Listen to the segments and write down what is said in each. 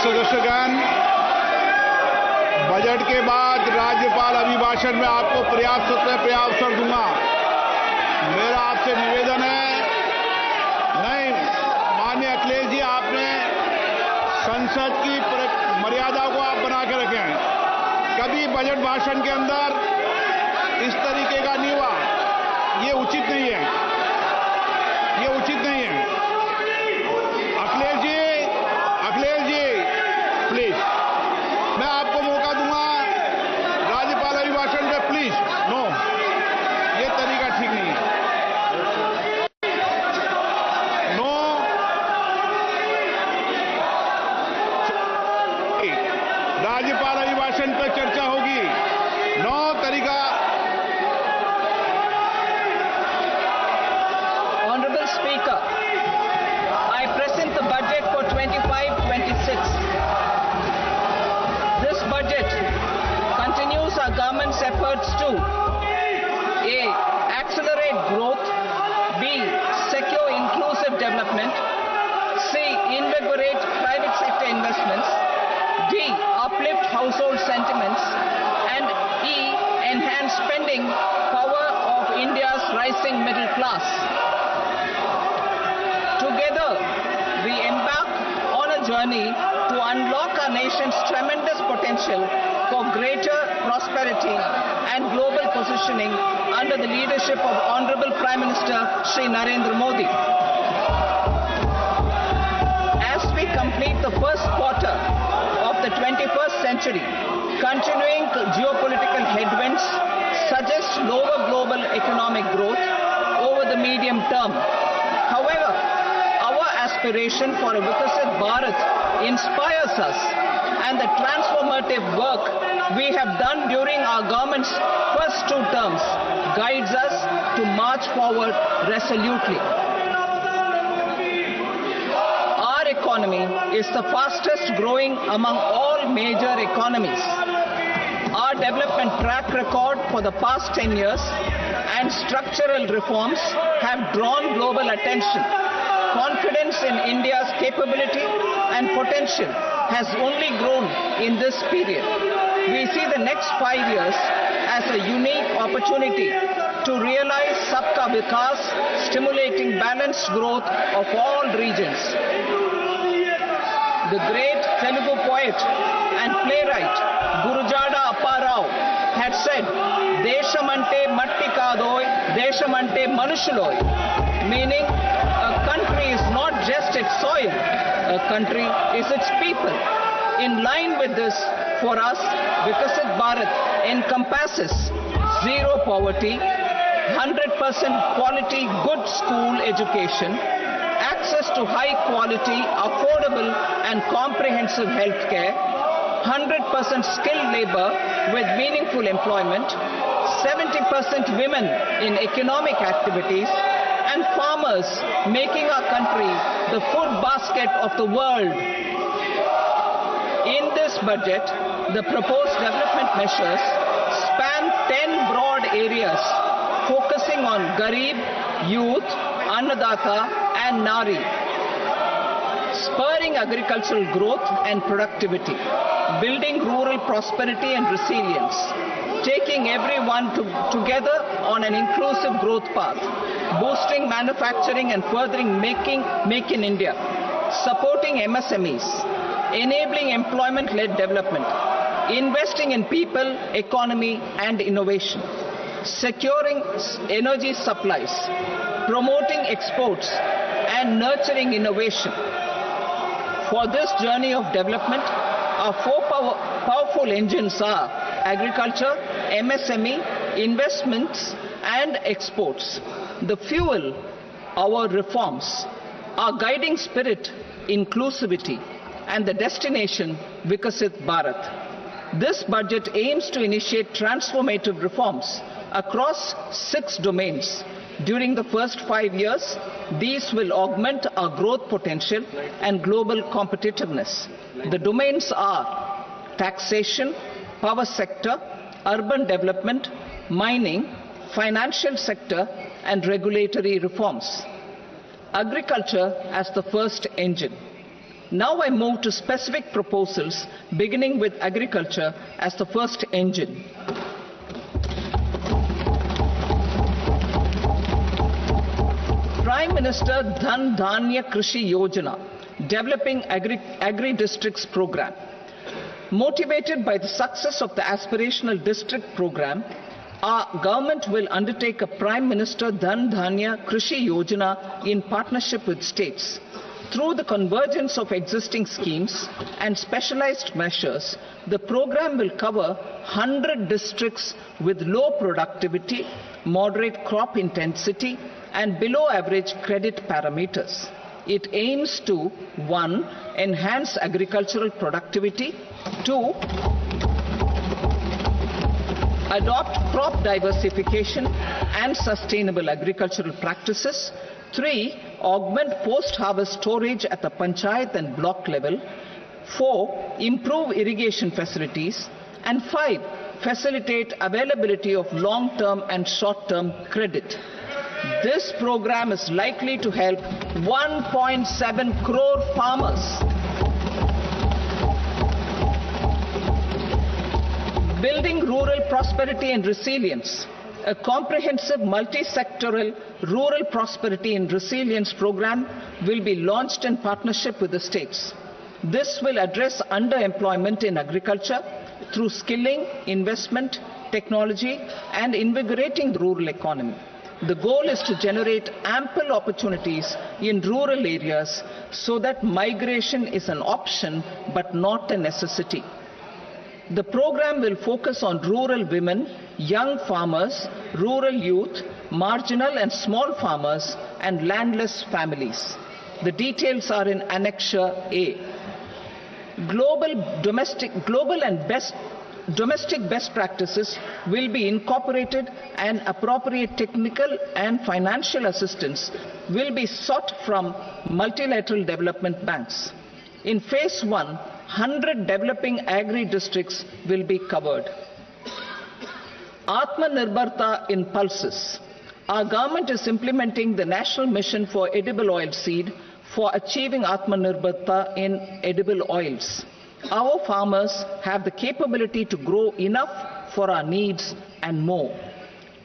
सदस्यगण, budget के बाद राज्यपाल अभिभाषण में आपको पर्याप्त अवसर दूंगा। मेरा आपसे निवेदन है, नहीं माननीय अखिलेश जी, आपने संसद की मर्यादा को आप बना के रखे हैं। कभी बजट भाषण के अंदर इस तरीके का नहीं हुआ, ये उचित नहीं है, ये उचित नहीं है। अखिलेश जी प्लीज, मैं आपको मौका दूंगा राज्यपाल अभिभाषण पे, प्लीज। नो, ये तरीका ठीक नहीं है। नो, राज्यपाल अभिभाषण पर चर्चा होगी। नो तरीका। Honorable Speaker, I present the budget for 25-26. This budget continues our government's efforts to A. Accelerate growth, B. Secure inclusive development, C. Invigorate private sector investments, D. Uplift household sentiments, and E. Enhance spending power of India's rising middle class. Together, we embark on a journey to unlock our nation's tremendous potential for greater prosperity and global positioning under the leadership of Honorable Prime Minister Shri Narendra Modi. As we complete the first quarter of the 21st century, continuing geopolitical headwinds suggest lower global economic growth over the medium term. However, our aspiration for a Vikasit Bharat inspires us, and the transformative work we have done during our government's first 2 terms guides us to march forward resolutely. Our economy is the fastest growing among all major economies. Our development track record for the past 10 years and structural reforms have drawn global attention. Confidence in India's capability and potential has only grown in this period. We see the next 5 years as a unique opportunity to realize Sabka Vikas, stimulating balanced growth of all regions. The great Telugu poet and playwright Gurujada Apparao had said, "Deshamante matti kadoy, deshamante manushuloy," meaning a country is not just its soil, a country is its people. In line with this, for us, Vikasit Bharat encompasses zero poverty, 100% quality good school education, access to high quality, affordable and comprehensive health care, 100% skilled labor with meaningful employment, 70% women in economic activities, and farmers making our country the food basket of the world. In this budget, the proposed development measures span 10 broad areas focusing on Garib, youth, Annadata and Nari, spurring agricultural growth and productivity, building rural prosperity and resilience, taking everyone together on an inclusive growth path, boosting manufacturing and furthering Make in India, supporting MSMEs, enabling employment-led development, investing in people, economy and innovation, securing energy supplies, promoting exports and nurturing innovation. For this journey of development, our 4 powerful engines are agriculture, MSME, investments and exports. The fuel, our reforms, our guiding spirit, inclusivity, and the destination, Vikasit Bharat. This budget aims to initiate transformative reforms across 6 domains. During the first 5 years, these will augment our growth potential and global competitiveness. The domains are taxation, power sector, urban development, mining, financial sector, and regulatory reforms. Agriculture as the first engine. Now I move to specific proposals, beginning with agriculture as the first engine. Prime Minister Dhan Dhanya Krishi Yojana, developing agri-districts program. Motivated by the success of the aspirational district program, our government will undertake a Prime Minister Dhan Dhanya Krishi Yojana in partnership with states. Through the convergence of existing schemes and specialized measures, the program will cover 100 districts with low productivity, moderate crop intensity, and below average credit parameters. It aims to 1. Enhance agricultural productivity, 2. Adopt crop diversification and sustainable agricultural practices, 3. Augment post-harvest storage at the panchayat and block level, 4. Improve irrigation facilities, and 5. Facilitate availability of long-term and short-term credit. This program is likely to help 1.7 crore farmers. Building rural prosperity and resilience. A comprehensive multi-sectoral rural prosperity and resilience program will be launched in partnership with the states. This will address underemployment in agriculture through skilling, investment, technology, and invigorating the rural economy. The goal is to generate ample opportunities in rural areas so that migration is an option but not a necessity. The program will focus on rural women, young farmers, rural youth, marginal and small farmers, and landless families. The details are in Annexure A. Domestic best practices will be incorporated, and appropriate technical and financial assistance will be sought from multilateral development banks. In phase 1, 100 developing agri-districts will be covered. Atmanirbharta in pulses. Our government is implementing the National Mission for Edible Oilseed for achieving Atmanirbharta in edible oils. Our farmers have the capability to grow enough for our needs and more.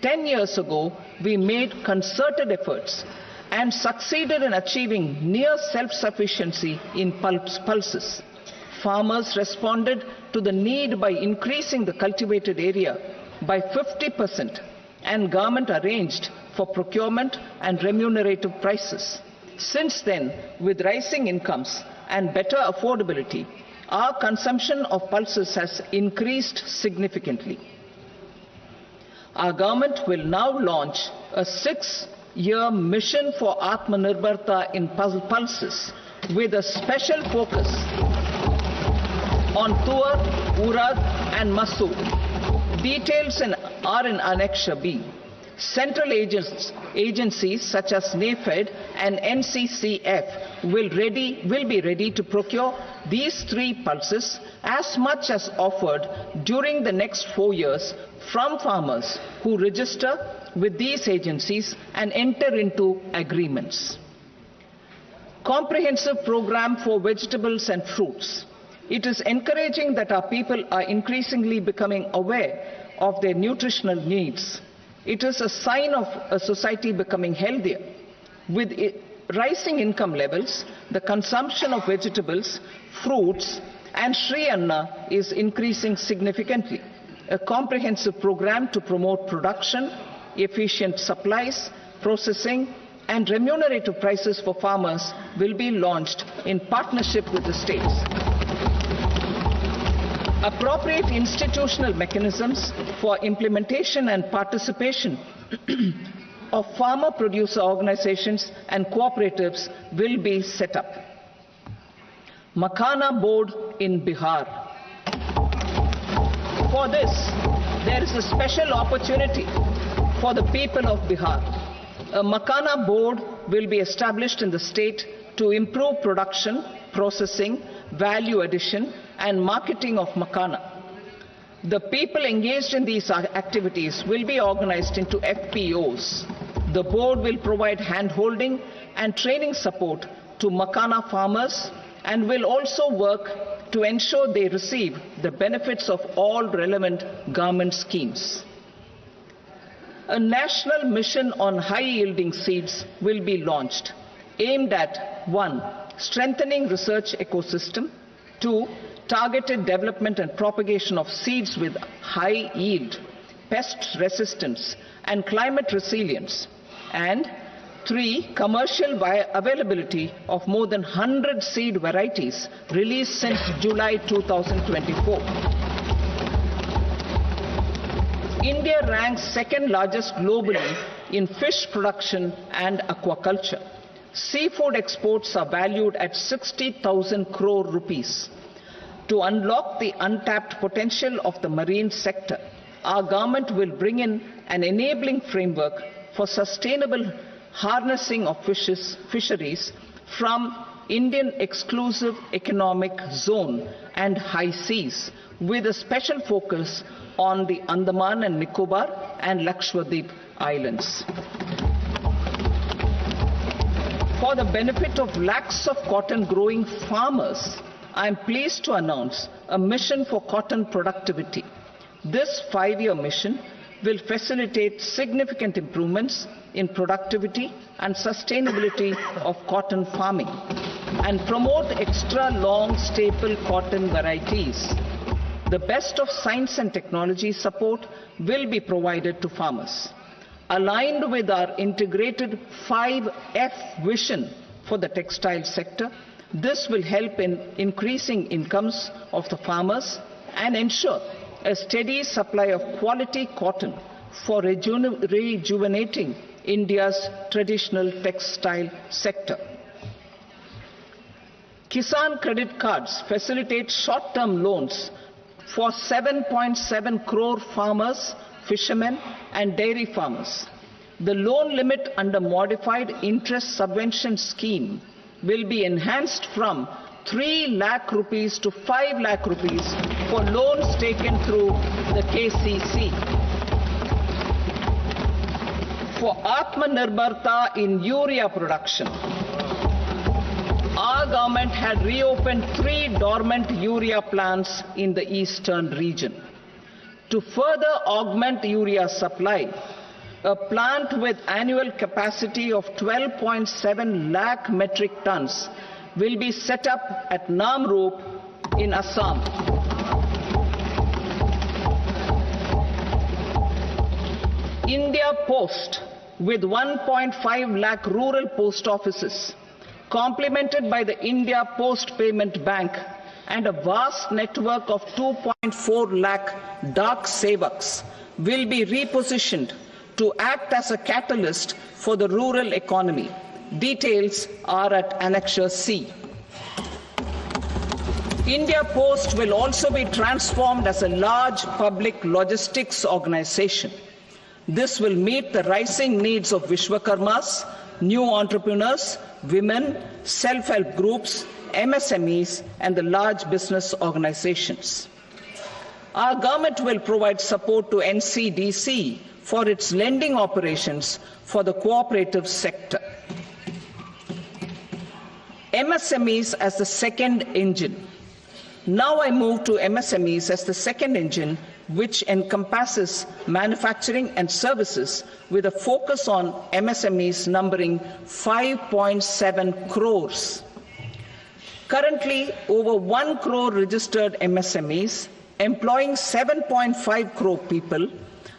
10 years ago, we made concerted efforts and succeeded in achieving near self-sufficiency in pulses. Farmers responded to the need by increasing the cultivated area by 50%, and government arranged for procurement and remunerative prices. Since then, with rising incomes and better affordability, our consumption of pulses has increased significantly. Our government will now launch a 6-year mission for Atmanirbharta in pulses with a special focus on Tuar, Urad and Masoor. Details are in Annexure B. Central agencies such as NAFED and NCCF will be ready to procure these 3 pulses as much as offered during the next 4 years from farmers who register with these agencies and enter into agreements. Comprehensive program for vegetables and fruits. It is encouraging that our people are increasingly becoming aware of their nutritional needs. It is a sign of a society becoming healthier. With rising income levels, the consumption of vegetables, fruits, and Shri Anna is increasing significantly. A comprehensive program to promote production, efficient supplies, processing, and remunerative prices for farmers will be launched in partnership with the states. Appropriate institutional mechanisms for implementation and participation of farmer producer organizations and cooperatives will be set up. Makhana board in Bihar. For this, there is a special opportunity for the people of Bihar. A Makhana board will be established in the state to improve production, processing, value addition, and marketing of makhana. The people engaged in these activities will be organized into FPOs. The board will provide hand-holding and training support to makhana farmers and will also work to ensure they receive the benefits of all relevant government schemes. A national mission on high-yielding seeds will be launched, aimed at 1. Strengthening research ecosystem, 2. Targeted development and propagation of seeds with high yield, pest resistance, and climate resilience, and 3. Commercial availability of more than 100 seed varieties released since July 2024. India ranks second largest globally in fish production and aquaculture. Seafood exports are valued at 60,000 crore rupees. To unlock the untapped potential of the marine sector, our government will bring in an enabling framework for sustainable harnessing of fisheries from Indian exclusive economic zone and high seas, with a special focus on the Andaman and Nicobar and Lakshadweep Islands. For the benefit of lakhs of cotton growing farmers, I am pleased to announce a mission for cotton productivity. This 5-year mission will facilitate significant improvements in productivity and sustainability of cotton farming and promote extra long staple cotton varieties. The best of science and technology support will be provided to farmers. Aligned with our integrated 5F vision for the textile sector, this will help in increasing incomes of the farmers and ensure a steady supply of quality cotton for rejuvenating India's traditional textile sector. Kisan credit cards facilitate short-term loans for 7.7 crore farmers, fishermen and dairy farmers. The loan limit under modified interest subvention scheme will be enhanced from 3 lakh rupees to 5 lakh rupees for loans taken through the KCC. For Atmanirbharta in urea production, our government had reopened 3 dormant urea plants in the eastern region. To further augment urea supply, a plant with annual capacity of 12.7 lakh metric tons will be set up at Namrup in Assam. India Post, with 1.5 lakh rural post offices, complemented by the India Post Payment Bank and a vast network of 2.4 lakh Dak Sevaks, will be repositioned to act as a catalyst for the rural economy. Details are at Annexure C. India Post will also be transformed as a large public logistics organization. This will meet the rising needs of Vishwakarmas, new entrepreneurs, women, self-help groups, MSMEs, and the large business organizations. Our government will provide support to NCDC for its lending operations for the cooperative sector. MSMEs as the second engine. Now I move to MSMEs as the second engine, which encompasses manufacturing and services with a focus on MSMEs numbering 5.7 crores. Currently, over 1 crore registered MSMEs, employing 7.5 crore people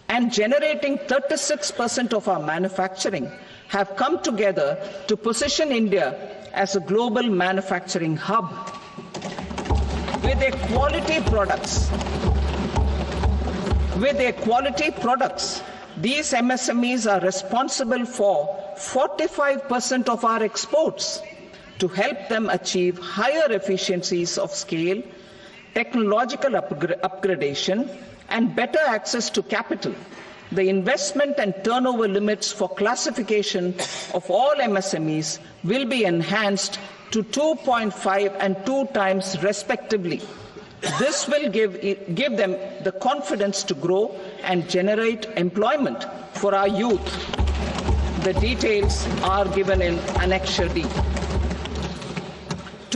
and generating 36% of our manufacturing, have come together to position India as a global manufacturing hub. With their quality products, these MSMEs are responsible for 45% of our exports. To help them achieve higher efficiencies of scale, technological upgradation, and better access to capital, the investment and turnover limits for classification of all MSMEs will be enhanced to 2.5 and 2 times respectively. This will give them the confidence to grow and generate employment for our youth. The details are given in Annexure D.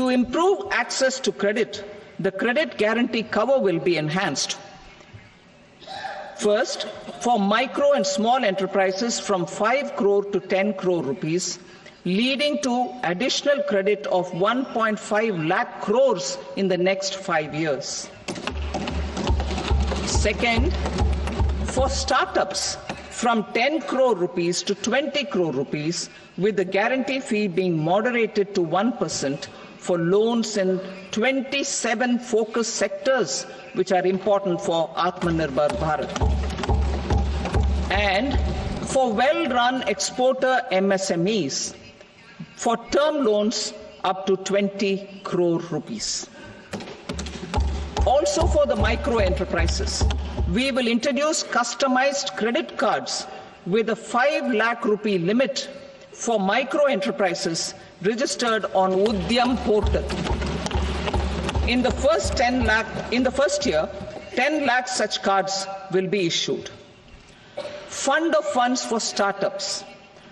To improve access to credit, the credit guarantee cover will be enhanced. First, for micro and small enterprises from 5 crore to 10 crore rupees, leading to additional credit of 1.5 lakh crores in the next 5 years. Second, for startups from 10 crore rupees to 20 crore rupees, with the guarantee fee being moderated to 1% for loans in 27 focus sectors which are important for Atmanirbhar Bharat. And for well-run exporter MSMEs, for term loans up to 20 crore rupees. Also for the micro enterprises, we will introduce customized credit cards with a 5 lakh rupee limit for micro enterprises registered on Udyam portal. In the first year, 10 lakh such cards will be issued. Fund of funds for startups.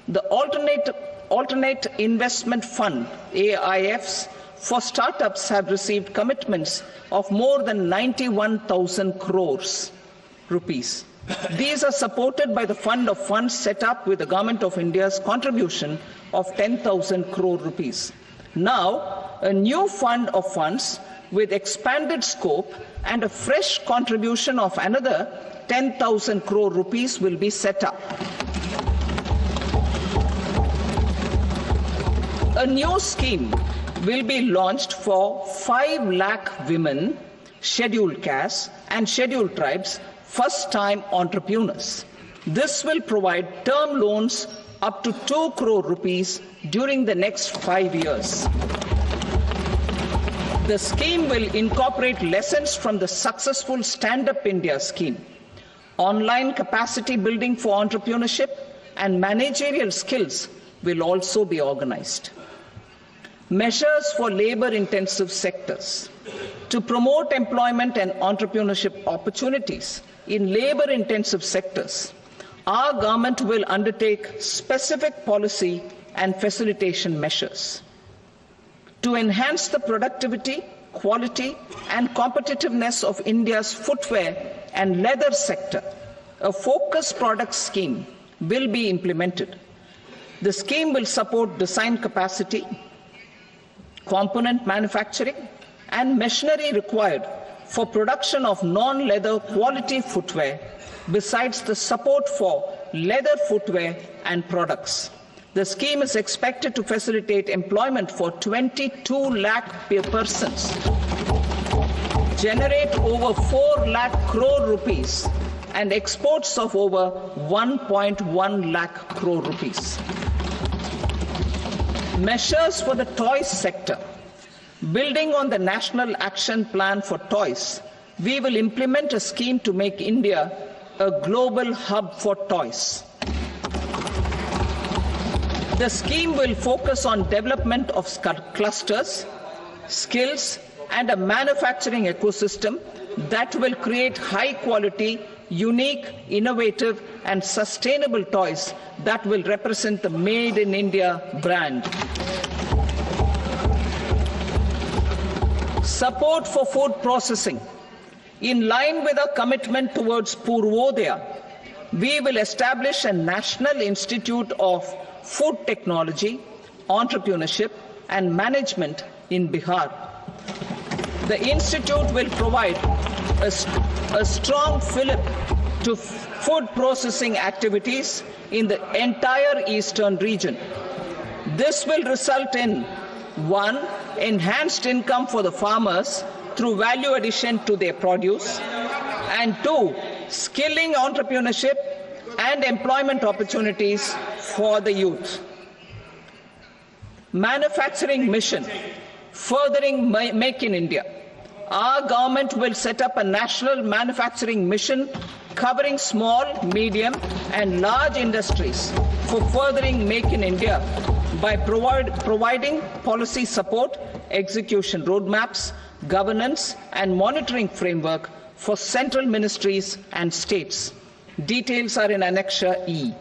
The alternate investment fund, AIFs, for startups have received commitments of more than 91,000 crores rupees. These are supported by the fund of funds set up with the Government of India's contribution of 10,000 crore rupees. Now, a new fund of funds with expanded scope and a fresh contribution of another 10,000 crore rupees will be set up. A new scheme will be launched for 5 lakh women, scheduled castes and scheduled tribes, first-time entrepreneurs. This will provide term loans up to 2 crore rupees during the next 5 years. The scheme will incorporate lessons from the successful Stand Up India scheme. Online capacity building for entrepreneurship and managerial skills will also be organized. Measures for labor-intensive sectors. To promote employment and entrepreneurship opportunities in labor-intensive sectors, our government will undertake specific policy and facilitation measures. To enhance the productivity, quality, and competitiveness of India's footwear and leather sector, a focused product scheme will be implemented. The scheme will support design capacity, component manufacturing, and machinery required for production of non-leather quality footwear, besides the support for leather footwear and products. The scheme is expected to facilitate employment for 22 lakh persons, generate over 4 lakh crore rupees, and exports of over 1.1 lakh crore rupees. Measures for the toys sector. Building on the National Action Plan for Toys, we will implement a scheme to make India a global hub for toys. The scheme will focus on development of clusters, skills, and a manufacturing ecosystem that will create high-quality, unique, innovative, and sustainable toys that will represent the Made in India brand. Support for food processing. In line with our commitment towards Purvodaya, we will establish a National Institute of Food Technology, Entrepreneurship and Management in Bihar. The institute will provide a strong fillip to food processing activities in the entire eastern region. This will result in 1. Enhanced income for the farmers through value addition to their produce, and 2. Skilling entrepreneurship and employment opportunities for the youth. Manufacturing mission, furthering Make in India. Our government will set up a national manufacturing mission covering small, medium and large industries for furthering Make in India by providing policy support, execution roadmaps, governance and monitoring framework for central ministries and states. Details are in Annexure E.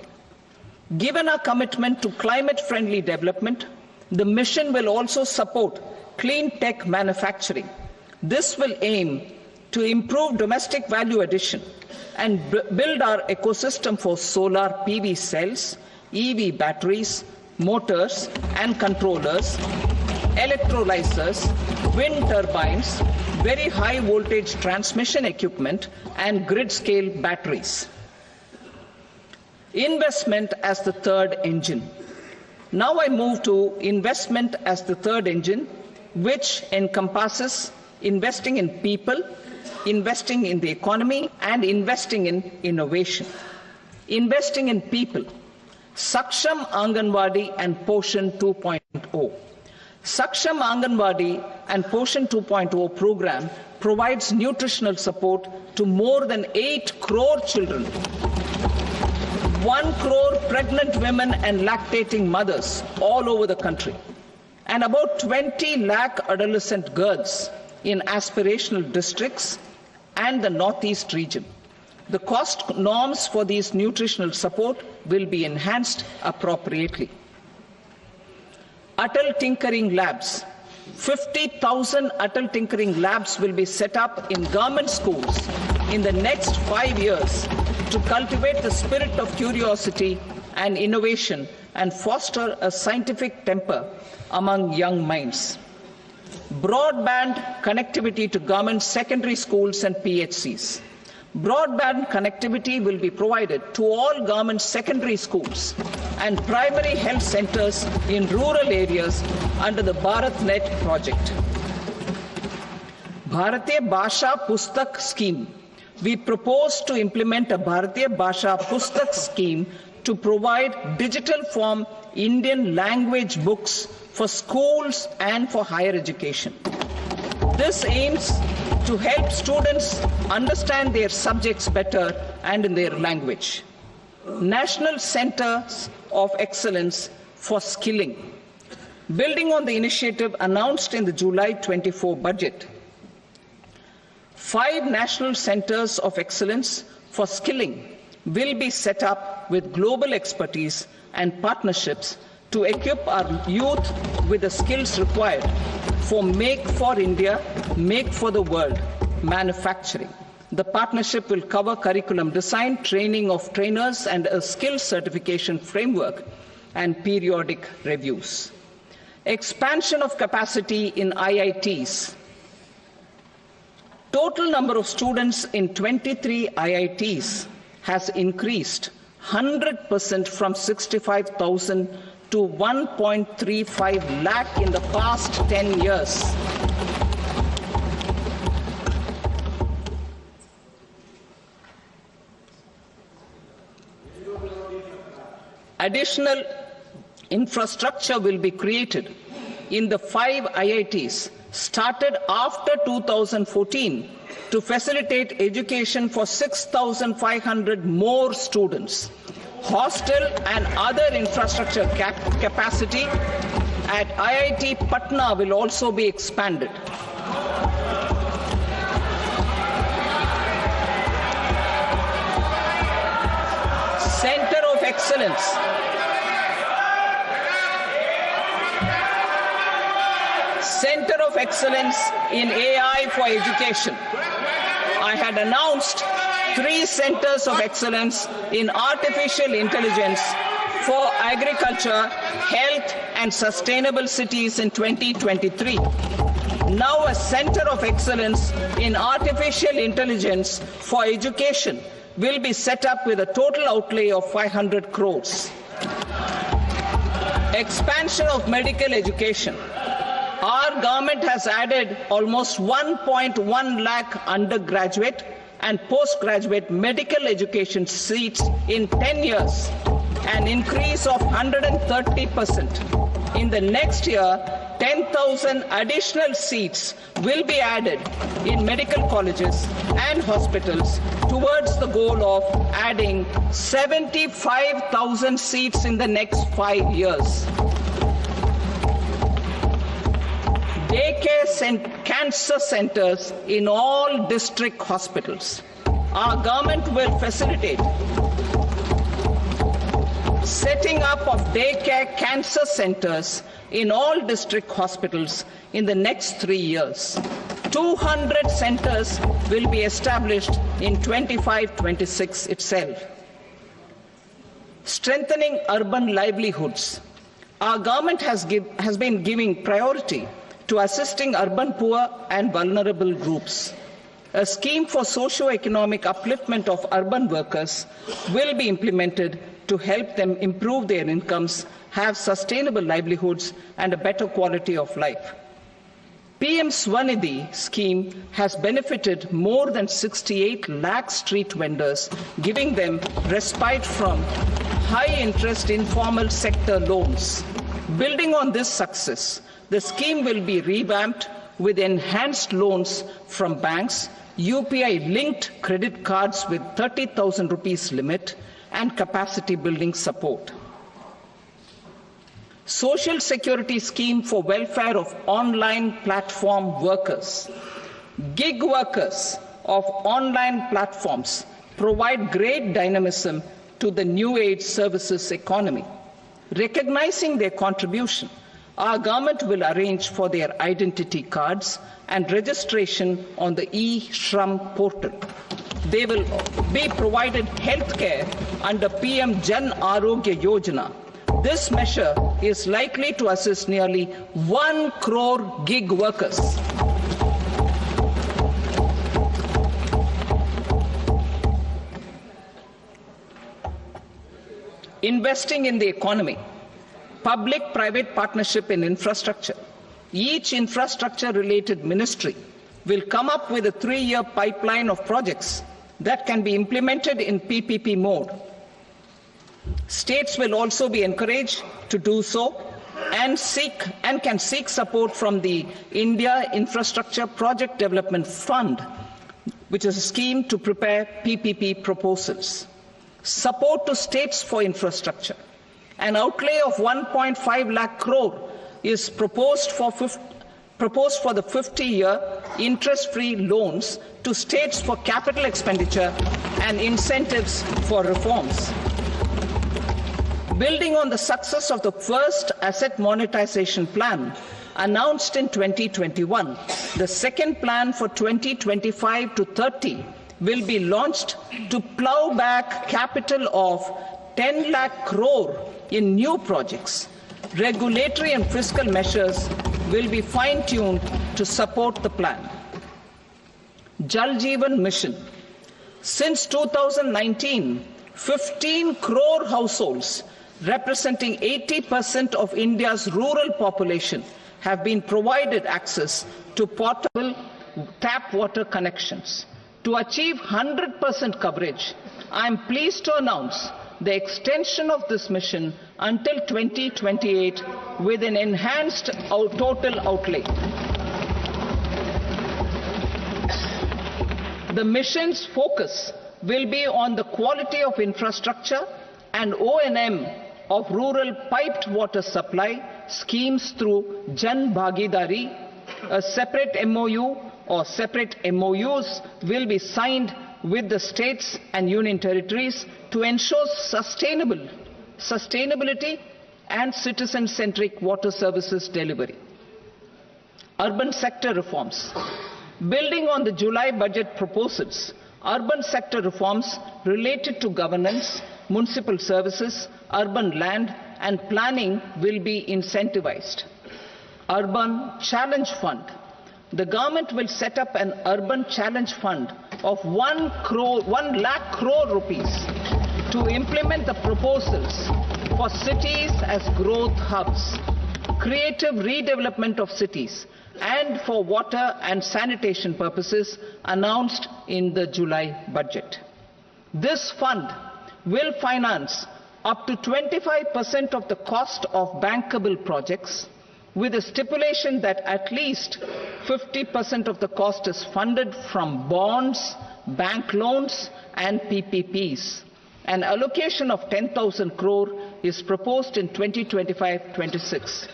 Given our commitment to climate-friendly development, The mission will also support clean tech manufacturing. This will aim to improve domestic value addition and build our ecosystem for solar PV cells, EV batteries, motors and controllers, electrolyzers, wind turbines, very high voltage transmission equipment and grid scale batteries. Investment as the third engine. Now I move to investment as the third engine, which encompasses investing in people, investing in the economy, and investing in innovation. Investing in people. Saksham Anganwadi and Poshan 2.0. Saksham Anganwadi and Poshan 2.0 program provides nutritional support to more than 8 crore children, 1 crore pregnant women and lactating mothers all over the country, and about 20 lakh adolescent girls in aspirational districts and the Northeast region. The cost norms for these nutritional support will be enhanced appropriately. Atal Tinkering Labs. 50,000 Atal Tinkering Labs will be set up in government schools in the next 5 years to cultivate the spirit of curiosity and innovation and foster a scientific temper among young minds. Broadband connectivity to government secondary schools and PHCs. Broadband connectivity will be provided to all government secondary schools and primary health centers in rural areas under the BharatNet project. Bharatiya Bhasha Pustak Scheme. We propose to implement a Bharatiya Bhasha Pustak scheme to provide digital form Indian language books for schools and for higher education. This aims to help students understand their subjects better and in their language. National Centers of Excellence for Skilling. Building on the initiative announced in the July 24 budget, 5 national centers of excellence for skilling will be set up with global expertise and partnerships to equip our youth with the skills required for Make for India, Make for the World manufacturing. The partnership will cover curriculum design, training of trainers, and a skills certification framework and periodic reviews. Expansion of capacity in IITs. Total number of students in 23 IITs has increased 100% from 65,000 to 1.35 lakh in the past 10 years. Additional infrastructure will be created in the 5 IITs started after 2014 to facilitate education for 6,500 more students. Hostel and other infrastructure capacity at IIT Patna will also be expanded. Center of Excellence. Center of Excellence in AI for Education. I had announced 3 centers of excellence in artificial intelligence for agriculture, health, and sustainable cities in 2023. Now a center of excellence in artificial intelligence for education will be set up with a total outlay of 500 crores. Expansion of medical education. Our government has added almost 1.1 lakh undergraduate and postgraduate medical education seats in 10 years, an increase of 130%. In the next year, 10,000 additional seats will be added in medical colleges and hospitals towards the goal of adding 75,000 seats in the next 5 years. Daycare cancer centers in all district hospitals. Our government will facilitate setting up of daycare cancer centers in all district hospitals in the next 3 years. 200 centers will be established in 25-26 itself. Strengthening urban livelihoods. Our government has been giving priority to assisting urban poor and vulnerable groups. A scheme for socio-economic upliftment of urban workers will be implemented to help them improve their incomes, have sustainable livelihoods, and a better quality of life. PM Swanidhi scheme has benefited more than 68 lakh street vendors, giving them respite from high-interest informal sector loans. Building on this success, the scheme will be revamped with enhanced loans from banks, UPI-linked credit cards with 30,000 rupees limit, and capacity building support. Social Security Scheme for welfare of online platform workers. Gig workers of online platforms provide great dynamism to the new age services economy. Recognizing their contribution, our government will arrange for their identity cards and registration on the e-Shram portal. They will be provided health care under PM Jan Arogya Yojana. This measure is likely to assist nearly 1 crore gig workers. Investing in the economy. Public-private partnership in infrastructure. Each infrastructure-related ministry will come up with a 3-year pipeline of projects that can be implemented in PPP mode. States will also be encouraged to do so and can seek support from the India Infrastructure Project Development Fund, which is a scheme to prepare PPP proposals. Support to states for infrastructure. An outlay of 1.5 lakh crore is proposed for the 50-year interest-free loans to states for capital expenditure and incentives for reforms. Building on the success of the first asset monetization plan announced in 2021, the second plan for 2025 to 30 will be launched to plow back capital of 10 lakh crore in new projects. Regulatory and fiscal measures will be fine-tuned to support the plan. Jal Jeevan Mission. Since 2019, 15 crore households representing 80% of India's rural population have been provided access to portable tap water connections. To achieve 100% coverage, I am pleased to announce the extension of this mission until 2028 with an enhanced total outlay. The mission's focus will be on the quality of infrastructure and O&M of rural piped water supply schemes through Jan Bhagidari. A separate MOU or separate MOUs will be signed with the states and union territories to ensure sustainability and citizen-centric water services delivery. Urban sector reforms. Building on the July budget proposals, urban sector reforms related to governance, municipal services, urban land and planning will be incentivized. Urban Challenge Fund. The government will set up an urban challenge fund of 1 lakh crore rupees to implement the proposals for cities as growth hubs, creative redevelopment of cities, and for water and sanitation purposes announced in the July budget. This fund will finance up to 25% of the cost of bankable projects, with a stipulation that at least 50% of the cost is funded from bonds, bank loans and PPPs. An allocation of 10,000 crore is proposed in 2025-26.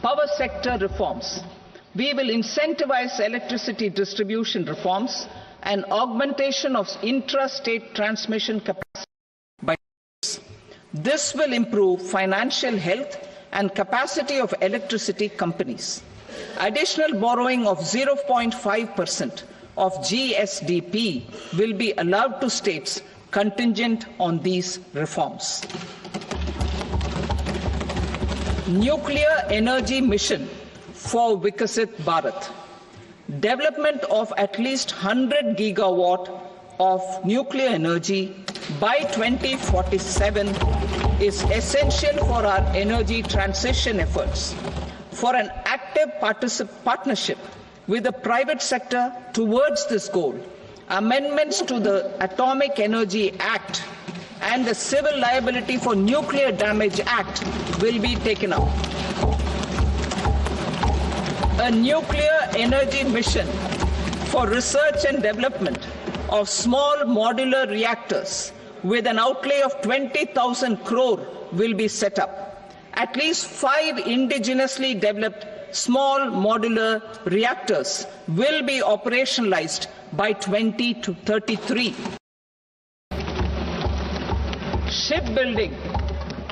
Power sector reforms. We will incentivize electricity distribution reforms and augmentation of intra-state transmission capacity by This will improve financial health and capacity of electricity companies. Additional borrowing of 0.5% of GSDP will be allowed to states contingent on these reforms. Nuclear energy mission for Vikasit Bharat. Development of at least 100 gigawatt of nuclear energy by 2047 is essential for our energy transition efforts. For an active partnership with the private sector towards this goal, amendments to the Atomic Energy Act and the Civil Liability for Nuclear Damage Act will be taken up. A nuclear energy mission for research and development of small modular reactors with an outlay of 20,000 crore will be set up. At least 5 indigenously developed small modular reactors will be operationalized by 2033. Shipbuilding.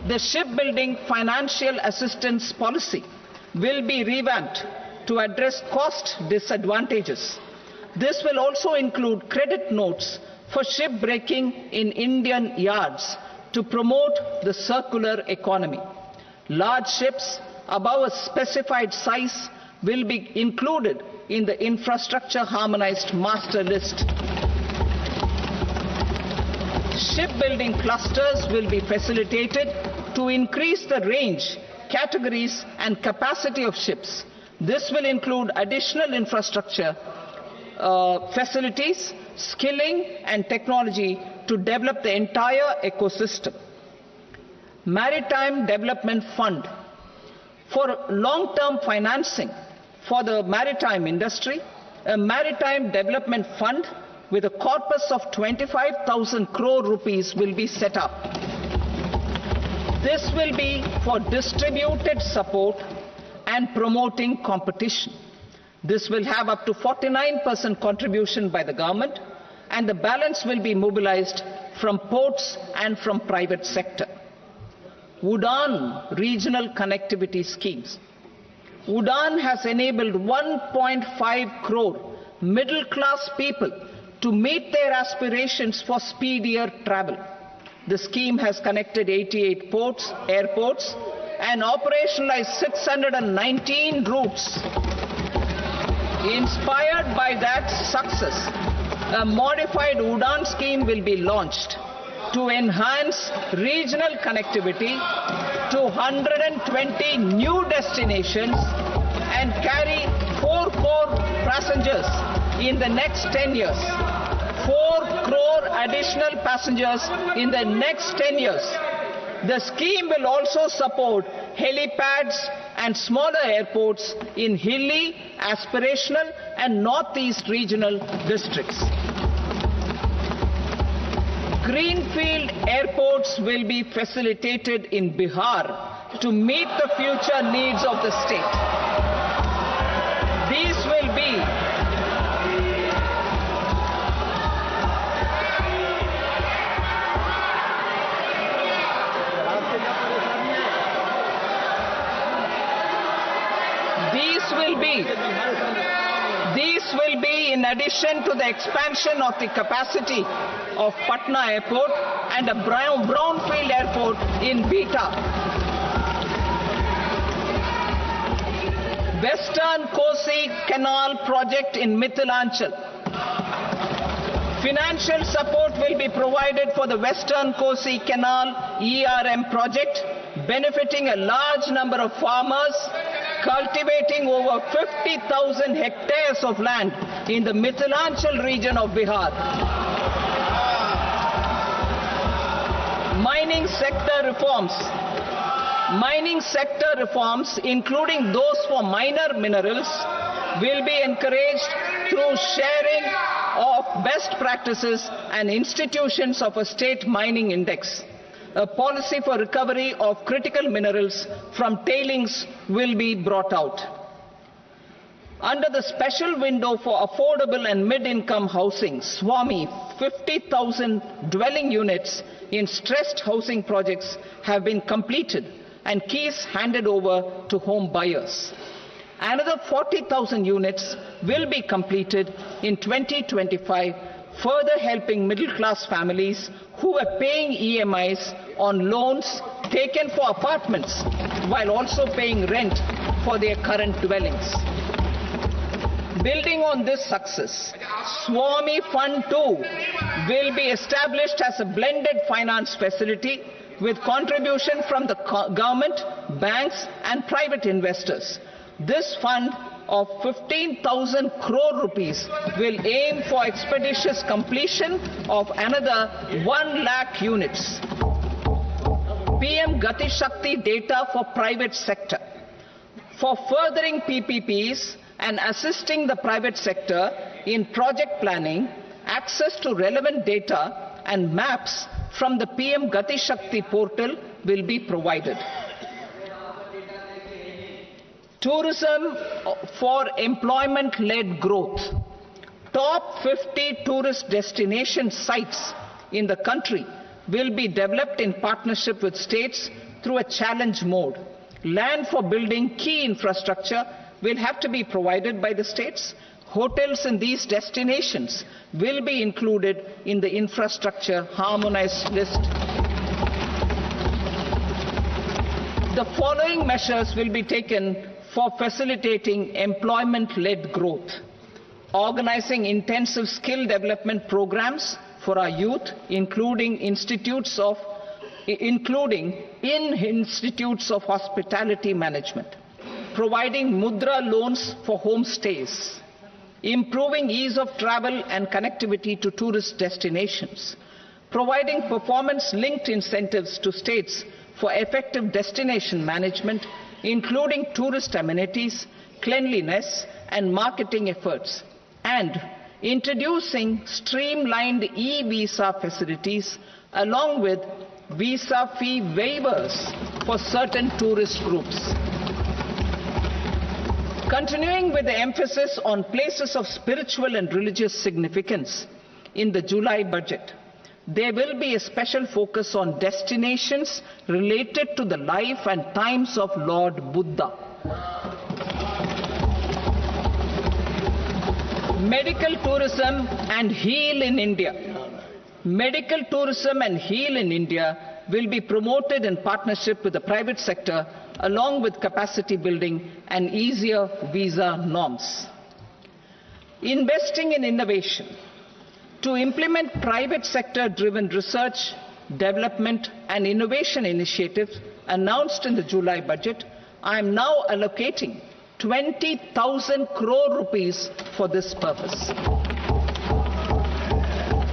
The shipbuilding financial assistance policy will be revamped to address cost disadvantages. This will also include credit notes for shipbreaking in Indian yards to promote the circular economy. Large ships above a specified size will be included in the infrastructure harmonized master list. Shipbuilding clusters will be facilitated to increase the range, categories and capacity of ships. This will include additional infrastructure, facilities, skilling and technology to develop the entire ecosystem. Maritime Development Fund. For long-term financing for the maritime industry, a Maritime Development Fund with a corpus of 25,000 crore rupees will be set up. This will be for distributed support and promoting competition. This will have up to 49% contribution by the government, and the balance will be mobilized from ports and from private sector. UDAN regional connectivity schemes. UDAN has enabled 1.5 crore middle-class people to meet their aspirations for speedier travel. The scheme has connected 88 airports, and operationalized 619 routes. Inspired by that success, a modified UDAN scheme will be launched to enhance regional connectivity to 120 new destinations and carry 4 crore passengers in the next 10 years. 4 crore additional passengers in the next 10 years. The scheme will also support helipads and smaller airports in hilly, aspirational and northeast regional districts. Greenfield airports will be facilitated in Bihar to meet the future needs of the state. These will be in addition to the expansion of the capacity of Patna Airport and a brownfield airport in Beta. Western Kosi Canal project in Mithilanchal. Financial support will be provided for the Western Kosi Canal ERM project, benefiting a large number of farmers cultivating over 50,000 hectares of land in the Mithilanchal region of Bihar. Mining sector reforms. Mining sector reforms, including those for minor minerals, will be encouraged through sharing of best practices and institutions of a state mining index. A policy for recovery of critical minerals from tailings will be brought out. Under the special window for affordable and mid-income housing, Swami, 50,000 dwelling units in stressed housing projects have been completed and keys handed over to home buyers. Another 40,000 units will be completed in 2025, further helping middle-class families who are paying EMIs on loans taken for apartments while also paying rent for their current dwellings. Building on this success, Swami Fund 2 will be established as a blended finance facility with contribution from the government, banks and private investors. This fund of 15,000 crore rupees will aim for expeditious completion of another 1 lakh units. PM Gati Shakti data for private sector. For furthering PPPs and assisting the private sector in project planning, access to relevant data and maps from the PM Gati Shakti portal will be provided. Tourism for employment-led growth. Top 50 tourist destination sites in the country will be developed in partnership with states through a challenge mode. Land for building key infrastructure will have to be provided by the states. Hotels in these destinations will be included in the infrastructure harmonized list. The following measures will be taken for facilitating employment-led growth: organizing intensive skill development programs for our youth, including in institutes of hospitality management, providing mudra loans for homestays, improving ease of travel and connectivity to tourist destinations, providing performance-linked incentives to states for effective destination management, including tourist amenities, cleanliness and marketing efforts, and introducing streamlined e-visa facilities along with visa fee waivers for certain tourist groups. Continuing with the emphasis on places of spiritual and religious significance, in the July budget, there will be a special focus on destinations related to the life and times of Lord Buddha. Medical tourism and heal in India. Medical tourism and heal in India will be promoted in partnership with the private sector along with capacity building and easier visa norms. Investing in innovation. To implement private sector-driven research, development and innovation initiatives announced in the July budget, I am now allocating 20,000 crore rupees for this purpose.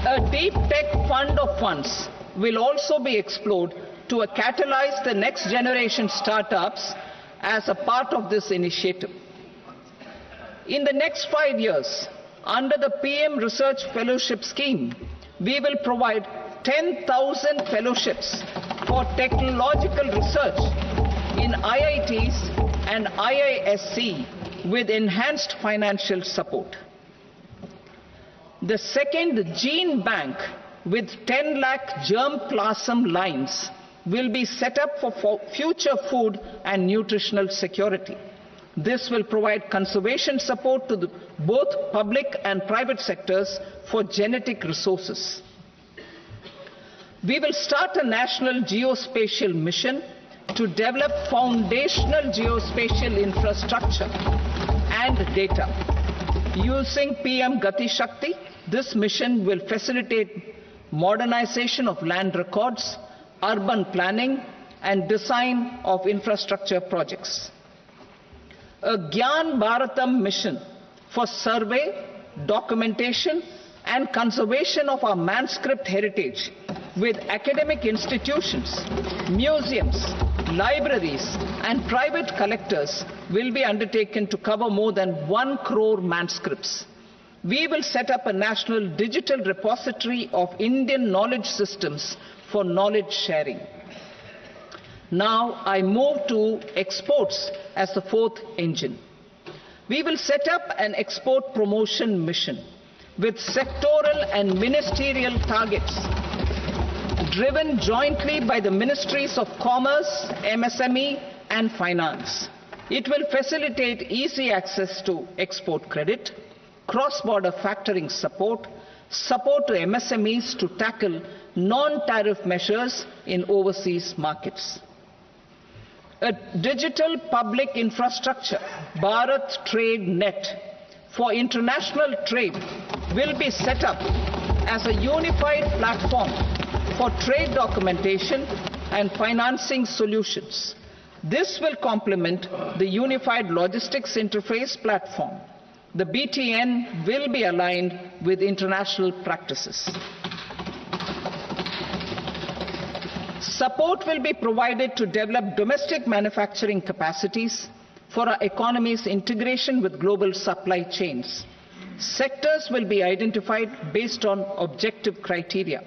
A deep tech fund of funds will also be explored to catalyze the next generation startups as a part of this initiative. In the next 5 years, under the PM Research Fellowship Scheme, we will provide 10,000 fellowships for technological research in IITs and IISc with enhanced financial support. The second gene bank with 10 lakh germplasm lines will be set up for future food and nutritional security. This will provide conservation support to both public and private sectors for genetic resources. We will start a national geospatial mission to develop foundational geospatial infrastructure and data. Using PM Gati Shakti, this mission will facilitate modernization of land records, urban planning, and design of infrastructure projects. A Gyan Bharatam mission for survey, documentation, and conservation of our manuscript heritage with academic institutions, museums, libraries, and private collectors will be undertaken to cover more than 1 crore manuscripts. We will set up a national digital repository of Indian knowledge systems for knowledge sharing. Now I move to exports as the fourth engine. We will set up an export promotion mission with sectoral and ministerial targets driven jointly by the Ministries of Commerce, MSME and Finance. It will facilitate easy access to export credit, cross-border factoring support, support to MSMEs to tackle non-tariff measures in overseas markets. A digital public infrastructure, Bharat Trade Net, for international trade will be set up as a unified platform for trade documentation and financing solutions. This will complement the Unified Logistics Interface platform. The BTN will be aligned with international practices. Support will be provided to develop domestic manufacturing capacities for our economy's integration with global supply chains. Sectors will be identified based on objective criteria.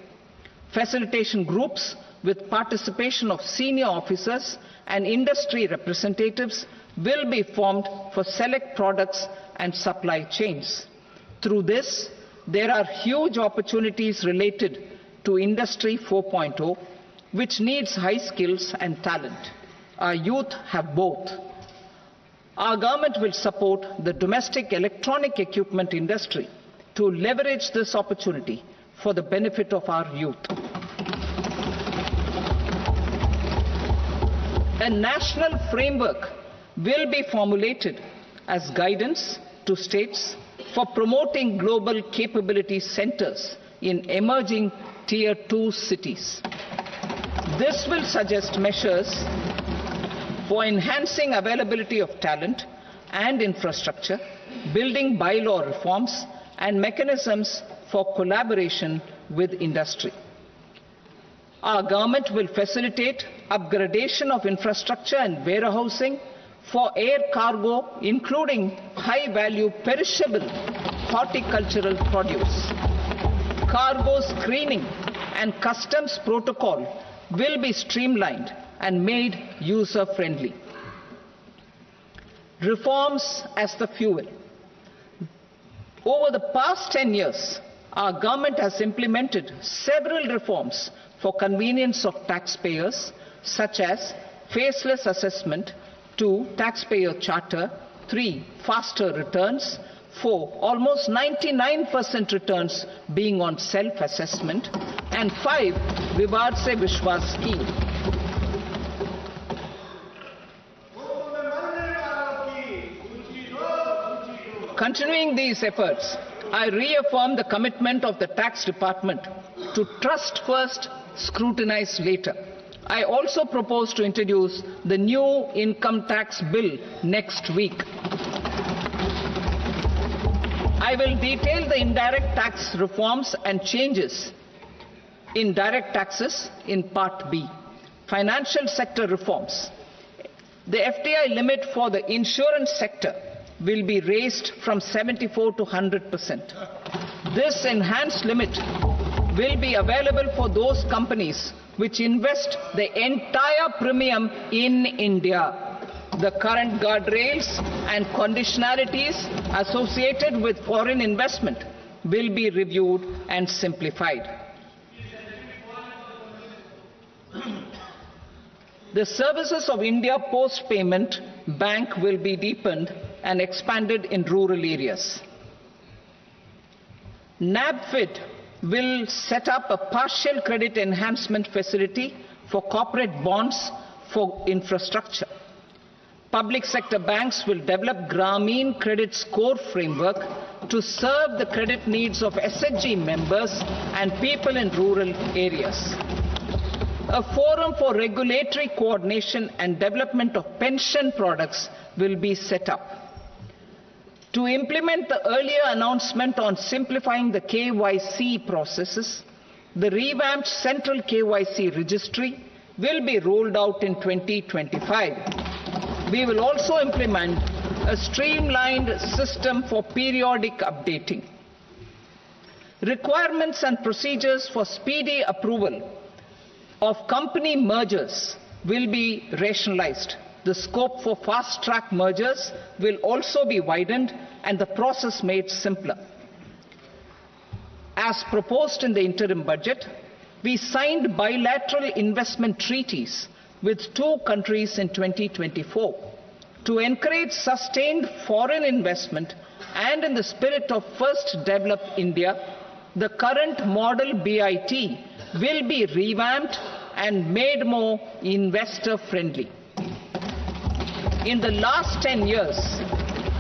Facilitation groups with participation of senior officers and industry representatives will be formed for select products and supply chains. Through this, there are huge opportunities related to Industry 4.0, which needs high skills and talent. Our youth have both. Our government will support the domestic electronic equipment industry to leverage this opportunity for the benefit of our youth. A national framework will be formulated as guidance to states for promoting global capability centers in emerging Tier 2 cities. This will suggest measures for enhancing availability of talent and infrastructure, building bylaw reforms, and mechanisms for collaboration with industry. Our government will facilitate upgradation of infrastructure and warehousing for air cargo, including high-value perishable horticultural produce. Cargo screening and customs protocol will be streamlined and made user-friendly. Reforms as the fuel. Over the past 10 years, our government has implemented several reforms for convenience of taxpayers, such as faceless assessment, 2, taxpayer charter, 3, faster returns, 4, almost 99% returns being on self-assessment, and 5, Vivad Se Vishwas scheme. Continuing these efforts, I reaffirm the commitment of the Tax Department to trust first, scrutinize later. I also propose to introduce the new income tax bill next week. I will detail the indirect tax reforms and changes in direct taxes in Part B. Financial sector reforms. The FDI limit for the insurance sector will be raised from 74 to 100%. This enhanced limit will be available for those companies which invest the entire premium in India. The current guardrails and conditionalities associated with foreign investment will be reviewed and simplified. The services of India Post Payment Bank will be deepened and expanded in rural areas. NABFID will set up a partial credit enhancement facility for corporate bonds for infrastructure. Public sector banks will develop Grameen Credit Score framework to serve the credit needs of SHG members and people in rural areas. A forum for regulatory coordination and development of pension products will be set up. To implement the earlier announcement on simplifying the KYC processes, the revamped Central KYC Registry will be rolled out in 2025. We will also implement a streamlined system for periodic updating. Requirements and procedures for speedy approval of company mergers will be rationalized. The scope for fast-track mergers will also be widened and the process made simpler. As proposed in the interim budget, we signed bilateral investment treaties with 2 countries in 2024 to encourage sustained foreign investment, and in the spirit of First Develop India, the current model BIT will be revamped and made more investor-friendly. In the last 10 years,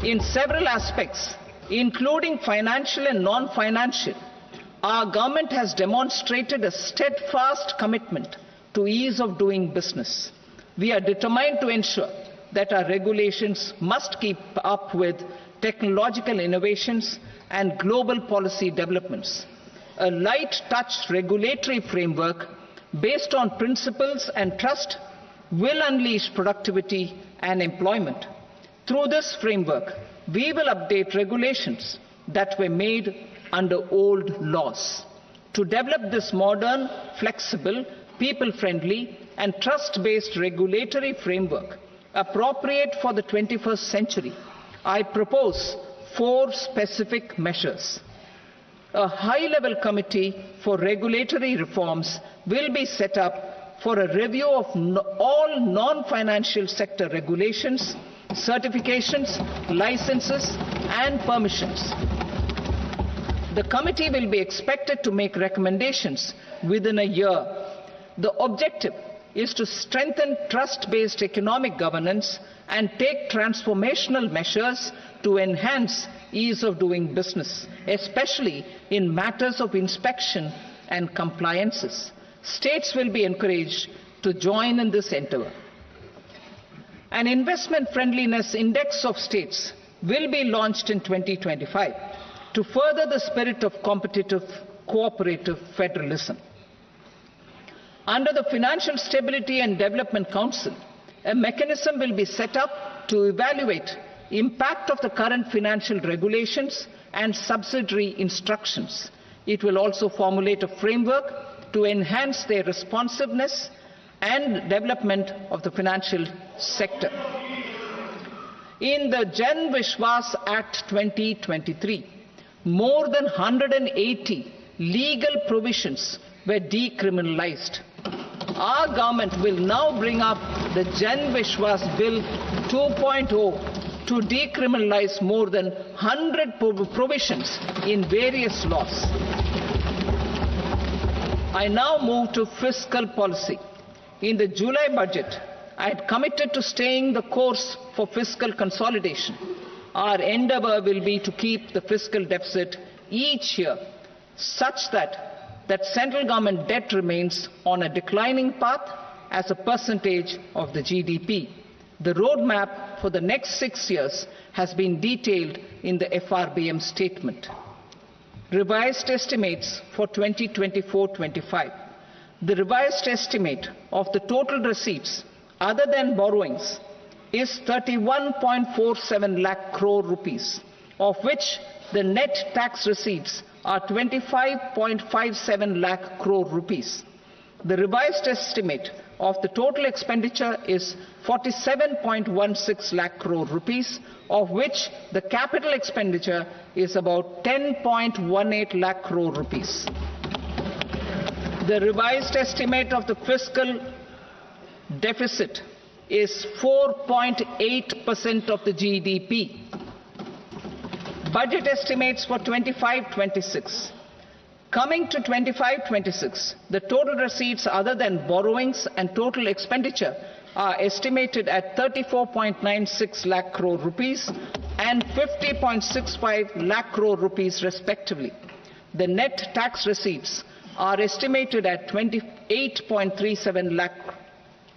in several aspects, including financial and non-financial, our government has demonstrated a steadfast commitment to ease of doing business. We are determined to ensure that our regulations must keep up with technological innovations and global policy developments. A light-touch regulatory framework based on principles and trust will unleash productivity and employment. Through this framework, we will update regulations that were made under old laws. To develop this modern, flexible, people-friendly and trust-based regulatory framework appropriate for the 21st century, I propose 4 specific measures. A high-level committee for regulatory reforms will be set up for a review of all non-financial sector regulations, certifications, licenses and permissions. The committee will be expected to make recommendations within a year. The objective is to strengthen trust-based economic governance and take transformational measures to enhance ease of doing business, especially in matters of inspection and compliances. States will be encouraged to join in this endeavor. An investment friendliness index of states will be launched in 2025 to further the spirit of competitive, cooperative federalism. Under the Financial Stability and Development Council, a mechanism will be set up to evaluate impact of the current financial regulations and subsidiary instructions. It will also formulate a framework to enhance their responsiveness and development of the financial sector. In the Jan Vishwas Act 2023, more than 180 legal provisions were decriminalized. Our government will now bring up the Jan Vishwas Bill 2.0 to decriminalize more than 100 provisions in various laws. I now move to fiscal policy. In the July budget, I had committed to staying the course for fiscal consolidation. Our endeavor will be to keep the fiscal deficit each year such that central government debt remains on a declining path as a percentage of the GDP. The roadmap for the next 6 years has been detailed in the FRBM statement. Revised estimates for 2024-25. The revised estimate of the total receipts other than borrowings is 31.47 lakh crore rupees, of which the net tax receipts are 25.57 lakh crore rupees. The revised estimate of the total expenditure is 47.16 lakh crore rupees, of which the capital expenditure is about 10.18 lakh crore rupees. The revised estimate of the fiscal deficit is 4.8% of the GDP. Budget estimates for 25-26. Coming to 25-26, the total receipts other than borrowings and total expenditure are estimated at 34.96 lakh crore rupees and 50.65 lakh crore rupees respectively. The net tax receipts are estimated at 28.37 lakh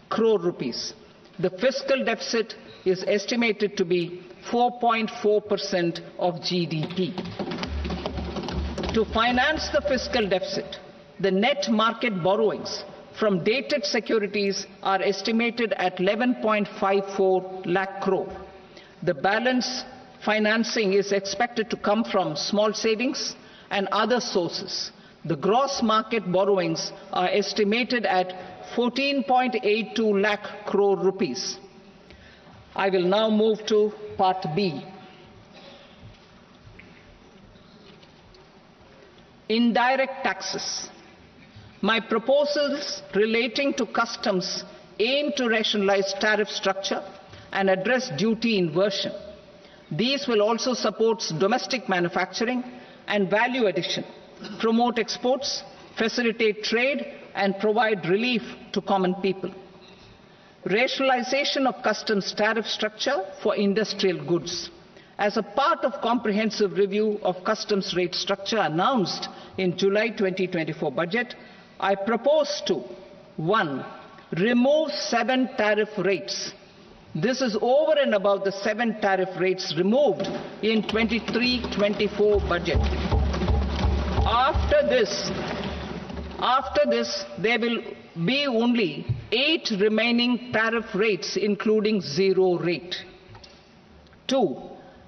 crore rupees. The fiscal deficit is estimated to be 4.4% of GDP. To finance the fiscal deficit, the net market borrowings from dated securities are estimated at 11.54 lakh crore. The balance financing is expected to come from small savings and other sources. The gross market borrowings are estimated at 14.82 lakh crore rupees. I will now move to Part B. Indirect taxes. My proposals relating to customs aim to rationalize tariff structure and address duty inversion. These will also support domestic manufacturing and value addition, promote exports, facilitate trade, and provide relief to common people. Rationalization of customs tariff structure for industrial goods. As a part of comprehensive review of customs rate structure announced in July 2024 budget, I propose to 1. Remove 7 tariff rates. This is over and above the 7 tariff rates removed in 23-24 budget. After this, there will be only 8 remaining tariff rates, including 0 rate. 2.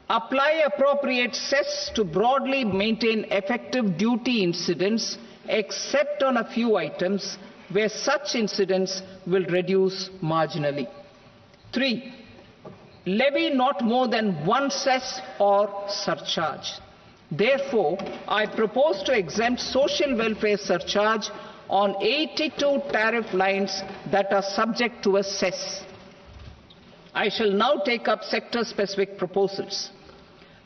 Apply appropriate cess to broadly maintain effective duty incidence, except on a few items where such incidence will reduce marginally. 3. Levy not more than 1 cess or surcharge. Therefore, I propose to exempt social welfare surcharge on 82 tariff lines that are subject to a cess. I shall now take up sector-specific proposals.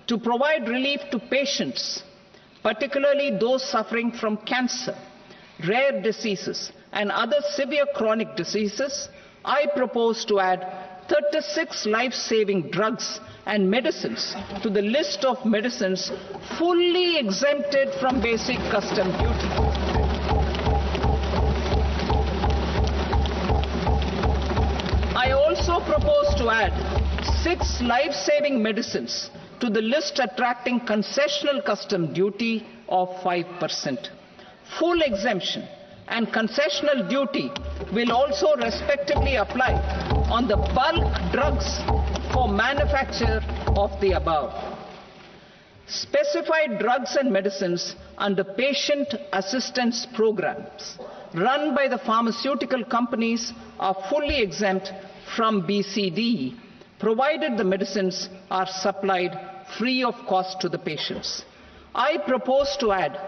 To provide relief to patients, particularly those suffering from cancer, rare diseases, and other severe chronic diseases, I propose to add 36 life-saving drugs and medicines to the list of medicines fully exempted from basic custom duty. I also propose to add 6 life-saving medicines to the list attracting concessional custom duty of 5%. Full exemption and concessional duty will also respectively apply on the bulk drugs for manufacture of the above. Specified drugs and medicines under patient assistance programs run by the pharmaceutical companies are fully exempt from BCD, provided the medicines are supplied free of cost to the patients. I propose to add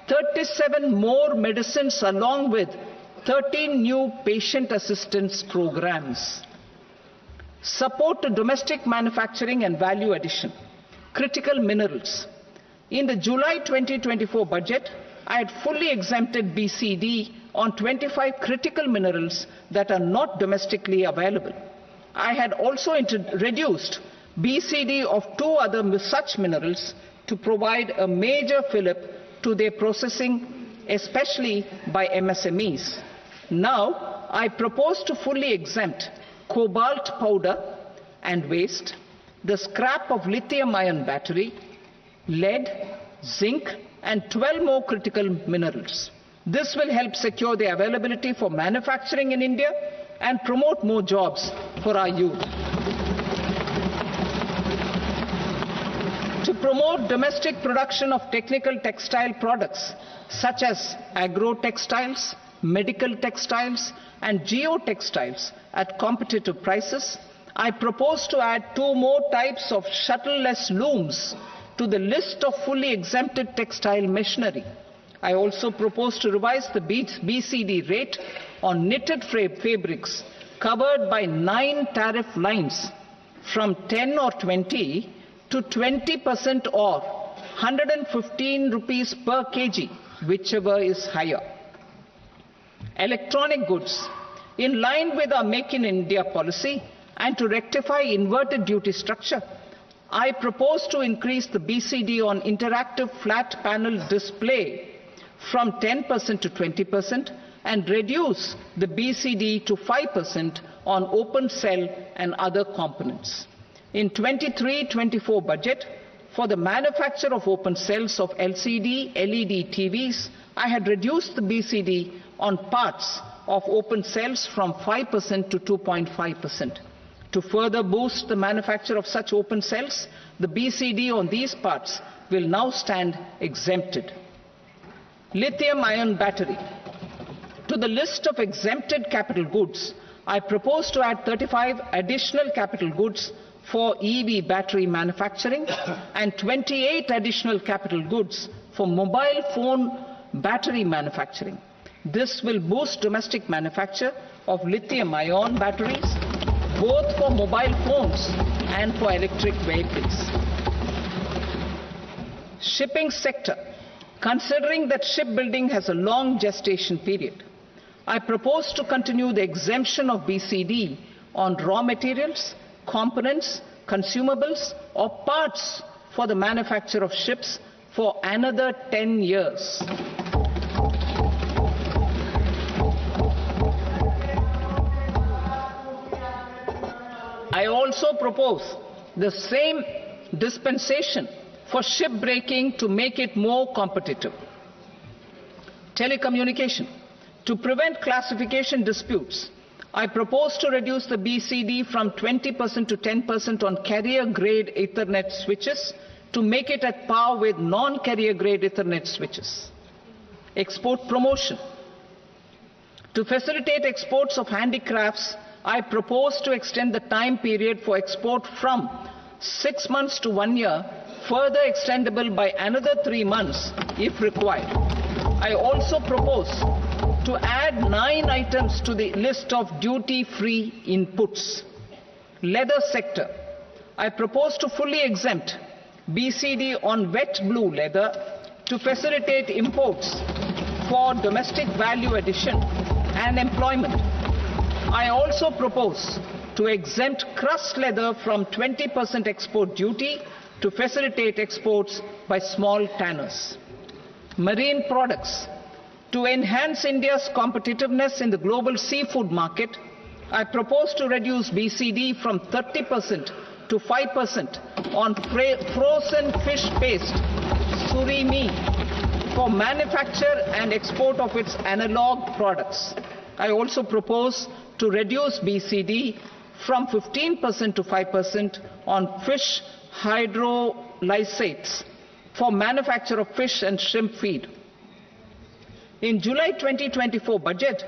37 more medicines along with 13 new patient assistance programs. Support to domestic manufacturing and value addition. Critical minerals. In the July 2024 budget, I had fully exempted BCD on 25 critical minerals that are not domestically available. I had also reduced BCD of 2 other such minerals to provide a major fillip to their processing, especially by MSMEs. Now, I propose to fully exempt cobalt powder and waste, the scrap of lithium-ion battery, lead, zinc, and 12 more critical minerals. This will help secure their availability for manufacturing in India and promote more jobs for our youth. To promote domestic production of technical textile products such as agro-textiles, medical textiles, and geotextiles at competitive prices, I propose to add 2 more types of shuttle-less looms to the list of fully exempted textile machinery. I also propose to revise the BCD rate on knitted fabrics covered by 9 tariff lines from 10 or 20 to 20% or 115 rupees per kg, whichever is higher. Electronic goods. In line with our Make in India policy and to rectify inverted duty structure, I propose to increase the BCD on interactive flat panel display from 10% to 20% and reduce the BCD to 5% on open cell and other components. In 23-24 budget, for the manufacture of open cells of LCD, LED TVs, I had reduced the BCD on parts of open cells from 5% to 2.5%. To further boost the manufacture of such open cells, the BCD on these parts will now stand exempted. Lithium-ion battery. To the list of exempted capital goods, I propose to add 35 additional capital goods for EV battery manufacturing and 28 additional capital goods for mobile phone battery manufacturing. This will boost domestic manufacture of lithium-ion batteries, both for mobile phones and for electric vehicles. Shipping sector. Considering that shipbuilding has a long gestation period, I propose to continue the exemption of BCD on raw materials, components, consumables, or parts for the manufacture of ships for another 10 years. I also propose the same dispensation for shipbreaking to make it more competitive. Telecommunication. To prevent classification disputes, I propose to reduce the BCD from 20% to 10% on carrier-grade Ethernet switches to make it at par with non-carrier-grade Ethernet switches. Export promotion. To facilitate exports of handicrafts, I propose to extend the time period for export from 6 months to 1 year, further extendable by another 3 months if required. I also propose to add 9 items to the list of duty-free inputs. Leather sector. I propose to fully exempt BCD on wet blue leather to facilitate imports for domestic value addition and employment. I also propose to exempt crust leather from 20% export duty to facilitate exports by small tanners. Marine products. To enhance India's competitiveness in the global seafood market, I propose to reduce BCD from 30% to 5% on frozen fish paste, surimi, for manufacture and export of its analog products. I also propose to reduce BCD from 15% to 5% on fish hydrolysates for manufacture of fish and shrimp feed. In July 2024 budget,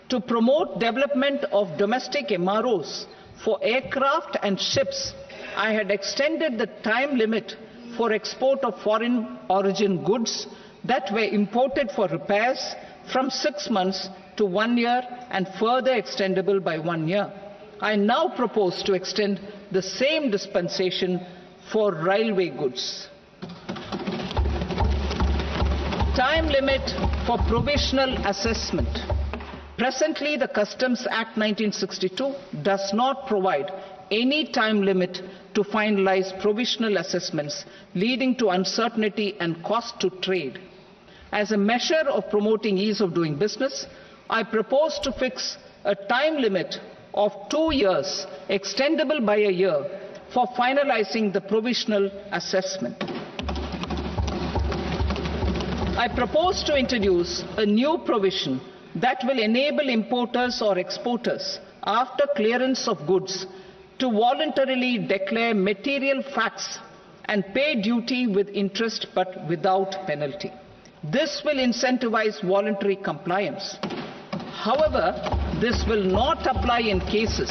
to promote development of domestic MROs for aircraft and ships, I had extended the time limit for export of foreign origin goods that were imported for repairs from 6 months to 1 year and further extendable by 1 year. I now propose to extend the same dispensation for railway goods. Time limit for provisional assessment. Presently, the Customs Act 1962 does not provide any time limit to finalize provisional assessments, leading to uncertainty and cost to trade. As a measure of promoting ease of doing business, I propose to fix a time limit of 2 years, extendable by a year, for finalizing the provisional assessment. I propose to introduce a new provision that will enable importers or exporters, after clearance of goods, to voluntarily declare material facts and pay duty with interest but without penalty. This will incentivize voluntary compliance. However, this will not apply in cases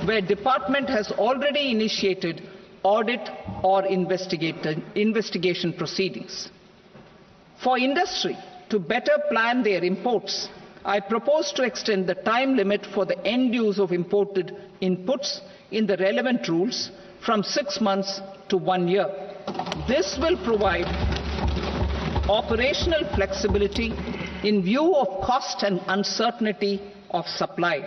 where department has already initiated audit or investigation proceedings. For industry to better plan their imports, I propose to extend the time limit for the end use of imported inputs in the relevant rules from 6 months to 1 year. This will provide operational flexibility in view of cost and uncertainty of supply.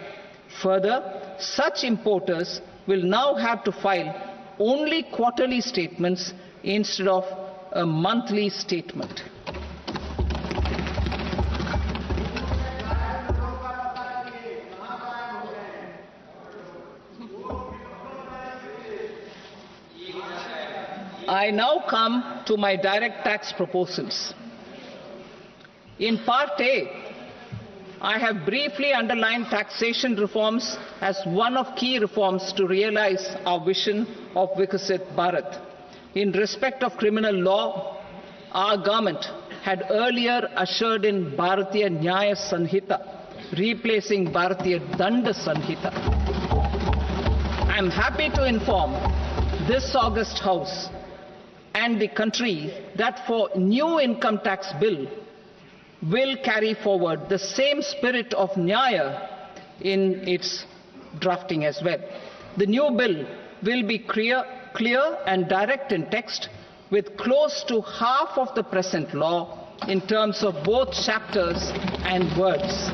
Further, such importers will now have to file only quarterly statements instead of a monthly statement. I now come to my direct tax proposals. In Part A, I have briefly underlined taxation reforms as one of key reforms to realize our vision of Vikasit Bharat. In respect of criminal law, our government had earlier ushered in Bharatiya Nyaya Sanhita, replacing Bharatiya Danda Sanhita. I am happy to inform this august House and the country that for new income tax bill will carry forward the same spirit of Nyaya in its drafting as well. The new bill will be clear and direct in text, with close to half of the present law in terms of both chapters and words.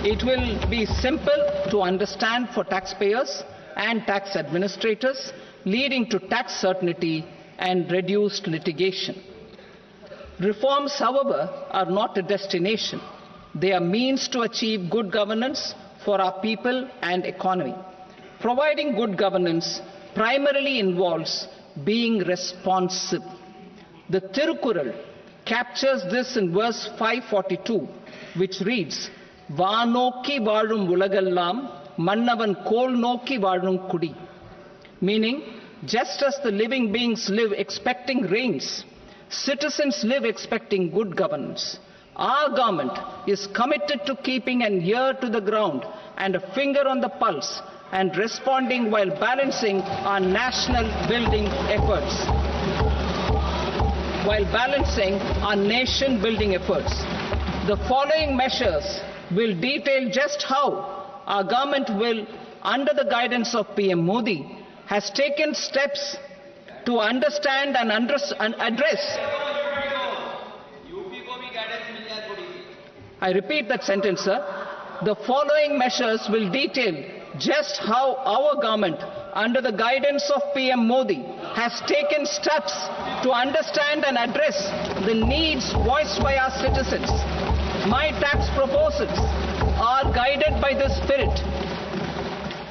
It will be simple to understand for taxpayers and tax administrators, leading to tax certainty and reduced litigation. Reforms, however, are not a destination. They are means to achieve good governance for our people and economy. Providing good governance primarily involves being responsive. The Tirukural captures this in verse 542, which reads, "Vaanokki vaazhum ulagallam, mannavan kol nokki vaazhum kudi," meaning, just as the living beings live expecting rains, citizens live expecting good governance. Our government is committed to keeping an ear to the ground and a finger on the pulse and responding while balancing our national building efforts. The following measures will detail just how our government will, under the guidance of PM Modi, has taken steps to understand and address. I repeat that sentence, sir. The following measures will detail just how our government, under the guidance of PM Modi, has taken steps to understand and address the needs voiced by our citizens. My tax proposals are guided by this spirit.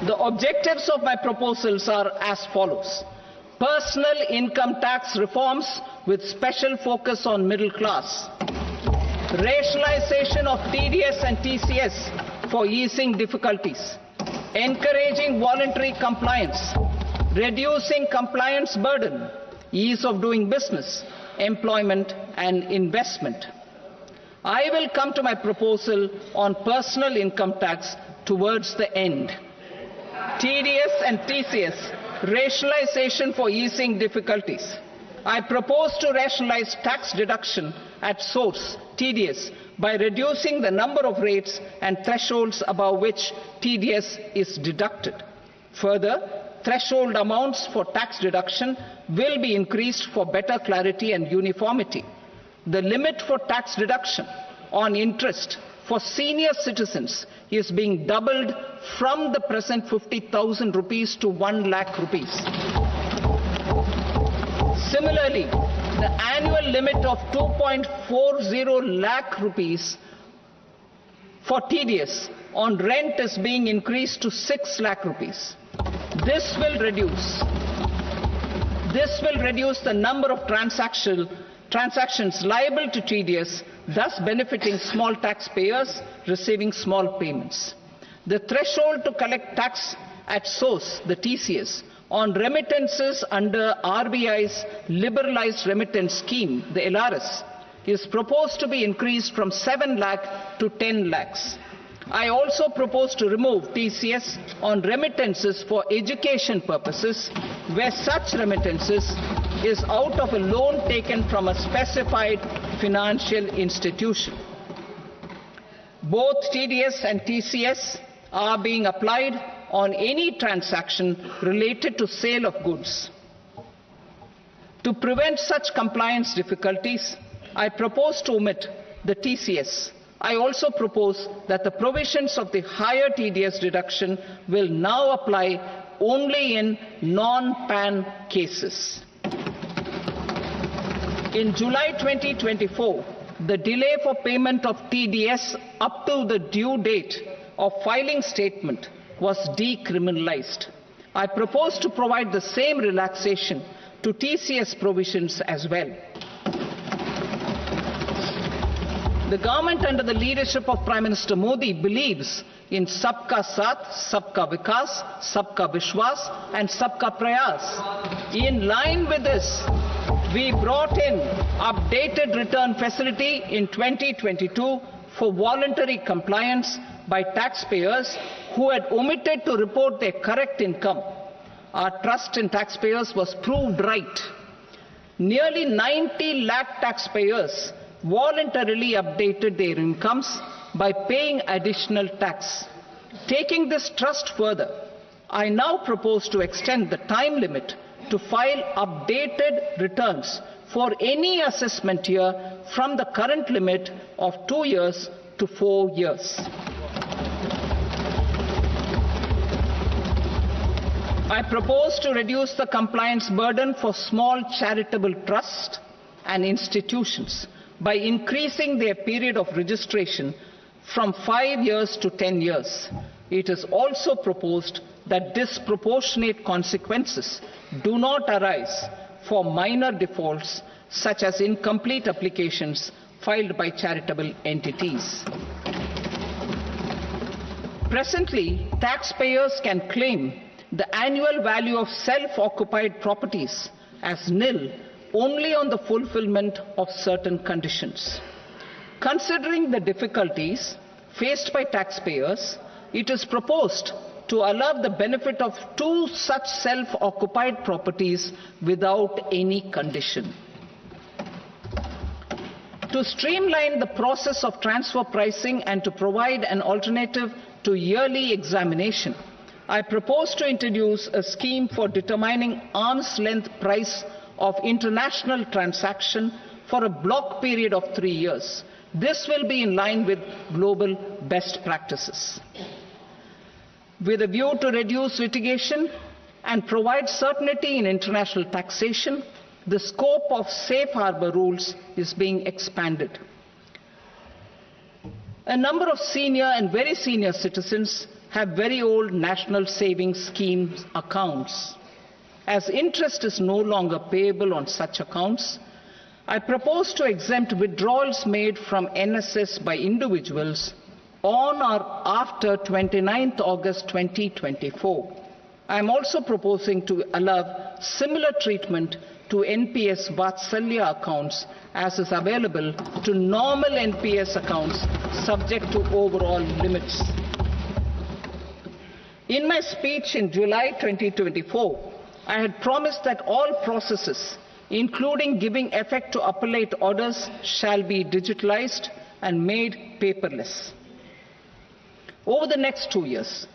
The objectives of my proposals are as follows. Personal income tax reforms with special focus on middle class. Rationalization of TDS and TCS for easing difficulties. Encouraging voluntary compliance. Reducing compliance burden. Ease of doing business, employment and investment. I will come to my proposal on personal income tax towards the end. TDS and TCS, rationalization for easing difficulties. I propose to rationalize tax deduction at source, TDS, by reducing the number of rates and thresholds above which TDS is deducted. Further, threshold amounts for tax deduction will be increased for better clarity and uniformity. The limit for tax deduction on interest for senior citizens is being doubled from the present 50,000 rupees to 1 lakh rupees. Similarly, the annual limit of 2.40 lakh rupees for TDS on rent is being increased to 6 lakh rupees. This will reduce the number of transactions liable to TDS, thus benefiting small taxpayers receiving small payments. The threshold to collect tax at source, the TCS, on remittances under RBI's liberalized remittance scheme, the LRS, is proposed to be increased from 7 lakh to 10 lakhs. I also propose to remove TCS on remittances for education purposes, where such remittances is out of a loan taken from a specified financial institution. Both TDS and TCS are being applied on any transaction related to sale of goods. To prevent such compliance difficulties, I propose to omit the TCS. I also propose that the provisions of the higher TDS deduction will now apply only in non-PAN cases. In July 2024, the delay for payment of TDS up to the due date of filing statement was decriminalized. I propose to provide the same relaxation to TCS provisions as well. The government under the leadership of Prime Minister Modi believes in Sabka Saath, Sabka Vikas, Sabka Vishwas and Sabka Prayas. In line with this, we brought in updated return facility in 2022 for voluntary compliance by taxpayers who had omitted to report their correct income. Our trust in taxpayers was proved right. Nearly 90 lakh taxpayers voluntarily updated their incomes by paying additional tax. Taking this trust further, I now propose to extend the time limit to file updated returns for any assessment year from the current limit of 2 years to 4 years. I propose to reduce the compliance burden for small charitable trusts and institutions by increasing their period of registration from 5 years to 10 years. It is also proposed that disproportionate consequences do not arise for minor defaults such as incomplete applications filed by charitable entities. Presently, taxpayers can claim the annual value of self-occupied properties as nil only on the fulfillment of certain conditions. Considering the difficulties faced by taxpayers, it is proposed to allow the benefit of 2 such self-occupied properties without any condition. To streamline the process of transfer pricing and to provide an alternative to yearly examination, I propose to introduce a scheme for determining arm's length price of international transaction for a block period of 3 years. This will be in line with global best practices. With a view to reduce litigation and provide certainty in international taxation, the scope of safe harbor rules is being expanded. A number of senior and very senior citizens have very old national savings scheme accounts. As interest is no longer payable on such accounts, I propose to exempt withdrawals made from NSS by individuals on or after 29th August 2024. I am also proposing to allow similar treatment to NPS Vatsalya accounts as is available to normal NPS accounts subject to overall limits. In my speech in July 2024, I had promised that all processes, including giving effect to appellate orders, shall be digitalized and made paperless over the next 2 years.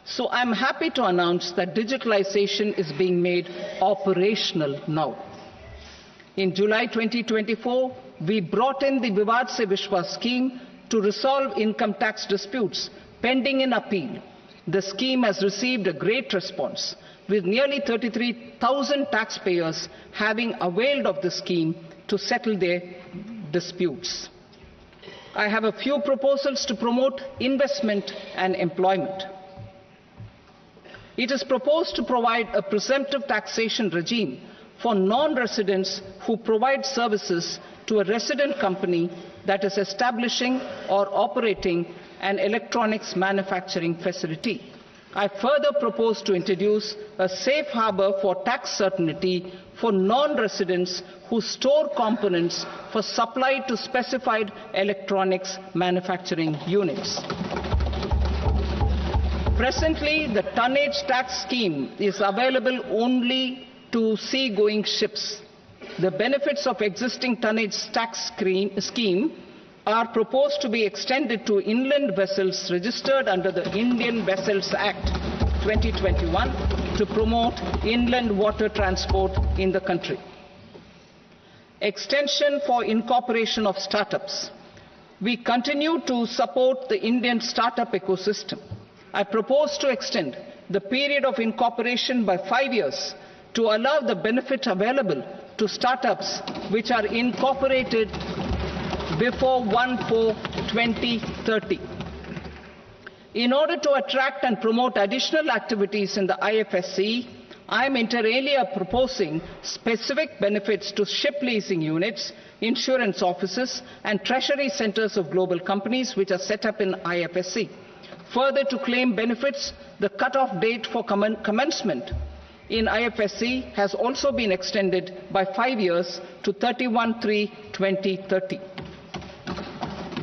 So I'm happy to announce that digitalization is being made operational now. In July 2024, we brought in the Vivad Se Vishwas scheme to resolve income tax disputes pending in appeal. The scheme has received a great response, with nearly 33,000 taxpayers having availed of the scheme to settle their disputes. I have a few proposals to promote investment and employment. It is proposed to provide a presumptive taxation regime for non-residents who provide services to a resident company that is establishing or operating an electronics manufacturing facility. I further propose to introduce a safe harbor for tax certainty for non-residents who store components for supply to specified electronics manufacturing units. Presently, the tonnage tax scheme is available only to sea-going ships. The benefits of existing tonnage tax scheme are proposed to be extended to inland vessels registered under the Indian Vessels Act 2021 to promote inland water transport in the country. Extension for incorporation of startups. We continue to support the Indian startup ecosystem. I propose to extend the period of incorporation by 5 years to allow the benefit available to startups which are incorporated before 1/4/2030. In order to attract and promote additional activities in the IFSC, I am inter alia proposing specific benefits to ship leasing units, insurance offices, and treasury centers of global companies which are set up in IFSC. Further, to claim benefits, the cut-off date for commencement in IFSC has also been extended by 5 years to 31/3/2030.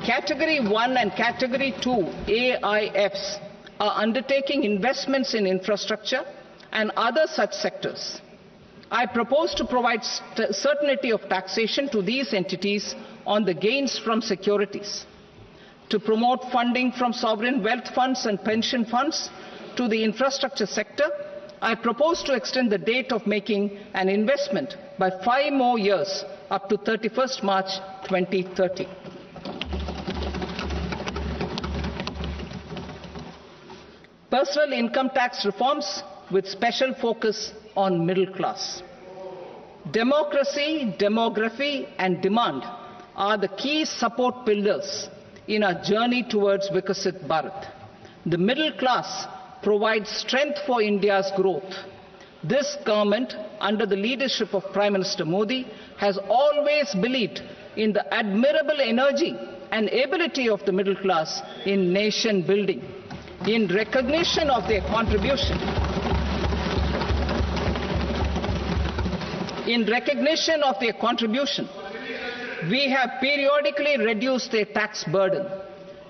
Category 1 and Category 2 AIFs are undertaking investments in infrastructure and other such sectors. I propose to provide certainty of taxation to these entities on the gains from securities, to promote funding from sovereign wealth funds and pension funds to the infrastructure sector. I propose to extend the date of making an investment by 5 more years up to 31st March 2030. Personal income tax reforms with special focus on middle class. Democracy, demography, and demand are the key support pillars in our journey towards Vikasit Bharat. The middle class provides strength for India's growth. This government, under the leadership of Prime Minister Modi, has always believed in the admirable energy and ability of the middle class in nation building. In recognition of their contribution, we have periodically reduced their tax burden.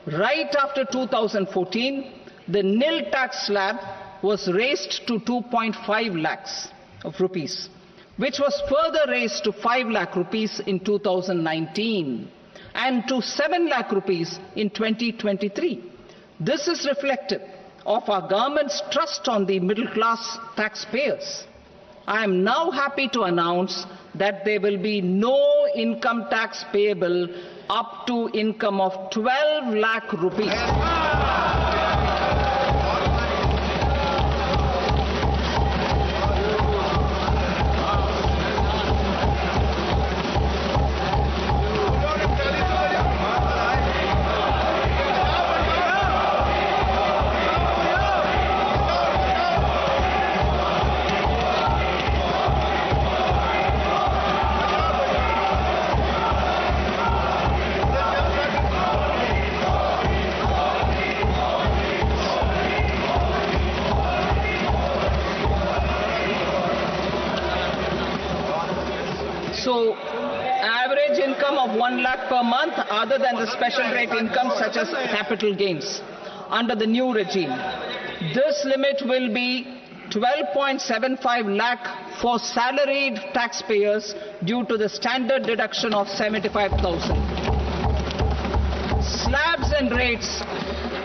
Right after 2014, the nil tax slab was raised to 2.5 lakhs of rupees, which was further raised to 5 lakh rupees in 2019 and to 7 lakh rupees in 2023. This is reflective of our government's trust on the middle class taxpayers. I am now happy to announce that there will be no income tax payable up to income of 12 lakh rupees. So, average income of 1 lakh per month other than the special rate income such as capital gains under the new regime. This limit will be 12.75 lakh for salaried taxpayers due to the standard deduction of 75,000. Slabs and rates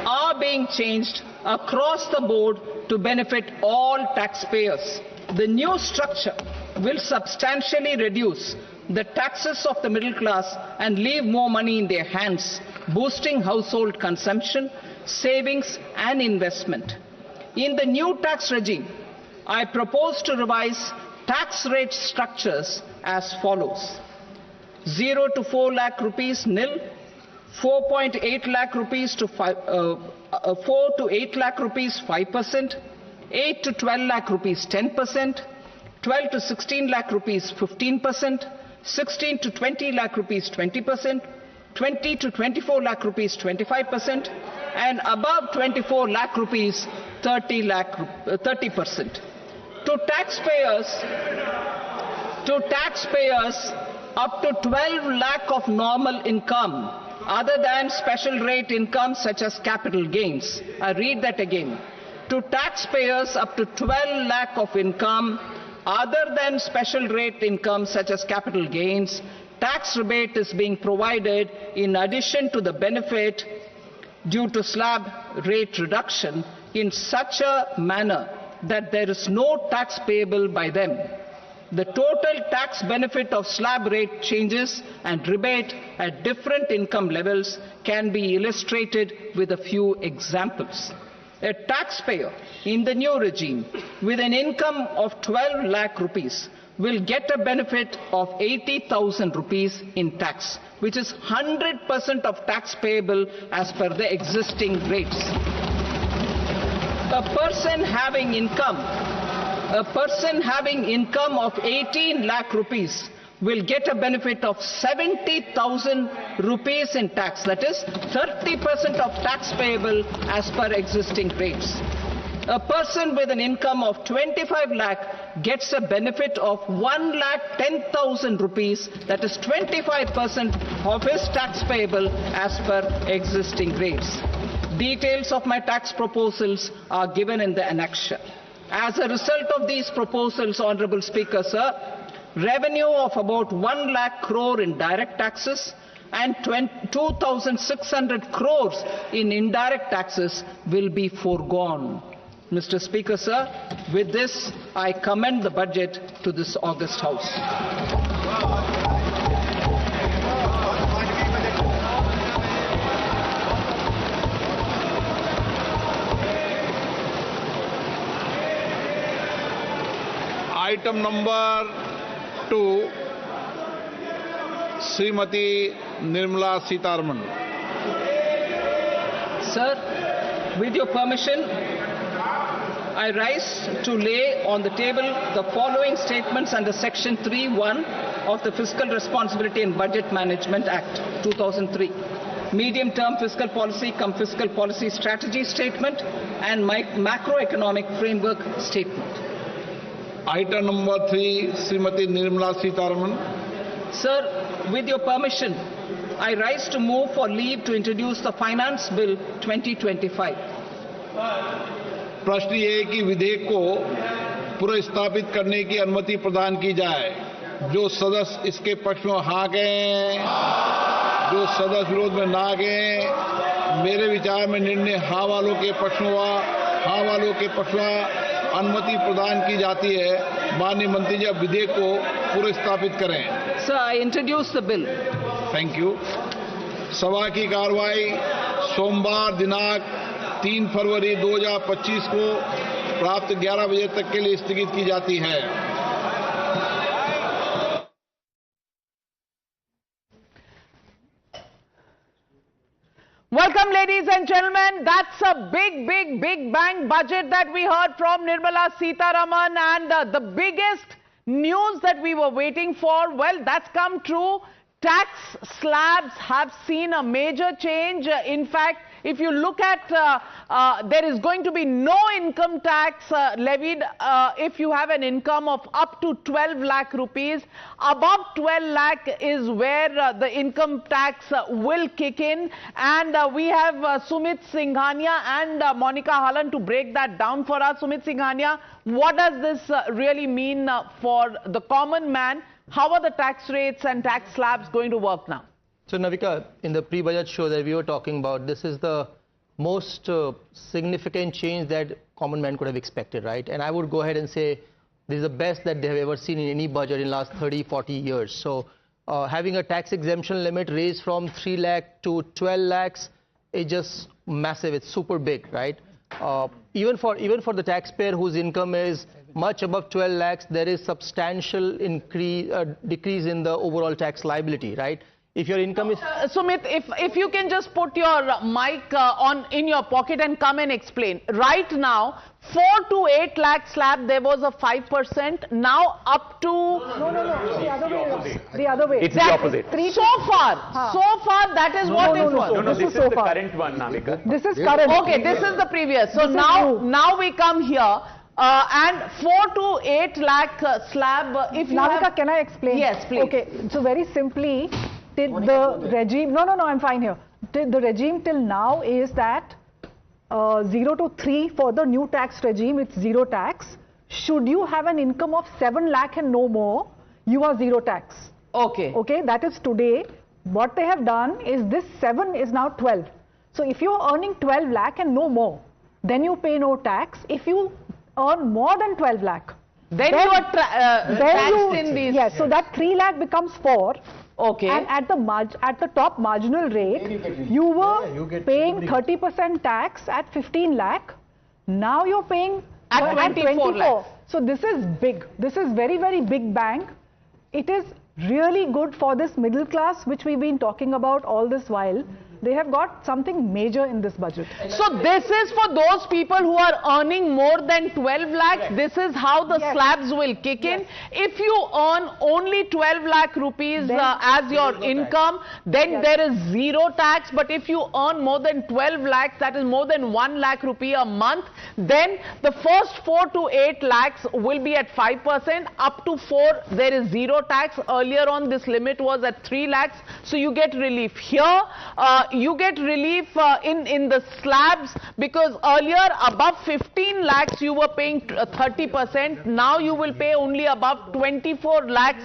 are being changed across the board to benefit all taxpayers. The new structure will substantially reduce the taxes of the middle class and leave more money in their hands, boosting household consumption, savings and investment. In the new tax regime, I propose to revise tax rate structures as follows: 0 to 4 lakh rupees nil, 4.8 lakh rupees to 4 to 8 lakh rupees 5%, 8 to 12 lakh rupees 10%, 12 to 16 lakh rupees 15%, 16 to 20 lakh rupees 20%, 20 to 24 lakh rupees 25%, and above 24 lakh rupees 30%. To taxpayers up to 12 lakh of normal income other than special rate income such as capital gains. I read that again. To taxpayers up to 12 lakh of income other than special rate income such as capital gains, tax rebate is being provided in addition to the benefit due to slab rate reduction in such a manner that there is no tax payable by them. The total tax benefit of slab rate changes and rebate at different income levels can be illustrated with a few examples. A taxpayer in the new regime with an income of 12 lakh rupees will get a benefit of 80,000 rupees in tax, which is 100% of tax payable as per the existing rates. A person having income of 18 lakh rupees will get a benefit of 70,000 rupees in tax, that is 30% of tax payable as per existing rates. a person with an income of 25 lakh gets a benefit of 1,10,000 rupees, that is 25% of his tax payable as per existing rates. Details of my tax proposals are given in the annexure. As a result of these proposals, Honorable Speaker, sir, revenue of about 1 lakh crore in direct taxes and 2,600 crores in indirect taxes will be foregone. Mr. Speaker, sir, with this, I commend the budget to this august House. Item number 2, Srimati Nirmala Sitharaman. Sir, with your permission, I rise to lay on the table the following statements under Section 3(1) of the Fiscal Responsibility and Budget Management Act 2003. Medium-term fiscal policy cum fiscal policy strategy statement and macroeconomic framework statement. Item number 3, Srimati Nirmala Sitharaman. Sir, with your permission, I rise to move for leave to introduce the Finance Bill 2025. प्रश्न ये है कि विधेयक को पुनर्स्थापित करने की अनुमति प्रदान की जाए। जो सदस्य इसके पक्ष में हाँ कहें, जो सदस्य विरोध में ना कहें। मेरे विचार में निर्णय हाँ वालों के पक्ष में हुआ, हाँ वालों के पक्ष में अनुमति प्रदान की जाती है। माननीय मंत्री जी अब विधेयक को पुनर्स्थापित करें। Sir, I introduce the bill. Thank you. सभा की कार्रवाई सोमवार दिनांक 3 फरवरी 2025 को प्राप्त 11 बजे तक के लिए स्थगित की जाती है। Welcome, ladies and gentlemen. That's a big bang budget that we heard from Nirmala Sitharaman, and the biggest news that we were waiting for, well, that's come true. Tax slabs have seen a major change. In fact, if you look at, there is going to be no income tax levied if you have an income of up to 12 lakh rupees. Above 12 lakh is where the income tax will kick in. And we have Sumit Singhania and Monica Hallan to break that down for us. Sumit Singhania, what does this really mean for the common man? How are the tax rates and tax slabs going to work now? So, Navika, in the pre-budget show that we were talking about, this is the most significant change that common man could have expected, right? And I would go ahead and say this is the best that they have ever seen in any budget in the last 30, 40 years. So, having a tax exemption limit raised from 3 lakh to 12 lakhs is just massive. It's super big, right? Even for the taxpayer whose income is much above 12 lakhs, there is substantial decrease in the overall tax liability, right? If your income is... Sumit, if you can just put your mic in your pocket and come and explain. Right now, 4 to 8 lakh slab, there was a 5%. Now up to... No. The other way around. The other way. It's the opposite. So far, that is what it was. No, this is the current one, Navika. This is current. Okay, this is the previous. So now we come here. And 4 to 8 lakh slab. If you Navika, have... can I explain? Yes, please. Okay, so very simply, the regime... No, I'm fine here. The regime till now is that 0 to 3 for the new tax regime, it's zero tax. Should you have an income of 7 lakh and no more, you are zero tax. Okay. Okay, that is today. What they have done is this 7 is now 12. So if you are earning 12 lakh and no more, then you pay no tax. If you earn more than 12 lakh, then you are taxed in these. Yes, so that 3 lakh becomes 4. Okay. And at the top marginal rate, you were paying 30% tax at 15 lakh. Now you're paying at 24 lakh. So this is big. This is very big bang. It is really good for this middle class, which we've been talking about all this while. They have got something major in this budget. So this is for those people who are earning more than 12 lakhs. This is how the slabs will kick in. If you earn only 12 lakh rupees as your income, then there is zero tax. But if you earn more than 12 lakhs, that is more than 1 lakh rupee a month, then the first 4 to 8 lakhs will be at 5%. Up to 4, there is zero tax. Earlier on, this limit was at 3 lakhs. So you get relief here. You get relief in the slabs, because earlier above 15 lakhs you were paying 30%. Now you will pay only above 24 lakhs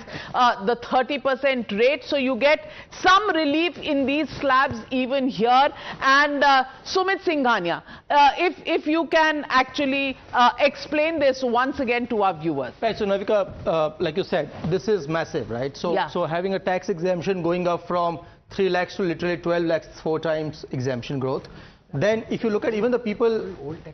the 30% rate. So you get some relief in these slabs even here. And Sumit Singhania, if you can actually explain this once again to our viewers. Right, so Navika, like you said, this is massive, right? So having a tax exemption going up from 3 lakhs to literally 12 lakhs, 4 times exemption growth. Then if you look at even the people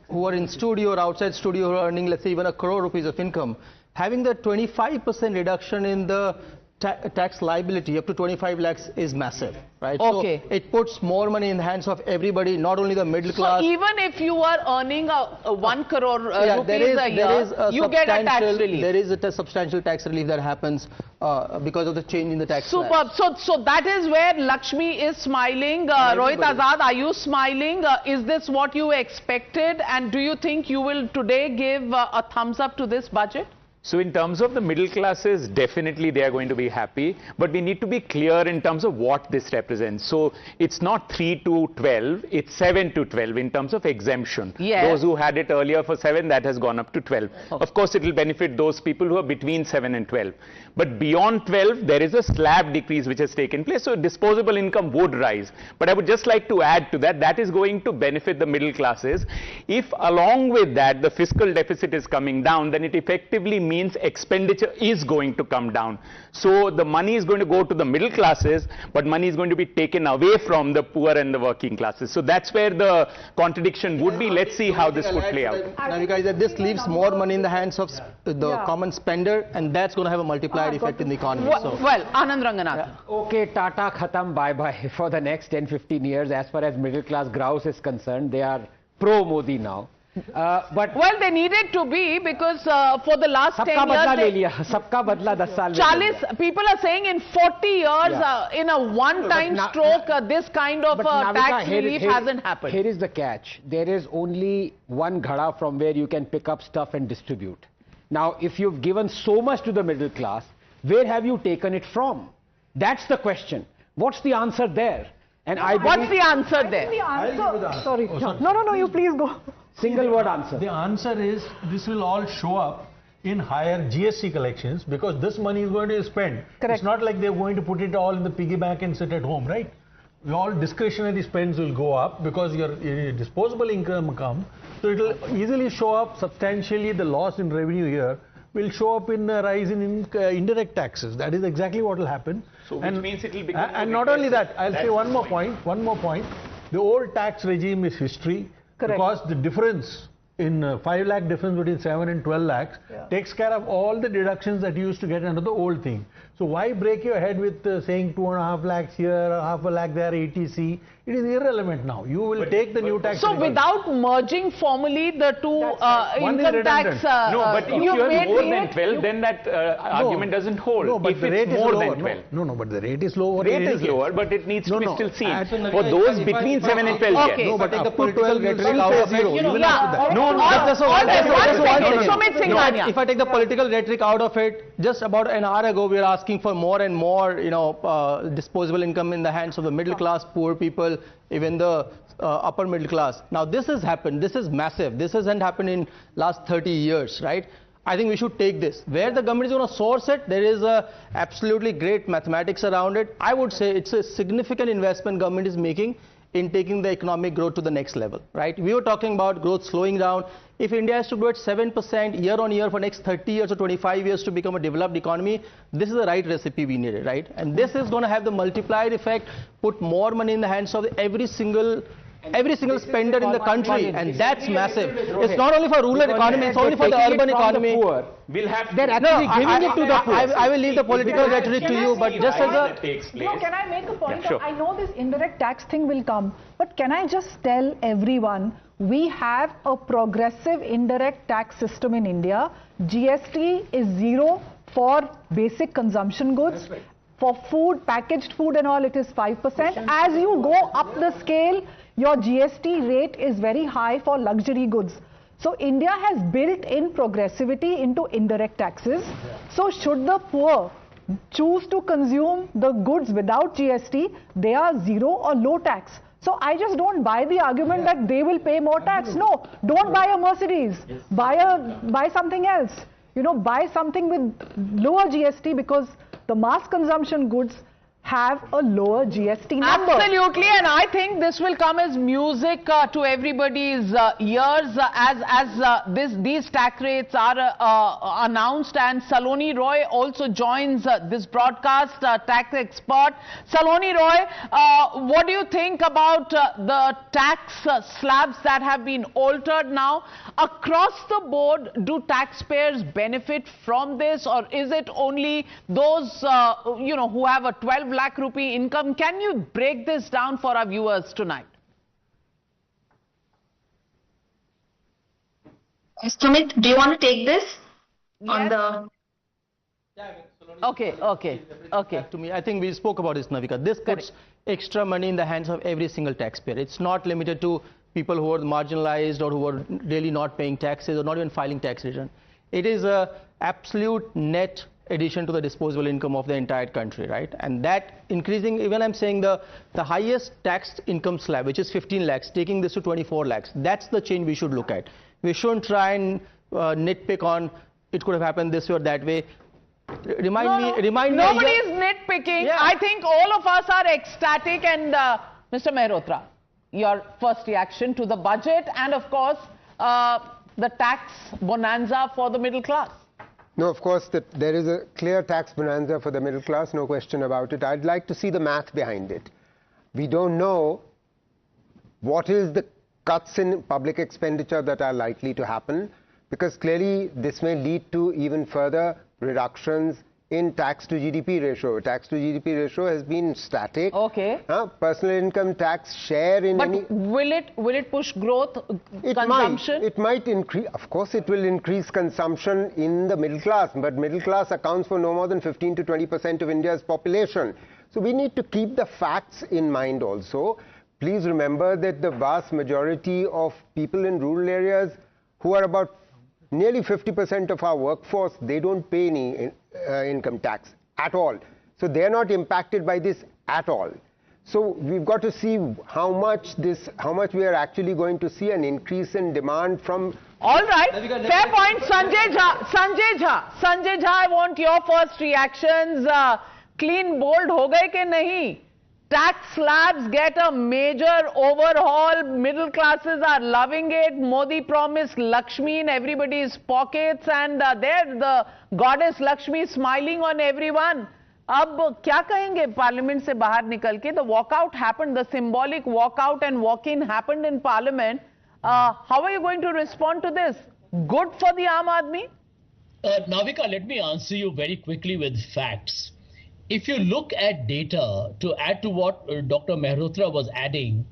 who are in studio or outside studio who are earning, let's say, even 1 crore rupees of income, having the 25% reduction in the tax liability up to 25 lakhs is massive, right? Okay. So it puts more money in the hands of everybody, not only the middle class. So even if you are earning 1 crore rupees a year, you get a tax relief. There is a substantial tax relief that happens because of the change in the tax Superb. So that is where Lakshmi is smiling. Rohit Azad, are you smiling? Is this what you expected? And do you think you will today give a thumbs up to this budget? So in terms of the middle classes, definitely they are going to be happy. But we need to be clear in terms of what this represents. So it's not 3 to 12, it's 7 to 12 in terms of exemption. Yes. Those who had it earlier for 7, that has gone up to 12. Okay. Of course, it will benefit those people who are between 7 and 12. But beyond 12, there is a slab decrease which has taken place. So disposable income would rise. But I would just like to add to that, that is going to benefit the middle classes. If along with that, the fiscal deficit is coming down, then it effectively means expenditure is going to come down. So the money is going to go to the middle classes, but money is going to be taken away from the poor and the working classes. So that's where the contradiction would be. Let's see how this would play out. Now, guys, that this leaves more money in the hands of the common spender, and that's going to have a multiplier effect in the economy. Well, Anand Ranganathan. Okay, Tata khatam, bye-bye. For the next 10-15 years, as far as middle class grouse is concerned, they are pro-Modi now. But well, they needed to be, because for the last 10 years, sabka badla 10 saal 40, people are saying in 40 years, in a one-time stroke, this kind of tax relief hasn't happened. Here is the catch. There is only one ghada from where you can pick up stuff and distribute. Now, if you've given so much to the middle class, where have you taken it from? That's the question. What's the answer there? And what's the answer there? Sorry. No, you please go. Single word answer. The answer is this will all show up in higher GST collections, because this money is going to be spent. Correct. It's not like they're going to put it all in the piggy bank and sit at home, right? All discretionary spends will go up because your disposable income comes. So it will easily show up substantially. The loss in revenue here will show up in a rise in indirect taxes. That is exactly what will happen. So which means it will become and not only that, I'll say one more point. The old tax regime is history. Correct. Because the difference in 5 lakh difference between 7 and 12 lakhs takes care of all the deductions that you used to get under the old thing. So why break your head with saying 2.5 lakhs here, half a lakh there, ATC? It is irrelevant now. You will take the new tax. So without merging formally the two income tax... no, but if you have more than 12, then that argument doesn't hold. No, but if the rate it's is more lower. than 12. No, but the rate is lower. Rate is lower, but it needs to be still seen. For those between 7 and 12, Okay. yes. No, but take the political rhetoric out of it. If I take the political rhetoric out of it, just about an hour ago, we were asking for more and more, disposable income in the hands of the middle class, poor people, even the upper middle class. Now, this has happened. This is massive. This hasn't happened in last 30 years, right? I think we should take this. Where the government is going to source it, there is absolutely great mathematics around it. I would say it's a significant investment government is making in taking the economic growth to the next level, right? We were talking about growth slowing down. If India has to grow at 7% year on year for next 30 years or 25 years to become a developed economy, this is the right recipe we needed, right? And this is going to have the multiplier effect, put more money in the hands of every single every single spender in the country, and that's massive. It's not only for rural economy, it's only for the urban economy. We'll have they're actually giving it to the poor. I will leave the political rhetoric to you, but just as a... No, can I make a point? Yeah, sure. I know this indirect tax thing will come, but can I just tell everyone, we have a progressive indirect tax system in India. GST is 0 for basic consumption goods. For food, packaged food and all, it is 5%. As you go up the scale, your GST rate is very high for luxury goods. So India has built in progressivity into indirect taxes. So should the poor choose to consume the goods without GST, they are 0 or low tax. So I just don't buy the argument that they will pay more tax. No, don't buy a Mercedes. Buy something else. You know, buy something with lower GST, because the mass consumption goods have a lower GST number. Absolutely, and I think this will come as music to everybody's ears as these tax rates are announced. And Saloni Roy also joins this broadcast, tax expert. Saloni Roy, what do you think about the tax slabs that have been altered now? Across the board, do taxpayers benefit from this, or is it only those who have a 12 lakh rupee income? Can you break this down for our viewers tonight? Sumit, do you want to take this? Yes. On the... Okay. To me, I think we spoke about this, Navika. This puts extra money in the hands of every single taxpayer. It's not limited to people who are marginalized or who are really not paying taxes or not even filing tax return. It is a absolute net addition to the disposable income of the entire country, right? And that increasing, even I'm saying the highest taxed income slab, which is 15 lakhs, taking this to 24 lakhs, that's the change we should look at. We shouldn't try and nitpick on it could have happened this way or that way. Remind me. Nobody is nitpicking. Yeah. I think all of us are ecstatic. And Mr. Mehrotra, your first reaction to the budget and, of course, the tax bonanza for the middle class. No, of course, there is a clear tax bonanza for the middle class, no question about it. I'd like to see the math behind it. We don't know what is the cuts in public expenditure that are likely to happen, because clearly this may lead to even further reductions in tax to GDP ratio. Tax to GDP ratio has been static. Okay. Personal income tax share in any... will it push growth, consumption? It might increase. Of course, it will increase consumption in the middle class, but middle class accounts for no more than 15 to 20% of India's population. So we need to keep the facts in mind also. Please remember that the vast majority of people in rural areas, who are about nearly 50% of our workforce, they don't pay any income tax at all. So they're not impacted by this at all. So we've got to see how much we are actually going to see an increase in demand from... All right, fair point. Sanjay Jha, I want your first reactions. Clean bold ho gaye ke nahi? Tax slabs get a major overhaul. Middle classes are loving it. Modi promised Lakshmi in everybody's pockets, and there the goddess Lakshmi smiling on everyone. Ab kya kahenge parliament se bahar nikal ke? The walkout happened, the symbolic walkout and walk-in happened in parliament. How are you going to respond to this? Good for the Aam Aadmi? Navika, let me answer you very quickly with facts. If you look at data, to add to what Dr. Mehrotra was adding,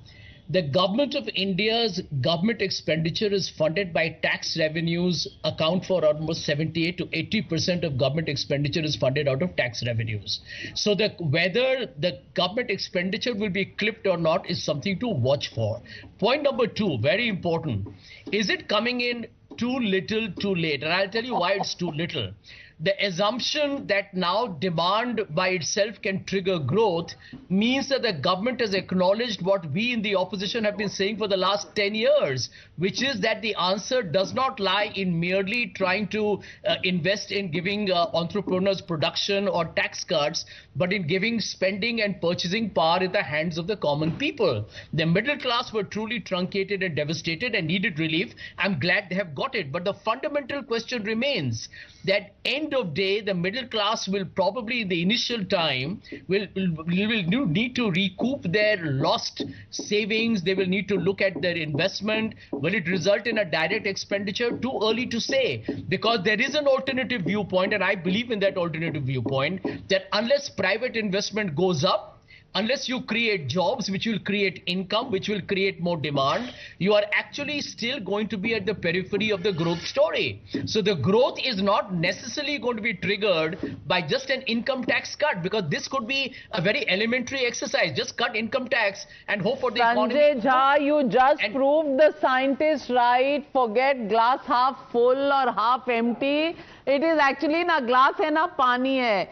the government of India's government expenditure is funded by tax revenues, account for almost 78 to 80% of government expenditure is funded out of tax revenues. So whether the government expenditure will be clipped or not is something to watch for. Point number two, very important. Is it coming in too little, too late? And I'll tell you why it's too little. The assumption that now demand by itself can trigger growth means that the government has acknowledged what we in the opposition have been saying for the last 10 years, which is that the answer does not lie in merely trying to invest in giving entrepreneurs production or tax cuts, but in giving spending and purchasing power in the hands of the common people. The middle class were truly truncated and devastated and needed relief. I'm glad they have got it. But the fundamental question remains that any end of day, the middle class will probably in the initial time will need to recoup their lost savings. They will need to look at their investment. Will it result in a direct expenditure? Too early to say, because there is an alternative viewpoint, and I believe in that alternative viewpoint, that unless private investment goes up, unless you create jobs which will create income, which will create more demand, you are actually still going to be at the periphery of the growth story. So the growth is not necessarily going to be triggered by just an income tax cut, because this could be a very elementary exercise. Just cut income tax and hope for the economy. Sanjay Jha, you just proved the scientists right. Forget glass half full or half empty. It is actually na glass hai na pani hai.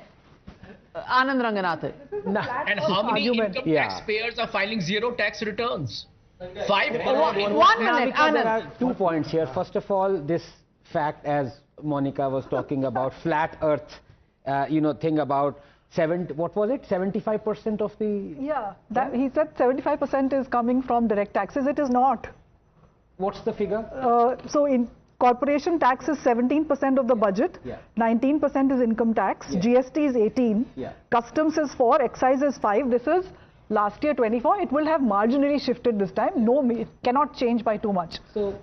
Anand Ranganath. And how many income taxpayers are filing zero tax returns? 5 crore. 1 minute, Anand. There are 2 points here. First of all, this fact, as Monica was talking about, flat earth, thing about, what was it, 75% of the... Yeah, he said 75% is coming from direct taxes. It is not. What's the figure? So in corporation tax is 17% of the budget, 19% is income tax, GST is 18, customs is 4, excise is 5. This is last year 24. It will have marginally shifted this time. No, it cannot change by too much. So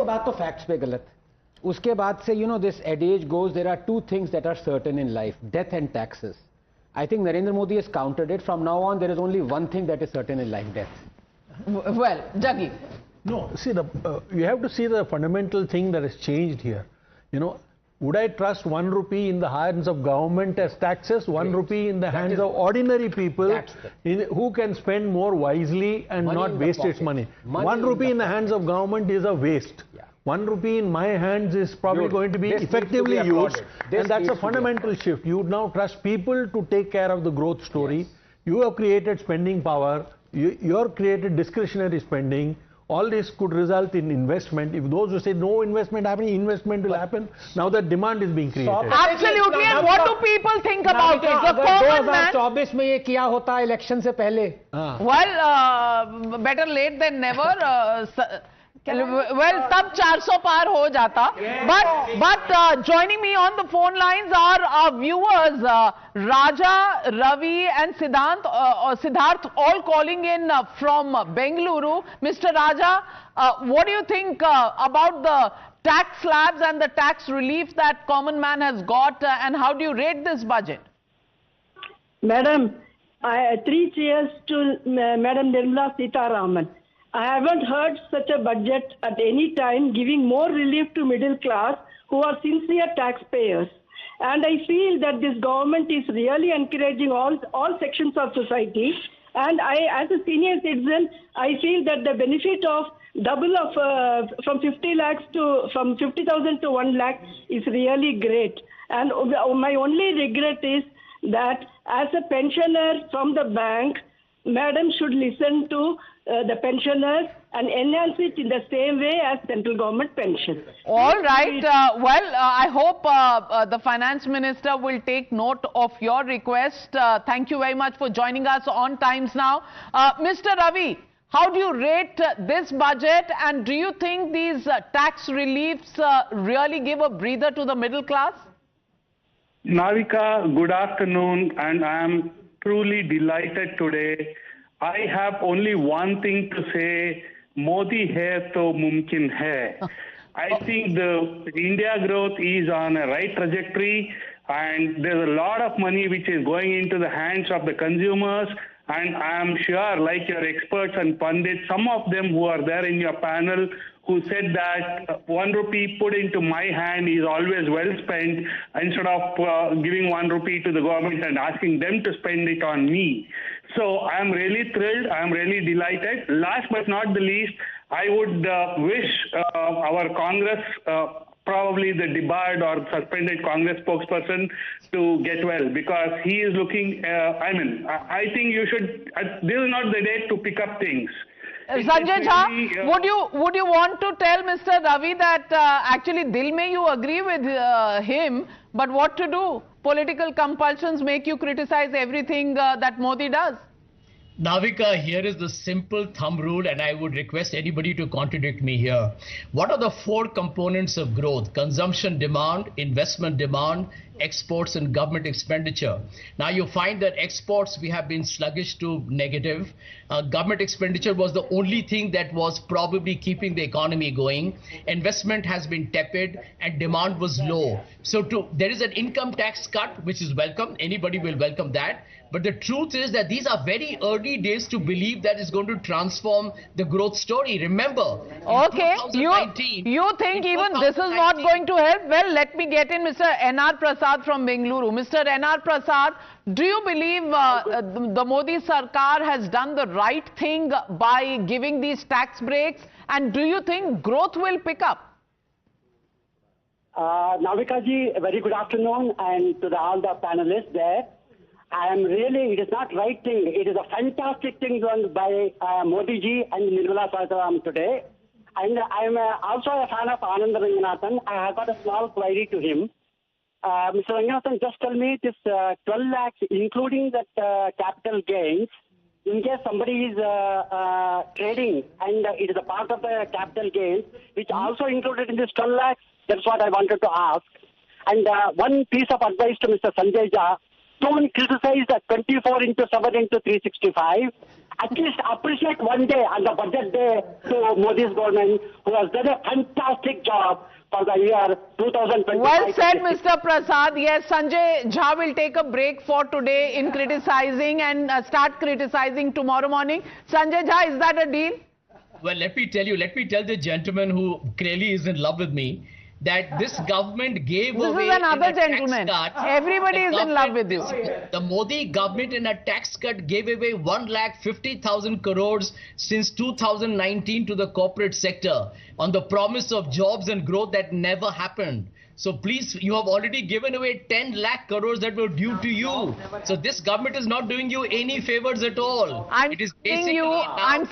baat to facts pe galat. Uske baad se, this adage goes, there are 2 things that are certain in life, death and taxes. I think Narendra Modi has countered it. From now on, there is only one thing that is certain in life, death. Well, Jaggi. No, see, you have to see the fundamental thing that has changed here. Would I trust 1 rupee in the hands of government as taxes, 1 rupee in the hands of ordinary people who can spend more wisely and not waste its money? 1 rupee in the hands of government is a waste. 1 rupee in my hands is probably going to be effectively used, and that's a fundamental shift. You now trust people to take care of the growth story. You have created spending power. You have created discretionary spending. All this could result in investment. If those who say no investment happening, investment will happen. Now that demand is being created. Absolutely. And what do people think about it? The common man. 2024 में ये किया होता election से पहले. Well, better late than never. Well, tab 400 par ho jata. But joining me on the phone lines are our viewers, Raja, Ravi and Siddharth, all calling in from Bengaluru. Mr. Raja, what do you think about the tax slabs and the tax relief that common man has got, and how do you rate this budget? Madam, 3 cheers to Madam Nirmala Sitharaman. I haven't heard such a budget at any time giving more relief to middle class who are sincere taxpayers. And I feel that this government is really encouraging all sections of society. And as a senior citizen, I feel that the benefit of double of from 50,000 to 1 lakh is really great. And my only regret is that as a pensioner from the bank, Madam should listen to the pensioners and enhance it in the same way as central government pension. All right. I hope the finance minister will take note of your request. Thank you very much for joining us on Times Now. Mr. Ravi, how do you rate this budget, and do you think these tax reliefs really give a breather to the middle class? Navika, good afternoon, and I am truly delighted today. I have only one thing to say, Modi hai to mumkin hai. I think the India growth is on a right trajectory, and there's a lot of money which is going into the hands of the consumers, and I am sure, like your experts and pundits, some of them who are there in your panel who said that 1 rupee put into my hand is always well spent, instead of giving 1 rupee to the government and asking them to spend it on me. So I am really thrilled, I am really delighted. Last but not the least, I would wish our Congress, probably the debarred or suspended Congress spokesperson, to get well, because he is looking, I think you should, this is not the day to pick up things. Sanjay Jha, would you want to tell Mr. Ravi that actually dil mein you agree with him, but what to do? Political compulsions make you criticize everything that Modi does. Navika, here is the simple thumb rule, and I would request anybody to contradict me here. What are the 4 components of growth? Consumption demand, investment demand, exports and government expenditure. Now you find that exports, we have been sluggish to negative. Government expenditure was the only thing that was probably keeping the economy going. Investment has been tepid and demand was low. So there is an income tax cut, which is welcome. Anybody will welcome that. But the truth is that these are very early days to believe that it's going to transform the growth story. Remember, okay, you think even this is not going to help? Well, let me get in Mr. N.R. Prasad from Bengaluru. Mr. N.R. Prasad, do you believe the Modi Sarkar has done the right thing by giving these tax breaks? And do you think growth will pick up? Navika ji, a very good afternoon, and to all the panelists there. It is not right thing. It is a fantastic thing done by Modi ji and Nirmala Sitharaman today. And I am also a fan of Anand Ranganathan. I have got a small query to him. Mr. Ranganathan, just tell me this 12 lakhs, including that capital gains, in case somebody is trading and it is a part of the capital gains, which also included in this 12 lakhs, that's what I wanted to ask. And one piece of advice to Mr. Sanjay Jha, don't criticize the 24 into 7 into 365. At least appreciate one day on the budget day to Modi's government, who has done a fantastic job for the year 2025. Well said, Mr. Prasad. Yes, Sanjay Jha will take a break for today in criticizing and start criticizing tomorrow morning. Sanjay Jha, is that a deal? Well, let me tell the gentleman who clearly is in love with me, that this government gave away... This is another gentleman. Everybody is in love with you. The Modi government in a tax cut gave away 1,50,000 crores since 2019 to the corporate sector on the promise of jobs and growth that never happened. So please, you have already given away 10 lakh crores that were due to you. So this government is not doing you any favors at all. I'm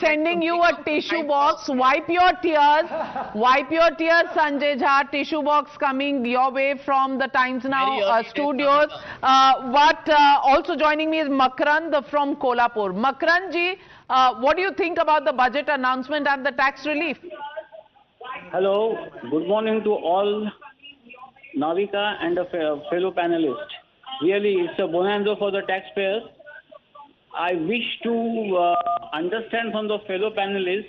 sending you a tissue box. Wipe your tears. Wipe your tears, Sanjay Jha. Tissue box coming your way from the Times Now studios. But also joining me is Makran from Kolhapur. Makran ji, what do you think about the budget announcement and the tax relief? Hello. Good morning to all. Navika and a fellow panelist. Really, it's a bonanza for the taxpayers. I wish to understand from the fellow panelists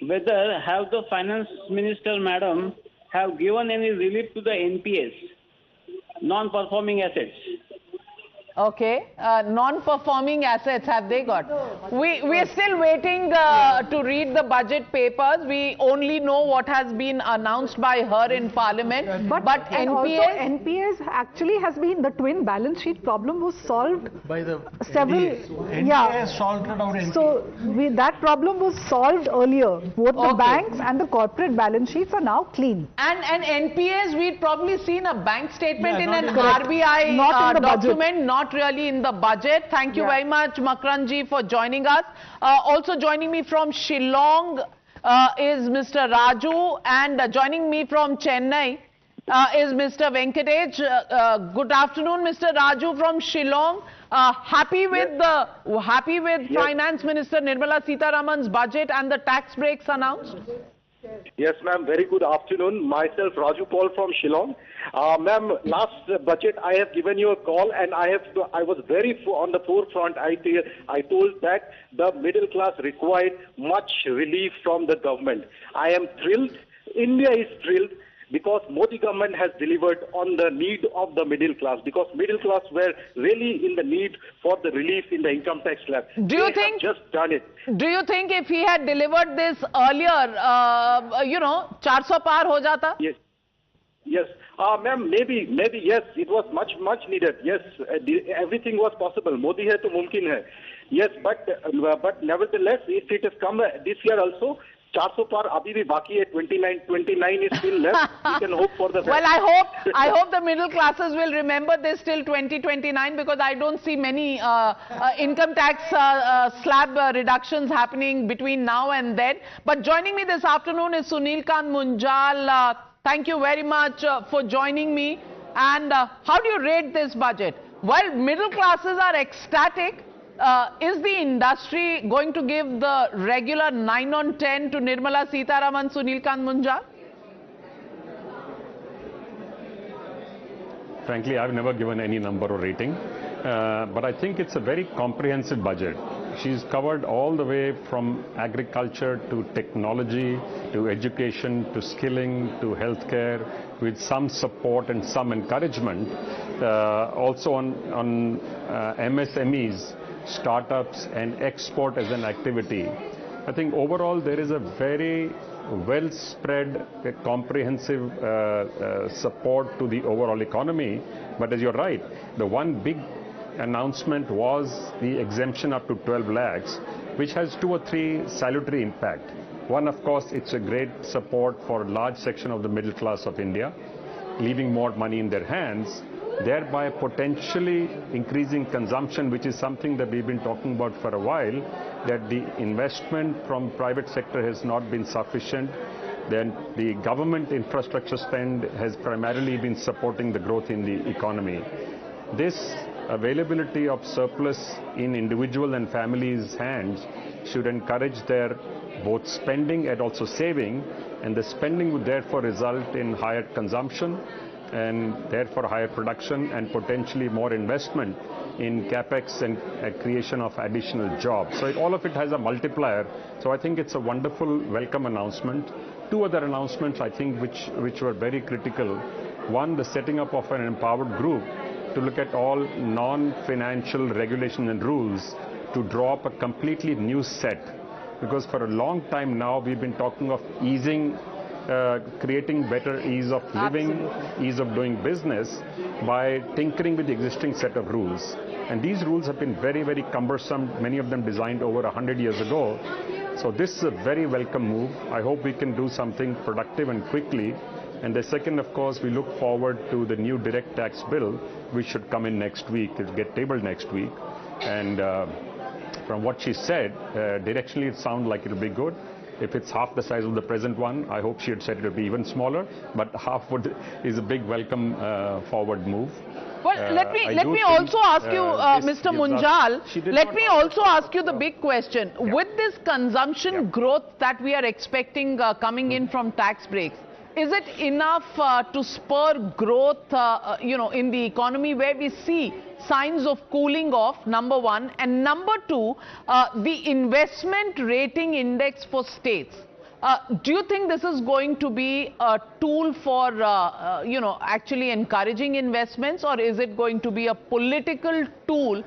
whether have the finance minister madam have given any relief to the NPS, non-performing assets. Okay, non-performing assets have they got? We are still waiting to read the budget papers. We only know what has been announced by her in Parliament. But NPS actually has been, the twin balance sheet problem was solved by the several. NPS solved our NPS. So that problem was solved earlier. Both the banks and the corporate balance sheets are now clean. And NPS, we'd probably seen a bank statement in an correct. RBI Not in the document, budget. not really in the budget. Thank you very much, Makranji, for joining us. Also joining me from Shillong is Mr. Raju, and joining me from Chennai is Mr. Venkatesh. Good afternoon, Mr. Raju from Shillong. Happy with Finance Minister Nirmala Sitharaman's budget and the tax breaks announced? Yes, ma'am. Very good afternoon. Myself, Raju Paul from Shillong. Ma'am, last budget I have given you a call, and I was very on the forefront. I told that the middle class required much relief from the government. I am thrilled. India is thrilled because Modi government has delivered on the need of the middle class, because middle class were really in the need for the relief in the income tax slab. Do you think just done it? Do you think if he had delivered this earlier, 400 par ho jata? Yes. Yes. Ma'am, maybe, yes, it was much needed. Yes, everything was possible. Modi hai to mumkin hai. Yes, but nevertheless, if it has come this year also, 400 par abhi bhi baki hai, 29 is still left. We can hope for the best. Well, I hope the middle classes will remember this till 2029, because I don't see many income tax slab reductions happening between now and then. But joining me this afternoon is Sunil Kant Munjal. Thank you very much for joining me. And how do you rate this budget? Well, middle classes are ecstatic. Is the industry going to give the regular 9 on 10 to Nirmala Sitharaman, Sunil Kant Munjal? Frankly, I've never given any number or rating, but I think it's a very comprehensive budget. She's covered all the way from agriculture to technology, to education, to skilling, to healthcare, with some support and some encouragement. Also on MSMEs, startups and export as an activity. I think overall there is a very well spread, comprehensive support to the overall economy. But as you're right, the one big announcement was the exemption up to 12 lakhs, which has 2 or 3 salutary impact. One, of course, it's a great support for a large section of the middle class of India, leaving more money in their hands, thereby potentially increasing consumption, which is something that we've been talking about for a while, that the investment from private sector has not been sufficient. Then the government infrastructure spend has primarily been supporting the growth in the economy. This availability of surplus in individual and families' hands should encourage their both spending and also saving, and the spending would therefore result in higher consumption and therefore higher production and potentially more investment in capex and creation of additional jobs. So all of it has a multiplier. So I think it's a wonderful welcome announcement. 2 other announcements I think which were very critical. One, the setting up of an empowered group to look at all non-financial regulations and rules to draw up a completely new set. Because for a long time now we've been talking of easing, creating better ease of living, ease of doing business by tinkering with the existing set of rules. And these rules have been very, very cumbersome, many of them designed over 100 years ago. So this is a very welcome move. I hope we can do something productive and quickly. And the second, of course, we look forward to the new direct tax bill, which should come in next week. It'll get tabled next week. And from what she said, directionally it sounds like it'll be good. If it's half the size of the present one, I hope she had said it would be even smaller, but half is a big welcome forward move. Well, let me also ask you, Mr. Munjal, let me also ask you the big question. Yeah. With this consumption growth that we are expecting coming in from tax breaks, is it enough to spur growth, in the economy where we see signs of cooling off, number one, and number two, the investment rating index for states? Do you think this is going to be a tool for, actually encouraging investments, or is it going to be a political tool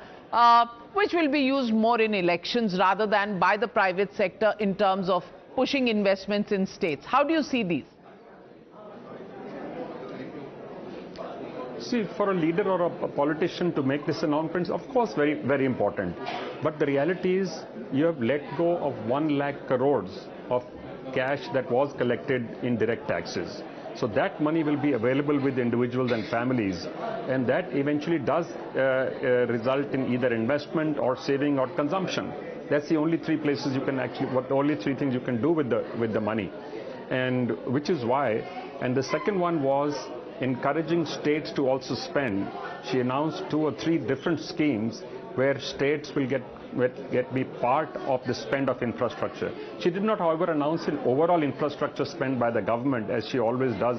which will be used more in elections rather than by the private sector in terms of pushing investments in states? How do you see these? See, for a leader or a politician to make this announcement, of course, very, very important. But the reality is, you have let go of 1 lakh crores of cash that was collected in direct taxes. So that money will be available with individuals and families, and that eventually does result in either investment or saving or consumption. That's the only 3 places you can actually, only 3 things you can do with the money, and which is why. And the second one was encouraging states to also spend. She announced 2 or 3 different schemes where states will be part of the spend of infrastructure. She did not, however, announce an overall infrastructure spend by the government as she always does,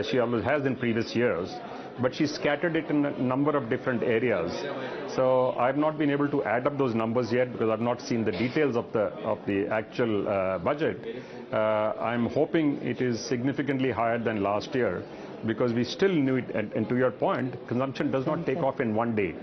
she always has in previous years. But she scattered it in a number of different areas. So I've not been able to add up those numbers yet because I've not seen the details of the actual budget. I'm hoping it is significantly higher than last year, because we still knew it, and to your point, consumption does not take off in one day.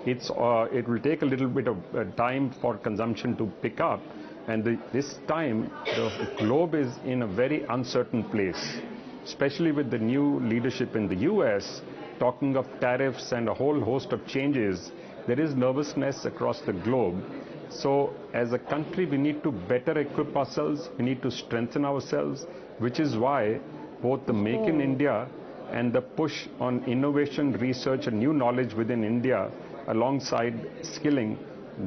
It will take a little bit of time for consumption to pick up, and this time the globe is in a very uncertain place, especially with the new leadership in the US talking of tariffs and a whole host of changes. There is nervousness across the globe. So as a country, we need to better equip ourselves, we need to strengthen ourselves, which is why both the Make in India and the push on innovation, research and new knowledge within India alongside skilling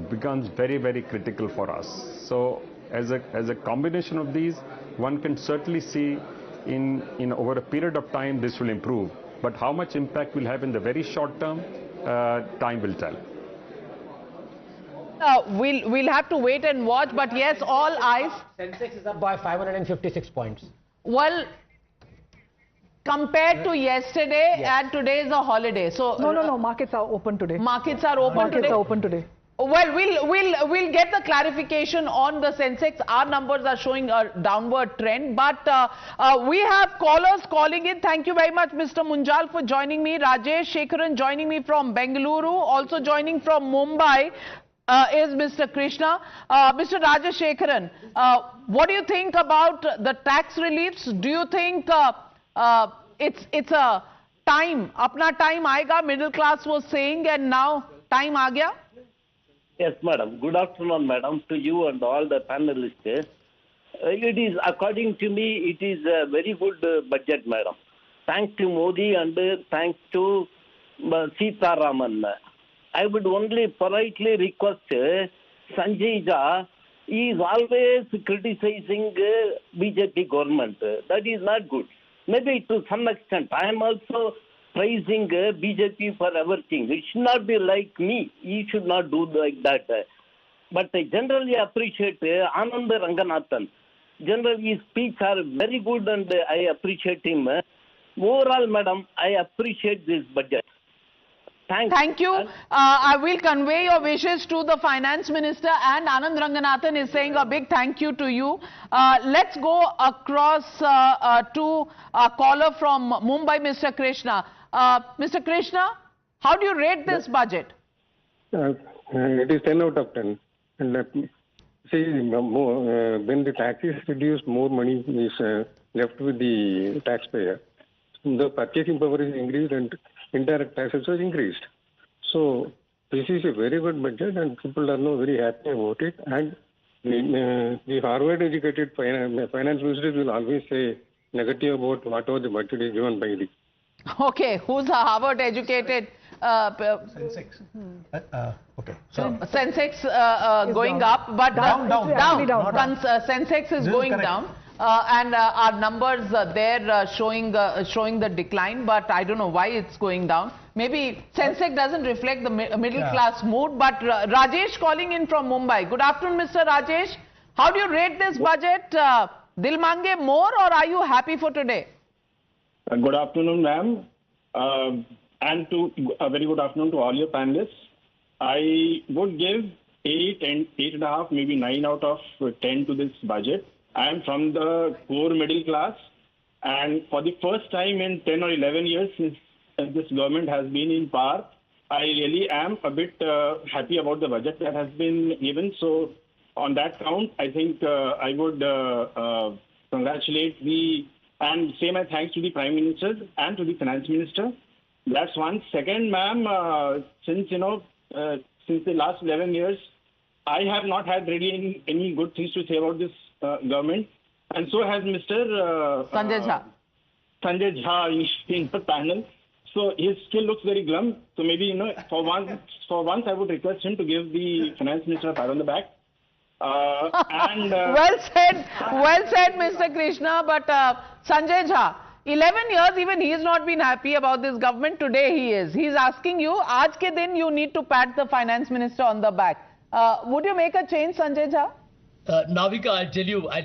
becomes very, very critical for us. So as a combination of these, one can certainly see in over a period of time this will improve. But how much impact will have in the very short term, time will tell. We'll have to wait and watch, but yes, all eyes. Sensex is up by 556 points. Well, compared to yesterday, and today is a holiday. So No, markets are open today. Markets are open Markets today. are open today. Well, we'll get the clarification on the Sensex. Our numbers are showing a downward trend, but we have callers calling in. Thank you very much, Mr. Munjal, for joining me. Rajesh Shekharan joining me from Bengaluru. Also joining from Mumbai is Mr. Krishna. Mr. Rajesh Shekharan, what do you think about the tax reliefs? Do you think it's a time, apna time aayega, middle class was saying, and now time aa gaya? Yes, madam. Good afternoon, madam, to you and all the panelists. It is, according to me, it is a very good budget, madam. Thanks to Modi and thanks to Sitharaman. I would only politely request Sanjay Jha. He is always criticizing BJP government. That is not good. Maybe to some extent. I am also praising BJP for everything. It should not be like me. He should not do like that. But I generally appreciate Anand Ranganathan. Generally, his speeches are very good and I appreciate him. Overall, madam, I appreciate this budget. Thank you. I will convey your wishes to the Finance Minister, and Anand Ranganathan is saying a big thank you to you. Let's go across to a caller from Mumbai, Mr. Krishna. Mr. Krishna, how do you rate this budget? It is 10 out of 10. And see, when the tax is reduced, more money is left with the taxpayer. The purchasing power is increased and indirect taxes are increased. So this is a very good budget and people are now very happy about it. And the Harvard-educated finance ministers will always say negative about whatever the budget is given by the. Okay, who's a Harvard-educated? Sensex. Okay. So Sensex going up, but down. Sensex is going down. And our numbers there showing the decline, but I don't know why it's going down. Maybe Sensex doesn't reflect the middle class mood. But Rajesh calling in from Mumbai. Good afternoon, Mr. Rajesh. How do you rate this budget? Dil mange more, or are you happy for today? Good afternoon, ma'am, and a very good afternoon to all your panelists. I would give 8 and 8.5, maybe 9 out of 10 to this budget. I am from the poor middle class, and for the first time in 10 or 11 years since this government has been in power, I really am a bit happy about the budget that has been given. So on that count, I think I would congratulate and say my thanks to the Prime Minister and to the Finance Minister. That's one. Second, ma'am, since the last 11 years, I have not had really any good things to say about this government, and so has Mr. Sanjay Jha. Sanjay Jha in the panel. So he still looks very glum. So maybe for once I would request him to give the Finance Minister a pat on the back. Well said, Mr. Krishna. But Sanjay Jha, 11 years, even he has not been happy about this government. Today he is. He's asking you, aaj ke din you need to pat the Finance Minister on the back. Would you make a change, Sanjay Jha? Navika, I'll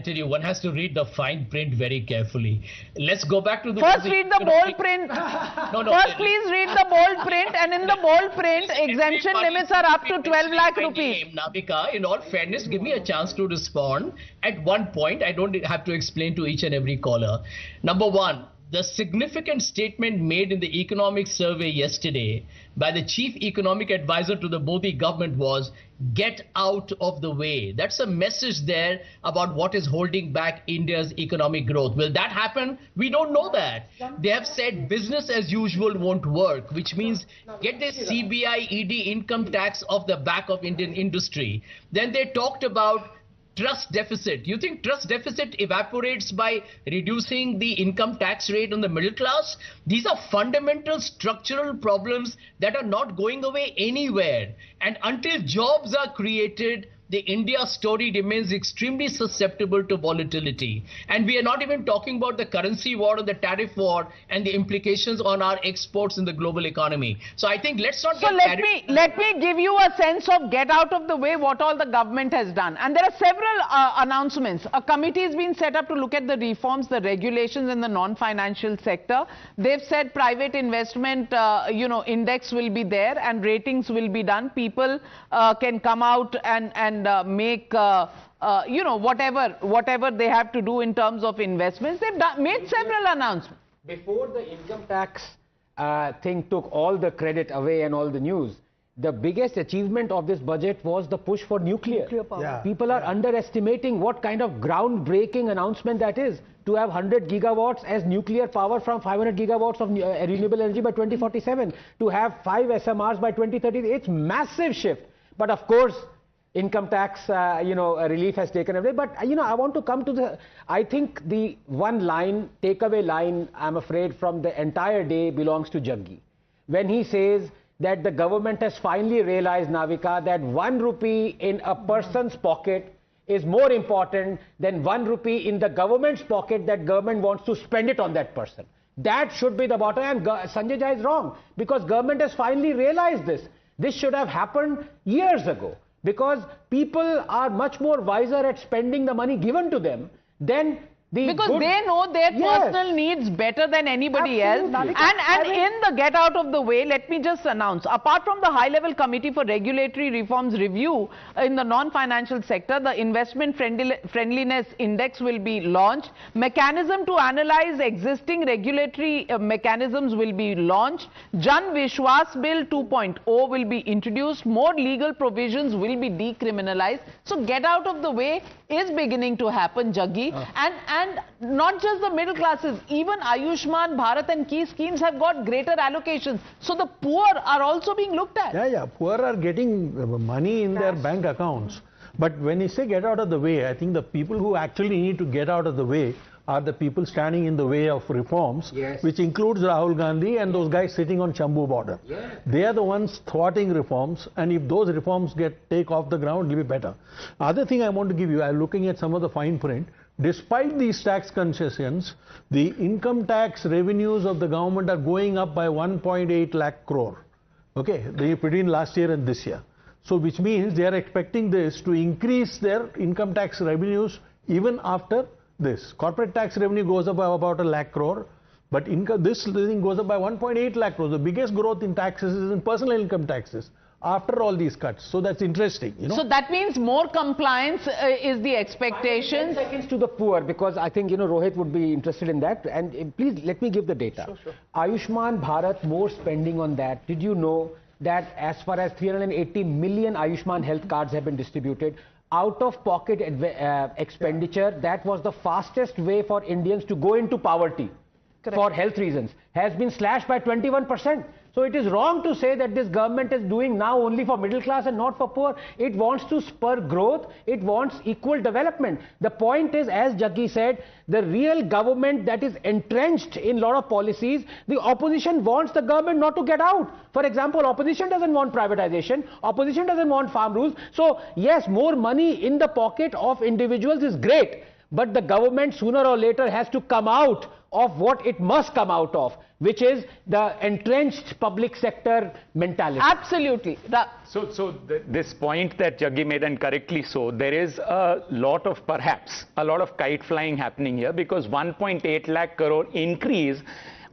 tell you, one has to read the fine print very carefully. Let's go back to the... First read the bold print. First please read the bold print, and in the bold print, exemption limits are up to 12 lakh rupees. Navika, in all fairness, give me a chance to respond. At one point, I don't have to explain to each and every caller. Number one, the significant statement made in the economic survey yesterday by the chief economic advisor to the Modi government was, get out of the way. That's a message there about what is holding back India's economic growth. Will that happen? We don't know that. They have said business as usual won't work, which means get this CBI, ED income tax off the back of Indian industry. Then they talked about trust deficit. You think trust deficit evaporates by reducing the income tax rate on the middle class? These are fundamental structural problems that are not going away anywhere. And until jobs are created, the India story remains extremely susceptible to volatility. And we are not even talking about the currency war or the tariff war and the implications on our exports in the global economy. So I think let's not So let me give you a sense of get out of the way what all the government has done. And there are several announcements. A committee has been set up to look at the reforms, the regulations in the non-financial sector. They've said private investment, index will be there and ratings will be done. People can come out and make whatever they have to do in terms of investments. They've made several announcements. Before the income tax thing took all the credit away and all the news, the biggest achievement of this budget was the push for nuclear power. Yeah. People are underestimating what kind of groundbreaking announcement that is, to have 100 gigawatts as nuclear power from 500 gigawatts of renewable energy by 2047, to have 5 SMRs by 2030. It's massive shift. But of course, income tax, relief has taken away. But, I want to come to I think the one line, takeaway line, I'm afraid, from the entire day belongs to Jaggi. When he says that the government has finally realized, Navika, that 1 rupee in a person's pocket is more important than 1 rupee in the government's pocket that government wants to spend it on that person. That should be the bottom. And Sanjay Jha is wrong, because government has finally realized this. This should have happened years ago, because people are much more wiser at spending the money given to them than because they know their personal needs better than anybody else. And in the get out of the way, let me just announce, apart from the high-level committee for regulatory reforms review in the non-financial sector, the investment friendliness index will be launched. Mechanism to analyze existing regulatory mechanisms will be launched. Jan Vishwas Bill 2.0 will be introduced. More legal provisions will be decriminalized. So get out of the way is beginning to happen, Jaggi. And not just the middle classes, even Ayushman Bharat and key schemes have got greater allocations. So the poor are also being looked at. Yeah, poor are getting money in their bank accounts. But when you say get out of the way, I think the people who actually need to get out of the way are the people standing in the way of reforms, which includes Rahul Gandhi and those guys sitting on Chambu border. They are the ones thwarting reforms, and if those reforms take off the ground, it will be better. Other thing I want to give you, I'm looking at some of the fine print. Despite these tax concessions, the income tax revenues of the government are going up by 1.8 lakh crore. Okay, between last year and this year. So which means they are expecting this to increase their income tax revenues even after this. Corporate tax revenue goes up by about 1 lakh crore, but this thing goes up by 1.8 lakh crore. The biggest growth in taxes is in personal income taxes after all these cuts. So that's interesting. So that means more compliance is the expectation. 10 seconds to the poor, because I think Rohit would be interested in that. And please let me give the data. Sure. Ayushman Bharat, more spending on that. Did you know that as far as 380 million Ayushman health cards have been distributed? Out-of-pocket expenditure, that was the fastest way for Indians to go into poverty. For health reasons, has been slashed by 21%. So it is wrong to say that this government is doing now only for middle class and not for poor. It wants to spur growth. It wants equal development. The point is, as Jaggi said, the real government that is entrenched in a lot of policies, the opposition wants the government not to get out. For example, opposition doesn't want privatization. Opposition doesn't want farm rules. So yes, more money in the pocket of individuals is great. But the government sooner or later has to come out of what it must come out of, which is the entrenched public sector mentality. Absolutely. This point that Jaggi made, and correctly so, there is a lot of kite flying happening here, because 1.8 lakh crore increase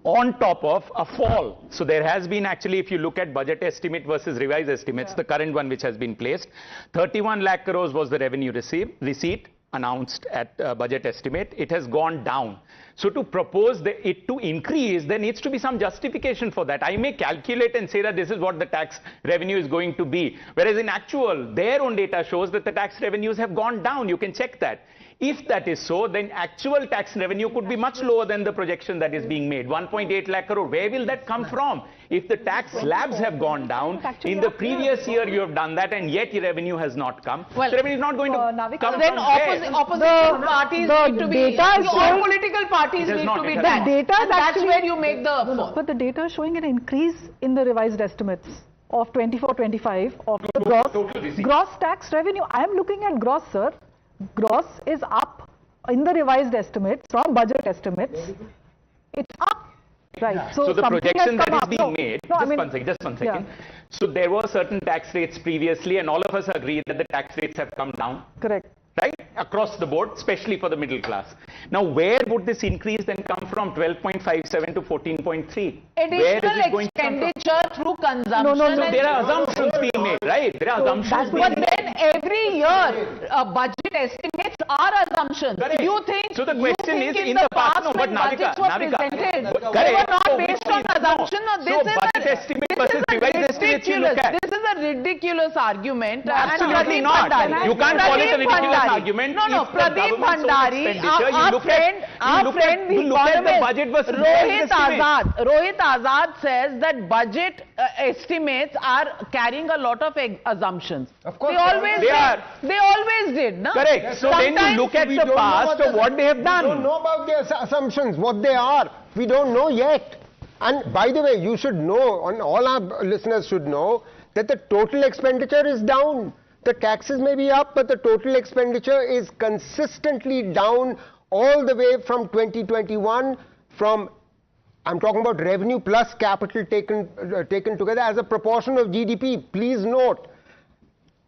on top of a fall. So there has been actually, if you look at budget estimate versus revised estimates, the current one which has been placed, 31 lakh crores was the revenue receipt announced at budget estimate. It has gone down. So to propose it to increase, there needs to be some justification for that. I may calculate and say that this is what the tax revenue is going to be, whereas in actual, their own data shows that the tax revenues have gone down. You can check that. If that is so, then actual tax revenue could be much lower than the projection that is being made. 1.8 lakh crore. Where will that come from? If the tax slabs have gone down, in the previous year you have done that, and yet your revenue has not come. Well, the revenue is not going to come then from opposition parties need to be, all political parties need to be that. The data that's where you make the... But the data is showing an increase in the revised estimates of 24-25 of the gross tax revenue. I am looking at gross, sir. Gross is up in the revised estimates from budget estimates. It's up. Right. So the projection that is being made, just one second. Yeah. So there were certain tax rates previously, and all of us agree that the tax rates have come down. Correct. Right? Across the board, especially for the middle class. Now, where would this increase then come from 12.57 to 14.3? Additional expenditure through consumption. No, there are assumptions being made, right? There are assumptions being made. But then every year, budget estimates are assumptions. Correct. You think, so the question is, in the past but when budgets were presented, they were not based on assumption. No, this is budget estimate versus revised estimates you look at. This is a ridiculous argument. Absolutely not. You can't call it a ridiculous argument. No, Pradeep Bhandari, our friend, the economist, Rohit Azad says that budget estimates are carrying a lot of assumptions. Of course, they always did. No? Correct. So when you look at the past of what they have done. We don't know about their assumptions, what they are. We don't know yet. And by the way, you should know, and all our listeners should know, that the total expenditure is down. The taxes may be up, but the total expenditure is consistently down all the way from 2021 from, I'm talking about revenue plus capital taken together as a proportion of GDP. Please note.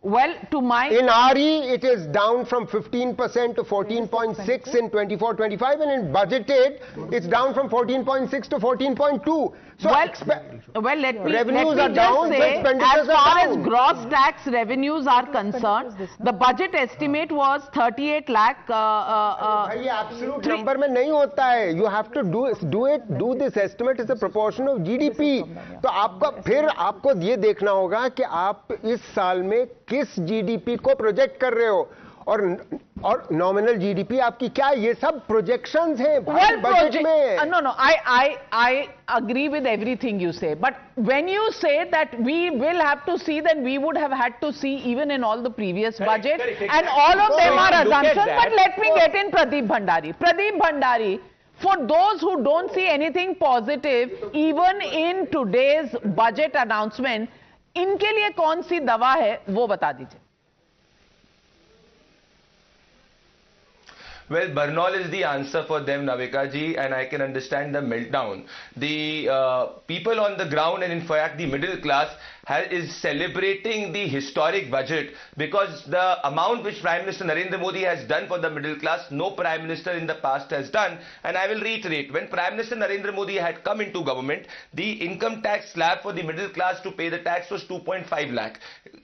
Well, in RE, it is down from 15% to 14.6 in 24-25, and in budgeted, it's down from 14.6 to 14.2. So let me revenues are down, say, as far as gross tax revenues are concerned, the budget estimate was 38 lakh. Absolute number में नहीं होता है. You have to do this estimate as a proportion of GDP. तो आपको ये देखना होगा कि आप इस साल में किस GDP को प्रोजेक्ट कर रहे हो और नॉमिनल जीडीपी आपकी क्या, ये सब प्रोजेक्शंस हैं बजट में. No, I agree with everything you say, but when you say that we will have to see, then we would have had to see even in all the previous budgets, and all of them are assumptions. But let me get in Pradeep Bhandari. Pradeep Bhandari, for those who don't see anything positive, even in today's budget announcement, इनके लिए कौन सी दवा है वो बता दीजिए. Well, Bernal is the answer for them, Navika ji, and I can understand the meltdown. The people on the ground, and in fact the middle class, is celebrating the historic budget because the amount which Prime Minister Narendra Modi has done for the middle class, no Prime Minister in the past has done. And I will reiterate, when Prime Minister Narendra Modi had come into government, the income tax slab for the middle class to pay the tax was 2.5 lakh.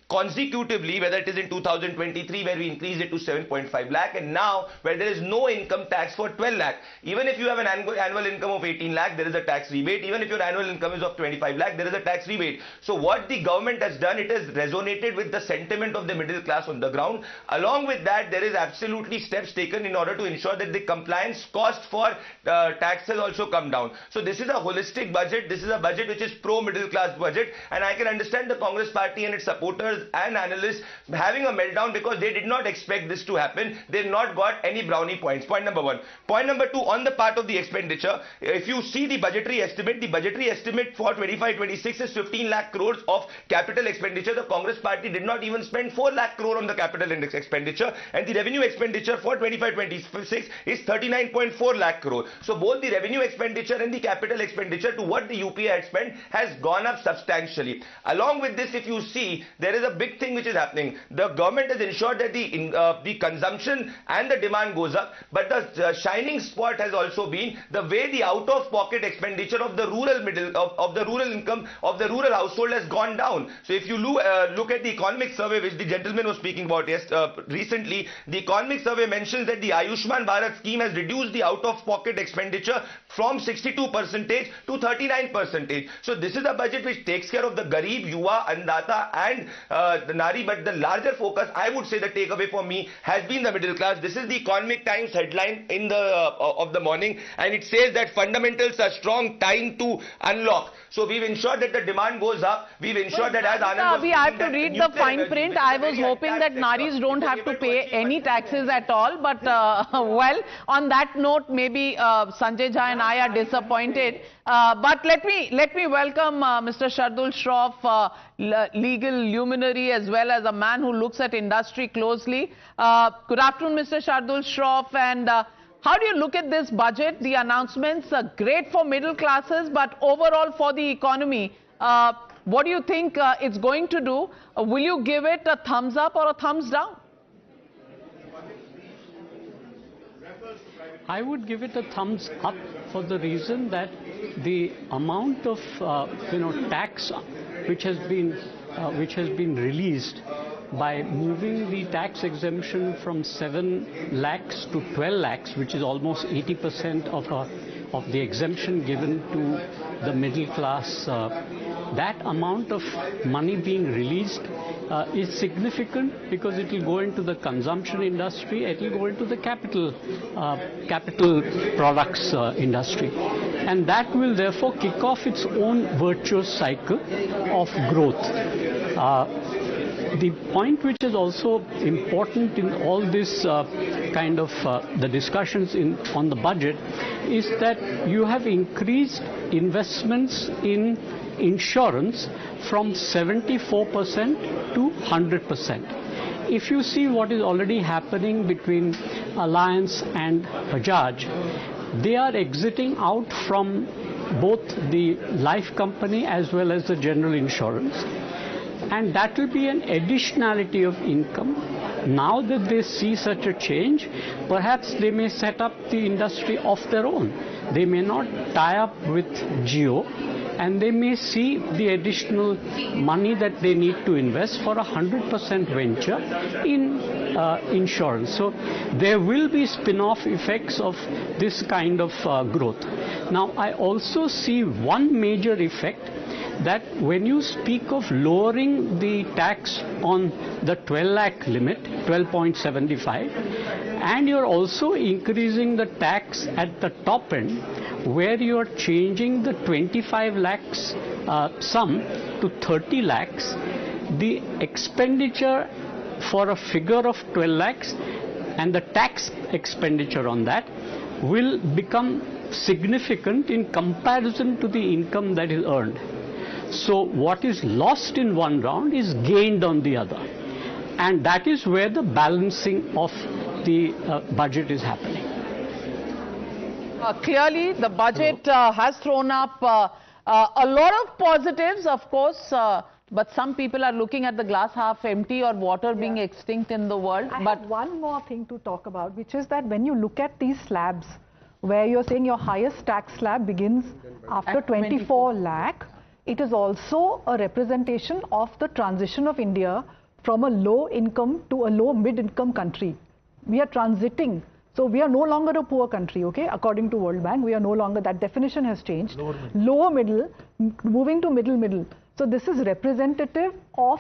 Consecutively, whether it is in 2023 where we increased it to 7.5 lakh, and now where there is no income tax for 12 lakh. Even if you have an annual income of 18 lakh, there is a tax rebate. Even if your annual income is of 25 lakh, there is a tax rebate. So what the government has done, it has resonated with the sentiment of the middle class on the ground. Along with that, there is absolutely steps taken in order to ensure that the compliance cost for taxes also come down. So this is a holistic budget. This is a budget which is pro-middle class budget, and I can understand the Congress party and its supporters and analysts having a meltdown because they did not expect this to happen. They've not got any brownie points. Point number one. Point number two, on the part of the expenditure, if you see the budgetary estimate for 25-26 is 15 lakh crores of capital expenditure. The Congress party did not even spend 4 lakh crore on the capital index expenditure, and the revenue expenditure for 25-26 is 39.4 lakh crore. So both the revenue expenditure and the capital expenditure to what the UPA had spent has gone up substantially. Along with this, if you see, there is a big thing which is happening. The government has ensured that the consumption and the demand goes up, but the shining spot has also been the way the out-of-pocket expenditure of the rural of the rural income of the rural household has gone down. So if you look at the economic survey which the gentleman was speaking about recently, the economic survey mentions that the Ayushman Bharat scheme has reduced the out-of-pocket expenditure from 62% to 39%. So this is a budget which takes care of the Garib, Yuva, Annadata and the Nari, but the larger focus, I would say the takeaway for me has been the middle class. This is the Economic Times headline in the of the morning, and it says that fundamentals are strong, time to unlock. So we've ensured that the demand goes up, we've ensure that as Anand was we have to speaking, read the nuclear fine energy, print. which is I a was very hoping that untaxed Naris sector, don't is have to able pay achieve any taxes at all. But well, on that note, maybe Sanjay Jha and I are disappointed. But let me welcome Mr. Shardul Shroff, legal luminary as well as a man who looks at industry closely. Good afternoon, Mr. Shardul Shroff. And how do you look at this budget? The announcements are great for middle classes, but overall for the economy, what do you think it's going to do? Will you give it a thumbs up or a thumbs down? I would give it a thumbs up for the reason that the amount of tax which has been released by moving the tax exemption from 7 lakhs to 12 lakhs, which is almost 80% of the exemption given to the middle class. That amount of money being released is significant because it will go into the consumption industry, it will go into the capital products industry, and that will therefore kick off its own virtuous cycle of growth. The point which is also important in all this the discussions on the budget is that you have increased investments in insurance from 74% to 100%. If you see what is already happening between Alliance and Bajaj, they are exiting out from both the life company as well as the general insurance. And that will be an additionality of income. Now that they see such a change, perhaps they may set up the industry of their own. They may not tie up with Jio, and they may see the additional money that they need to invest for 100% venture in insurance. So there will be spin-off effects of this kind of growth. Now, I also see one major effect, that when you speak of lowering the tax on the 12 lakh limit, 12.75, and you're also increasing the tax at the top end, where you're changing the 25 lakhs sum to 30 lakhs, the expenditure for a figure of 12 lakhs and the tax expenditure on that will become significant in comparison to the income that is earned. So what is lost in one round is gained on the other. And that is where the balancing of the budget is happening. Clearly, the budget has thrown up a lot of positives, of course, but some people are looking at the glass half empty or water being extinct in the world. I have one more thing to talk about, which is that when you look at these slabs, where you're saying your highest tax slab begins after 24 lakh, it is also a representation of the transition of India from a low income to a low mid-income country. We are transiting. So we are no longer a poor country, okay? According to World Bank, we are no longer, that definition has changed. Lower middle, moving to middle. So this is representative of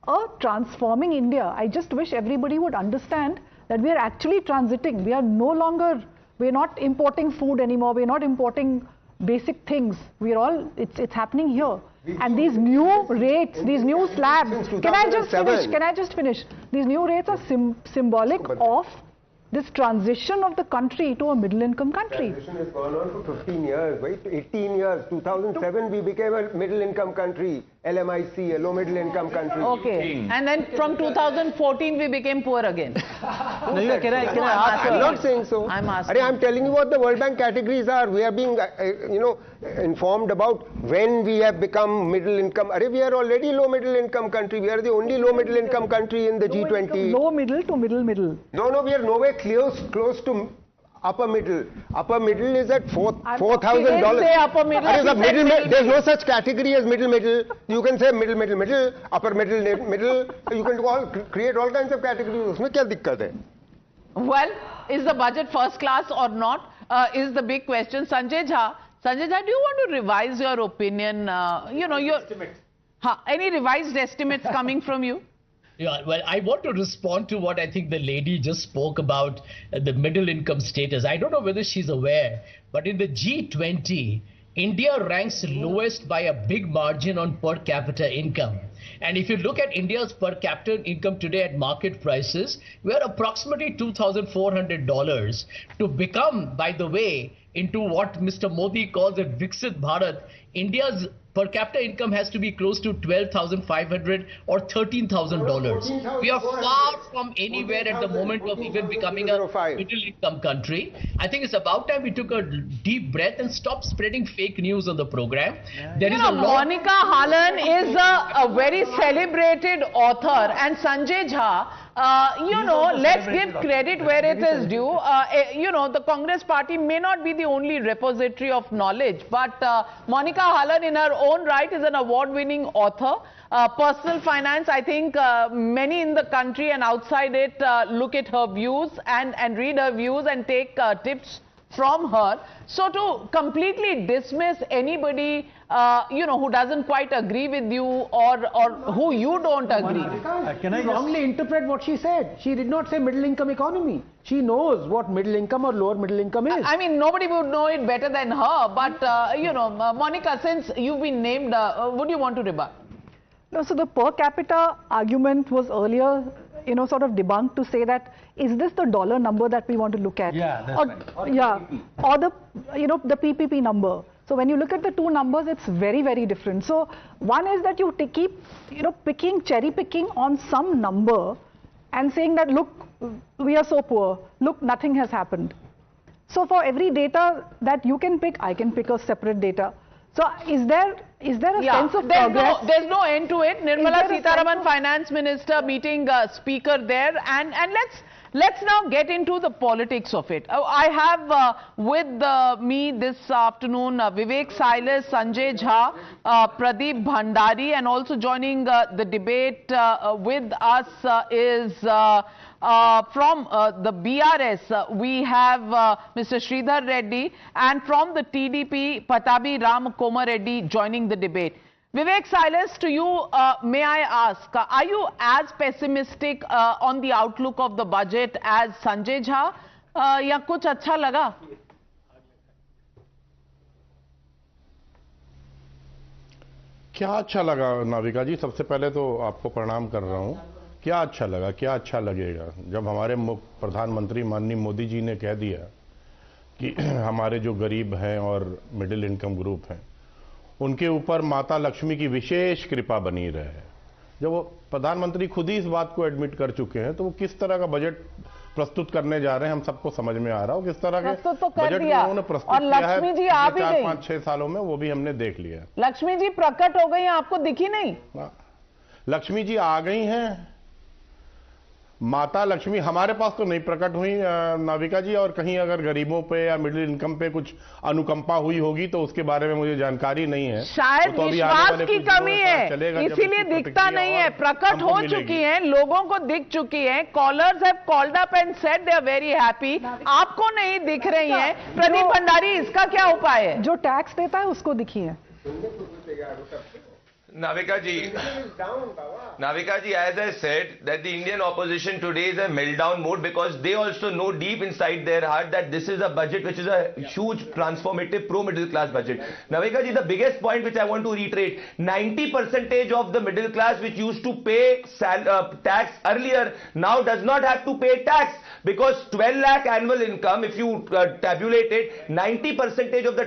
a transforming India. I just wish everybody would understand that we are actually transiting. We are no longer, we're not importing food anymore. We're not importing basic things. We're all, it's happening here. And these new rates, these new slabs, can I just finish? These new rates are symbolic of this transition of the country to a middle-income country. Transition has gone on for 15 years, right? 18 years. 2007, we became a middle-income country. LMIC, a low-middle-income country. Okay. And then from 2014, we became poor again. No, can I ask? I'm not saying so. I'm asking. I'm telling you what the World Bank categories are. We are being, informed about when we have become middle-income. We are already low-middle-income country. We are the only low-middle-income country in the G20. Low middle to middle. No, we are nowhere close to upper middle. Upper middle is at $4,000. Say upper middle. There's no such category as middle. You can say middle, upper middle. You can create all kinds of categories. Usme kya dikkat hai? Well, is the budget first class or not? Is the big question. Sanjay Jha, do you want to revise your opinion? Any revised estimates coming from you? Yeah, well, I want to respond to what I think the lady just spoke about, the middle income status. I don't know whether she's aware, but in the G20, India ranks lowest by a big margin on per capita income. And if you look at India's per capita income today at market prices, we are approximately $2,400 to become, by the way, into what Mr. Modi calls a Viksit Bharat. India's per capita income has to be close to $12,500 or $13,000. We are far from anywhere at the moment of even becoming a middle income country. I think it's about time we took a deep breath and stopped spreading fake news on the program. There is a lot. Monica Halan is a very celebrated author, and Sanjay Jha, let's give credit where it is due. The Congress party may not be the only repository of knowledge, but Monica Halan in her own right is an award-winning author. Personal finance, I think many in the country and outside it look at her views and read her views and take tips from her. So to completely dismiss anybody who doesn't quite agree with you or who you don't agree. Can I wrongly interpret what she said? She did not say middle income economy. She knows what middle income or lower middle income is. I mean, nobody would know it better than her. But, Monica, since you've been named, would you want to rebut? No, so the per capita argument was earlier, sort of debunked to say that, is this the dollar number that we want to look at? Yeah, that's right. Yeah, or the, the PPP number. So when you look at the two numbers, it's very, very different. So one is that you keep, cherry picking on some number and saying that, look, we are so poor. Look, nothing has happened. So for every data that you can pick, I can pick a separate data. So is there a sense of progress? There's no end to it. Nirmala Sitharaman, Finance Minister, meeting speaker there, and let's now get into the politics of it. I have with me this afternoon Vivek Silas, Sanjay Jha, Pradeep Bhandari, and also joining the debate with us is from the BRS, we have Mr. Sridhar Reddy, and from the TDP, Patabi Ram Koma Reddy joining the debate. Vivek Silas, to you, may I ask, are you as pessimistic on the outlook of the budget as Sanjay Jha? या कुछ अच्छा लगा? क्या अच्छा लगा नाविका जी? सबसे पहले तो आपको प्रणाम कर रहा हूँ। क्या अच्छा लगा, क्या अच्छा लगेगा जब हमारे प्रधानमंत्री माननीय मोदी जी ने कह दिया कि हमारे जो गरीब हैं और मिडिल इनकम ग्रुप हैं उनके ऊपर माता लक्ष्मी की विशेष कृपा बनी रहे। जब वो प्रधानमंत्री खुद ही इस बात को एडमिट कर चुके हैं तो वो किस तरह का बजट प्रस्तुत करने जा रहे हैं हम सबको समझ में आ रहा हो। किस तरह के बजट उन्होंने प्रस्तुत किया है पिछले 4-5-6 सालों में, वो भी हमने देख लिया। लक्ष्मी जी प्रकट हो गई, आपको दिखी नहीं? लक्ष्मी जी आ गई हैं। माता लक्ष्मी हमारे पास तो नहीं प्रकट हुई नाविका जी, और कहीं अगर गरीबों पे या मिडिल इनकम पे कुछ अनुकंपा हुई होगी तो उसके बारे में मुझे जानकारी नहीं है। शायद तो विश्वास की कमी है, इसीलिए दिखता नहीं है। प्रकट हो चुकी है, लोगों को दिख चुकी है। Callers have called up and said they are very happy. आपको नहीं दिख रही है। प्रदीप भंडारी, इसका क्या उपाय है? जो टैक्स देता है उसको दिखी है। Navika ji, as I said, that the Indian opposition today is a meltdown mode because they also know deep inside their heart that this is a budget which is a huge transformative pro-middle class budget. Navika ji, the biggest point which I want to reiterate, 90% of the middle class which used to pay tax earlier now does not have to pay tax because 12 lakh annual income, if you tabulate it, 90% of the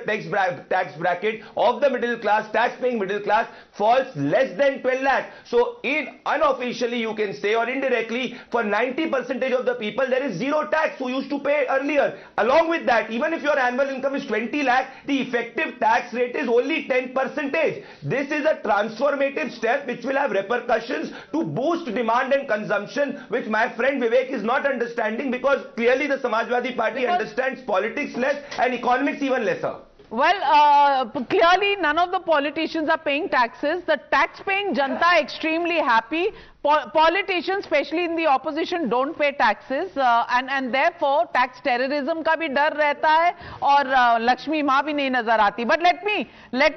tax bracket of the middle class, tax-paying middle class, falls less than 12 lakh. So unofficially you can say, or indirectly, for 90% of the people there is zero tax who used to pay earlier. Along with that, even if your annual income is 20 lakh, the effective tax rate is only 10%. This is a transformative step which will have repercussions to boost demand and consumption, which my friend Vivek is not understanding because clearly the Samajwadi Party understands politics less and economics even lesser. Well, clearly none of the politicians are paying taxes. The tax-paying Janta extremely happy. Politicians, especially in the opposition, don't pay taxes, and therefore tax terrorism का भी डर रहता है और लक्ष्मी माँ भी नहीं नजर आती. But let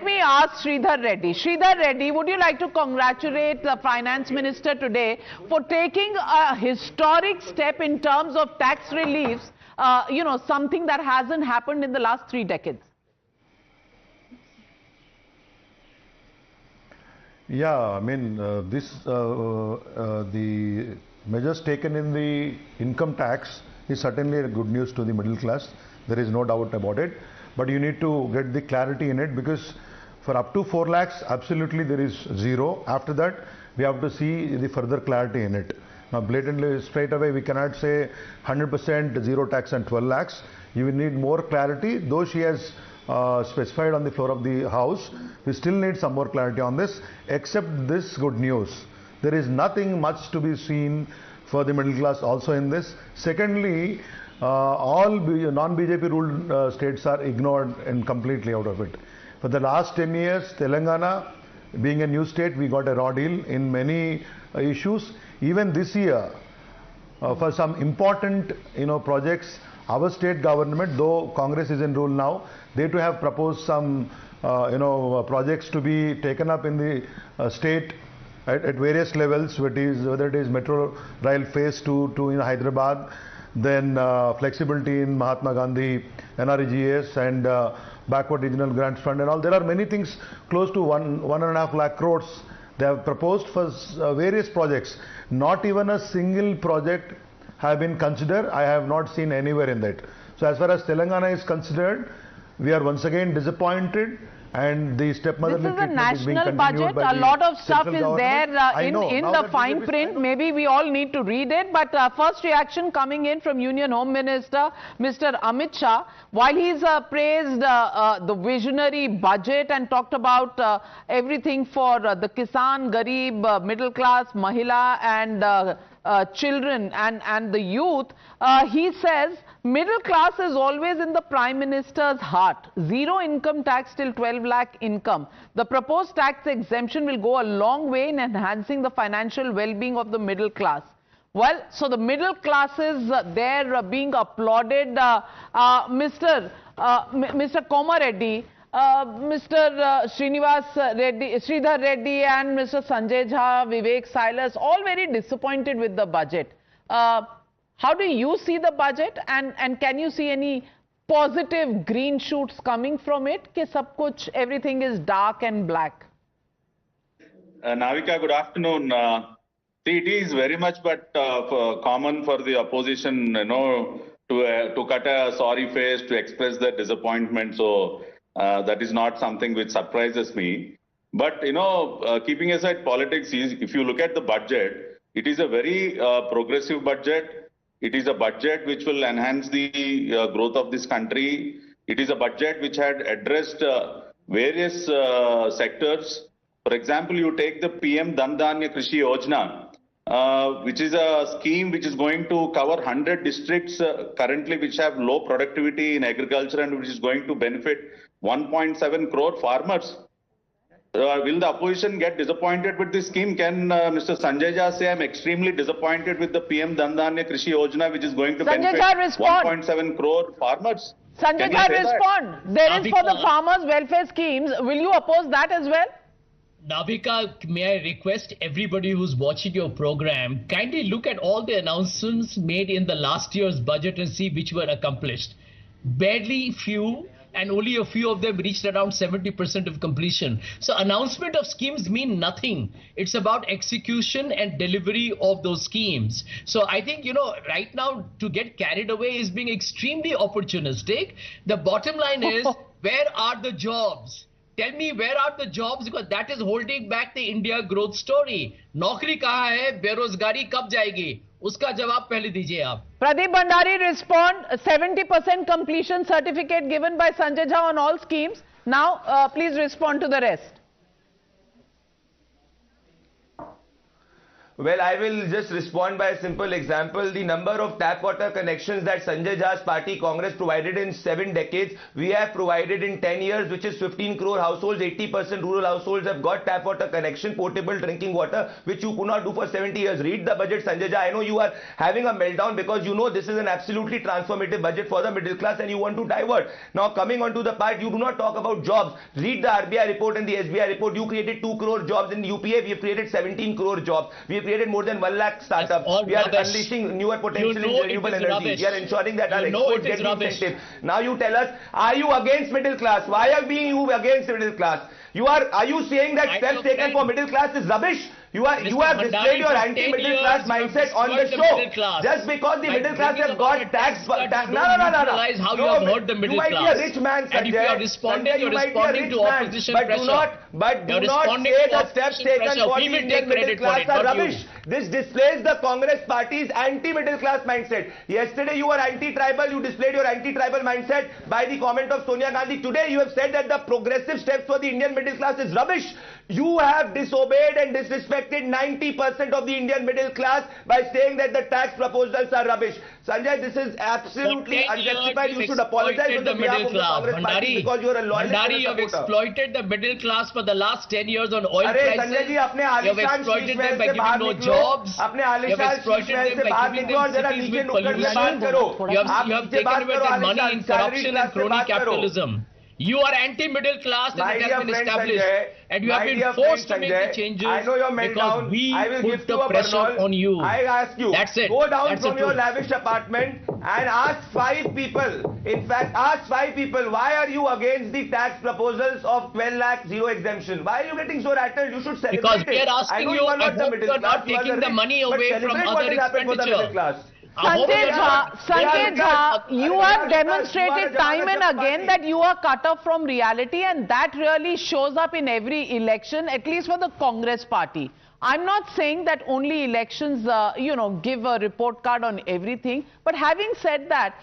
me ask Sridhar Reddy. Sridhar Reddy, would you like to congratulate the Finance Minister today for taking a historic step in terms of tax reliefs? Something that hasn't happened in the last 3 decades. Yeah, I mean, the measures taken in the income tax is certainly good news to the middle class. There is no doubt about it. But you need to get the clarity in it, because for up to 4 lakhs, absolutely there is zero. After that, we have to see the further clarity in it. Now, blatantly, straight away, we cannot say 100% zero tax and 12 lakhs. You will need more clarity, though she has specified on the floor of the House. We still need some more clarity on this. Except this good news, there is nothing much to be seen for the middle class also in this. Secondly, all non-BJP ruled states are ignored and completely out of it. For the last 10 years, Telangana, being a new state, we got a raw deal in many issues. Even this year, for some important projects, our state government, though Congress is in rule now, they too have proposed some projects to be taken up in the state at various levels, whether it is Metro Rail Phase 2 to Hyderabad, then flexibility in Mahatma Gandhi, NREGS, and backward regional grants fund and all. There are many things, close to 1.5 lakh crores they have proposed for various projects. Not even a single project have been considered. I have not seen anywhere in that. So as far as Telangana is considered, we are once again disappointed, and the stepmotherly treatment is being continued by the national budget. A lot of stuff is government. there in the fine print. Maybe we all need to read it. But first reaction coming in from Union Home Minister Mr. Amit Shah. While he's praised the visionary budget and talked about everything for the Kisan, Garib, middle class, Mahila and children and the youth, he says middle class is always in the Prime Minister's heart. Zero income tax till 12 lakh income. The proposed tax exemption will go a long way in enhancing the financial well-being of the middle class. Well, so the middle classes, they're being applauded. Mr. Koma Reddy, Mr. Srinivas Reddy, Sridhar Reddy and Mr. Sanjay Jha, Vivek Silas, all very disappointed with the budget. How do you see the budget, and can you see any positive green shoots coming from it? Ki sab kuch, everything is dark and black. Navika, good afternoon. See, it is very much common for the opposition, to cut a sorry face, to express their disappointment. So that is not something which surprises me. But, keeping aside politics, if you look at the budget, it is a very progressive budget. It is a budget which will enhance the growth of this country. It is a budget which had addressed various sectors. For example, you take the PM Dhan Dhanya Krishi Yojana, which is a scheme which is going to cover 100 districts currently which have low productivity in agriculture, and which is going to benefit 1.7 crore farmers. Will the opposition get disappointed with this scheme? Can Mr. Sanjay Jha say, I'm extremely disappointed with the PM Dhan Dhanya Krishi Yojana, which is going to benefit 1.7 crore farmers? Sanjay Jha, respond. There is for the farmers' welfare schemes. Will you oppose that as well? Navika, may I request everybody who's watching your program, kindly look at all the announcements made in the last year's budget and see which were accomplished. Barely few, and only a few of them reached around 70% of completion. So announcement of schemes mean nothing. It's about execution and delivery of those schemes. So I think, right now to get carried away is being extremely opportunistic. The bottom line is, where are the jobs? Tell me, where are the jobs? Because that is holding back the India growth story. Naukri kahan hai? Berozgari kab jayegi? Uska jawab pehle dijiye aap. Pradeep Bhandari respond. 70% completion certificate given by Sanjay Jha on all schemes. Now, please respond to the rest. Well, I will just respond by a simple example. The number of tap water connections that Sanjay Jha's party Congress provided in 7 decades, we have provided in 10 years, which is 15 crore households. 80% rural households have got tap water connection, potable drinking water, which you could not do for 70 years. Read the budget, Sanjay Jha. I know you are having a meltdown because you know this is an absolutely transformative budget for the middle class and you want to divert. Now, coming on to the part, you do not talk about jobs. Read the RBI report and the SBI report. You created 2 crore jobs in UPA. We have created 17 crore jobs. We have created more than 1 lakh startups. We are unleashing newer potential in renewable energy. We are ensuring that our exports get incentive. Now you tell us, are you against middle class? Why are you against middle class? Are you saying that steps taken for middle class is rubbish? You have displayed your anti-middle class mindset on the show. Just because the middle class have got tax. No. Realize how you have hurt the middle class. You might be a rich man, Sanjay. And if you are responding, you are responding to opposition pressure. But do not say the steps taken for the Indian middle class are rubbish. This displays the Congress party's anti-middle class mindset. Yesterday you were anti-tribal, you displayed your anti-tribal mindset by the comment of Sonia Gandhi. Today you have said that the progressive steps for the Indian middle class is rubbish. You have disobeyed and disrespected 90% of the Indian middle class by saying that the tax proposals are rubbish. Sanjay, this is absolutely unjustified. You should apologize on the behalf of the Congress party because you are a loyalist. Bhandari, you have exploited the middle class for the last 10 years on oil prices. You have exploited them by giving no jobs. You have exploited them by giving them cities with pollution. You have taken away their money in corruption and crony capitalism. You are anti-middle class and it has been established. And you have been forced to make the changes because we put the pressure on you. I ask you, go down from your lavish apartment and ask 5 people. In fact, ask 5 people, why are you against the tax proposals of 12 lakh zero exemption? Why are you getting so rattled? You should celebrate because we are asking you, I hope you are not taking the money away from other expenditure. Sanjay Jha, you have demonstrated time and again that you are cut off from reality, and that really shows up in every election, at least for the Congress party. I'm not saying that only elections, give a report card on everything. But having said that,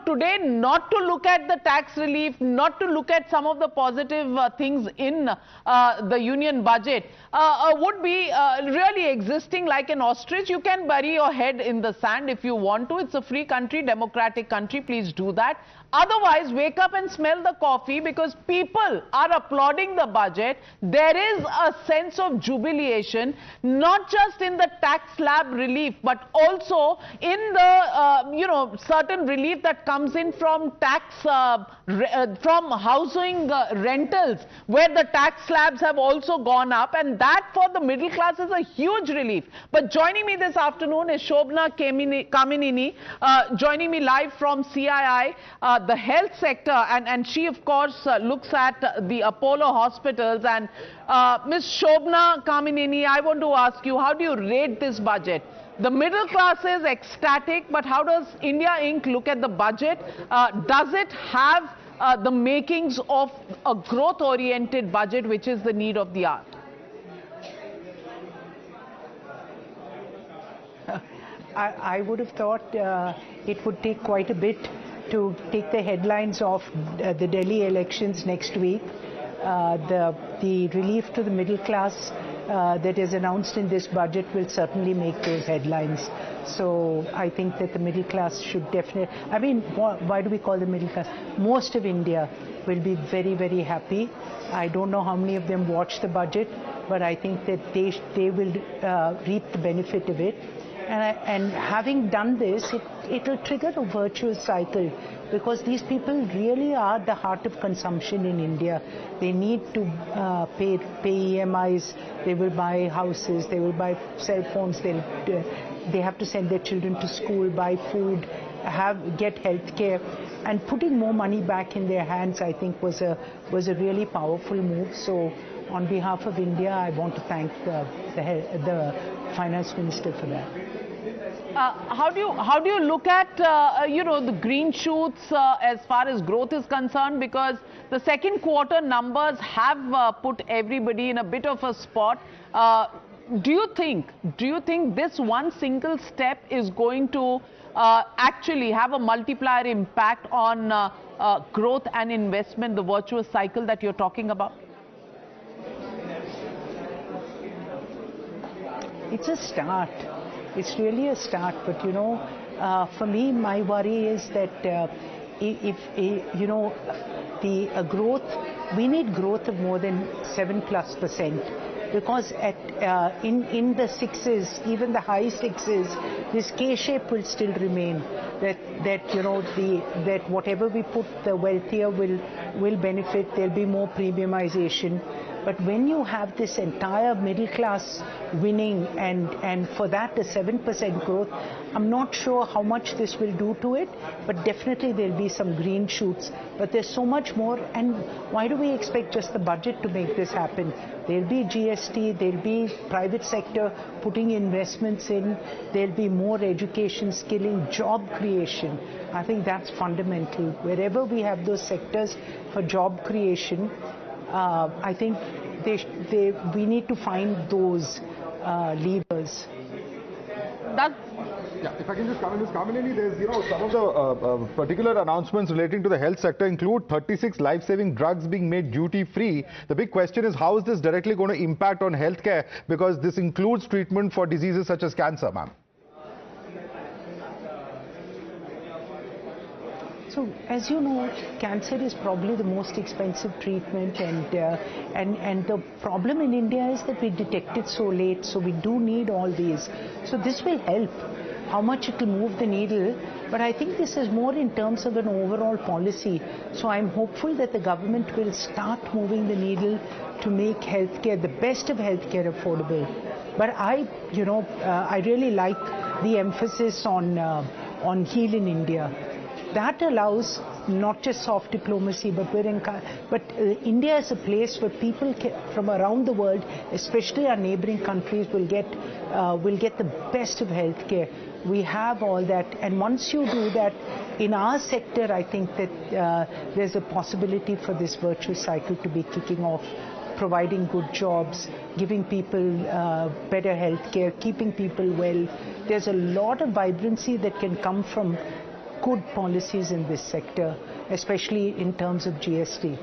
today not to look at the tax relief, not to look at some of the positive things in the union budget would be really existing like an ostrich. You can bury your head in the sand if you want to. It's a free country, democratic country. Please do that. Otherwise, wake up and smell the coffee because people are applauding the budget. There is a sense of jubilation, not just in the tax slab relief, but also in the, certain relief that comes in from tax, from housing rentals, where the tax slabs have also gone up. And that for the middle class is a huge relief. But joining me this afternoon is Shobna Kaminini, joining me live from CII. The health sector, and she of course looks at the Apollo hospitals. And Ms. Shobna Kaminini, I want to ask you, how do you rate this budget? The middle class is ecstatic, but how does India Inc. look at the budget? Does it have the makings of a growth-oriented budget, which is the need of the hour? I would have thought it would take quite a bit to take the headlines of the Delhi elections next week. The relief to the middle class that is announced in this budget will certainly make those headlines. So I think that the middle class should definitely, why do we call the middle class? Most of India will be very, very happy. I don't know how many of them watch the budget, but I think that they will reap the benefit of it. And having done this, it will trigger a virtuous cycle, because these people really are the heart of consumption in India. They need to pay EMIs, they will buy houses, they will buy cell phones, they have to send their children to school, buy food, get health care. And putting more money back in their hands, I think, was a really powerful move. So on behalf of India, I want to thank the Finance Minister for that. How do you look at the green shoots as far as growth is concerned? Because the second quarter numbers have put everybody in a bit of a spot. Do you think this one single step is going to actually have a multiplier impact on growth and investment, the virtuous cycle that you're talking about? It's a start. It's really a start. But, for me, my worry is that the growth, we need growth of more than 7+%. Because in the sixes, even the high sixes, this K-shape will still remain. That whatever we put, the wealthier will benefit. There'll be more premiumization. But when you have this entire middle class winning and for that a 7% growth, I'm not sure how much this will do to it, but definitely there'll be some green shoots. But there's so much more, and why do we expect just the budget to make this happen? There'll be GST, there'll be private sector putting investments in, there'll be more education, skilling, job creation. I think that's fundamental. Wherever we have those sectors for job creation, I think we need to find those levers. Yeah, if I can just come in this, there's, some of the particular announcements relating to the health sector include 36 life-saving drugs being made duty-free. The big question is, how is this directly going to impact on healthcare? Because this includes treatment for diseases such as cancer, ma'am. So, as you know, cancer is probably the most expensive treatment, and the problem in India is that we detect it so late, so we do need all these. So this will help. How much it will move the needle, but I think this is more in terms of an overall policy. So I'm hopeful that the government will start moving the needle to make healthcare, the best of healthcare, affordable. But I really like the emphasis on Heal in India. That allows not just soft diplomacy, but India is a place where people from around the world, especially our neighboring countries, will get the best of healthcare. We have all that, and once you do that, in our sector, I think that there's a possibility for this virtuous cycle to be kicking off, providing good jobs, giving people better healthcare, keeping people well. There's a lot of vibrancy that can come from good policies in this sector, especially in terms of GST.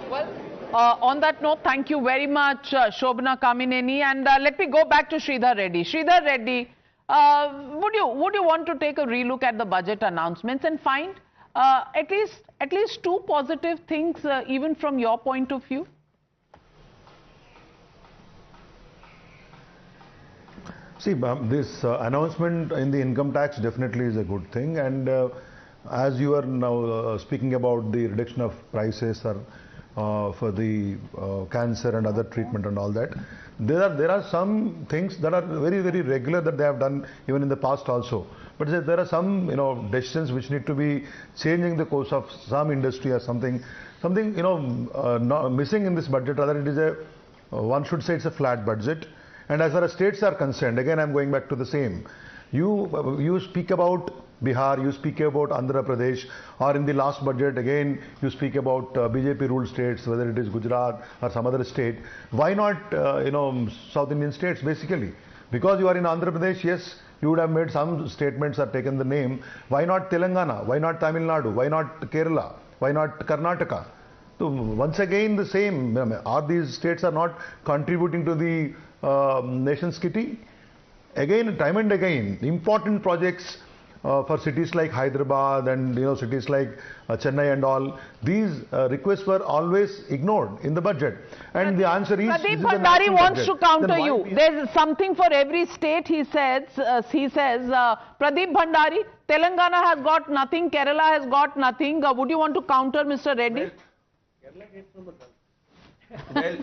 Well, on that note, thank you very much, Shobhana Kamineni, and let me go back to Sridhar Reddy. Sridhar Reddy, would you want to take a relook at the budget announcements and find at least two positive things, even from your point of view? See, this announcement in the income tax definitely is a good thing, and as you are now speaking about the reduction of prices for the cancer and other treatment and all that, there are some things that are very, very regular that they have done even in the past also. But there are some decisions which need to be changing the course of some industry or something missing in this budget. Rather, it is one should say it's a flat budget. And as far as states are concerned, again I'm going back to the same. You speak about Bihar, you speak about Andhra Pradesh, or in the last budget again you speak about BJP ruled states, whether it is Gujarat or some other state. Why not South Indian states basically? Because you are in Andhra Pradesh, yes, you would have made some statements or taken the name. Why not Telangana? Why not Tamil Nadu? Why not Kerala? Why not Karnataka? So once again the same. Are these states are not contributing to the nation's kitty? Again, time and again, important projects for cities like Hyderabad and cities like Chennai and all, these requests were always ignored in the budget. And the answer is, Pradeep Bhandari wants to counter you. There's something for every state, he says. Pradeep Bhandari, Telangana has got nothing, Kerala has got nothing. Would you want to counter Mr. Reddy? Well,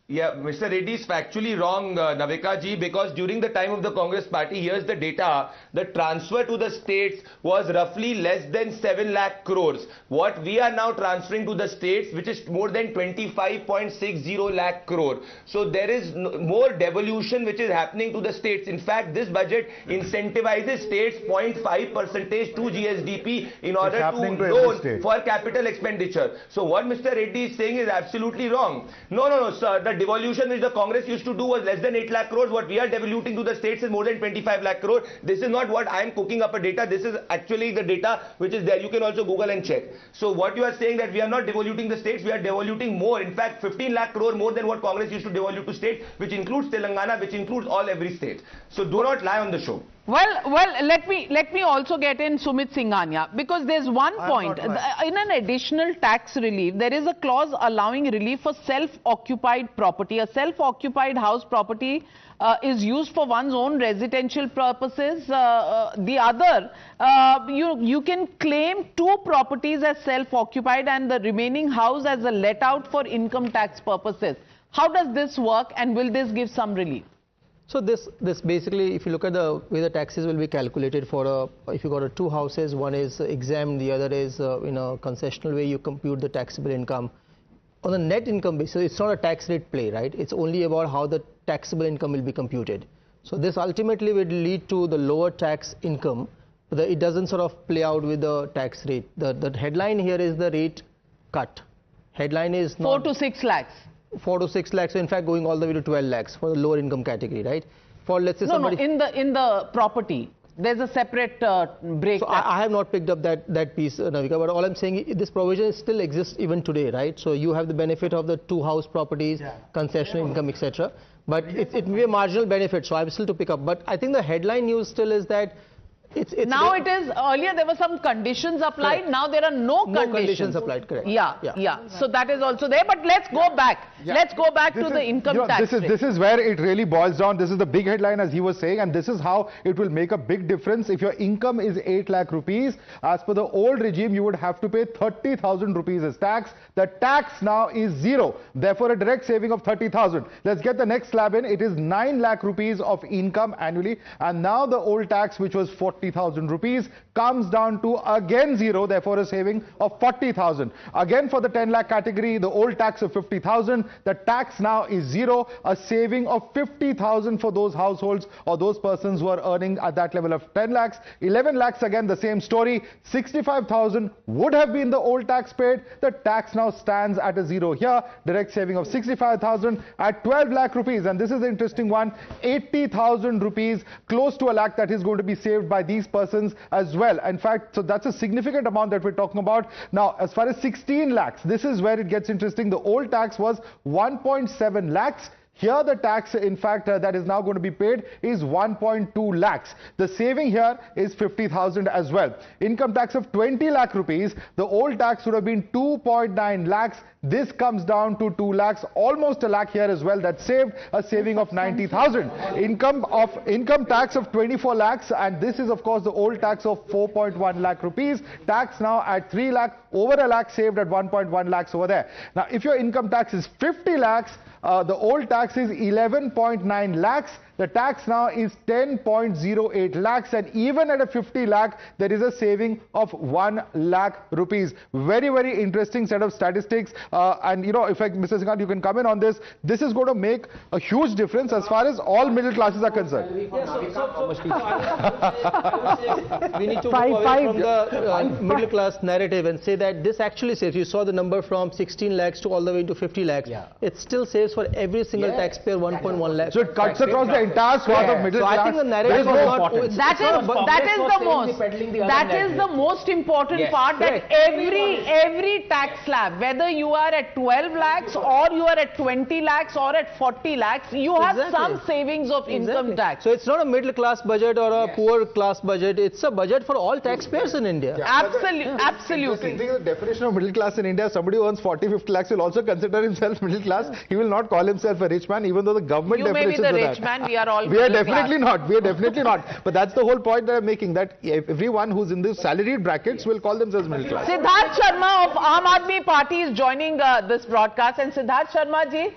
yeah, Mr. Reddy is factually wrong, Navika ji, because during the time of the Congress party, here's the data, the transfer to the states was roughly less than 7 lakh crores. What we are now transferring to the states, which is more than 25.60 lakh crore. So there is more devolution which is happening to the states. In fact, this budget incentivizes states 0.5% to GSDP in order to loan for capital expenditure. So what Mr. Reddy is saying is absolutely wrong. No, sir. The devolution which the Congress used to do was less than 8 lakh crores. What we are devoluting to the states is more than 25 lakh crore. This is not what I am cooking up a data. This is actually the data which is there. You can also Google and check. So what you are saying that we are not devoluting the states, we are devoluting more. In fact, 15 lakh crore more than what Congress used to devolve to states, which includes Telangana, which includes every state. So do not lie on the show. Well, let me also get in Sumit Singhania, because there's one point. In an additional tax relief, there is a clause allowing relief for self-occupied property. A self-occupied house property is used for one's own residential purposes. The other, you can claim 2 properties as self-occupied and the remaining house as a let out for income tax purposes. How does this work, and will this give some relief? So this basically, if you look at the way the taxes will be calculated for if you got 2 houses, one is exempt, the other is in a concessional way, you compute the taxable income. On a net income basis, it's not a tax rate play, right? It's only about how the taxable income will be computed. So this ultimately will lead to the lower tax income. It doesn't sort of play out with the tax rate. The headline here is the rate cut. Headline is not 4 to 6 lakhs. 4 to 6 lakhs, so in fact going all the way to 12 lakhs for the lower income category, right? For let's say somebody... No, in the property, there's a separate break. So I have not picked up that piece, Navika, but all I'm saying, this provision still exists even today, right? So you have the benefit of the 2 house properties, concessional income, etc. But it may be a marginal benefit, so I'm still to pick up. But I think the headline news still is that now it is, earlier there were some conditions applied, correct. Now there are no conditions applied, correct. Yeah. So that is also there, but let's go back. Let's go back to the income tax rate. This is where it really boils down. This is the big headline, as he was saying, and this is how it will make a big difference. If your income is 8 lakh rupees, as per the old regime, you would have to pay 30,000 rupees as tax. The tax now is 0. Therefore, a direct saving of 30,000. Let's get the next slab in. It is 9 lakh rupees of income annually, and now the old tax, which was 40,000 rupees, comes down to again 0, therefore a saving of 40,000. Again for the 10 lakh category, the old tax of 50,000, the tax now is 0, a saving of 50,000 for those households or those persons who are earning at that level of 10 lakhs. 11 lakhs, again the same story, 65,000 would have been the old tax paid, the tax now stands at a 0 here, direct saving of 65,000 at 12 lakh rupees, and this is the interesting one, 80,000 rupees, close to a lakh that is going to be saved by these persons as well. In fact, so that's a significant amount that we're talking about. Now, as far as 16 lakhs, this is where it gets interesting. The old tax was 1.7 lakhs. Here the tax, in fact, that is now going to be paid is 1.2 lakhs. The saving here is 50,000 as well. Income tax of 20 lakh rupees, the old tax would have been 2.9 lakhs. This comes down to 2 lakhs, almost a lakh here as well. That saved a saving of 90,000. Income tax of 24 lakhs, and this is of course the old tax of 4.1 lakh rupees. Tax now at 3 lakh, over a lakh saved at 1.1 lakhs over there. Now, if your income tax is 50 lakhs, the old tax is 11.9 lakhs. The tax now is 10.08 lakhs, and even at a 50 lakh, there is a saving of 1 lakh rupees. Very, very interesting set of statistics. And you know, if Mr. Singhal, you can come in on this. This is going to make a huge difference as far as all middle classes are concerned. We need to move away from the middle class narrative and say that this actually saves. You saw the number from 16 lakhs to all the way to 50 lakhs. It still saves for every single taxpayer 1.1 lakhs. So it cuts across the entire swath of middle class. I think the narrative is that is the most important part, that every tax slab, whether you are at 12 lakhs or you are at 20 lakhs or at 40 lakhs, you have some savings of income tax. So it's not a middle class budget or a poor class budget, it's a budget for all taxpayers in India. Absolutely. The definition of middle class in India, somebody who earns 40-50 lakhs will also consider himself middle class. He will not call himself a rich man, even though the government definition is that. You may be the rich man, we are all We are definitely not. We are definitely not. But that's the whole point that I'm making, that everyone who's in the salaried brackets will call themselves middle class. Siddharth Sharma of Aam Aadmi Party is joining this broadcast. And Siddharth Sharma ji,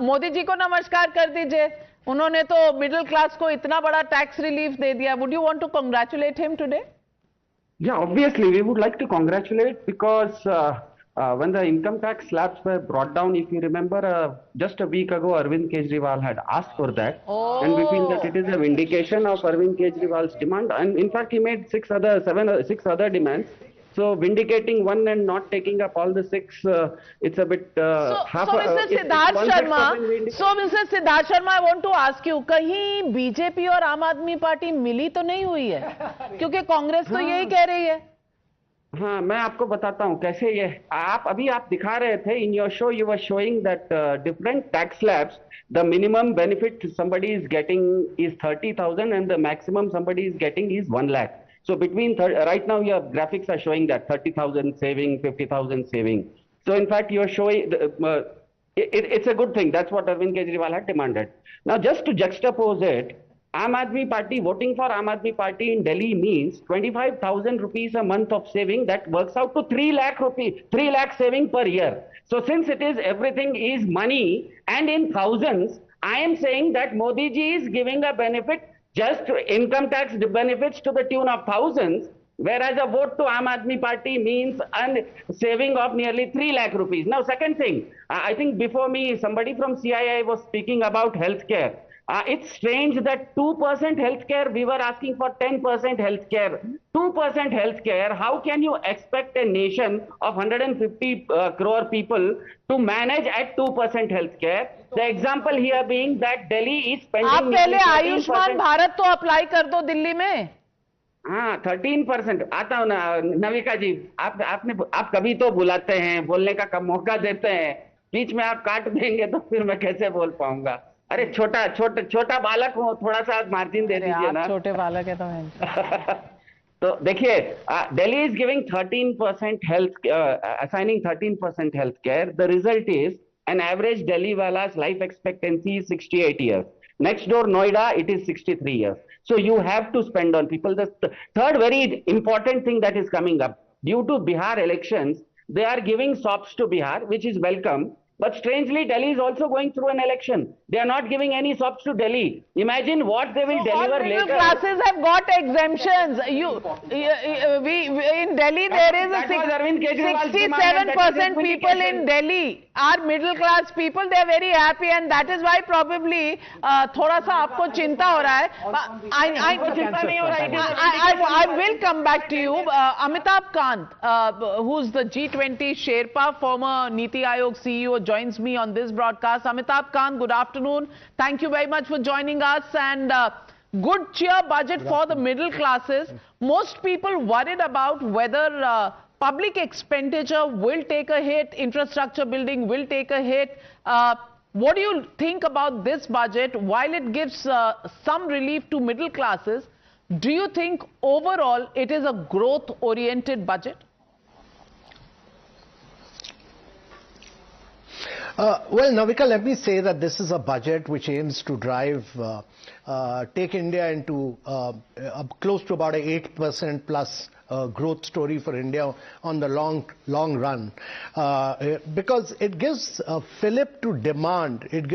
Modi ji ko namaskar kar dijiye. उन्होंने तो middle class को इतना बड़ा tax relief दे दिया. Would you want to congratulate him today? Yeah, obviously we would like to congratulate, because when the income tax slabs were brought down, if you remember, just a week ago, Arvind Kejriwal had asked for that. And we feel that it is a vindication of Arvind Kejriwal's demand. And in fact, he made six other demands. So vindicating one and not taking up all the 6, it's a bit half. So Mr. Siddharth Sharma, I want to ask you, कहीं BJP और आम आदमी party मिली तो नहीं हुई है? क्योंकि कांग्रेस तो यही कह रही है. हाँ, मैं आपको बताता हूँ कैसे ये अभी आप दिखा रहे थे in your show. You were showing that different tax slabs, the minimum benefit somebody is getting is 30,000 and the maximum somebody is getting is 1 lakh. So between right now your graphics are showing that 30,000 saving, 50,000 saving. So in fact you are showing It's a good thing. That's what Arvind Kejriwal had demanded. Now, just to juxtapose it, Aam Aadmi Party, voting for Aam Aadmi Party in Delhi means 25,000 rupees a month of saving. That works out to 3 lakh rupees, 3 lakh saving per year. So since it is everything is money and in thousands, I am saying that Modi ji is giving a benefit, just income tax benefits to the tune of thousands, whereas a vote to Aam Aadmi Party means a saving of nearly 3 lakh rupees. Now, second thing, I think before me, somebody from CII was speaking about healthcare. It's strange that 2% healthcare, we were asking for 10% healthcare. 2% healthcare, how can you expect a nation of 150 crore people to manage at 2% healthcare? The example here being that Delhi is spending... आप पहले आयुष्मान भारत तो apply कर दो दिल्ली में. हाँ 13% आता हूँ ना नविका जी, आप कभी तो बुलाते हैं, बोलने का मौका देते हैं, बीच में आप काट देंगे तो फिर मैं कैसे बोल पाऊंगा. अरे छोटा बालक हो, थोड़ा सा मार्जिन दे दीजिए ना. छोटे बालक है तो मैं तो देखिए, Delhi is giving 13% health, assigning 13% health care. The result is an average Delhi wala's life expectancy is 68 years. Next door Noida, it is 63 years. So you have to spend on people. The third very important thing that is coming up, due to Bihar elections, they are giving SOPs to Bihar, which is welcome. But strangely, Delhi is also going through an election. They are not giving any SOPs to Delhi. Imagine what they will deliver later. All middle classes have got exemptions. In Delhi, there is a 67% people in Delhi are middle class people. They are very happy, and that is why probably थोड़ा सा आपको चिंता हो रहा है. I will come back to you. Amitabh Kant, who's the G20 Sherpa, former Niti Aayog CEO, joins me on this broadcast. Amitabh Kant, good afternoon. Thank you very much for joining us. And good cheer budget for the middle classes. Most people worried about whether public expenditure will take a hit, infrastructure building will take a hit. What do you think about this budget? While it gives some relief to middle classes, do you think overall it is a growth-oriented budget? Well, Navika, let me say that this is a budget which aims to drive, take India into close to about an 8% plus growth story for India on the long run, because it gives a fillip to demand. It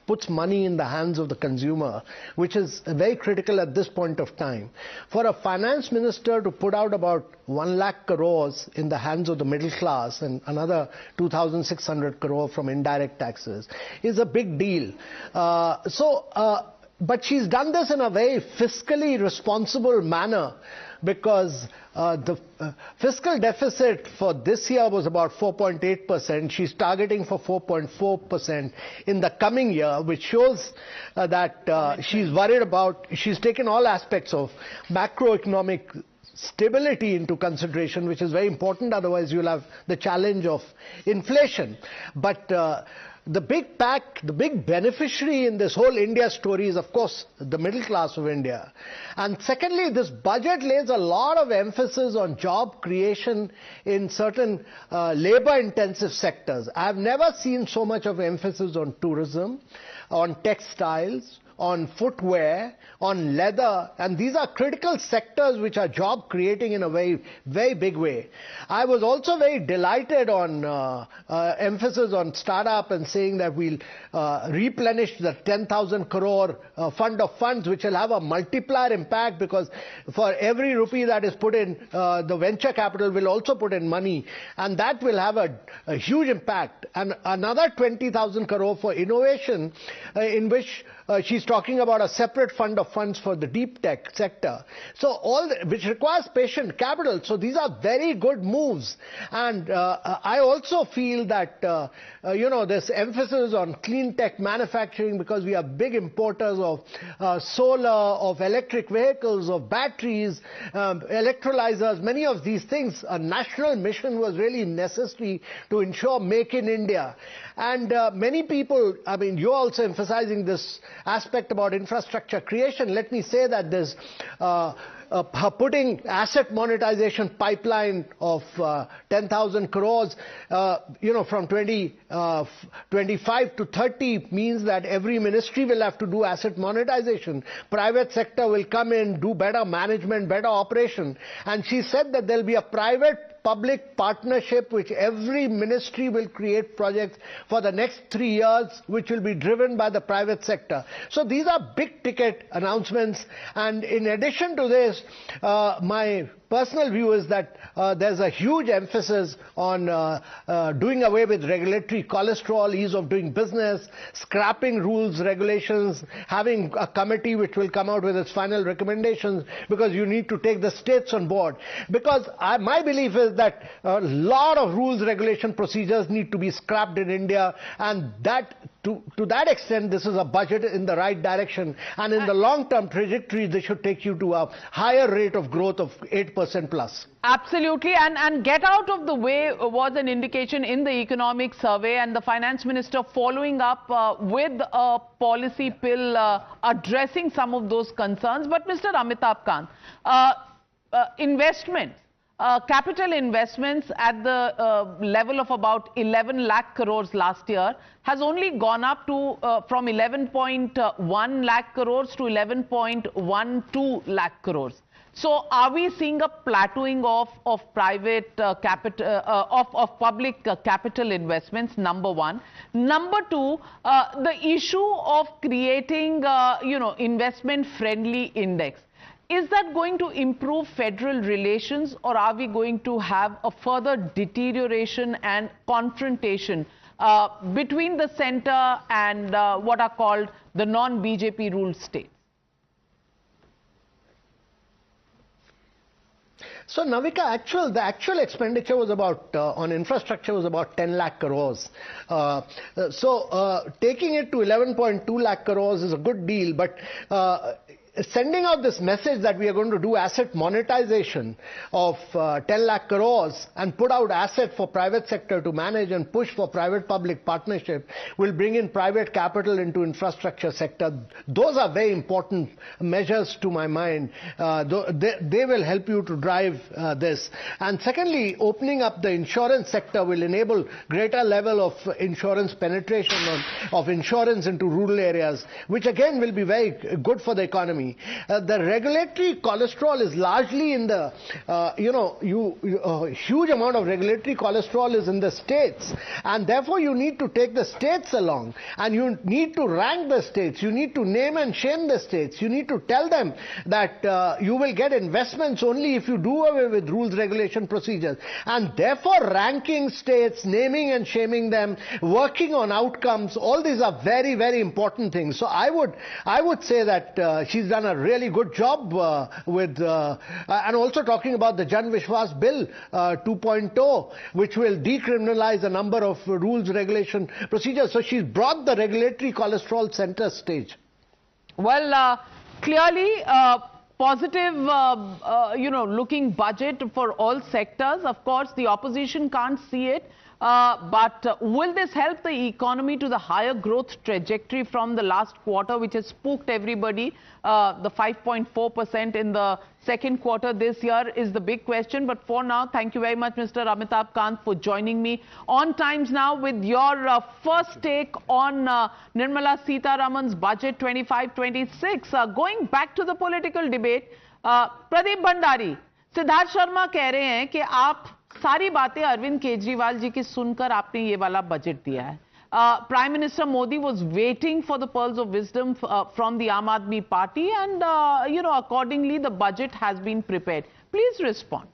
puts money in the hands of the consumer, which is very critical at this point of time. For a finance minister to put out about 1 lakh crores in the hands of the middle class and another 2,600 crore from indirect taxes is a big deal. But she's done this in a very fiscally responsible manner, because the fiscal deficit for this year was about 4.8%. She's targeting for 4.4% in the coming year, which shows that she's worried about, she's taken all aspects of macroeconomic stability into consideration, which is very important. Otherwise, you'll have the challenge of inflation. But the big beneficiary in this whole India story is, of course, the middle class of India. And secondly, this budget lays a lot of emphasis on job creation in certain labor-intensive sectors. I've never seen so much of emphasis on tourism, on textiles, on footwear, on leather, and these are critical sectors which are job creating in a very, very big way. I was also very delighted on emphasis on startup and saying that we'll replenish the 10,000 crore fund of funds, which will have a multiplier impact, because for every rupee that is put in, the venture capital will also put in money, and that will have a huge impact. And another 20,000 crore for innovation, in which she's talking about a separate fund of funds for the deep tech sector, so which requires patient capital. So these are very good moves. And I also feel that this emphasis on clean tech manufacturing, because we are big importers of solar, of electric vehicles, of batteries, electrolyzers, many of these things. A national mission was really necessary to ensure Make in India. And many people, I mean, you're also emphasizing this aspect aspect about infrastructure creation, let me say that there's putting asset monetization pipeline of 10,000 crores, from 25 to 30 means that every ministry will have to do asset monetization. Private sector will come in, do better management, better operation. And she said that there'll be a private-public partnership which every ministry will create projects for the next 3 years, which will be driven by the private sector. So these are big ticket announcements. And in addition to this, my personal view is that there's a huge emphasis on doing away with regulatory cholesterol, ease of doing business, scrapping rules, regulations, having a committee which will come out with its final recommendations, because you need to take the states on board. Because my belief is that a lot of rules, regulation, procedures need to be scrapped in India, and that to that extent, this is a budget in the right direction, and in the long-term trajectory, this should take you to a higher rate of growth of 8% plus. Absolutely, and get out of the way was an indication in the economic survey, and the finance minister following up with a policy pill addressing some of those concerns. But Mr. Amitabh Kant, investments. Capital investments at the level of about 11 lakh crores last year has only gone up to from 11.1 lakh crores to 11.12 lakh crores. So are we seeing a plateauing of private capital, of public capital investments, number one? Number two, the issue of creating, investment-friendly index. Is that going to improve federal relations, or are we going to have a further deterioration and confrontation between the center and what are called the non-BJP ruled states? So Navika, the actual expenditure was about on infrastructure was about 10 lakh crores. Taking it to 11.2 lakh crores is a good deal, but sending out this message that we are going to do asset monetization of 10 lakh crores and put out asset for private sector to manage and push for private-public partnership will bring in private capital into infrastructure sector. Those are very important measures to my mind. They will help you to drive this. And secondly, opening up the insurance sector will enable greater level of insurance penetration of insurance into rural areas, which again will be very good for the economy. The regulatory cholesterol is largely in the, huge amount of regulatory cholesterol is in the states, and therefore you need to take the states along, and you need to rank the states, you need to name and shame the states, you need to tell them that you will get investments only if you do away with rules, regulation, procedures, and therefore ranking states, naming and shaming them, working on outcomes, all these are very, very important things. So I would say that she's done a really good job with, and also talking about the Jan Vishwas Bill 2.0, which will decriminalize a number of rules, regulation, procedures. So she's brought the regulatory cholesterol center stage. Well, clearly positive, looking budget for all sectors. Of course, the opposition can't see it. But will this help the economy to the higher growth trajectory from the last quarter, which has spooked everybody? The 5.4% in the second quarter this year is the big question. But for now, thank you very much, Mr. Amitabh Kant, for joining me on Times Now with your first take on Nirmala Sitharaman's budget 25-26. Going back to the political debate, Pradeep Bhandari, Siddharth Sharma कह रहे हैं कि आप सारी बातें अरविंद केजरीवाल जी की सुनकर आपने ये वाला बजट दिया है. Prime Minister Modi was waiting for the pearls of wisdom from the Aam Aadmi Party, and accordingly the budget has been prepared. Please respond.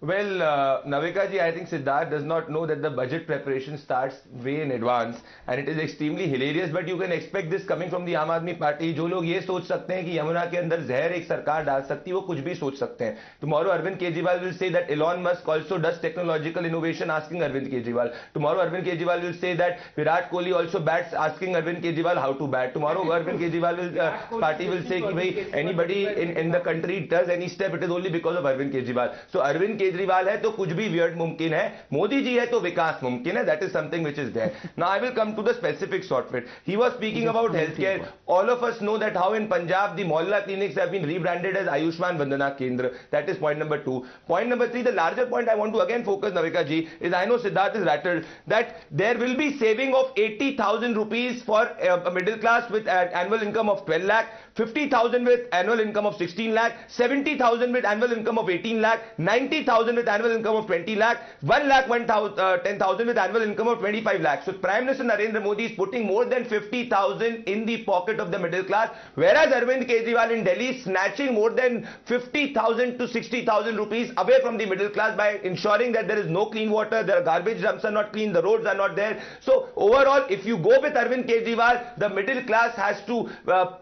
Well, Navika ji, I think Siddharth does not know that the budget preparation starts way in advance, and it is extremely hilarious, but you can expect this coming from the Aam Aadmi Party. जो लोग ये सोच सकते हैं कि यमुना के अंदर जहर एक सरकार डाल सकती है, वो कुछ भी सोच सकते हैं. Tomorrow Arvind Kejriwal will say that Elon Musk also does technological innovation, asking Arvind Kejriwal. Tomorrow Arvind Kejriwal will say that Virat Kohli also bats, asking Arvind Kejriwal how to bat. Tomorrow Arvind Kejriwal party will say कि भाई anybody in the country does any step, it is only because of Arvind Kejriwal. So Arvind Kejriwal है तो कुछ भी weird मुमकिन है, मोदी जी है तो विकास मुमकिन है. That is something which is there. Now I will come to the specifics of it. He was speaking about healthcare. All of us know that how in Punjab the Mohalla clinics have been rebranded as Ayushman Vandana Kendra. That is point number 2. Point number 3, the larger point I want to again focus, Navika ji, is I know Siddharth is rattled that there will be saving of 80,000 rupees for a middle class with an annual income of 12 lakh, 50,000 with annual income of 16 lakh, 70,000 with annual income of 18 lakh, 90,000 with annual income of 20 lakh, 1 lakh 10,000 with annual income of 25 lakh. So Prime Minister Narendra Modi is putting more than 50,000 in the pocket of the middle class, whereas Arvind Kejriwal in Delhi is snatching more than 50,000 to 60,000 rupees away from the middle class by ensuring that there is no clean water, their garbage dumps are not clean, the roads are not there. So overall, if you go with Arvind Kejriwal, the middle class has to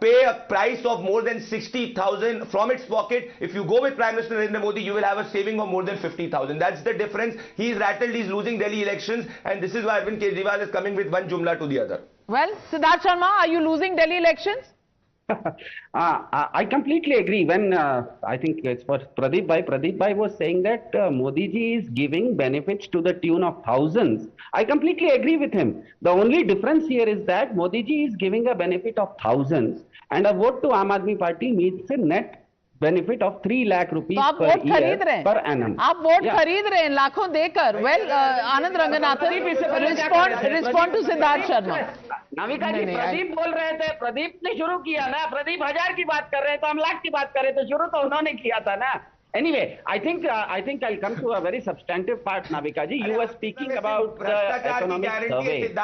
pay a price of more than 60,000 from its pocket. If you go with Prime Minister Narendra Modi, you will have a saving of more than 50,000. That's the difference. He's rattled, he's losing Delhi elections, and this is why Arvind Kejriwal is coming with one jumla to the other. Well, Siddharth Sharma, are you losing Delhi elections? I completely agree. When I think it's for Pradeep Bhai was saying that Modi ji is giving benefits to the tune of thousands. I completely agree with him. The only difference here is that Modi ji is giving a benefit of thousands, and a vote to Aam Aadmi Party means a net benefit of 3 lakh rupees per year per annum. आप vote खरीद रहे हैं लाखों देकर. Well, Anand Ranganathan, respond to Siddharth Sharma. Navika जी, प्रदीप बोल रहे थे, प्रदीप ने शुरू किया ना, प्रदीप 1000 की बात कर रहे हैं तो हम लाख की बात कर रहे हैं, तो शुरू तो उन्होंने किया था ना. Anyway, I think I'll come to a very substantive part, Navika ji. You were speaking about the economic survey.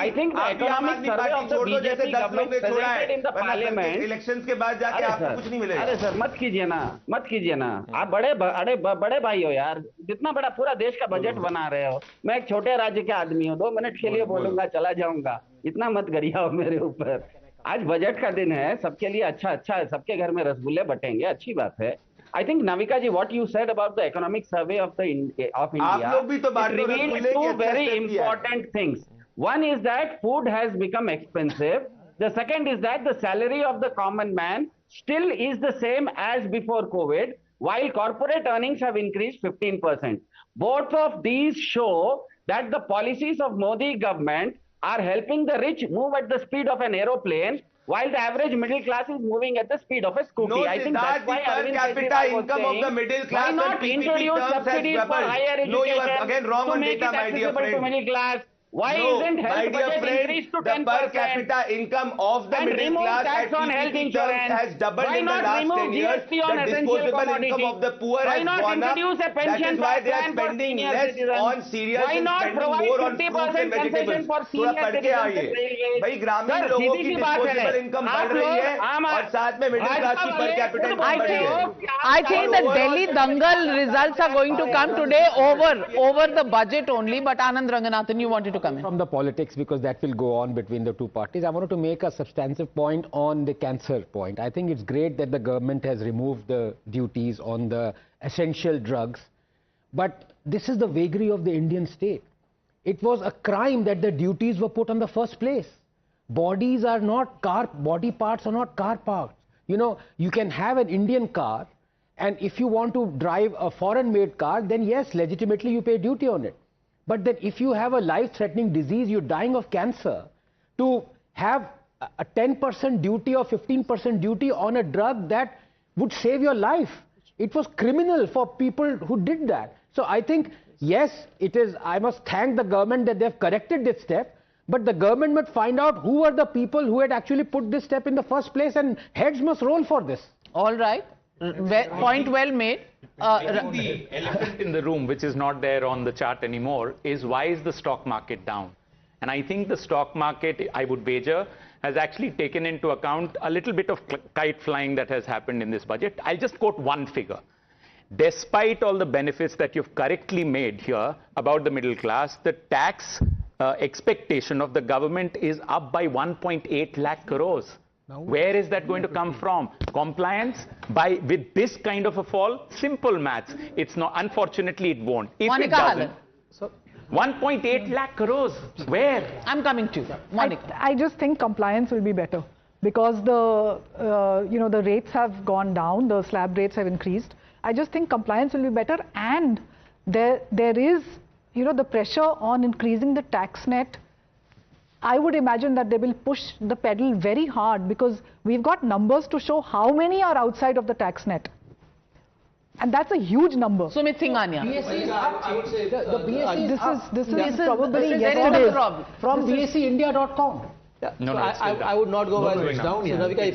I think the economic survey of the BJP government presented in the parliament. Elections के बाद जाके आपको कुछ नहीं मिलेगा. अरे sir, मत कीजिए ना. आप बड़े भाई हो यार. जितना बड़ा पूरा देश का बजट बना रहे हो. मैं एक छोटे राज्य के आदमी हूँ. 2 मिनट के लिए बोलूंगा, चला जाऊंगा. इतना मत गरियाओ मेरे ऊपर. आज बजट का दिन है. सबके लिए अच्छा है. सबके घर में रसगुल्ले बटेंगे. अच्छी बात है. I think, Navika ji, what you said about the economic survey of India, it revealed 2 very important things. One is that food has become expensive. The second is that the salary of the common man still is the same as before COVID, while corporate earnings have increased 15%. Both of these show that the policies of Modi government are helping the rich move at the speed of an aeroplane, while the average middle class is moving at the speed of a scooty. No, I think that's why per capita income of the middle class why not introduce subsidies for higher education? No, you are again wrong on data, my dear friend. To middle class. Why isn't health budget increased to 10%? The per capita income of the middle class at on health insurance has doubled in the last 10 years. The disposable income of the poor has gone up. That is why they are spending less on cereals and spending more on fruits and vegetables. थोड़ा पढ़ के आइए. भाई ग्रामीण लोगों की disposable income बढ़ रही है और साथ में middle class की per capita income बढ़ रही है. I think the Delhi Dangal results are going to come today over the budget only. But Anand Ranganathan, you wanted to come in. From the politics, because that will go on between the two parties, I wanted to make a substantive point on the cancer point. I think it's great that the government has removed the duties on the essential drugs, but this is the vagary of the Indian state. It was a crime that the duties were put on the first place. Body parts are not car parts. You know, you can have an Indian car, and if you want to drive a foreign-made car, then yes, legitimately you pay duty on it. But then if you have a life-threatening disease, you're dying of cancer, to have a 10% duty or 15% duty on a drug that would save your life. It was criminal for people who did that. So I think, yes, it is, I must thank the government that they've corrected this step, but the government must find out who are the people who had actually put this step in the first place, and heads must roll for this. All right. Point well made. The elephant in the room, which is not there on the chart anymore, is why is the stock market down? And I think the stock market, I would wager, has actually taken into account a little bit of kite flying that has happened in this budget. I'll just quote one figure. Despite all the benefits that you've correctly made here about the middle class, the tax expectation of the government is up by 1.8 lakh crores. Where is that going to come from? Compliance with this kind of a fall? Simple maths. It's not. Unfortunately, it won't. If it doesn't, 1.8 lakh crores. Where? I'm coming to you, Monica. I just think compliance will be better because the the rates have gone down. The slab rates have increased. I just think compliance will be better, and there is, the pressure on increasing the tax net. I would imagine that they will push the pedal very hard, because we've got numbers to show how many are outside of the tax net. And that's a huge number. Sumit Singhania. This is probably yesterday's from BSEindia.com. No, I would not go by this. Down, so Navika,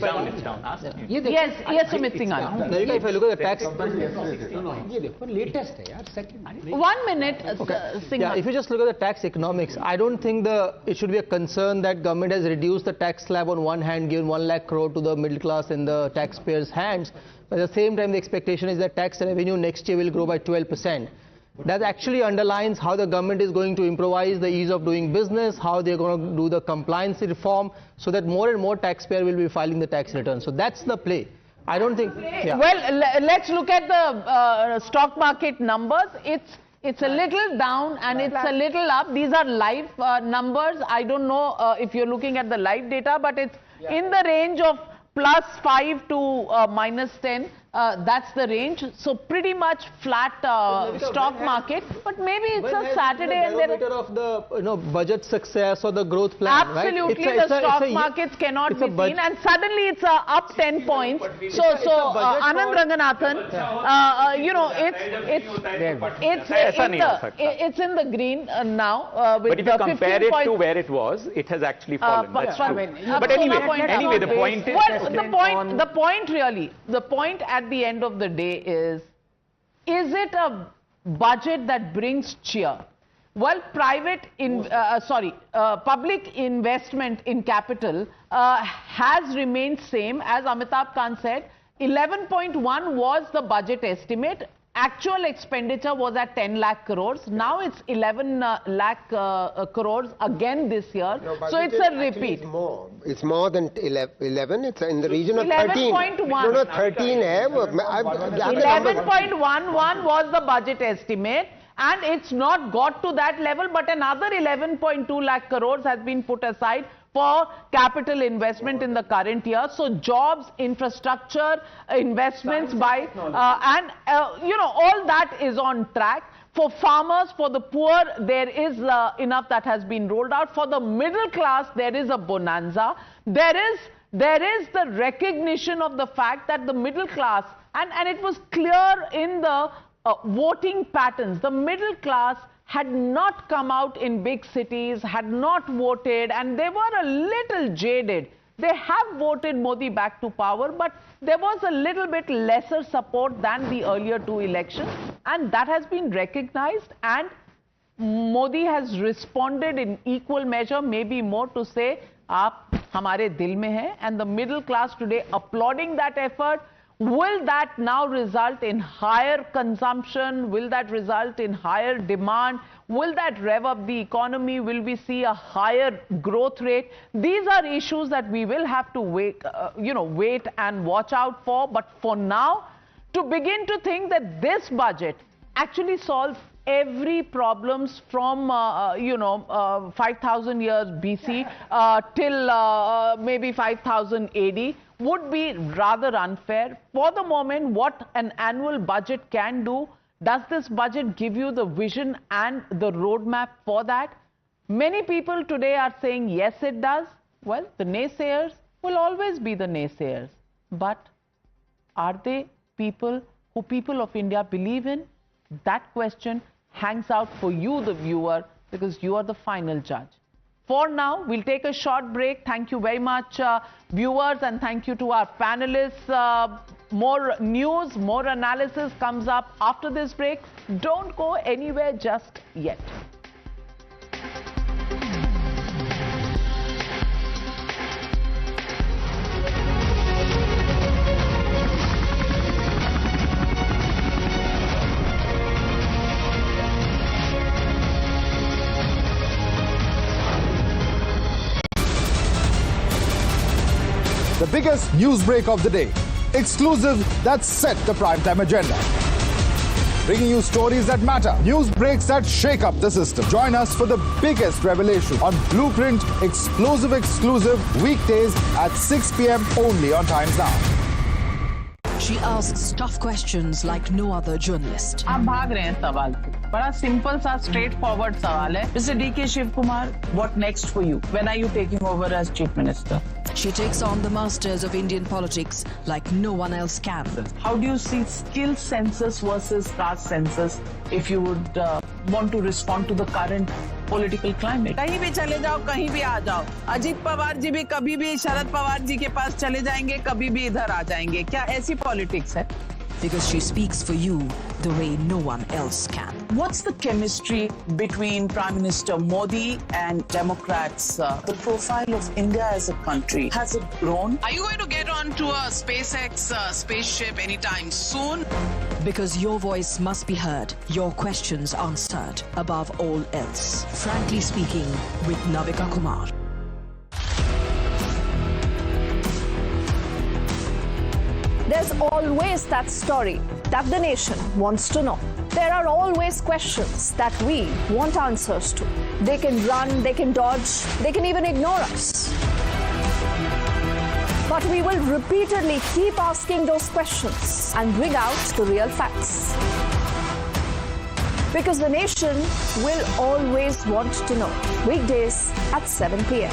Yes, Sumit Singhania. Navika, if I look at the tax... latest. 1 minute, Singhania. Yeah, if you just look at the tax economics, I don't think it should be a concern that government has reduced the tax slab on one hand, given 1 lakh crore to the middle class in the taxpayers' hands. But at the same time, the expectation is that tax revenue next year will grow by 12%. That actually underlines how the government is going to improvise the ease of doing business, how they're going to do the compliance reform, so that more and more taxpayers will be filing the tax return. So that's the play. I don't think... Yeah. Well, let's look at the stock market numbers. It's a little down and it's a little up. These are live numbers. I don't know if you're looking at the live data, but it's in the range of +5 to -10. That's the range. So pretty much flat stock market. But maybe it's a Saturday and then of the budget success or the growth plan. Absolutely, right? the stock markets cannot be seen, and suddenly it's up 10 points. So Anand Ranganathan, it's in the green now. With but if you compare it to where it was, it has actually fallen. That's true. But anyway, the point is... Well, the point at the end of the day is it a budget that brings cheer? Well, public investment in capital has remained same. As Amitabh Kant said, 11.1 was the budget estimate. Actual expenditure was at 10 lakh crores. Now it's 11 lakh crores again this year. So it's a repeat. It's more than 11. It's in the region of 13. 11.1. No, 13. 11.11 was the budget estimate. And it's not got to that level, but another 11.2 lakh crores has been put aside for capital investment in the current year. So jobs, infrastructure, investments all that is on track. For farmers, for the poor, there is enough that has been rolled out. For the middle class, there is a bonanza. There is the recognition of the fact that the middle class, and it was clear in the voting patterns, the middle class had not come out in big cities, had not voted, and they were a little jaded. They have voted Modi back to power, but there was a little bit lesser support than the earlier two elections, and that has been recognized, and Modi has responded in equal measure, maybe more, to say, "Aap hamare dil mein hai," and the middle class today applauding that effort. Will that now result in higher consumption? Will that result in higher demand? Will that rev up the economy? Will we see a higher growth rate? These are issues that we will have to wait and watch out for. But for now, to begin to think that this budget actually solves every problems from 5,000 years BC till maybe 5,000 AD would be rather unfair. For the moment, what an annual budget can do, does this budget give you the vision and the roadmap for that? Many people today are saying yes, it does. Well, the naysayers will always be the naysayers. But are they people who people of India believe in? That question hangs out for you, the viewer, because you are the final judge. For now, we'll take a short break. Thank you very much, viewers, and thank you to our panelists. More news, more analysis comes up after this break. Don't go anywhere just yet. The biggest news break of the day. Exclusive that set the primetime agenda. Bringing you stories that matter. News breaks that shake up the system. Join us for the biggest revelation on Blueprint Exclusive weekdays at 6 p.m. only on Times Now. She asks tough questions like no other journalist. आप भाग रहे हैं सवाल से. बड़ा simple सा straight forward सवाल है. Mr. D.K. Shiv Kumar, what next for you? When are you taking over as Chief Minister? She takes on the masters of Indian politics like no one else can. How do you see skill census versus caste census if you would want to respond to the current political climate? कहीं भी चले जाओ, कहीं भी आ जाओ. अजीत पवार जी भी कभी भी शरद पवार जी के पास चले जाएंगे, कभी भी इधर आ जाएंगे. क्या ऐसी पॉलिटिक्स है? Because she speaks for you the way no one else can. What's the chemistry between Prime Minister Modi and Democrats? The profile of India as a country, has it grown? Are you going to get onto a SpaceX spaceship anytime soon? Because your voice must be heard, your questions answered above all else. Frankly Speaking with Navika Kumar. There's always that story that the nation wants to know. There are always questions that we want answers to. They can run, they can dodge, they can even ignore us. But we will repeatedly keep asking those questions and bring out the real facts. Because the nation will always want to know. Weekdays at 7 p.m.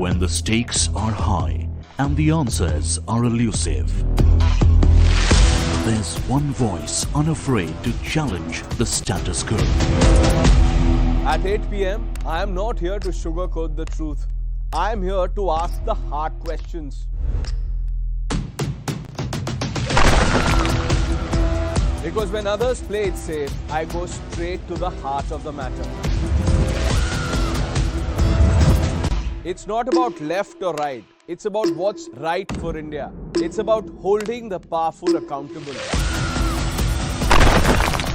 When the stakes are high and the answers are elusive, there's one voice unafraid to challenge the status quo. At 8 p.m., I am not here to sugarcoat the truth. I am here to ask the hard questions. Because when others play it safe, I go straight to the heart of the matter. It's not about left or right. It's about what's right for India. It's about holding the powerful accountable.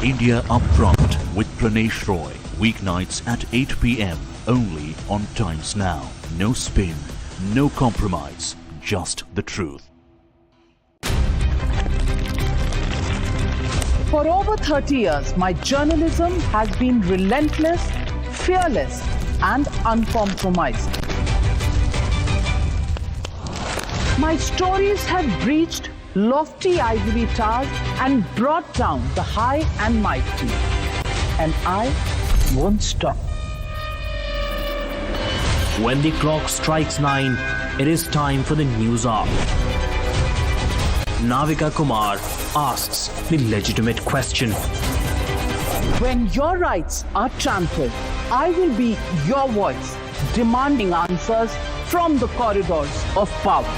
India Upfront with Pranesh Roy. Weeknights at 8 p.m. only on Times Now. No spin, no compromise, just the truth. For over 30 years, my journalism has been relentless, fearless, and uncompromised. My stories have breached lofty ivory towers and brought down the high and mighty. And I won't stop. When the clock strikes 9, it is time for the news hour. Navika Kumar asks the legitimate question. When your rights are trampled, I will be your voice, demanding answers from the corridors of power.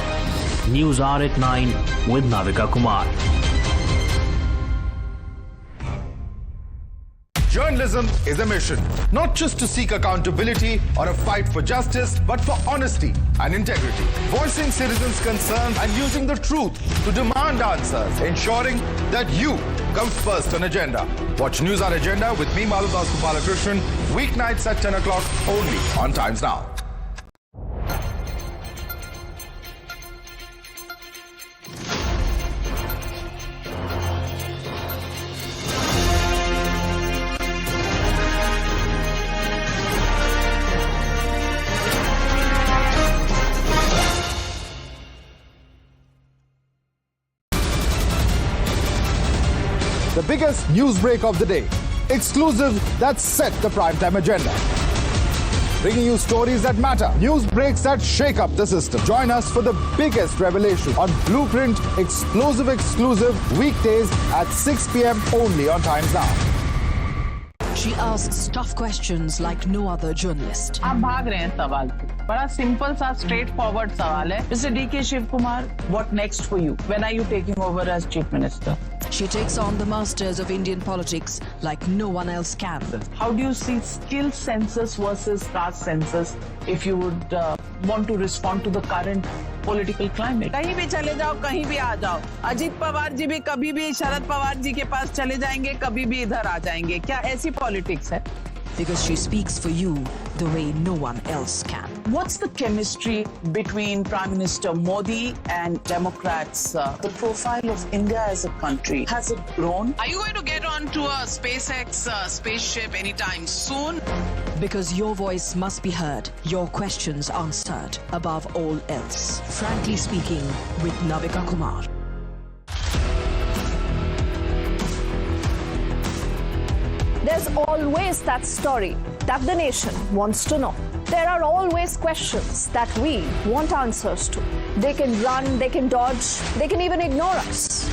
News Hour at 9 with Navika Kumar. Journalism is a mission, not just to seek accountability or a fight for justice, but for honesty and integrity. Voicing citizens' concerns and using the truth to demand answers, ensuring that you come first on agenda. Watch News Hour Agenda with me, Madhudas Gopalakrishnan, weeknights at 10 o'clock only on Times Now. The biggest news break of the day. Exclusive that set the primetime agenda. Bringing you stories that matter. News breaks that shake up the system. Join us for the biggest revelation on Blueprint Explosive Exclusive weekdays at 6 p.m. only on Times Now. She asks tough questions like no other journalist. आप भाग रहे हैं सवाल से. बड़ा simple सा straight forward सवाल है. Mr. D.K. Shiv Kumar, what next for you? When are you taking over as Chief Minister? She takes on the masters of Indian politics like no one else can. How do you see skill census versus caste census if you would want to respond to the current political climate? कहीं भी चले जाओ, कहीं भी आ जाओ. अजीत पवार जी भी कभी भी शरद पवार जी के पास चले जाएंगे, कभी भी इधर आ जाएंगे. क्या ऐसी पॉलिटिक्स है? Because she speaks for you the way no one else can. What's the chemistry between Prime Minister Modi and Democrats? The profile of India as a country, has it grown? Are you going to get onto a SpaceX spaceship anytime soon? Because your voice must be heard, your questions answered above all else. Frankly Speaking with Navika Kumar. There's always that story that the nation wants to know. There are always questions that we want answers to. They can run, they can dodge, they can even ignore us.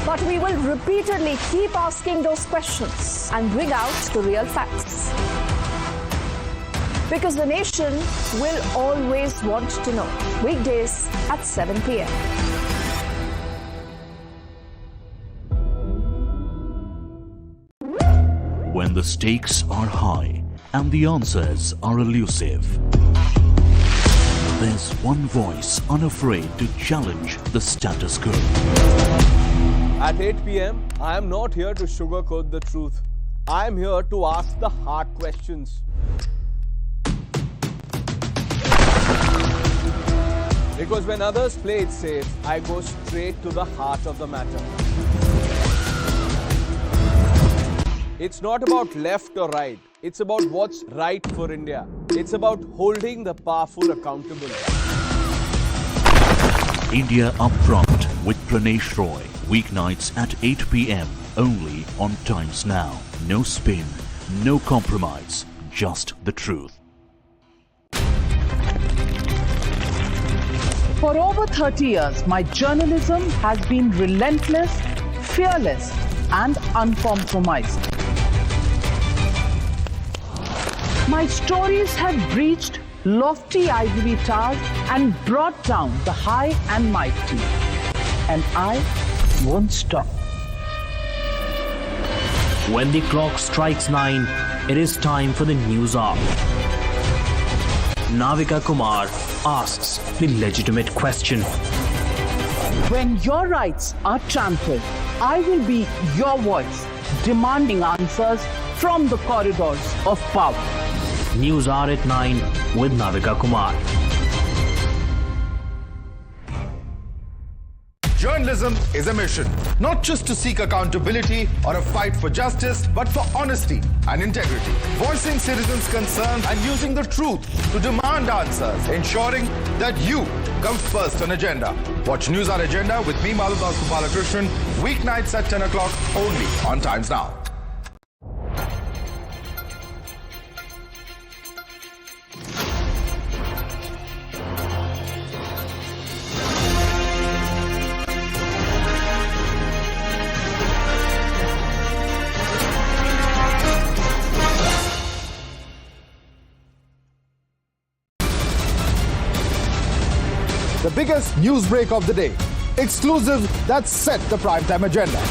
But we will repeatedly keep asking those questions and bring out the real facts. Because the nation will always want to know. Weekdays at 7 p.m. When the stakes are high and the answers are elusive, there's one voice unafraid to challenge the status quo. At 8 p.m., I am not here to sugarcoat the truth. I am here to ask the hard questions. Because when others play it safe, I go straight to the heart of the matter. It's not about left or right. It's about what's right for India. It's about holding the powerful accountable. India Upfront with Pranesh Roy. Weeknights at 8 p.m. only on Times Now. No spin, no compromise, just the truth. For over 30 years, my journalism has been relentless, fearless, and uncompromised. My stories have breached lofty ivory towers and brought down the high and mighty. And I won't stop. When the clock strikes 9, it is time for the news hour. Navika Kumar asks the legitimate question. When your rights are trampled, I will be your voice, demanding answers from the corridors of power. News Hour at 9 with Navika Kumar. Journalism is a mission, not just to seek accountability or a fight for justice, but for honesty and integrity. Voicing citizens' concerns and using the truth to demand answers, ensuring that you come first on agenda. Watch News Hour Agenda with me, Madhudas Gopalakrishnan, weeknights at 10 o'clock only on Times Now. The biggest news break of the day. Exclusive that set the primetime agenda.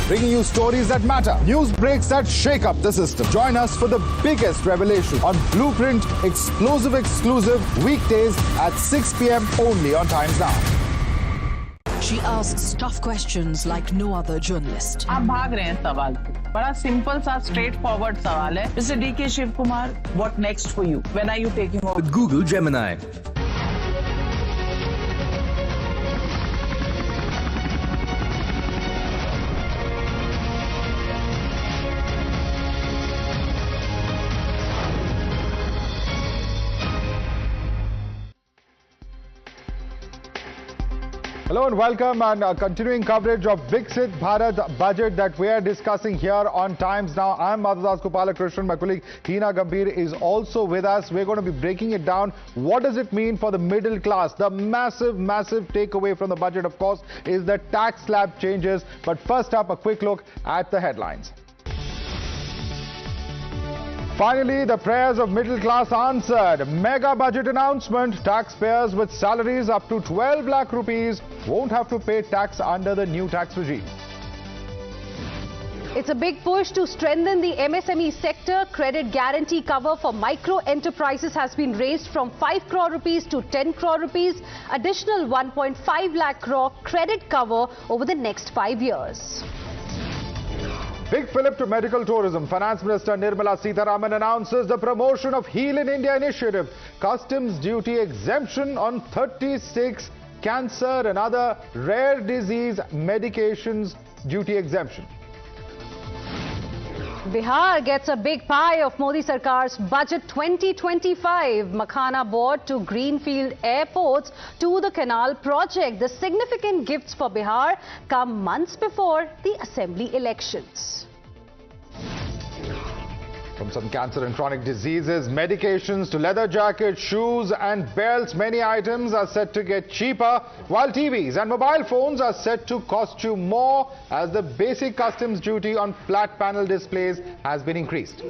Bringing you stories that matter. News breaks that shake up the system. Join us for the biggest revelation on Blueprint Exclusive weekdays at 6 p.m. only on Times Now. She asks tough questions like no other journalist. आप भाग रहे हैं सवाल से। बड़ा simple सा straight forward सवाल है। Mr. D.K. Shiv Kumar, what next for you? When are you taking over? With Google Gemini. Hello and welcome, and continuing coverage of Viksit Bharat budget that we are discussing here on Times Now. I'm Madhudas Gopalakrishnan. My colleague Hina Gambhir is also with us. We're going to be breaking it down. What does it mean for the middle class? The massive takeaway from the budget, of course, is the tax slab changes. But first up, a quick look at the headlines. Finally, the prayers of middle class answered. Mega budget announcement. Taxpayers with salaries up to 12 lakh rupees won't have to pay tax under the new tax regime. It's a big push to strengthen the MSME sector. Credit guarantee cover for micro enterprises has been raised from 5 crore rupees to 10 crore rupees. Additional 1.5 lakh crore credit cover over the next 5 years. Big fillip to medical tourism. Finance Minister Nirmala Sitharaman announces the promotion of Heal in India initiative. Customs duty exemption on 36 cancer and other rare disease medications duty exemption. Bihar gets a big pie of Modi Sarkar's budget 2025. Makhana bought 2 greenfield airports to the canal project. The significant gifts for Bihar come months before the assembly elections. From some cancer and chronic diseases, medications to leather jackets, shoes and belts, many items are set to get cheaper, while TVs and mobile phones are set to cost you more as the basic customs duty on flat panel displays has been increased.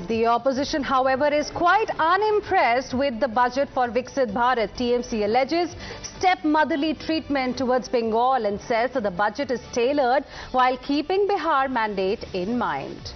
The opposition, however, is quite unimpressed with the budget for Viksit Bharat. TMC alleges stepmotherly treatment towards Bengal and says that the budget is tailored while keeping Bihar mandate in mind.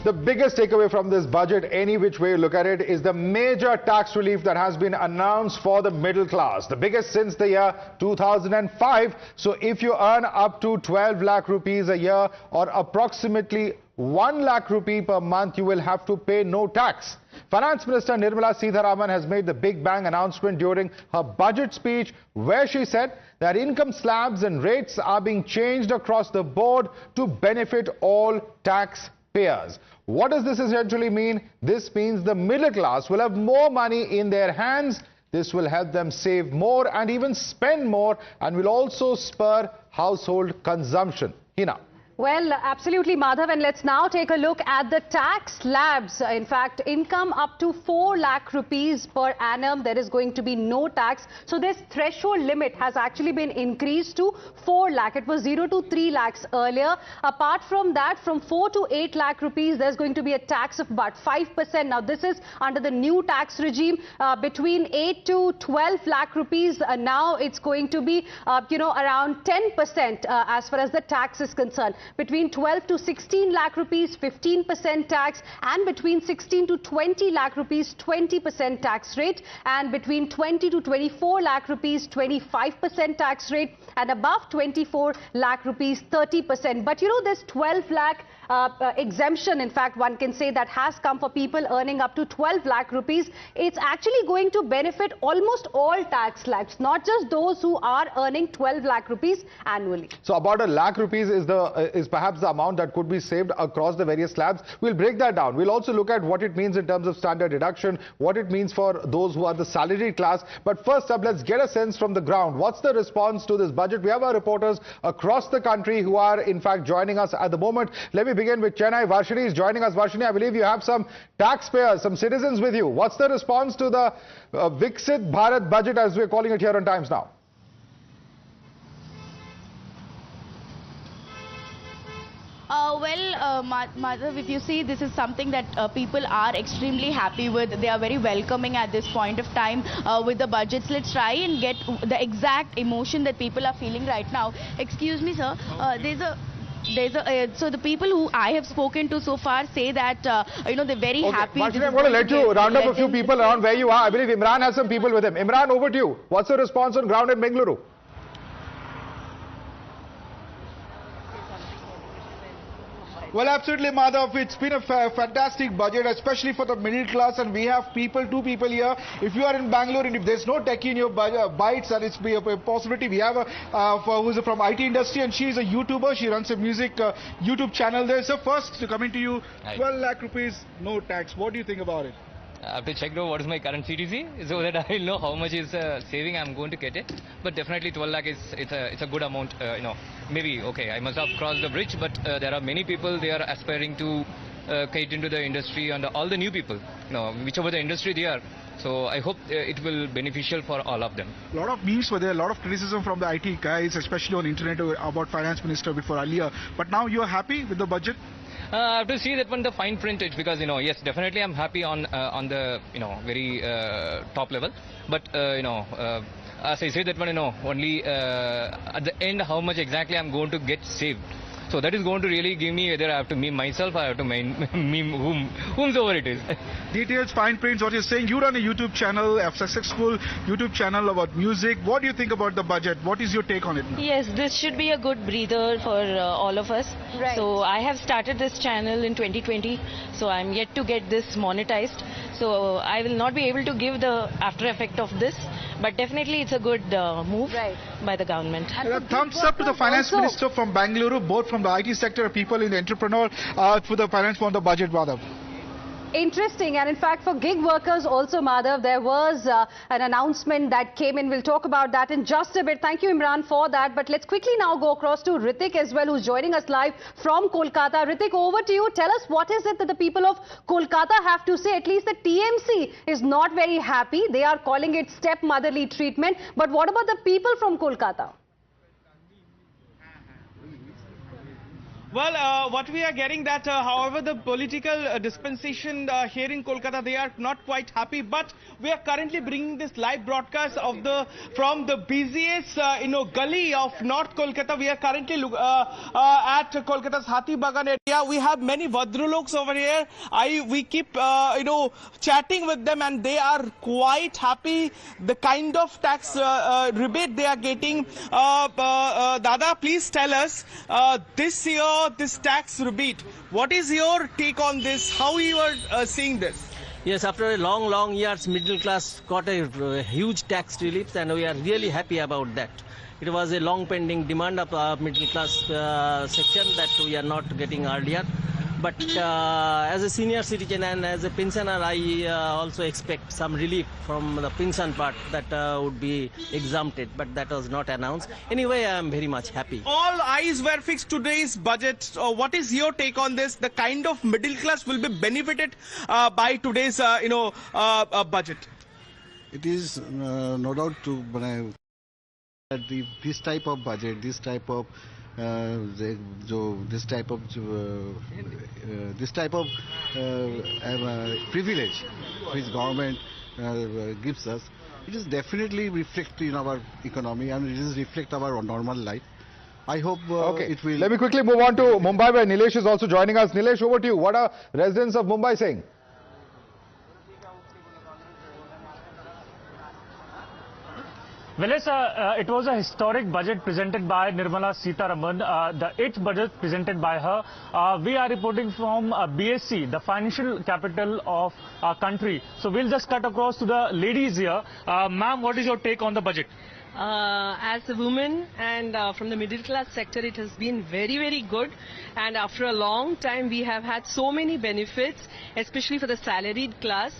The biggest takeaway from this budget, any which way you look at it, is the major tax relief that has been announced for the middle class. The biggest since the year 2005. So if you earn up to 12 lakh rupees a year or approximately 1 lakh rupee per month, you will have to pay no tax. Finance Minister Nirmala Sitharaman has made the big bang announcement during her budget speech, where she said that income slabs and rates are being changed across the board to benefit all taxpayers. What does this essentially mean? This means the middle class will have more money in their hands. This will help them save more and even spend more, and will also spur household consumption. Hina. Well, absolutely, Madhav. And let's now take a look at the tax slabs. In fact, income up to 4 lakh rupees per annum, there is going to be no tax. So this threshold limit has actually been increased to 4 lakh. It was 0 to 3 lakhs earlier. Apart from that, from 4 to 8 lakh rupees, there's going to be a tax of about 5%. Now, this is under the new tax regime. Between 8 to 12 lakh rupees, now it's going to be, around 10% as far as the tax is concerned. Between 12 to 16 lakh rupees, 15% tax, and between 16 to 20 lakh rupees, 20% tax rate, and between 20 to 24 lakh rupees, 25% tax rate, and above 24 lakh rupees, 30%. But this 12 lakh exemption, in fact, one can say that has come for people earning up to 12 lakh rupees. It's actually going to benefit almost all tax slabs, not just those who are earning 12 lakh rupees annually. So about 1 lakh rupees is perhaps the amount that could be saved across the various slabs. We'll break that down. We'll also look at what it means in terms of standard deduction, what it means for those who are the salaried class. But first up, let's get a sense from the ground. What's the response to this budget? We have our reporters across the country who are in fact joining us at the moment. Let me begin with Chennai. Varshini is joining us. Varshini, I believe you have some taxpayers, some citizens with you. What's the response to the Viksit Bharat budget, as we're calling it here on Times Now? Madhav, if you see, this is something that people are extremely happy with. They are very welcoming at this point of time with the budgets. Let's try and get the exact emotion that people are feeling right now. Excuse me, sir. So the people who I have spoken to so far say that they're very happy. Varshini, I'm going to let you round up a few people around where you are. I believe Imran has some people with him. Imran, over to you. What's the response on ground in Bengaluru? Well, absolutely, Madhav. It's been a fantastic budget, especially for the middle class, and we have two people here. If you are in Bangalore and if there's no techie in your bites, and it's a possibility, we have who's from IT industry, and she's a YouTuber. She runs a music YouTube channel there. So first, coming to you, 12 lakh rupees, no tax. What do you think about it? I have to check out what is my current CTC so that I will know how much is saving I'm going to get it. But definitely 12 lakh it's a good amount. Maybe okay, I must have crossed the bridge, but there are many people they are aspiring to get into the industry, and all the new people, whichever the industry they are. So I hope it will be beneficial for all of them. A lot of memes were there, a lot of criticism from the IT guys, especially on internet about finance minister before earlier. But now you are happy with the budget? I have to see that one the fine print because yes, definitely I'm happy on the very top level. But as I say that one only at the end how much exactly I'm going to get saved. So that is going to really give me whether I have to meme myself or I have to meme whomsoever it is. Details, fine prints, what you're saying. You run a YouTube channel, a successful YouTube channel about music. What do you think about the budget? What is your take on it? Yes, this should be a good breather for all of us. Right. So I have started this channel in 2020. So I'm yet to get this monetized. So I will not be able to give the after effect of this. But definitely it's a good move by the government. And thumbs up to the finance minister from Bangalore, both from the IT sector, people in the entrepreneur, for the finance for the budget, Madhav. Interesting, and in fact for gig workers also, Madhav, there was an announcement that came in. We'll talk about that in just a bit. Thank you, Imran, for that. But let's quickly now go across to Ritik as well, who's joining us live from Kolkata. Ritik, over to you. Tell us, what is it that the people of Kolkata have to say? At least the TMC is not very happy. They are calling it stepmotherly treatment. But what about the people from Kolkata? Well, what we are getting that, however, the political dispensation here in Kolkata, they are not quite happy. But we are currently bringing this live broadcast of from the busiest, gully of North Kolkata. We are currently at Kolkata's Hathi Bagan area. We have many Vadraloks over here. We keep, chatting with them, and they are quite happy. The kind of tax rebate they are getting. Dada, please tell us this year. This tax rebate, what is your take on this? How you are seeing this? Yes, after a long years, middle class got a huge tax relief, and we are really happy about that. It was a long pending demand of our middle class section that we are not getting earlier. But as a senior citizen and as a pensioner, I also expect some relief from the pension part that would be exempted, but that was not announced. Anyway, I am very much happy. All eyes were fixed today's budget. What is your take on this? The kind of middle class will be benefited by today's, budget. It is no doubt to this type of budget, this type of this type of privilege which government gives us, it is definitely reflect in our economy, and it is reflect our normal life. I hope it will. Let me quickly move on to Mumbai, where Nilesh is also joining us. Nilesh, over to you. What are residents of Mumbai saying? Well, yes, it was a historic budget presented by Nirmala Sitharaman, the 8th budget presented by her. We are reporting from BSC, the financial capital of our country. So we'll just cut across to the ladies here. Ma'am, what is your take on the budget? As a woman and from the middle class sector, it has been very good, and after a long time we have had so many benefits, especially for the salaried class.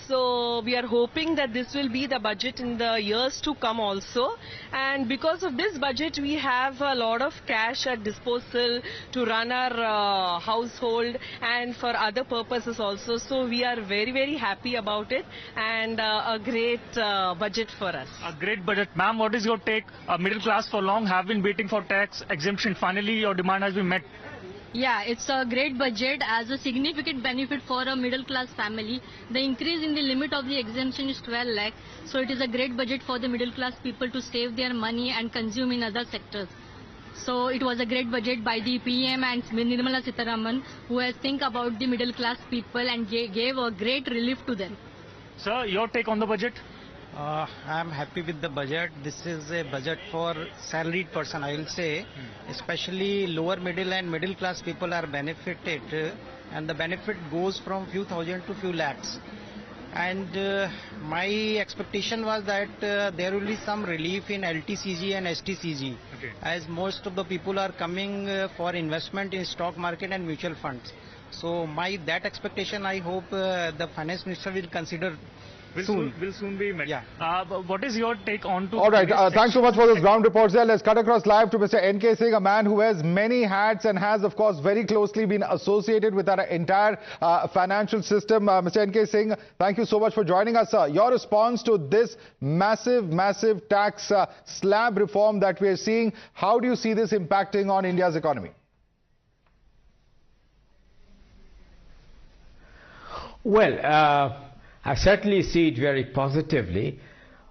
So we are hoping that this will be the budget in the years to come also, and because of this budget we have a lot of cash at disposal to run our household and for other purposes also. So we are very happy about it, and a great budget for us. A great budget. Ma'am, what is your take? Middle class for long have been waiting for tax exemption. Finally your demand has been met. Yeah, it's a great budget as a significant benefit for a middle class family. The increase in the limit of the exemption is 12 lakh. So it is a great budget for the middle class people to save their money and consume in other sectors. So it was a great budget by the PM and Nirmala Sitharaman, who has think about the middle class people and gave a great relief to them. Sir, your take on the budget? I am happy with the budget. This is a budget for salaried person, I will say. Especially lower middle and middle class people are benefited, and the benefit goes from few thousand to few lakhs. And my expectation was that there will be some relief in LTCG and STCG, as most of the people are coming for investment in stock market and mutual funds. So that expectation, I hope the finance minister will consider. Will soon be met. Yeah. What is your take on to... All right, thanks so much for those ground reports there. Let's cut across live to Mr. N.K. Singh, a man who wears many hats and has, of course, very closely been associated with our entire financial system. Mr. N.K. Singh, thank you so much for joining us, sir. Your response to this massive tax slab reform that we are seeing, how do you see this impacting on India's economy? Well, I certainly see it very positively,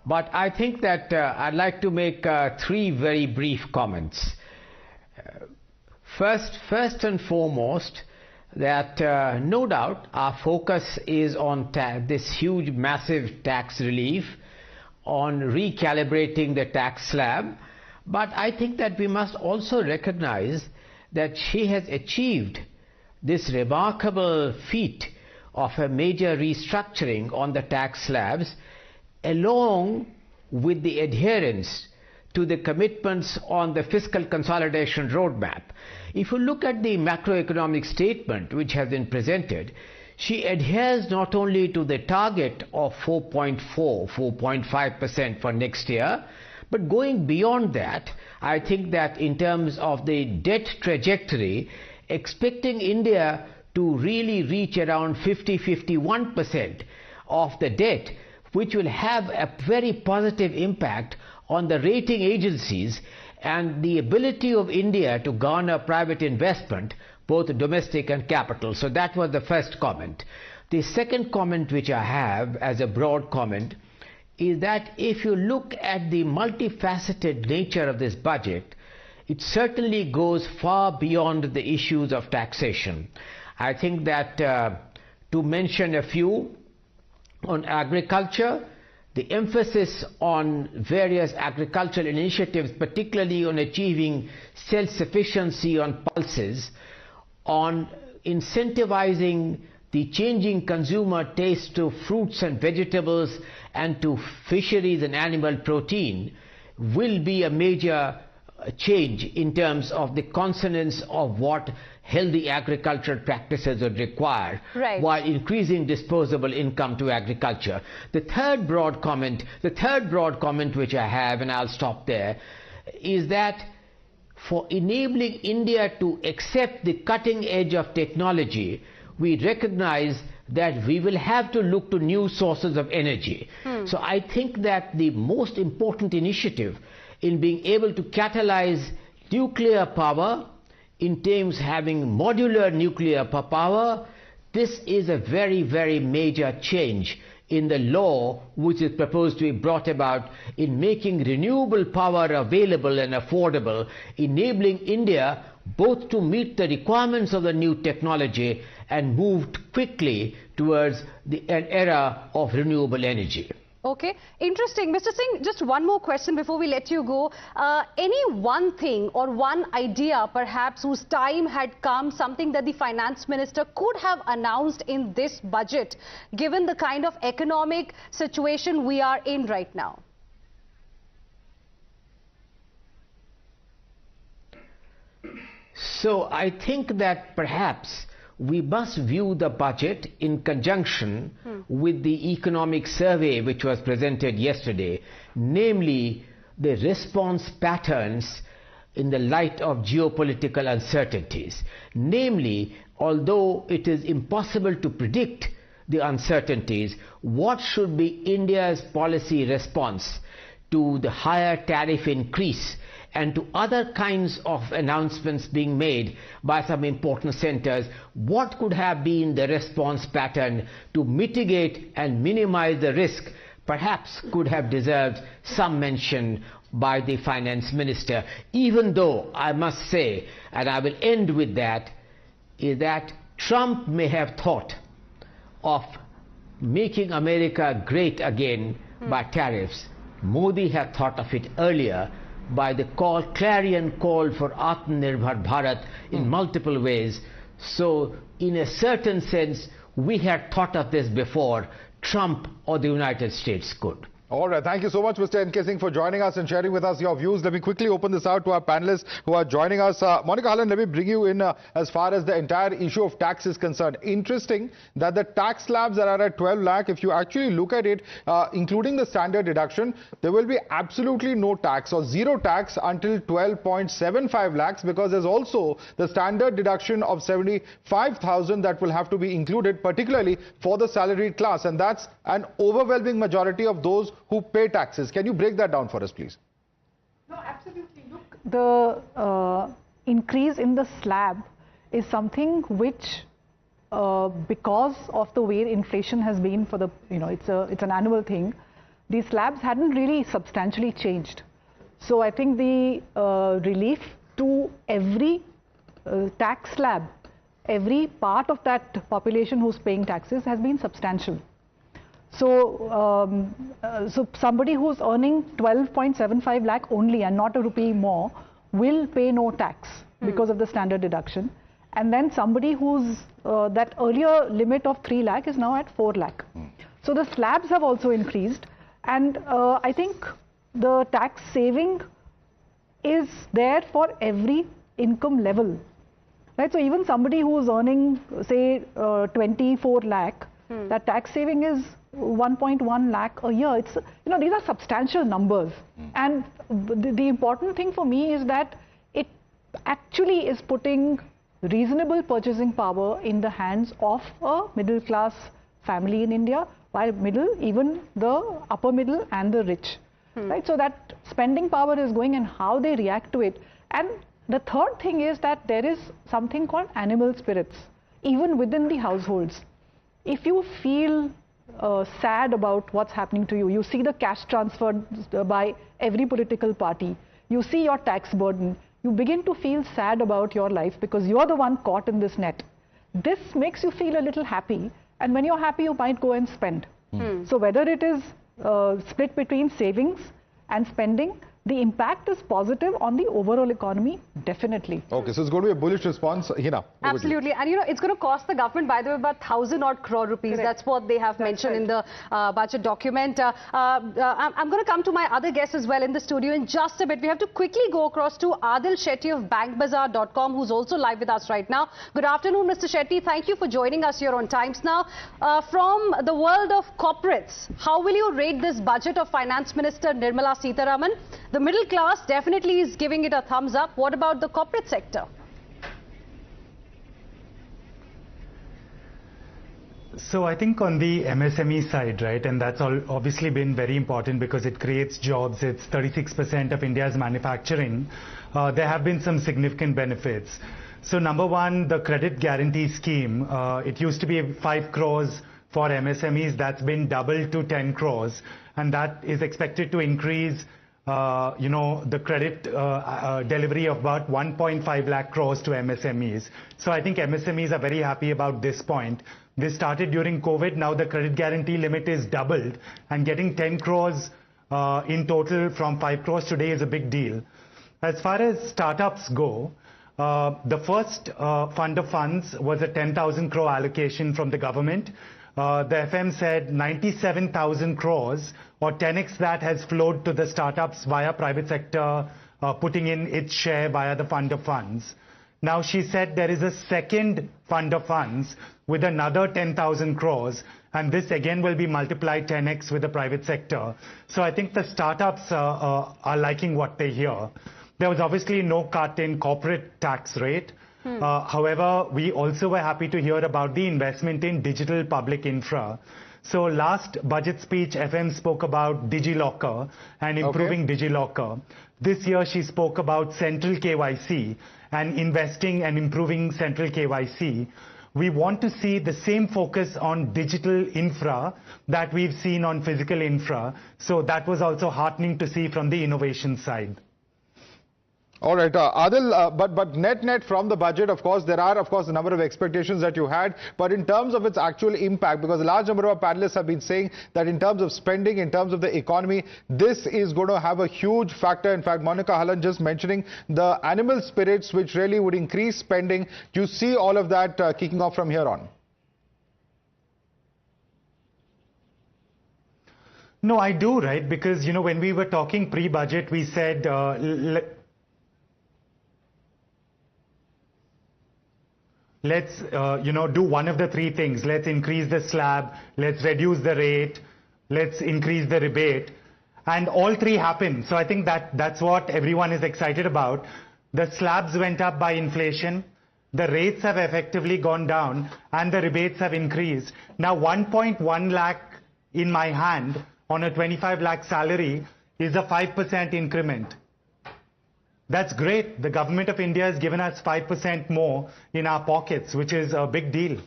but I think that I'd like to make 3 very brief comments. First and foremost, that no doubt our focus is on this huge massive tax relief, on recalibrating the tax slab, but I think that we must also recognize that she has achieved this remarkable feat of a major restructuring on the tax slabs, along with the adherence to the commitments on the fiscal consolidation roadmap. If you look at the macroeconomic statement which has been presented, she adheres not only to the target of 4.5% for next year, but going beyond that, I think that in terms of the debt trajectory, expecting India to really reach around 51% of the debt, which will have a very positive impact on the rating agencies and the ability of India to garner private investment, both domestic and capital. So that was the first comment. The second comment which I have as a broad comment is that if you look at the multifaceted nature of this budget, it certainly goes far beyond the issues of taxation. I think that to mention a few, on agriculture, the emphasis on various agricultural initiatives, particularly on achieving self-sufficiency on pulses, on incentivizing the changing consumer taste to fruits and vegetables and to fisheries and animal protein, will be a major change in terms of the consonance of what healthy agricultural practices would require, while increasing disposable income to agriculture. The third broad comment which I have, and I'll stop there, is that for enabling India to accept the cutting edge of technology, we recognize that we will have to look to new sources of energy. So I think that the most important initiative in being able to catalyze nuclear power, in terms having modular nuclear power, this is a very, very major change in the law which is proposed to be brought about in making renewable power available and affordable, enabling India both to meet the requirements of the new technology and move quickly towards an era of renewable energy. Okay, interesting. Mr. Singh, just one more question before we let you go. Any one thing or one idea perhaps whose time had come, something that the finance minister could have announced in this budget, given the kind of economic situation we are in right now? So I think that perhaps we must view the budget in conjunction with the economic survey which was presented yesterday, namely the response patterns in the light of geopolitical uncertainties. Namely, although it is impossible to predict the uncertainties, what should be India's policy response to the higher tariff increase and to other kinds of announcements being made by some important centers? What could have been the response pattern to mitigate and minimize the risk? Perhaps could have deserved some mention by the finance minister, even though I must say, and I will end with that, is that Trump may have thought of making America great again by tariffs. Modi had thought of it earlier by the clarion call for Atmanirbhar Bharat in multiple ways. So in a certain sense, we had thought of this before Trump or the United States could. All right. Thank you so much, Mr. N.K. Singh, for joining us and sharing with us your views. Let me quickly open this out to our panelists who are joining us. Monica Hallan, let me bring you in as far as the entire issue of tax is concerned. Interesting that the tax slabs that are at 12 lakh, if you actually look at it, including the standard deduction, there will be absolutely no tax or zero tax until 12.75 lakhs, because there's also the standard deduction of 75,000 that will have to be included, particularly for the salaried class. And that's an overwhelming majority of those who pay taxes. Can you break that down for us, please? No, absolutely. Look, the increase in the slab is something which, because of the way inflation has been for the, it's an annual thing, these slabs hadn't really substantially changed. So I think the relief to every tax slab every part of that population who's paying taxes has been substantial. So, so somebody who's earning 12.75 lakh only and not a rupee more will pay no tax because of the standard deduction. And then somebody who's that earlier limit of 3 lakh is now at 4 lakh. So the slabs have also increased, and I think the tax saving is there for every income level. Right? So even somebody who's earning, say, 24 lakh, that tax saving is 1.1 lakh a year. It's, you know, these are substantial numbers. And the important thing for me is that it actually is putting reasonable purchasing power in the hands of a middle class family in India, while middle, even the upper middle and the rich. Right? So that spending power is going, and how they react to it. And the third thing is that there is something called animal spirits, even within the households. If you feel sad about what's happening to you, you see the cash transferred by every political party, you see your tax burden, you begin to feel sad about your life because you're the one caught in this net. This makes you feel a little happy, and when you're happy, you might go and spend. So whether it is split between savings and spending, the impact is positive on the overall economy, definitely. Okay, so it's going to be a bullish response. Hina, absolutely. And you know, it's going to cost the government, by the way, about 1,000 odd crore rupees. Correct. That's what they have mentioned in the budget document. I'm going to come to my other guests as well in the studio in just a bit. We have to quickly go across to Adil Shetty of bankbazaar.com, who's also live with us right now. Good afternoon, Mr. Shetty. Thank you for joining us here on Times Now. From the world of corporates, how will you rate this budget of Finance Minister Nirmala Sitharaman? The middle class definitely is giving it a thumbs up. What about the corporate sector? So I think on the MSME side, right, and that's obviously been very important because it creates jobs. It's 36% of India's manufacturing. There have been some significant benefits. So number one, the credit guarantee scheme, it used to be 5 crores for MSMEs. That's been doubled to 10 crores. And that is expected to increase you know, the credit delivery of about 1.5 lakh crores to MSMEs. So I think MSMEs are very happy about this point. This started during COVID. Now the credit guarantee limit is doubled, and getting 10 crores in total from 5 crores today is a big deal. As far as startups go, the first fund of funds was a 10,000 crore allocation from the government. The FM said 97,000 crores or 10x that has flowed to the startups via private sector putting in its share via the fund of funds. Now she said there is a second fund of funds with another 10,000 crores, and this again will be multiplied 10x with the private sector. So I think the startups are liking what they hear. There was obviously no cut in corporate tax rate. However, we also were happy to hear about the investment in digital public infra. So last budget speech, FM spoke about DigiLocker and improving DigiLocker. This year, she spoke about central KYC and investing and improving central KYC. We want to see the same focus on digital infra that we've seen on physical infra. So that was also heartening to see from the innovation side. All right, Adil, but net from the budget, of course, there are, of course, a number of expectations that you had. But in terms of its actual impact, because a large number of our panelists have been saying that in terms of spending, in terms of the economy, this is going to have a huge factor. In fact, Monica Hallan just mentioning the animal spirits, which really would increase spending. Do you see all of that kicking off from here on? No, I do, right? Because, you know, when we were talking pre-budget, we said, let's, you know, do one of the three things. Let's increase the slab, let's reduce the rate, let's increase the rebate. And all three happened. So I think that's what everyone is excited about. The slabs went up by inflation, the rates have effectively gone down, and the rebates have increased. Now 1.1 lakh in my hand on a 25 lakh salary is a 5% increment. That's great. The government of India has given us 5% more in our pockets, which is a big deal.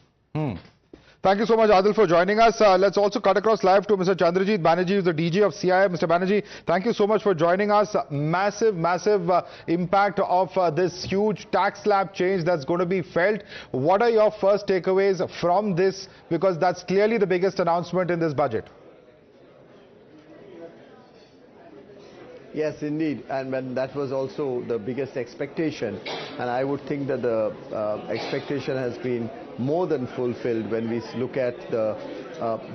Thank you so much, Adil, for joining us. Let's also cut across live to Mr. Chandrajit Banerjee, who's the DG of CII. Mr. Banerjee, thank you so much for joining us. Massive impact of this huge tax slab change that's going to be felt. What are your first takeaways from this? Because that's clearly the biggest announcement in this budget. Yes, indeed, and when that was also the biggest expectation, and I would think that the expectation has been more than fulfilled when we look at the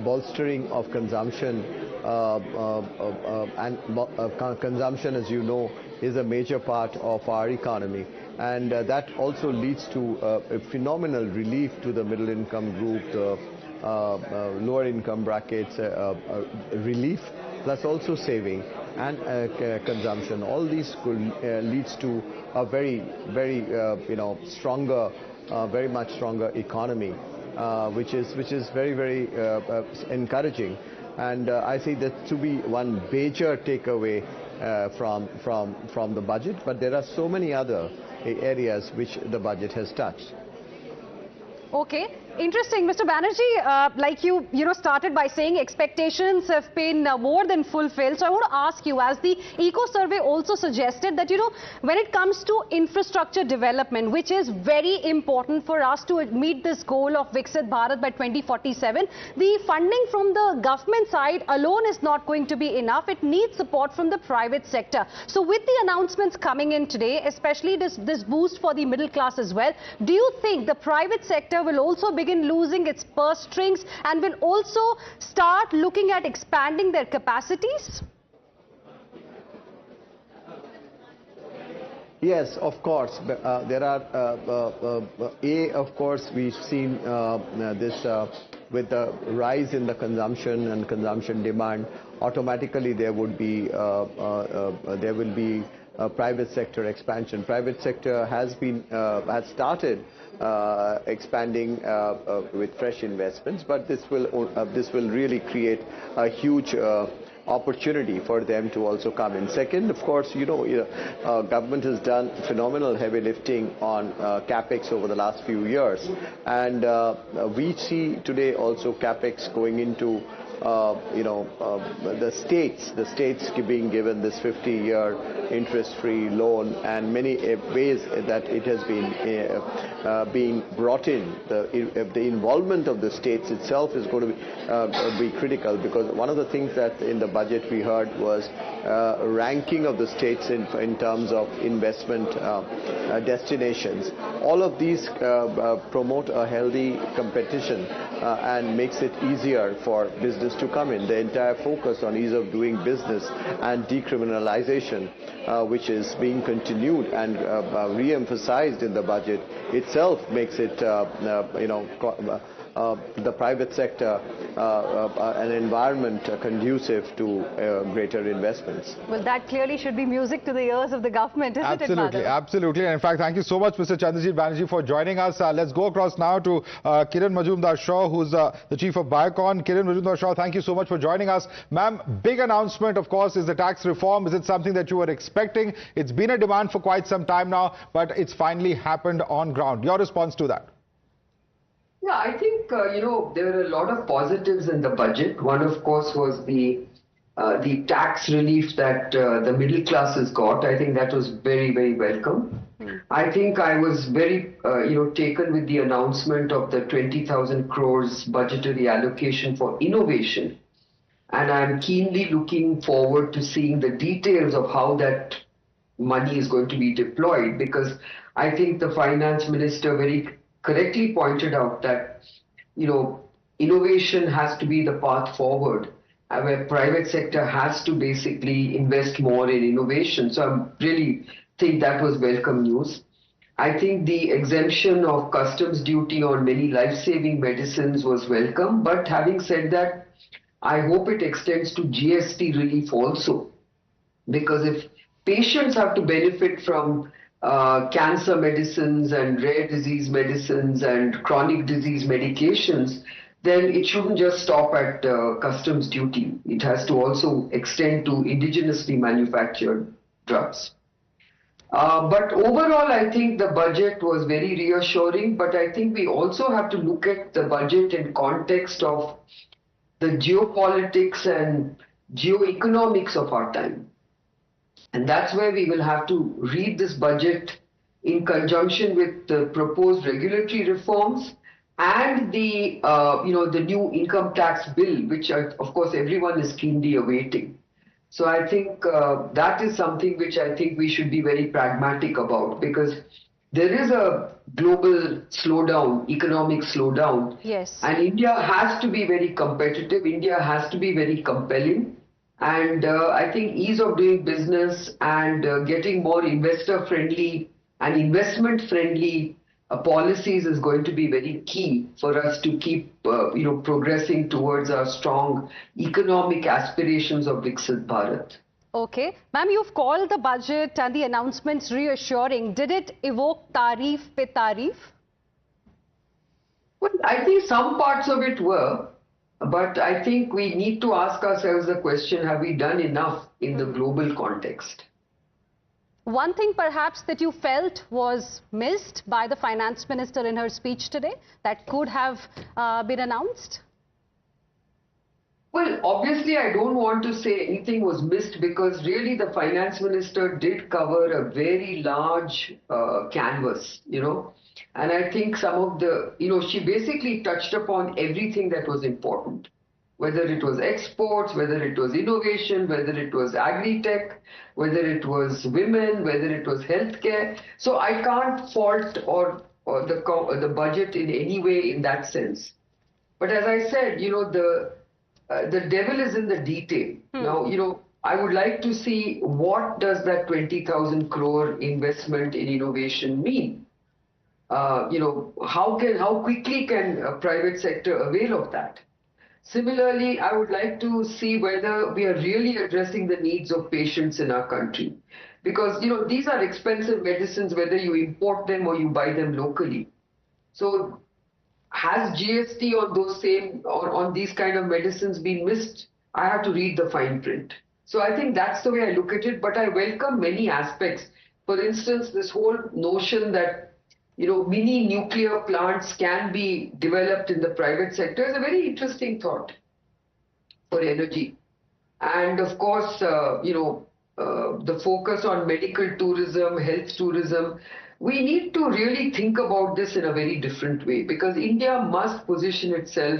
bolstering of consumption, consumption, as you know, is a major part of our economy, and that also leads to a phenomenal relief to the middle income group, the lower income brackets, relief, plus also saving and consumption. All these could leads to a very stronger, very much stronger economy, which is very encouraging. And I see that to be one major takeaway from the budget. But there are so many other areas which the budget has touched. Okay, interesting. Mr. Banerjee, like you started by saying expectations have been more than fulfilled. So I want to ask you, as the Eco Survey also suggested, that, when it comes to infrastructure development, which is very important for us to meet this goal of Viksit Bharat by 2047, the funding from the government side alone is not going to be enough. It needs support from the private sector. So with the announcements coming in today, especially this boost for the middle class as well, do you think the private sector will also begin losing its purse strings and will also start looking at expanding their capacities? Yes, of course. There are, of course, we've seen this with the rise in the consumption and consumption demand. Automatically, there would be private sector expansion. Private sector has started expanding with fresh investments, but this will really create a huge opportunity for them to also come in. Second, of course, government has done phenomenal heavy lifting on capex over the last few years, and we see today also capex going into the states being given this 50-year interest-free loan, and many ways that it has been being brought in. The involvement of the states itself is going to be critical, because one of the things that in the budget we heard was ranking of the states in terms of investment destinations. All of these promote a healthy competition and makes it easier for business to come in. The entire focus on ease of doing business and decriminalization, which is being continued and re-emphasized in the budget itself, makes it the private sector an environment conducive to greater investments. Well, that clearly should be music to the ears of the government, isn't it, Madhav? Absolutely. And in fact, thank you so much, Mr. Chandrajit Banerjee, for joining us. Let's go across now to Kiran Majumdar-Shaw, who's the chief of Biocon. Kiran Majumdar-Shaw, thank you so much for joining us. Ma'am, big announcement, of course, is the tax reform. Is it something that you were expecting? It's been a demand for quite some time now, but it's finally happened on ground. Your response to that? Yeah, I think, there are a lot of positives in the budget. One, of course, was the tax relief that the middle class has got. I think that was very, very welcome. I think I was very, taken with the announcement of the 20,000 crores budgetary allocation for innovation. And I'm keenly looking forward to seeing the details of how that money is going to be deployed, because I think the finance minister very correctly pointed out that, innovation has to be the path forward, where private sector has to basically invest more in innovation. So I really think that was welcome news. I think the exemption of customs duty on many life-saving medicines was welcome. But having said that, I hope it extends to GST relief also, because if patients have to benefit from cancer medicines and rare disease medicines and chronic disease medications, then it shouldn't just stop at customs duty. It has to also extend to indigenously manufactured drugs. But overall, I think the budget was very reassuring, but I think we also have to look at the budget in context of the geopolitics and geoeconomics of our time. And that's where we will have to read this budget in conjunction with the proposed regulatory reforms and the, the new income tax bill, which of course everyone is keenly awaiting. So I think that is something which I think we should be very pragmatic about, because there is a global slowdown, economic slowdown. Yes. And India has to be very competitive. India has to be very compelling. And I think ease of doing business and getting more investor-friendly and investment-friendly policies is going to be very key for us to keep, progressing towards our strong economic aspirations of Viksit Bharat. Okay. Ma'am, you've called the budget and the announcements reassuring. Did it evoke tareef pe tareef? Well, I think some parts of it were, but I think we need to ask ourselves the question, have we done enough in the global context? One thing perhaps that you felt was missed by the finance minister in her speech today that could have been announced? Well, obviously I don't want to say anything was missed, because really the finance minister did cover a very large canvas, and I think some of the, she basically touched upon everything that was important, whether it was exports, whether it was innovation, whether it was agri-tech, whether it was women, whether it was healthcare. So I can't fault or the budget in any way in that sense. But as I said, the devil is in the detail. Now, I would like to see what does that 20,000 crore investment in innovation mean? How quickly can a private sector avail of that? Similarly, I would like to see whether we are really addressing the needs of patients in our country. Because, these are expensive medicines, whether you import them or you buy them locally. So, has GST on these kind of medicines been missed? I have to read the fine print. So I think that's the way I look at it, but I welcome many aspects. For instance, this whole notion that, mini nuclear plants can be developed in the private sector is a very interesting thought for energy. And of course, the focus on medical tourism, health tourism, we need to really think about this in a very different way, because India must position itself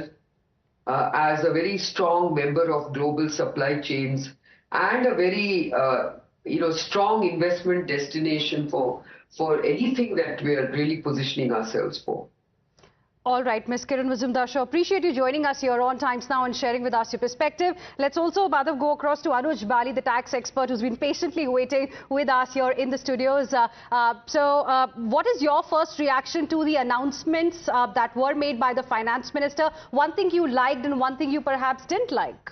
as a very strong member of global supply chains and a very strong investment destination for anything that we are really positioning ourselves for. All right, Ms. Kiran Mazumdar, appreciate you joining us here on Times Now and sharing with us your perspective. Let's also, Madhav, go across to Anuj Bali, the tax expert who's been patiently waiting with us here in the studios. What is your first reaction to the announcements that were made by the finance minister? One thing you liked and one thing you perhaps didn't like?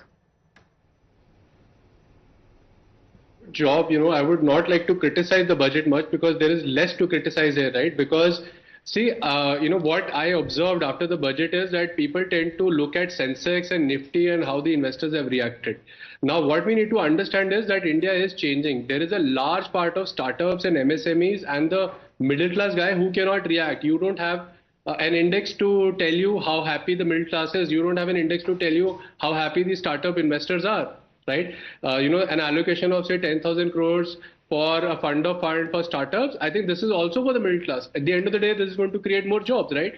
I would not like to criticize the budget much, because there is less to criticize here, right? Because see, what I observed after the budget is that people tend to look at Sensex and Nifty and how the investors have reacted. Now, what we need to understand is that India is changing. There is a large part of startups and MSMEs and the middle class guy who cannot react. You don't have an index to tell you how happy the middle class is. You don't have an index to tell you how happy the startup investors are. Right? An allocation of say 10,000 crores for a fund for startups. I think this is also for the middle class. At the end of the day, this is going to create more jobs, right?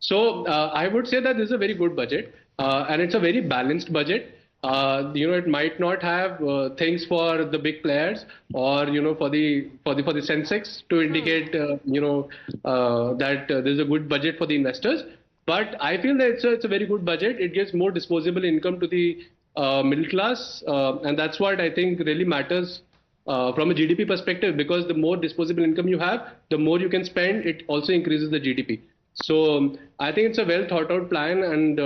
So I would say that this is a very good budget, and it's a very balanced budget. It might not have things for the big players or for the Sensex to indicate that there's a good budget for the investors. But I feel that it's a very good budget. It gives more disposable income to the middle class, and that's what I think really matters from a GDP perspective, because the more disposable income you have, the more you can spend. It also increases the GDP. So I think it's a well thought out plan, and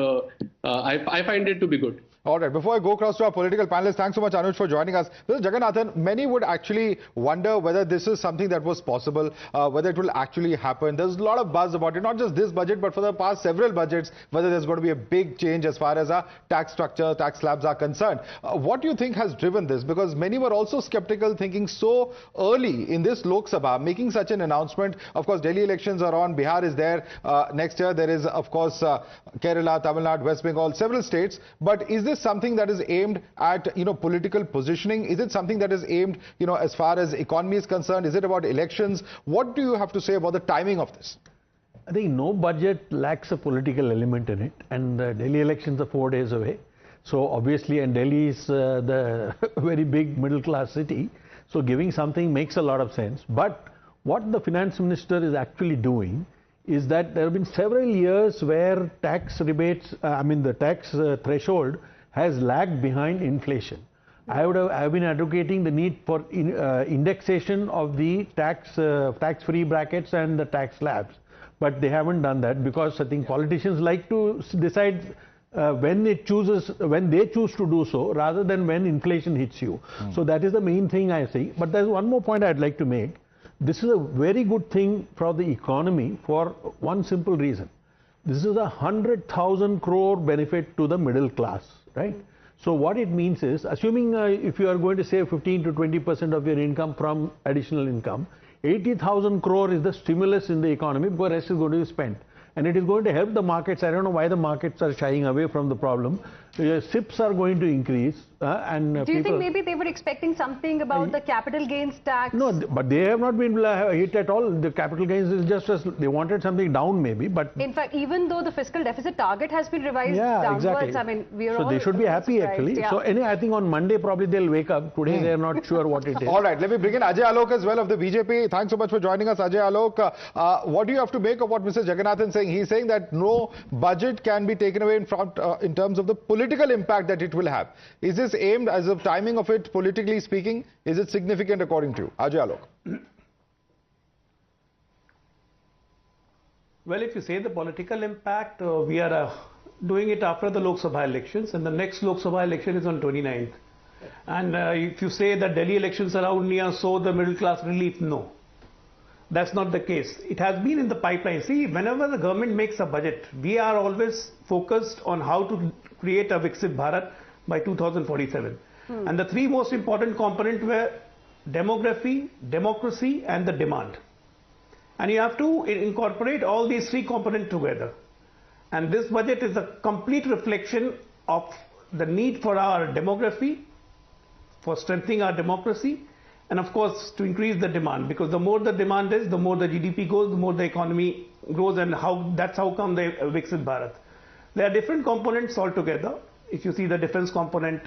I find it to be good. All right, before I go across to our political panelists, thanks so much, Anuj, for joining us. Mr. Jagannathan, many would actually wonder whether this is something that was possible, whether it will actually happen. There's a lot of buzz about it, not just this budget, but for the past several budgets, whether there's going to be a big change as far as our tax structure, tax slabs are concerned. What do you think has driven this? Because many were also skeptical, thinking so early in this Lok Sabha, making such an announcement. Of course, Delhi elections are on, Bihar is there. Next year, there is, of course, Kerala, Tamil Nadu, West Bengal, several states. But is this something that is aimed at, political positioning? Is it something that is aimed, as far as economy is concerned? Is it about elections? What do you have to say about the timing of this? I think no budget lacks a political element in it, and the Delhi elections are 4 days away. So obviously, and Delhi is the very big middle class city, so giving something makes a lot of sense. But what the finance minister is actually doing is that there have been several years where tax rebates, the tax threshold has lagged behind inflation. I've been advocating the need for indexation of the tax-free brackets and the tax slabs, but they haven't done that because I think politicians like to decide when they choose to do so rather than when inflation hits you. So that is the main thing I see. But there's one more point I'd like to make. This is a very good thing for the economy for one simple reason. This is 100,000 crore benefit to the middle class, right? So what it means is, assuming if you are going to save 15 to 20% of your income from additional income, 80,000 crore is the stimulus in the economy, because the rest is going to be spent. And it is going to help the markets. I don't know why the markets are shying away from the problem. SIPs are going to increase. Do you think maybe they were expecting something about the capital gains tax? No, but they have not been hit at all. The capital gains is just as they wanted something down maybe. But in fact, even though the fiscal deficit target has been revised downwards, exactly. We are so they should be happy actually. Yeah. So anyway, I think on Monday probably they'll wake up. Today they are not sure what it is. All right, let me bring in Ajay Alok as well of the BJP. Thanks so much for joining us, Ajay Alok. What do you have to make of what Mr. Jagannathan is saying? He's saying that no budget can be taken away in terms of the political impact that it will have. Is this aimed as a timing of it, politically speaking? Is it significant according to you? Ajay Alok. Well, if you say the political impact, we are doing it after the Lok Sabha elections, and the next Lok Sabha election is on 29th. And if you say that Delhi elections are out near, so the middle class relief, no. That's not the case. It has been in the pipeline. See, whenever the government makes a budget, we are always focused on how to create a Viksit Bharat by 2047. And the three most important components were demography, democracy, and the demand. And you have to incorporate all these three components together. And this budget is a complete reflection of the need for our demography, for strengthening our democracy, and of course to increase the demand, because the more the demand is, the more the GDP goes, the more the economy grows, and that's how come the Viksit Bharat. There are different components altogether. If you see the defense component,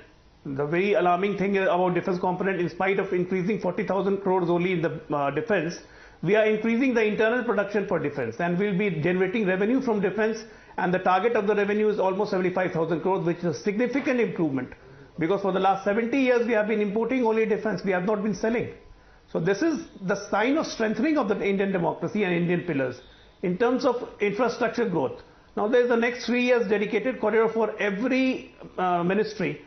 the very alarming thing about defense component, in spite of increasing 40,000 crores only in the defense, we are increasing the internal production for defense, and we'll be generating revenue from defense, and the target of the revenue is almost 75,000 crores, which is a significant improvement. Because for the last 70 years, we have been importing only defense. We have not been selling. So this is the sign of strengthening of the Indian democracy and Indian pillars. In terms of infrastructure growth, now there is the next 3 years dedicated corridor for every ministry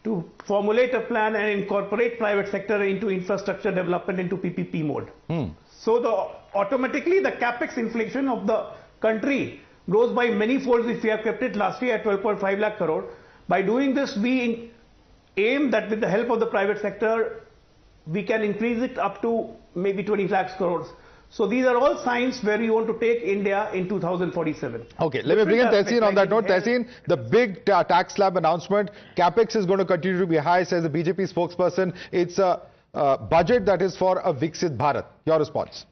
to formulate a plan and incorporate private sector into infrastructure development into PPP mode. So automatically the capex inflation of the country grows by many folds if we have kept it last year at 12.5 lakh crore. By doing this, we aim that with the help of the private sector, we can increase it up to maybe 20 lakhs crores. So these are all signs where we want to take India in 2047. Okay, let me bring in Tehseen on that note. Tehseen, the big tax slab announcement, capex is going to continue to be high, says the BJP spokesperson. It's a budget that is for a Viksit Bharat. Your response?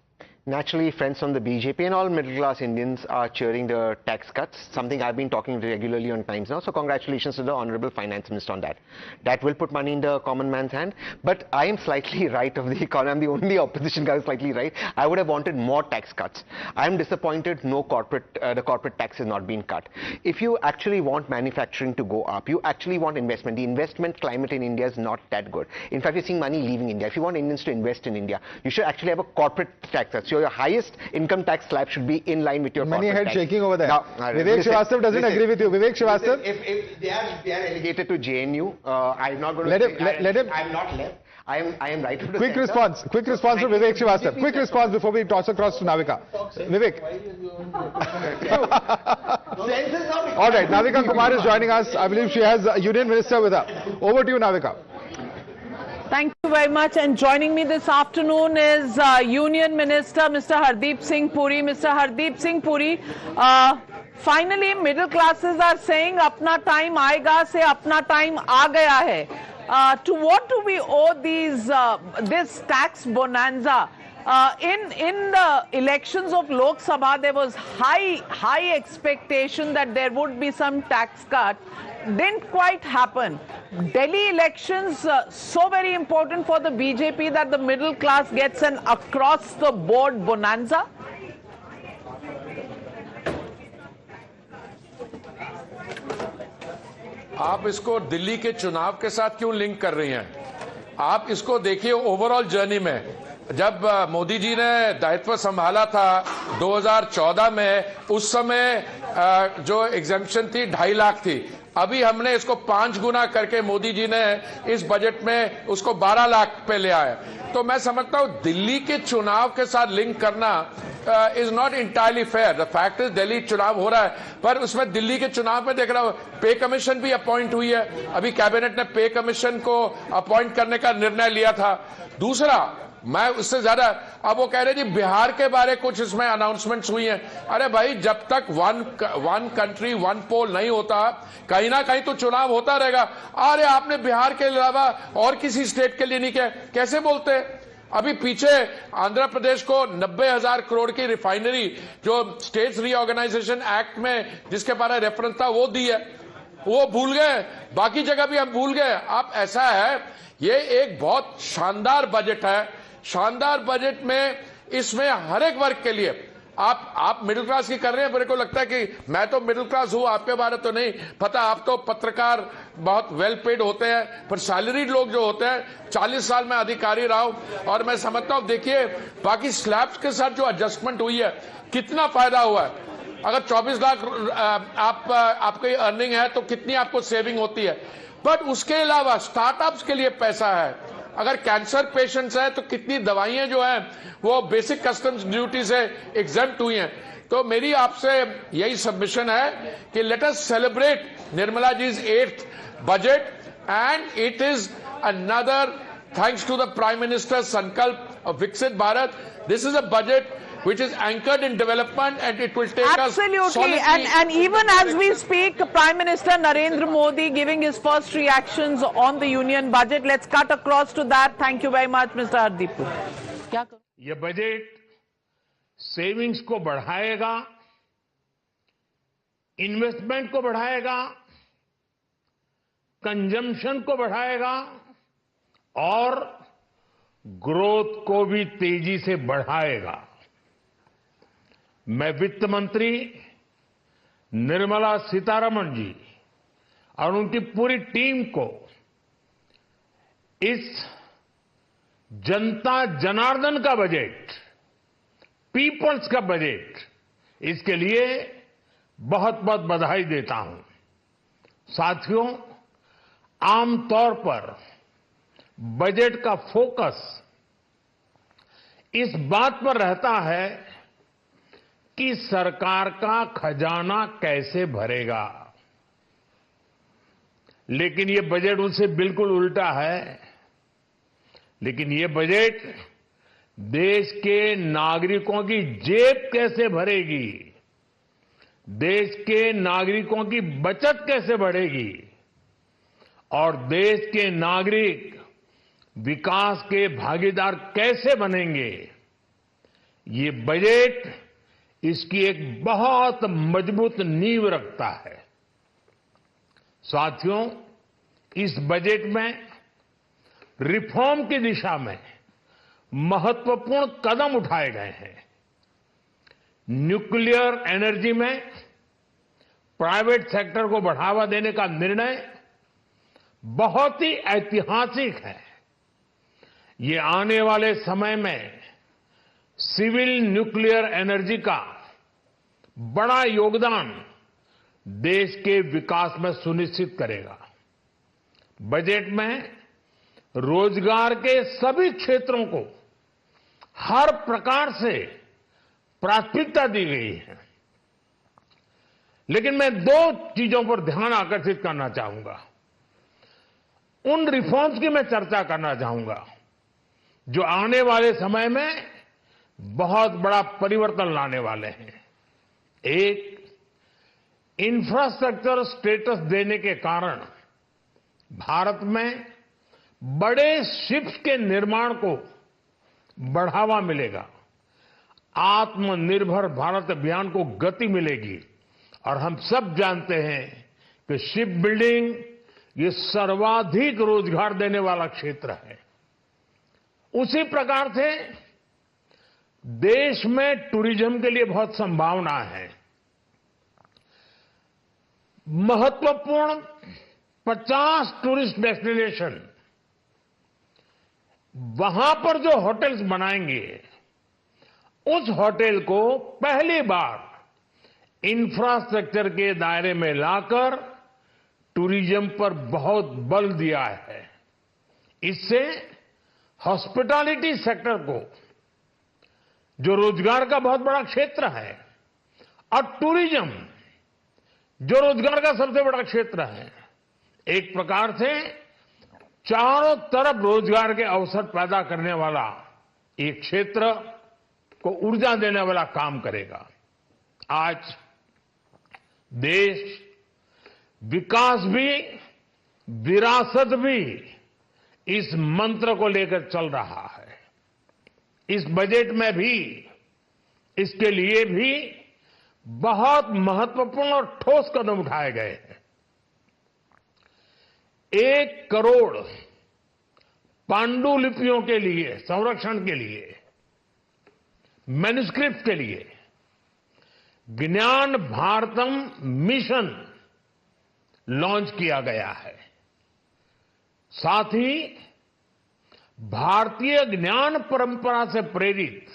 Naturally, friends from the BJP and all middle-class Indians are cheering the tax cuts, something I've been talking regularly on Times Now. So congratulations to the Honorable Finance Minister on that. That will put money in the common man's hand. But I am slightly right of the economy. I'm the only opposition guy who's slightly right. I would have wanted more tax cuts. I'm disappointed the corporate tax has not been cut. If you actually want manufacturing to go up, you actually want investment. The investment climate in India is not that good. In fact, you're seeing money leaving India. If you want Indians to invest in India, you should actually have a corporate tax cut. So your highest income tax slab should be in line with your Many corporate head tax. shaking over there. Now, Vivek Srivastava doesn't agree with you. Vivek Srivastava? If they are relegated to JNU, I'm not going to let him. I'm not left. I am right of the Quick center. response from Vivek Srivastava. Quick response before we toss across to Navika. Vivek. All right, Navika Kumar is joining us. I believe she has a union minister with her. Over to you, Navika. Thank you very much. And joining me this afternoon is Union Minister Mr. Hardeep Singh Puri. Mr. Hardeep Singh Puri, finally middle classes are saying apna time aayega se apna time aa gaya hai. To what do we owe this tax bonanza? In the elections of Lok Sabha, there was high expectation that there would be some tax cut. Didn't quite happen. Delhi elections, so very important for the BJP that the middle class gets an across-the-board bonanza. आप इसको दिल्ली के चुनाव के साथ क्यों link कर रही हैं? आप इसको देखिए ओवरऑल जर्नी में। जब मोदी जी ने दायित्व संभाला था 2014 में, उस समय जो एग्जेम्पशन थी 2.5 लाख थी। अभी हमने इसको 5 गुना करके मोदी जी ने इस बजट में उसको 12 लाख पे ले आए। तो मैं समझता हूं दिल्ली के चुनाव के साथ लिंक करना is not entirely fair. The fact is Delhi चुनाव हो रहा है, पर उसमें दिल्ली के चुनाव में देख रहा हूं पे कमीशन भी अपॉइंट हुई है। अभी कैबिनेट ने पे कमीशन को अपॉइंट करने का निर्णय लिया था। दूसरा, मैं उससे ज्यादा, अब वो कह रहे जी बिहार के बारे कुछ इसमें अनाउंसमेंट्स हुई हैं। अरे भाई, जब तक वन कंट्री वन पोल नहीं होता, कहीं ना कहीं तो चुनाव होता रहेगा। अरे आपने बिहार के अलावा और किसी स्टेट के लिए नहीं किया, कैसे बोलते? अभी पीछे आंध्र प्रदेश को 90,000 करोड़ की रिफाइनरी जो स्टेट्स रीऑर्गेनाइजेशन एक्ट में जिसके बारे रेफरेंस था वो दी है, वो भूल गए। बाकी जगह भी हम भूल गए। अब ऐसा है, ये एक बहुत शानदार बजट है। शानदार बजट में इसमें हर एक वर्ग के लिए आप मिडिल क्लास की कर रहे हैं। मेरे को लगता है कि मैं तो मिडिल क्लास हूं, आपके बारे तो नहीं पता। आप तो पत्रकार बहुत वेल पेड होते हैं, पर सैलरीड लोग जो होते हैं, 40 साल में अधिकारी रहा हूं और मैं समझता हूं। देखिए, बाकी स्लैब्स के साथ जो एडजस्टमेंट हुई है, कितना फायदा हुआ है। अगर 24 लाख आपकी अर्निंग है तो कितनी आपको सेविंग होती है। बट उसके अलावा स्टार्टअप्स के लिए पैसा है। अगर कैंसर पेशेंट्स हैं तो कितनी दवाइयां जो हैं वो बेसिक कस्टम्स ड्यूटी से एग्जेम्प्ट हुई हैं। तो मेरी आपसे यही सबमिशन है कि लेट अस सेलिब्रेट निर्मला जी's 8th budget and it is another thanks to the prime minister Sankalp of Viksit Bharat. This is a budget which is anchored in development and it will take Absolutely. And even as we speak, Prime Minister Narendra Modi giving his first reactions on the union budget. Let's cut across to that. Thank you very much, Mr. Hardeep. ये budget savings को बढ़ाएगा, investment को बढ़ाएगा, consumption को बढ़ाएगा और growth को भी तेजी से बढ़ाएगा। मैं वित्त मंत्री निर्मला सीतारमण जी और उनकी पूरी टीम को इस जनता जनार्दन का बजट, पीपल्स का बजट, इसके लिए बहुत बहुत बधाई देता हूं। साथियों, आमतौर पर बजट का फोकस इस बात पर रहता है कि सरकार का खजाना कैसे भरेगा, लेकिन ये बजट उनसे बिल्कुल उल्टा है। लेकिन ये बजट देश के नागरिकों की जेब कैसे भरेगी, देश के नागरिकों की बचत कैसे बढ़ेगी और देश के नागरिक विकास के भागीदार कैसे बनेंगे, ये बजट इसकी एक बहुत मजबूत नींव रखता है। साथियों, इस बजट में रिफॉर्म की दिशा में महत्वपूर्ण कदम उठाए गए हैं। न्यूक्लियर एनर्जी में प्राइवेट सेक्टर को बढ़ावा देने का निर्णय बहुत ही ऐतिहासिक है। ये आने वाले समय में सिविल न्यूक्लियर एनर्जी का बड़ा योगदान देश के विकास में सुनिश्चित करेगा। बजट में रोजगार के सभी क्षेत्रों को हर प्रकार से प्राथमिकता दी गई है। लेकिन मैं दो चीजों पर ध्यान आकर्षित करना चाहूंगा। उन रिफॉर्म्स की मैं चर्चा करना चाहूंगा जो आने वाले समय में बहुत बड़ा परिवर्तन लाने वाले हैं। एक, इंफ्रास्ट्रक्चर स्टेटस देने के कारण भारत में बड़े शिप्स के निर्माण को बढ़ावा मिलेगा। आत्मनिर्भर भारत अभियान को गति मिलेगी। और हम सब जानते हैं कि शिप बिल्डिंग ये सर्वाधिक रोजगार देने वाला क्षेत्र है। उसी प्रकार से देश में टूरिज्म के लिए बहुत संभावना है। महत्वपूर्ण 50 टूरिस्ट डेस्टिनेशन, वहां पर जो होटल्स बनाएंगे, उस होटल को पहली बार इंफ्रास्ट्रक्चर के दायरे में लाकर टूरिज्म पर बहुत बल दिया है। इससे हॉस्पिटैलिटी सेक्टर को, जो रोजगार का बहुत बड़ा क्षेत्र है, और टूरिज्म जो रोजगार का सबसे बड़ा क्षेत्र है, एक प्रकार से चारों तरफ रोजगार के अवसर पैदा करने वाला एक क्षेत्र को ऊर्जा देने वाला काम करेगा। आज देश विकास भी विरासत भी इस मंत्र को लेकर चल रहा है। इस बजट में भी इसके लिए भी बहुत महत्वपूर्ण और ठोस कदम उठाए गए हैं। 1 करोड़ पांडुलिपियों के लिए संरक्षण के लिए, मैन्युस्क्रिप्ट के लिए ज्ञान भारतम मिशन लॉन्च किया गया है। साथ ही भारतीय ज्ञान परंपरा से प्रेरित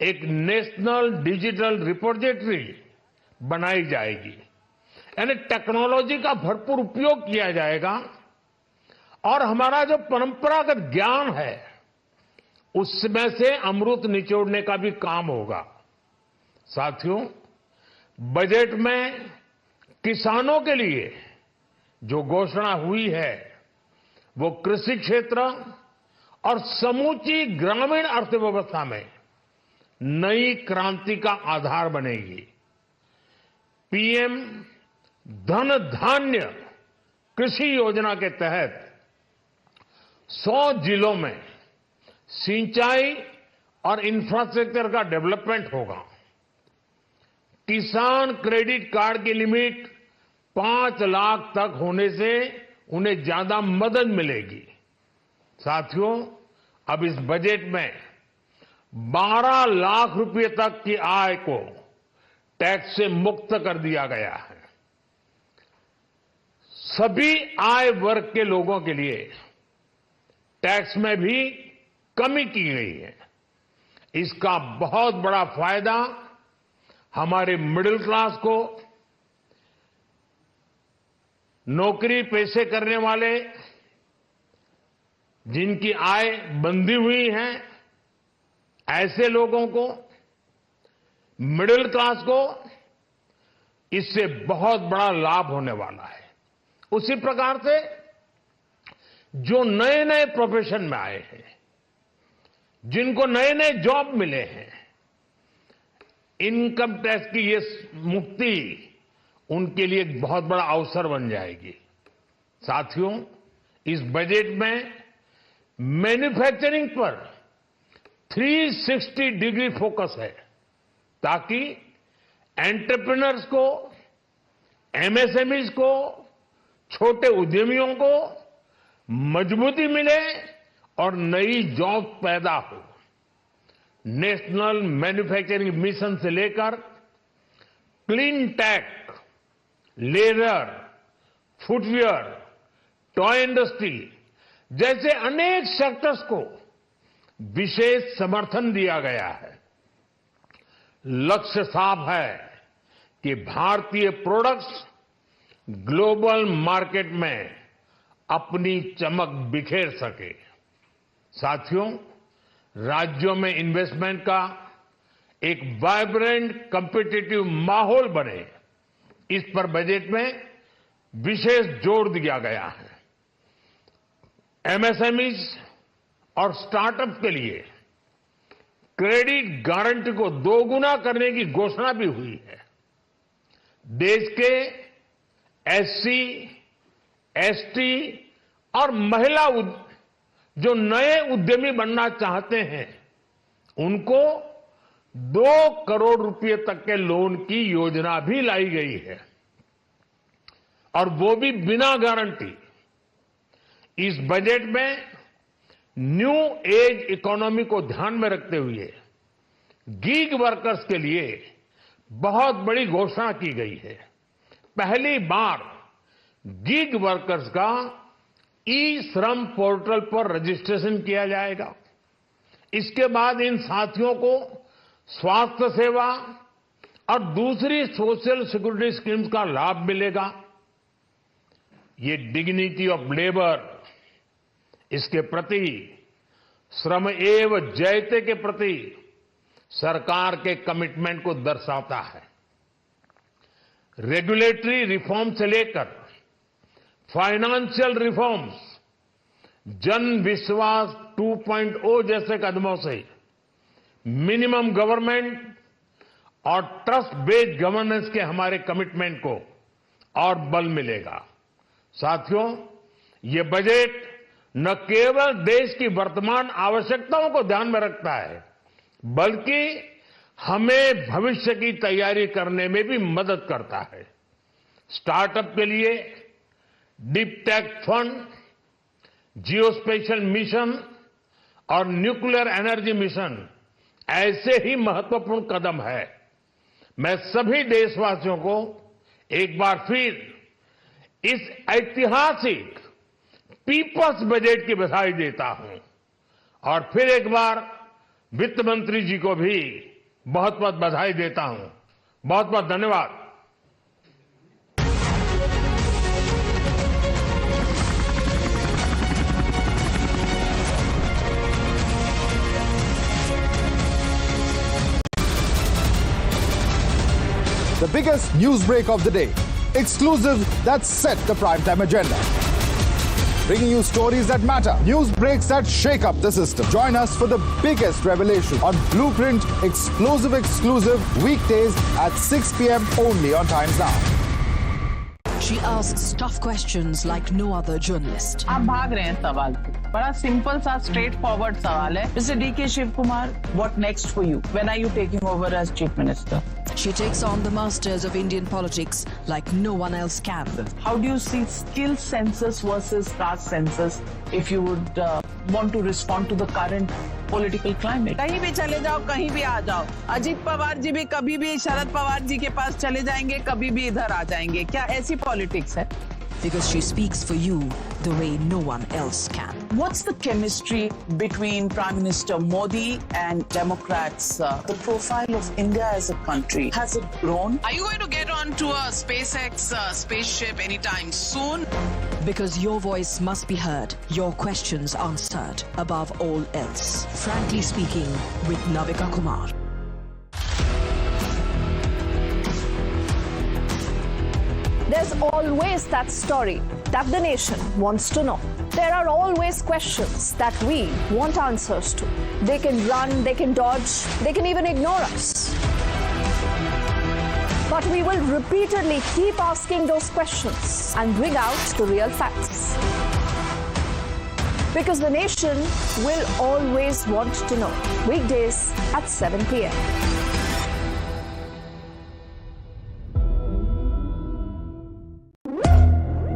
एक नेशनल डिजिटल रिपोजिटरी बनाई जाएगी। यानी टेक्नोलॉजी का भरपूर उपयोग किया जाएगा और हमारा जो परंपरागत ज्ञान है उसमें से अमृत निचोड़ने का भी काम होगा। साथियों, बजट में किसानों के लिए जो घोषणा हुई है वो कृषि क्षेत्र और समूची ग्रामीण अर्थव्यवस्था में नई क्रांति का आधार बनेगी। पीएम धन धान्य कृषि योजना के तहत 100 जिलों में सिंचाई और इंफ्रास्ट्रक्चर का डेवलपमेंट होगा। किसान क्रेडिट कार्ड की लिमिट 5 लाख तक होने से उन्हें ज्यादा मदद मिलेगी। साथियों, अब इस बजट में 12 लाख रुपए तक की आय को टैक्स से मुक्त कर दिया गया है। सभी आय वर्ग के लोगों के लिए टैक्स में भी कमी की गई है। इसका बहुत बड़ा फायदा हमारे मिडिल क्लास को, नौकरी पेशे करने वाले जिनकी आय बंधी हुई है, ऐसे लोगों को, मिडिल क्लास को इससे बहुत बड़ा लाभ होने वाला है। उसी प्रकार से जो नए नए प्रोफेशन में आए हैं, जिनको नए नए जॉब मिले हैं, इनकम टैक्स की ये मुक्ति उनके लिए एक बहुत बड़ा अवसर बन जाएगी। साथियों, इस बजट में मैन्युफैक्चरिंग पर 360 डिग्री फोकस है ताकि एंटरप्रेन्योर्स को, एमएसएमईज को, छोटे उद्यमियों को मजबूती मिले और नई जॉब पैदा हो। नेशनल मैन्युफैक्चरिंग मिशन से लेकर clean tech, leather, footwear, toy industry जैसे अनेक सेक्टर्स को विशेष समर्थन दिया गया है। लक्ष्य साफ है कि भारतीय प्रोडक्ट्स ग्लोबल मार्केट में अपनी चमक बिखेर सके। साथियों, राज्यों में इन्वेस्टमेंट का एक वाइब्रेंट कॉम्पिटिटिव माहौल बने, इस पर बजट में विशेष जोर दिया गया है। एमएसएमईज और स्टार्टअप के लिए क्रेडिट गारंटी को दोगुना करने की घोषणा भी हुई है। देश के एससी, एसटी और महिला जो नए उद्यमी बनना चाहते हैं, उनको 2 करोड़ रुपए तक के लोन की योजना भी लाई गई है, और वो भी बिना गारंटी। इस बजट में न्यू एज इकोनॉमी को ध्यान में रखते हुए गीग वर्कर्स के लिए बहुत बड़ी घोषणा की गई है। पहली बार गीग वर्कर्स का ई श्रम पोर्टल पर रजिस्ट्रेशन किया जाएगा। इसके बाद इन साथियों को स्वास्थ्य सेवा और दूसरी सोशल सिक्योरिटी स्कीम्स का लाभ मिलेगा। ये डिग्निटी ऑफ लेबर, इसके प्रति श्रम एव जयते के प्रति सरकार के कमिटमेंट को दर्शाता है। रेगुलेटरी रिफॉर्म से लेकर फाइनेंशियल रिफॉर्म्स, जन विश्वास 2.0 जैसे कदमों से मिनिमम गवर्नमेंट और ट्रस्ट बेस्ड गवर्नेंस के हमारे कमिटमेंट को और बल मिलेगा। साथियों, ये बजट न केवल देश की वर्तमान आवश्यकताओं को ध्यान में रखता है, बल्कि हमें भविष्य की तैयारी करने में भी मदद करता है। स्टार्टअप के लिए deep tech fund, geospatial mission और न्यूक्लियर एनर्जी मिशन ऐसे ही महत्वपूर्ण कदम है। मैं सभी देशवासियों को एक बार फिर इस ऐतिहासिक पीपल्स बजट की बधाई देता हूं, और फिर एक बार वित्त मंत्री जी को भी बहुत बहुत बधाई देता हूं। बहुत बहुत धन्यवाद। The biggest news break of the day. Exclusive that set the primetime agenda. Bringing you stories that matter. News breaks that shake up the system. Join us for the biggest revelation on Blueprint exclusive weekdays at 6 p.m. only on Times Now. She asks tough questions like no other journalist. आप भाग रहे हैं सवाल से। बड़ा simple सा straight forward सवाल है। Mr. D.K. Shivkumar, what next for you? When are you taking over as Chief Minister? She takes on the masters of Indian politics like no one else can. How do you see skill census versus caste census if you would want to respond to the current political climate? कहीं भी चले जाओ, कहीं भी आ जाओ। अजीत पवार जी भी कभी भी शरद पवार जी के पास चले जाएंगे, कभी भी इधर आ जाएंगे। क्या ऐसी पॉलिटिक्स है? Because she speaks for you the way no one else can. What's the chemistry between Prime Minister Modi and Democrats? The profile of India as a country, has it grown? Are you going to get onto a SpaceX spaceship anytime soon? Because your voice must be heard, your questions answered above all else. Frankly speaking, with Navika Kumar. There's always that story that the nation wants to know. There are always questions that we want answers to. They can run, they can dodge, they can even ignore us. But we will repeatedly keep asking those questions and bring out the real facts. Because the nation will always want to know. Weekdays at 7 p.m.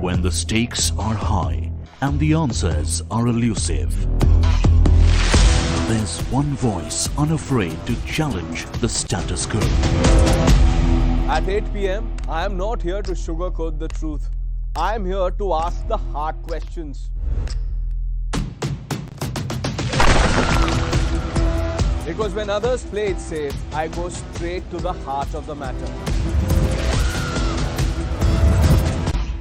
When the stakes are high and the answers are elusive, there's one voice unafraid to challenge the status quo. At 8 p.m., I am not here to sugarcoat the truth. I am here to ask the hard questions. Because when others play it safe, I go straight to the heart of the matter.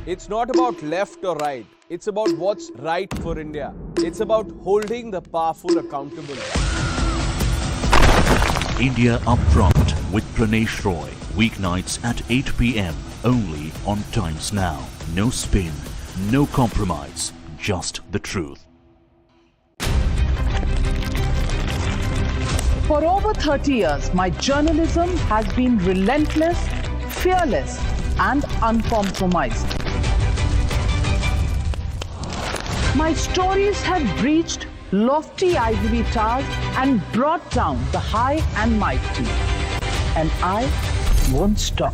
It's not about left or right. It's about what's right for India. It's about holding the powerful accountable. India Upfront with Pranesh Roy. Weeknights at 8 p.m. only on Times Now. No spin, no compromise, just the truth. For over 30 years, my journalism has been relentless, fearless, and uncompromised. My stories have breached lofty ivory towers and brought down the high and mighty. And I won't stop.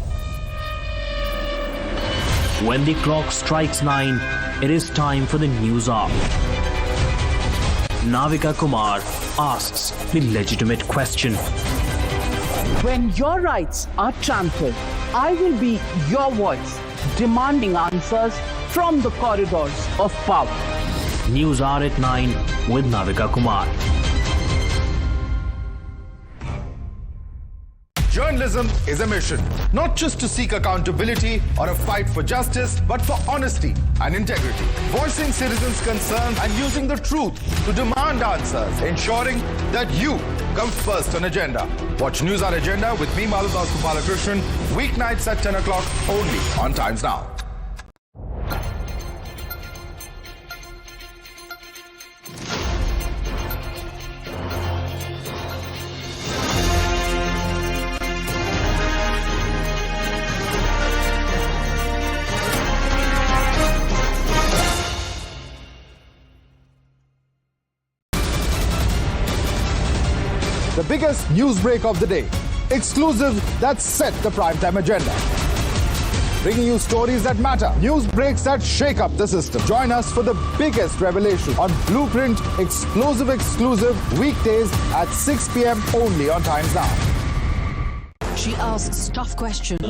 When the clock strikes 9, it is time for the news hour. Navika Kumar asks the legitimate question. When your rights are trampled, I will be your voice, demanding answers from the corridors of power. News Hour at 9 with Navika Kumar. Journalism is a mission, not just to seek accountability or a fight for justice, but for honesty and integrity. Voicing citizens' concerns and using the truth to demand answers, ensuring that you come first on agenda. Watch News Hour Agenda with me, Madhav Balakrishnan, weeknights at 10 o'clock only on Times Now. The biggest news break of the day. Exclusive that set the primetime agenda. Bringing you stories that matter. News breaks that shake up the system. Join us for the biggest revelation on Blueprint exclusive weekdays at 6 p.m. only on Times Now. She asks tough questions.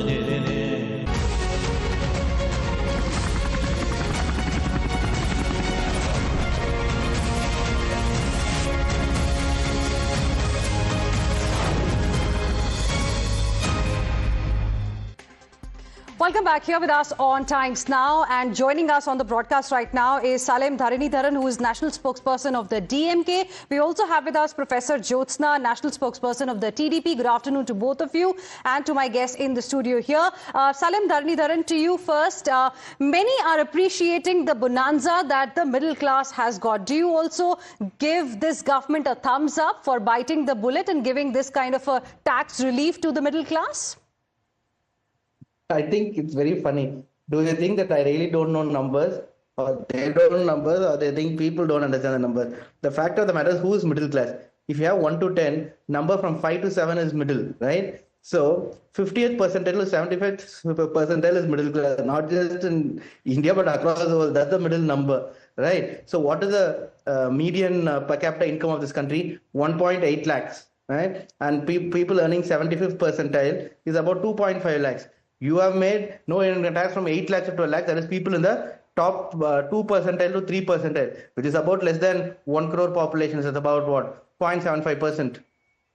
Welcome back. Here with us on Times Now, and joining us on the broadcast right now is Salem Dharanidharan, who is national spokesperson of the DMK. We also have with us Professor Jyotsna, national spokesperson of the TDP. Good afternoon to both of you and to my guests in the studio here. Salem Dharanidharan, to you first. Many are appreciating the bonanza that the middle class has got. Do you also give this government a thumbs up for biting the bullet and giving this kind of a tax relief to the middle class? I think it's very funny. Do you think that I really don't know numbers, or they don't know numbers, or they think people don't understand the numbers? The fact of the matter is, who is middle class? If you have 1 to 10, number from 5 to 7 is middle, right? So 50th percentile to 75th percentile is middle class, not just in India but across the world. That's the middle number, right? So what is the median per capita income of this country? 1.8 lakhs, right? And people earning 75th percentile is about 2.5 lakhs. You have made no income tax from 8 lakhs to 12 lakhs. That is people in the top 2 percentile to 3 percentile, which is about less than 1 crore population. It's about what? 0.75%.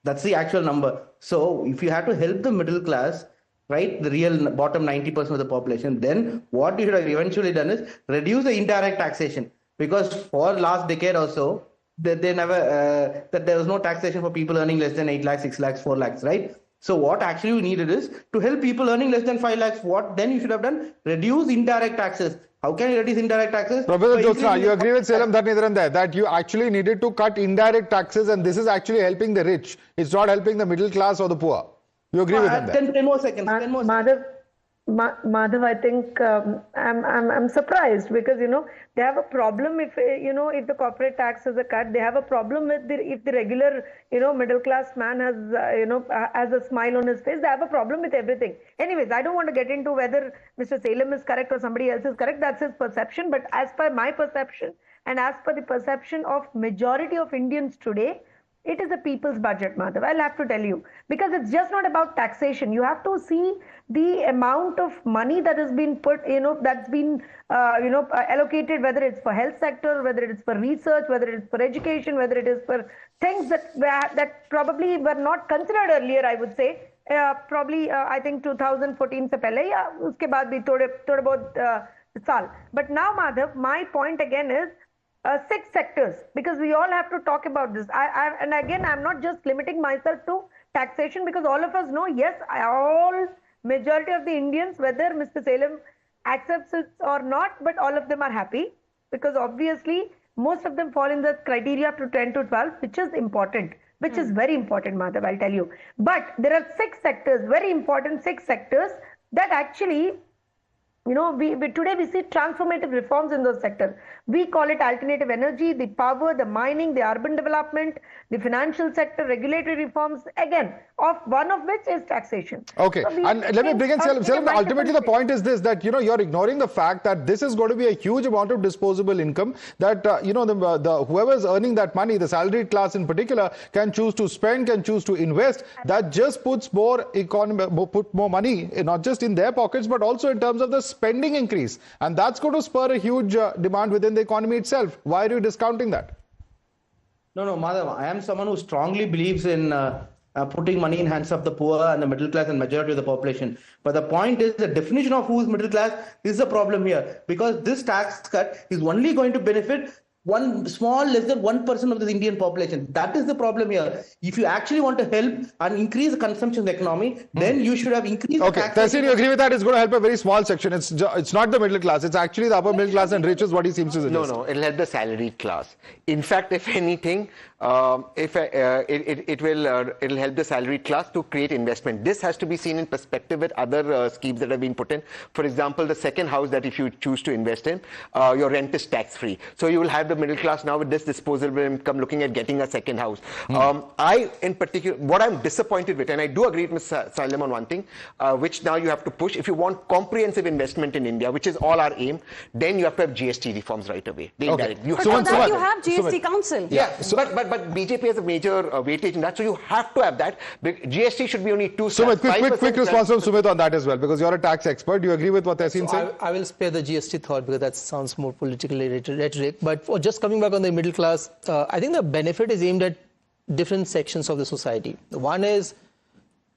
That's the actual number. So if you have to help the middle class, right, the real bottom 90% of the population, then what you should have eventually done is reduce the indirect taxation. Because for last decade or so, that there was no taxation for people earning less than 8 lakhs, 6 lakhs, 4 lakhs, right? So what actually you needed is to help people earning less than 5 lakhs. What then you should have done? Reduce indirect taxes. How can you reduce indirect taxes? Professor Jyotsna, you agree with Salem Dharanidharan there that you actually needed to cut indirect taxes, and this is actually helping the rich. It's not helping the middle class or the poor. You agree with him there? 10 more seconds. Madhav, I think I'm surprised because they have a problem if if the corporate tax is a cut. They have a problem with if the regular middle class man has has a smile on his face. They have a problem with everything. Anyways, I don't want to get into whether Mr. Salem is correct or somebody else is correct. That's his perception. But as per my perception and as per the perception of majority of Indians today, It is the people's budget, Madhav. I'll have to tell you, because it's just not about taxation. You have to see the amount of money that has been put, that's been, allocated, whether it's for health sector, whether it is for research, whether it is for education, whether it is for things that probably were not considered earlier, I would say. Probably, I think 2014 se pehle, ya uske baad bhi thode bahut saal. But now, Madhav, my point again is 6 sectors, because we all have to talk about this. And again, I'm not just limiting myself to taxation, because all of us know, yes, majority of the Indians, whether Mr. Salem accepts it or not, but all of them are happy, because obviously most of them fall in the criteria to 10 to 12, which is important, which is very important, Madhav, I'll tell you. But there are 6 sectors, very important 6 sectors that actually, today we see transformative reforms in those sectors. We call it alternative energy, the power, the mining, the urban development, the financial sector, regulatory reforms, again, one of which is taxation. Okay, So and let me bring in Salem. Ultimately, the point is this, that, you're ignoring the fact that this is going to be a huge amount of disposable income that, whoever is earning that money, the salaried class in particular, can choose to spend, can choose to invest. That just puts more money, not just in their pockets, but also in terms of the spending increase. And that's going to spur a huge demand within the economy itself. Why are you discounting that? No, Madhav, I am someone who strongly believes in putting money in hands of the poor and the middle class and majority of the population. But the point is, the definition of who is middle class is the problem here, because this tax cut is only going to benefit less than 1% of the Indian population. That is the problem here. If you actually want to help and increase the consumption of the economy, then you should have increased the taxation. Tehseen, you agree with that? It's going to help a very small section. It's not the middle class. It's actually the upper middle class and rich is what he seems to suggest. No, it'll help the salaried class. In fact, if anything, it'll help the salaried class to create investment. This has to be seen in perspective with other schemes that have been put in. For example, the second house that if you choose to invest in, your rent is tax-free. So you will have the middle class now with this disposable income looking at getting a second house. In particular, what I'm disappointed with, and I do agree with Mr. Salem on one thing, which now you have to push. If you want comprehensive investment in India, which is all our aim, then you have to have GST reforms right away. But for that you have GST Council. Yeah, but BJP has a major weightage in that, so you have to have that. GST should be only 2 Sumit, quick response from Sumit on that as well, because you're a tax expert. Do you agree with what Tehseen said? I will spare the GST thought, because that sounds more politically rhetoric. But just coming back on the middle class, I think the benefit is aimed at different sections of the society. One is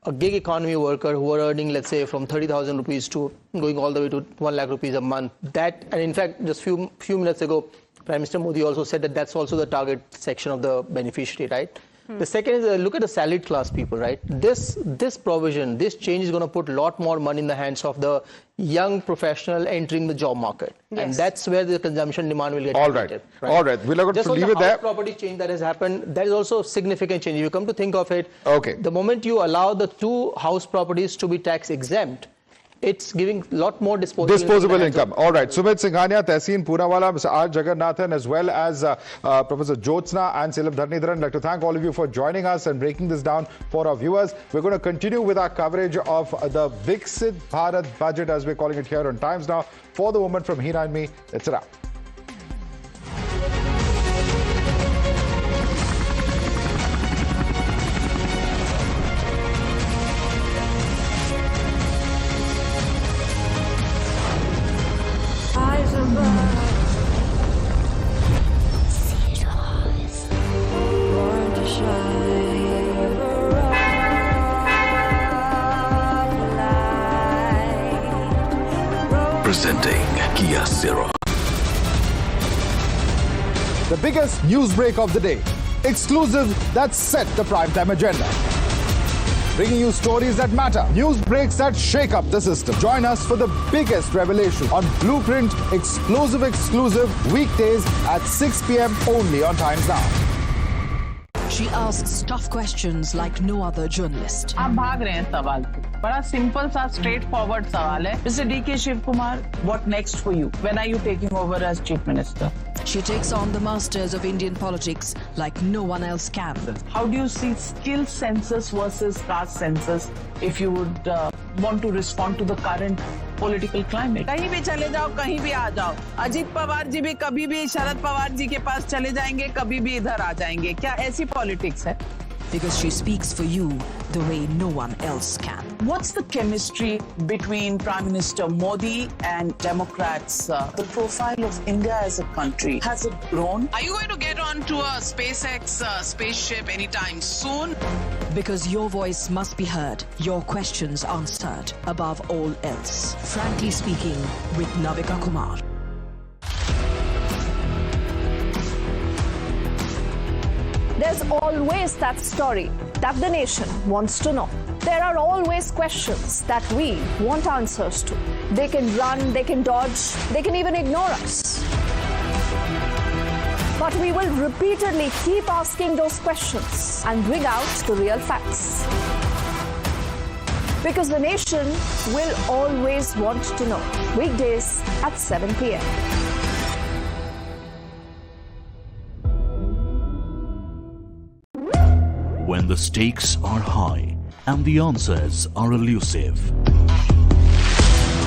a gig economy worker who are earning, let's say, from 30,000 rupees to going all the way to 1 lakh rupees a month. That, and in fact, just few minutes ago, Prime Minister Modi also said that that's also the target section of the beneficiary, right? The second is look at the salaried class people, right? This provision, this change is going to put a lot more money in the hands of the young professional entering the job market. Yes. And that's where the consumption demand will get created. All right. We'll leave it there. The property change that has happened, that is also a significant change. If you come to think of it, okay, the moment you allow the 2 house properties to be tax exempt, it's giving a lot more disposable income. All right. Sumit Singhania, Tehseen Poonawala, Mr. R. Jagannathan, as well as Professor Jyotsna and Salem Dharnidharan. I'd like to thank all of you for joining us and breaking this down for our viewers. We're going to continue with our coverage of the Viksit Bharat budget, as we're calling it here on Times Now. For the woman from Hina and me, it's a wrap. Presenting Kia Ceros. The biggest news break of the day. Exclusive that set the primetime agenda. Bringing you stories that matter. News breaks that shake up the system. Join us for the biggest revelation on Blueprint exclusive weekdays at 6 p.m. only on Times Now. She asks tough questions like no other journalist. आप भाग रहे हैं सवाल से. बड़ा simple सा straightforward सवाल है. Mr. D.K. Shivkumar, what next for you? When are you taking over as Chief Minister? She takes on the masters of Indian politics like no one else can. How do you see skill census versus caste census if you would want to respond to the current political climate. कहीं भी चले जाओ, कहीं भी आ जाओ. अजीत पवार जी भी कभी भी शरद पवार जी के पास चले जाएंगे, कभी भी इधर आ जाएंगे. क्या ऐसी politics है? Because she speaks for you the way no one else can. What's the chemistry between Prime Minister Modi and Democrats? The profile of India as a country, has it grown? Are you going to get onto a SpaceX spaceship anytime soon? Because your voice must be heard, your questions answered above all else. Frankly speaking, with Navika Kumar. There's always that story that the nation wants to know. There are always questions that we want answers to. They can run, they can dodge, they can even ignore us. But we will repeatedly keep asking those questions and bring out the real facts. Because the nation will always want to know. Weekdays at 7 p.m. When the stakes are high and the answers are elusive,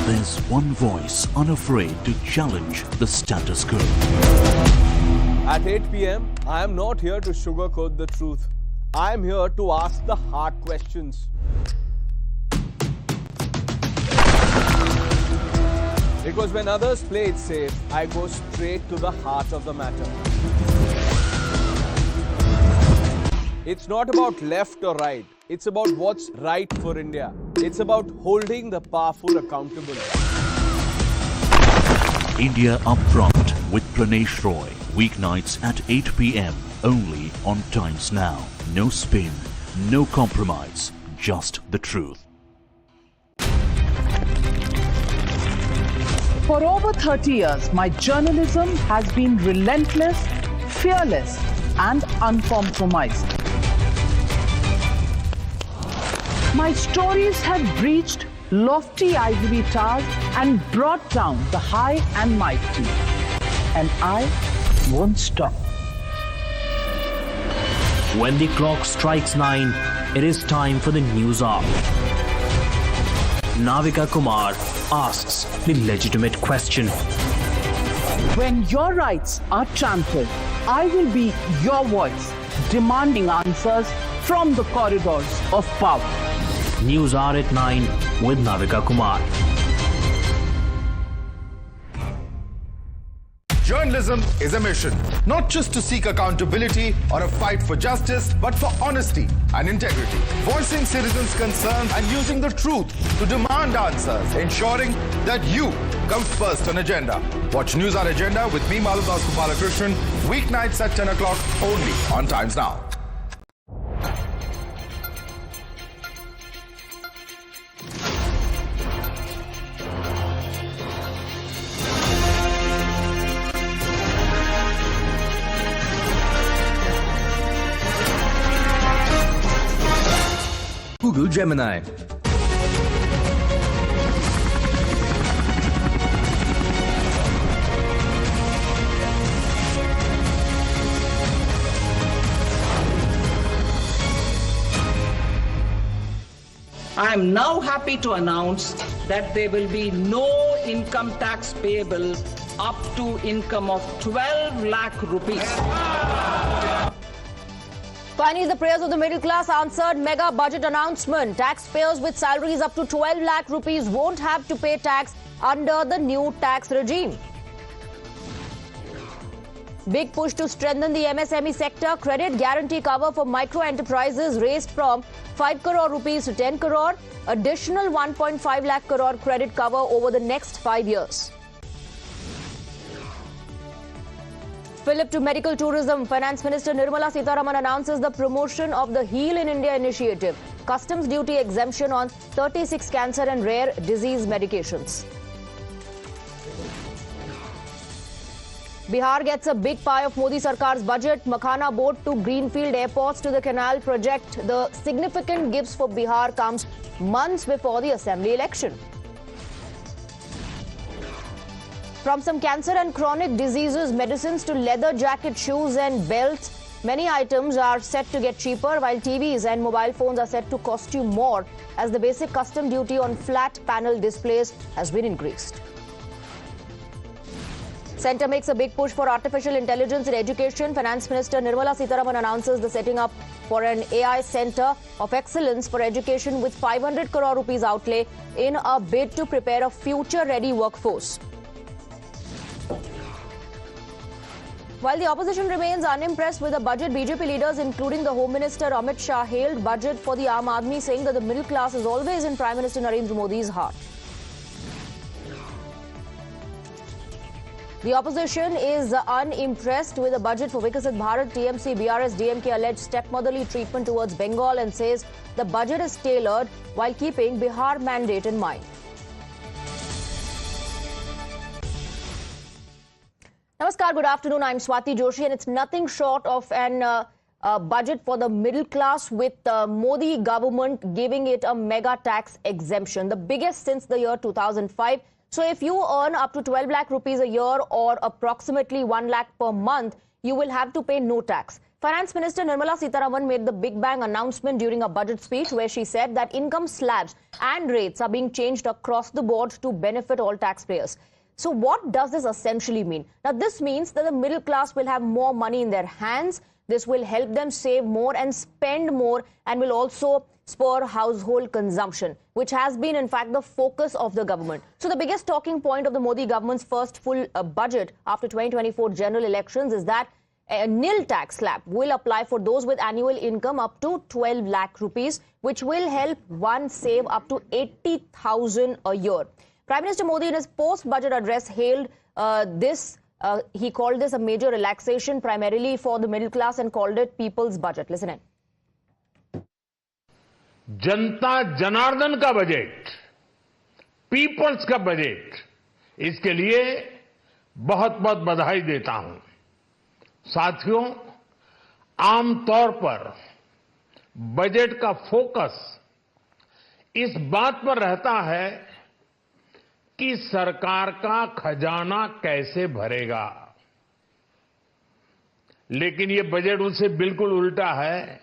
there's one voice unafraid to challenge the status quo. At 8 p.m., I am not here to sugarcoat the truth. I am here to ask the hard questions. Because when others play it safe, I go straight to the heart of the matter. It's not about left or right. It's about what's right for India. It's about holding the powerful accountable. India Upfront with Pranesh Roy. Weeknights at 8 p.m. only on Times Now. No spin, no compromise, just the truth. For over 30 years, my journalism has been relentless, fearless, and uncompromising. My stories have breached lofty ivory towers and brought down the high and mighty. And I won't stop. When the clock strikes 9, it is time for the news hour. Navika Kumar asks the legitimate question. When your rights are trampled, I will be your voice, demanding answers from the corridors of power. News Hour at 9 with Navika Kumar. Journalism is a mission, not just to seek accountability or a fight for justice, but for honesty and integrity. Voicing citizens' concerns and using the truth to demand answers, ensuring that you come first on agenda. Watch News Hour Agenda with me, Madhav Balakrishnan, weeknights at 10 o'clock only on Times Now. Google Gemini. I am now happy to announce that there will be no income tax payable up to income of 12 lakh rupees. Finally, the prayers of the middle class answered. Mega budget announcement. Taxpayers with salaries up to 12 lakh rupees won't have to pay tax under the new tax regime. Big push to strengthen the MSME sector. Credit guarantee cover for micro enterprises raised from 5 crore rupees to 10 crore. Additional 1.5 lakh crore credit cover over the next 5 years. Flip to medical tourism. Finance Minister Nirmala Sitharaman announces the promotion of the Heal in India initiative. Customs duty exemption on 36 cancer and rare disease medications. Bihar gets a big pie of Modi Sarkar's budget. Makhana boat to greenfield airports to the canal project. The significant gifts for Bihar comes months before the assembly election. From some cancer and chronic diseases, medicines to leather jacket, shoes and belts, Many items are set to get cheaper, while TVs and mobile phones are set to cost you more, as the basic custom duty on flat panel displays has been increased. Centre makes a big push for artificial intelligence in education. Finance Minister Nirmala Sitharaman announces the setting up for an AI Centre of Excellence for Education with 500 crore rupees outlay in a bid to prepare a future-ready workforce. While the opposition remains unimpressed with the budget, BJP leaders, including the Home Minister Amit Shah, hailed budget for the Aam Aadmi, saying that the middle class is always in Prime Minister Narendra Modi's heart. The opposition is unimpressed with the budget for Vikasit Bharat. TMC, BRS, DMK alleged stepmotherly treatment towards Bengal and says the budget is tailored while keeping Bihar mandate in mind. Namaskar, good afternoon. I'm Swati Joshi, and it's nothing short of an budget for the middle class, with the Modi government giving it a mega tax exemption, the biggest since the year 2005. So if you earn up to 12 lakh rupees a year or approximately 1 lakh per month, you will have to pay no tax. Finance Minister Nirmala Sitharaman made the big bang announcement during a budget speech where she said that income slabs and rates are being changed across the board to benefit all taxpayers. So what does this essentially mean? Now, this means that the middle class will have more money in their hands. This will help them save more and spend more, and will also spur household consumption, which has been, in fact, the focus of the government. So the biggest talking point of the Modi government's first full budget after 2024 general elections is that a nil tax slab will apply for those with annual income up to 12 lakh rupees, which will help one save up to 80,000 a year. Prime Minister Modi, in his post-budget address, hailed this. He called this a major relaxation primarily for the middle class and called it people's budget. Listen in. जनता जनार्दन का budget, peoples का budget, इसके लिए बहुत बहुत बधाई देता हूं। साथियों, आमतौर पर बजट का फोकस इस बात पर रहता है कि सरकार का खजाना कैसे भरेगा, लेकिन ये बजट उससे बिल्कुल उल्टा है।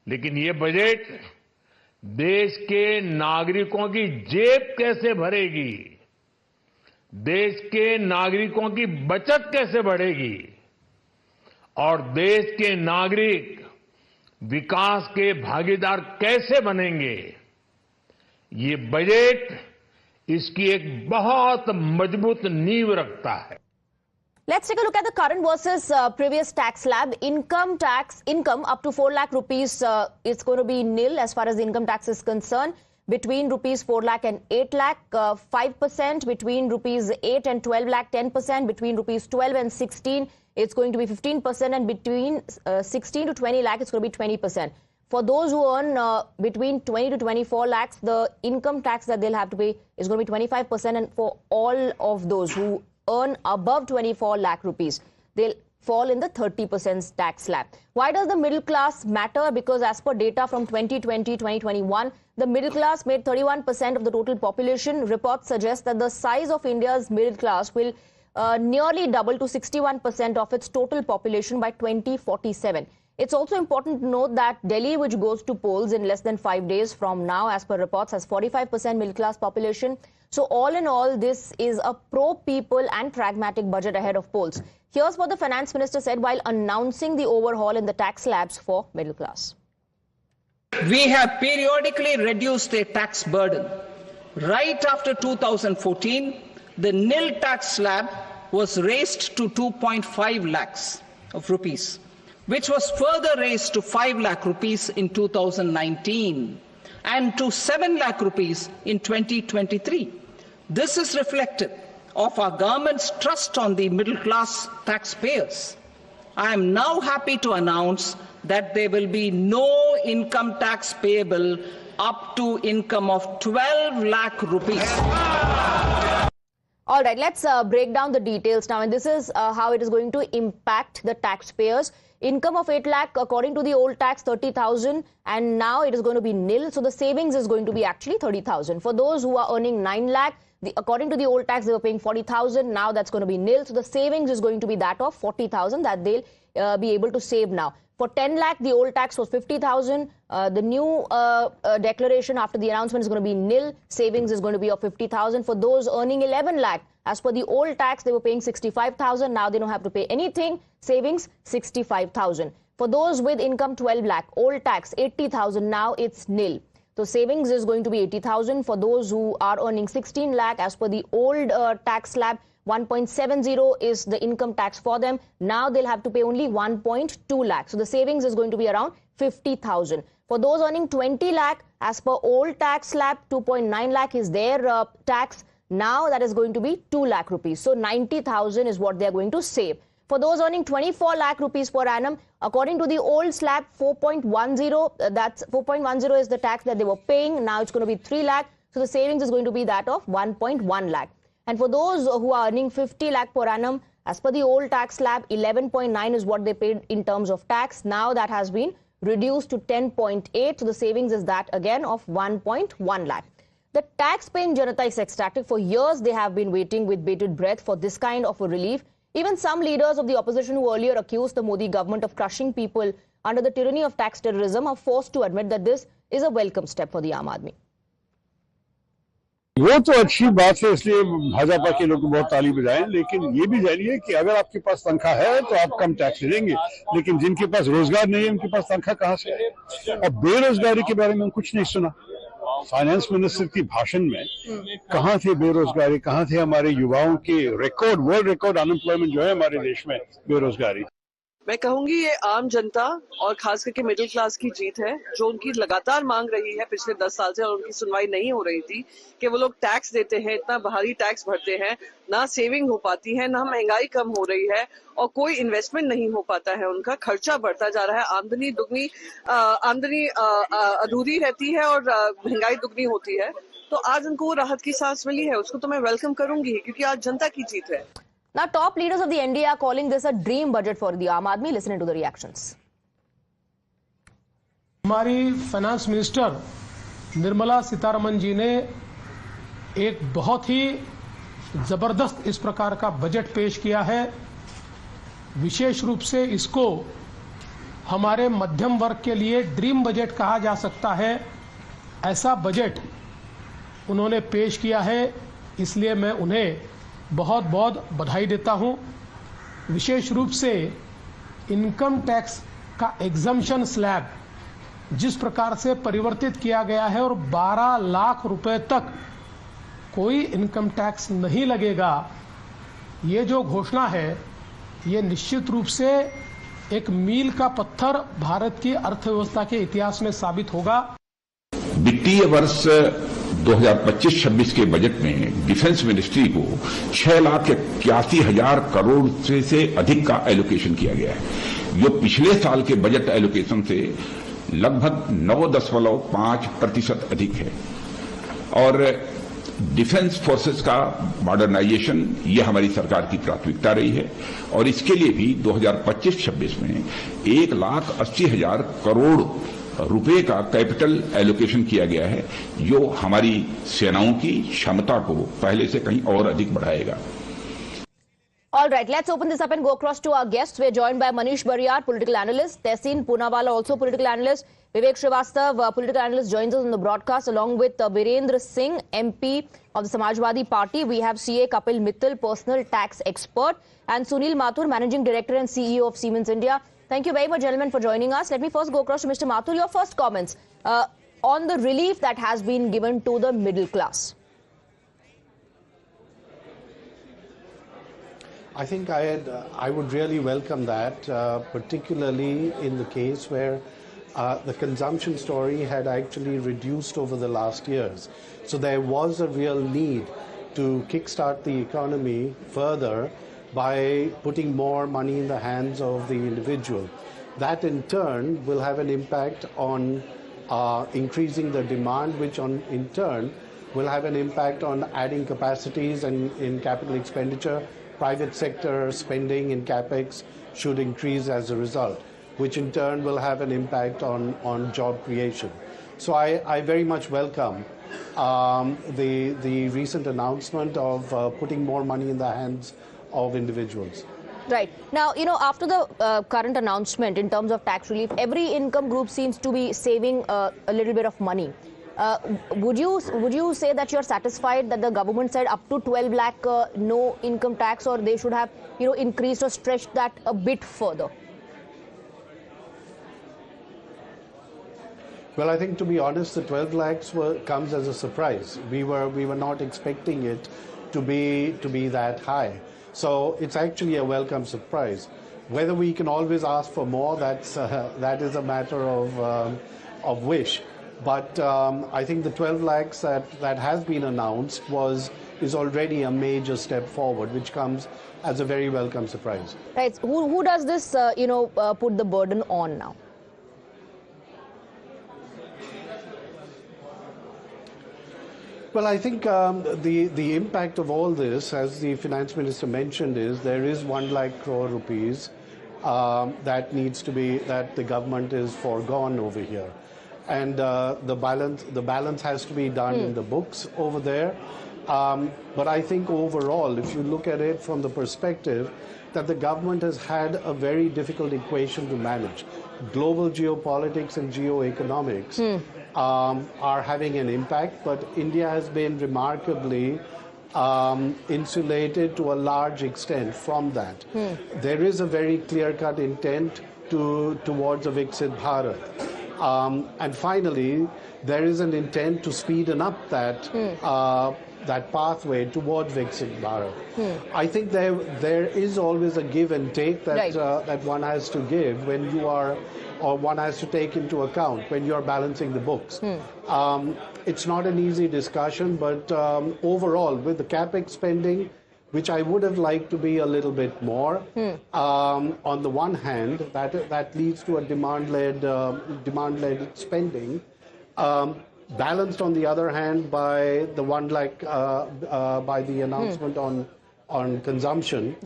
लेकिन ये बजट देश के नागरिकों की जेब कैसे भरेगी, देश के नागरिकों की बचत कैसे बढ़ेगी और देश के नागरिक विकास के भागीदार कैसे बनेंगे, ये बजट इसकी एक बहुत मजबूत नींव रखता है। Let's take a look at the current versus previous tax slab. Income up to 4 lakh rupees, it's going to be nil as far as the income tax is concerned. Between rupees 4 lakh and 8 lakh, 5%. Between rupees 8 and 12 lakh, 10%. Between rupees 12 and 16, it's going to be 15%. And between 16 to 20 lakh, it's going to be 20%. For those who earn between 20 to 24 lakhs, the income tax that they'll have to pay is going to be 25%. And for all of those who earn above 24 lakh rupees, they'll fall in the 30% tax slab. Why does the middle class matter? Because as per data from 2020-2021, the middle class made 31% of the total population. Reports suggest that the size of India's middle class will nearly double to 61% of its total population by 2047. It's also important to note that Delhi, which goes to polls in less than 5 days from now, as per reports, has 45% middle-class population. So all in all, this is a pro-people and pragmatic budget ahead of polls. Here's what the finance minister said while announcing the overhaul in the tax slabs for middle class. We have periodically reduced the tax burden. Right after 2014, the nil tax slab was raised to 2.5 lakhs of rupees, which was further raised to 5 lakh rupees in 2019 and to 7 lakh rupees in 2023. This is reflective of our government's trust on the middle class taxpayers. I am now happy to announce that there will be no income tax payable up to income of 12 lakh rupees. All right, let's break down the details now, and this is how it is going to impact the taxpayers. Income of 8 lakh, according to the old tax, 30,000, and now it is going to be nil. So the savings is going to be actually 30,000. For those who are earning 9 lakh, according to the old tax, they were paying 40,000. Now that's going to be nil. So the savings is going to be that of 40,000 that they'll be able to save now. For 10 lakh, the old tax was 50,000. The new declaration after the announcement is going to be nil. Savings is going to be of 50,000. For those earning 11 lakh, as per the old tax, they were paying 65,000. Now they don't have to pay anything. Savings 65,000. For those with income 12 lakh, old tax 80,000. Now it's nil. So savings is going to be 80,000. For those who are earning 16 lakh, as per the old tax slab, 1.70 is the income tax for them. Now they'll have to pay only 1.2 lakh. So the savings is going to be around 50,000. For those earning 20 lakh, as per old tax slab, 2.9 lakh is their tax. Now that is going to be 2 lakh rupees. So 90,000 is what they are going to save. For those earning 24 lakh rupees per annum, according to the old slab, 4.10, that's 4.10 is the tax that they were paying. Now it's going to be 3 lakh. So the savings is going to be that of 1.1 lakh. And for those who are earning 50 lakh per annum, as per the old tax slab, 11.9 is what they paid in terms of tax. Now that has been reduced to 10.8. So the savings is that again of 1.1 lakh. The tax-paying Janata is ecstatic. For years, they have been waiting with bated breath for this kind of a relief. Even some leaders of the opposition who earlier accused the Modi government of crushing people under the tyranny of tax terrorism are forced to admit that this is a welcome step for the Aam Aadmi. वो तो अच्छी बात है, इसलिए भाजपा के लोग बहुत ताली बजाएं, लेकिन ये भी जानिए कि अगर आपके पास तनख्वाह है तो आप कम टैक्स लेंगे, लेकिन जिनके पास रोजगार नहीं है उनके पास तनख्वाह कहाँ से आए? और बेरोजगारी के बारे में हम कुछ नहीं सुना। फाइनेंस मिनिस्टर की भाषण में कहाँ थे बेरोजगारी, कहाँ थे हमारे युवाओं के रिकॉर्ड, वर्ल्ड रिकॉर्ड अनएम्प्लॉयमेंट जो है हमारे देश में, बेरोजगारी। मैं कहूंगी ये आम जनता और खास करके मिडिल क्लास की जीत है, जो उनकी लगातार मांग रही है पिछले 10 साल से, और उनकी सुनवाई नहीं हो रही थी कि वो लोग टैक्स देते हैं, इतना भारी टैक्स भरते हैं, ना सेविंग हो पाती है, ना महंगाई कम हो रही है और कोई इन्वेस्टमेंट नहीं हो पाता है, उनका खर्चा बढ़ता जा रहा है, आमदनी दुगनी आमदनी अधूरी रहती है और महंगाई दुगनी होती है। तो आज उनको वो राहत की सांस मिली है, उसको तो मैं वेलकम करूंगी क्योंकि आज जनता की जीत है। Now, top leaders of the NDA are calling this a dream budget for the Aam Aadmi. Listen to the reactions. हमारी फाइनेंस मिनिस्टर निर्मला सीतारमन जी ने एक बहुत ही जबरदस्त इस प्रकार का बजट पेश किया है। विशेष रूप से इसको हमारे मध्यम वर्ग के लिए ड्रीम बजट कहा जा सकता है। ऐसा बजट उन्होंने पेश किया है, इसलिए मैं उन्हें बहुत बहुत बधाई देता हूं। विशेष रूप से इनकम टैक्स का एग्जम्पशन स्लैब जिस प्रकार से परिवर्तित किया गया है और 12 लाख रुपए तक कोई इनकम टैक्स नहीं लगेगा, ये जो घोषणा है ये निश्चित रूप से एक मील का पत्थर भारत की अर्थव्यवस्था के इतिहास में साबित होगा। वित्तीय वर्ष 2025-26 के बजट में डिफेंस मिनिस्ट्री को 6,81,000 करोड़ से अधिक का एलोकेशन किया गया है, जो पिछले साल के बजट एलोकेशन से लगभग 9.5% अधिक है। और डिफेंस फोर्सेस का मॉडर्नाइजेशन ये हमारी सरकार की प्राथमिकता रही है और इसके लिए भी 2025-26 में 1,80,000 करोड़ रुपए का कैपिटल एलोकेशन किया गया है, जो हमारी सेनाओं की क्षमता को पहले से कहीं और अधिक बढ़ाएगा। All right, let's open this up and go across to our guests. We're joined by Manish Bariyar, political analyst, Tehseen Poonawala, also political analyst, Vivek Srivastav, political analyst, joins us on the broadcast, along with Virendra Singh, MP of the Samajwadi Party. We have CA Kapil Mittal, personal tax expert, and Sunil Mathur, managing director and CEO of Siemens India. Thank you very much, gentlemen, for joining us. Let me first go across to Mr. Mathur. Your first comments on the relief that has been given to the middle class. I think I would really welcome that, particularly in the case where the consumption story had actually reduced over the last years. So there was a real need to kickstart the economy further by putting more money in the hands of the individual. That in turn will have an impact on increasing the demand, which in turn will have an impact on adding capacities and in capital expenditure. Private sector spending in capex should increase as a result, which in turn will have an impact on job creation. So I very much welcome the recent announcement of putting more money in the hands of individuals. Right. Now, after the current announcement in terms of tax relief, every income group seems to be saving a little bit of money. Would you say that you're satisfied that the government said up to 12 lakh no income tax, or they should have increased or stretched that a bit further? Well, I think, to be honest, the 12 lakhs comes as a surprise. We were not expecting it to be that high. So it's actually a welcome surprise. Whether we can always ask for more, that is a matter of wish. But I think the 12 lakhs that has been announced is already a major step forward, which comes as a very welcome surprise. Right. Who does this put the burden on now? Well, I think the impact of all this, as the finance minister mentioned, is there is 1 lakh crore rupees that the government is foregone over here, and the balance has to be done in the books over there. But I think overall, if you look at it from the perspective that the government has had a very difficult equation to manage, global geopolitics and geoeconomics are having an impact, but India has been remarkably insulated to a large extent from that. There is a very clear-cut intent towards a Viksit Bharat. And finally, there is an intent to speeden up that pathway towards Viksit Bharat. I think there is always a give and take that one has to give when you are, or one has to take into account when you are balancing the books. It's not an easy discussion, but overall, with the capex spending, which I would have liked to be a little bit more, on the one hand, that leads to a demand-led spending. Balanced on the other hand by the 1 lakh, by the announcement on consumption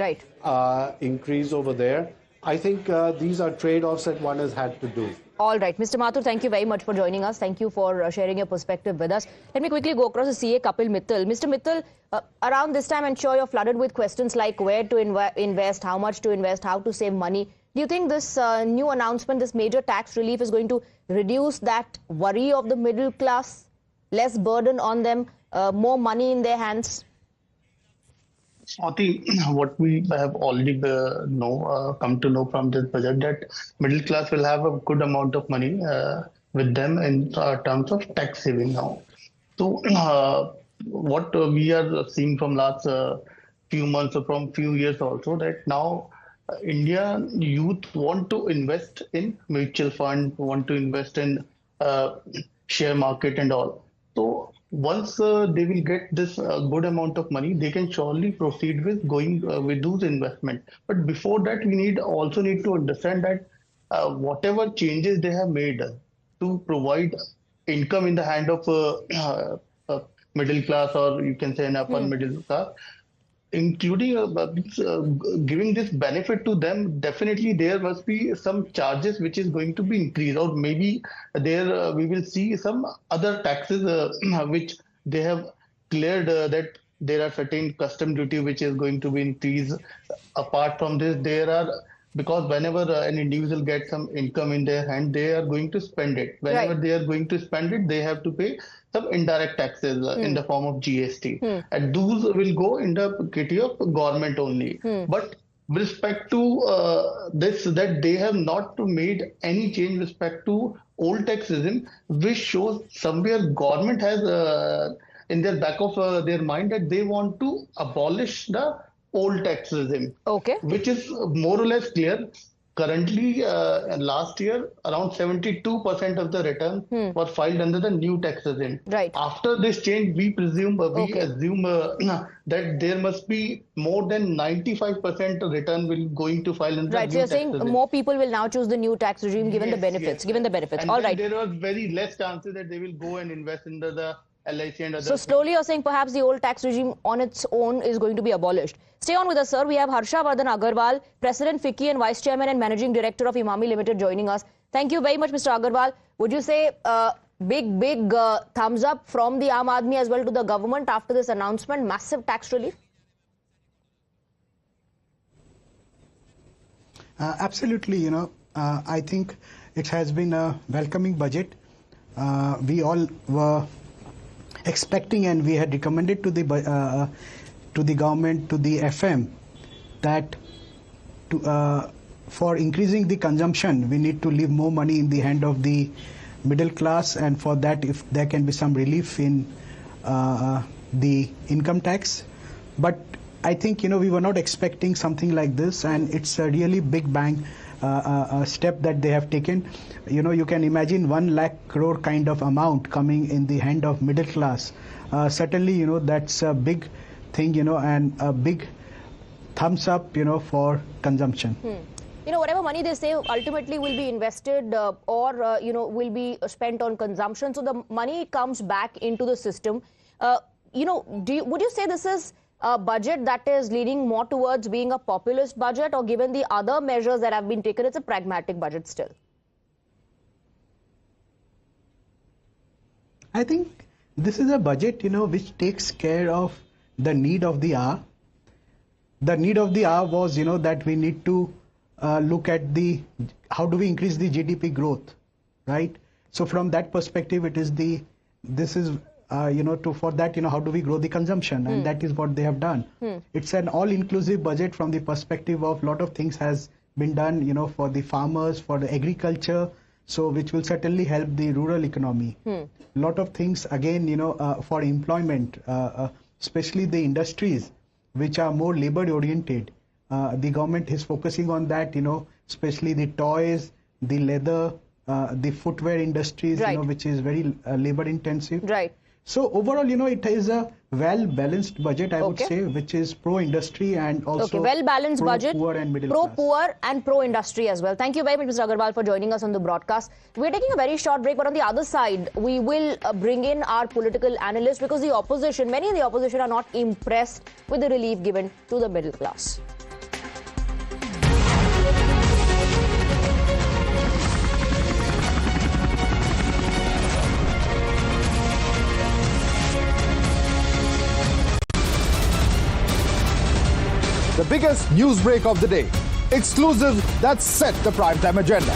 increase over there. I think these are trade-offs that one has had to do. All right. Mr. Mathur, thank you very much for joining us. Thank you for sharing your perspective with us. Let me quickly go across to CA Kapil Mittal. Mr. Mittal, around this time, I'm sure you're flooded with questions like where to invest, how much to invest, how to save money. Do you think this new announcement, this major tax relief is going to reduce that worry of the middle class, less burden on them, more money in their hands? Swati, what we have already come to know from this budget, that middle class will have a good amount of money with them in terms of tax saving now. So what we are seeing from last few months or from few years also, that now India youth want to invest in mutual fund, want to invest in share market and all. So once they will get this good amount of money, they can surely proceed with going with those investment. But before that, we also need to understand that whatever changes they have made to provide income in the hand of middle class, or you can say an upper middle class, including giving this benefit to them, definitely there must be some charges which is going to be increased, or maybe there we will see some other taxes which they have cleared, that there are certain custom duty which is going to be increased. Apart from this, there are, because whenever an individual gets some income in their hand, they are going to spend it. Whenever they are going to spend it, they have to pay some indirect taxes in the form of GST. And those will go in the kitty of government only. But with respect to this, that they have not made any change with respect to old tax regime, which shows somewhere government has in their back of their mind that they want to abolish the old tax regime, which is more or less clear. Currently, last year, around 72% of the return was filed under the new tax regime. After this change, we presume, that there must be more than 95% return will going to file under the new tax regime. So you're saying more people will now choose the new tax regime given the benefits. And All right. There was very less chances that they will go and invest under the LIC and other. So slowly you're saying perhaps the old tax regime on its own is going to be abolished. Stay on with us, sir. We have Harsha Vardhan Agarwal, President FICCI and Vice Chairman and Managing Director of Imami Limited joining us. Thank you very much, Mr. Agarwal. Would you say big thumbs up from the Aam Aadmi as well to the government after this announcement, massive tax relief? Absolutely, I think it has been a welcoming budget. We all were expecting, and we had recommended to the government, to the FM, that for increasing the consumption, we need to leave more money in the hand of the middle class, and for that, if there can be some relief in the income tax. But I think, we were not expecting something like this, and it's a really big bang step that they have taken. You can imagine 1 lakh crore kind of amount coming in the hand of middle class. Certainly, that's a big thing, and a big thumbs up, for consumption. Whatever money they save ultimately will be invested or, will be spent on consumption. So the money comes back into the system. Would you say this is a budget that is leaning more towards being a populist budget, or given the other measures that have been taken, it's a pragmatic budget still? I think this is a budget, which takes care of the need of the hour. The need of the hour was, that we need to look at how do we increase the GDP growth, right? So from that perspective, for that, how do we grow the consumption? And that is what they have done. It's an all-inclusive budget from the perspective of a lot of things has been done, for the farmers, for the agriculture, so which will certainly help the rural economy. A lot of things, again, for employment, especially the industries which are more labor-oriented. The government is focusing on that, especially the toys, the leather, the footwear industries, right, which is very labor-intensive. Right. So overall, it is a well-balanced budget, I would say, which is pro-industry and also well-balanced budget, pro-poor and middle class. Pro-poor and pro-industry as well. Thank you very much, Mr. Agarwal, for joining us on the broadcast. We're taking a very short break, but on the other side, we will bring in our political analyst, because the opposition, many in the opposition are not impressed with the relief given to the middle class. The biggest news break of the day. Exclusive that set the primetime agenda.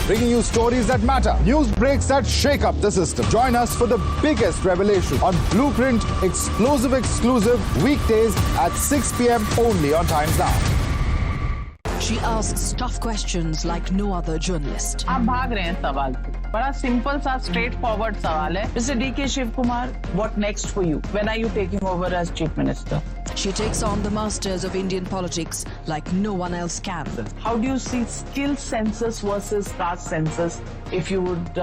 Bringing you stories that matter. News breaks that shake up the system. Join us for the biggest revelation on Blueprint exclusive weekdays at 6 p.m. only on Times Now. She asks tough questions like no other journalist. आप भाग रहे हैं सवाल से। बड़ा simple सा straight forward सवाल है। Mr. D.K. Shivkumar, what next for you? When are you taking over as Chief Minister? She takes on the masters of Indian politics like no one else can. How do you see skill census versus caste census if you would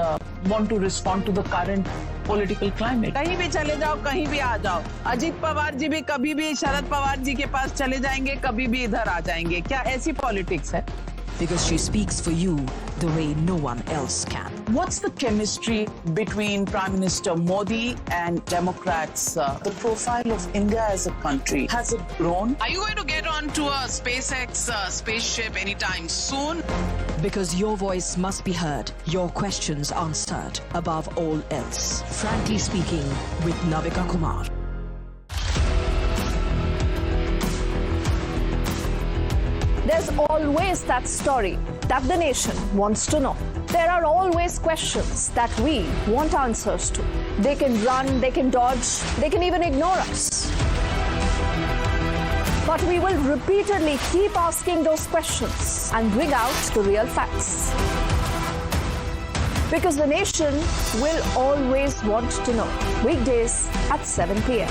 want to respond to the current political climate? कहीं भी चले जाओ, कहीं भी आ जाओ। अजीत पवार जी भी कभी भी शरद पवार जी के पास चले जाएंगे, कभी भी इधर आ जाएंगे। क्या ऐसी पॉलिटिक्स है? Because she speaks for you the way no one else can. What's the chemistry between Prime Minister Modi and Democrats? The profile of India as a country, has it grown? Are you going to get onto a SpaceX spaceship anytime soon? Because your voice must be heard, your questions answered above all else. Frankly Speaking with Navika Kumar. There's always that story that the nation wants to know. There are always questions that we want answers to. They can run, they can dodge, they can even ignore us. But we will repeatedly keep asking those questions and bring out the real facts. Because the nation will always want to know. Weekdays at 7 p.m.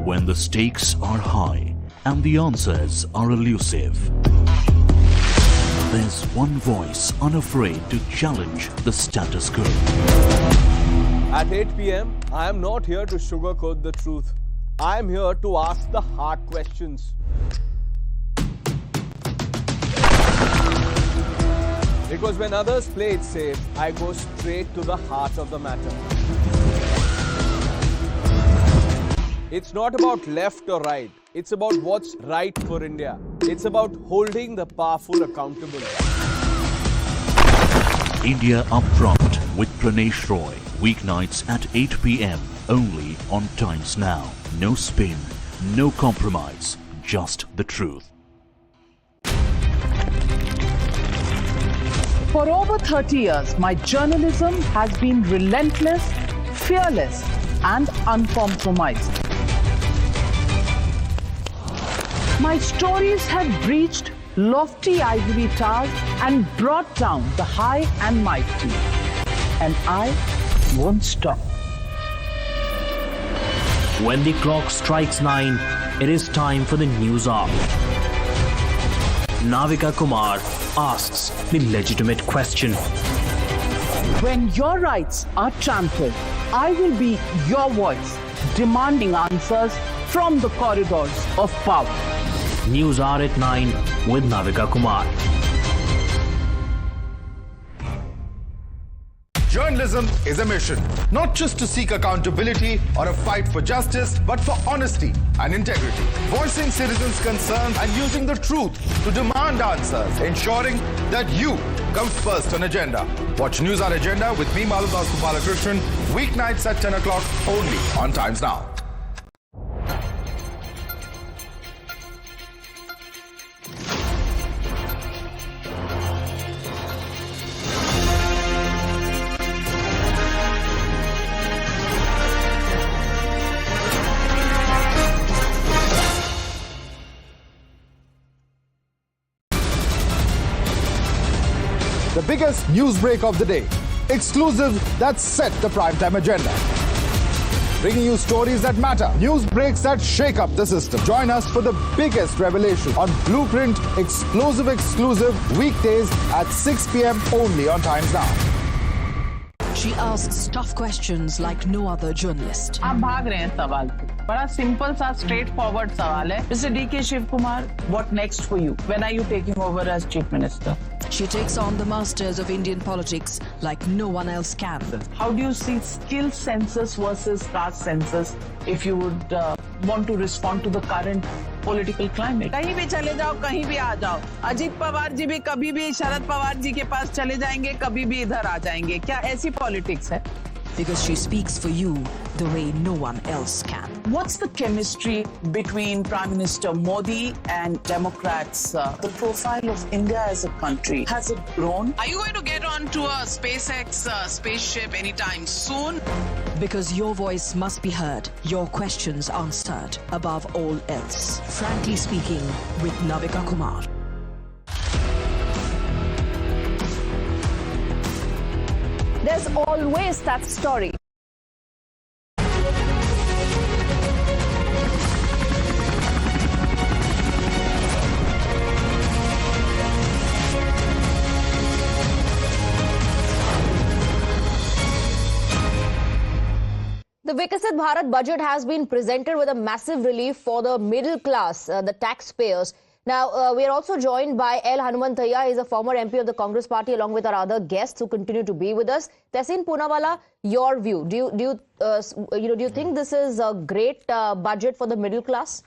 When the stakes are high and the answers are elusive, there's one voice unafraid to challenge the status quo. At 8 p.m., I am not here to sugarcoat the truth. I am here to ask the hard questions. Because when others play it safe, I go straight to the heart of the matter. It's not about left or right. It's about what's right for India. It's about holding the powerful accountable. India Upfront with Pranesh Roy. Weeknights at 8 p.m. only on Times Now. No spin, no compromise, just the truth. For over 30 years, my journalism has been relentless, fearless, and uncompromised. My stories have breached lofty ivory towers and brought down the high and mighty. And I won't stop. When the clock strikes 9, it is time for the news hour. Navika Kumar asks the legitimate question. When your rights are trampled, I will be your voice, demanding answers from the corridors of power. News hour at 9 with Navika Kumar. Journalism is a mission, not just to seek accountability or a fight for justice, but for honesty and integrity. Voicing citizens' concerns and using the truth to demand answers, ensuring that you come first on agenda. Watch News Hour Agenda with me, Maludas Gopalakrishnan, weeknights at 10 o'clock only on Times Now. The biggest news break of the day. Exclusive that set the primetime agenda. Bringing you stories that matter. News breaks that shake up the system. Join us for the biggest revelation on Blueprint Exclusive weekdays at 6 p.m. only on Times Now. She asks tough questions like no other journalist. आप भाग रहे हैं सवाल पे। बड़ा simple सा straight forward सवाल है। Mr. D.K. Shiv Kumar, what next for you? When are you taking over as Chief Minister? She takes on the masters of Indian politics like no one else can. How do you see skill census versus caste census if you would want to respond to the current political climate? कहीं भी चले जाओ, कहीं भी आ जाओ। अजीत पवार जी भी कभी भी शरद पवार जी के पास चले जाएंगे, कभी भी इधर आ जाएंगे। क्या ऐसी पॉलिटिक्स है? Because she speaks for you the way no one else can. What's the chemistry between Prime Minister Modi and Democrats? The profile of India as a country, has it grown? Are you going to get onto a SpaceX spaceship anytime soon? Because your voice must be heard, your questions answered above all else. Frankly Speaking with Navika Kumar. There's always that story. The Viksit Bharat budget has been presented with a massive relief for the middle class, the taxpayers. Now, we are also joined by L. Hanumanthaiah. He's a former MP of the Congress party, along with our other guests who continue to be with us. Tehseen Poonawalla, your view. Do you think this is a great budget for the middle class?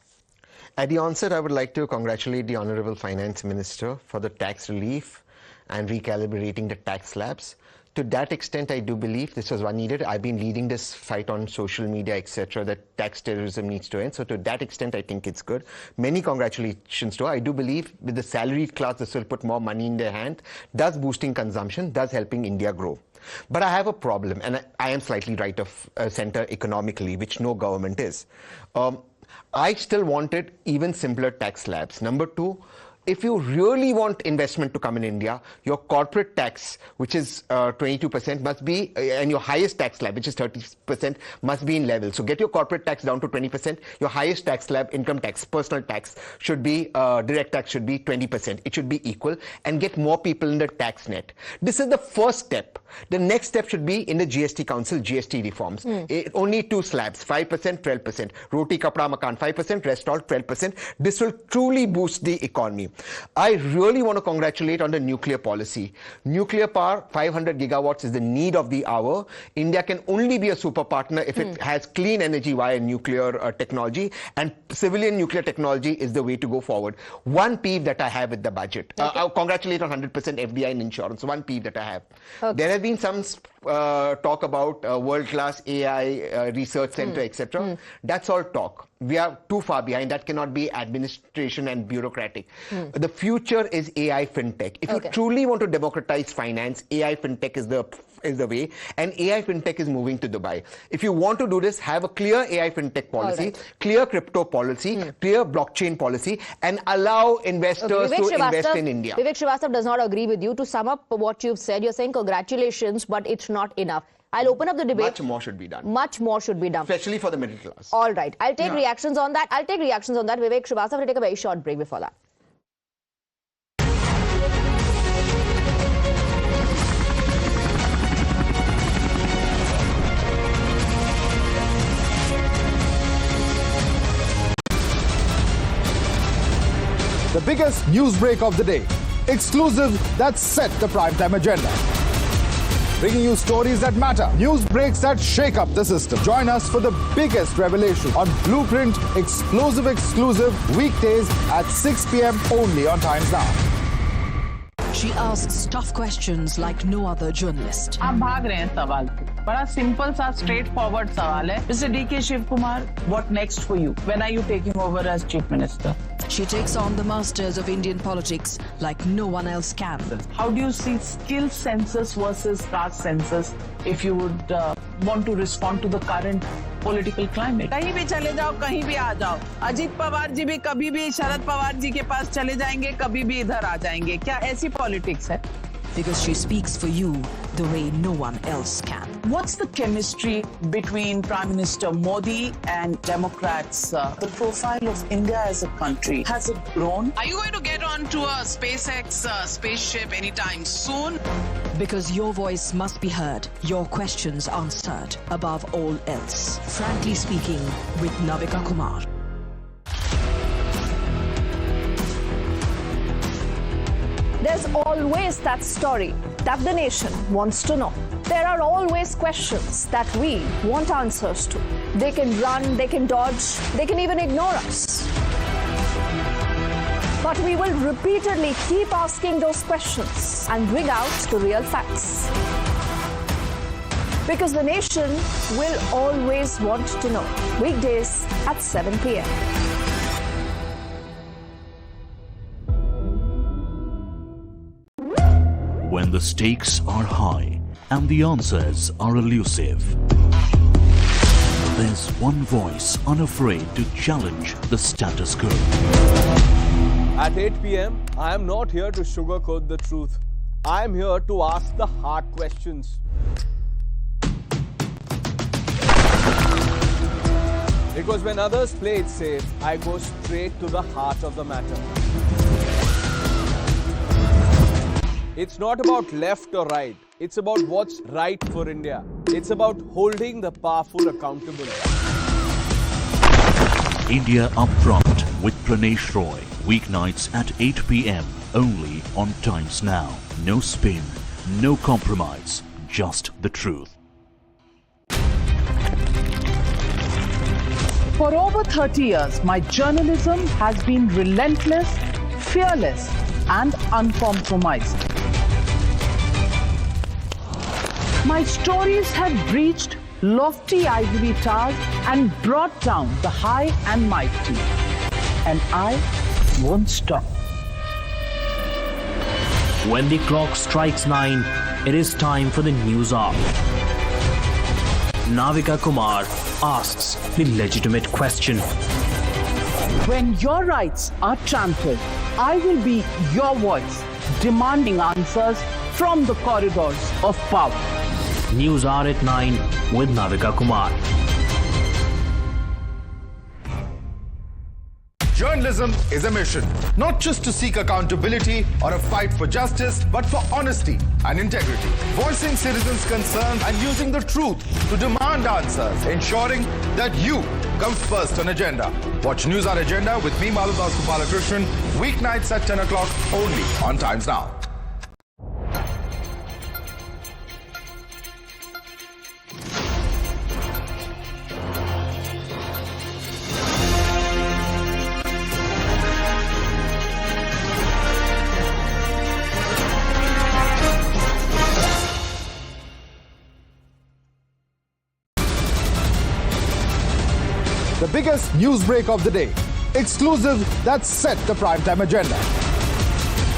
At the onset, I would like to congratulate the Honorable Finance Minister for the tax relief and recalibrating the tax slabs. To that extent, I do believe this was one needed. I've been leading this fight on social media, etc., that tax terrorism needs to end. So to that extent, I think it's good. Many congratulations to her. I do believe with the salaried class, this will put more money in their hand, thus boosting consumption, thus helping India grow. But I have a problem, and I am slightly right of center economically, which no government is. I still wanted even simpler tax slabs. Number two, if you really want investment to come in India, your corporate tax, which is 22%, must be, and your highest tax slab, which is 30%, must be in level. So get your corporate tax down to 20%. Your highest tax slab, income tax, personal tax, should be, direct tax should be 20%. It should be equal, and get more people in the tax net. This is the first step. The next step should be in the GST Council, GST reforms. Only two slabs, 5%, 12%. Roti, kapda, makan, 5%, rest all 12%. This will truly boost the economy. I really want to congratulate on the nuclear policy. Nuclear power, 500 gigawatts is the need of the hour. India can only be a super partner if it has clean energy via nuclear technology, and civilian nuclear technology is the way to go forward. One peeve that I have with the budget. I'll congratulate on 100% FDI in insurance. One peeve that I have. There have been some talk about world-class AI research center, etc. That's all talk. We are too far behind. That cannot be administration and bureaucratic. The future is AI fintech. If you truly want to democratize finance, AI fintech is the way, and AI fintech is moving to Dubai. If you want to do this, have a clear AI fintech policy, clear crypto policy, clear blockchain policy, and allow investors to invest in India. Vivek Srivastava does not agree with you. To sum up what you've said, you're saying congratulations, but it's not enough. I'll open up the debate. Much more should be done. Much more should be done. Especially for the middle class. All right. I'll take reactions on that. Vivek Srivastava will take a very short break before that. The biggest news break of the day. Exclusive that set the primetime agenda. Bringing you stories that matter. News breaks that shake up the system. Join us for the biggest revelation on Blueprint exclusive weekdays at 6 p.m. only on Times Now. She asks tough questions like no other journalist. आप भाग रहे हैं सवाल से. बड़ा simple सा straight forward सवाल है. Mr. D.K. Shivkumar, what next for you? When are you taking over as Chief Minister? She takes on the masters of Indian politics like no one else can. How do you see skill census versus caste census if you would want to respond to the current political climate? कहीं भी चले जाओ, कहीं भी आ जाओ. अजीत पवार जी भी कभी भी शरद पवार जी के पास चले जाएंगे, कभी भी इधर आ जाएंगे. क्या ऐसी पॉलिटिक्स है? Because she speaks for you the way no one else can. What's the chemistry between Prime Minister Modi and Democrats? The profile of India as a country, has it grown? Are you going to get onto a SpaceX spaceship anytime soon? Because your voice must be heard, your questions answered above all else. Frankly speaking, with Navika Kumar. There's always that story that the nation wants to know. There are always questions that we want answers to. They can run, they can dodge, they can even ignore us. But we will repeatedly keep asking those questions and bring out the real facts. Because the nation will always want to know. Weekdays at 7 p.m. When the stakes are high and the answers are elusive, there's one voice unafraid to challenge the status quo. At 8 p.m., I am not here to sugarcoat the truth. I am here to ask the hard questions. Because when others play it safe, I go straight to the heart of the matter. It's not about left or right. It's about what's right for India. It's about holding the powerful accountable. India Upfront with Pranesh Roy. Weeknights at 8 p.m. only on Times Now. No spin, no compromise, just the truth. For over 30 years, my journalism has been relentless, fearless, and uncompromised. My stories have breached lofty ivory towers and brought down the high and mighty. And I won't stop. When the clock strikes 9, it is time for the news hour. Navika Kumar asks the legitimate question. When your rights are trampled, I will be your voice, demanding answers from the corridors of power. News Hour at 9 with Navika Kumar. Journalism is a mission, not just to seek accountability or a fight for justice, but for honesty and integrity. Voicing citizens' concerns and using the truth to demand answers, ensuring that you come first on agenda. Watch News Hour Agenda with me, Maludas Gopalakrishnan, weeknights at 10 o'clock only on Times Now. The biggest news break of the day. Exclusive that set the primetime agenda.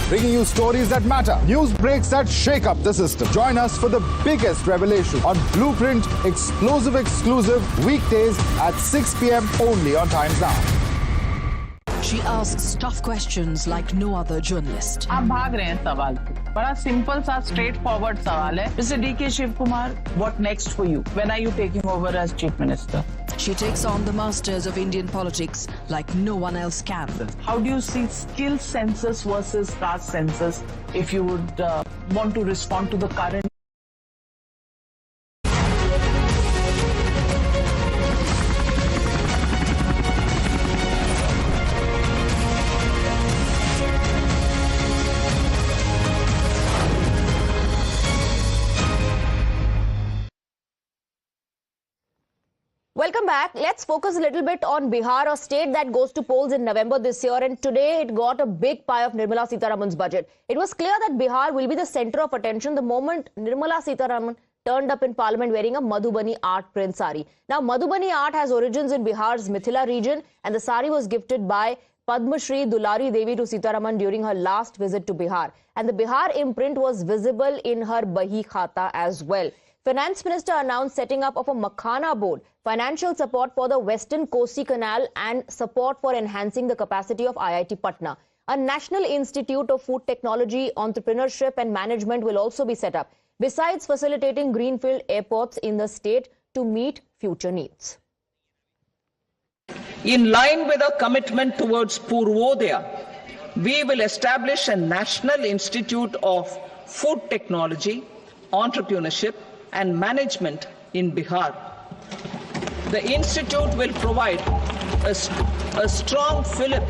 Bringing you stories that matter. News breaks that shake up the system. Join us for the biggest revelation on Blueprint exclusive weekdays at 6 p.m. only on Times Now. She asks tough questions like no other journalist. आप भाग रहे हैं सवाल से. बड़ा simple सा straight forward सवाल है. Mr. D.K. Shiv Kumar, what next for you? When are you taking over as Chief Minister? She takes on the masters of Indian politics like no one else can. How do you see skill census versus caste census if you would want to respond to the current? Welcome back. Let's focus a little bit on Bihar, a state that goes to polls in November this year, and today it got a big pie of Nirmala Sitharaman's budget. It was clear that Bihar will be the center of attention the moment Nirmala Sitharaman turned up in parliament wearing a Madhubani art print sari. Now, Madhubani art has origins in Bihar's Mithila region, and the sari was gifted by Padma Shri Dulari Devi to Sitharaman during her last visit to Bihar. And the Bihar imprint was visible in her Bahi Khata as well. Finance Minister announced setting up of a Makhana board, financial support for the Western Kosi Canal and support for enhancing the capacity of IIT Patna. A National Institute of Food Technology, Entrepreneurship and Management will also be set up, besides facilitating greenfield airports in the state to meet future needs. In line with our commitment towards Purvodaya, we will establish a National Institute of Food Technology, Entrepreneurship and Management in Bihar. The institute will provide a strong fillip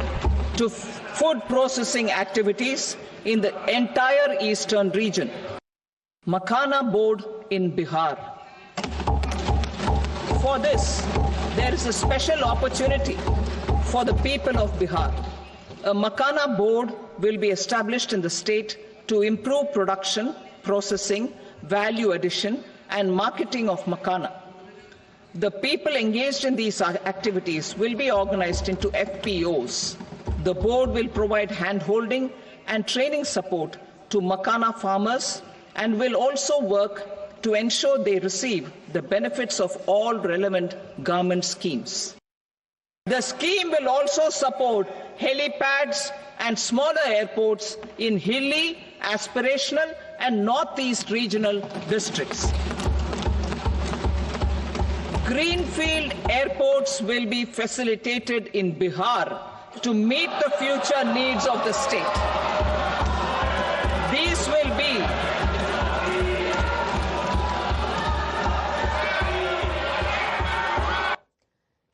to food processing activities in the entire eastern region. Makhana board in Bihar. For this, there is a special opportunity for the people of Bihar. A Makhana board will be established in the state to improve production, processing, value addition and marketing of Makhana. The people engaged in these activities will be organized into FPOs. The board will provide hand-holding and training support to Makhana farmers and will also work to ensure they receive the benefits of all relevant government schemes. The scheme will also support helipads and smaller airports in hilly, aspirational and northeast regional districts. Greenfield airports will be facilitated in Bihar to meet the future needs of the state. These will be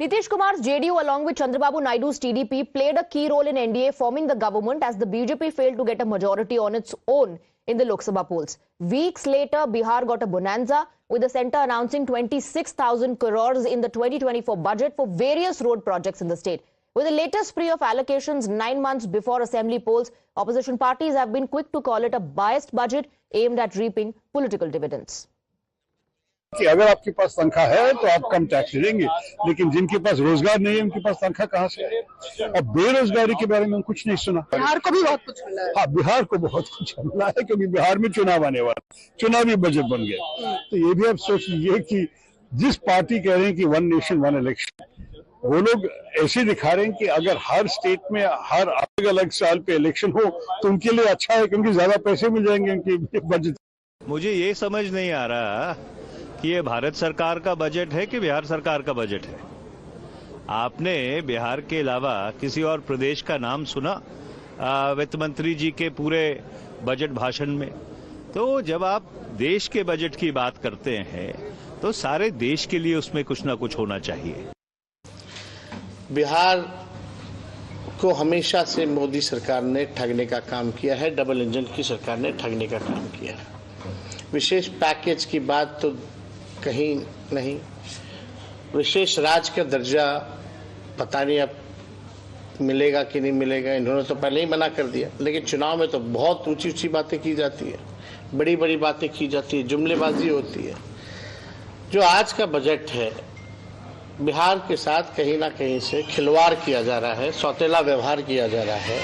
Nitish Kumar's JDU along with Chandrababu Naidu's TDP played a key role in NDA forming the government as the BJP failed to get a majority on its own in the Lok Sabha polls. Weeks later, Bihar got a bonanza with the centre announcing 26,000 crores in the 2024 budget for various road projects in the state. With the latest spree of allocations 9 months before assembly polls, opposition parties have been quick to call it a biased budget aimed at reaping political dividends. कि अगर आपके पास तनख्वाह है तो आप कम tax देंगे, लेकिन जिनके पास रोजगार नहीं है उनके पास तनख्वाह कहाँ से है? और बेरोजगारी के बारे में कुछ नहीं सुना। बिहार को भी बहुत कुछ मिला है। हाँ, बिहार को बहुत कुछ मिला है क्योंकि बिहार में चुनाव आने वाला, चुनावी बजट बन गया। तो ये भी आप सोच लीजिए कि जिस पार्टी कह रहे हैं कि वन नेशन वन इलेक्शन, वो लोग ऐसे दिखा रहे हैं कि अगर हर स्टेट में हर अलग अलग साल पे इलेक्शन हो तो उनके लिए अच्छा है क्योंकि ज्यादा पैसे मिल जाएंगे उनके बजट। मुझे ये समझ नहीं आ रहा कि ये भारत सरकार का बजट है कि बिहार सरकार का बजट है। आपने बिहार के अलावा किसी और प्रदेश का नाम सुना वित्त मंत्री जी के पूरे बजट भाषण में? तो जब आप देश के बजट की बात करते हैं तो सारे देश के लिए उसमें कुछ ना कुछ होना चाहिए। बिहार को हमेशा से मोदी सरकार ने ठगने का काम किया है, डबल इंजन की सरकार ने ठगने का काम किया है। विशेष पैकेज की बात तो कहीं नहीं, विशेष राज्य का दर्जा पता नहीं अब मिलेगा कि नहीं मिलेगा, इन्होंने तो पहले ही मना कर दिया। लेकिन चुनाव में तो बहुत ऊंची ऊंची बातें की जाती है, बड़ी बड़ी बातें की जाती है, जुमलेबाजी होती है। जो आज का बजट है, बिहार के साथ कहीं ना कहीं से खिलवाड़ किया जा रहा है, सौतेला व्यवहार किया जा रहा है।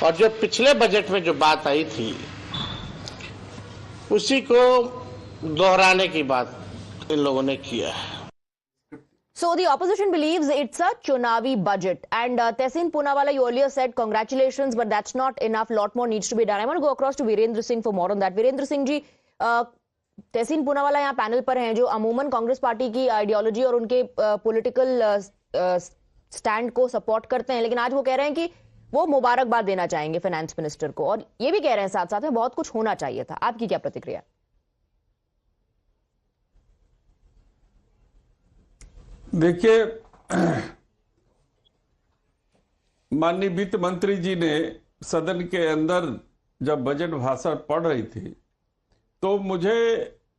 और जो पिछले बजट में जो बात आई थी उसी को दोहराने की बात इन लोगों ने किया है। So the opposition believes it's a Chunavi budget, and Tehseen Poonawalla, you earlier said congratulations, but that's not enough. Lot more needs to be done. I want to go across to Virendra Singh for more on that. Virendra Singh ji, Tehseen Poonawalla यहाँ panel पर हैं जो अमूमन Congress party की ideology और उनके political stand को support करते हैं, लेकिन आज वो कह रहे हैं कि वो मुबारकबाद देना चाहेंगे फाइनेंस मिनिस्टर को, और ये भी कह रहे हैं साथ साथ में बहुत कुछ होना चाहिए था। आपकी क्या प्रतिक्रिया? देखिए, माननीय वित्त मंत्री जी ने सदन के अंदर जब बजट भाषण पढ़ रही थी तो मुझे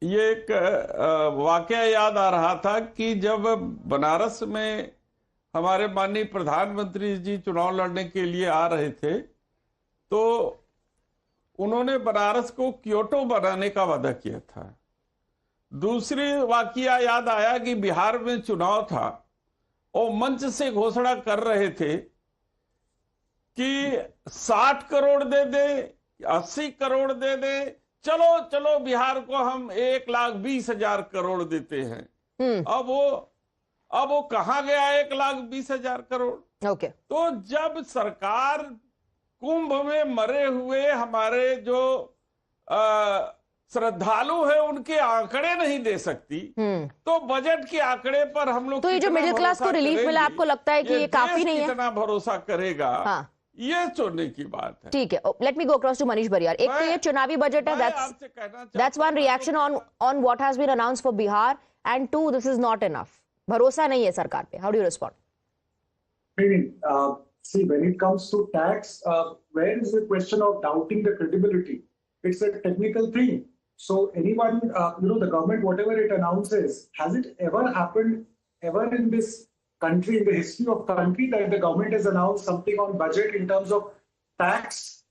ये एक वाकया याद आ रहा था कि जब बनारस में हमारे माननीय प्रधानमंत्री जी चुनाव लड़ने के लिए आ रहे थे तो उन्होंने बनारस को क्योटो बनाने का वादा किया था। दूसरी वाकया याद आया कि बिहार में चुनाव था और मंच से घोषणा कर रहे थे कि 60 करोड़ दे दे, 80 करोड़ दे दे, चलो चलो बिहार को हम 1,20,000 करोड़ देते हैं। अब वो कहाँ गया 1,20,000 करोड़? ओके। तो जब सरकार कुंभ में मरे हुए हमारे जो श्रद्धालु है उनके आंकड़े नहीं दे सकती तो बजट के आंकड़े पर हम लोग, तो ये जो मिडिल क्लास को रिलीफ मिला, आपको लगता है कि ये काफी नहीं है? कितना भरोसा करेगा? हाँ। ये चुनने की बात है। ठीक है, let me go across to Manish Bariyar. एक तो ये चुनावी बजट है, that's one reaction on what has been announced for Bihar, and two, this is not enough. भरोसा नहीं है सरकार पे। How do you respond? See, when it comes to tax, where is the question of doubting the credibility? It's a technical thing. So anyone, the government, whatever it announces, has it ever happened ever in this country, in the history of country, that the government has announced something on budget in terms of tax,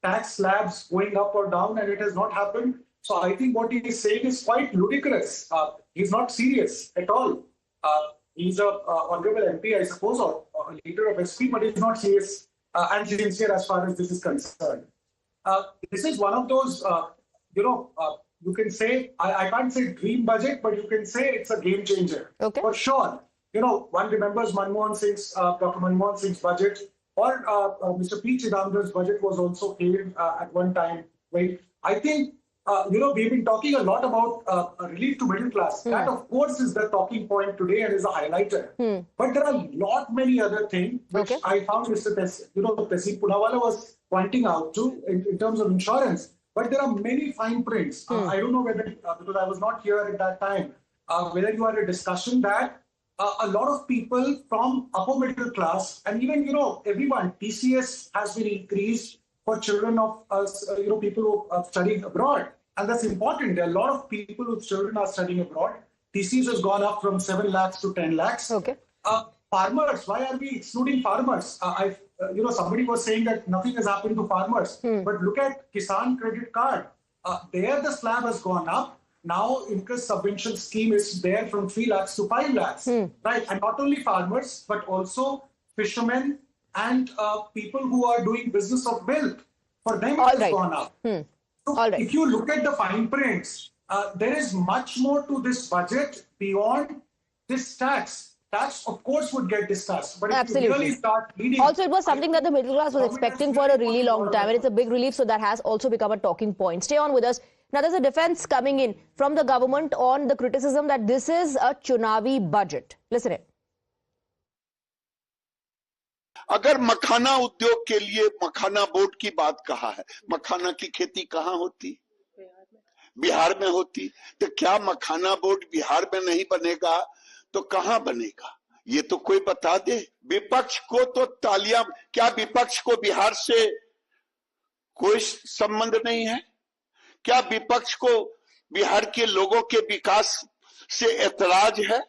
tax slabs going up or down, and it has not happened? So I think what he is saying is quite ludicrous. He's not serious at all. He's a honorable MP, I suppose, or a leader of SP, but he's not serious and sincere as far as this is concerned. This is one of those, you can say, I can't say dream budget, but you can say it's a game changer. Okay. For sure. One remembers Dr. Manmohan Singh's budget, or Mr. P. Chidambaram's budget was also hailed at one time. Right? I think, we've been talking a lot about relief to middle class. That, of course, is the talking point today and is a highlighter. But there are many other things which I found Mr. Tehseen Poonawalla was pointing out to in terms of insurance. But there are many fine prints. I don't know whether, because I was not here at that time, whether you had a discussion that a lot of people from upper middle class, and even, everyone, TCS has been increased for children of people who are studying abroad. And that's important. There are a lot of people whose children are studying abroad. TCS has gone up from 7 lakhs to 10 lakhs. Okay. Farmers, why are we excluding farmers? Somebody was saying that nothing has happened to farmers. But look at Kisan Credit Card. There the slab has gone up. Now interest subvention scheme is there from 3 lakhs to 5 lakhs. Right? And not only farmers, but also fishermen and people who are doing business of milk. For them it has gone up. So if you look at the fine prints, there is much more to this budget beyond this tax. Tax, of course, would get discussed. But if you really start leading... Also, it was something that the middle class was expecting for a really long time. And it's a big relief, so that has also become a talking point. Stay on with us. Now, there's a defense coming in from the government on the criticism that this is a chunavi budget. Listen in. अगर मखाना उद्योग के लिए मखाना board की बात कहा है, मखाना की खेती कहाँ होती? बिहार में होती। तो क्या मखाना बोर्ड बिहार में नहीं बनेगा तो कहाँ बनेगा? ये तो कोई बता दे। विपक्ष को तो तालियां, क्या विपक्ष को बिहार से कोई संबंध नहीं है? क्या विपक्ष को बिहार के लोगों के विकास से ऐतराज है?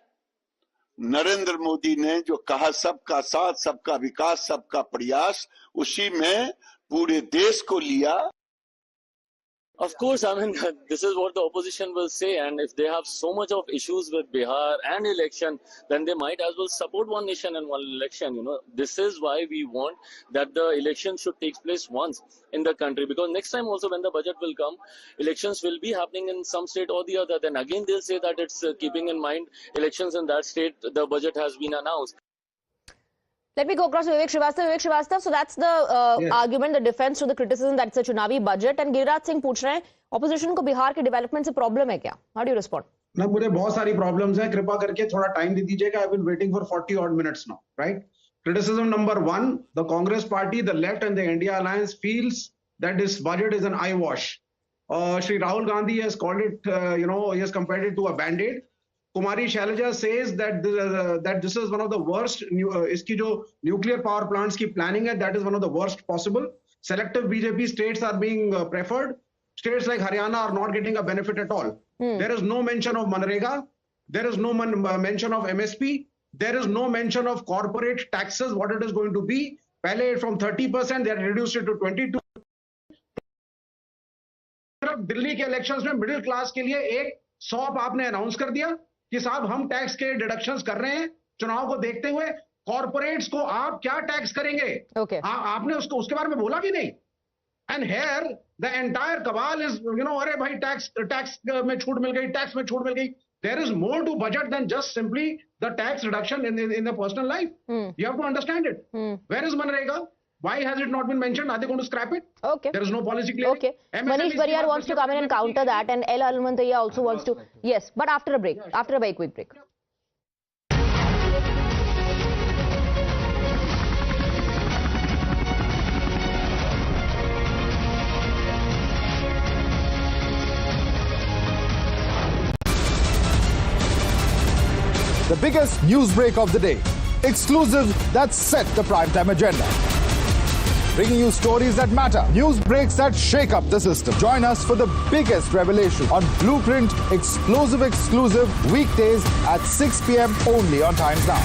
नरेंद्र मोदी ने जो कहा सबका साथ, सबका विकास, सबका प्रयास, उसी में पूरे देश को लिया। Of course, I mean, this is what the opposition will say, and if they have so much of issues with Bihar and election, then they might as well support one nation and one election. You know, this is why we want that the election should take place once in the country, because next time also when the budget will come, elections will be happening in some state or the other. Then again they'll say that it's keeping in mind elections in that state, the budget has been announced. Let me go across to Vivek Srivastava. Vivek Srivastava, so that's the argument, the defense to the criticism that it's a chunavi budget. And Giriraj Singh पूछ रहे हैं, opposition को बिहार के development से problem है क्या? How do you respond? ना, मुझे बहुत सारी problems हैं. कृपा करके थोड़ा time दे दीजिएगा. I've been waiting for 40 odd minutes now, right? Criticism number one: the Congress Party, the left, and the India Alliance feels that this budget is an eyewash. Shri Rahul Gandhi has called it, he has compared it to a band-aid. Kumari Shailaja says that this is one of the worst. इसकी जो nuclear power plants की planning है, that is one of the worst possible. Selective BJP states are being preferred. States like Haryana are not getting a benefit at all. There is no mention of Manrega. There is no mention of MSP. There is no mention of corporate taxes, what it is going to be. पहले from 30%, they had reduced it to 22%. Delhi के elections में middle class के लिए एक shop आपने announce कर दिया कि साहब हम टैक्स के डिडक्शंस कर रहे हैं चुनाव को देखते हुए। कॉर्पोरेट्स को आप क्या टैक्स करेंगे? आपने उसके बारे में बोला भी नहीं। And here the entire cabal is अरे भाई टैक्स में छूट मिल गई, टैक्स में छूट मिल गई। There is more to budget than just simply the tax reduction in the personal life. You have to understand it. Where is Manrega? Why has it not been mentioned? Are they going to scrap it? Okay. There is no policy clearly. Okay. Manish Bariyar wants to come in and counter that, and L. Almantaya also wants to. Yes, but after a break. After a very quick break. The biggest news break of the day. Exclusive that set the primetime agenda. Bringing you stories that matter. News breaks that shake up the system. Join us for the biggest revelation on Blueprint exclusive weekdays at 6 p.m. only on Times Now.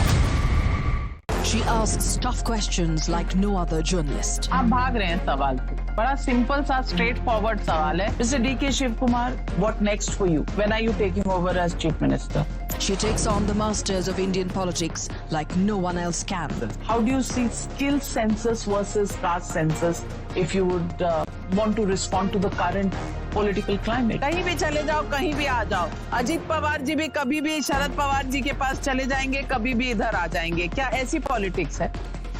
She asks tough questions like no other journalist. आप भाग रहे हैं सवाल पे। बड़ा simple सा straight forward सवाल है। Mr. D.K. Shiv Kumar, what next for you? When are you taking over as Chief Minister? She takes on the masters of Indian politics like no one else can. How do you see skill census versus caste census if you would want to respond to the current political climate? कहीं भी चले जाओ, कहीं भी आ जाओ। अजीत पवार जी भी कभी भी शरद पवार जी के पास चले जाएंगे, कभी भी इधर आ जाएंगे। क्या ऐसी पॉलिटिक्स है?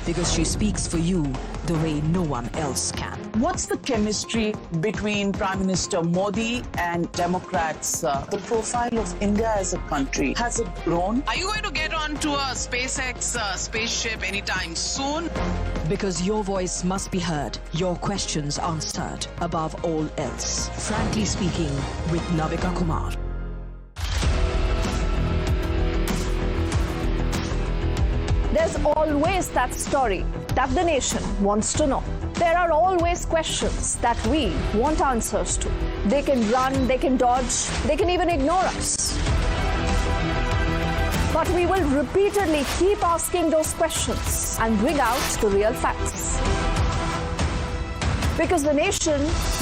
Because she speaks for you the way no one else can. What's the chemistry between Prime Minister Modi and Democrats? The profile of India as a country, has it grown? Are you going to get onto a SpaceX spaceship anytime soon? Because your voice must be heard, your questions answered above all else. Frankly Speaking with Navika Kumar. There's always that story that the nation wants to know. There are always questions that we want answers to. They can run, they can dodge, they can even ignore us. But we will repeatedly keep asking those questions and bring out the real facts. Because the nation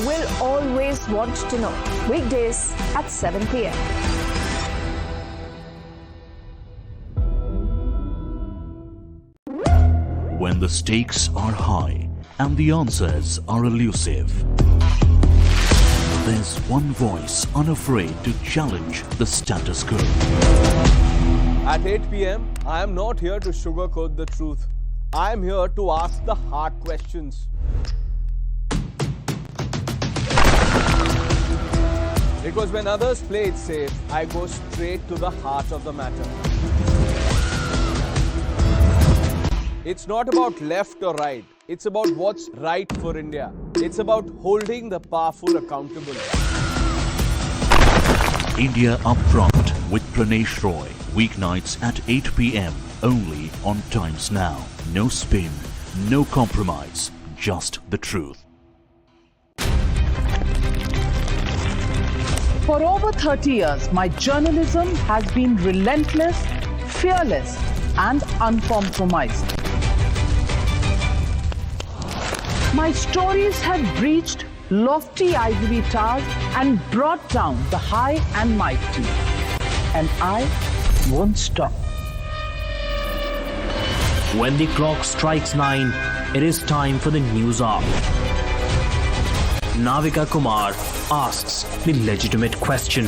will always want to know. Weekdays at 7 p.m. When the stakes are high and the answers are elusive, there's one voice unafraid to challenge the status quo. At 8 p.m., I am not here to sugarcoat the truth. I am here to ask the hard questions. Because when others play it safe, I go straight to the heart of the matter. It's not about left or right. It's about what's right for India. It's about holding the powerful accountable. India Upfront with Pranesh Roy. Weeknights at 8 p.m. only on Times Now. No spin, no compromise, just the truth. For over 30 years, my journalism has been relentless, fearless, and uncompromised. My stories have breached lofty ivory towers and brought down the high and mighty. And I won't stop. When the clock strikes 9, it is time for the news hour. Navika Kumar asks the legitimate question.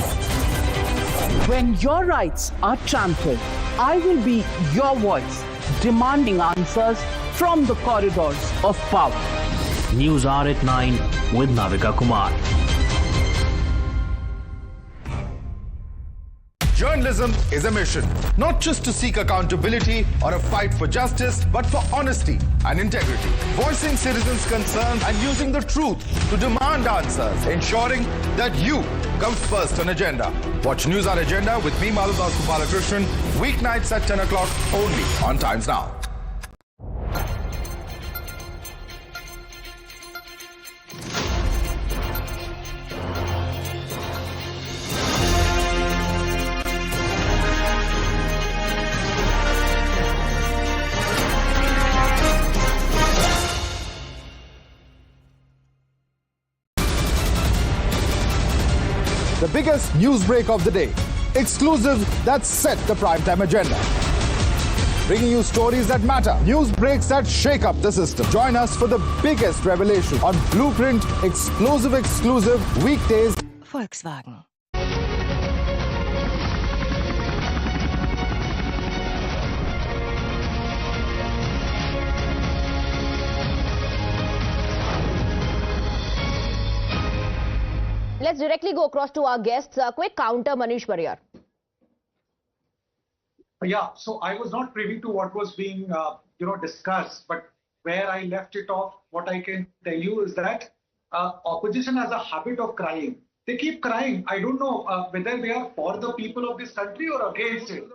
When your rights are trampled, I will be your voice, demanding answers from the corridors of power. News Hour at 9 with Navika Kumar. Journalism is a mission, not just to seek accountability or a fight for justice, but for honesty and integrity. Voicing citizens' concerns and using the truth to demand answers, ensuring that you come first on agenda. Watch News Hour Agenda with me, Madhudas Gopalakrishnan, weeknights at 10 o'clock only on Times Now. The biggest news break of the day. Exclusives that set the primetime agenda. Bringing you stories that matter. News breaks that shake up the system. Join us for the biggest revelation on Blueprint Exclusive weekdays. Volkswagen. Let's directly go across to our guests. A quick counter, Manish Pariyar. Yeah, so I was not privy to what was being, discussed, but where I left it off, what I can tell you is that opposition has a habit of crying. They keep crying. I don't know whether they are for the people of this country or against it.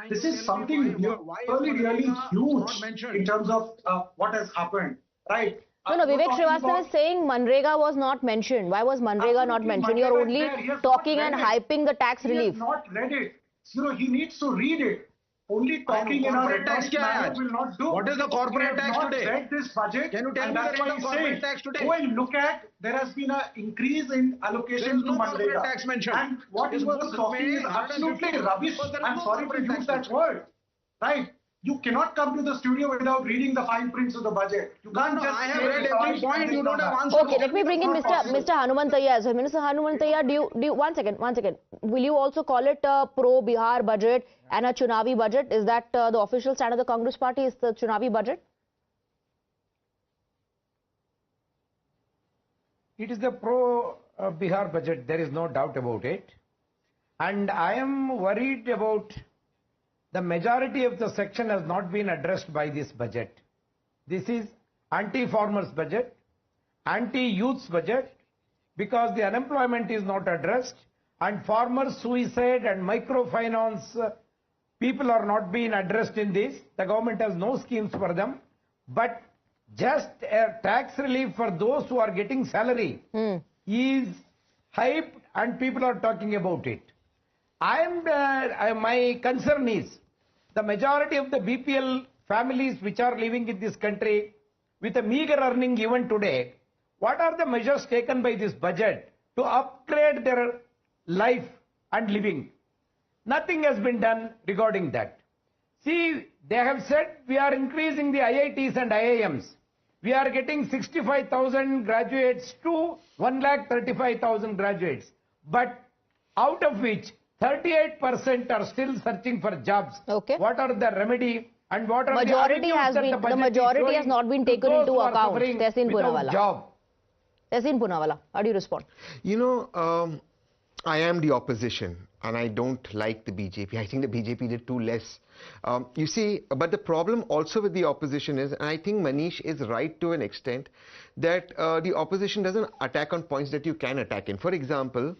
This is something really huge in terms of what has happened, right? No, Vivek Srivastava is saying Manrega was not mentioned. Why was Manrega not mentioned? You're only talking and hyping the tax relief. He has not read it. He needs to read it. Only talking in our tax will not do. What is the corporate tax today? Read this budget. Can you tell me the rate of corporate tax today? Go and look at, there has been an increase in allocation to Manrega. Tax mentioned. And what he was talking is absolutely rubbish. I'm sorry to use that word. Right? You cannot come to the studio without reading the fine prints of the budget. You can't just. I have read every point. You don't have answer. Okay, let me bring in Mr. Hanumantaiah as well. Minister Hanumantaiah, do you one second. Will you also call it a pro-Bihar budget and a Chunavi budget? Is that the official stand of the Congress party? Is the Chunavi budget? It is the pro-Bihar budget. There is no doubt about it. And I am worried about the majority of the section has not been addressed by this budget. This is anti-farmers budget, anti-youths budget, because the unemployment is not addressed and farmers' suicide and microfinance people are not being addressed in this. The government has no schemes for them, but just a tax relief for those who are getting salary is hyped and people are talking about it. My concern is the majority of the BPL families which are living in this country with a meager earning even today, what are the measures taken by this budget to upgrade their life and living? Nothing has been done regarding that. See, they have said we are increasing the IITs and IIMs. We are getting 65,000 graduates to 1,35,000 graduates. But out of which 38% are still searching for jobs. Okay. What are the remedy and what are the majority has not been taken into account. Tehseen Poonawalla. Tehseen Poonawalla, how do you respond? I am the opposition and I don't like the BJP. I think the BJP did too less. You see, but the problem also with the opposition is, and I think Manish is right to an extent, that the opposition doesn't attack on points that you can attack in. For example,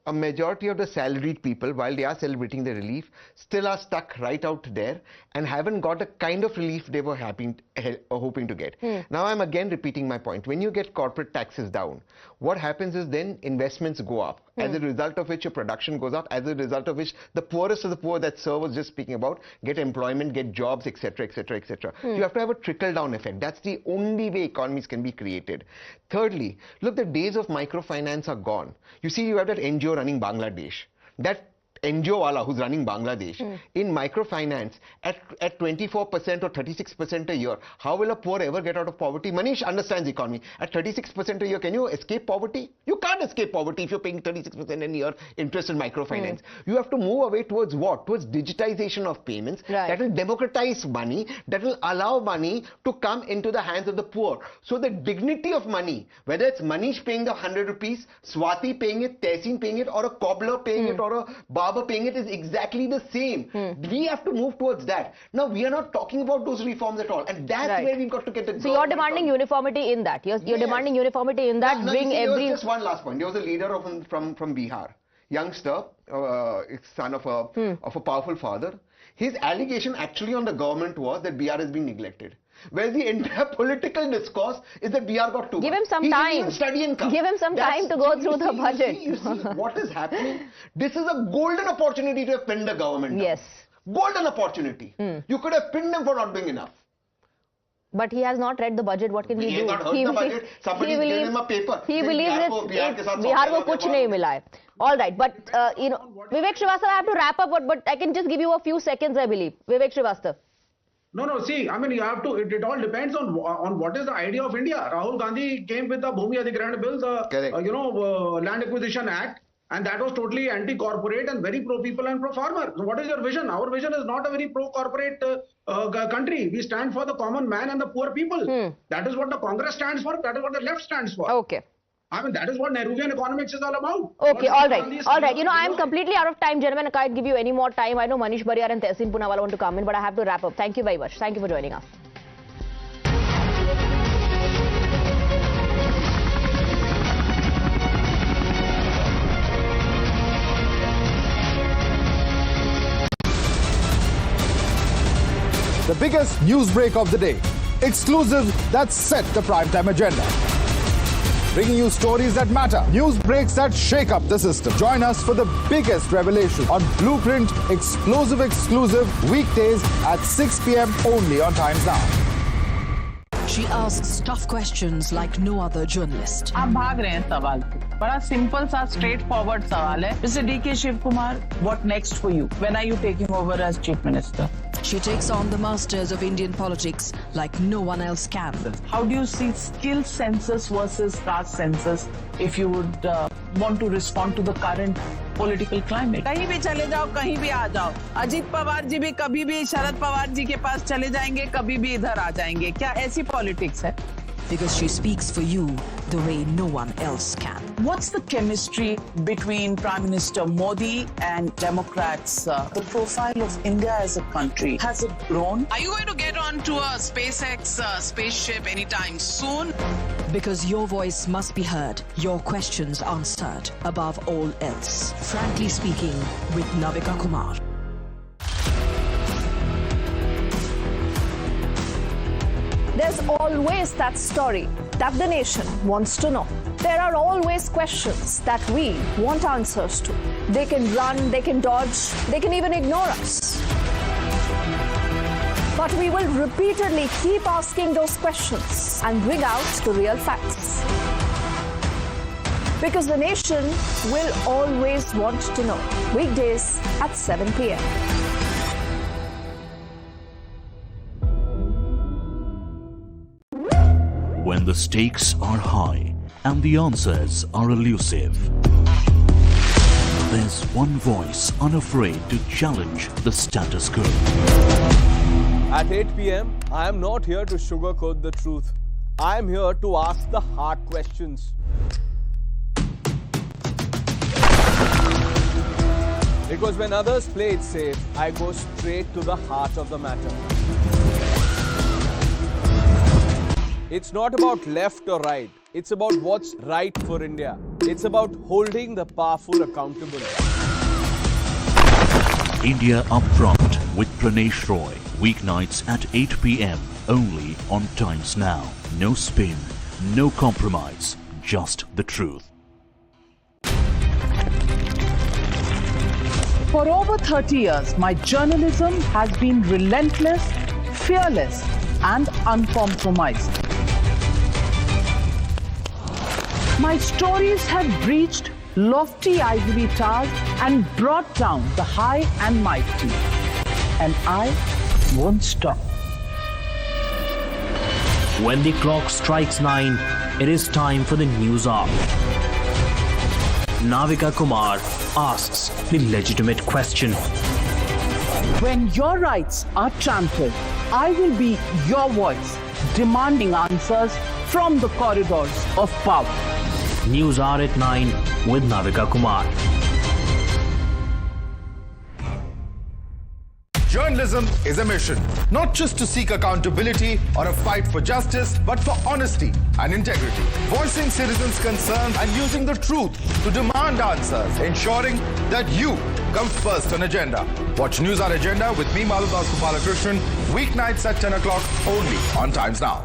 a majority of the salaried people, while they are celebrating the relief, still are stuck right out there and haven't got the kind of relief they were hoping to get. Now I'm again repeating my point. When you get corporate taxes down, what happens is then investments go up. As a result of which your production goes up, as a result of which the poorest of the poor that Sir was just speaking about get employment, get jobs, etc., etc., etc. So you have to have a trickle-down effect. That's the only way economies can be created. Thirdly, look, the days of microfinance are gone. You see, you have that NGO running Bangladesh. That NGO wala who's running Bangladesh in microfinance at 24% or 36% a year. How will a poor ever get out of poverty? Manish understands economy. At 36% a year, can you escape poverty? You can't escape poverty if you're paying 36% a year interest in microfinance. You have to move away towards what? Towards digitization of payments that will democratize money, that will allow money to come into the hands of the poor. So the dignity of money, whether it's Manish paying the 100 rupees, Swati paying it, Tehseen paying it, or a cobbler paying it, or a barber paying it, is exactly the same. We have to move towards that. Now, we are not talking about those reforms at all, and that's where we've got to get the. So you're demanding uniformity in that. You're demanding uniformity in that. Bring every. Just one last point. There was a leader from Bihar, youngster, son of a powerful father. His allegation actually on the government was that Bihar is being neglected. Whereas the entire political discourse is that Bihar got too much. Give him some time. Give him some time to go through the budget. You see what is happening? This is a golden opportunity to pin the government. Yes. Golden opportunity. You could have pinned them for not doing enough. But he has not read the budget. What can we do? He has not heard the budget. Somebody gave him a paper. He believes Bihar ko kuch nahi mila hai. All right, but you know, Vivek Srivastava, I have to wrap up, but I can just give you a few seconds, I believe. Vivek Srivastava. No, see, I mean, you have to, it all depends on what is the idea of India. Rahul Gandhi came with the Bhumi Adhikaran Bill, the Land Acquisition Act, and that was totally anti-corporate and very pro-people and pro-farmer. So what is your vision? Our vision is not a very pro-corporate country. We stand for the common man and the poor people. That is what the Congress stands for. That is what the left stands for. Okay. I mean, that is what Nehruvian economics is all about. Okay, all right. You know, I am completely out of time, gentlemen. I can't give you any more time. I know Manish Bariyar and Tehseen Poonawala want to come in, but I have to wrap up. Thank you very much. Thank you for joining us. The biggest news break of the day. Exclusive that set the primetime agenda. Bringing you stories that matter, news breaks that shake up the system. Join us for the biggest revelation on Blueprint Exclusive weekdays at 6 p.m. only on Times Now. She asks tough questions like no other journalist. आप भाग रहे हैं सवाल से. बड़ा simple सा straightforward सवाल है. Mr. D.K. Shivkumar, what next for you? When are you taking over as Chief Minister? She takes on the masters of Indian politics like no one else can. How do you see skill census versus caste census if you would want to respond to the current political climate? कहीं भी चले जाओ, कहीं भी आ जाओ. अजीत पवार जी भी कभी भी शरद पवार जी के पास चले जाएंगे, कभी भी इधर आ जाएंगे. क्या ऐसी politics है? Because she speaks for you the way no one else can. What's the chemistry between Prime Minister Modi and Democrats? The profile of India as a country, has it grown? Are you going to get onto a SpaceX spaceship anytime soon? Because your voice must be heard, your questions answered above all else. Frankly Speaking with Navika Kumar. There's always that story that the nation wants to know. There are always questions that we want answers to. They can run, they can dodge, they can even ignore us. But we will repeatedly keep asking those questions and bring out the real facts. Because the nation will always want to know. Weekdays at 7 p.m. When the stakes are high and the answers are elusive, there's one voice unafraid to challenge the status quo. At 8 p.m., I am not here to sugarcoat the truth. I am here to ask the hard questions. Because when others play it safe, I go straight to the heart of the matter. It's not about left or right. It's about what's right for India. It's about holding the powerful accountable. India Upfront with Pranesh Roy. Weeknights at 8 p.m. only on Times Now. No spin, no compromise, just the truth. For over 30 years, my journalism has been relentless, fearless, and uncompromised. My stories have breached lofty ivory towers and brought down the high and mighty. And I won't stop. When the clock strikes 9, it is time for the news hour. Navika Kumar asks the legitimate question. When your rights are trampled, I will be your voice, demanding answers from the corridors of power. News Hour at 9 with Navika Kumar. Journalism is a mission, not just to seek accountability or a fight for justice, but for honesty and integrity. Voicing citizens' concerns and using the truth to demand answers, ensuring that you come first on agenda. Watch News Hour Agenda with me, Maludas Gopalakrishnan, weeknights at 10 o'clock only on Times Now.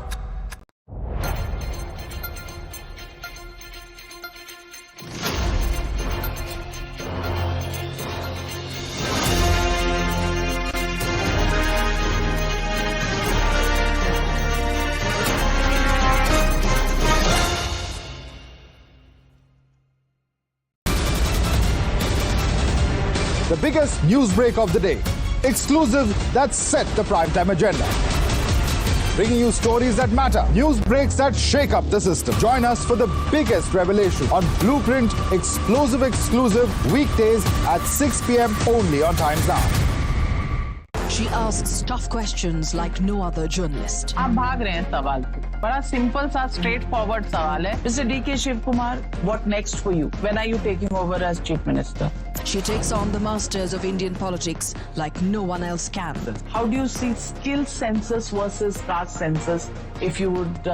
The biggest news break of the day. Exclusive that set the primetime agenda. Bringing you stories that matter. News breaks that shake up the system. Join us for the biggest revelation on Blueprint Explosive Exclusive weekdays at 6 p.m. only on Times Now. She asks tough questions like no other journalist. आप भाग रहे हैं सवाल पे. बड़ा simple सा straight forward सवाल है. Mr. D.K. Shiv Kumar, what next for you? When are you taking over as Chief Minister? She takes on the masters of Indian politics like no one else can. How do you see skill census versus caste census if you would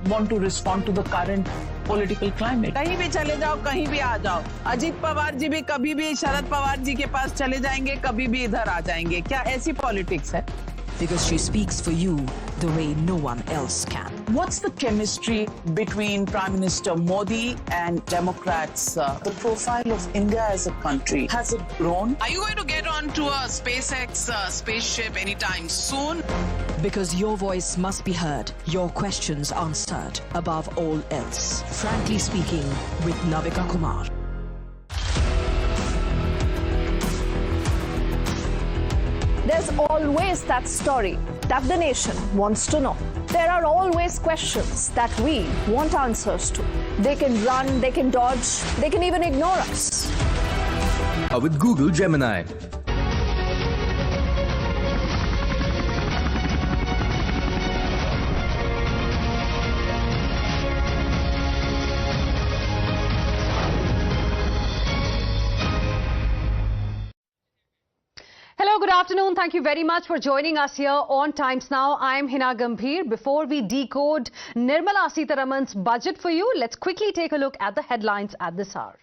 want to respond to the current political climate? कहीं भी चले जाओ, कहीं भी आ जाओ. अजीत पवार जी भी कभी भी शरद पवार जी के पास चले जाएंगे, कभी भी इधर आ जाएंगे. क्या ऐसी पॉलिटिक्स है? Because she speaks for you the way no one else can. What's the chemistry between Prime Minister Modi and Democrats? The profile of India as a country, has it grown? Are you going to get onto a SpaceX spaceship anytime soon? Because your voice must be heard, your questions answered above all else. Frankly Speaking with Navika Kumar. There's always that story that the nation wants to know. There are always questions that we want answers to. They can run, they can dodge, they can even ignore us. With Google Gemini. Hello, good afternoon. Thank you very much for joining us here on Times Now. I'm Hina Gambhir. Before we decode Nirmala Sitharaman's budget for you, let's quickly take a look at the headlines at this hour.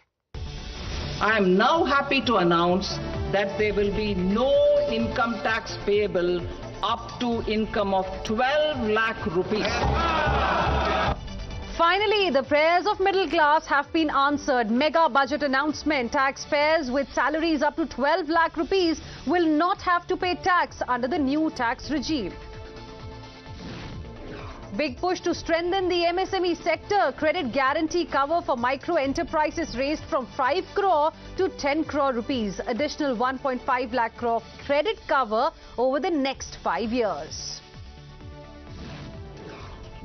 I am now happy to announce that there will be no income tax payable up to income of 12 lakh rupees. Finally, the prayers of middle class have been answered. Mega budget announcement. Taxpayers with salaries up to 12 lakh rupees will not have to pay tax under the new tax regime. Big push to strengthen the MSME sector. Credit guarantee cover for micro enterprises raised from 5 crore to 10 crore rupees. Additional 1.5 lakh crore credit cover over the next 5 years.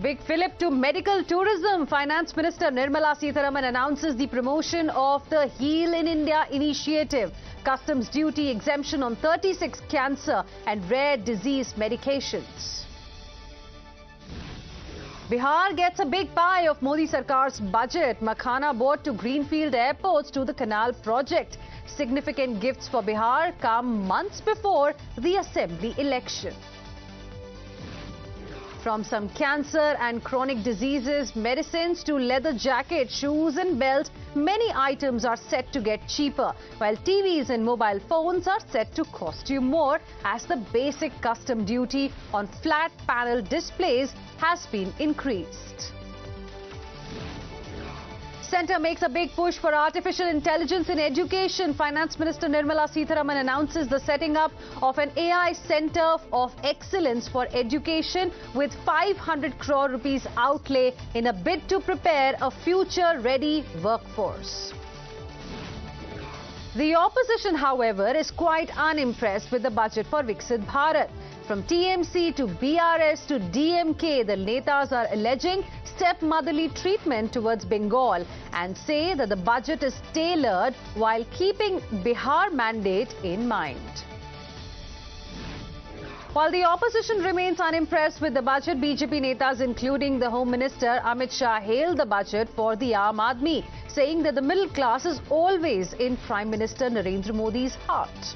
Big fillip to medical tourism. Finance Minister Nirmala Sitharaman announces the promotion of the Heal in India initiative. Customs duty exemption on 36 cancer and rare disease medications. Bihar gets a big pie of Modi Sarkar's budget. Makhana bought to greenfield airports to the canal project. Significant gifts for Bihar come months before the assembly election. From some cancer and chronic diseases, medicines to leather jackets, shoes and belts, many items are set to get cheaper, while TVs and mobile phones are set to cost you more as the basic custom duty on flat panel displays has been increased. Centre makes a big push for artificial intelligence in education. Finance Minister Nirmala Sitharaman announces the setting up of an AI Centre of Excellence for Education with 500 crore rupees outlay in a bid to prepare a future-ready workforce. The opposition, however, is quite unimpressed with the budget for Viksit Bharat. From TMC to BRS to DMK, the netas are alleging stepmotherly treatment towards Bengal and say that the budget is tailored while keeping Bihar mandate in mind. While the opposition remains unimpressed with the budget, BJP netas, including the Home Minister Amit Shah, hailed the budget for the Aam Aadmi, saying that the middle class is always in Prime Minister Narendra Modi's heart.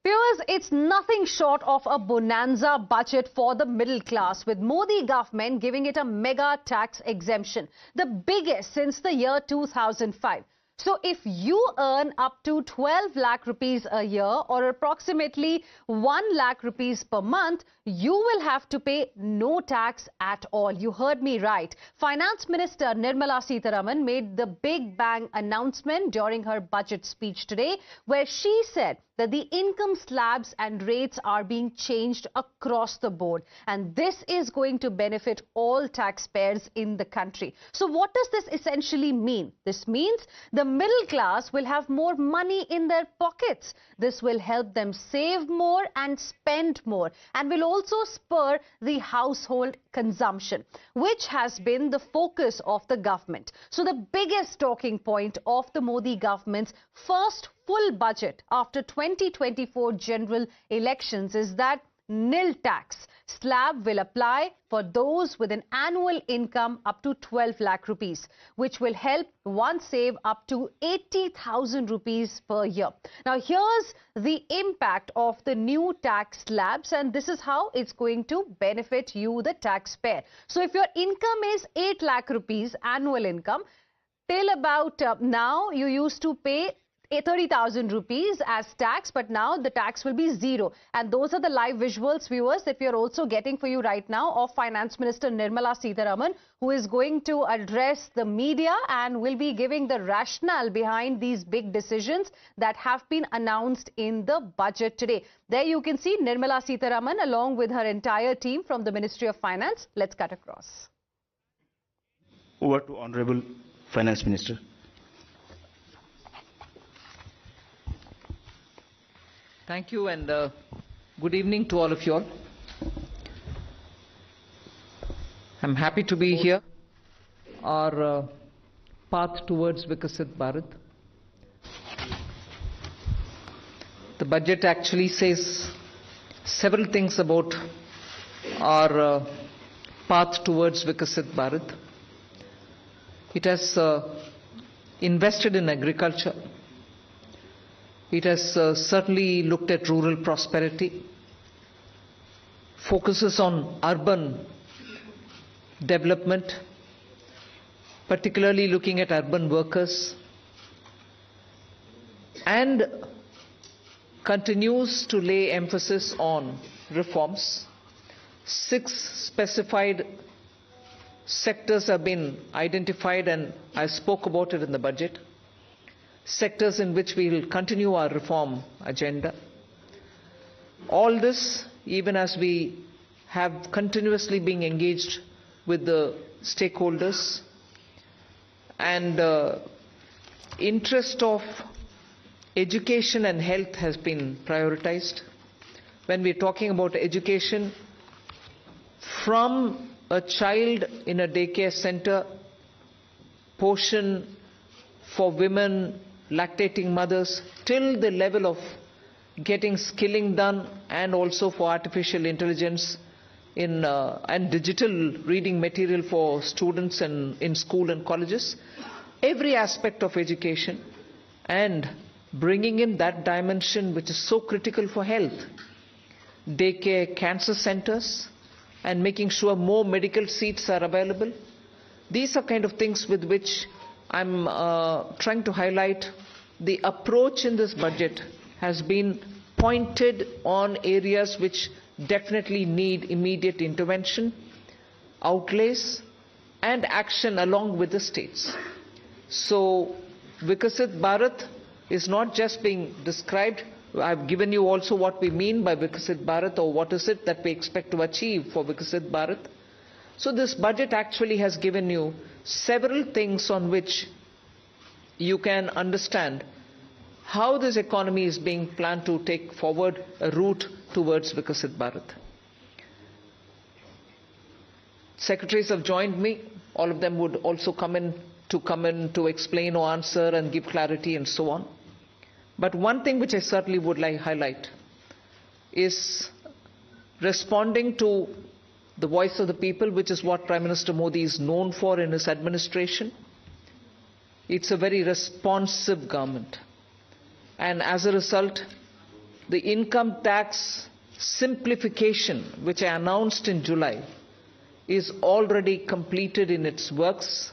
Viewers, it's nothing short of a bonanza budget for the middle class, with Modi government giving it a mega tax exemption, the biggest since the year 2005. So if you earn up to 12 lakh rupees a year or approximately 1 lakh rupees per month, you will have to pay no tax at all. You heard me right. Finance Minister Nirmala Sitharaman made the big bang announcement during her budget speech today, where she said that the income slabs and rates are being changed across the board. And this is going to benefit all taxpayers in the country. So what does this essentially mean? This means the middle class will have more money in their pockets. This will help them save more and spend more, and will also spur the household consumption, which has been the focus of the government. So the biggest talking point of the Modi government's first full budget after 2024 general elections is that nil tax slab will apply for those with an annual income up to 12 lakh rupees, which will help one save up to 80,000 rupees per year. Now, here's the impact of the new tax slabs, and this is how it's going to benefit you, the taxpayer. So if your income is 8 lakh rupees annual income, till about now you used to pay 30,000 rupees as tax, but now the tax will be zero. And those are the live visuals, viewers, that we are also getting for you right now of Finance Minister Nirmala Sitharaman, who is going to address the media and will be giving the rationale behind these big decisions that have been announced in the budget today. There you can see Nirmala Sitharaman along with her entire team from the Ministry of Finance. Let's cut across. Over to Honorable Finance Minister. Thank you, and good evening to all of you all. I'm happy to be here. Our path towards Viksit Bharat. The budget actually says several things about our path towards Viksit Bharat. It has invested in agriculture. It has certainly looked at rural prosperity, focuses on urban development, particularly looking at urban workers, and continues to lay emphasis on reforms. 6 specified sectors have been identified, and I spoke about it in the budget. Sectors in which we will continue our reform agenda. All this, even as we have continuously been engaged with the stakeholders, and interest of education and health has been prioritized. When we're talking about education, from a child in a daycare center, portion for women, lactating mothers, till the level of getting skilling done, and also for artificial intelligence and digital reading material for students in school and colleges. Every aspect of education, and bringing in that dimension which is so critical for health. Daycare, cancer centers, and making sure more medical seats are available. These are kind of things with which I'm trying to highlight. The approach in this budget has been pointed on areas which definitely need immediate intervention, outlays, and action along with the states. So Vikasit Bharat is not just being described. I've given you also what we mean by Vikasit Bharat, or what is it that we expect to achieve for Vikasit Bharat. So this budget actually has given you several things on which you can understand how this economy is being planned to take forward a route towards Vikasit Bharat. Secretaries have joined me. All of them would also come in to explain or answer and give clarity and so on. But one thing which I certainly would like to highlight is responding to the voice of the people, which is what Prime Minister Modi is known for in his administration. It's a very responsive government. And as a result, the income tax simplification, which I announced in July, is already completed in its works,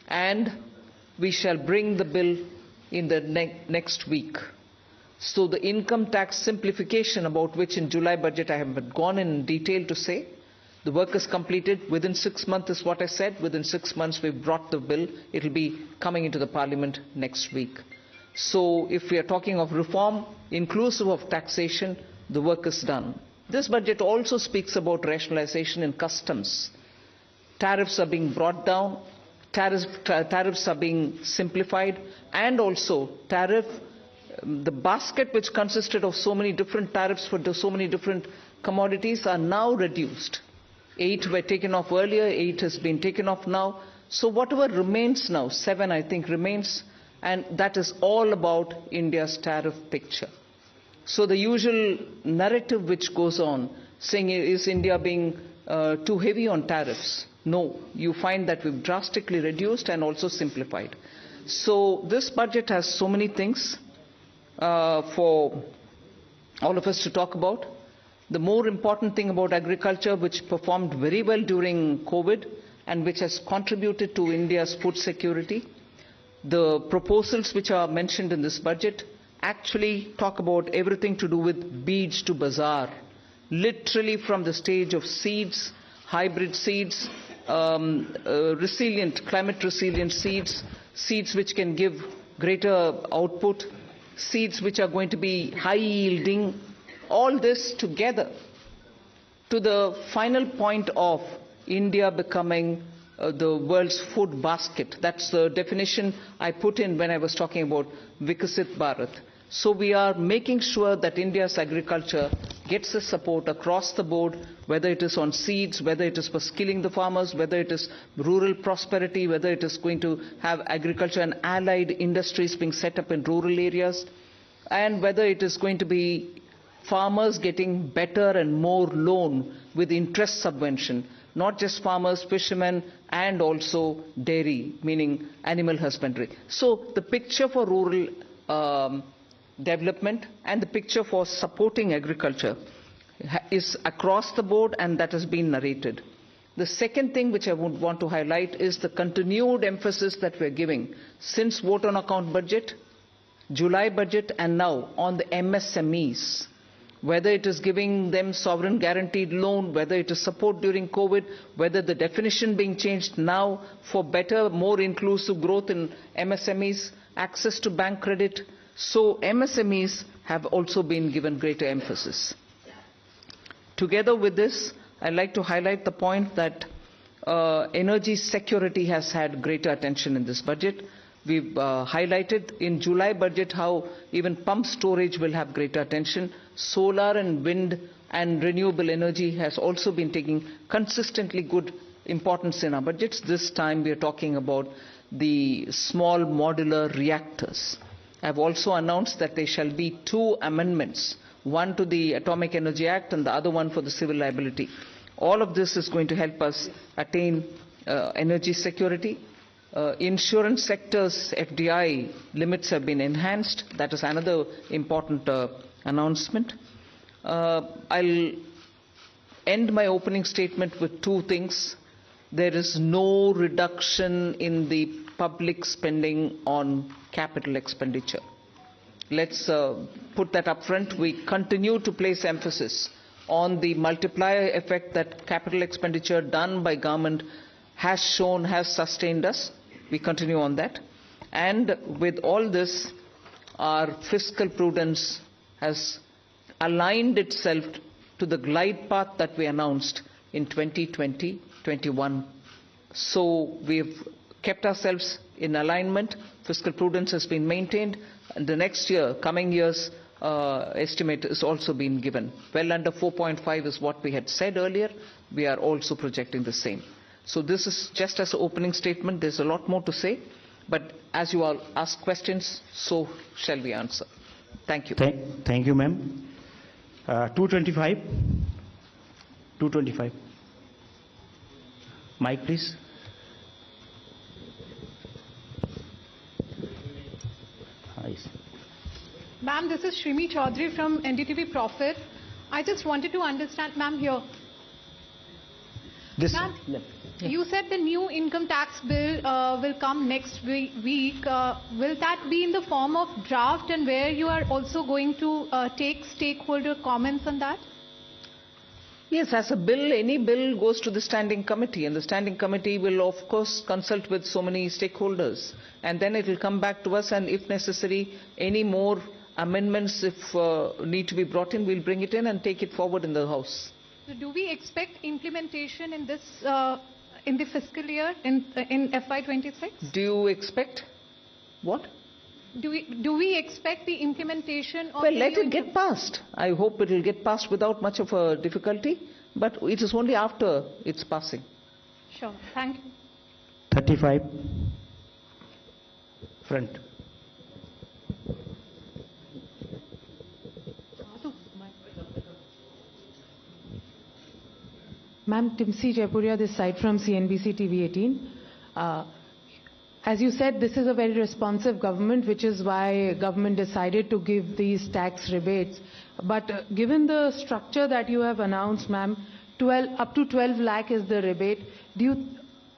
and we shall bring the bill in the next week. So the income tax simplification, about which in July budget I haven't gone in detail to say, the work is completed within 6 months is what I said. Within 6 months we've brought the bill. It will be coming into the parliament next week. So if we are talking of reform inclusive of taxation, the work is done. This budget also speaks about rationalization in customs. Tariffs are being brought down, tariffs are being simplified, and also the basket which consisted of so many different tariffs for so many different commodities are now reduced. 8 were taken off earlier, 8 has been taken off now. So whatever remains now, 7 I think remains, and that is all about India's tariff picture. So the usual narrative which goes on, saying is India being too heavy on tariffs? No, you find that we've drastically reduced and also simplified. So this budget has so many things for all of us to talk about. The more important thing about agriculture, which performed very well during COVID and which has contributed to India's food security, the proposals which are mentioned in this budget actually talk about everything to do with beej to bazaar, literally from the stage of seeds, hybrid seeds, climate resilient seeds, seeds which can give greater output, seeds which are going to be high yielding, all this together to the final point of India becoming the world's food basket. That's the definition I put in when I was talking about Vikasit Bharat. So we are making sure that India's agriculture gets the support across the board, whether it is on seeds, whether it is for skilling the farmers, whether it is rural prosperity, whether it is going to have agriculture and allied industries being set up in rural areas, and whether it is going to be farmers getting better and more loan with interest subvention, not just farmers, fishermen, and also dairy, meaning animal husbandry. So the picture for rural development and the picture for supporting agriculture is across the board, and that has been narrated. The second thing which I would want to highlight is the continued emphasis that we are giving since vote on account budget, July budget, and now on the MSMEs. Whether it is giving them sovereign guaranteed loan, whether it is support during COVID, whether the definition being changed now for better, more inclusive growth in MSMEs, access to bank credit. So MSMEs have also been given greater emphasis. Together with this, I'd like to highlight the point that energy security has had greater attention in this budget. We've highlighted in July budget how even pump storage will have greater attention. Solar and wind and renewable energy has also been taking consistently good importance in our budgets. This time we are talking about the small modular reactors. I've also announced that there shall be 2 amendments, one to the Atomic Energy Act and the other one for the civil liability. All of this is going to help us attain energy security. Insurance sector's FDI limits have been enhanced. That is another important announcement. I'll end my opening statement with 2 things. There is no reduction in the public spending on capital expenditure. Let's put that up front. We continue to place emphasis on the multiplier effect that capital expenditure done by government has shown, has sustained us. We continue on that. And with all this, our fiscal prudence has aligned itself to the glide path that we announced in 2020-21. So we've kept ourselves in alignment. Fiscal prudence has been maintained. And the next year, coming years, estimate is also been given. Well under 4.5 is what we had said earlier. We are also projecting the same. So this is just as an opening statement. There's a lot more to say. But as you all ask questions, so shall we answer. Thank you. Thank you, ma'am. 225. 225. Mic, please. Ma'am, this is Shrimi Chaudhary from NDTV Profit. I just wanted to understand, ma'am, here. Ma'am, you said the new income tax bill will come next week. Will that be in the form of draft, and where you are also going to take stakeholder comments on that? Yes, as a bill, any bill goes to the standing committee, and the standing committee will of course consult with so many stakeholders, and then it will come back to us, and if necessary, any more amendments if need to be brought in, we'll bring it in and take it forward in the House. So do we expect implementation in this in the fiscal year in FY26? Do you expect what? Do we expect the implementation of? Well, let it get passed. I hope it will get passed without much of a difficulty, but it is only after it's passing. Sure. Thank you. 35. Front. Ma'am, Timsi Jaipuria, this side from CNBC TV 18. As you said, this is a very responsive government, which is why government decided to give these tax rebates. But given the structure that you have announced, ma'am, up to 12 lakh is the rebate.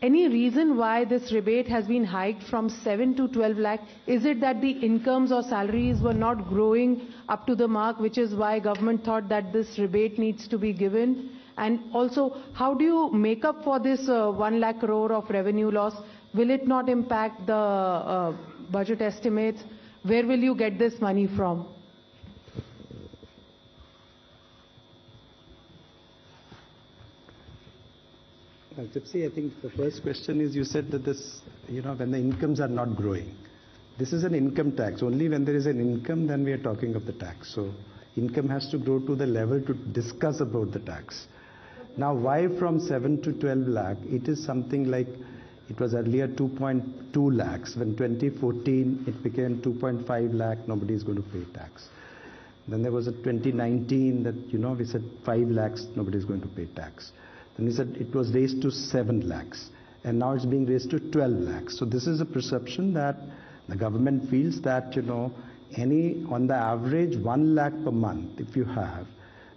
Any reason why this rebate has been hiked from 7 to 12 lakh? Is it that the incomes or salaries were not growing up to the mark, which is why government thought that this rebate needs to be given? And also, how do you make up for this 1 lakh crore of revenue loss? Will it not impact the budget estimates? Where will you get this money from? Gypsy, I think the first question is, you said that this, when the incomes are not growing. This is an income tax. Only when there is an income, then we are talking of the tax. So income has to grow to the level to discuss about the tax. Now, why from 7 to 12 lakh? It is something like, it was earlier 2.2 lakhs. When 2014, it became 2.5 lakh, nobody is going to pay tax. Then there was a 2019 that, we said 5 lakhs, nobody is going to pay tax. Then we said it was raised to 7 lakhs. And now it's being raised to 12 lakhs. So this is a perception that the government feels that, on the average 1 lakh per month, if you have,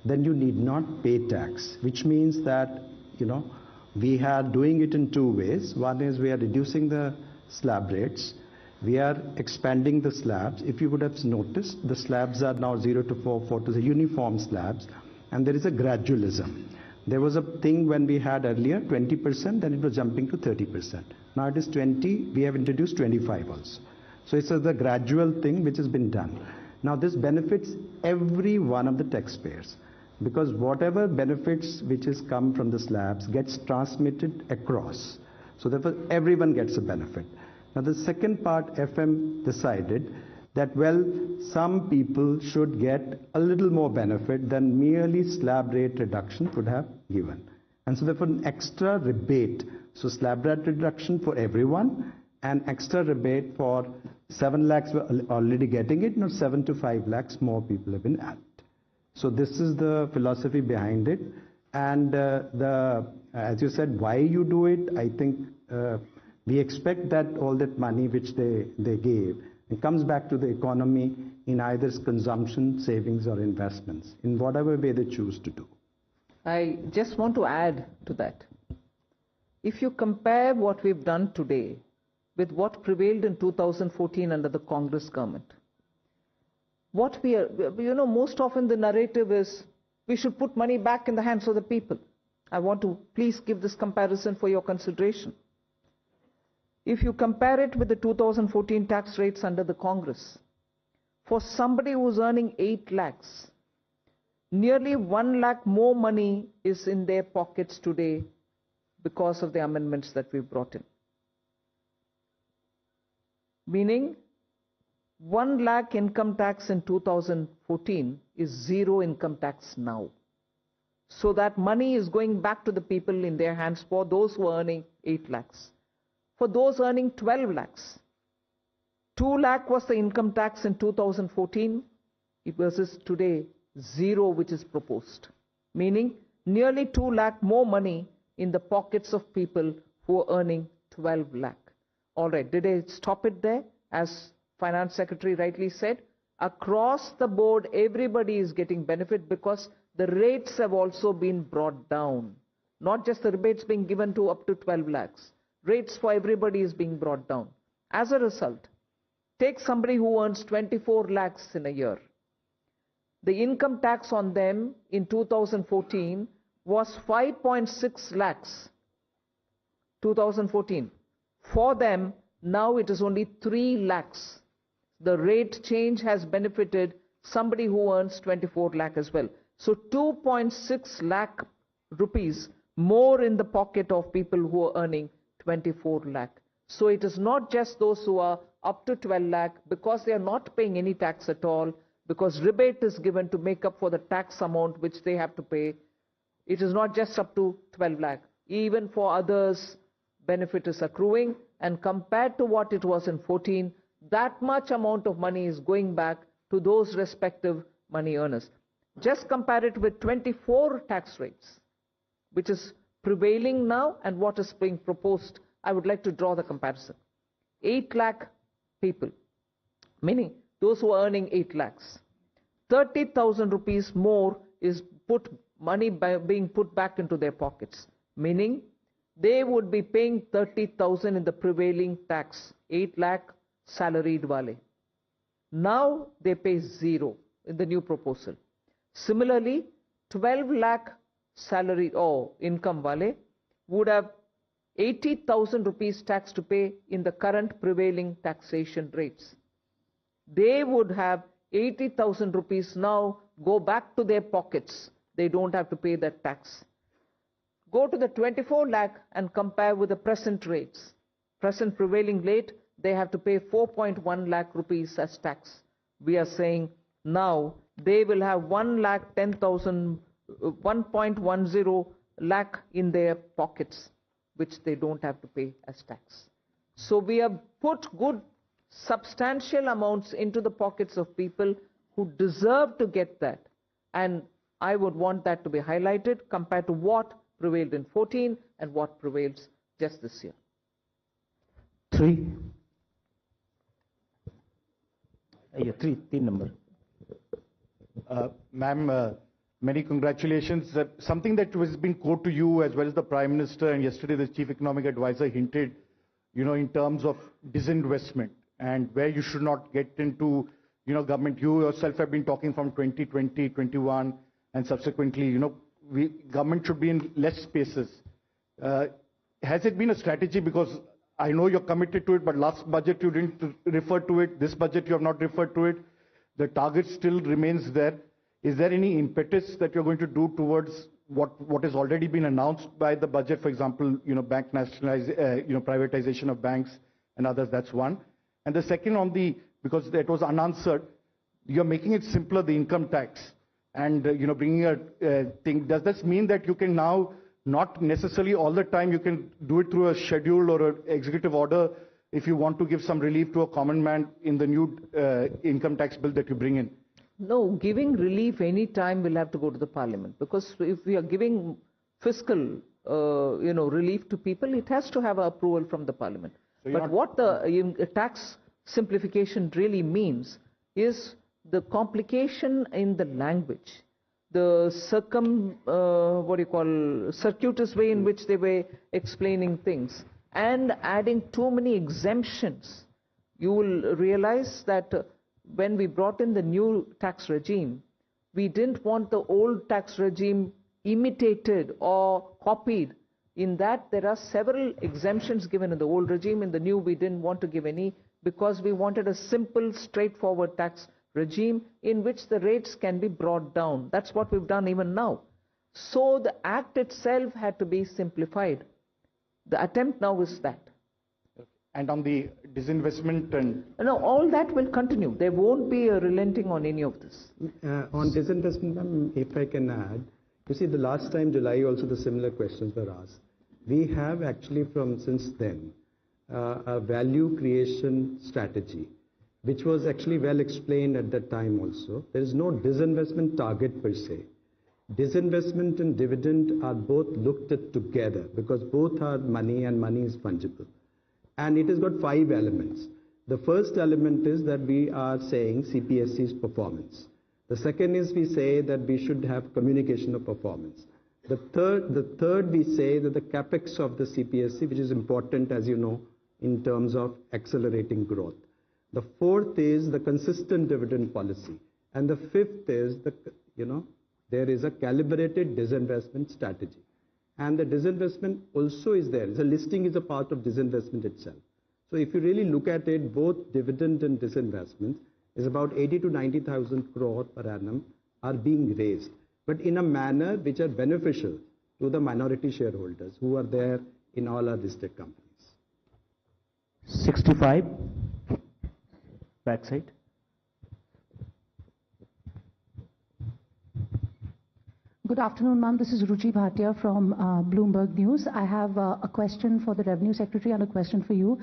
then you need not pay tax, which means that, we are doing it in 2 ways. One is we are reducing the slab rates. We are expanding the slabs. If you would have noticed, the slabs are now 0 to 4, 4 to the uniform slabs, and there is a gradualism. There was a thing when we had earlier 20%, then it was jumping to 30%. Now it is 20, we have introduced 25 also. So it's the gradual thing which has been done. Now this benefits every one of the taxpayers, because whatever benefits which has come from the slabs gets transmitted across. So therefore everyone gets a benefit. Now the second part, FM decided that, well, some people should get a little more benefit than merely slab rate reduction could have given. And so therefore an extra rebate. So slab rate reduction for everyone, an extra rebate for 7 lakhs were already getting it, now 7 to 5 lakhs more people have been added. So this is the philosophy behind it. And as you said, why you do it, I think we expect that all that money which they gave, it comes back to the economy in either consumption, savings or investments, in whatever way they choose to do. I just want to add to that. If you compare what we've done today with what prevailed in 2014 under the Congress government, what we are, most often the narrative is we should put money back in the hands of the people. I want to please give this comparison for your consideration. If you compare it with the 2014 tax rates under the Congress, for somebody who's earning 8 lakhs, nearly 1 lakh more money is in their pockets today because of the amendments that we brought in. Meaning, 1 lakh income tax in 2014 is 0 income tax now. So that money is going back to the people in their hands for those who are earning 8 lakhs. For those earning 12 lakhs, 2 lakh was the income tax in 2014 versus today 0 which is proposed. Meaning nearly 2 lakh more money in the pockets of people who are earning 12 lakh. All right, did I stop it there? As Finance Secretary rightly said, across the board everybody is getting benefit because the rates have also been brought down. Not just the rebates being given to up to 12 lakhs. Rates for everybody is being brought down. As a result, take somebody who earns 24 lakhs in a year. The income tax on them in 2014 was 5.6 lakhs. 2014. For them, now it is only 3 lakhs. The rate change has benefited somebody who earns 24 lakh as well. So 2.6 lakh rupees more in the pocket of people who are earning 24 lakh. So it is not just those who are up to 12 lakh because they are not paying any tax at all, because rebate is given to make up for the tax amount which they have to pay. It is not just up to 12 lakh. Even for others, benefit is accruing, and compared to what it was in 14, that much amount of money is going back to those respective money earners. Just compare it with 24 tax rates, which is prevailing now, and what is being proposed. I would like to draw the comparison. 8 lakh people, meaning those who are earning 8 lakhs. 30,000 rupees more is being put back into their pockets, meaning they would be paying 30,000 in the prevailing tax, 8 lakh salaried wale. Now they pay 0 in the new proposal. Similarly, 12 lakh salary or income wale would have 80,000 rupees tax to pay in the current prevailing taxation rates. They would have 80,000 rupees now go back to their pockets. They don't have to pay that tax. Go to the 24 lakh and compare with the present rates. Present prevailing rate, they have to pay 4.1 lakh rupees as tax. We are saying now they will have 1.10 lakh in their pockets, which they don't have to pay as tax. So we have put good substantial amounts into the pockets of people who deserve to get that. And I would want that to be highlighted compared to what prevailed in 14 and what prevails just this year. 3. Yeah, 3 number. Ma'am, many congratulations. Something that has been quoted to you as well as the Prime Minister and yesterday the Chief Economic Advisor hinted, in terms of disinvestment and where you should not get into, government. You yourself have been talking from 2020, 21 and subsequently, government should be in less spaces. Has it been a strategy? Because I know you're committed to it, but last budget you didn't refer to it. This budget you have not referred to it. The target still remains there. Is there any impetus that you're going to do towards what has already been announced by the budget? For example, bank privatization of banks and others. That's one. And the second because that was unanswered, you're making it simpler, the income tax, and bringing a thing. Does this mean that you can now not necessarily all the time you can do it through a schedule or an executive order if you want to give some relief to a common man in the new income tax bill that you bring in? No, giving relief any time will have to go to the parliament, because if we are giving fiscal, relief to people, it has to have approval from the parliament. So but what the tax simplification really means is the complication in the language, the circuitous way in which they were explaining things, and adding too many exemptions. You will realize that when we brought in the new tax regime, we didn't want the old tax regime imitated or copied. In that, there are several exemptions given in the old regime. In the new, we didn't want to give any, because we wanted a simple, straightforward tax regime in which the rates can be brought down. That's what we've done even now. So the act itself had to be simplified. The attempt now is that. And on the disinvestment and... No, all that will continue. There won't be a relenting on any of this. On disinvestment, if I can add, you see, the last time, July, also the similar questions were asked. We have actually since then, a value creation strategy, which was actually well explained at that time also. There is no disinvestment target per se. Disinvestment and dividend are both looked at together, because both are money and money is fungible. And it has got 5 elements. The first element is that we are saying CPSC's performance. The second is we say that we should have communication of performance. The third we say that the capex of the CPSC, which is important, as you know, in terms of accelerating growth. The fourth is the consistent dividend policy. And the fifth is there is a calibrated disinvestment strategy. And the disinvestment also is there. The listing is a part of disinvestment itself. So if you really look at it, both dividend and disinvestment is about 80 to 90,000 crore per annum are being raised, but in a manner which are beneficial to the minority shareholders who are there in all our listed companies. 65, backside. Good afternoon, ma'am. This is Ruchi Bhatia from Bloomberg News. I have a question for the Revenue Secretary and a question for you.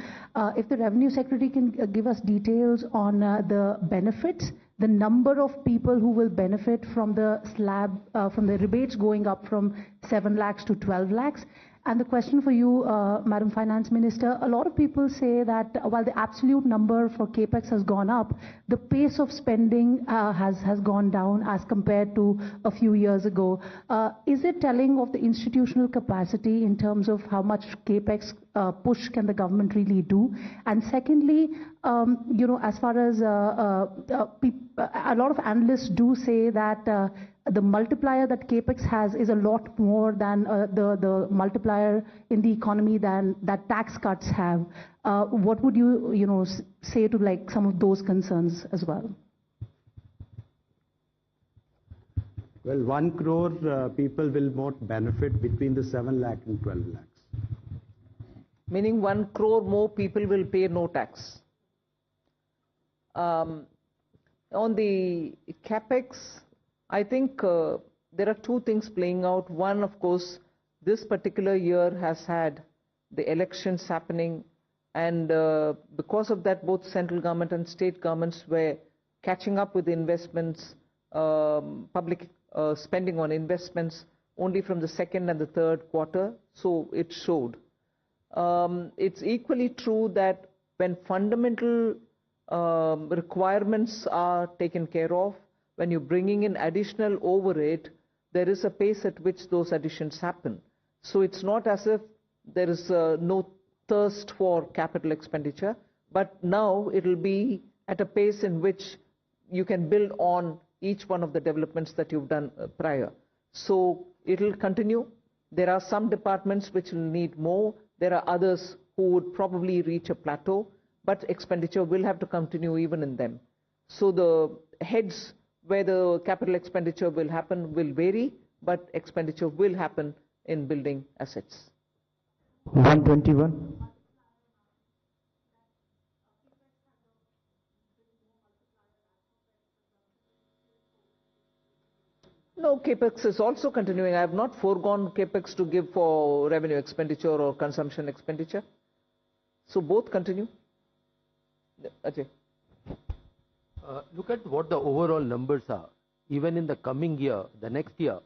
If the Revenue Secretary can give us details on the benefits, the number of people who will benefit from the slab, from the rebates going up from 7 lakhs to 12 lakhs. And the question for you, Madam Finance Minister, a lot of people say that while the absolute number for CAPEX has gone up, the pace of spending has gone down as compared to a few years ago. Is it telling of the institutional capacity in terms of how much CAPEX push can the government really do? And secondly, as far as a lot of analysts do say that the multiplier that CAPEX has is a lot more than the multiplier in the economy than that tax cuts have. What would you, say to some of those concerns as well? Well, 1 crore people will not benefit between the 7 lakh and 12 lakhs. Meaning 1 crore more people will pay no tax. On the CAPEX, I think there are 2 things playing out. One, of course, this particular year has had the elections happening, and because of that, both central government and state governments were catching up with investments, public spending on investments only from the 2nd and the 3rd quarter, so it showed. It's equally true that when fundamental requirements are taken care of, when you're bringing in additional overhead, there is a pace at which those additions happen. So it's not as if there is no thirst for capital expenditure, but now it'll be at a pace in which you can build on each one of the developments that you've done prior. So it'll continue. There are some departments which will need more. There are others who would probably reach a plateau, but expenditure will have to continue even in them. So the heads where the capital expenditure will happen will vary, but expenditure will happen in building assets. 121. No, CAPEX is also continuing. I have not foregone CAPEX to give for revenue expenditure or consumption expenditure. So both continue. Ajay. Look at what the overall numbers are. Even in the coming year, the next year,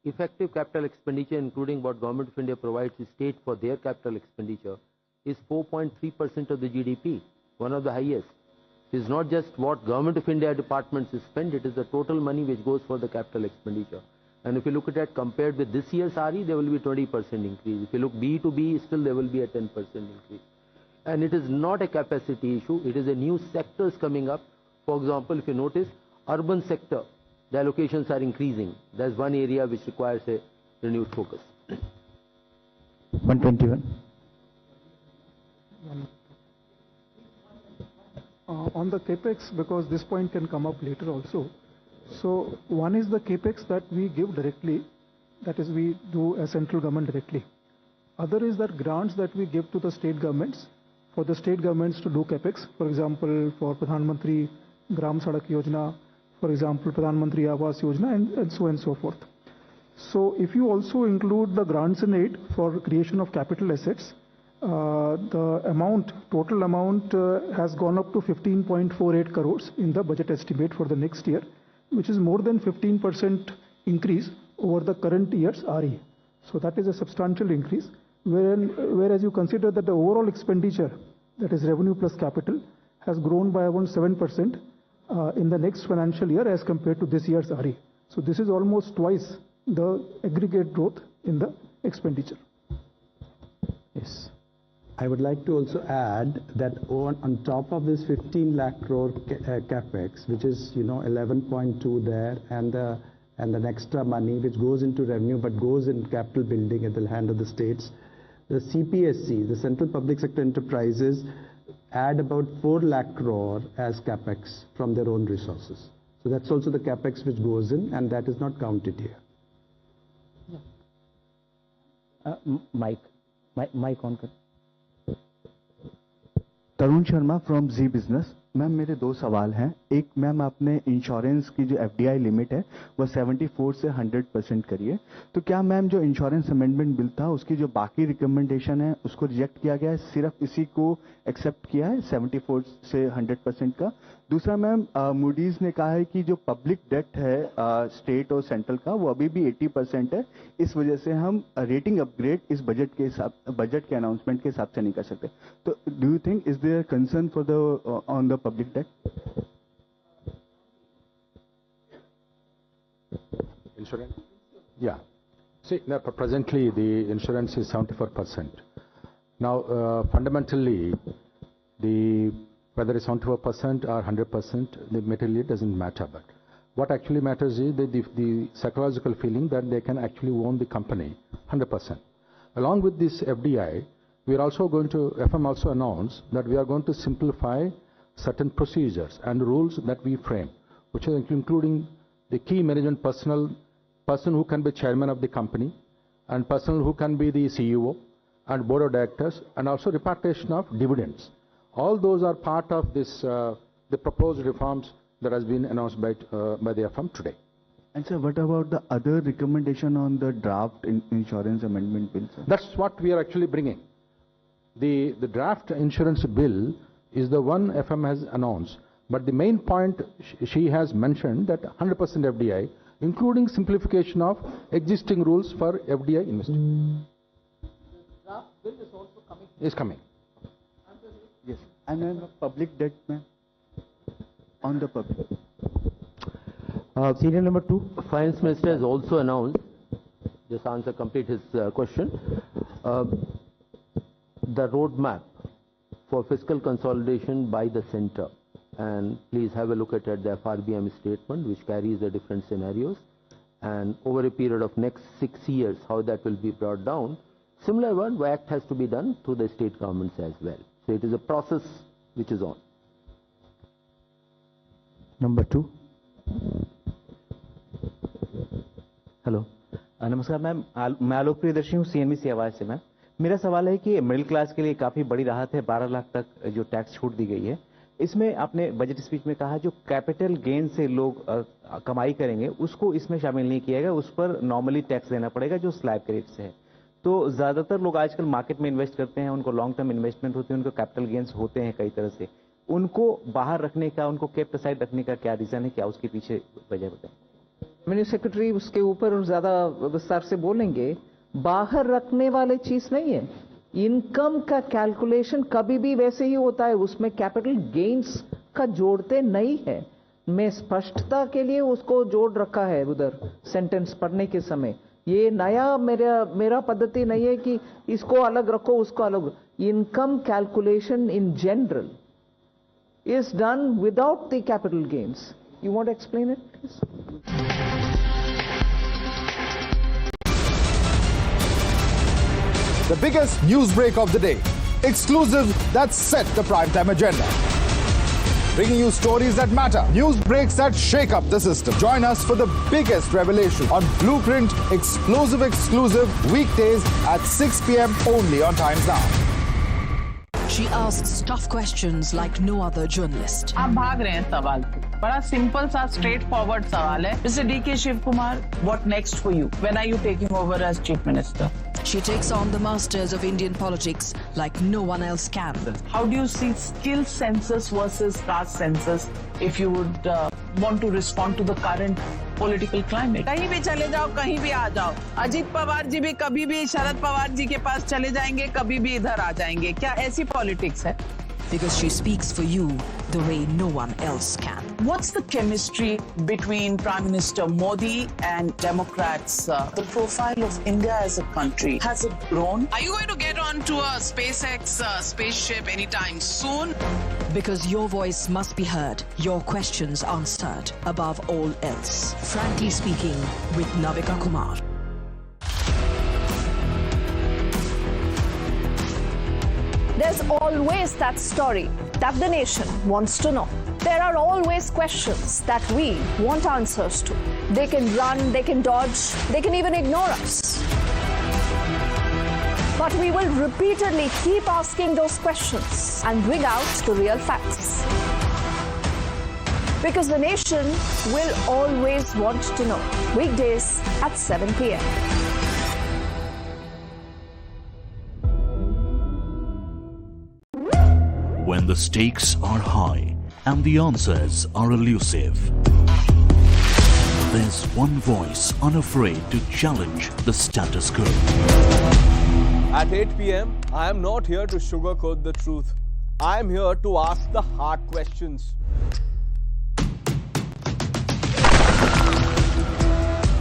effective capital expenditure, including what Government of India provides to state for their capital expenditure, is 4.3% of the GDP, one of the highest. It's not just what Government of India departments spend, it is the total money which goes for the capital expenditure. And if you look at that compared with this year's RE, there will be 20% increase. If you look B to B, still there will be a 10% increase. And it is not a capacity issue, it is a new sectors coming up. For example, if you notice, urban sector, the allocations are increasing. That's one area which requires a renewed focus. 121. On the capex, because this point can come up later also. So one is the capex that we give directly, that is we do as central government directly. Other is that grants that we give to the state governments, for the state governments to do capex. For example, for Pradhan Mantri Gram Sadak Yojana, for example, Pradhan Mantri Awas Yojana, and so on and so forth. So if you also include the grants in aid for creation of capital assets, the amount, total amount has gone up to 15.48 crores in the budget estimate for the next year, which is more than 15% increase over the current year's RE. So that is a substantial increase, whereas you consider that the overall expenditure, that is revenue plus capital, has grown by around 7% in the next financial year as compared to this year's RE. So this is almost twice the aggregate growth in the expenditure. Yes. I would like to also add that on top of this 15 lakh crore capex, which is 11.2 there, and an extra money which goes into revenue but goes in capital building at the hand of the states, the CPSC, the Central Public Sector Enterprises, add about 4 lakh crore as capex from their own resources. So that's also the capex which goes in, and that is not counted here. Mike on. Tarun Sharma from Zee Business. Ma'am मेरे दो सवाल हैं। एक, ma'am आपने insurance की जो FDI limit है वो 74 से 100% करिए, तो क्या मैम जो इंश्योरेंस अमेंडमेंट बिल था उसकी जो बाकी रिकमेंडेशन है उसको रिजेक्ट किया गया है, सिर्फ इसी को एक्सेप्ट किया है 74 से 100% का? दूसरा मैम, मूडीज ने कहा है कि जो पब्लिक डेट है स्टेट और सेंट्रल का वो अभी भी 80% है, इस वजह से हम रेटिंग अपग्रेड इस बजट के अनाउंसमेंट के हिसाब से नहीं कर सकते। तो do you think is there concern for the on the public debt? Insurance? Yeah. See, now, presently the insurance is 74%. Now, fundamentally, whether it's 74% or 100%, the materially doesn't matter. But what actually matters is the psychological feeling that they can actually own the company 100%. Along with this FDI, we are also going to, FM also announced that we are going to simplify certain procedures and rules that we frame, which is including the key management personnel, person who can be chairman of the company, and person who can be the CEO and board of directors, and also repatriation of dividends. All those are part of this the proposed reforms that has been announced by the FM today. And sir, what about the other recommendation on the draft insurance amendment bill, sir? That's what we are actually bringing. The draft insurance bill is the one FM has announced, but the main point she has mentioned that 100% FDI, including simplification of existing rules for FDI investing. The draft bill is also coming. Is coming. Yes. And then public debt, ma'am. On the public. Serial number 2. Finance Minister has also announced, just answer complete his question, the roadmap for fiscal consolidation by the center, and please have a look at the FRBM statement which carries the different scenarios, and over a period of next 6 years how that will be brought down. Similar one act has to be done to the state governments as well. So it is a process which is on. Number 2. Hello, नमस्कार ma'am, मैं आलोक प्रियदर्शी हूँ CNBC आवाज से। Ma'am मेरा सवाल है कि middle class के लिए काफ़ी बड़ी राहत है, 12 लाख तक जो टैक्स छूट दी गई है। इसमें आपने बजट स्पीच में कहा जो कैपिटल गेन से लोग कमाई करेंगे उसको इसमें शामिल नहीं किया गया, उस पर नॉर्मली टैक्स देना पड़ेगा जो स्लैब के रेट से है। तो ज्यादातर लोग आजकल मार्केट में इन्वेस्ट करते हैं, उनको लॉन्ग टर्म इन्वेस्टमेंट होती है, उनको कैपिटल गेन्स होते हैं कई तरह से, उनको बाहर रखने का, उनको केप्ट असाइड रखने का क्या रीजन है, क्या उसके पीछे वजह बताएं? रेवेन्यू सेक्रेटरी उसके ऊपर ज्यादा विस्तार से बोलेंगे। बाहर रखने वाली चीज नहीं है, इनकम का कैलकुलेशन कभी भी वैसे ही होता है, उसमें कैपिटल गेन्स का जोड़ते नहीं है। मैं स्पष्टता के लिए उसको जोड़ रखा है उधर सेंटेंस पढ़ने के समय। ये नया मेरा पद्धति नहीं है कि इसको अलग रखो उसको अलग। Income calculation in general is done without the capital gains. You want to explain it, please? The biggest news break of the day. Exclusive that set the primetime agenda. Bringing you stories that matter. News breaks that shake up the system. Join us for the biggest revelation on Blueprint exclusive weekdays at 6 p.m. only on Times Now. She asks tough questions like no other journalist. आप भाग रहे हैं सवाल से। बड़ा simple सा straight forward सवाल है। Mr. D.K. Shiv Kumar, what next for you? When are you taking over as Chief Minister? She takes on the masters of Indian politics like no one else can. How do you see skill census versus caste census if you would want to respond to the current political climate? कहीं भी चले जाओ, कहीं भी आ जाओ। अजीत पवार जी भी कभी भी शरद पवार जी के पास चले जाएंगे, कभी भी इधर आ जाएंगे। क्या ऐसी पॉलिटिक्स है? Because she speaks for you the way no one else can. What's the chemistry between Prime Minister Modi and Democrats? The profile of India as a country, has it grown? Are you going to get on to a SpaceX spaceship anytime soon? Because your voice must be heard, your questions answered above all else. Frankly speaking, with Navika Kumar. There's always that story that the nation wants to know. There are always questions that we want answers to. They can run, they can dodge, they can even ignore us. But we will repeatedly keep asking those questions and bring out the real facts. Because the nation will always want to know. Weekdays at 7 p.m. When the stakes are high and the answers are elusive, there's one voice unafraid to challenge the status quo. At 8 p.m., I am not here to sugarcoat the truth. I am here to ask the hard questions.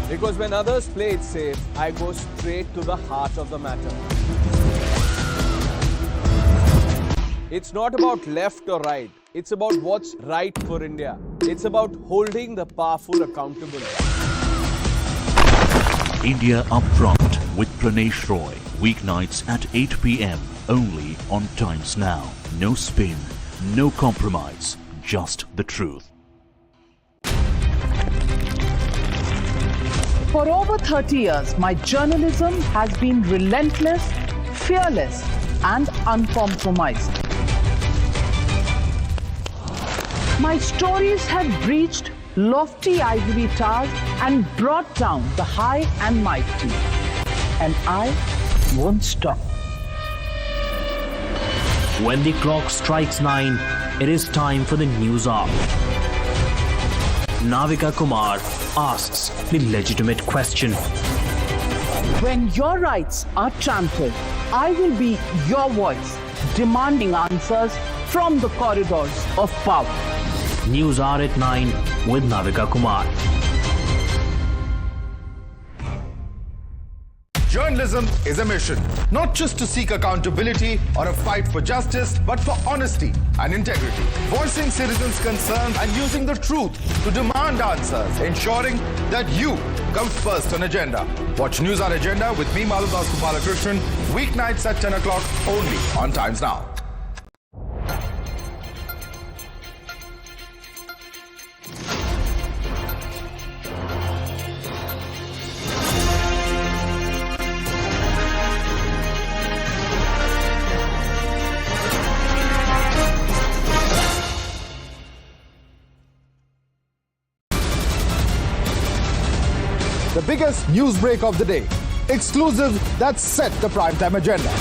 Because when others play it safe, I go straight to the heart of the matter. It's not about left or right. It's about what's right for India. It's about holding the powerful accountable. India Upfront with Pranesh Roy. Weeknights at 8 p.m. only on Times Now. No spin, no compromise, just the truth. For over 30 years, my journalism has been relentless, fearless, and uncompromised. My stories have breached lofty ivory towers and brought down the high and mighty. And I won't stop. When the clock strikes 9, it is time for the news hour. Navika Kumar asks the legitimate question. When your rights are trampled, I will be your voice, demanding answers from the corridors of power. News hour at 9 with Navika Kumar. Journalism is a mission, not just to seek accountability or a fight for justice, but for honesty and integrity. Voicing citizens' concerns and using the truth to demand answers, ensuring that you come first on agenda. Watch News Hour Agenda with me, Maludas Gopalakrishnan, weeknights at 10 o'clock only on Times Now. The biggest news break of the day. exclusive that set the primetime agenda.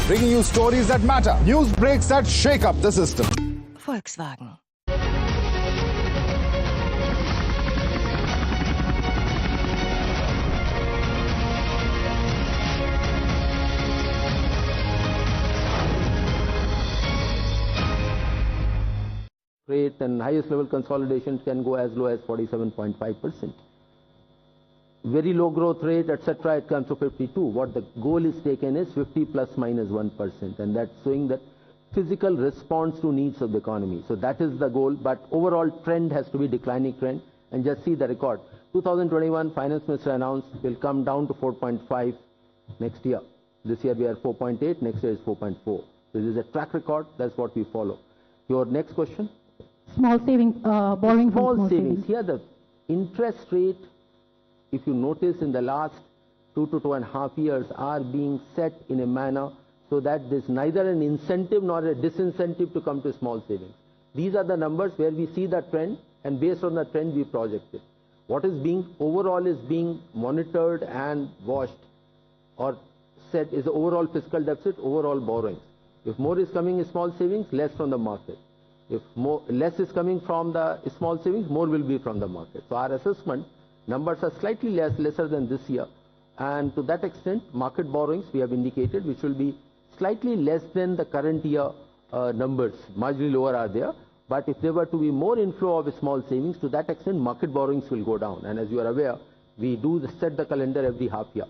Bringing you stories that matter, news breaks that shake up the system. Volkswagen. Rate and highest level consolidation can go as low as 47.5%. Very low growth rate, etc., it comes to 52. What the goal is taken is 50 plus minus 1%, and that's showing that physical response to needs of the economy. So that is the goal, but overall trend has to be declining trend. And just see the record. 2021, Finance Minister announced will come down to 4.5 next year. This year we are 4.8, next year is 4.4. This is a track record, that's what we follow. Your next question? Small saving, borrowing from small savings. Here the interest rate, if you notice in the last 2 to 2.5 years, are being set in a manner so that there's neither an incentive nor a disincentive to come to small savings. These are the numbers where we see the trend, and based on the trend we project it. What is being overall is being monitored and watched or set is the overall fiscal deficit, overall borrowings. If more is coming in small savings, less from the market. If less is coming from the small savings, more will be from the market. So our assessment numbers are slightly lesser than this year, and to that extent market borrowings we have indicated which will be slightly less than the current year numbers, marginally lower are there. But if there were to be more inflow of small savings, to that extent market borrowings will go down, and as you are aware, we do set the calendar every half year.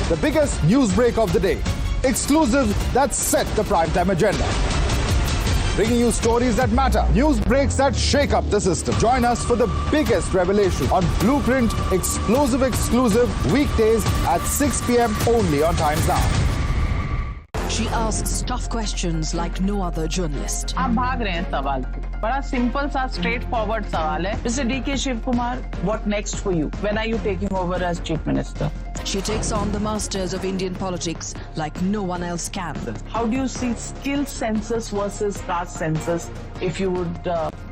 The biggest news break of the day, exclusive that set the primetime agenda. Bringing you stories that matter, news breaks that shake up the system. Join us for the biggest revelation on Blueprint exclusive weekdays at 6 p.m. only on Times Now. She asks tough questions like no other journalist. आप भाग रहे हैं सवाल से. बड़ा simple सा straight forward सवाल है. Mr. D.K. Shivkumar, what next for you? When are you taking over as Chief Minister? She takes on the masters of Indian politics like no one else can. How do you see skill census versus caste census if you would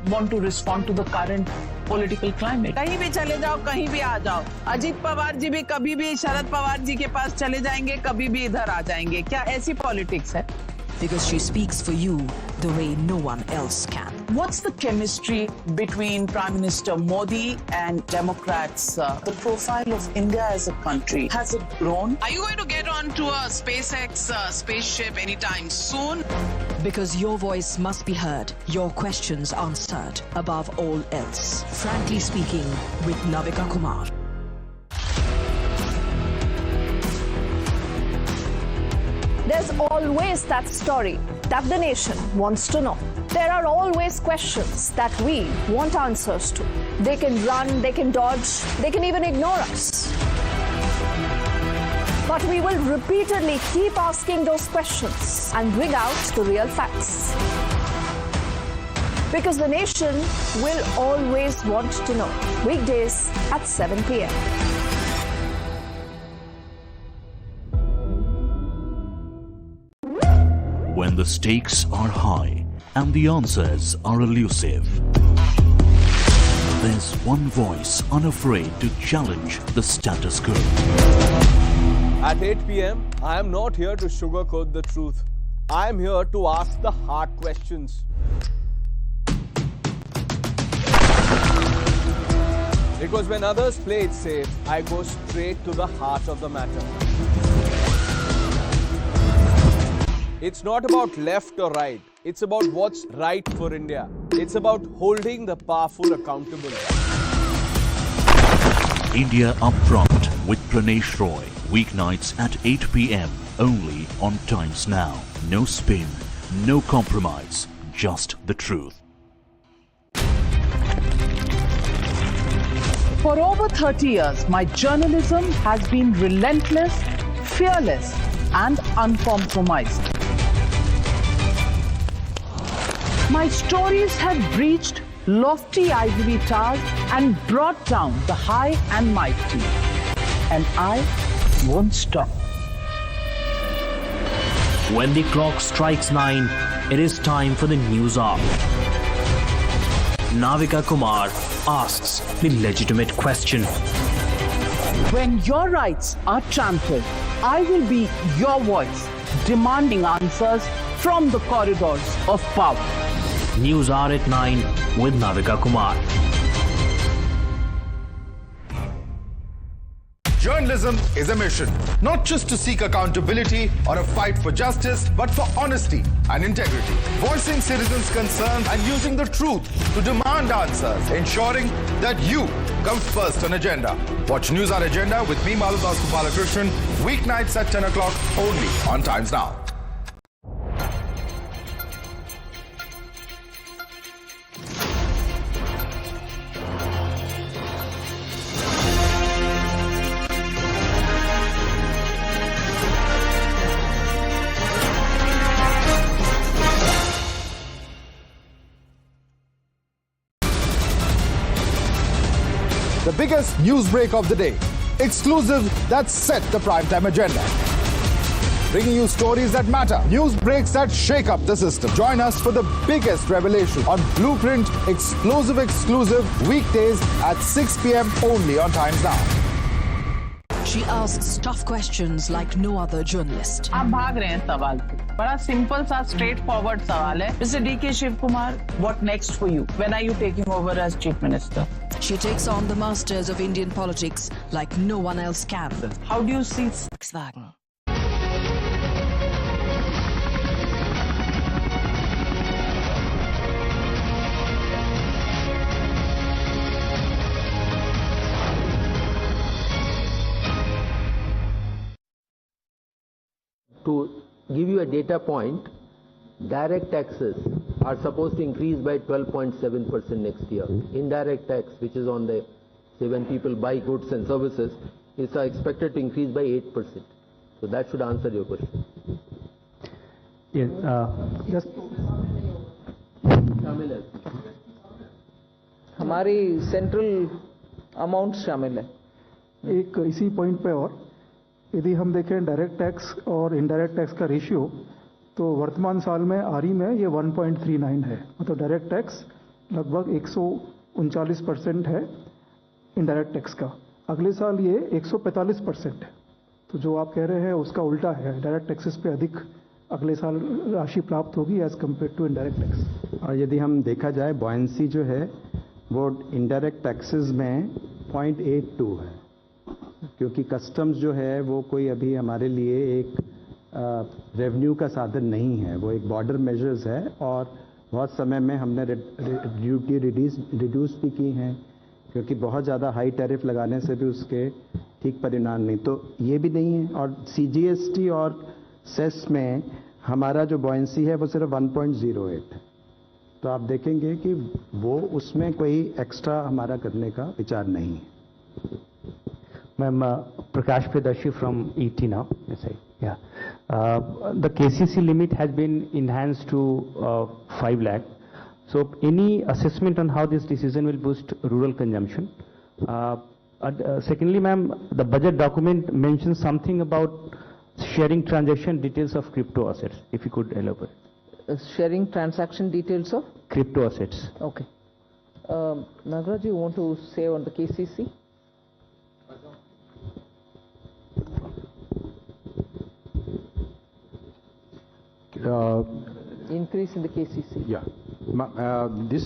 want to respond to the current political climate? कहीं भी चले जाओ, कहीं भी आ जाओ. अजीत पवार जी भी कभी भी शरद पवार जी के पास चले जाएंगे, कभी भी इधर आ जाएंगे. क्या ऐसी पॉलिटिक्स है? Because she speaks for you the way no one else can. What's the chemistry between Prime Minister Modi and Democrats? The profile of India as a country, has it grown? Are you going to get onto a SpaceX spaceship anytime soon? Because your voice must be heard, your questions answered above all else. Frankly speaking, with Navika Kumar. There's always that story that the nation wants to know. There are always questions that we want answers to. They can run, they can dodge, they can even ignore us. But we will repeatedly keep asking those questions and bring out the real facts. Because the nation will always want to know. Weekdays at 7 p.m. When the stakes are high and the answers are elusive, there's one voice unafraid to challenge the status quo. At 8 p.m., I am not here to sugarcoat the truth. I am here to ask the hard questions. Because when others play it safe, I go straight to the heart of the matter. It's not about left or right. It's about what's right for India. It's about holding the powerful accountable. India Upfront with Pranesh Roy. Weeknights at 8 p.m. only on Times Now. No spin, no compromise, just the truth. For over 30 years, my journalism has been relentless, fearless, and uncompromised. My stories have breached lofty ivory towers and brought down the high and mighty. and I won't stop. When the clock strikes 9, it is time for the news hour. Navika Kumar asks the legitimate question. When your rights are trampled, I will be your voice, demanding answers from the corridors of power. News hour at 9 with Navika Kumar. Journalism is a mission, not just to seek accountability or a fight for justice, but for honesty and integrity. Voicing citizens' concerns and using the truth to demand answers, ensuring that you come first on agenda. Watch News Hour Agenda with me, Maludas Gopalakrishnan, weeknights at 10 o'clock only on Times Now. The biggest news break of the day. Exclusive that set the primetime agenda. Bringing you stories that matter. News breaks that shake up the system. Join us for the biggest revelation on Blueprint exclusive weekdays at 6 p.m. only on Times Now. She asks tough questions like no other journalist. आप भाग रहे हैं सवाल से। बड़ा simple सा straight forward सवाल है। Mr. D.K. Shiv Kumar, what next for you? When are you taking over as Chief Minister? She takes on the masters of Indian politics like no one else can. How do you see Volkswagen? To give you a data point, direct taxes are supposed to increase by 12.7% next year. Indirect tax, which is on the, say, when people buy goods and services, is expected to increase by 8%. So that should answer your question. Yes. हमारी central amount शामिल है। एक इसी point पे और यदि हम देखें डायरेक्ट टैक्स और इनडायरेक्ट टैक्स का रेशियो, तो वर्तमान साल में आरई में ये 1.39 है, मतलब डायरेक्ट टैक्स लगभग 139% है इनडायरेक्ट टैक्स का। अगले साल ये 145% है। तो जो आप कह रहे हैं उसका उल्टा है, डायरेक्ट टैक्सेस पे अधिक अगले साल राशि प्राप्त होगी as compare to indirect tax. और यदि हम देखा जाए बॉयंसी जो है वो इनडायरेक्ट टैक्सेस में 0.82 है, क्योंकि कस्टम्स जो है वो कोई अभी हमारे लिए एक रेवेन्यू का साधन नहीं है, वो एक बॉर्डर मेजर्स है और बहुत समय में हमने ड्यूटी रिड्यूस भी की हैं, क्योंकि बहुत ज़्यादा हाई टैरिफ लगाने से भी उसके ठीक परिणाम नहीं। तो ये भी नहीं है। और CGST और सेस में हमारा जो बॉयंसी है वो सिर्फ 1.08 है। तो आप देखेंगे कि वो उसमें कोई एक्स्ट्रा हमारा करने का विचार नहीं है। Ma'am, Prakash Predarshi from ET now. Yes, yeah. The KCC limit has been enhanced to 5 lakh. So, any assessment on how this decision will boost rural consumption? Secondly, ma'am, the budget document mentions something about sharing transaction details of crypto assets. If you could elaborate. Sharing transaction details of crypto assets. Okay. Nagaraj, you want to say on the KCC? Increase in the KCC. Yeah. This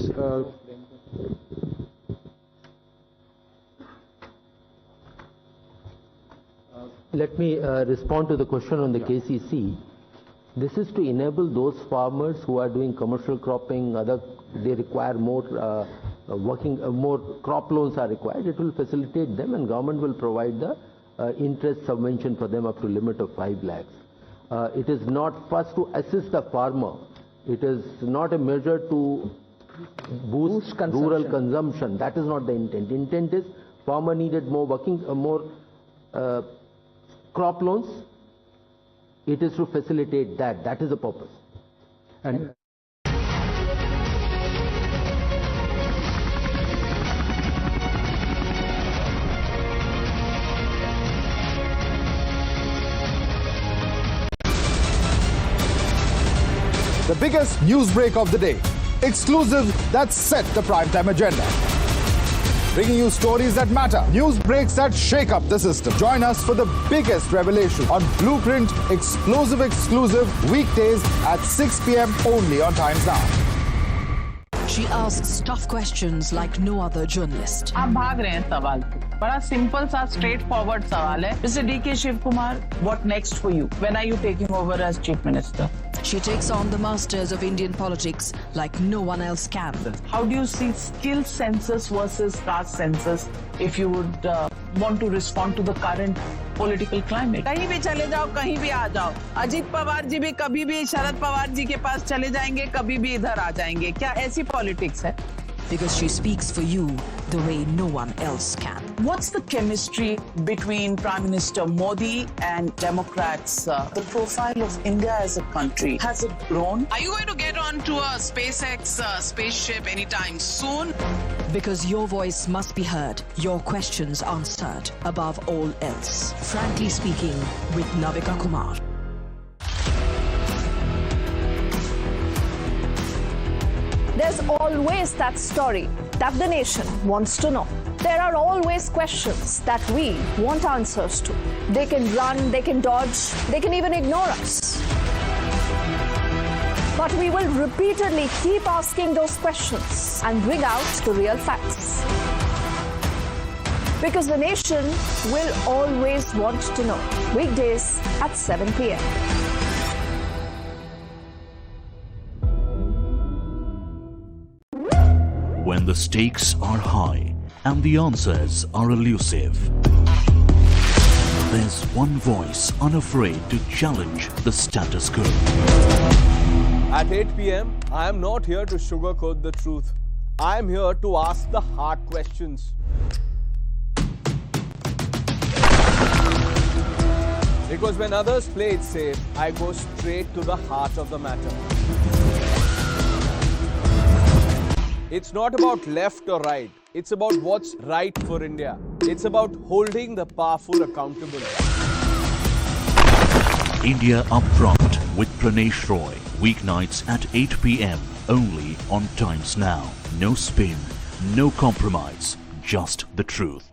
Let me respond to the question on the KCC. This is to enable those farmers who are doing commercial cropping, they require more more crop loans are required. It will facilitate them, and government will provide the interest subvention for them up to limit of 5 lakhs. It is not first to assist the farmer. It is not a measure to boost rural consumption. That is not the intent. Intent is farmer needed more crop loans. It is to facilitate that. That is the purpose. And The biggest news break of the day. Exclusive that set the primetime agenda. Bringing you stories that matter. News breaks that shake up the system. Join us for the biggest revelation on Blueprint exclusive weekdays at 6 p.m. only on Times Now. She asks tough questions like no other journalist. आप भाग रहे हैं सवाल से। बड़ा simple सा straight forward सवाल है। Mr. D.K. Shiv Kumar, what next for you? When are you taking over as Chief Minister? She takes on the masters of Indian politics like no one else can. How do you see skill census versus caste census if you would want to respond to the current political climate? कहीं भी चले जाओ, कहीं भी आ जाओ। अजीत पवार जी भी कभी भी शरद पवार जी के पास चले जाएंगे, कभी भी इधर आ जाएंगे। क्या ऐसी पॉलिटिक्स है? Because she speaks for you the way no one else can. What's the chemistry between Prime Minister Modi and Democrats? The profile of India as a country, has it grown? Are you going to get onto a SpaceX spaceship anytime soon? Because your voice must be heard, your questions answered above all else. Frankly Speaking with Navika Kumar. There's always that story that the nation wants to know. There are always questions that we want answers to. They can run, they can dodge, they can even ignore us. But we will repeatedly keep asking those questions and bring out the real facts. Because the nation will always want to know. Weekdays at 7 p.m. When the stakes are high and the answers are elusive, there's one voice unafraid to challenge the status quo. At 8 p.m., I am not here to sugarcoat the truth. I am here to ask the hard questions. Because when others play it safe, I go straight to the heart of the matter. It's not about left or right. It's about what's right for India. It's about holding the powerful accountable. India Upfront with Pranesh Roy. Weeknights at 8 p.m. only on Times Now. No spin, no compromise, just the truth.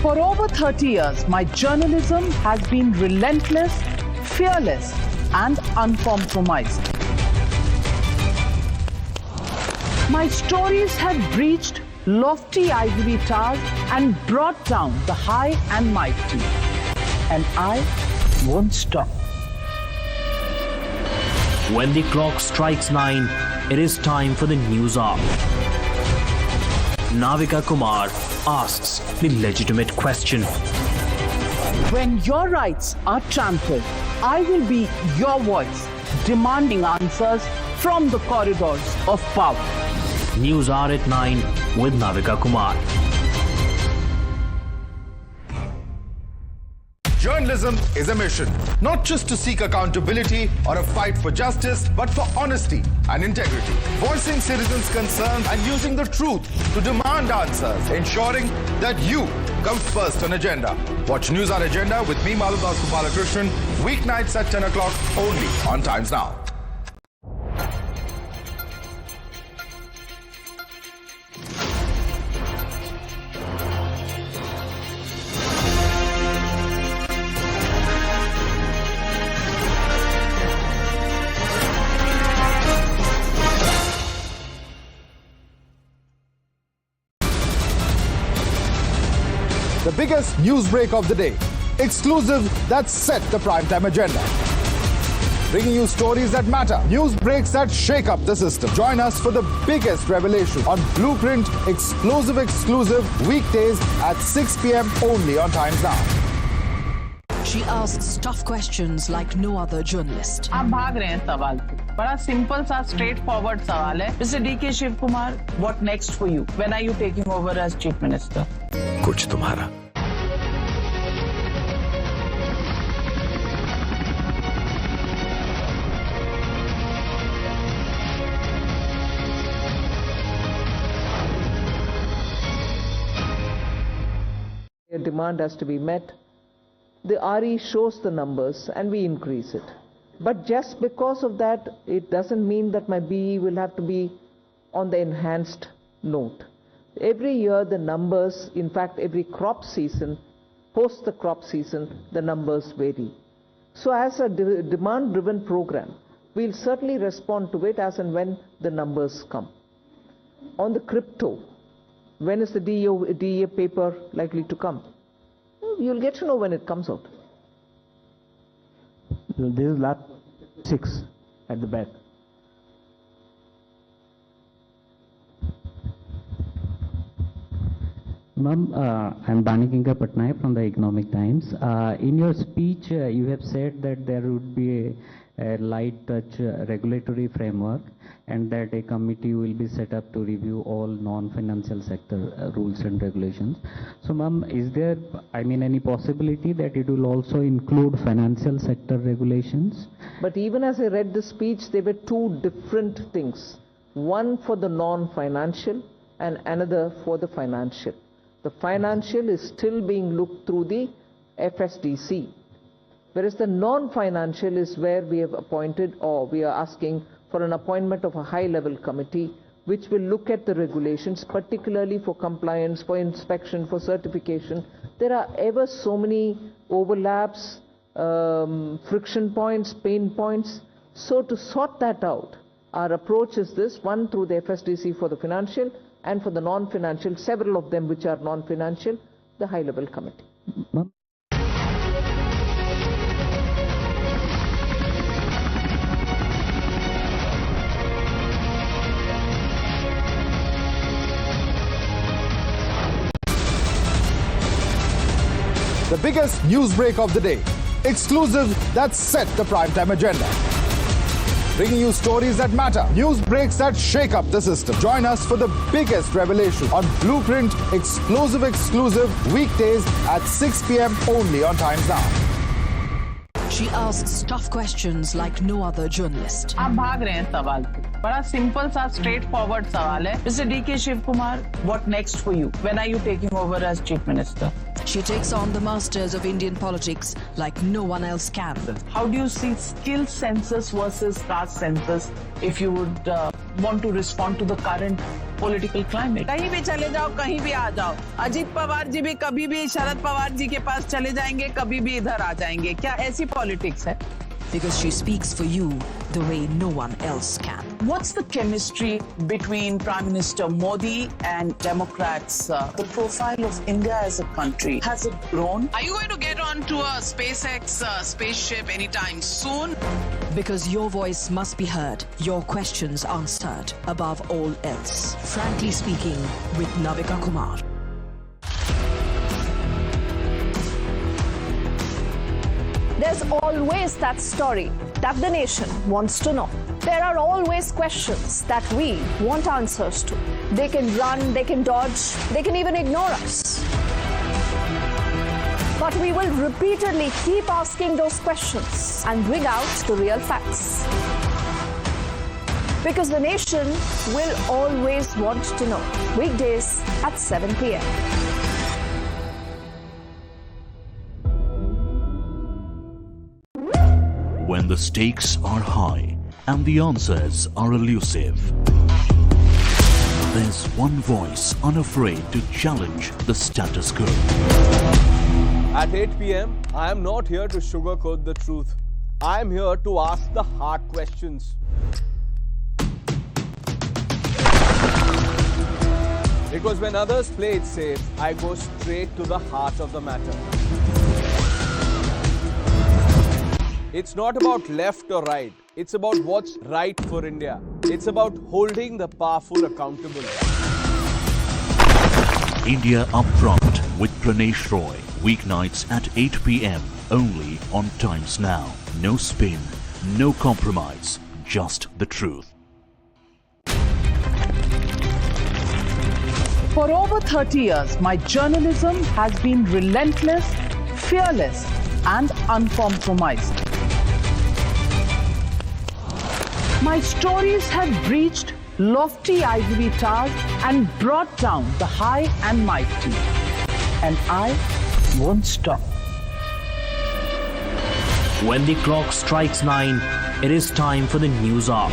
For over 30 years, my journalism has been relentless, fearless, and uncompromised. My stories have breached lofty ivory towers and brought down the high and mighty. And I won't stop. When the clock strikes 9, it is time for the news hour. Navika Kumar asks the legitimate question. When your rights are trampled, I will be your voice, demanding answers from the corridors of power. News hour at 9 with Navika Kumar. Journalism is a mission, not just to seek accountability or a fight for justice, but for honesty and integrity. Voicing citizens' concerns and using the truth to demand answers, ensuring that you come first on agenda. Watch News Hour Agenda with me, Maludas Gopalakrishnan, weeknights at 10 o'clock only on Times Now. The biggest news break of the day. Exclusive that set the primetime agenda. Bringing you stories that matter. News breaks that shake up the system. Join us for the biggest revelation on Blueprint exclusive weekdays at 6 p.m. only on Times Now. She asks tough questions like no other journalist. आप भाग रहे हैं सवाल से। बड़ा simple सा straight forward सवाल है। Mr. D.K. Shiv Kumar, what next for you? When are you taking over as Chief Minister? कुछ तुम्हारा। Your demand has to be met. the RE shows the numbers and we increase it. But just because of that, it doesn't mean that my BE will have to be on the enhanced note. Every year the numbers, in fact every crop season, post the crop season, the numbers vary. So as a demand-driven program, we'll certainly respond to it as and when the numbers come. On the crypto, when is the DEA paper likely to come? Well, you'll get to know when it comes out. This is lab 6 at the back. Ma'am, I'm Banikinka Patnaik from the Economic Times. In your speech, you have said that there would be a light touch regulatory framework and that a committee will be set up to review all non-financial sector rules and regulations. So, ma'am, is there, any possibility that it will also include financial sector regulations? But even as I read the speech, there were two different things. One for the non-financial and another for the financial. The financial is still being looked through the FSDC, whereas the non-financial is where we have appointed, or we are asking for an appointment of a high-level committee which will look at the regulations, particularly for compliance, for inspection, for certification. There are ever so many overlaps, friction points, pain points. So to sort that out, our approach is this: one through the FSDC for the financial, and for the non-financial, several of them which are non-financial, the high-level committee. The biggest news break of the day. Exclusive that set the primetime agenda. Bringing you stories that matter, news breaks that shake up the system. Join us for the biggest revelation on Blueprint exclusive weekdays at 6 p.m. only on Times Now. She asks tough questions like no other journalist. आप भाग रहे हैं सवाल पे। बड़ा simple सा straight forward सवाल है। Mr. D.K. Shivkumar, what next for you? When are you taking over as Chief Minister? She takes on the masters of Indian politics like no one else can. How do you see skill census versus caste census if you would want to respond to the current political climate? कहीं भी चले जाओ, कहीं भी आ जाओ। अजीत पवार जी भी कभी भी शरद पवार जी के पास चले जाएंगे, कभी भी इधर आ जाएंगे। क्या ऐसी पॉलिटिक्स है? Because she speaks for you the way no one else can. What's the chemistry between Prime Minister Modi and Democrats? The profile of India as a country, has it grown? Are you going to get onto a SpaceX spaceship anytime soon? Because your voice must be heard, your questions answered above all else. Frankly Speaking with Navika Kumar. There's always that story that the nation wants to know. There are always questions that we want answers to. They can run, they can dodge, they can even ignore us. But we will repeatedly keep asking those questions and bring out the real facts. Because the nation will always want to know. Weekdays at 7 p.m. When the stakes are high and the answers are elusive, there's one voice unafraid to challenge the status quo. At 8 p.m., I am not here to sugarcoat the truth. I am here to ask the hard questions. Because when others play it safe, I go straight to the heart of the matter. It's not about left or right. It's about what's right for India. It's about holding the powerful accountable. India Upfront with Pranesh Roy. Weeknights at 8 p.m. only on Times Now. No spin, no compromise, just the truth. For over 30 years, my journalism has been relentless, fearless, and uncompromised. My stories have breached lofty ivory towers and brought down the high and mighty. And I won't stop. When the clock strikes 9, it is time for the news hour.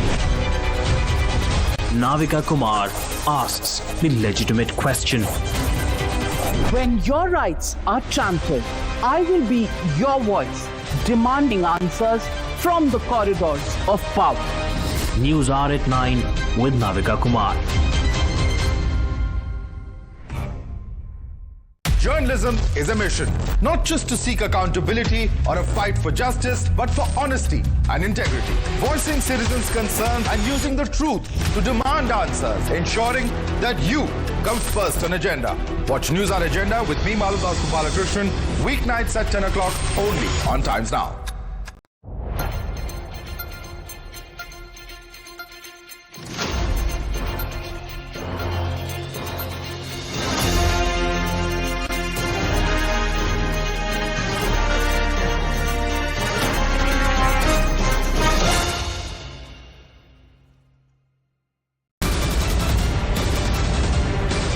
Navika Kumar asks the legitimate question. When your rights are trampled, I will be your voice, demanding answers from the corridors of power. News hour at 9 with Navika Kumar. Journalism is a mission, not just to seek accountability or a fight for justice, but for honesty and integrity. Voicing citizens' concerns and using the truth to demand answers, ensuring that you come first on agenda. Watch News Hour Agenda with me, Maludas Gopalakrishnan, weeknights at 10 o'clock only on Times Now.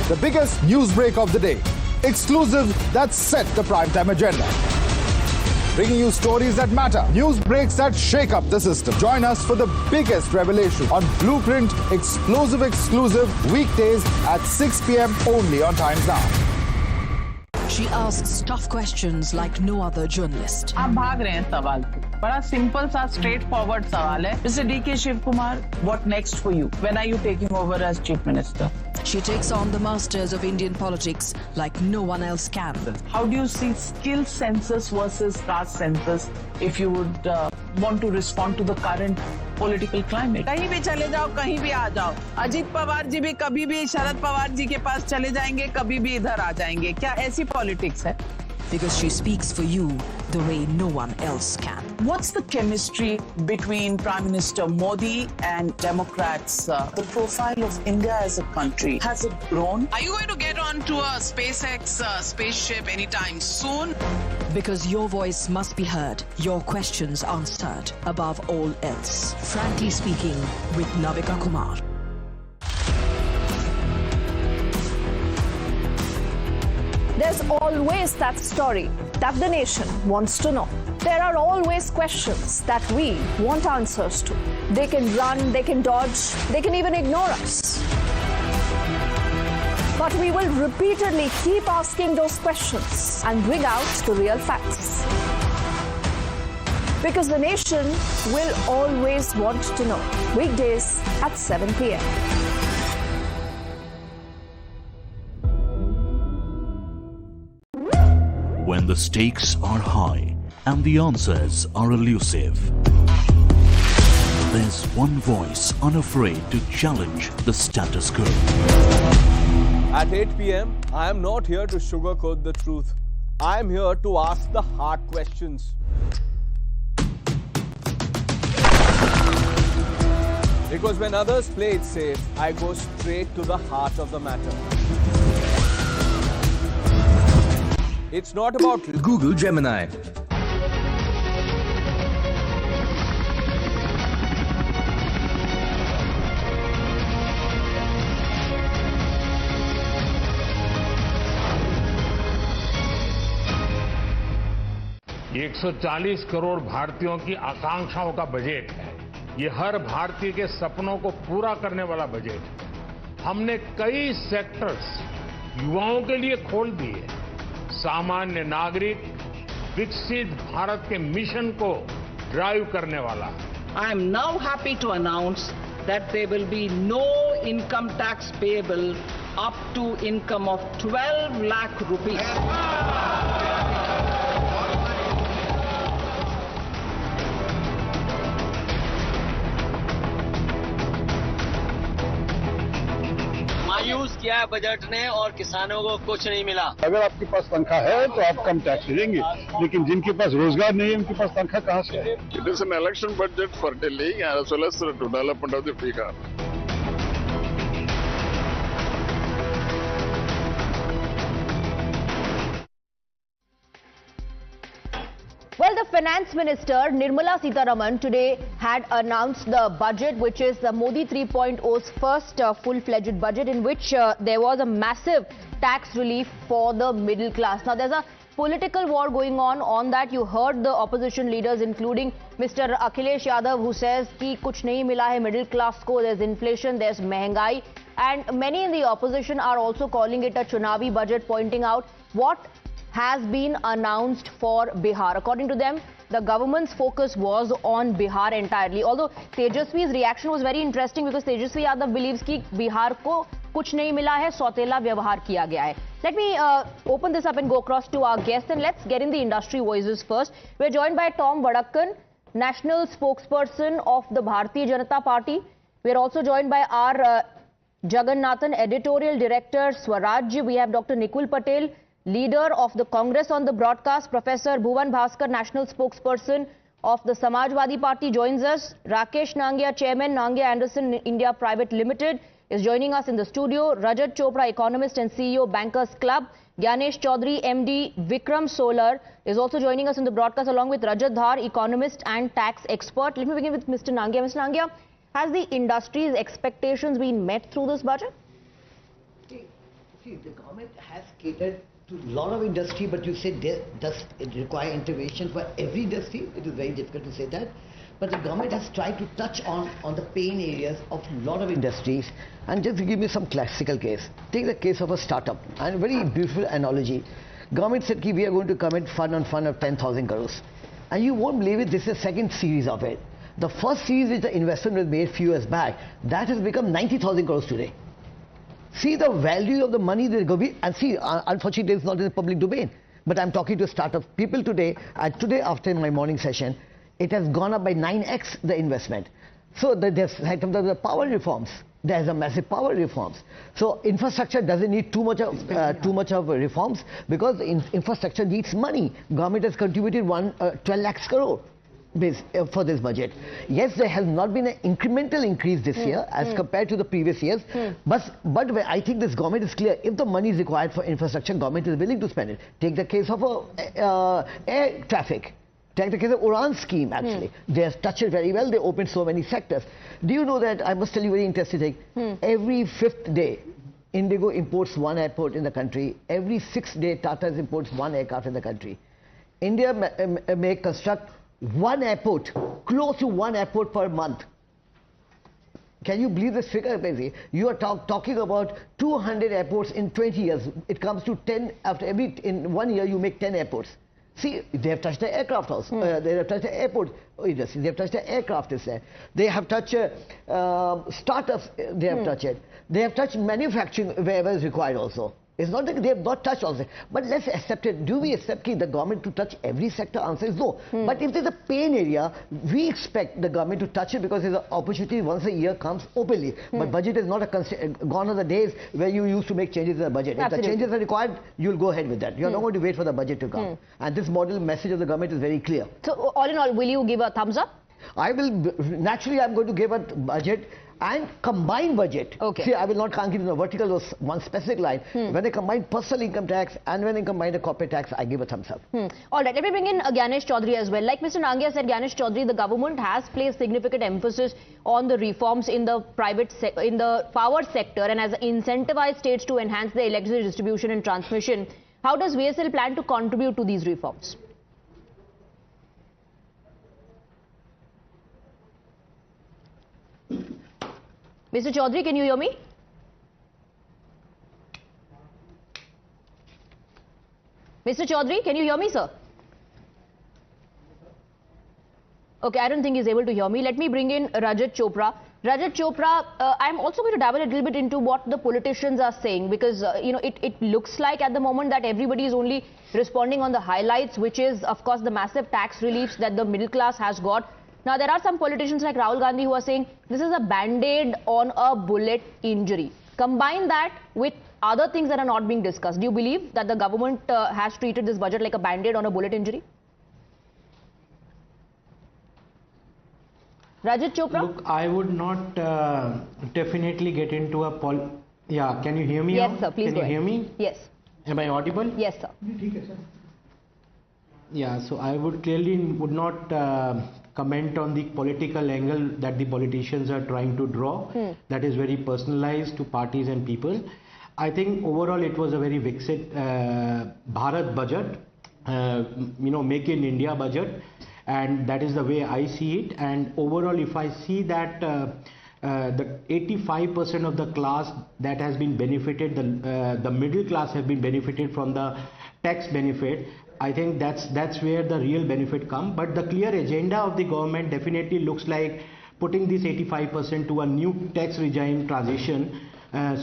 The biggest news break of the day. Exclusive that set the primetime agenda. Bringing you stories that matter. News breaks that shake up the system. Join us for the biggest revelation on Blueprint Explosive Exclusive weekdays at 6 p.m. only on Times Now. She asks tough questions like no other journalist. आप भाग रहे हैं सवाल पे. बड़ा simple सा straight forward सवाल है. Mr. D.K. Shiv Kumar, what next for you? When are you taking over as Chief Minister? She takes on the masters of Indian politics like no one else can. How do you see skill census versus caste census if you would want to respond to the current political climate? कहीं भी चले जाओ, कहीं भी आ जाओ. अजीत पवार जी भी कभी भी शरद पवार जी के पास चले जाएंगे, कभी भी इधर आ जाएंगे. क्या ऐसी पॉलिटिक्स है? Because she speaks for you the way no one else can. What's the chemistry between Prime Minister Modi and Democrats? The profile of India as a country, has it grown? Are you going to get on to a SpaceX spaceship anytime soon? Because your voice must be heard, your questions answered above all else. Frankly Speaking with Navika Kumar. There's always that story that the nation wants to know. There are always questions that we want answers to. They can run, they can dodge, they can even ignore us. But we will repeatedly keep asking those questions and bring out the real facts. Because the nation will always want to know. Weekdays at 7 p.m. When the stakes are high and the answers are elusive, there's one voice unafraid to challenge the status quo. At 8 p.m., I am not here to sugarcoat the truth. I am here to ask the hard questions. Because when others play it safe, I go straight to the heart of the matter. It's not about Google Gemini. ये 140 करोड़ भारतीयों की आकांक्षाओं का budget है. ये हर भारतीय के सपनों को पूरा करने वाला बजट है. हमने कई सेक्टर्स युवाओं के लिए खोल दिए. सामान्य नागरिक विकसित भारत के मिशन को ड्राइव करने वाला. I am now happy to announce that there will be no income tax payable up to income of 12 lakh rupees. मायूस किया है बजट ने और किसानों को कुछ नहीं मिला. अगर आपके पास तनख्वाह है तो आप कम टैक्स देंगे, लेकिन जिनके पास रोजगार नहीं है उनके पास तनख्वाह कहाँ से है? It is an election budget for Delhi as well as the development of the Bihar. Well, the Finance Minister Nirmala Sitharaman today had announced the budget, which is the Modi 3.0's first full-fledged budget, in which there was a massive tax relief for the middle class. Now, there's a political war going on that. You heard the opposition leaders, including Mr. Akhilesh Yadav, who says ki kuch nahi mila hai middle class ko, there's inflation, there's mehengai, and many in the opposition are also calling it a chunavi budget, pointing out what has been announced for Bihar. According to them, the government's focus was on Bihar entirely. Although Tejaswi's reaction was very interesting, because Tejaswi Yadav believes कि बिहार को कुछ नहीं मिला है, सौतेला व्यवहार किया गया है. Let me open this up and go across to our guests, and let's get in the industry voices first. We're joined by Tom Vadakkan, national spokesperson of the Bharatiya Janata Party. We're also joined by R. Jagannathan, editorial director, Swaraj. We have Dr. Nikul Patel, leader of the Congress on the broadcast. Professor Bhuvan Bhaskar, national spokesperson of the Samajwadi Party, joins us. Rakesh Nangia, chairman, Nangia Anderson India Private Limited, is joining us in the studio. Rajat Chopra, economist and CEO, Bankers Club. Gyanesh Chaudhary, MD, Vikram Solar, is also joining us in the broadcast, along with Rajat Dhar, economist and tax expert. Let me begin with Mr. Nangia. Mr. Nangia, has the industry's expectations been met through this budget? See, the government has catered to a lot of industry, but you say does it require intervention for every industry? It is very difficult to say that. But the government has tried to touch on the pain areas of a lot of industries. And just to give me some classical case, take the case of a startup, and a very beautiful analogy. Government said we are going to commit fund of 10,000 crores. And you won't believe it, this is the second series of it. The first series which the investment was made few years back, that has become 90,000 crores today. See the value of the money they go, and see, unfortunately it's not in the public domain, but I'm talking to startup people today, and today after my morning session, it has gone up by 9x the investment. So there's the power reforms. There's a massive power reforms. So infrastructure doesn't need too much of reforms, because infrastructure needs money. Government has contributed 12 lakhs crore for this budget. Yes, there has not been an incremental increase this year as compared to the previous years, but I think this government is clear. If the money is required for infrastructure, government is willing to spend it. Take the case of air traffic. Take the case of Uran scheme, actually. They have touched it very well. They opened so many sectors. Do you know that, I must tell you a very interesting thing, every 5th day, Indigo imports one airport in the country. Every 6th day, Tata imports one aircraft in the country. India may construct one airport, close to one airport per month. Can you believe this figure? You are talking about 200 airports in 20 years. It comes to 10, in 1 year you make 10 airports. See, they have touched the aircraft also. They have touched the airport industry. They have touched the aircraft is there. They have touched startups. They have touched it. They have touched manufacturing wherever is required also. It's not that they have not touched also. But let's accept it. Do we accept the government to touch every sector? Answer is no. But if there's a pain area, we expect the government to touch it, because there's an opportunity once a year comes openly. But budget is not gone are the days where you used to make changes in the budget. Absolutely. If the changes are required, you'll go ahead with that. You're not going to wait for the budget to come. And this model message of the government is very clear. So all in all, will you give a thumbs up? I will. Naturally, I'm going to give a budget and combined budget. Okay. See, I will not can't give you a vertical or one specific line. When they combine personal income tax and when they combine the corporate tax, I give a thumbs up. All right, let me bring in Gyanesh Chaudhary as well. Like Mr. Nangia said, Gyanesh Chaudhary, the government has placed significant emphasis on the reforms in the in the power sector, and has incentivized states to enhance the electricity distribution and transmission. How does VSL plan to contribute to these reforms? Mr. Chaudhary, can you hear me? Mr. Chaudhary, can you hear me, sir? Okay, I don't think he's able to hear me. Let me bring in Rajat Chopra. Rajat Chopra, I'm also going to dabble a little bit into what the politicians are saying, because it looks like at the moment that everybody is only responding on the highlights, which is, of course, the massive tax reliefs that the middle class has got. Now, there are some politicians like Rahul Gandhi who are saying this is a band-aid on a bullet injury. Combine that with other things that are not being discussed. Do you believe that the government has treated this budget like a band-aid on a bullet injury? Rajat Chopra? Look, I would not definitely get into a Yeah, can you hear me? Yes, now? sir, please Can go you ahead. hear me? Yes. Am I audible? Yes, sir. Yeah, so I would not comment on the political angle that the politicians are trying to draw. That is very personalized to parties and people. I think overall it was a very Viksit Bharat budget. Make in India budget, and that is the way I see it. And overall, if I see that the 85% of the class that has been benefited, the middle class have been benefited from the tax benefit, I think that's where the real benefit comes. But the clear agenda of the government definitely looks like putting this 85% to a new tax regime transition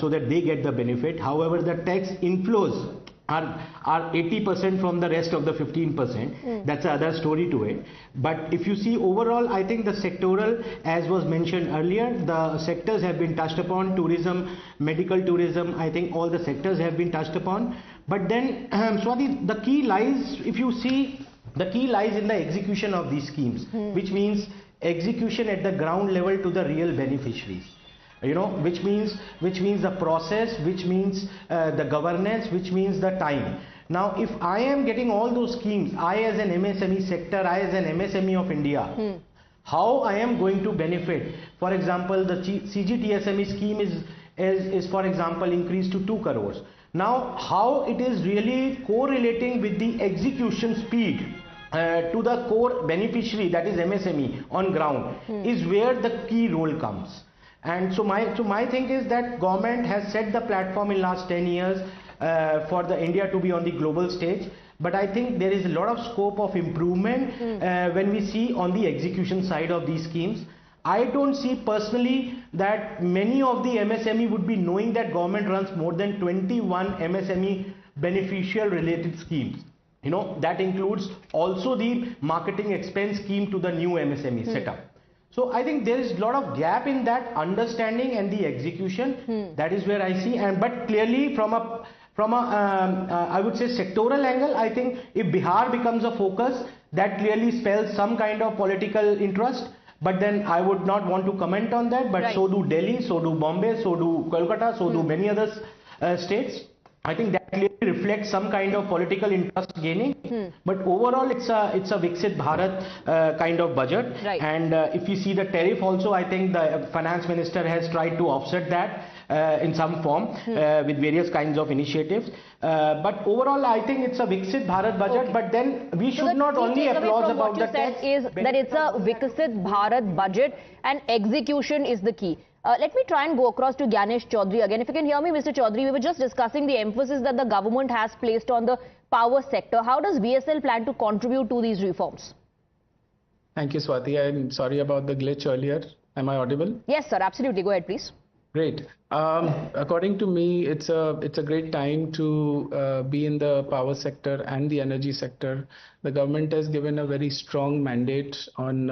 so that they get the benefit. However, the tax inflows are 80% from the rest of the 15%. That's another story to it. But if you see overall, I think the sectoral, as was mentioned earlier, the sectors have been touched upon. Tourism, medical tourism, I think all the sectors have been touched upon. But then, Swati, the key lies, if you see, the key lies in the execution of these schemes, which means execution at the ground level to the real beneficiaries. Which means the process, which means the governance, which means the time. Now, if I am getting all those schemes, I as an MSME sector, I as an MSME of India, how I am going to benefit? For example, the CGTSME scheme is for example increased to 2 crores. Now, how it is really correlating with the execution speed to the core beneficiary, that is MSME on ground, is where the key role comes. And so my thing is that government has set the platform in last 10 years for the India to be on the global stage. But I think there is a lot of scope of improvement when we see on the execution side of these schemes. I don't see personally that many of the MSME would be knowing that government runs more than 21 MSME beneficial related schemes. That includes also the marketing expense scheme to the new MSME setup. So I think there is a lot of gap in that understanding and the execution. That is where I see. But clearly from a I would say sectoral angle, I think if Bihar becomes a focus, that clearly spells some kind of political interest. But then I would not want to comment on that. But so do Delhi, so do Bombay, so do Kolkata, so do many other states. I think that clearly reflects some kind of political interest gaining. But overall, it's a Viksit Bharat kind of budget. And if you see the tariff also, I think the finance minister has tried to offset that in some form with various kinds of initiatives. But overall, I think it's a Viksit Bharat budget. But then we should not only applaud about the tax. Is that it's a Viksit Bharat budget and execution is the key. Let me try and go across to Gyanesh Chaudhary again. If you can hear me, Mr. Chaudhary, we were just discussing the emphasis that the government has placed on the power sector. How does BSL plan to contribute to these reforms? Thank you, Swati. I'm sorry about the glitch earlier. Am I audible? Yes, sir. Absolutely. Go ahead, please. Great. According to me, it's a great time to be in the power sector and the energy sector. The government has given a very strong mandate on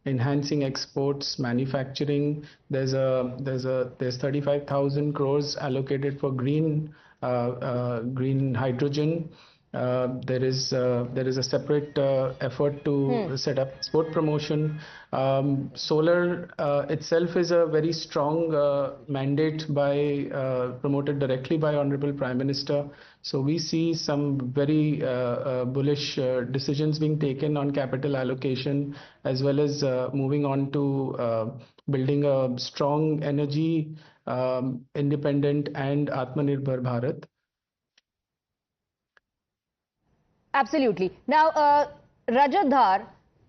enhancing exports, manufacturing. There's 35,000 crores allocated for green hydrogen. There is a separate effort to set up export promotion. Solar itself is a very strong mandate promoted directly by Honorable Prime Minister. So we see some very bullish decisions being taken on capital allocation, as well as moving on to building a strong energy independent and Atmanirbhar Bharat. Absolutely. Now, Rajat Dhar,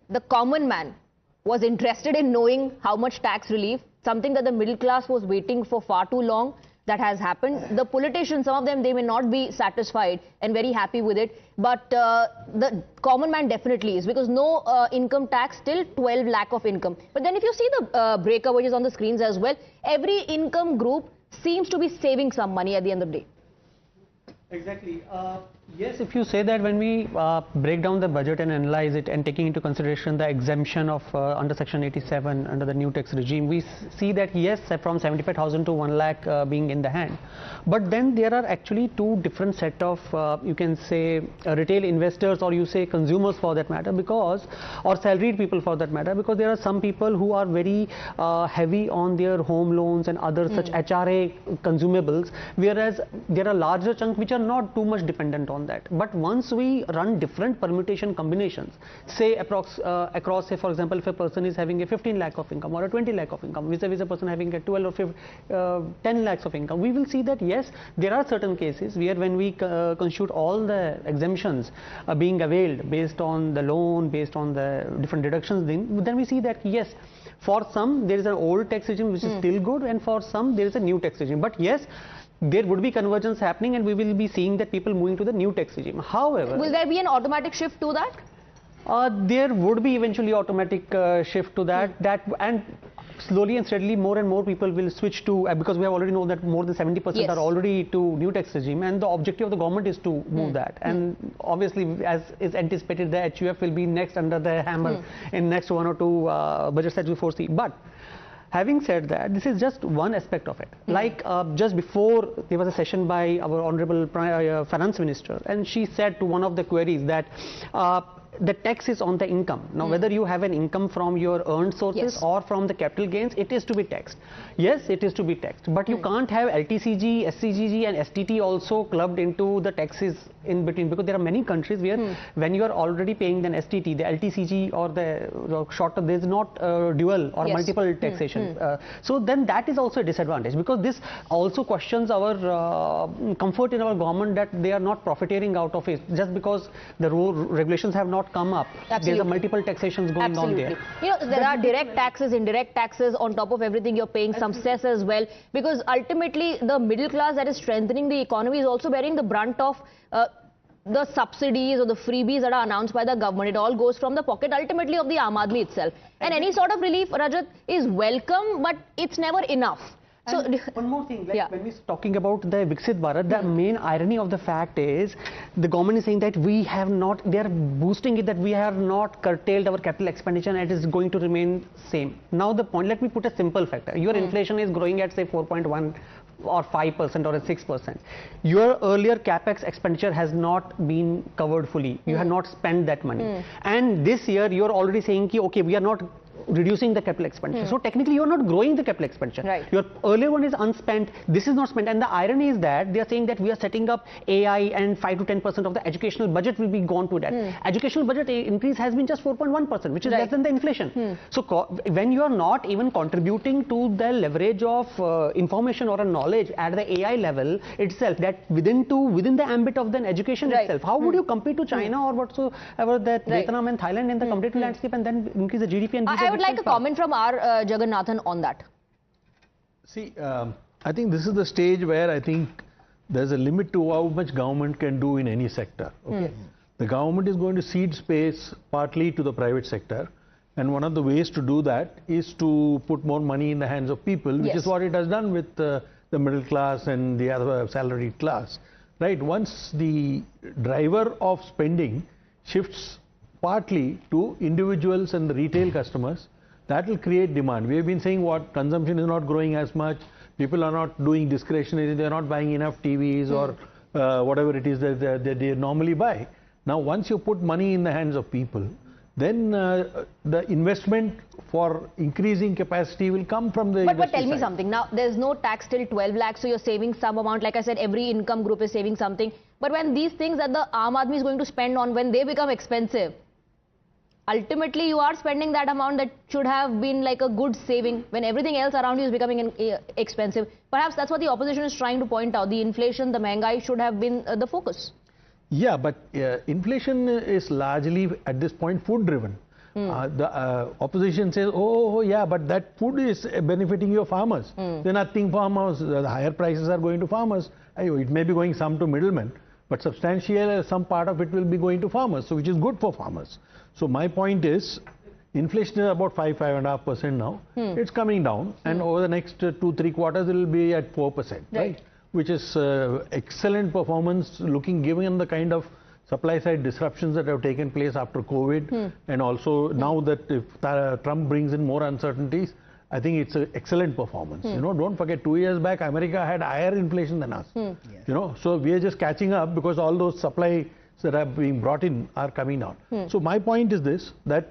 the common man, was interested in knowing how much tax relief, something that the middle class was waiting for far too long. That has happened. The politicians, some of them, they may not be satisfied and very happy with it. But the common man definitely is, because no income tax till 12 lakh of income. But then if you see the breakup, which is on the screens as well, every income group seems to be saving some money at the end of the day. Exactly. Yes, if you say that when we break down the budget and analyze it and taking into consideration the exemption of under Section 87 under the new tax regime, we see that yes, from 75,000 to 1 lakh being in the hand. But then there are actually two different set of, you can say, retail investors, or you say consumers for that matter, because, or salaried people for that matter, because there are some people who are very heavy on their home loans and other such HRA consumables, whereas there are larger chunks which are not too much dependent on that. But once we run different permutation combinations, say across, say for example, if a person is having a 15 lakh of income or a 20 lakh of income, vis-a-vis a person having a 12 or 15, 10 lakhs of income, we will see that yes, there are certain cases where when we constitute all the exemptions being availed based on the loan, based on the different deductions, then we see that yes, for some there is an old tax regime which is still good, and for some there is a new tax regime. But yes, there would be convergence happening, and we will be seeing that people moving to the new tax regime. However, will there be an automatic shift to that? There would be eventually automatic shift to that. And slowly and steadily more and more people will switch to, because we have already known that more than 70% are already to new tax regime, and the objective of the government is to move that. And obviously, as is anticipated, the HUF will be next under the hammer in next 1 or 2 budgets that we foresee. But having said that, this is just one aspect of it. Like just before, there was a session by our Honorable Finance Minister, and she said to one of the queries that the tax is on the income. Now, whether you have an income from your earned sources or from the capital gains, it is to be taxed. Yes, it is to be taxed, but you can't have LTCG, SCGG and STT also clubbed into the taxes in between, because there are many countries where when you are already paying an STT, the LTCG or the short term, there is not dual or multiple taxation. So then that is also a disadvantage, because this also questions our comfort in our government that they are not profiteering out of it just because the regulations have not come up. There's a multiple taxations going on there. You know, there are direct taxes, indirect taxes. On top of everything, you're paying some cess as well, because ultimately the middle class that is strengthening the economy is also bearing the brunt of the subsidies or the freebies that are announced by the government. It all goes from the pocket ultimately of the Aam Aadmi itself. And any sort of relief, Rajat, is welcome, but it's never enough. So one more thing, like when we're talking about the Viksit Bharat, the main irony of the fact is the government is saying that we have not, they are boosting it that we have not curtailed our capital expenditure and it is going to remain same. Now the point, let me put a simple factor. Your inflation is growing at say 4.1 or 5% or 6%. Your earlier capex expenditure has not been covered fully. You have not spent that money. And this year you're already saying, ki, okay, we are not reducing the capital expenditure. So technically you are not growing the capital expenditure. Your earlier one is unspent, this is not spent, and the irony is that they are saying that we are setting up AI and 5 to 10% of the educational budget will be gone to that. Educational budget increase has been just 4.1%, which is less than the inflation. So when you are not even contributing to the leverage of information or a knowledge at the AI level itself, that within the ambit of the education itself, how would you compete to China or whatsoever that Vietnam and Thailand in the competitive landscape and then increase the GDP and I would like a comment from R. Jagannathan on that. See, I think this is the stage where I think there's a limit to how much government can do in any sector. Okay? The government is going to cede space partly to the private sector, and one of the ways to do that is to put more money in the hands of people, which is what it has done with the middle class and the other salaried class. Right? Once the driver of spending shifts partly to individuals and the retail customers, that will create demand. We have been saying what consumption is not growing as much, people are not doing discretionary, they are not buying enough TVs or whatever it is that they normally buy. Now once you put money in the hands of people, then the investment for increasing capacity will come from the But tell me something, now there's no tax till 12 lakhs, so you're saving some amount. Like I said, every income group is saving something. But when these things that the Aam Aadmi is going to spend on, when they become expensive, ultimately you are spending that amount that should have been like a good saving when everything else around you is becoming expensive. Perhaps that's what the opposition is trying to point out. The inflation, the Mehengai should have been the focus. Yeah, but inflation is largely at this point food driven. The opposition says, oh yeah, but that food is benefiting your farmers. They're nothing farmers, the higher prices are going to farmers. It may be going some to middlemen, but substantial some part of it will be going to farmers, so which is good for farmers. So my point is, inflation is about 5.5% now. It's coming down, and over the next 2-3 quarters it will be at 4%, right? Which is excellent performance given the kind of supply side disruptions that have taken place after COVID, and also now that if Trump brings in more uncertainties, I think it's an excellent performance. You know, don't forget 2 years back America had higher inflation than us. You know, so we are just catching up because all those supplies that are being brought in are coming down. So my point is this, that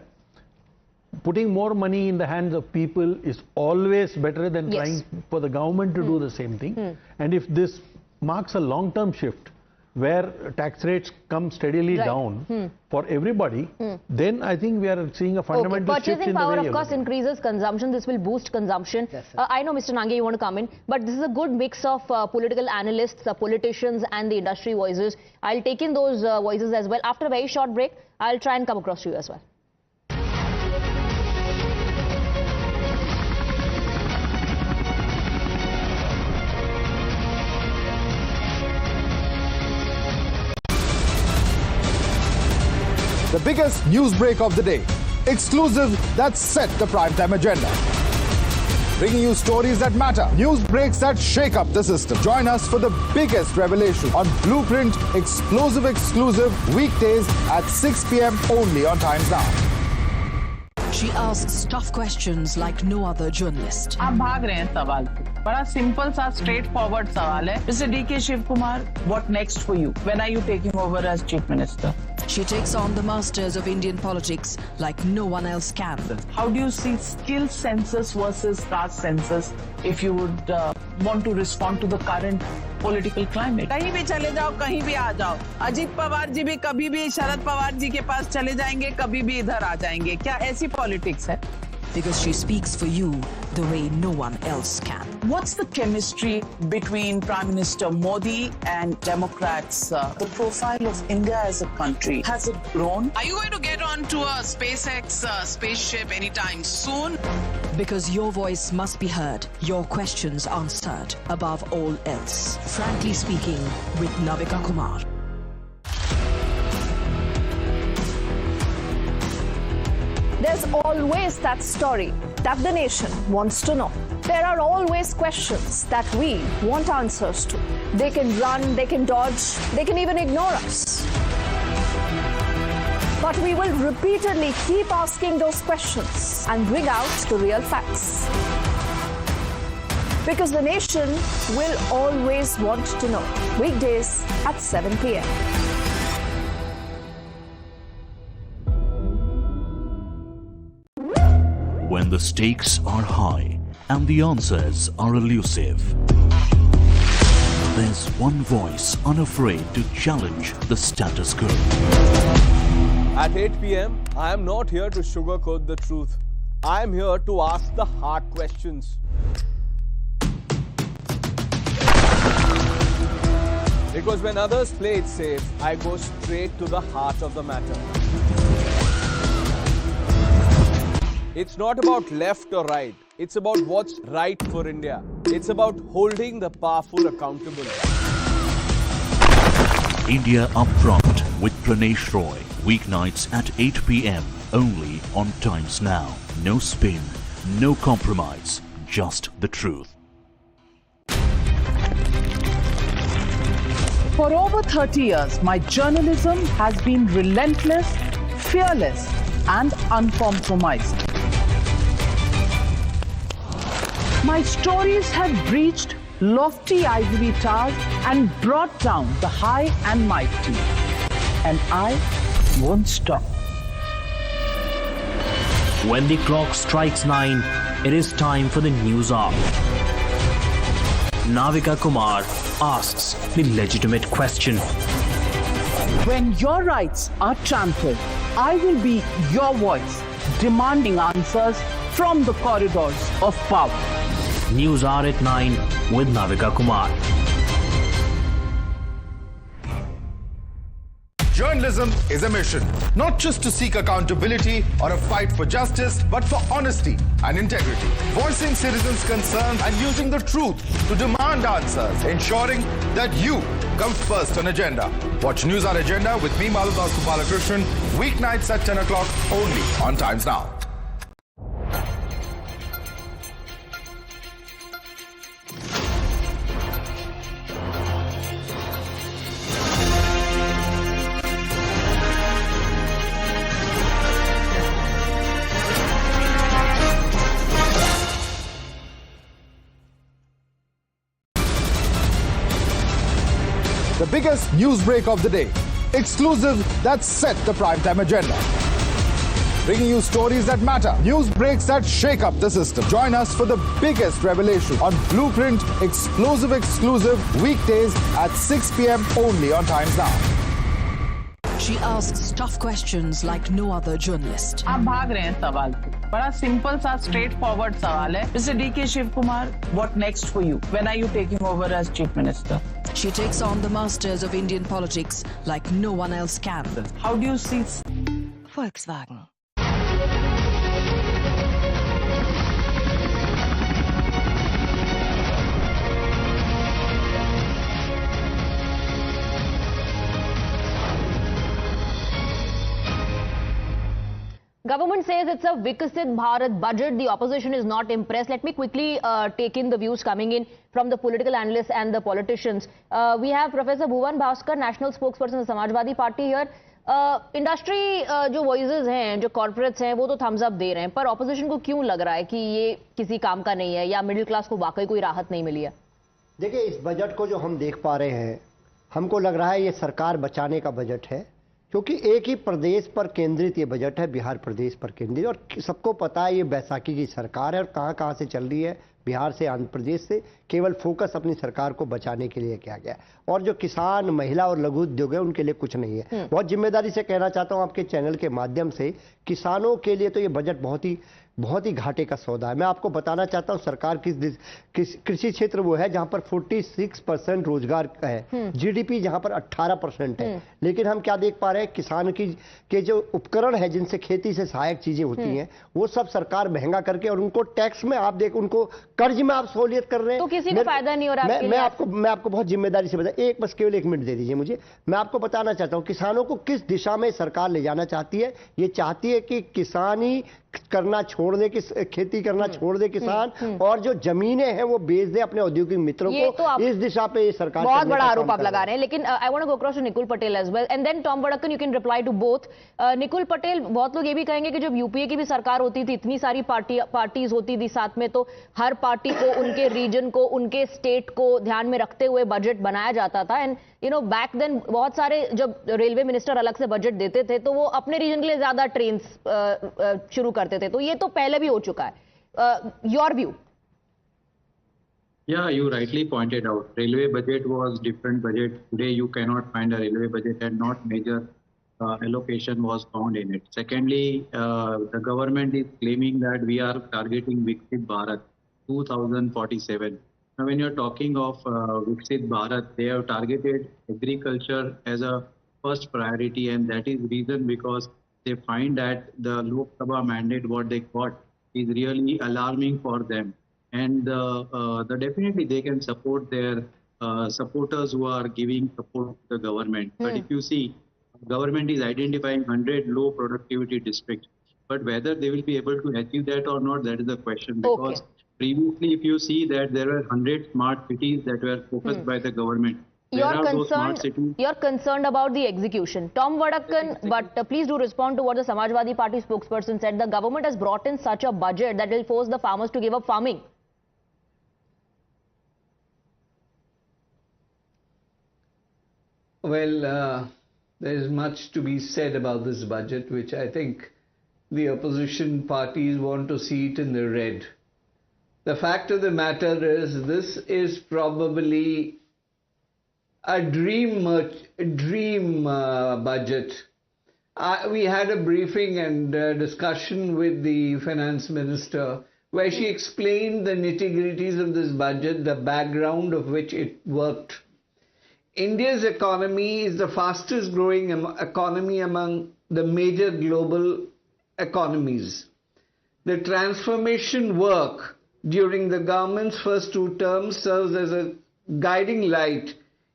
putting more money in the hands of people is always better than trying for the government to do the same thing. And if this marks a long-term shift, where tax rates come steadily down for everybody, then I think we are seeing a fundamental shift Purchasing in the power, way of course, increases consumption. This will boost consumption. I know, Mr. Nange, you want to come in, but this is a good mix of political analysts, politicians, and the industry voices. I'll take in those voices as well. After a very short break, I'll try and come across to you as well. The biggest news break of the day. Exclusive that set the primetime agenda. Bringing you stories that matter. News breaks that shake up the system. Join us for the biggest revelation on Blueprint Explosive Exclusive weekdays at 6 p.m. only on Times Now. She asks tough questions like no other journalist. आप भाग रहे हैं सवाल पे. बड़ा simple सा straightforward सवाल है. Mr. D.K. Shivkumar, what next for you? When are you taking over as Chief Minister? She takes on the masters of Indian politics like no one else can. How do you see skill census versus caste census if you would want to respond to the current political climate? कहीं भी चले जाओ, कहीं भी आ जाओ. अजीत पवार जी भी कभी भी शरद पवार जी के पास चले जाएंगे, कभी भी इधर आ जाएंगे. क्या ऐसी politics है? Because she speaks for you the way no one else can. What's the chemistry between Prime Minister Modi and Democrats? The profile of India as a country, has it grown? Are you going to get onto a SpaceX spaceship anytime soon? Because your voice must be heard, your questions answered above all else. Frankly Speaking with Navika Kumar. There's always that story that the nation wants to know. There are always questions that we want answers to. They can run, they can dodge, they can even ignore us. But we will repeatedly keep asking those questions and bring out the real facts. Because the nation will always want to know. Weekdays at 7 p.m. When the stakes are high and the answers are elusive, there's one voice unafraid to challenge the status quo. At 8 p.m., I am not here to sugarcoat the truth. I am here to ask the hard questions. Because when others play it safe, I go straight to the heart of the matter. It's not about left or right. It's about what's right for India. It's about holding the powerful accountable. India Upfront with Pranesh Roy. Weeknights at 8 p.m. only on Times Now. No spin, no compromise, just the truth. For over 30 years, my journalism has been relentless, fearless, and uncompromised. My stories have breached lofty ivory towers and brought down the high and mighty. And I won't stop. When the clock strikes 9, it is time for the news hour. Navika Kumar asks the legitimate question. When your rights are trampled, I will be your voice, demanding answers from the corridors of power. News hour at 9 with Navika Kumar. Journalism is a mission, not just to seek accountability or a fight for justice, but for honesty and integrity. Voicing citizens' concerns and using the truth to demand answers, ensuring that you come first on agenda. Watch News Hour Agenda with me, Madhav Balakrishnan, weeknights at 10 o'clock only on Times Now. The biggest news break of the day. Exclusive that set the primetime agenda. bringing you stories that matter, news breaks that shake up the system. Join us for the biggest revelation on Blueprint, exclusive weekdays at 6 p.m. only on Times Now. She asks tough questions like no other journalist. आप भाग रहे हैं सवाल से। बड़ा simple सा straight forward सवाल है। Mr. D.K. Shivkumar, what next for you? When are you taking over as Chief Minister? She takes on the masters of Indian politics like no one else can. How do you see Volkswagen. Government says it's a Vikasit Bharat budget. The opposition is not impressed. Let me quickly take in the views coming in from the political analysts and the politicians. We have Professor Bhuvan Bhaskar, national spokesperson of the Samajwadi Party here. Industry जो voices हैं, जो corporates हैं, वो तो thumbs up दे रहे हैं, पर opposition को क्यों लग रहा है कि ये किसी काम का नहीं है या middle class को वाकई कोई राहत नहीं मिली है? देखिए, इस बजट को जो हम देख पा रहे हैं, हमको लग रहा है ये सरकार बचाने का बजट है, क्योंकि एक ही प्रदेश पर केंद्रित ये बजट है, बिहार प्रदेश पर केंद्रित, और सबको पता है ये बैसाखी की सरकार है और कहां से चल रही है, बिहार से, आंध्र प्रदेश से, केवल फोकस अपनी सरकार को बचाने के लिए किया गया। और जो किसान, महिला और लघु उद्योग है, उनके लिए कुछ नहीं है। बहुत जिम्मेदारी से कहना चाहता हूं आपके चैनल के माध्यम से, किसानों के लिए तो ये बजट बहुत ही घाटे का सौदा है। मैं आपको बताना चाहता हूं, सरकार कृषि क्षेत्र वो है जहां पर 46% रोजगार है, जीडीपी जहां पर 18% है, लेकिन हम क्या देख पा रहे हैं, किसान के जो उपकरण है जिनसे खेती से सहायक चीजें होती हैं, वो सब सरकार महंगा करके और उनको टैक्स में आप देख, उनको कर्ज में आप सहूलियत कर रहे हैं, तो किसी को फायदा नहीं हो रहा। मैं आपको बहुत जिम्मेदारी से बता, बस केवल 1 मिनट दे दीजिए मुझे। मैं आपको बताना चाहता हूं किसानों को किस दिशा में सरकार ले जाना चाहती है। ये चाहती है कि किसानी करना छोड़ दे, खेती करना छोड़ दे किसान, और जो जमीनें हैं वो बेच दे अपने औद्योगिक मित्रों को। तो इस दिशा पे ये सरकार बहुत बड़ा आरोप आप लगा रहे हैं। लेकिन I want to go across to Nikul Patel as well and then Tom Vadakkan, you can reply to both. Nikul Patel, बहुत लोग ये भी कहेंगे कि जब यूपीए की भी सरकार होती थी, इतनी सारी पार्टीज होती थी साथ में, तो हर पार्टी को उनके रीजन को, उनके स्टेट को ध्यान में रखते हुए बजट बनाया जाता था। And you know back then बहुत सारे, जब रेलवे मिनिस्टर अलग से बजट देते थे तो वो अपने रीजन के लिए ज्यादा ट्रेन शुरू करते थे, तो ये तो पहले भी हो चुका है। Your view? Yeah, you rightly pointed out. Railway budget was different budget. Today you cannot find a railway budget and not major allocation was found in it. Secondly, the government is claiming that we are targeting Viksit Bharat 2047. Now, when you're talking of Viksit Bharat, they have targeted agriculture as a first priority, and that is reason because they find that the Lok Sabha mandate what they got is really alarming for them, and definitely they can support their supporters who are giving support to the government. But if you see, government is identifying 100 low productivity districts, but whether they will be able to achieve that or not, that is the question, because previously if you see that there were 100 smart cities that were focused by the government. You're concerned about the execution. Tom Vadakkan, but please do respond to what the Samajwadi Party spokesperson said. The government has brought in such a budget that will force the farmers to give up farming. Well, there is much to be said about this budget, which I think the opposition parties want to see it in the red. The fact of the matter is, this is probably a dream budget. We had a briefing and discussion with the finance minister where she explained the nitty-gritties of this budget, the background of which it worked. India's economy is the fastest growing economy among the major global economies. The transformation work during the government's first 2 terms serves as a guiding light,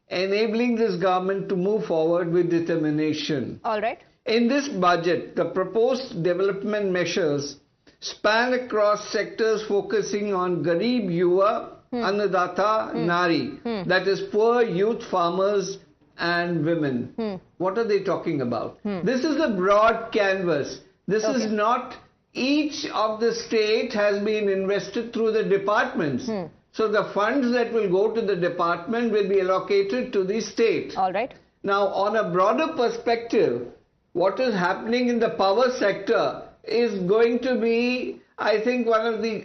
enabling this government to move forward with determination. All right. In this budget, the proposed development measures span across sectors focusing on Garib Yuva, Annadata, Nari, that is poor youth, farmers and women. What are they talking about? This is a broad canvas. This is not, each of the state has been invested through the departments. So the funds that will go to the department will be allocated to the state. All right. Now, on a broader perspective, what is happening in the power sector is going to be, I think, one of the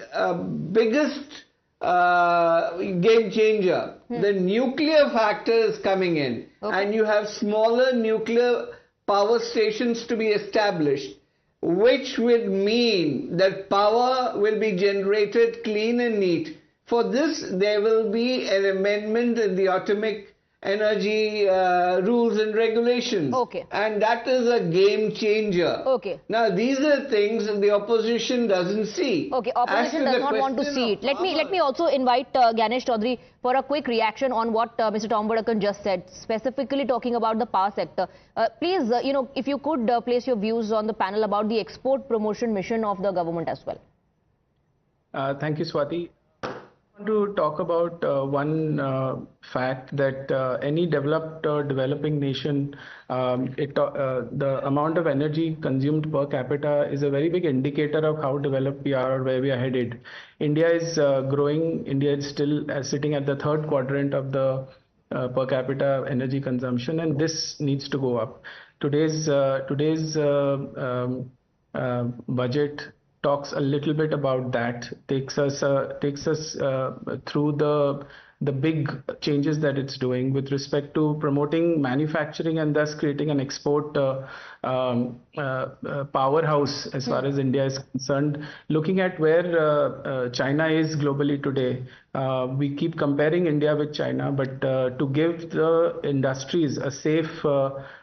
biggest game changer. The nuclear factor is coming in, and you have smaller nuclear power stations to be established, which would mean that power will be generated clean and neat. For this, there will be an amendment in the atomic energy rules and regulations. And that is a game changer. Now, these are things that the opposition doesn't see. Opposition does not want to see it. Let me also invite Ganesh Chaudhary for a quick reaction on what Mr. Tom Badakan just said, specifically talking about the power sector. Please, if you could place your views on the panel about the export promotion mission of the government as well. Thank you, Swati. To talk about one fact that any developed or developing nation, the amount of energy consumed per capita is a very big indicator of how developed we are or where we are headed. India is growing. India is still sitting at the third quadrant of the per capita energy consumption, and this needs to go up. Today's budget talks a little bit about that, takes us through the big changes that it's doing with respect to promoting manufacturing and thus creating an export powerhouse as far as India is concerned. Looking at where China is globally today, we keep comparing India with China, but to give the industries a safe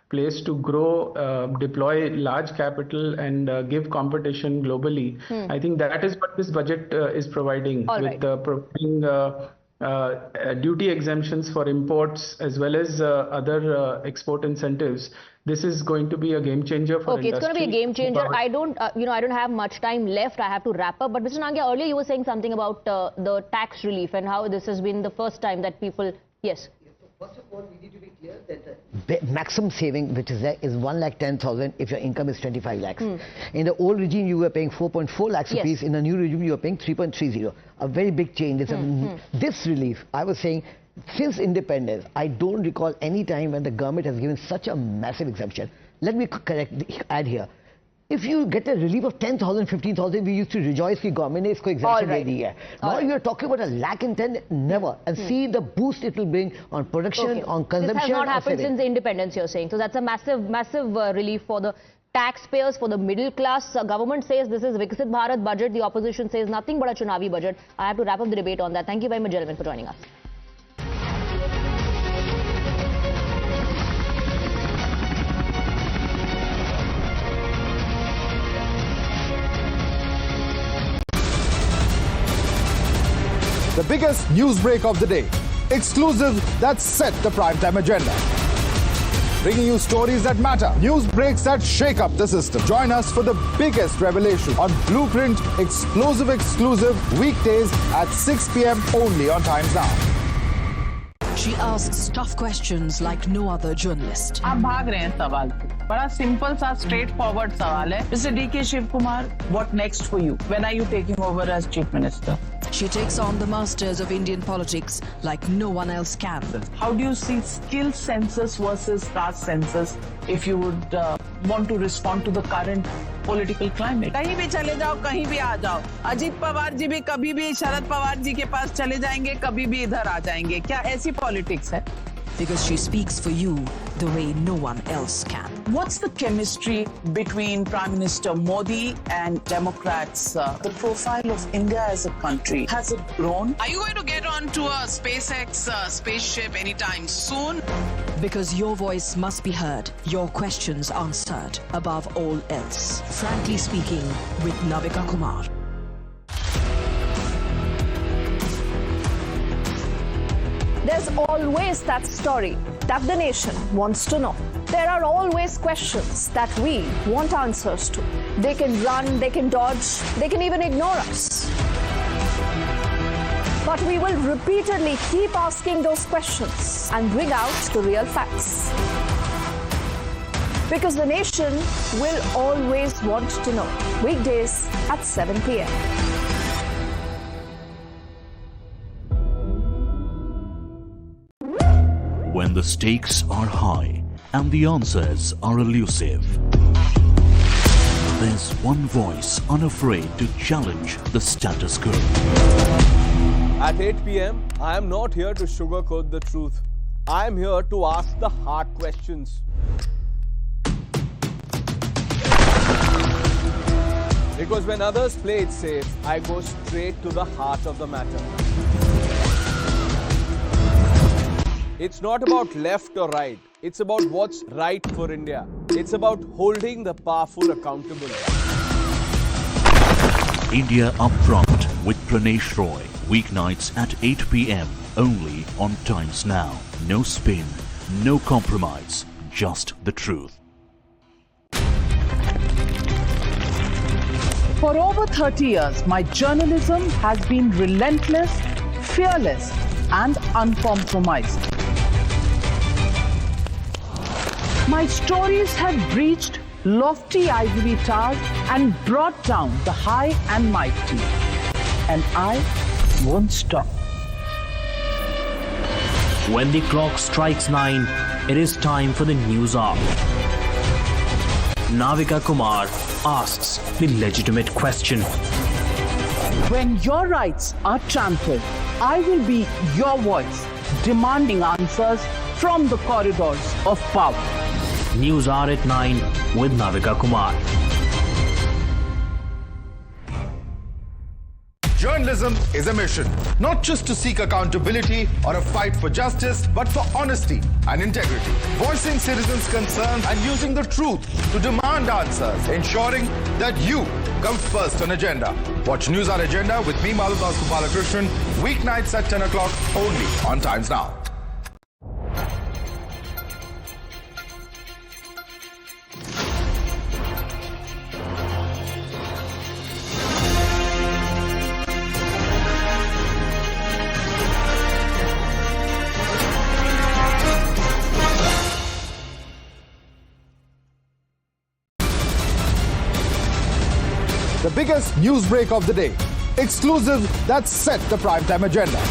place to grow, deploy large capital and give competition globally. I think that is what this budget is providing, providing duty exemptions for imports as well as other export incentives. This is going to be a game changer for industry. It's going to be a game changer. I don't have much time left. I have to wrap up. But Mr. Nangia, earlier you were saying something about the tax relief and how this has been the first time that people, yes. First of all, we need to be clear that the maximum saving which is there is 1,10,000 if your income is 25 lakhs. In the old regime, you were paying 4.4 lakhs rupees. In the new regime, you are paying 3.30. A very big change. This relief, I was saying, since independence, I don't recall any time when the government has given such a massive exemption. Let me add here. If you get a relief of 10,000, 15,000, we used to rejoice that government has exemption de di hai. Now you are talking about 1,10,000, never. And see the boost it will bring on production, on consumption. This has not happened since the independence, you're saying. So that's a massive relief for the taxpayers, for the middle class. Government says this is Viksit Bharat budget. The opposition says nothing but a Chunavi budget. I have to wrap up the debate on that. Thank you very much, gentlemen, for joining us. The biggest news break of the day. Exclusive that set the primetime agenda. Bringing you stories that matter. News breaks that shake up the system. Join us for the biggest revelation on Blueprint exclusive weekdays at 6 p.m. only on Times Now. She asks tough questions like no other journalist. आप भाग रहे हैं सवाल से. बड़ा simple सा straight forward सवाल है. Mr. D.K. Shivkumar, what next for you? When are you taking over as Chief Minister? She takes on the masters of Indian politics like no one else can. How do you see skill census versus caste census if you would want to respond to the current political climate? कहीं भी चले जाओ, कहीं भी आ जाओ. अजीत पवार जी भी कभी भी शरद पवार जी के पास चले जाएंगे, कभी भी इधर आ जाएंगे. क्या ऐसी पॉलिटिक्स है? Because she speaks for you the way no one else can. What's the chemistry between Prime Minister Modi and Democrats? The profile of India as a country, has it grown? Are you going to get onto a SpaceX spaceship anytime soon? Because your voice must be heard, your questions answered above all else. Frankly speaking, with Navika Kumar. There's always that story that the nation wants to know. There are always questions that we want answers to. They can run, they can dodge, they can even ignore us. But we will repeatedly keep asking those questions and bring out the real facts. Because the nation will always want to know. Weekdays at 7 p.m. When the stakes are high and the answers are elusive, then As one voice unafraid to challenge the status quo. At 8 p.m., I am not here to sugarcoat the truth. I am here to ask the hard questions. Because when others play it safe, I go straight to the heart of the matter. It's not about left or right. It's about what's right for India. It's about holding the powerful accountable. India Upfront with Pranesh Roy. Weeknights at 8 p.m. only on Times Now. No spin, no compromise, just the truth. For over 30 years, my journalism has been relentless, fearless, and uncompromising. My stories have breached lofty ivory towers and brought down the high and mighty. And I won't stop. When the clock strikes 9, it is time for the news hour. Navika Kumar asks the legitimate question. When your rights are trampled, I will be your voice, demanding answers from the corridors of power. News hour at 9 with Navika Kumar. Journalism is a mission, not just to seek accountability or a fight for justice, but for honesty and integrity. Voicing citizens' concerns and using the truth to demand answers, ensuring that you come first on agenda. Watch News Hour Agenda with me, Madhav Balakrishnan, weeknights at 10 o'clock only on Times Now. The biggest news break of the day. Exclusive that set the primetime agenda.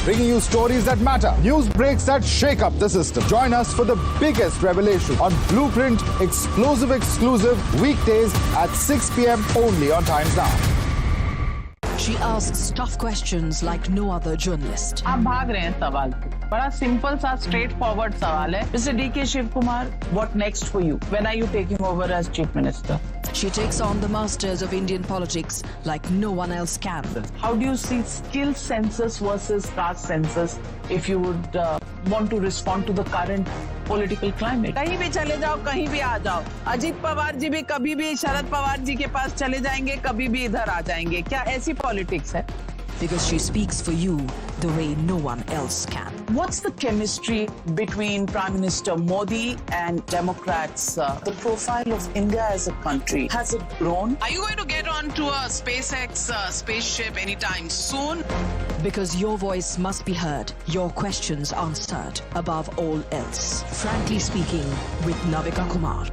Bringing you stories that matter. News breaks that shake up the system. Join us for the biggest revelation on Blueprint exclusive weekdays at 6 p.m. only on Times Now. She asks tough questions like no other journalist. आप भाग रहे हैं सवाल पे. बड़ा simple सा straight forward सवाल है. Mr. D.K. Shiv Kumar, what next for you? When are you taking over as Chief Minister? She takes on the masters of Indian politics like no one else can. How do you see skill census versus caste census if you would want to respond to the current political climate? कहीं भी चले जाओ, कहीं भी आ जाओ. अजीत पवार जी भी कभी भी शरद पवार जी के पास चले जाएंगे, कभी भी इधर आ जाएंगे. क्या ऐसी पॉलिटिक्स है? Because she speaks for you the way no one else can. What's the chemistry between Prime Minister Modi and Democrats? The profile of India as a country, has it grown? Are you going to get onto a SpaceX spaceship anytime soon? Because your voice must be heard, your questions answered above all else. Frankly Speaking with Navika Kumar.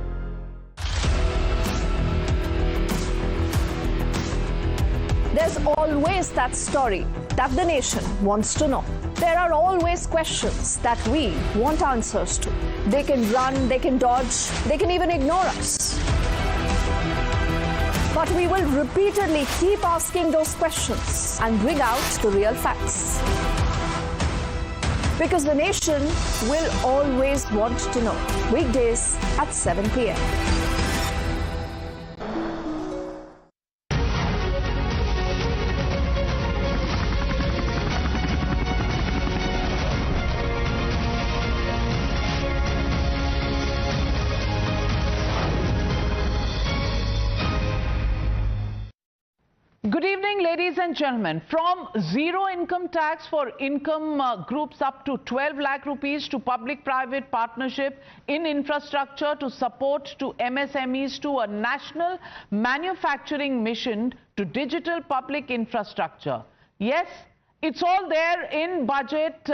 There's always that story that the nation wants to know. There are always questions that we want answers to. They can run, they can dodge, they can even ignore us. But we will repeatedly keep asking those questions and bring out the real facts. Because the nation will always want to know. Weekdays at 7 p.m. Good evening, ladies and gentlemen. From zero income tax for income groups up to 12 lakh rupees to public-private partnership in infrastructure to support to MSMEs to a national manufacturing mission to digital public infrastructure. Yes, it's all there in budget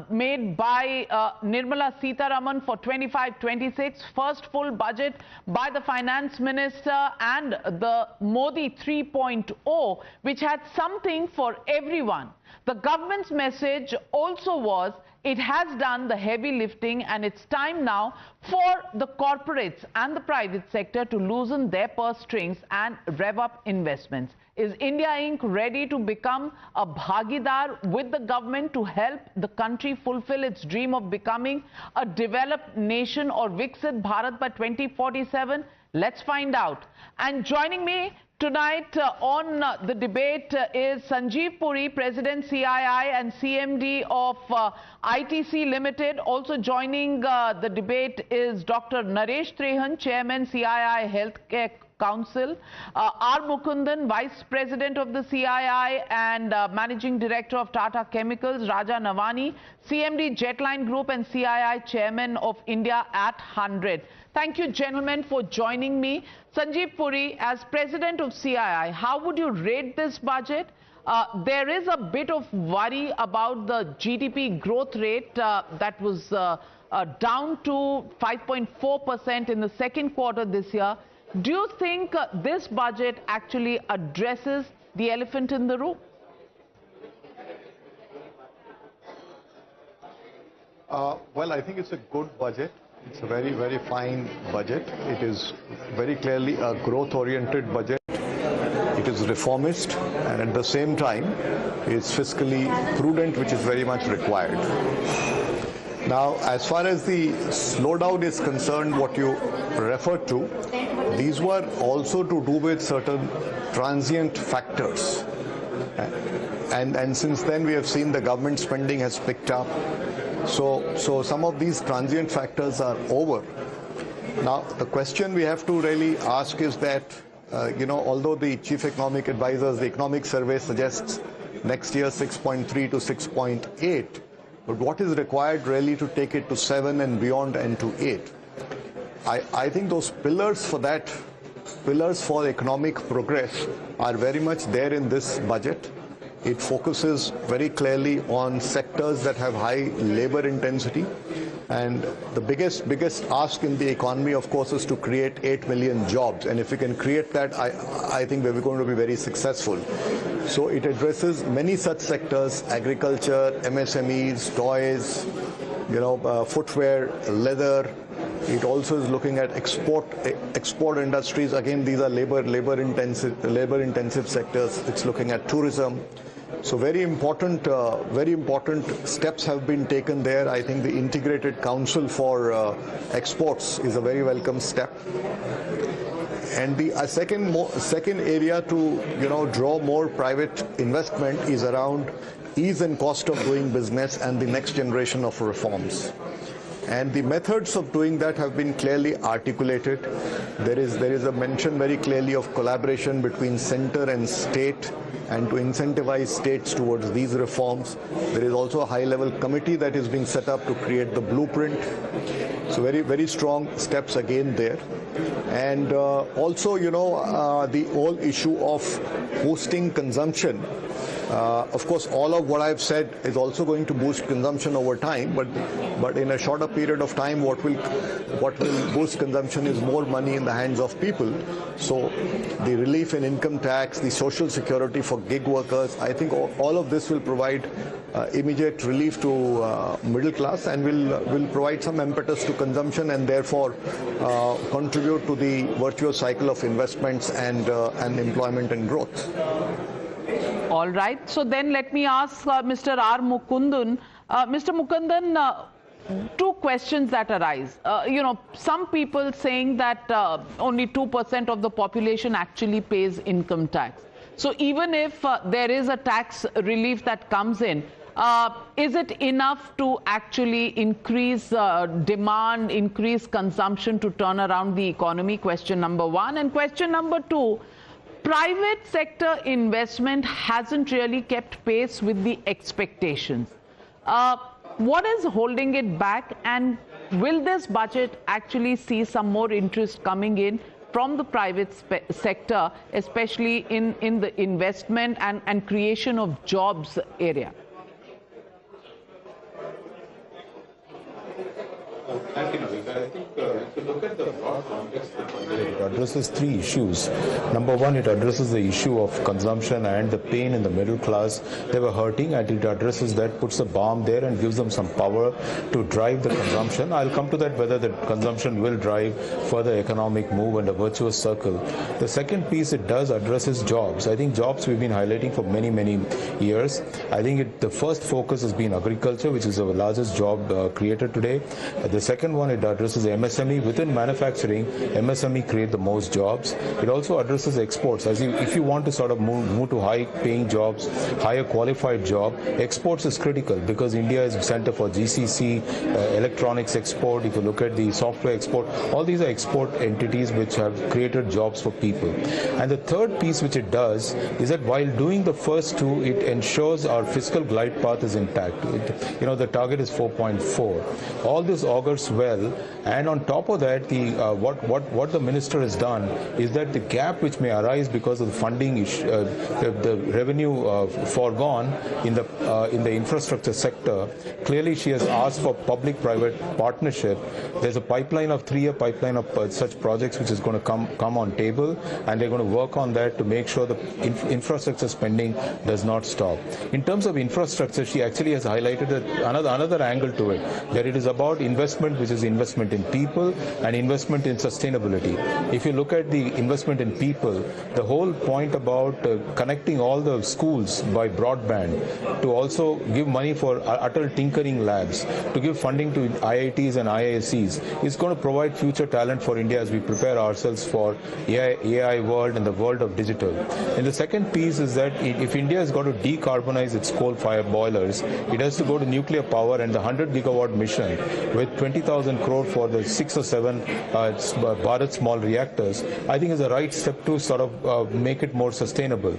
made by Nirmala Sitharaman for 25-26, first full budget by the finance minister, and the Modi 3.0, which had something for everyone. The government's message also was it has done the heavy lifting and it's time now for the corporates and the private sector to loosen their purse strings and rev up investments. Is India Inc. ready to become a bhagidar with the government to help the country fulfill its dream of becoming a developed nation or Viksit Bharat by 2047? Let's find out. And joining me tonight on the debate is Sanjeev Puri, President CII and CMD of ITC Limited. Also joining the debate is Dr. Naresh Trehan, Chairman CII Healthcare Council, R. Mukundan, Vice President of the CII and Managing Director of Tata Chemicals, Raja Navani, CMD Jetline Group and CII Chairman of India at 100. Thank you, gentlemen, for joining me. Sanjeev Puri, as President of CII, how would you rate this budget? There is a bit of worry about the GDP growth rate that was down to 5.4% in the second quarter this year. Do you think this budget actually addresses the elephant in the room? Well, I think it's a good budget. It's a very, very fine budget. It is very clearly a growth-oriented budget. It is reformist and at the same time it's fiscally prudent, which is very much required. Now, as far as the slowdown is concerned, what you referred to, these were also to do with certain transient factors. And since then we have seen the government spending has picked up. So some of these transient factors are over. Now, the question we have to really ask is that, although the chief economic advisors, the economic survey suggests next year 6.3 to 6.8, but what is required really to take it to 7 and beyond and to 8? I think those pillars for economic progress are very much there in this budget. It focuses very clearly on sectors that have high labor intensity. And the biggest ask in the economy, of course, is to create 8 million jobs. And if we can create that, I think we're going to be very successful. So it addresses many such sectors: agriculture, MSMEs, toys, footwear, leather. It also is looking at export industries. Again, these are labor intensive sectors. It's looking at tourism. So very important steps have been taken there. I think the Integrated Council for Exports is a very welcome step. And the second area to draw more private investment is around ease and cost of doing business and the next generation of reforms. And the methods of doing that have been clearly articulated. There is a mention very clearly of collaboration between center and state, and to incentivize states towards these reforms. There is also a high-level committee that is being set up to create the blueprint. So very, very strong steps again there. And also, the whole issue of boosting consumption. Of course, all of what I've said is also going to boost consumption over time, but in a shorter period of time, what will boost consumption is more money in the hands of people. So the relief in income tax, the social security for gig workers, I think all of this will provide immediate relief to middle class and will provide some impetus to consumption and therefore contribute to the virtuous cycle of investments and employment and growth. All right. So then let me ask Mr. R. Mukundan. Mr. Mukundan, two questions that arise. Some people saying that only 2% of the population actually pays income tax. So even if there is a tax relief that comes in, is it enough to actually increase demand, increase consumption to turn around the economy? Question number one. And question number two, private sector investment hasn't really kept pace with the expectations. What is holding it back, and will this budget actually see some more interest coming in from the private sector, especially in the investment and creation of jobs area? Thank you, Navika. I think if you look at the broad context of the budget, addresses three issues. Number one, it addresses the issue of consumption and the pain in the middle class. They were hurting, and it addresses that, puts a balm there and gives them some power to drive the consumption. I'll come to that, whether the consumption will drive further economic move and a virtuous circle. The second piece it does addresses jobs. I think jobs we've been highlighting for many years. I think the first focus has been agriculture, which is the largest job creator today. The second one, it addresses MSME. Within manufacturing, MSME create the most jobs. It also addresses exports. If you want to sort of move to high-paying jobs, higher qualified job, exports is critical because India is a center for GCC, electronics export. If you look at the software export, all these are export entities which have created jobs for people. And the third piece which it does is that while doing the first two, it ensures our fiscal glide path is intact. The target is 4.4. All this augurs well, and on top of that, what the minister has done is that the gap which may arise because of the funding issue, the revenue foregone in the infrastructure sector, clearly she has asked for public-private partnership. There's a pipeline of 3-year pipeline of such projects which is going to come on table, and they're going to work on that to make sure the infrastructure spending does not stop. In terms of infrastructure, she actually has highlighted another angle to it, that it is about investment, which is investment in people and investment in sustainability. If you look at the investment in people, the whole point about connecting all the schools by broadband, to also give money for Atal Tinkering Labs, to give funding to IITs and IIScs, is going to provide future talent for India as we prepare ourselves for AI world and the world of digital. And the second piece is that if India has got to decarbonize its coal-fired boilers, it has to go to nuclear power, and the 100-gigawatt mission with 20,000 crore for the 6 or 7 Bharat small reactors, I think is the right step to sort of make it more sustainable.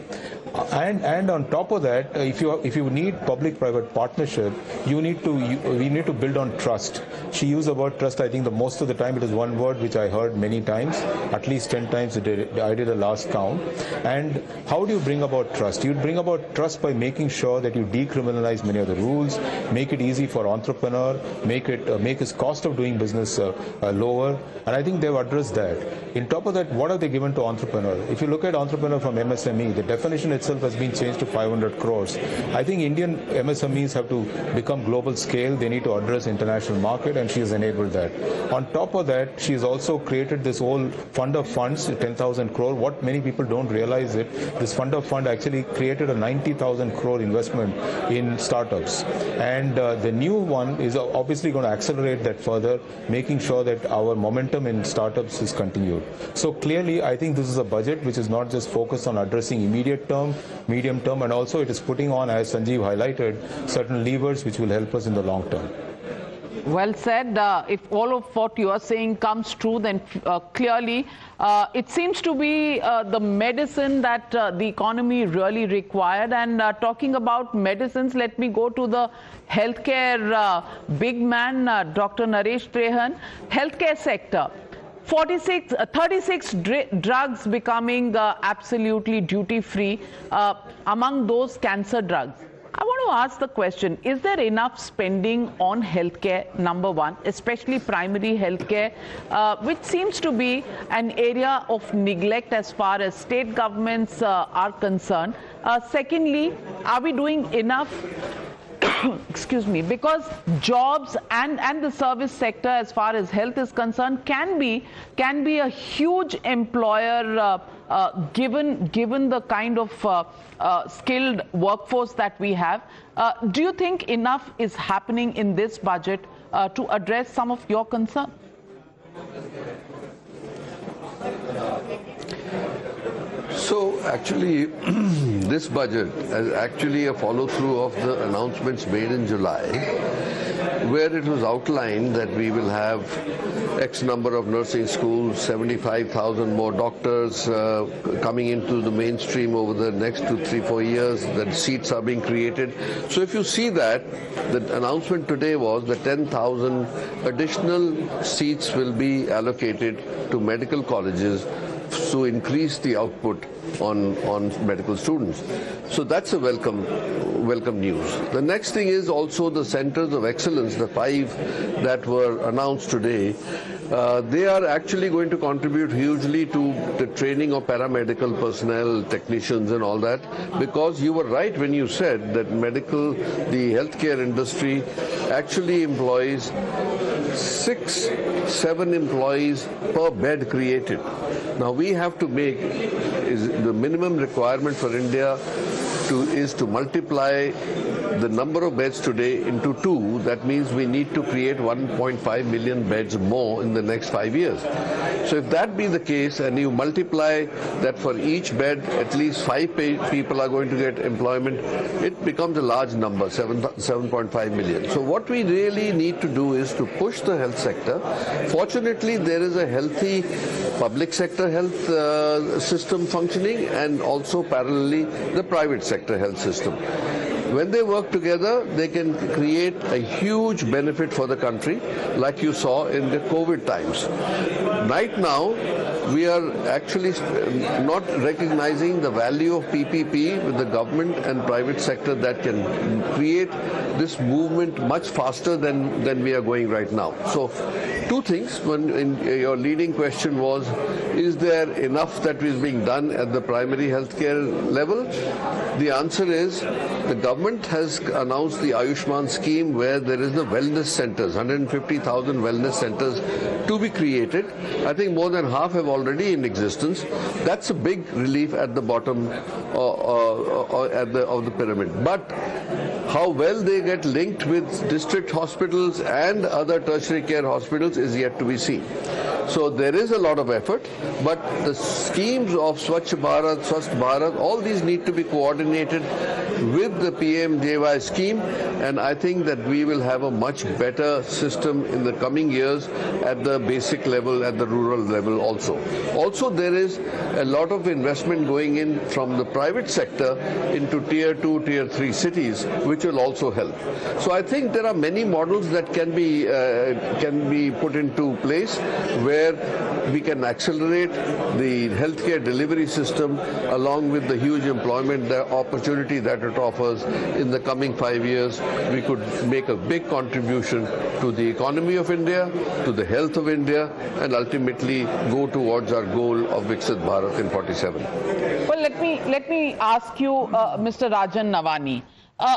And on top of that, if you need public-private partnership, we need to build on trust. She used the word trust. I think the most of the time it is one word which I heard many times, at least 10 times I did a last count. And how do you bring about trust? You bring about trust by making sure that you decriminalize many of the rules, make it easy for entrepreneur, make his cost of doing business lower. And I think they've addressed that. In top of that, what have they given to entrepreneur? If you look at entrepreneur from MSME, the definition itself has been changed to 500 crores. I think Indian MSMEs have to become global scale. They need to address international market, and she has enabled that. On top of that, she has also created this whole fund of funds, 10,000 crore. What many people don't realize it, this fund of fund actually created a 90,000 crore investment in startups. And the new one is obviously going to accelerate that further, making sure that our momentum in startups is continued. So clearly, I think this is a budget which is not just focused on addressing immediate term, medium term, and also it is putting on, as Sanjeev highlighted, certain levers which will help us in the long term. Well said. If all of what you are saying comes true, then clearly it seems to be the medicine that the economy really required. And talking about medicines, let me go to the healthcare big man, Dr. Naresh Trehan. Healthcare sector. 36 drugs becoming absolutely duty-free, among those cancer drugs. I want to ask the question, is there enough spending on healthcare, number one, especially primary healthcare, which seems to be an area of neglect as far as state governments are concerned? Secondly, are we doing enough excuse me, because jobs and the service sector as far as health is concerned can be a huge employer given the kind of skilled workforce that we have. Do you think enough is happening in this budget to address some of your concerns? So actually, this budget is actually a follow-through of the announcements made in July, where it was outlined that we will have X number of nursing schools, 75,000 more doctors coming into the mainstream over the next 2, 3, 4 years, that seats are being created. So if you see that, the announcement today was that 10,000 additional seats will be allocated to medical colleges to increase the output on medical students. So that's a welcome news. The next thing is also the centers of excellence, the 5 that were announced today. They are actually going to contribute hugely to the training of paramedical personnel, technicians and all that, because you were right when you said that the healthcare industry actually employs 6-7 employees per bed created. Now we have to make, the minimum requirement for India is to multiply the number of beds today into 2. That means we need to create 1.5 million beds more in the next 5 years. So if that be the case and you multiply that for each bed at least 5 people are going to get employment, it becomes a large number, 7.5 million. So what we really need to do is to push the health sector. Fortunately, there is a healthy public sector health system functioning, and also parallelly the private sector health system. When they work together, they can create a huge benefit for the country, like you saw in the COVID times. Right now, we are actually not recognizing the value of PPP with the government and private sector that can create this movement much faster than we are going right now. So, 2 things. Your leading question was, is there enough that is being done at the primary healthcare level? The answer is, the government has announced the Ayushman scheme, where there is the wellness centers, 150,000 wellness centers to be created. I think more than half have already in existence. That's a big relief at the bottom of the pyramid. But how well they get linked with district hospitals and other tertiary care hospitals is yet to be seen. So there is a lot of effort, but the schemes of Swachh Bharat, Swasth Bharat, all these need to be coordinated with the PMJY scheme, and I think that we will have a much better system in the coming years at the basic level, at the rural level also. Also, there is a lot of investment going in from the private sector into tier 2, tier 3 cities, which will also help. So I think there are many models that can be put into place where we can accelerate the healthcare delivery system along with the huge employment opportunity that it offers. In the coming 5 years, we could make a big contribution to the economy of India, to the health of India, and ultimately go towards our goal of Viksit Bharat in 47. Well, let me ask you, Mr. Rajan Navani.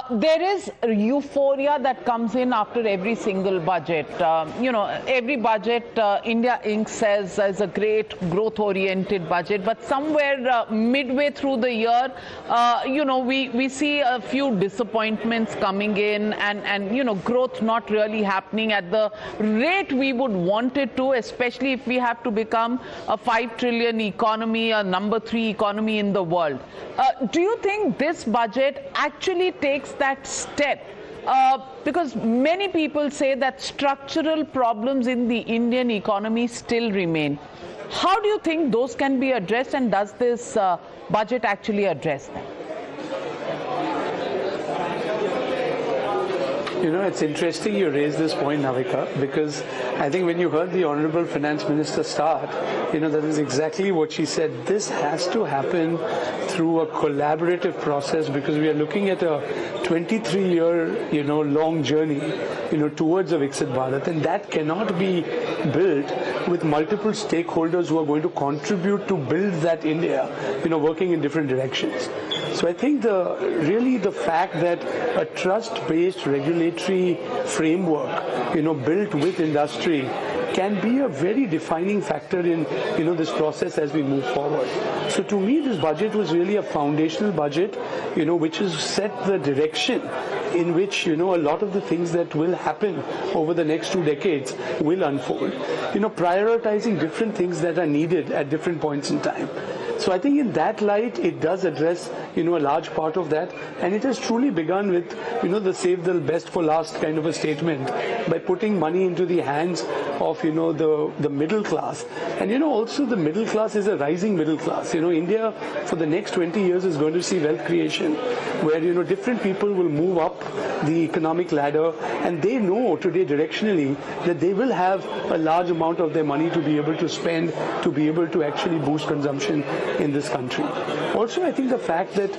There is euphoria that comes in after every single budget. Every budget, India Inc. says is a great growth-oriented budget, but somewhere midway through the year, we see a few disappointments coming in, and growth not really happening at the rate we would want it to, especially if we have to become a 5 trillion economy, a number 3 economy in the world. Do you think this budget actually takes that step? Because many people say that structural problems in the Indian economy still remain. How do you think those can be addressed, and does this budget actually address them? It's interesting you raise this point, Navika, because I think when you heard the Honorable Finance Minister start, that is exactly what she said. This has to happen through a collaborative process, because we are looking at a 23-year, long journey, towards a Viksit Bharat, and that cannot be built with multiple stakeholders who are going to contribute to build that India, working in different directions. So I think the fact that a trust-based regulatory framework, built with industry, can be a very defining factor in this process as we move forward. So to me, this budget was really a foundational budget, which has set the direction in which a lot of the things that will happen over the next 2 decades will unfold. Prioritizing different things that are needed at different points in time. So I think in that light, it does address, a large part of that, and it has truly begun with, the save the best for last kind of a statement by putting money into the hands of, the middle class. And, also the middle class is a rising middle class. India for the next 20 years is going to see wealth creation, where, different people will move up the economic ladder, and they know today directionally that they will have a large amount of their money to be able to spend, to be able to actually boost consumption in this country. Also, I think the fact that,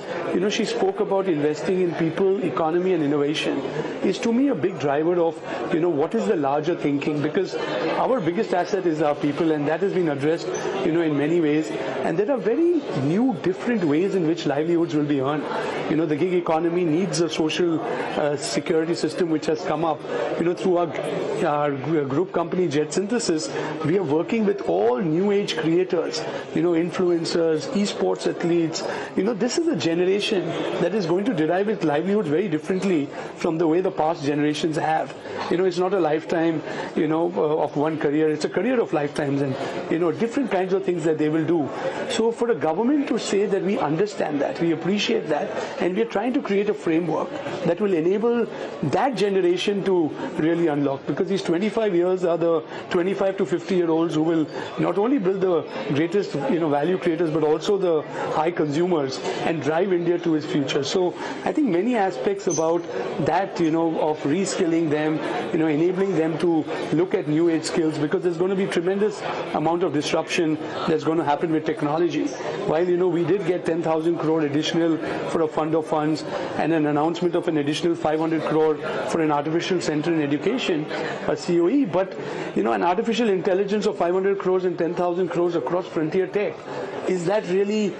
she spoke about investing in people, economy and innovation is to me a big driver of, what is the larger thinking, because our biggest asset is our people, and that has been addressed, in many ways. And there are very new, different ways in which livelihoods will be earned. The gig economy needs a social security system which has come up. Through our group company Jet Synthesis, we are working with all new age creators, influencers, esports athletes. This is a generation that is going to derive its livelihoods very differently from the way the past generations have. It's not a lifetime, of one career. It's a career of lifetimes, and, different kinds of things that they will do. So for a government to say that we understand that, we appreciate that, and we are trying to create a framework that will enable that generation to really unlock, because these 25 years are the 25 to 50-year-olds who will not only build the greatest, value creators, but also the high consumers and drive India to its future. So I think many aspects about that, of reskilling them, enabling them to look at new age skills, because there's going to be tremendous amount of disruption that's going to happen with technology. While, we did get 10,000 crore additional for a fund of funds and an announcement of an additional 500 crore for an artificial center in education, a COE, but, an artificial intelligence of 500 crores and 10,000 crores across frontier tech, is that really,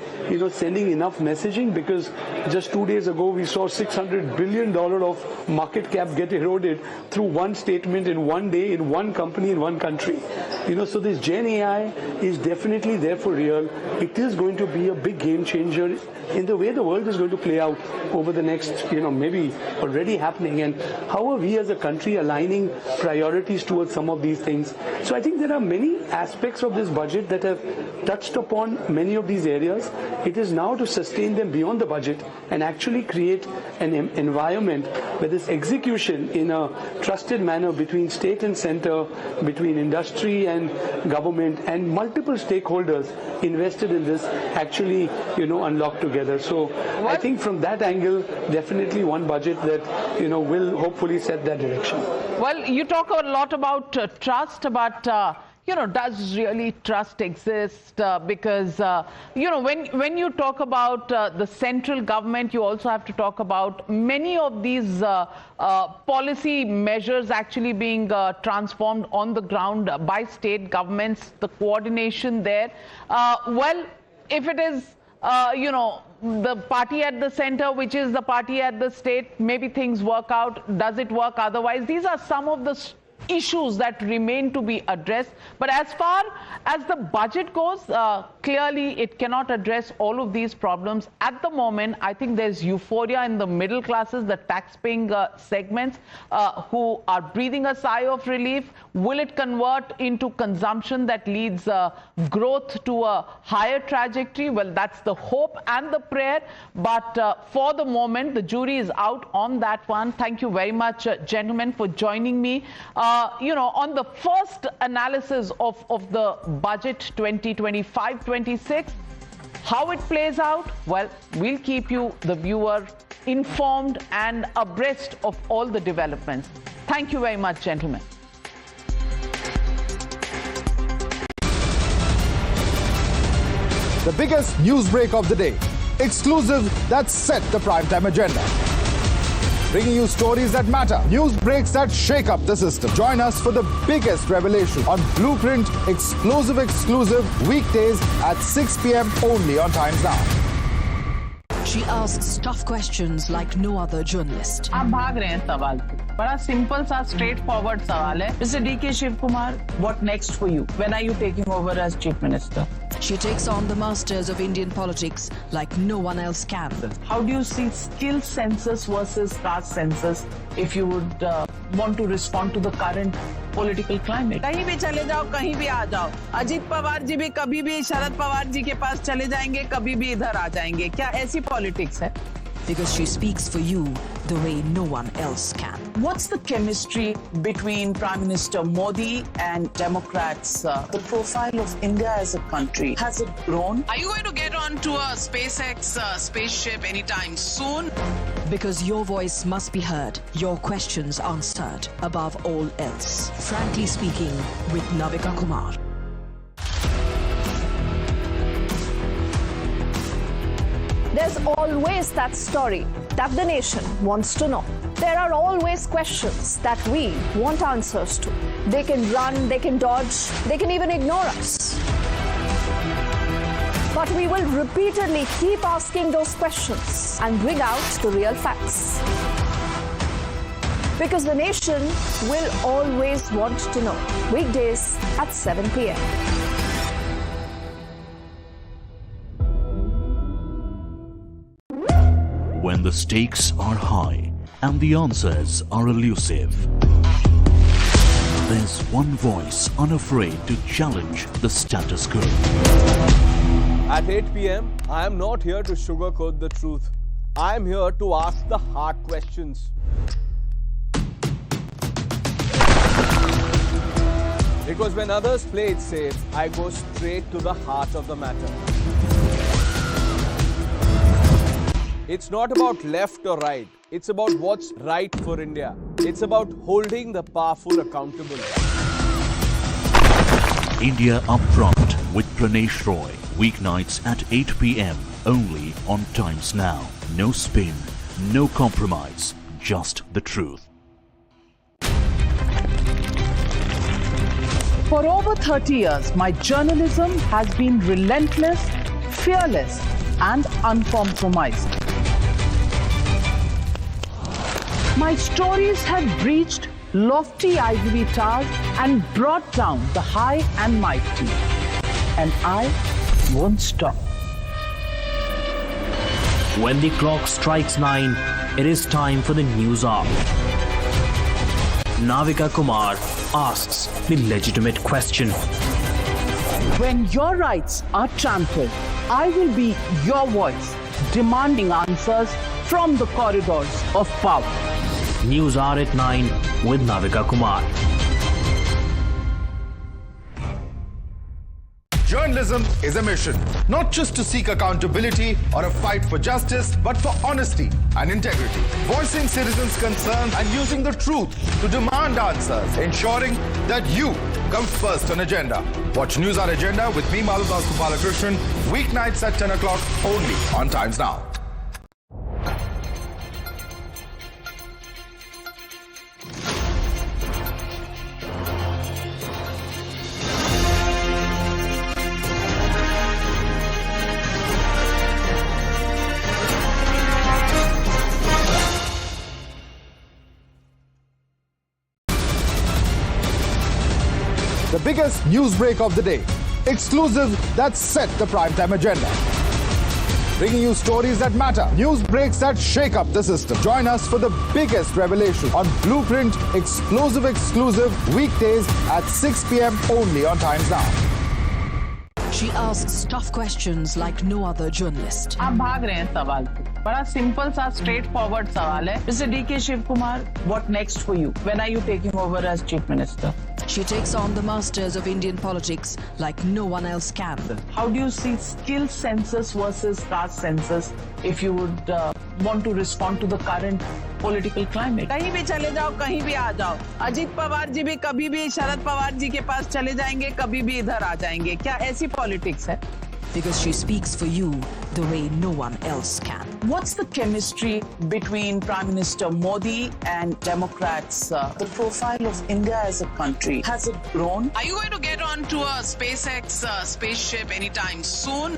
sending enough messaging? Because just 2 days ago, we saw $600 billion of market cap get eroded through one statement in one day in one company in one country. So this Gen AI is definitely there for real. It is going to be a big game changer in the way the world is going to play out over the next, maybe already happening. And how are we as a country aligning priorities towards some of these things? So I think there are many aspects of this budget that have touched upon many of these areas. It is now to sustain them beyond the budget and actually create an environment where this execution in a trusted manner between state and center, between industry and government and multiple stakeholders invested in this actually, unlock together. So I think from that angle, definitely one budget that, will hopefully set that direction. Well, you talk a lot about trust, but does really trust exist? Because, when you talk about the central government, you also have to talk about many of these policy measures actually being transformed on the ground by state governments, the coordination there. Well, if it is, the party at the center, which is the party at the state, maybe things work out. Does it work otherwise? These are some of the issues that remain to be addressed. But as far as the budget goes, clearly it cannot address all of these problems. At the moment, I think there's euphoria in the middle classes, the tax-paying segments who are breathing a sigh of relief. Will it convert into consumption that leads growth to a higher trajectory? Well, that's the hope and the prayer. But for the moment, the jury is out on that one. Thank you very much, gentlemen, for joining me. On the first analysis of the budget 2025-26, how it plays out, well, we'll keep you, the viewer, informed and abreast of all the developments. Thank you very much, gentlemen. The biggest news break of the day. Exclusive that set the primetime agenda. Bringing you stories that matter, news breaks that shake up the system. Join us for the biggest revelation on Blueprint exclusive weekdays at 6 p.m. only on Times Now. She asks tough questions like no other journalist. आप भाग रहे हैं सवाल पे. बड़ा simple सा straightforward सवाल है. Mr. D.K. Shivkumar, what next for you? When are you taking over as Chief Minister? She takes on the masters of Indian politics like no one else can. How do you see skill census versus caste census if you would want to respond to the current political climate? कहीं भी चले जाओ, कहीं भी आ जाओ. अजीत पवार जी भी कभी भी शरद पवार जी के पास चले जाएंगे, कभी भी इधर आ जाएंगे. क्या ऐसी पॉलिटिक्स है? Because she speaks for you the way no one else can. What's the chemistry between Prime Minister Modi and Democrats? The profile of India as a country, has it grown? Are you going to get onto a SpaceX spaceship anytime soon? Because your voice must be heard, your questions answered above all else. Frankly speaking, with Navika Kumar. There's always that story that the nation wants to know. There are always questions that we want answers to. They can run, they can dodge, they can even ignore us. But we will repeatedly keep asking those questions and bring out the real facts. Because the nation will always want to know. Weekdays at 7 p.m. When the stakes are high and the answers are elusive, there's one voice unafraid to challenge the status quo. At 8 p.m., I am not here to sugarcoat the truth. I am here to ask the hard questions. Because when others play it safe, I go straight to the heart of the matter. It's not about left or right. It's about what's right for India. It's about holding the powerful accountable. India Upfront with Pranesh Roy. Weeknights at 8 p.m. only on Times Now. No spin, no compromise, just the truth. For over 30 years, my journalism has been relentless, fearless, and uncompromising. My stories have breached lofty ivory towers and brought down the high and mighty. And I won't stop. When the clock strikes 9, it is time for the news hour. Navika Kumar asks the legitimate question. When your rights are trampled, I will be your voice, demanding answers from the corridors of power. News hour at 9 with Navika Kumar. Journalism is a mission, not just to seek accountability or a fight for justice, but for honesty and integrity. Voicing citizens' concerns and using the truth to demand answers, ensuring that you come first on agenda. Watch News Hour Agenda with me, Maludas Gopalakrishnan, weeknights at 10 o'clock only on Times Now. The biggest news break of the day. Exclusive that set the primetime agenda. Bringing you stories that matter. News breaks that shake up the system. Join us for the biggest revelation on Blueprint exclusive weekdays at 6 p.m. only on Times Now. She asks tough questions like no other journalist. आप भाग रहे हैं सवाल पे। बड़ा simple सा straight forward सवाल है। Mr. D.K. Shiv Kumar, what next for you? When are you taking over as Chief Minister? She takes on the masters of Indian politics like no one else can. How do you see skill census versus caste census if you would want to respond to the current political climate? कहीं भी चले जाओ, कहीं भी आ जाओ। अजीत पवार जी भी कभी भी शरद पवार जी के पास चले जाएंगे, कभी भी इधर आ जाएंगे। क्या ऐसी पॉलिटिक्स है? Because she speaks for you the way no one else can. What's the chemistry between Prime Minister Modi and Democrats? The profile of India as a country, has it grown? Are you going to get onto a SpaceX spaceship anytime soon?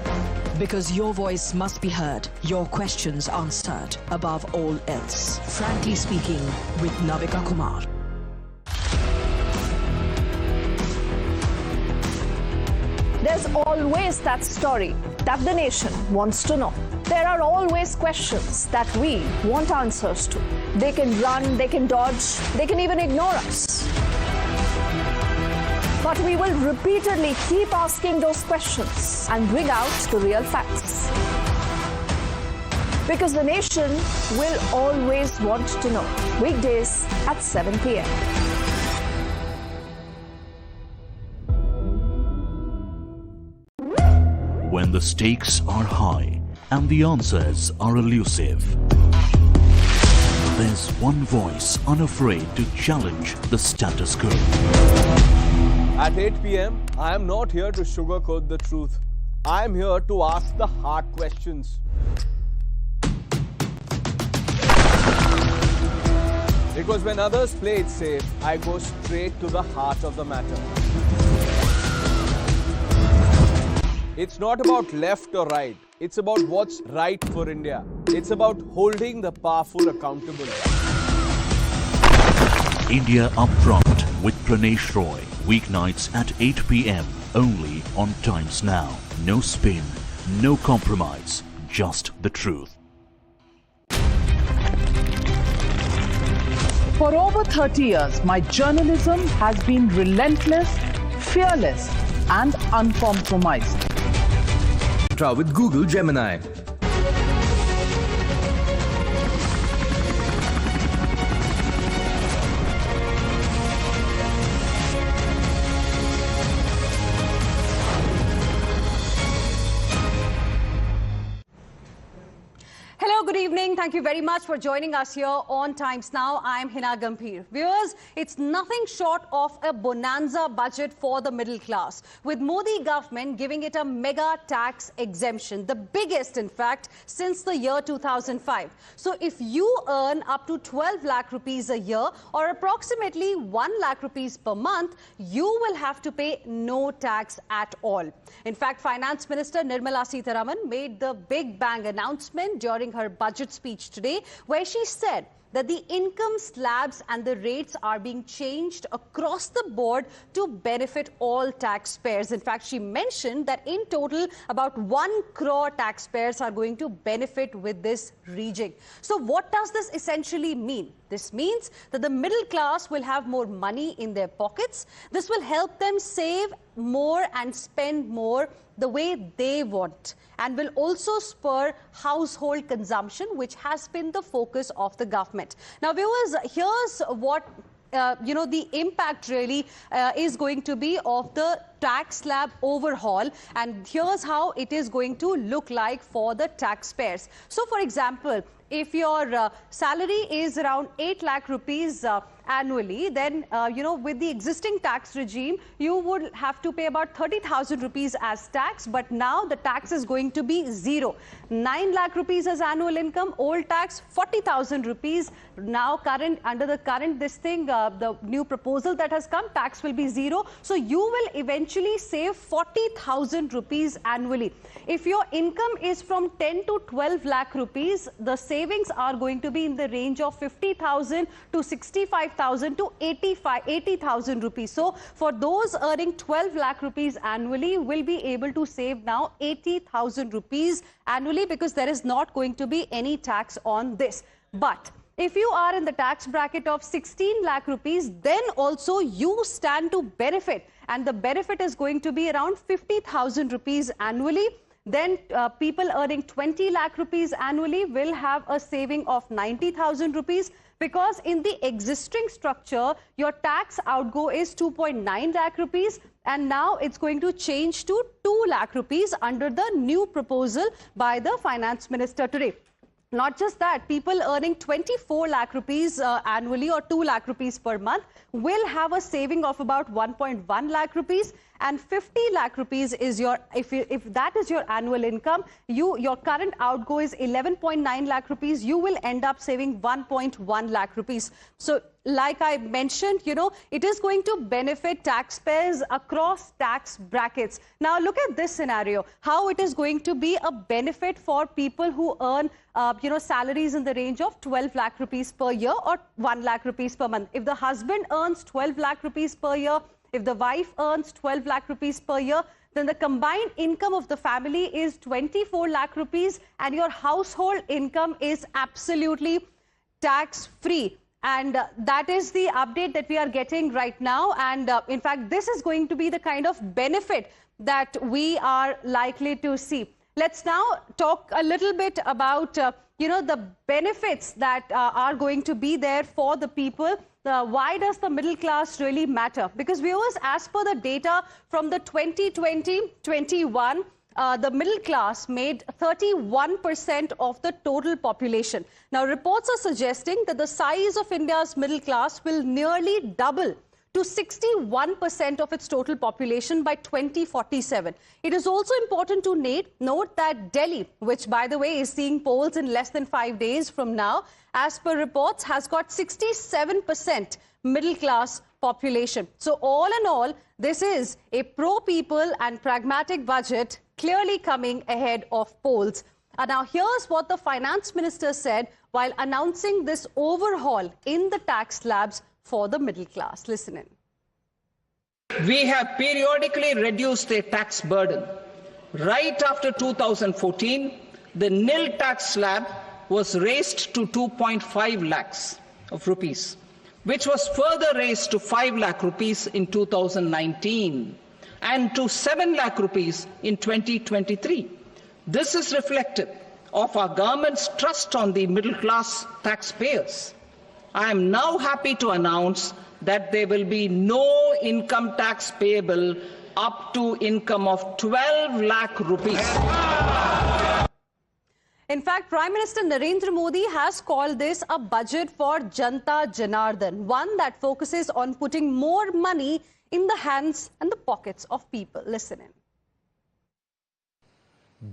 Because your voice must be heard, your questions answered above all else. Frankly Speaking with Navika Kumar. There's always that story that the nation wants to know. There are always questions that we want answers to. They can run, they can dodge, they can even ignore us. But we will repeatedly keep asking those questions and bring out the real facts. Because the nation will always want to know. Weekdays at 7 p.m. When the stakes are high and the answers are elusive, there's one voice unafraid to challenge the status quo. At 8 p.m., I am not here to sugarcoat the truth. I am here to ask the hard questions. Because when others play it safe, I go straight to the heart of the matter. It's not about left or right. It's about what's right for India. It's about holding the powerful accountable. India Upfront with Pranesh Roy. Weeknights at 8 p.m. only on Times Now. No spin, no compromise, just the truth. For over 30 years, my journalism has been relentless, fearless, and uncompromised. Try with Google Gemini. Hello, good evening. Thank you very much for joining us here on Times Now. I'm Hina Gambhir. Viewers, it's nothing short of a bonanza budget for the middle class, with Modi government giving it a mega tax exemption, the biggest, in fact, since the year 2005. So if you earn up to 12 lakh rupees a year or approximately 1 lakh rupees per month, you will have to pay no tax at all. In fact, Finance Minister Nirmala Sitharaman made the big bang announcement during her budget speech today, where she said that the income slabs and the rates are being changed across the board to benefit all taxpayers. In fact, she mentioned that in total, about 1 crore taxpayers are going to benefit with this rejig. So what does this essentially mean? This means that the middle class will have more money in their pockets. This will help them save more and spend more the way they want, and will also spur household consumption, which has been the focus of the government. Now, viewers, here's what the impact really is going to be of the tax slab overhaul, and here's how it is going to look like for the taxpayers. So, for example, if your salary is around 8 lakh rupees annually, then, with the existing tax regime, you would have to pay about 30,000 rupees as tax, but now the tax is going to be zero. 9 lakh rupees as annual income, old tax, 40,000 rupees. Now, under the current the new proposal that has come, tax will be zero. So, you will eventually save 40,000 rupees annually. If your income is from 10 to 12 lakh rupees, the savings are going to be in the range of 50,000 to 65,000 to 80,000 rupees. So, for those earning 12 lakh rupees annually, will be able to save now 80,000 rupees annually, because there is not going to be any tax on this. But if you are in the tax bracket of 16 lakh rupees, then also you stand to benefit, and the benefit is going to be around 50,000 rupees annually. Then people earning 20 lakh rupees annually will have a saving of 90,000 rupees, because in the existing structure, your tax outgo is 2.9 lakh rupees, and now it's going to change to 2 lakh rupees under the new proposal by the Finance Minister today. Not just that, people earning 24 lakh rupees annually or 2 lakh rupees per month will have a saving of about 1.1 lakh rupees, and 50 lakh rupees is your, if that is your annual income, your current outgo is 11.9 lakh rupees, you will end up saving 1.1 lakh rupees. So, like I mentioned, it is going to benefit taxpayers across tax brackets. Now, look at this scenario, how it is going to be a benefit for people who earn salaries in the range of 12 lakh rupees per year or 1 lakh rupees per month. If the husband earns 12 lakh rupees per year, if the wife earns 12 lakh rupees per year, then the combined income of the family is 24 lakh rupees, and your household income is absolutely tax-free. And that is the update that we are getting right now. And in fact, this is going to be the kind of benefit that we are likely to see. Let's now talk a little bit about, the benefits that are going to be there for the people. Why does the middle class really matter? Because viewers, as per the data from the 2020-21, the middle class made 31% of the total population. Now, reports are suggesting that the size of India's middle class will nearly double to 61% of its total population by 2047. It is also important to note that Delhi, which by the way is seeing polls in less than 5 days from now, as per reports, has got 67% middle class population. So all in all, this is a pro-people and pragmatic budget clearly coming ahead of polls. And now here's what the finance minister said while announcing this overhaul in the tax slabs for the middle class. Listen in. We have periodically reduced their tax burden. Right after 2014, the nil tax slab was raised to 2.5 lakhs of rupees, which was further raised to 5 lakh rupees in 2019 and to 7 lakh rupees in 2023. This is reflective of our government's trust on the middle class taxpayers. I am now happy to announce that there will be no income tax payable up to income of 12 lakh rupees. In fact, Prime Minister Narendra Modi has called this a budget for Janta Janardan, one that focuses on putting more money in the hands and the pockets of people. Listen in.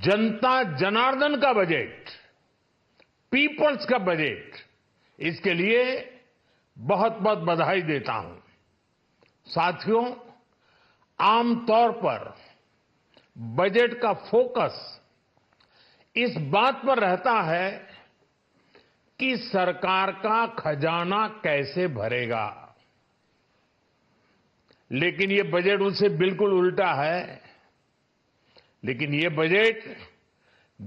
जनता जनार्दन का budget, peoples का budget, इसके लिए बहुत बहुत बधाई देता हूं। साथियों, आमतौर पर बजट का फोकस इस बात पर रहता है कि सरकार का खजाना कैसे भरेगा, लेकिन ये बजट उससे बिल्कुल उल्टा है। लेकिन ये बजट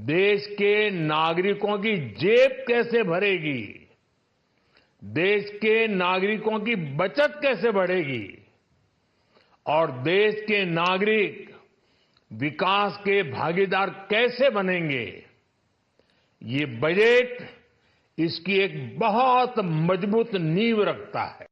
देश के नागरिकों की जेब कैसे भरेगी, देश के नागरिकों की बचत कैसे बढ़ेगी और देश के नागरिक विकास के भागीदार कैसे बनेंगे, ये बजट इसकी एक बहुत मजबूत नींव रखता है।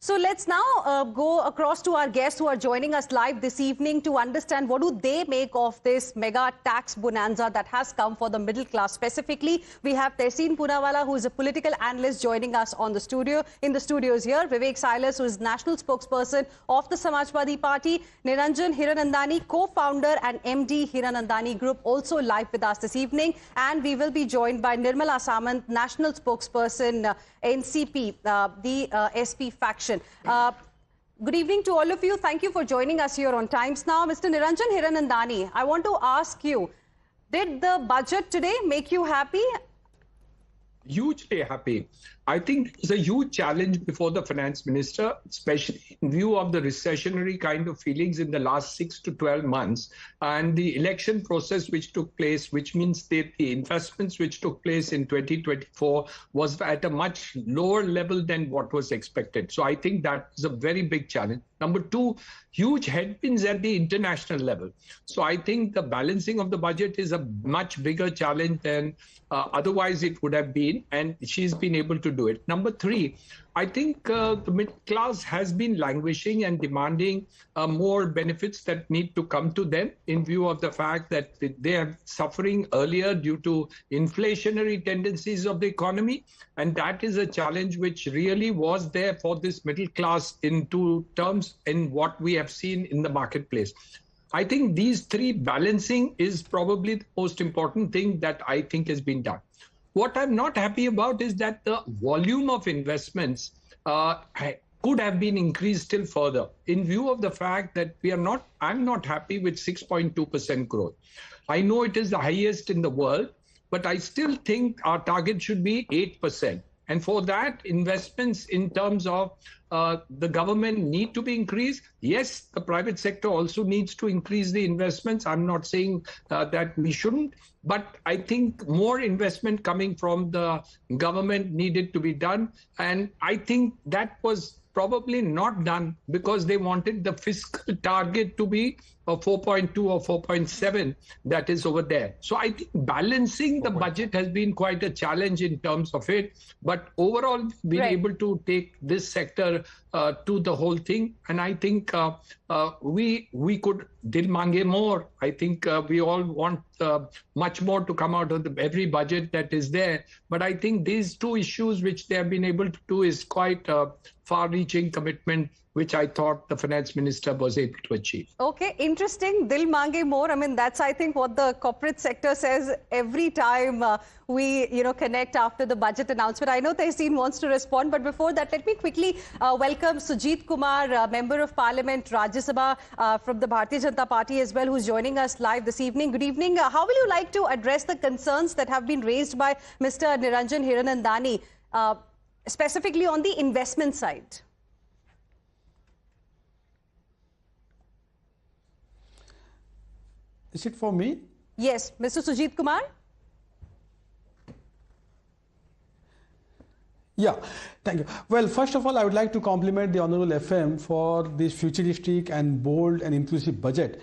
So let's now go across to our guests who are joining us live this evening to understand what do they make of this mega tax bonanza that has come for the middle class. Specifically, we have Tehseen Poonawala, who is a political analyst, joining us on the studios here. Vivek Silas, who is national spokesperson of the Samajwadi Party. Niranjan Hiranandani, co-founder and MD Hiranandani Group, also live with us this evening. And we will be joined by Nirmala Sitharaman, national spokesperson, NCP, the SP faction. Good evening to all of you. Thank you for joining us here on Times Now. Mr. Niranjan Hiranandani, I want to ask you, did the budget today make you happy? Hugely happy. I think it's a huge challenge before the finance minister, especially in view of the recessionary kind of feelings in the last 6 to 12 months and the election process which took place, which means that the investments which took place in 2024 was at a much lower level than what was expected. So I think that is a very big challenge. Number two, huge headwinds at the international level. So I think the balancing of the budget is a much bigger challenge than otherwise it would have been, and she's been able to do it. Number three, I think the middle class has been languishing and demanding more benefits that need to come to them in view of the fact that they are suffering earlier due to inflationary tendencies of the economy. And that is a challenge which really was there for this middle class in two terms in what we have seen in the marketplace. I think these three balancing is probably the most important thing that I think has been done. What I'm not happy about is that the volume of investments could have been increased still further in view of the fact that I'm not happy with 6.2% growth. I know it is the highest in the world, but I still think our target should be 8%. And for that, investments in terms of the government need to be increased. Yes, the private sector also needs to increase the investments. I'm not saying that we shouldn't, but I think more investment coming from the government needed to be done. And I think that was probably not done because they wanted the fiscal target to be 4.2 or 4.7 that is over there. So I think balancing the budget has been quite a challenge in terms of it. But overall, we've been able to take this sector to the whole thing. And I think we could dil mange more. I think we all want much more to come out of every budget that is there. But I think these two issues which they have been able to do is quite far-reaching commitment which I thought the finance minister was able to achieve. Okay, interesting. Dil mange more. I mean, that's, I think, what the corporate sector says every time we, connect after the budget announcement. I know Tehseen wants to respond, but before that, let me quickly welcome Sujit Kumar, Member of Parliament, Rajya Sabha from the Bharatiya Janata Party as well, who's joining us live this evening. Good evening. How will you like to address the concerns that have been raised by Mr. Niranjan Hiranandani, specifically on the investment side? Is it for me? Yes, Mr. Sujit Kumar. Yeah, thank you. Well, first of all, I would like to compliment the Honorable FM for this futuristic and bold and inclusive budget.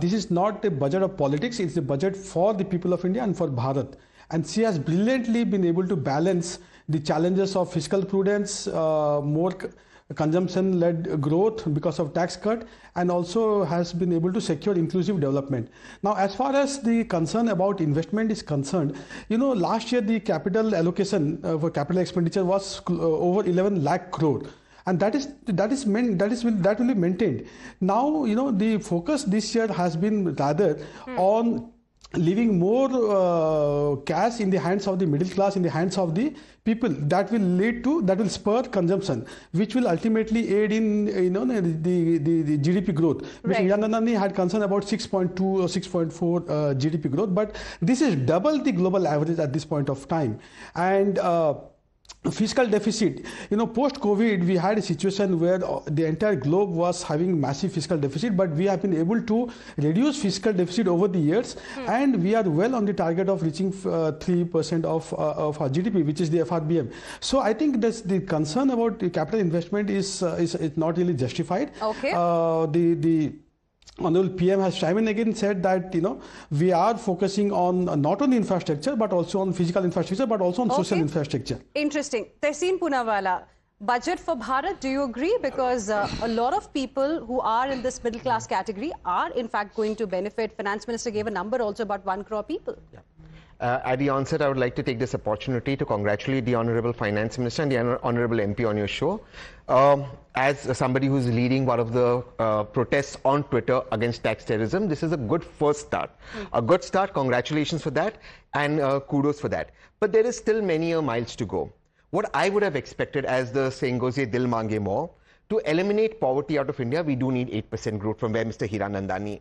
This is not a budget of politics, it's a budget for the people of India and for Bharat. And she has brilliantly been able to balance the challenges of fiscal prudence, more consumption-led growth because of tax cut, and also has been able to secure inclusive development. Now, as far as the concern about investment is concerned, last year the capital allocation for capital expenditure was over 11 lakh crore. And that will be maintained. Now, the focus this year has been rather on leaving more cash in the hands of the middle class, in the hands of the people. That will spur consumption, which will ultimately aid in the GDP growth. Mr. Hiranandani had concern about 6.2 or 6.4 GDP growth, but this is double the global average at this point of time. And fiscal deficit, post-COVID, we had a situation where the entire globe was having massive fiscal deficit, but we have been able to reduce fiscal deficit over the years, and we are well on the target of reaching 3% of our GDP, which is the FRBM. So I think the concern about the capital investment is not really justified. Okay. The Honorable PM has time and again said that we are focusing on not only infrastructure but also on physical infrastructure but also on social infrastructure. Interesting. Tehseen Poonawalla, budget for Bharat, do you agree? Because a lot of people who are in this middle class category are in fact going to benefit. Finance Minister gave a number also about 1 crore people. Yeah. At the onset, I would like to take this opportunity to congratulate the Honorable Finance Minister and the Honorable MP on your show. As somebody who's leading one of the protests on Twitter against tax terrorism, this is a good first start. A good start, congratulations for that, and kudos for that. But there is still many miles to go. What I would have expected, as the saying goes, ye dil mange more, to eliminate poverty out of India, we do need 8% growth from where Mr. Hiranandani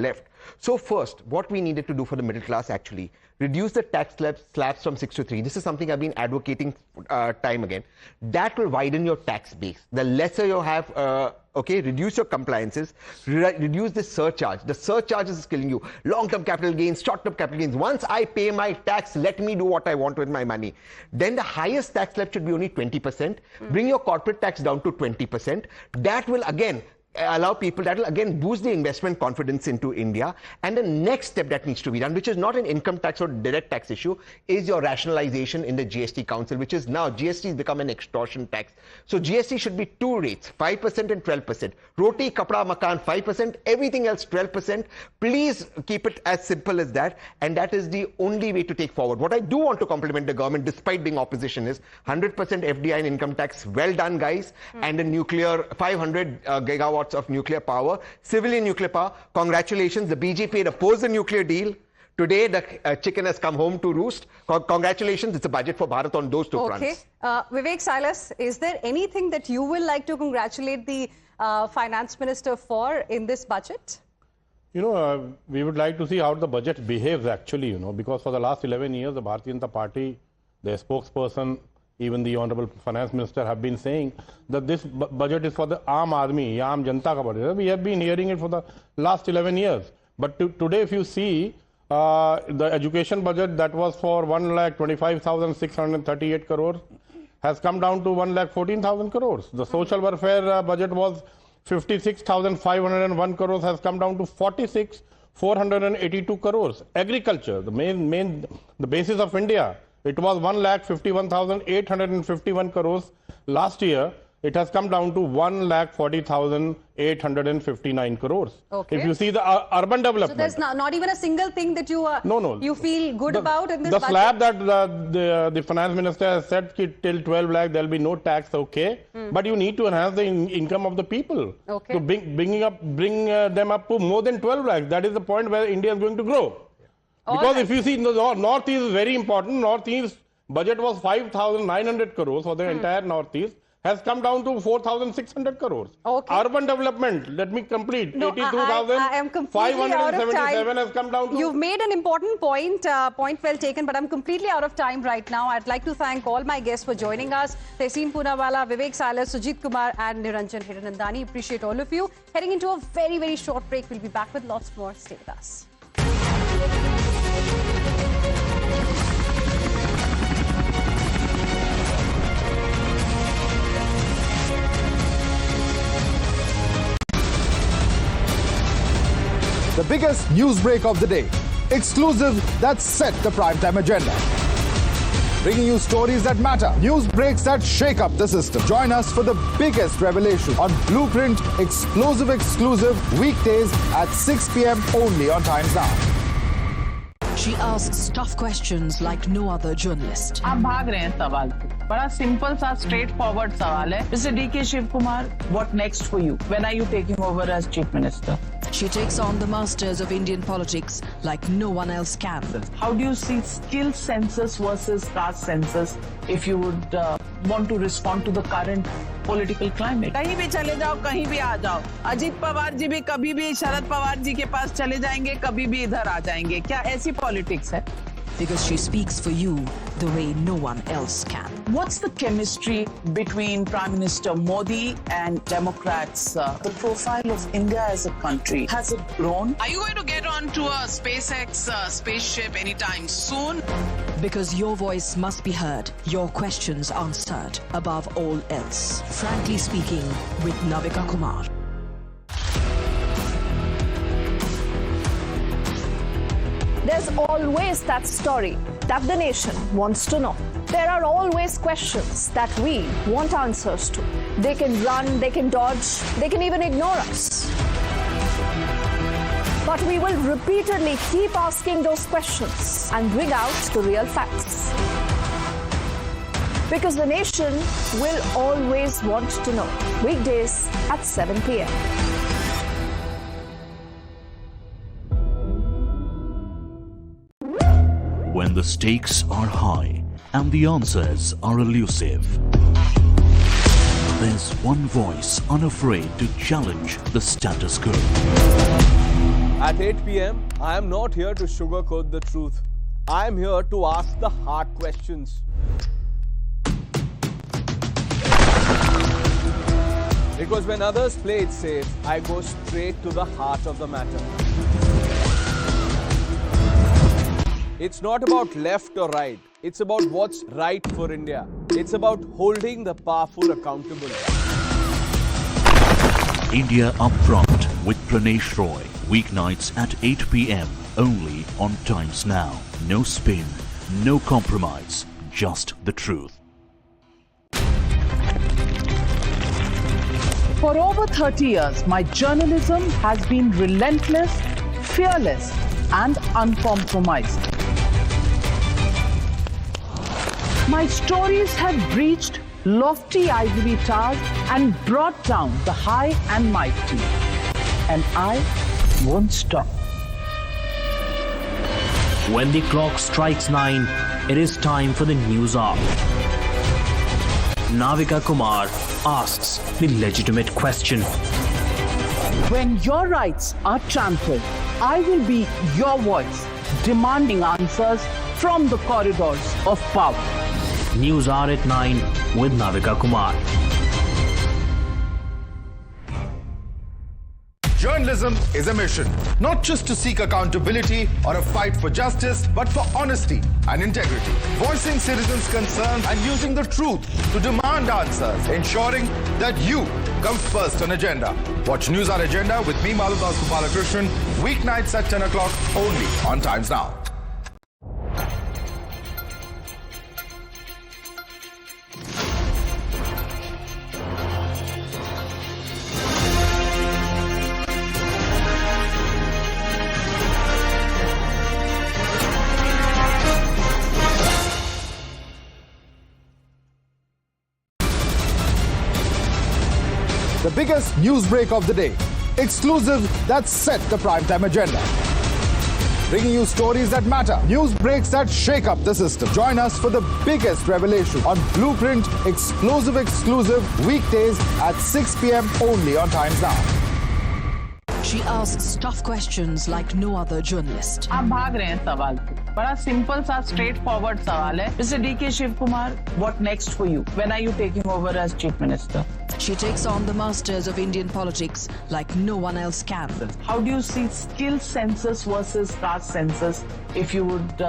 left. So first, what we needed to do for the middle class actually, reduce the tax slabs from 6 to 3. This is something I've been advocating time again. That will widen your tax base. The lesser you have, reduce your compliances, reduce the surcharge. The surcharges is killing you. Long-term capital gains, short-term capital gains. Once I pay my tax, let me do what I want with my money. Then the highest tax slab should be only 20%. Bring your corporate tax down to 20%. That will again allow people, that will again boost the investment confidence into India. And the next step that needs to be done, which is not an income tax or direct tax issue, is your rationalization in the GST Council, which is now GST has become an extortion tax. So GST should be 2 rates, 5% and 12%. Roti, kapda, makan, 5%, everything else 12%. Please keep it as simple as that. And that is the only way to take forward. What I do want to compliment the government, despite being opposition, is 100% FDI and income tax. Well done, guys. And the nuclear, 500 gigawatts of nuclear power, civilian nuclear power. Congratulations, the BJP had opposed the nuclear deal. Today, the chicken has come home to roost. Congratulations, it's a budget for Bharat on those two fronts. Vivek Silas, is there anything that you will like to congratulate the finance minister for in this budget? We would like to see how the budget behaves actually, because for the last 11 years, the Bharatiya Janata Party, their spokesperson, even the Honorable Finance Minister have been saying that this budget is for the Aam Aadmi, Aam Janta ka budget. We have been hearing it for the last 11 years. But today, if you see the education budget that was for 1,25,638 crores has come down to 1,14,000 crores. The social welfare budget was 56,501 crores has come down to 46,482 crores. Agriculture, the basis of India, it was 1,51,851 crores last year. it has come down to 1,40,859 crores. Okay. If you see the urban development. So there's not even a single thing that you feel good about in this the budget? slab that the finance minister has said till 12 lakh there will be no tax, okay. But you need to enhance the income of the people. Okay. To bring them up to more than 12 lakhs. That is the point where India is going to grow. Because if you see, the Northeast is very important. Northeast budget was 5,900 crores for the entire Northeast. Has come down to 4,600 crores. Okay. Urban development, let me complete. No, 82,577 has come down to... You've made an important point, point well taken, but I'm completely out of time right now. I'd like to thank all my guests for joining us. Tehseen Poonawalla, Vivek Silas, Sujit Kumar and Niranjan Hiranandani. Appreciate all of you. Heading into a very, very short break. We'll be back with lots more. Stay with us. The biggest news break of the day. Exclusive that set the primetime agenda. Bringing you stories that matter. News breaks that shake up the system. Join us for the biggest revelation on Blueprint Exclusive weekdays at 6 p.m. only on Times Now. She asks tough questions like no other journalist. आप भाग रहे हैं सवाल पे. बड़ा simple सा straight forward सवाल है. Mr. D.K. Shiv Kumar, what next for you? When are you taking over as Chief Minister? She takes on the masters of Indian politics like no one else can. How do you see skill census versus caste census if you would want to respond to the current political climate? कहीं भी चले जाओ, कहीं भी आ जाओ. अजीत पवार जी भी कभी भी शरद पवार जी के पास चले जाएंगे, कभी भी इधर आ जाएंगे. क्या ऐसी पॉलिटिक्स है? Because she speaks for you the way no one else can. What's the chemistry between Prime Minister Modi and Democrats? The profile of India as a country, has it grown? Are you going to get onto a SpaceX spaceship anytime soon? Because your voice must be heard, your questions answered above all else. Frankly Speaking with Navika Kumar. There's always that story that the nation wants to know. There are always questions that we want answers to. They can run, they can dodge, they can even ignore us. But we will repeatedly keep asking those questions and bring out the real facts. Because the nation will always want to know. Weekdays at 7 p.m. When the stakes are high and the answers are elusive, there's one voice unafraid to challenge the status quo. At 8 p.m., I am not here to sugarcoat the truth. I am here to ask the hard questions. Because when others play it safe, I go straight to the heart of the matter. It's not about left or right. It's about what's right for India. It's about holding the powerful accountable. India Upfront with Pranesh Roy. Weeknights at 8 p.m. only on Times Now. No spin, no compromise, just the truth. For over 30 years, my journalism has been relentless, fearless, and uncompromised. My stories have breached lofty ivory towers and brought down the high and mighty. And I won't stop. When the clock strikes 9, it is time for the news hour. Navika Kumar asks the legitimate question. When your rights are trampled, I will be your voice, demanding answers from the corridors of power. News Hour at 9 with Navika Kumar. Journalism is a mission, not just to seek accountability or a fight for justice, but for honesty and integrity. Voicing citizens' concerns and using the truth to demand answers, ensuring that you come first on agenda. Watch News Hour Agenda with me, Maludas Gopalakrishnan, weeknights at 10 o'clock only on Times Now. the biggest news break of the day. Exclusive that set the primetime agenda. Bringing you stories that matter, news breaks that shake up the system. Join us for the biggest revelation on Blueprint exclusive weekdays at 6 p.m. only on Times Now. She asks tough questions like no other journalist. आप भाग रहे हैं सवाल से. बड़ा simple सा straight forward सवाल है. Mr. D.K. Shivkumar, what next for you? When are you taking over as chief minister? She takes on the masters of Indian politics like no one else can. How do you see skill census versus caste census if you would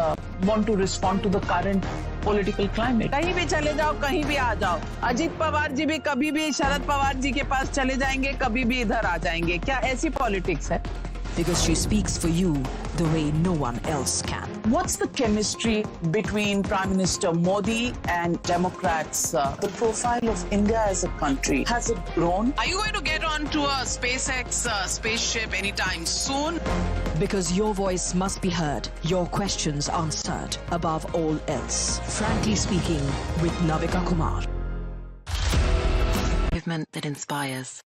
want to respond to the current political climate? कहीं भी चले जाओ, कहीं भी आ जाओ. अजीत पवार जी भी कभी भी शरद पवार जी के पास चले जाएंगे, कभी भी इधर आ जाएंगे. क्या ऐसी पॉलिटिक्स है? Because she speaks for you the way no one else can. What's the chemistry between Prime Minister Modi and Democrats? The profile of India as a country, has it grown? Are you going to get on to a SpaceX spaceship anytime soon? Because your voice must be heard, your questions answered above all else. Frankly speaking, with Navika Kumar. Movement that inspires.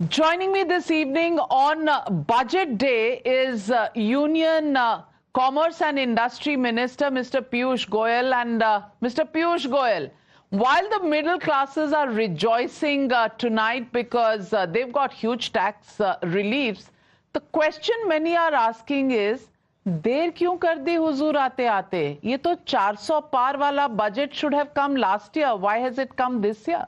Joining me this evening on Budget Day is Union Commerce and Industry Minister, Mr. Piyush Goyal. And Mr. Piyush Goyal, while the middle classes are rejoicing tonight because they've got huge tax reliefs, the question many are asking is, देर क्यों कर दी हुजूर आते आते? ये तो 400 पार वाला budget should have come last year. Why has it come this year?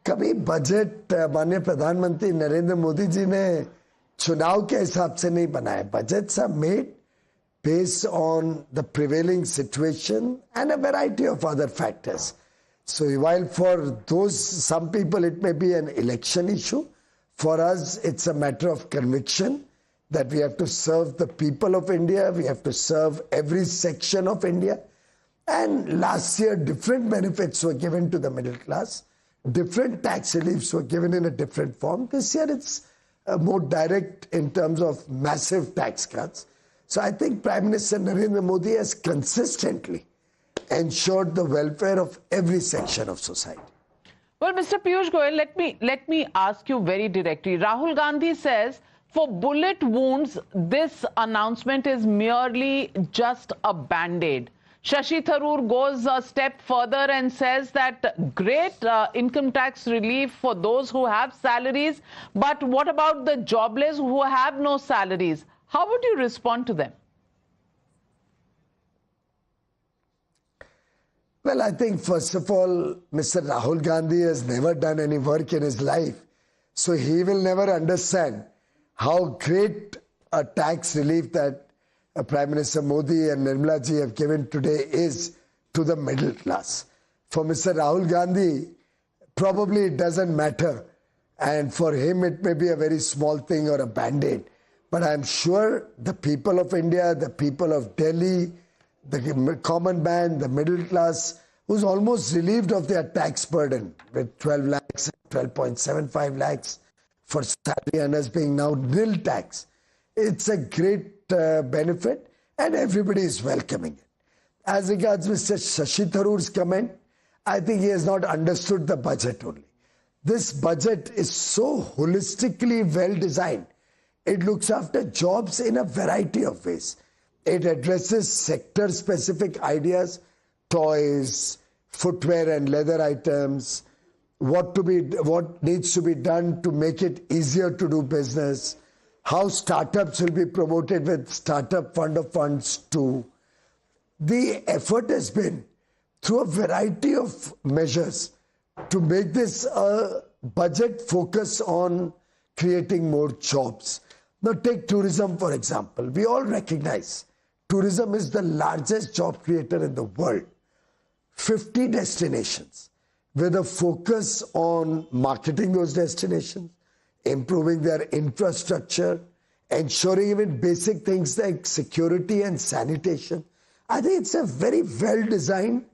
कभी budget माननीय प्रधानमंत्री नरेंद्र मोदी जी ने चुनाव के हिसाब से नहीं बनाया. Budgets are made based on the prevailing situation and a variety of other factors. So while for those, some people it may be an election issue, for us it's a matter of conviction that we have to serve the people of India, we have to serve every section of India. And last year different benefits were given to the middle class. Different tax reliefs were given in a different form. This year it's more direct in terms of massive tax cuts. So I think Prime Minister Narendra Modi has consistently ensured the welfare of every section of society. Well, Mr. Piyush Goyal, let me ask you very directly. Rahul Gandhi says for bullet wounds, this announcement is merely just a band-aid. Shashi Tharoor goes a step further and says that great income tax relief for those who have salaries, but what about the jobless who have no salaries? How would you respond to them? Well, I think first of all, Mr. Rahul Gandhi has never done any work in his life, so he will never understand how great a tax relief that Prime Minister Modi and Nirmala ji have given today is to the middle class. For Mr. Rahul Gandhi, probably it doesn't matter, and for him it may be a very small thing or a band-aid. But I'm sure the people of India, the people of Delhi, the common man, the middle class, who's almost relieved of their tax burden with 12 lakhs, 12.75 lakhs for salary earners being now nil tax. It's a great benefit and everybody is welcoming it. As regards Mr. Shashi Tharoor's comment, I think he has not understood the budget only. This budget is so holistically well designed. It looks after jobs in a variety of ways. It addresses sector-specific ideas, toys, footwear and leather items, what needs to be done to make it easier to do business, how startups will be promoted with startup fund of funds too. The effort has been through a variety of measures to make this a budget focus on creating more jobs. Now take tourism for example. We all recognize tourism is the largest job creator in the world. 50 destinations with a focus on marketing those destinations, improving their infrastructure, ensuring even basic things like security and sanitation. I think it's a very well-designed,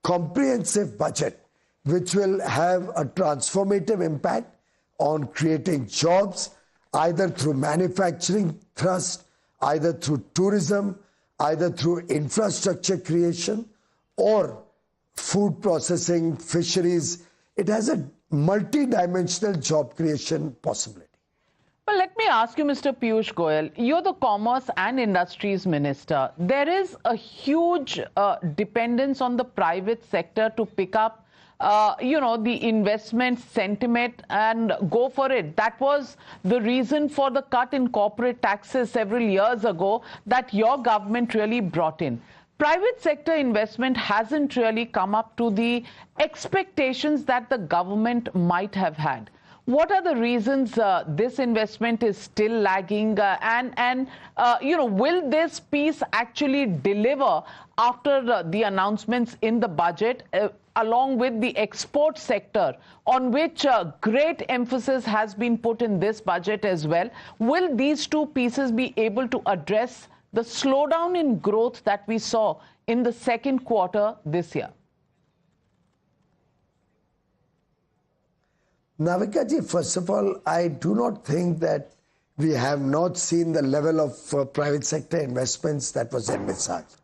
comprehensive budget which will have a transformative impact on creating jobs, either through manufacturing thrust, either through tourism, either through infrastructure creation or food processing, fisheries. It has a multi-dimensional job creation possibility. Well, let me ask you, Mr. Piyush Goyal, you're the Commerce and Industries Minister. There is a huge dependence on the private sector to pick up the investment sentiment and go for it. That was the reason for the cut in corporate taxes several years ago that your government really brought in. Private sector investment hasn't really come up to the expectations that the government might have had. What are the reasons this investment is still lagging will this piece actually deliver after the announcements in the budget along with the export sector on which great emphasis has been put in this budget as well? Will these two pieces be able to address the slowdown in growth that we saw in the second quarter this year? Navika ji, first of all, I do not think that we have not seen the level of private sector investments that was envisaged.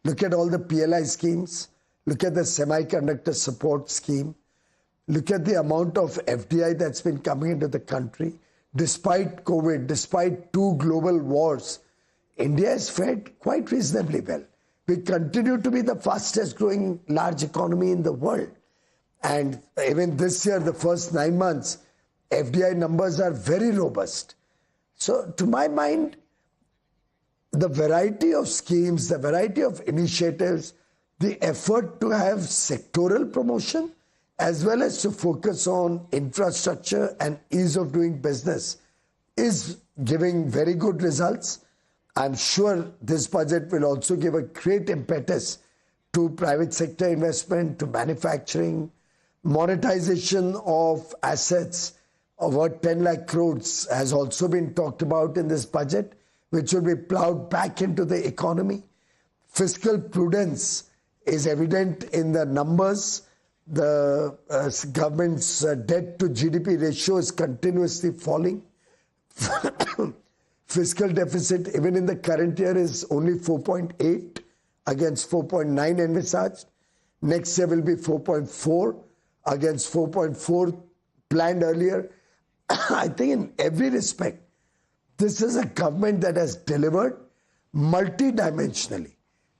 Look at all the PLI schemes. Look at the semiconductor support scheme. Look at the amount of FDI that's been coming into the country. Despite COVID, despite 2 global wars, India has fared quite reasonably well. We continue to be the fastest growing large economy in the world. And even this year, the first 9 months, FDI numbers are very robust. So to my mind, the variety of schemes, the variety of initiatives, the effort to have sectoral promotion, as well as to focus on infrastructure and ease of doing business is giving very good results. I'm sure this budget will also give a great impetus to private sector investment, to manufacturing, monetization of assets of about 10 lakh crores has also been talked about in this budget, which will be plowed back into the economy. Fiscal prudence is evident in the numbers. The government's debt to GDP ratio is continuously falling. Fiscal deficit, even in the current year, is only 4.8 against 4.9 envisaged. Next year will be 4.4 against 4.4 planned earlier. I think in every respect, this is a government that has delivered multidimensionally,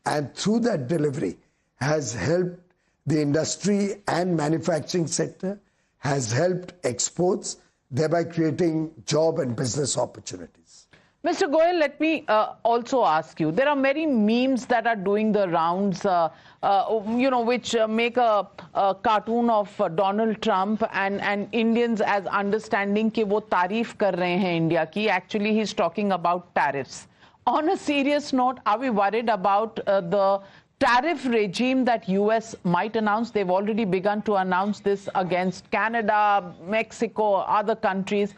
and through that delivery has helped the industry and manufacturing sector, has helped exports, thereby creating job and business opportunities. Mr. Goyal, let me also ask you, there are many memes that are doing the rounds, which make a cartoon of Donald Trump and Indians as understanding कि वो तारीफ कर रहे हैं India की. Actually, he's talking about tariffs. On a serious note, are we worried about the tariff regime that US might announce? They've already begun to announce this against Canada, Mexico, other countries.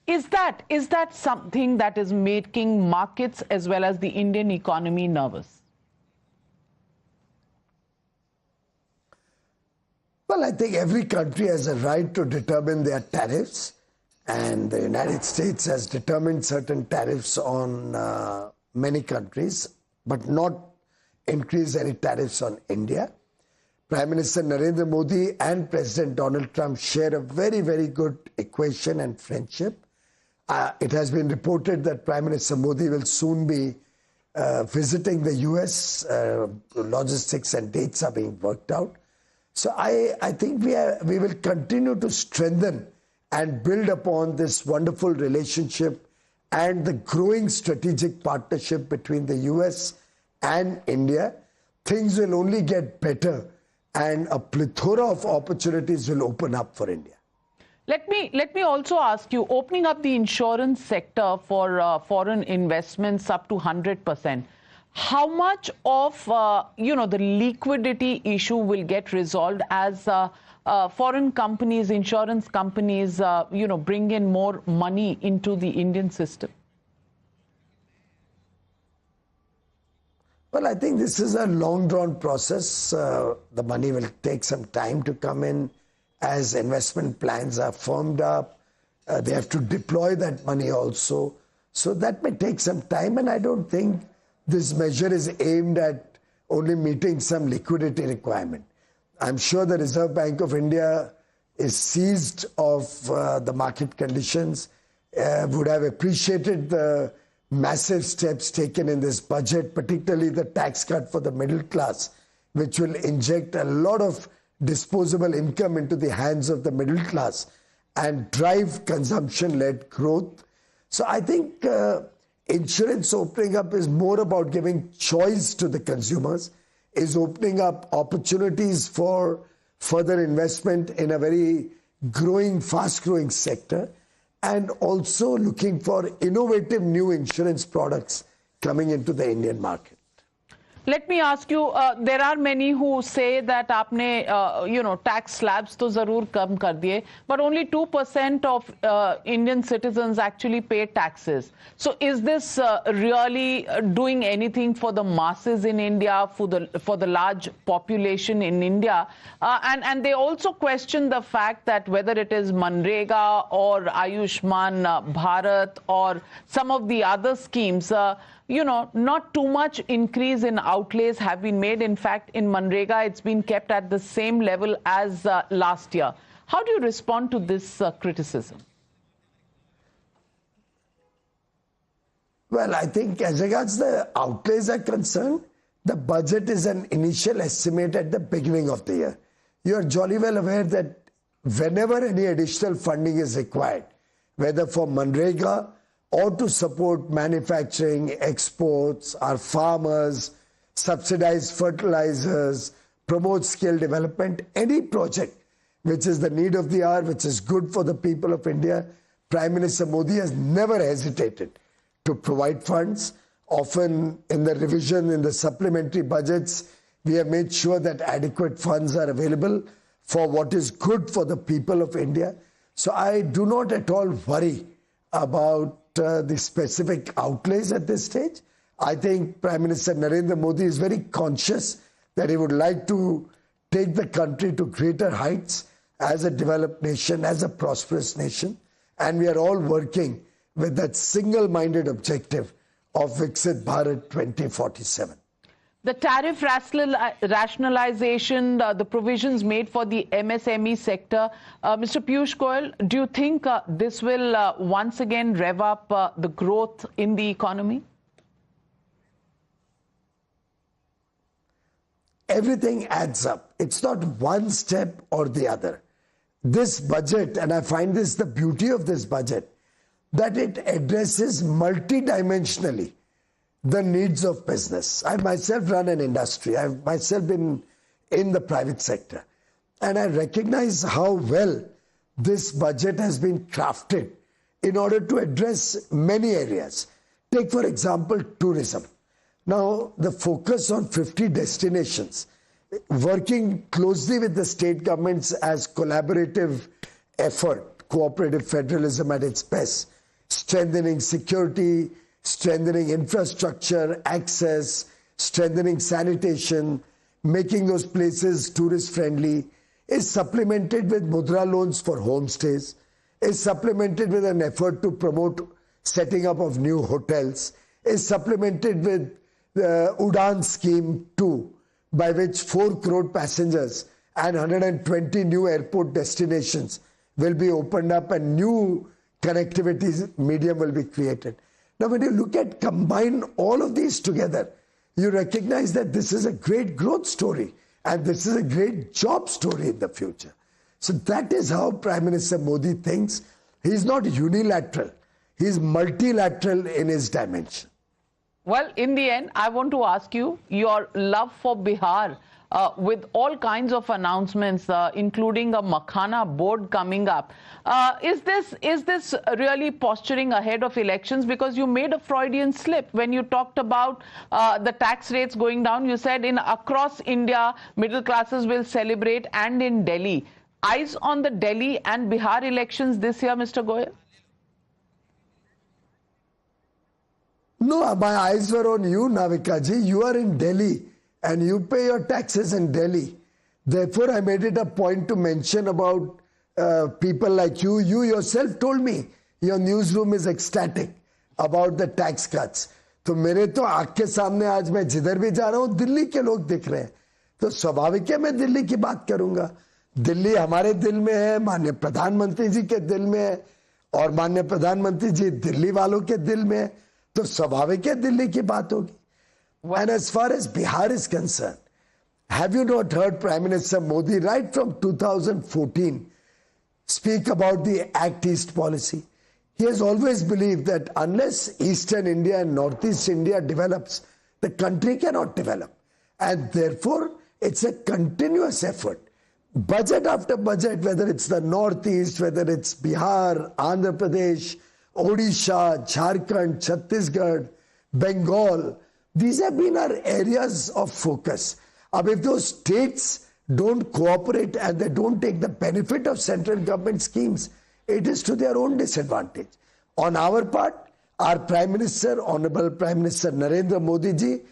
Is that something that is making markets as well as the Indian economy nervous? Well, I think every country has a right to determine their tariffs, and the United States has determined certain tariffs on many countries, but not increase any tariffs on India. Prime Minister Narendra Modi and President Donald Trump share a very, very good equation and friendship. It has been reported that Prime Minister Modi will soon be visiting the US. Logistics and dates are being worked out. So I think we will continue to strengthen and build upon this wonderful relationship and the growing strategic partnership between the US and India. Things will only get better and a plethora of opportunities will open up for India. Let me also ask you, opening up the insurance sector for foreign investments up to 100%, how much of the liquidity issue will get resolved as foreign companies, insurance companies, bring in more money into the Indian system? Well, I think this is a long drawn process. The money will take some time to come in as investment plans are firmed up. They have to deploy that money also. So that may take some time, and I don't think this measure is aimed at only meeting some liquidity requirement. I'm sure the Reserve Bank of India is seized of the market conditions, would have appreciated the massive steps taken in this budget, particularly the tax cut for the middle class, which will inject a lot of disposable income into the hands of the middle class and drive consumption-led growth. So I think insurance opening up is more about giving choice to the consumers, is opening up opportunities for further investment in a very growing, fast-growing sector, and also looking for innovative new insurance products coming into the Indian market. Let me ask you, there are many who say that aapne, tax slabs to zarur kam kar diye, but only 2% of Indian citizens actually pay taxes. So is this really doing anything for the masses in India, for the large population in India? And they also question the fact that whether it is Manrega or Ayushman Bharat or some of the other schemes, not too much increase in outlays have been made. In fact, in Manrega, it's been kept at the same level as last year. How do you respond to this criticism? Well, I think as regards the outlays are concerned, the budget is an initial estimate at the beginning of the year. You are jolly well aware that whenever any additional funding is required, whether for Manrega or to support manufacturing, exports, our farmers, subsidize fertilizers, promote skill development, any project which is the need of the hour, which is good for the people of India, Prime Minister Modi has never hesitated to provide funds. Often in the revision, in the supplementary budgets, we have made sure that adequate funds are available for what is good for the people of India. So I do not at all worry about the specific outlays at this stage. I think Prime Minister Narendra Modi is very conscious that he would like to take the country to greater heights as a developed nation, as a prosperous nation. And we are all working with that single-minded objective of Viksit Bharat 2047. The tariff rationalization, the provisions made for the MSME sector, Mr. Piyush Goyal, do you think this will once again rev up the growth in the economy? Everything adds up. It's not one step or the other. This budget, and I find this the beauty of this budget, that it addresses multidimensionally the needs of business. I myself run an industry. I've myself been in the private sector. And I recognize how well this budget has been crafted in order to address many areas. Take, for example, tourism. Now, the focus on 50 destinations, working closely with the state governments as collaborative effort, cooperative federalism at its best, strengthening security, strengthening infrastructure, access, strengthening sanitation, making those places tourist friendly, is supplemented with mudra loans for homestays, is supplemented with an effort to promote setting up of new hotels, is supplemented with the Udan scheme too, by which 4 crore passengers and 120 new airport destinations will be opened up and new connectivity medium will be created. Now, when you look at combine all of these together, you recognize that this is a great growth story and this is a great job story in the future. So that is how Prime Minister Modi thinks. He's not unilateral. He's multilateral in his dimension. Well, in the end, I want to ask you your love for Bihar. With all kinds of announcements, including a Makhana board coming up. Is this really posturing ahead of elections? Because you made a Freudian slip when you talked about the tax rates going down. You said across India, middle classes will celebrate, and in Delhi. Eyes on the Delhi and Bihar elections this year, Mr. Goyal? No, my eyes were on you, Navika ji. You are in Delhi and you pay your taxes in Delhi. Therefore, I made it a point to mention about people like you. You yourself told me your newsroom is ecstatic about the tax cuts. तो मेरे तो आँख के सामने आज मैं जिधर भी जा रहा हूँ दिल्ली के लोग दिख रहे हैं. तो स्वाभाविक है मैं दिल्ली की बात करूंगा. दिल्ली हमारे दिल में है, माननीय प्रधानमंत्री जी के दिल में है और माननीय प्रधानमंत्री जी दिल्ली वालों के दिल में है. तो स्वाभाविक है दिल्ली की बात होगी. And as far as Bihar is concerned, have you not heard Prime Minister Modi right from 2014 speak about the Act East policy? He has always believed that unless Eastern India and Northeast India develops, the country cannot develop. And therefore, it's a continuous effort. Budget after budget, whether it's the Northeast, whether it's Bihar, Andhra Pradesh, Odisha, Jharkhand, Chhattisgarh, Bengal, these have been our areas of focus. If those states don't cooperate and they don't take the benefit of central government schemes, it is to their own disadvantage. On our part, our Prime Minister, Honorable Prime Minister Narendra Modi ji,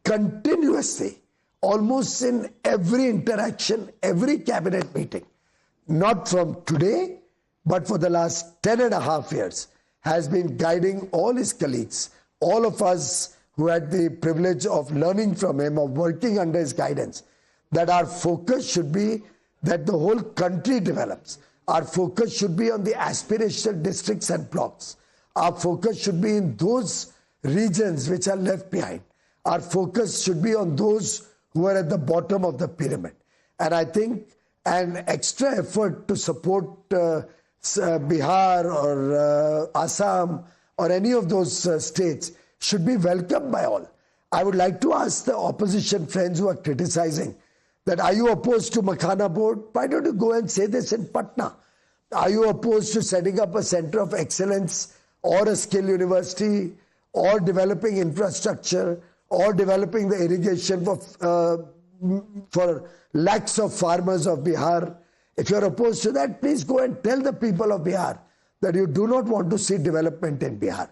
continuously, almost in every interaction, every cabinet meeting, not from today, but for the last 10.5 years, has been guiding all his colleagues, all of us who had the privilege of learning from him, of working under his guidance, that our focus should be that the whole country develops. Our focus should be on the aspirational districts and blocks. Our focus should be in those regions which are left behind. Our focus should be on those who are at the bottom of the pyramid. And I think an extra effort to support Bihar or Assam or any of those states should be welcomed by all. I would like to ask the opposition friends who are criticizing that, are you opposed to Makhana board? Why don't you go and say this in Patna? Are you opposed to setting up a center of excellence or a skill university or developing infrastructure or developing the irrigation for lakhs of farmers of Bihar? If you're opposed to that, please go and tell the people of Bihar that you do not want to see development in Bihar.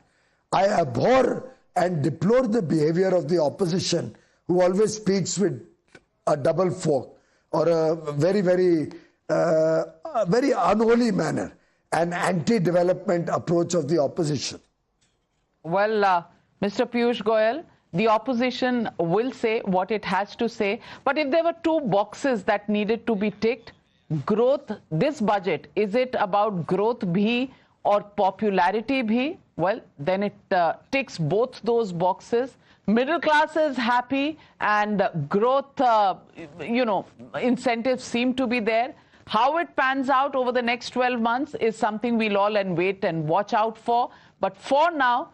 I abhor and deplore the behavior of the opposition who always speaks with a double fork or a very unholy manner, an anti-development approach of the opposition. Well, Mr. Piyush Goyal, the opposition will say what it has to say. But if there were two boxes that needed to be ticked, growth, this budget, is it about growth bhi or popularity bhi? Well, then it ticks both those boxes. Middle class is happy and growth, incentives seem to be there. How it pans out over the next 12 months is something we'll all wait and watch out for. But for now,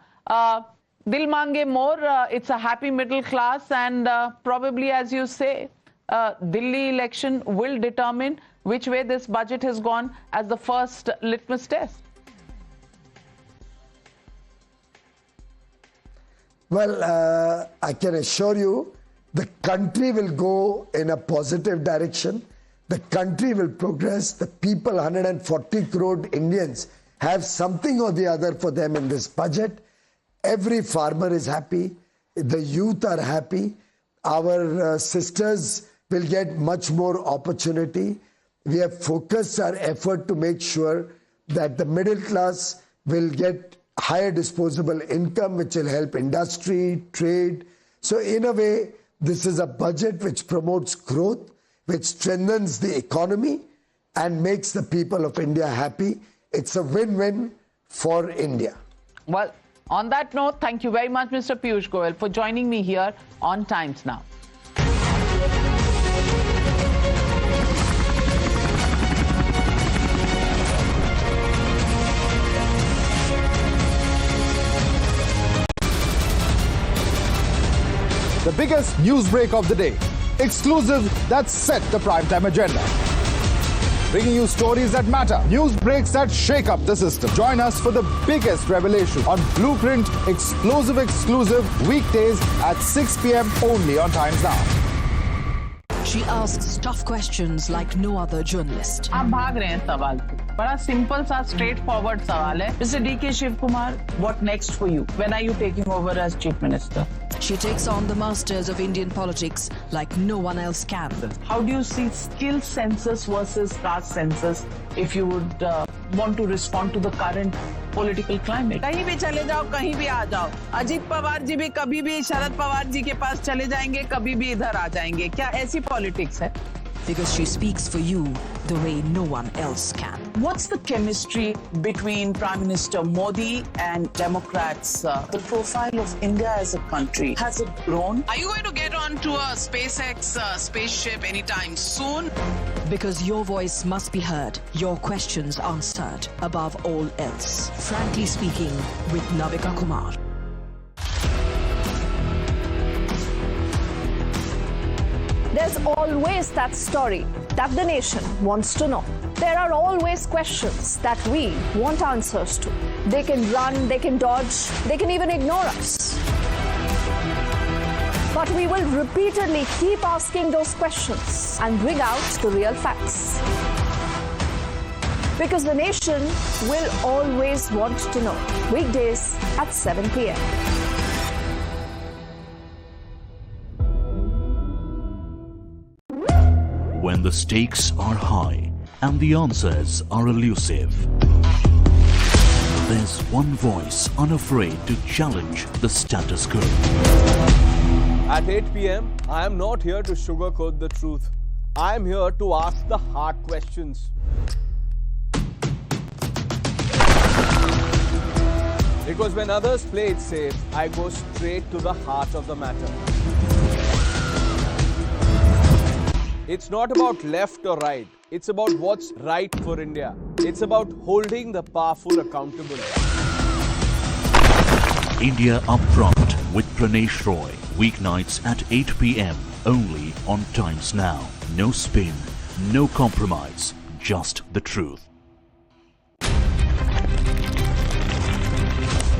Dil Mange More, it's a happy middle class, and probably, as you say, Delhi election will determine which way this budget has gone as the first litmus test. Well, I can assure you the country will go in a positive direction. The country will progress. The people, 140 crore Indians, have something or the other for them in this budget. Every farmer is happy. The youth are happy. Our sisters will get much more opportunity. We have focused our effort to make sure that the middle class will get higher disposable income, which will help industry, trade. So in a way, this is a budget which promotes growth, which strengthens the economy and makes the people of India happy. It's a win-win for India. Well, on that note, thank you very much, Mr. Piyush Goyal, for joining me here on Times Now. The biggest news break of the day. Exclusive that set the primetime agenda. Bringing you stories that matter. News breaks that shake up the system. Join us for the biggest revelation on Blueprint exclusive weekdays at 6 p.m. only on Times Now. She asks tough questions like no other journalist. आप भाग रहे हैं सवाल से. बड़ा simple सा straight forward सवाल है. Mr. D.K. Shiv Kumar, what next for you? When are you taking over as Chief Minister? She takes on the masters of Indian politics like no one else can. How do you see skill census versus caste census if you would want to respond to the current political climate? कहीं भी चले जाओ, कहीं भी आ जाओ. अजीत पवार जी भी कभी भी शरद पवार जी के पास चले जाएंगे, कभी भी इधर आ जाएंगे. क्या ऐसी पॉलिटिक्स है? Because she speaks for you the way no one else can. What's the chemistry between Prime Minister Modi and Democrats? The profile of India as a country, has it grown? Are you going to get onto a SpaceX spaceship anytime soon? Because your voice must be heard, your questions answered above all else. Frankly speaking, with Navika Kumar. There's always that story that the nation wants to know. There are always questions that we want answers to. They can run, they can dodge, they can even ignore us. But we will repeatedly keep asking those questions and bring out the real facts. Because the nation will always want to know. Weekdays at 7 p.m. When the stakes are high and the answers are elusive, there's one voice unafraid to challenge the status quo. At 8 p.m., I am not here to sugarcoat the truth. I am here to ask the hard questions. Because when others play it safe, I go straight to the heart of the matter. It's not about left or right. It's about what's right for India. It's about holding the powerful accountable. India Upfront with Pranesh Roy. Weeknights at 8 p.m. only on Times Now. No spin, no compromise, just the truth.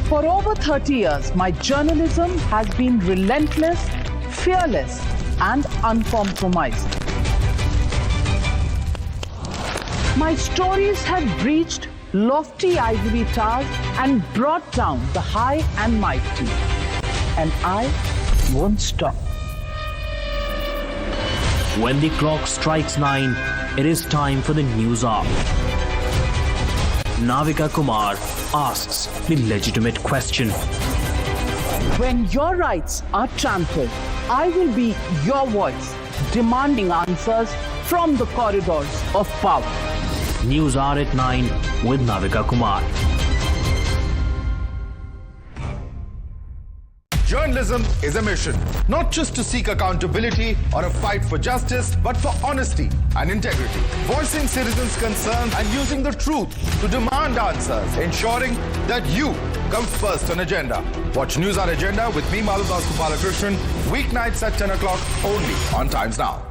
For over 30 years, my journalism has been relentless, fearless, and uncompromised. My stories have breached lofty ivory towers and brought down the high and mighty. And I won't stop. When the clock strikes 9, it is time for the news hour. Navika Kumar asks the legitimate question. When your rights are trampled, I will be your voice, demanding answers from the corridors of power. News hour at 9 with Navika Kumar. Journalism is a mission, not just to seek accountability or a fight for justice, but for honesty and integrity. Voicing citizens' concerns and using the truth to demand answers, ensuring that you come first on agenda. Watch News Hour Agenda with me, Maludas Gopalakrishnan, weeknights at 10 o'clock only on Times Now.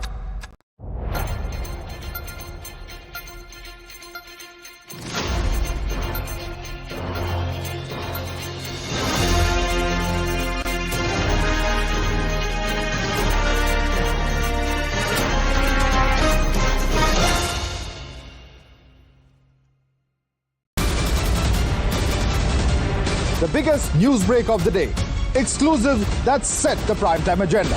The biggest news break of the day. Exclusive that set the primetime agenda.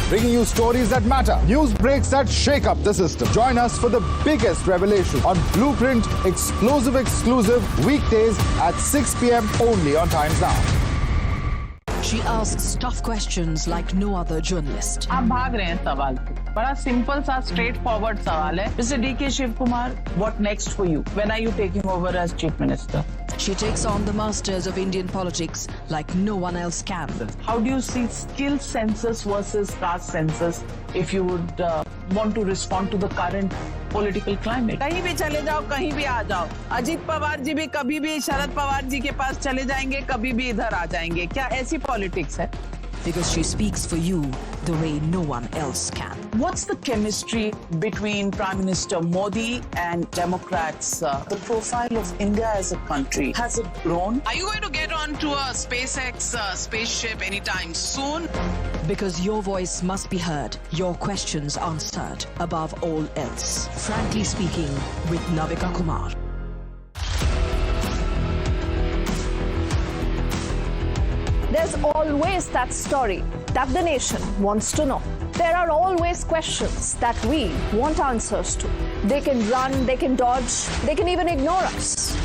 Bringing you stories that matter. News breaks that shake up the system. Join us for the biggest revelation on Blueprint exclusive weekdays at 6 p.m. only on Times Now. She asks tough questions like no other journalist. आप भाग रहे हैं सवाल से. बड़ा simple सा straight forward सवाल है. Mr. D.K. Shiv Kumar, what next for you? When are you taking over as Chief Minister? She takes on the masters of Indian politics like no one else can. How do you see skill census versus caste census if you would want to respond to the current political climate? कहीं भी चले जाओ, कहीं भी आ जाओ. अजीत पवार जी भी कभी भी शरद पवार जी के पास चले जाएंगे, कभी भी इधर आ जाएंगे. क्या ऐसी पॉलिटिक्स है? Because she speaks for you the way no one else can. What's the chemistry between Prime Minister Modi and Democrats? The profile of India as a country, has it grown? Are you going to get onto a SpaceX spaceship anytime soon? Because your voice must be heard, your questions answered above all else. Frankly speaking, with Navika Kumar. There's always that story that the nation wants to know. There are always questions that we want answers to. They can run, they can dodge, they can even ignore us.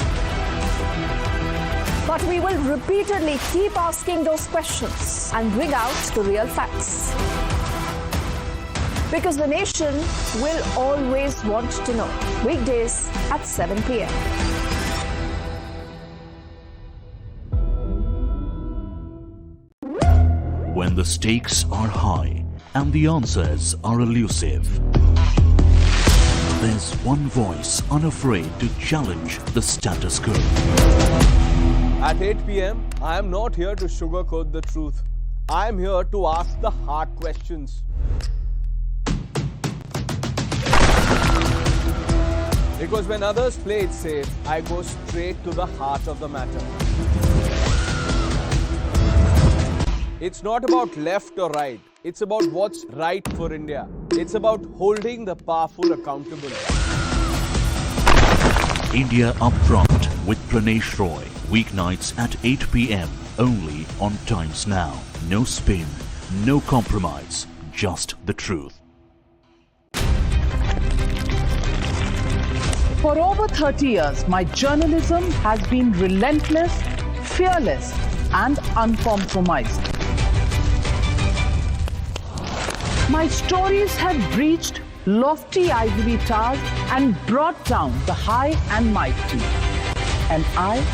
But we will repeatedly keep asking those questions and bring out the real facts. Because the nation will always want to know. Weekdays at 7 p.m. When the stakes are high and the answers are elusive, there's one voice unafraid to challenge the status quo. At 8 p.m., I am not here to sugarcoat the truth. I am here to ask the hard questions. Because when others play it safe, I go straight to the heart of the matter. It's not about left or right. It's about what's right for India. It's about holding the powerful accountable. India Upfront with Pranesh Roy. Weeknights at 8 p.m. only on Times Now. No spin, no compromise, just the truth. For over 30 years, my journalism has been relentless, fearless, and uncompromised. My stories have breached lofty ivory towers and brought down the high and mighty. And I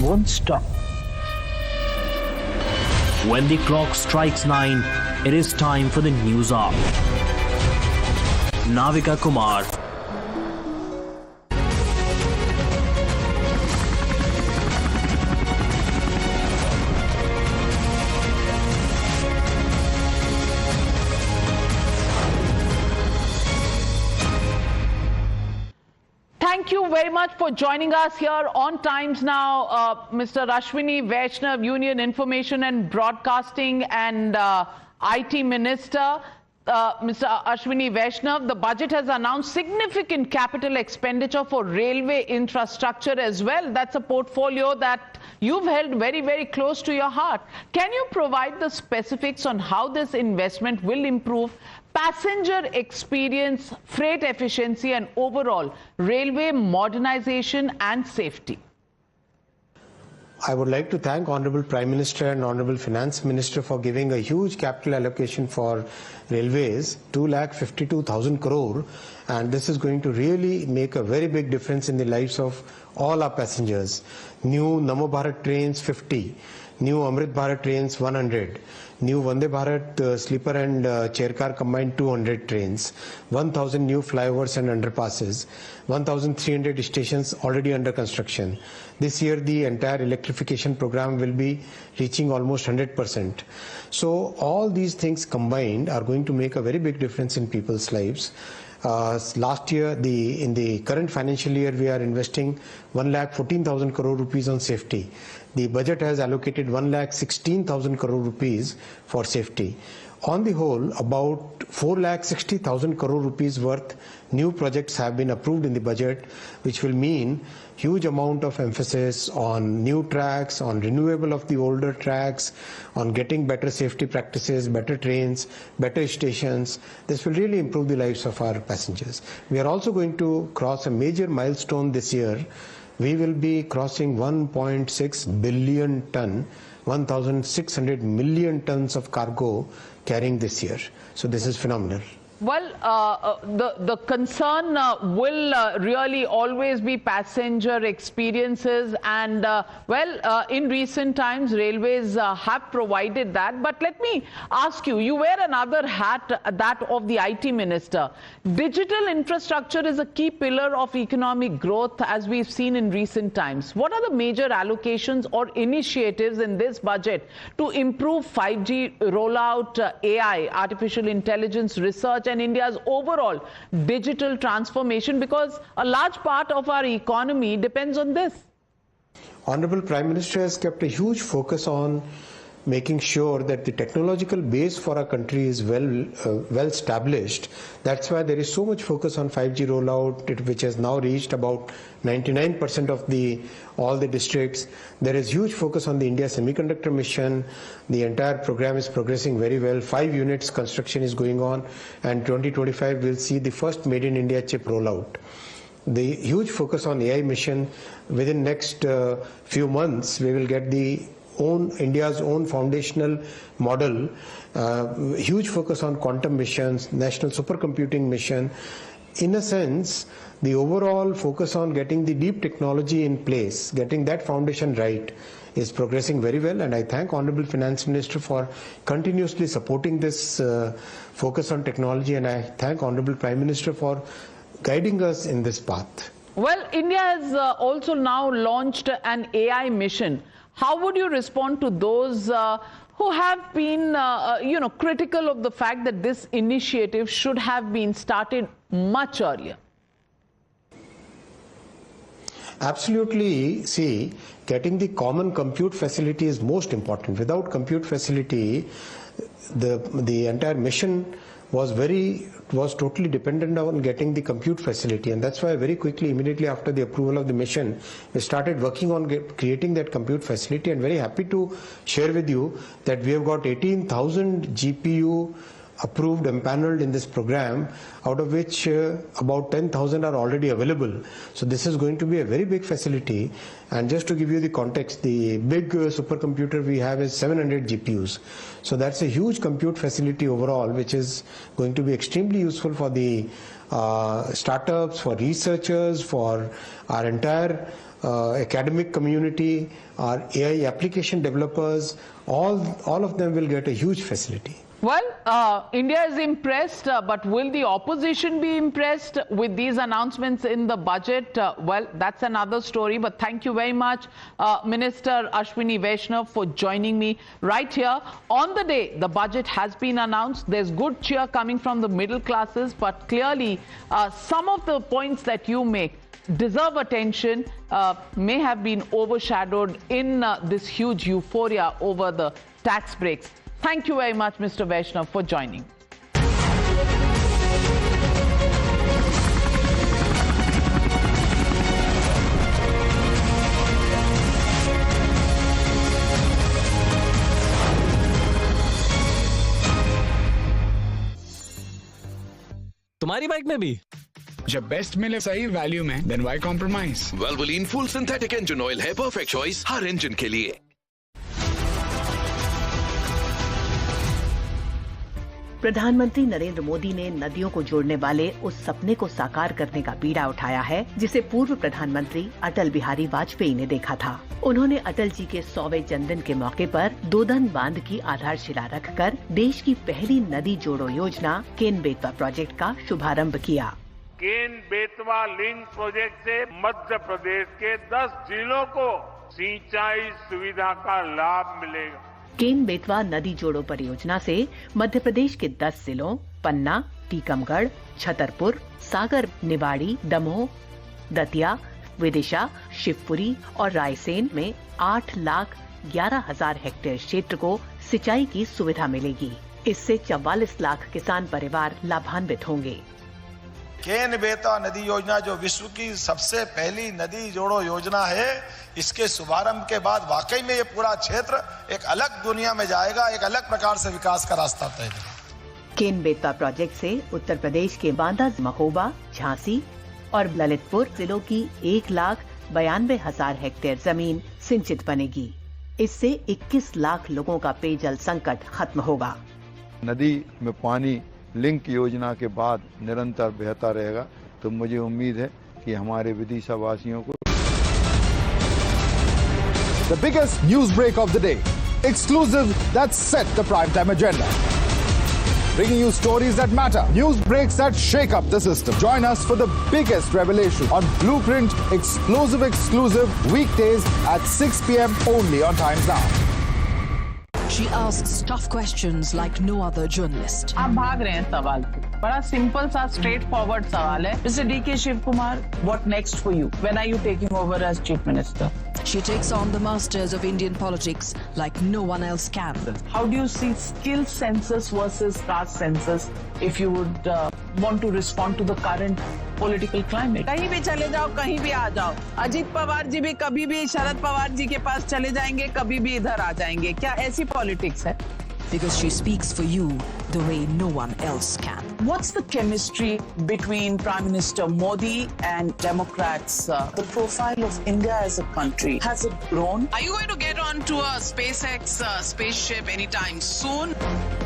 won't stop. When the clock strikes 9, it is time for the news hour. Navika Kumar. Thank you very much for joining us here on Times Now, Mr. Ashwini Vaishnav, Union Information and Broadcasting and IT Minister. Mr. Ashwini Vaishnav, the budget has announced significant capital expenditure for railway infrastructure as well. That's a portfolio that you've held very, very close to your heart. Can you provide the specifics on how this investment will improve passenger experience, freight efficiency, and overall railway modernization and safety? I would like to thank Honorable Prime Minister and Honorable Finance Minister for giving a huge capital allocation for railways, 2,52,000 crore, and this is going to really make a very big difference in the lives of all our passengers. New Namo Bharat trains 50, new Amrit Bharat trains 100, new Vande Bharat sleeper and chair car combined 200 trains, 1,000 new flyovers and underpasses, 1,300 stations already under construction. This year the entire electrification program will be reaching almost 100%. So all these things combined are going to make a very big difference in people's lives. Last year, in the current financial year, we are investing 1,14,000 crore rupees on safety. The budget has allocated 1,16,000 crore rupees for safety. On the whole, about 4,60,000 crore rupees worth new projects have been approved in the budget, which will mean huge amount of emphasis on new tracks, on renewal of the older tracks, on getting better safety practices, better trains, better stations. This will really improve the lives of our passengers. We are also going to cross a major milestone this year. We will be crossing 1.6 billion ton, 1,600 million tons of cargo carrying this year. So this is phenomenal. Well, the concern will really always be passenger experiences, and in recent times railways have provided that. But let me ask you, you wear another hat, that of the IT minister. Digital infrastructure is a key pillar of economic growth, as we've seen in recent times. What are the major allocations or initiatives in this budget to improve 5G rollout, AI, artificial intelligence research, and India's overall digital transformation, because a large part of our economy depends on this? Honorable Prime Minister has kept a huge focus on making sure that the technological base for our country is well established. That's why there is so much focus on 5G rollout, which has now reached about 99% of all the districts. There is huge focus on the India semiconductor mission. The entire program is progressing very well. 5 units construction is going on, and 2025 will see the first Made in India chip rollout. The huge focus on AI mission. Within next few months, we will get India's own foundational model. Huge focus on quantum missions, national supercomputing mission. In a sense, the overall focus on getting the deep technology in place, getting that foundation right, is progressing very well, and I thank Honorable Finance Minister for continuously supporting this focus on technology, and I thank Honorable Prime Minister for guiding us in this path. Well, India has also now launched an AI mission. How would you respond to those who have been, critical of the fact that this initiative should have been started much earlier? Absolutely. See, getting the common compute facility is most important. Without compute facility, the entire mission was totally dependent on getting the compute facility, and that's why very quickly, immediately after the approval of the mission, we started working on creating that compute facility, and very happy to share with you that we have got 18,000 GPU approved, empaneled in this program, out of which about 10,000 are already available. So this is going to be a very big facility. And just to give you the context, the big supercomputer we have is 700 GPUs. So that's a huge compute facility overall, which is going to be extremely useful for the startups, for researchers, for our entire academic community, our AI application developers. All of them will get a huge facility. Well, India is impressed, but will the opposition be impressed with these announcements in the budget? Well, that's another story, but thank you very much, Minister Ashwini Vaishnav, for joining me right here. On the day the budget has been announced, there's good cheer coming from the middle classes, but clearly some of the points that you make deserve attention, may have been overshadowed in this huge euphoria over the tax breaks. Thank you very much, Mr. Vaishnav, for joining. तुम्हारी bike में भी जब best मिले सही value में, then why compromise? Valvoline full synthetic engine oil है perfect choice हर engine के लिए। प्रधानमंत्री नरेंद्र मोदी ने नदियों को जोड़ने वाले उस सपने को साकार करने का बीड़ा उठाया है जिसे पूर्व प्रधानमंत्री अटल बिहारी वाजपेयी ने देखा था। उन्होंने अटल जी के 100वें जन्मदिन के मौके पर दोदन बांध की आधारशिला रखकर देश की पहली नदी जोड़ो योजना केन बेतवा प्रोजेक्ट का शुभारंभ किया। केन बेतवा लिंक प्रोजेक्ट से मध्य प्रदेश के 10 जिलों को सिंचाई सुविधा का लाभ मिलेगा। केन बेतवा नदी जोड़ो परियोजना से मध्य प्रदेश के 10 जिलों पन्ना, टीकमगढ़, छतरपुर, सागर, निवाड़ी, दमोह, दतिया, विदिशा, शिवपुरी और रायसेन में 8,11,000 हेक्टेयर क्षेत्र को सिंचाई की सुविधा मिलेगी। इससे 44 लाख किसान परिवार लाभान्वित होंगे। केन बेतवा नदी योजना जो विश्व की सबसे पहली नदी जोड़ो योजना है, इसके शुभारंभ के बाद वाकई में ये पूरा क्षेत्र एक अलग दुनिया में जाएगा, एक अलग प्रकार से विकास का रास्ता तय करेगा। केन बेतवा प्रोजेक्ट से उत्तर प्रदेश के बांदा, महोबा, झांसी और ललितपुर जिलों की 1,92,000 हेक्टेयर जमीन सिंचित बनेगी। इससे 21 लाख लोगों का पेयजल संकट खत्म होगा। नदी में पानी लिंक योजना के बाद निरंतर बहता रहेगा, तो मुझे उम्मीद है कि हमारे विदिशा वासियों को The biggest news break of the day. Exclusive that set the primetime agenda. Bringing you stories that matter. News breaks that shake up the system. Join us for the biggest revelation on Blueprint exclusive weekdays at 6 p.m. only on Times Now. She asks tough questions like no other journalist. आप भाग रहे हैं सवाल से। बड़ा simple सा straight forward सवाल है। Mr. D.K. Shivkumar, what next for you? When are you taking over as Chief Minister? She takes on the masters of Indian politics like no one else can. How do you see skill census versus caste census if you would want to respond to the current political climate? कहीं भी चले जाओ, कहीं भी आ जाओ। अजीत पवार जी भी कभी भी शरद पवार जी के पास चले जाएंगे, कभी भी इधर आ जाएंगे। क्या ऐसी पॉलिटिक्स है? Because she speaks for you the way no one else can. What's the chemistry between Prime Minister Modi and Democrats? The profile of India as a country, has it grown? Are you going to get onto a SpaceX spaceship anytime soon?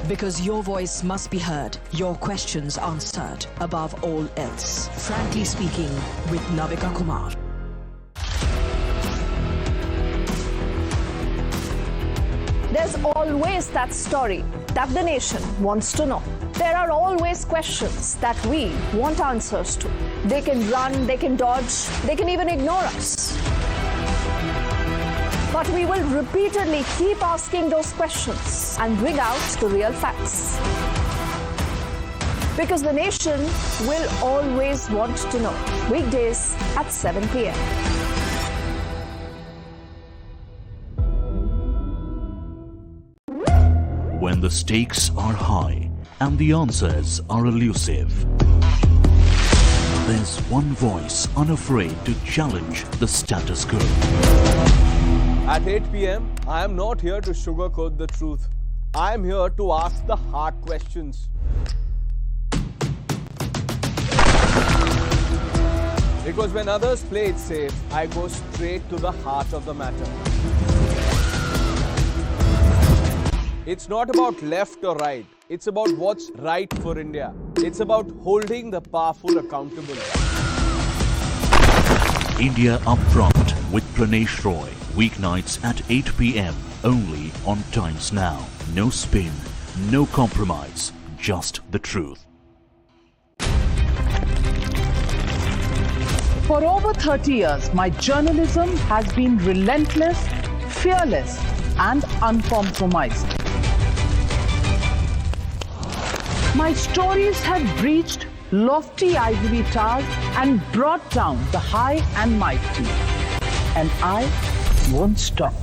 Because your voice must be heard, your questions answered above all else. Frankly speaking, with Navika Kumar. There's always that story that the nation wants to know. There are always questions that we want answers to. They can run, they can dodge, they can even ignore us. But we will repeatedly keep asking those questions and bring out the real facts. Because the nation will always want to know. Weekdays at 7 p.m. When the stakes are high and the answers are elusive, there's one voice unafraid to challenge the status quo. At 8 p.m., I am not here to sugarcoat the truth. I am here to ask the hard questions. Because when others play it safe, I go straight to the heart of the matter. It's not about left or right. It's about what's right for India. It's about holding the powerful accountable. India Upfront with Pranesh Roy. Weeknights at 8 p.m. only on Times Now. No spin, no compromise, just the truth. For over 30 years, my journalism has been relentless, fearless, and uncompromised. My stories have breached lofty ivory towers and brought down the high and mighty. And I won't stop.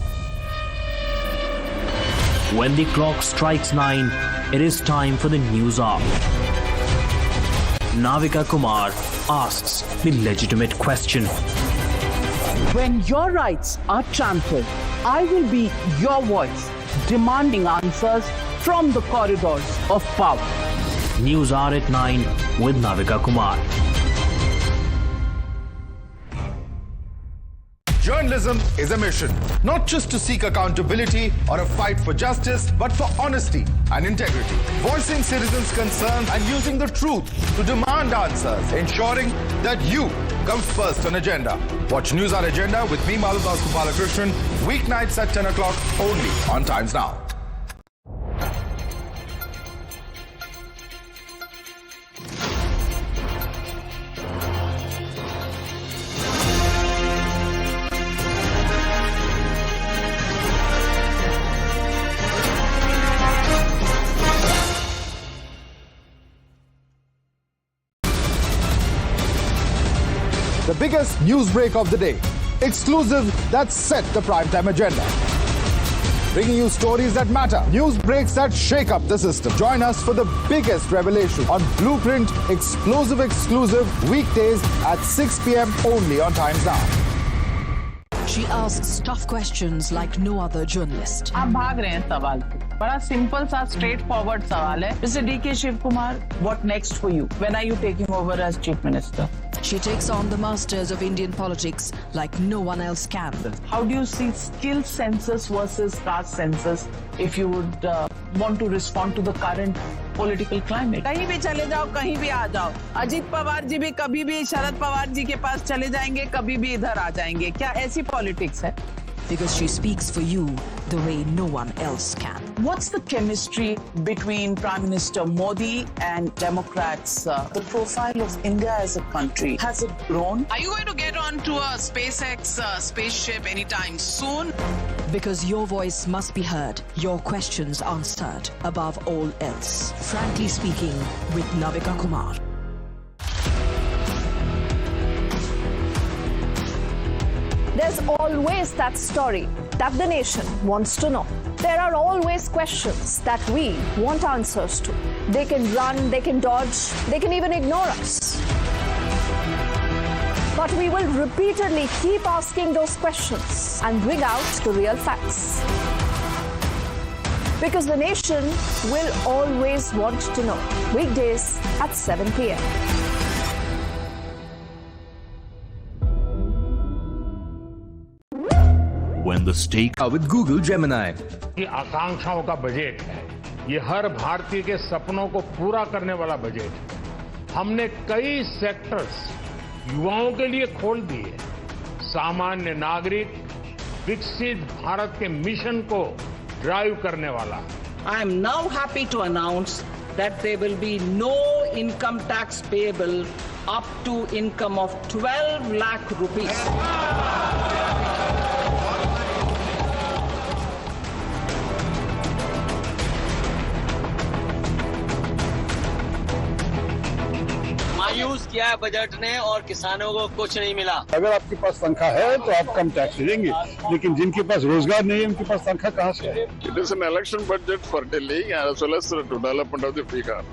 When the clock strikes 9, it is time for the news hour. Navika Kumar asks the legitimate question. When your rights are trampled, I will be your voice, demanding answers from the corridors of power. News Hour at 9 with Navika Kumar. Journalism is a mission, not just to seek accountability or a fight for justice, but for honesty and integrity. Voicing citizens' concerns and using the truth to demand answers, ensuring that you comes first on agenda. Watch News Hour Agenda with me, Maludas Gopalakrishnan, weeknights at 10 o'clock only on Times Now. The biggest news break of the day. Exclusive that set the primetime agenda. Bringing you stories that matter. News breaks that shake up the system. Join us for the biggest revelation on Blueprint exclusive weekdays at 6 p.m. only on Times Now. She asks tough questions like no other journalist. आप भाग रहे हैं सवाल से। बड़ा simple सा straight forward सवाल है। Mr. D.K. Shivkumar, what next for you? When are you taking over as Chief Minister? She takes on the masters of Indian politics like no one else can. How do you see skill census versus caste census if you would want to respond to the current political climate. कहीं भी चले जाओ, कहीं भी आ जाओ, अजीत पवार जी भी कभी भी शरद पवार जी के पास चले जाएंगे, कभी भी इधर आ जाएंगे. क्या ऐसी पॉलिटिक्स है? Because she speaks for you the way no one else can. What's the chemistry between Prime Minister Modi and Democrats? The profile of India as a country, has it grown? Are you going to get onto a SpaceX spaceship anytime soon? Because your voice must be heard, your questions answered above all else. Frankly speaking, with Navika Kumar. There's always that story that the nation wants to know. There are always questions that we want answers to. They can run, they can dodge, they can even ignore us. But we will repeatedly keep asking those questions and bring out the real facts. Because the nation will always want to know. Weekdays at 7 p.m. When the stake with Google Gemini. ये आकांक्षाओं का budget है, ये हर भारतीय के सपनों को पूरा करने वाला बजट है. हमने कई सेक्टर्स युवाओं के लिए खोल दिए. सामान्य नागरिक विकसित भारत के मिशन को ड्राइव करने वाला. I am now happy to announce that there will be no income tax payable up to income of 12 lakh rupees. मायूस किया है बजट ने और किसानों को कुछ नहीं मिला. अगर आपके पास तनख्वाह है तो आप कम टैक्स देंगे, लेकिन जिनके पास रोजगार नहीं है उनके पास तनख्वाह कहाँ से है? It is an election budget for Delhi as well as the development of the Bihar.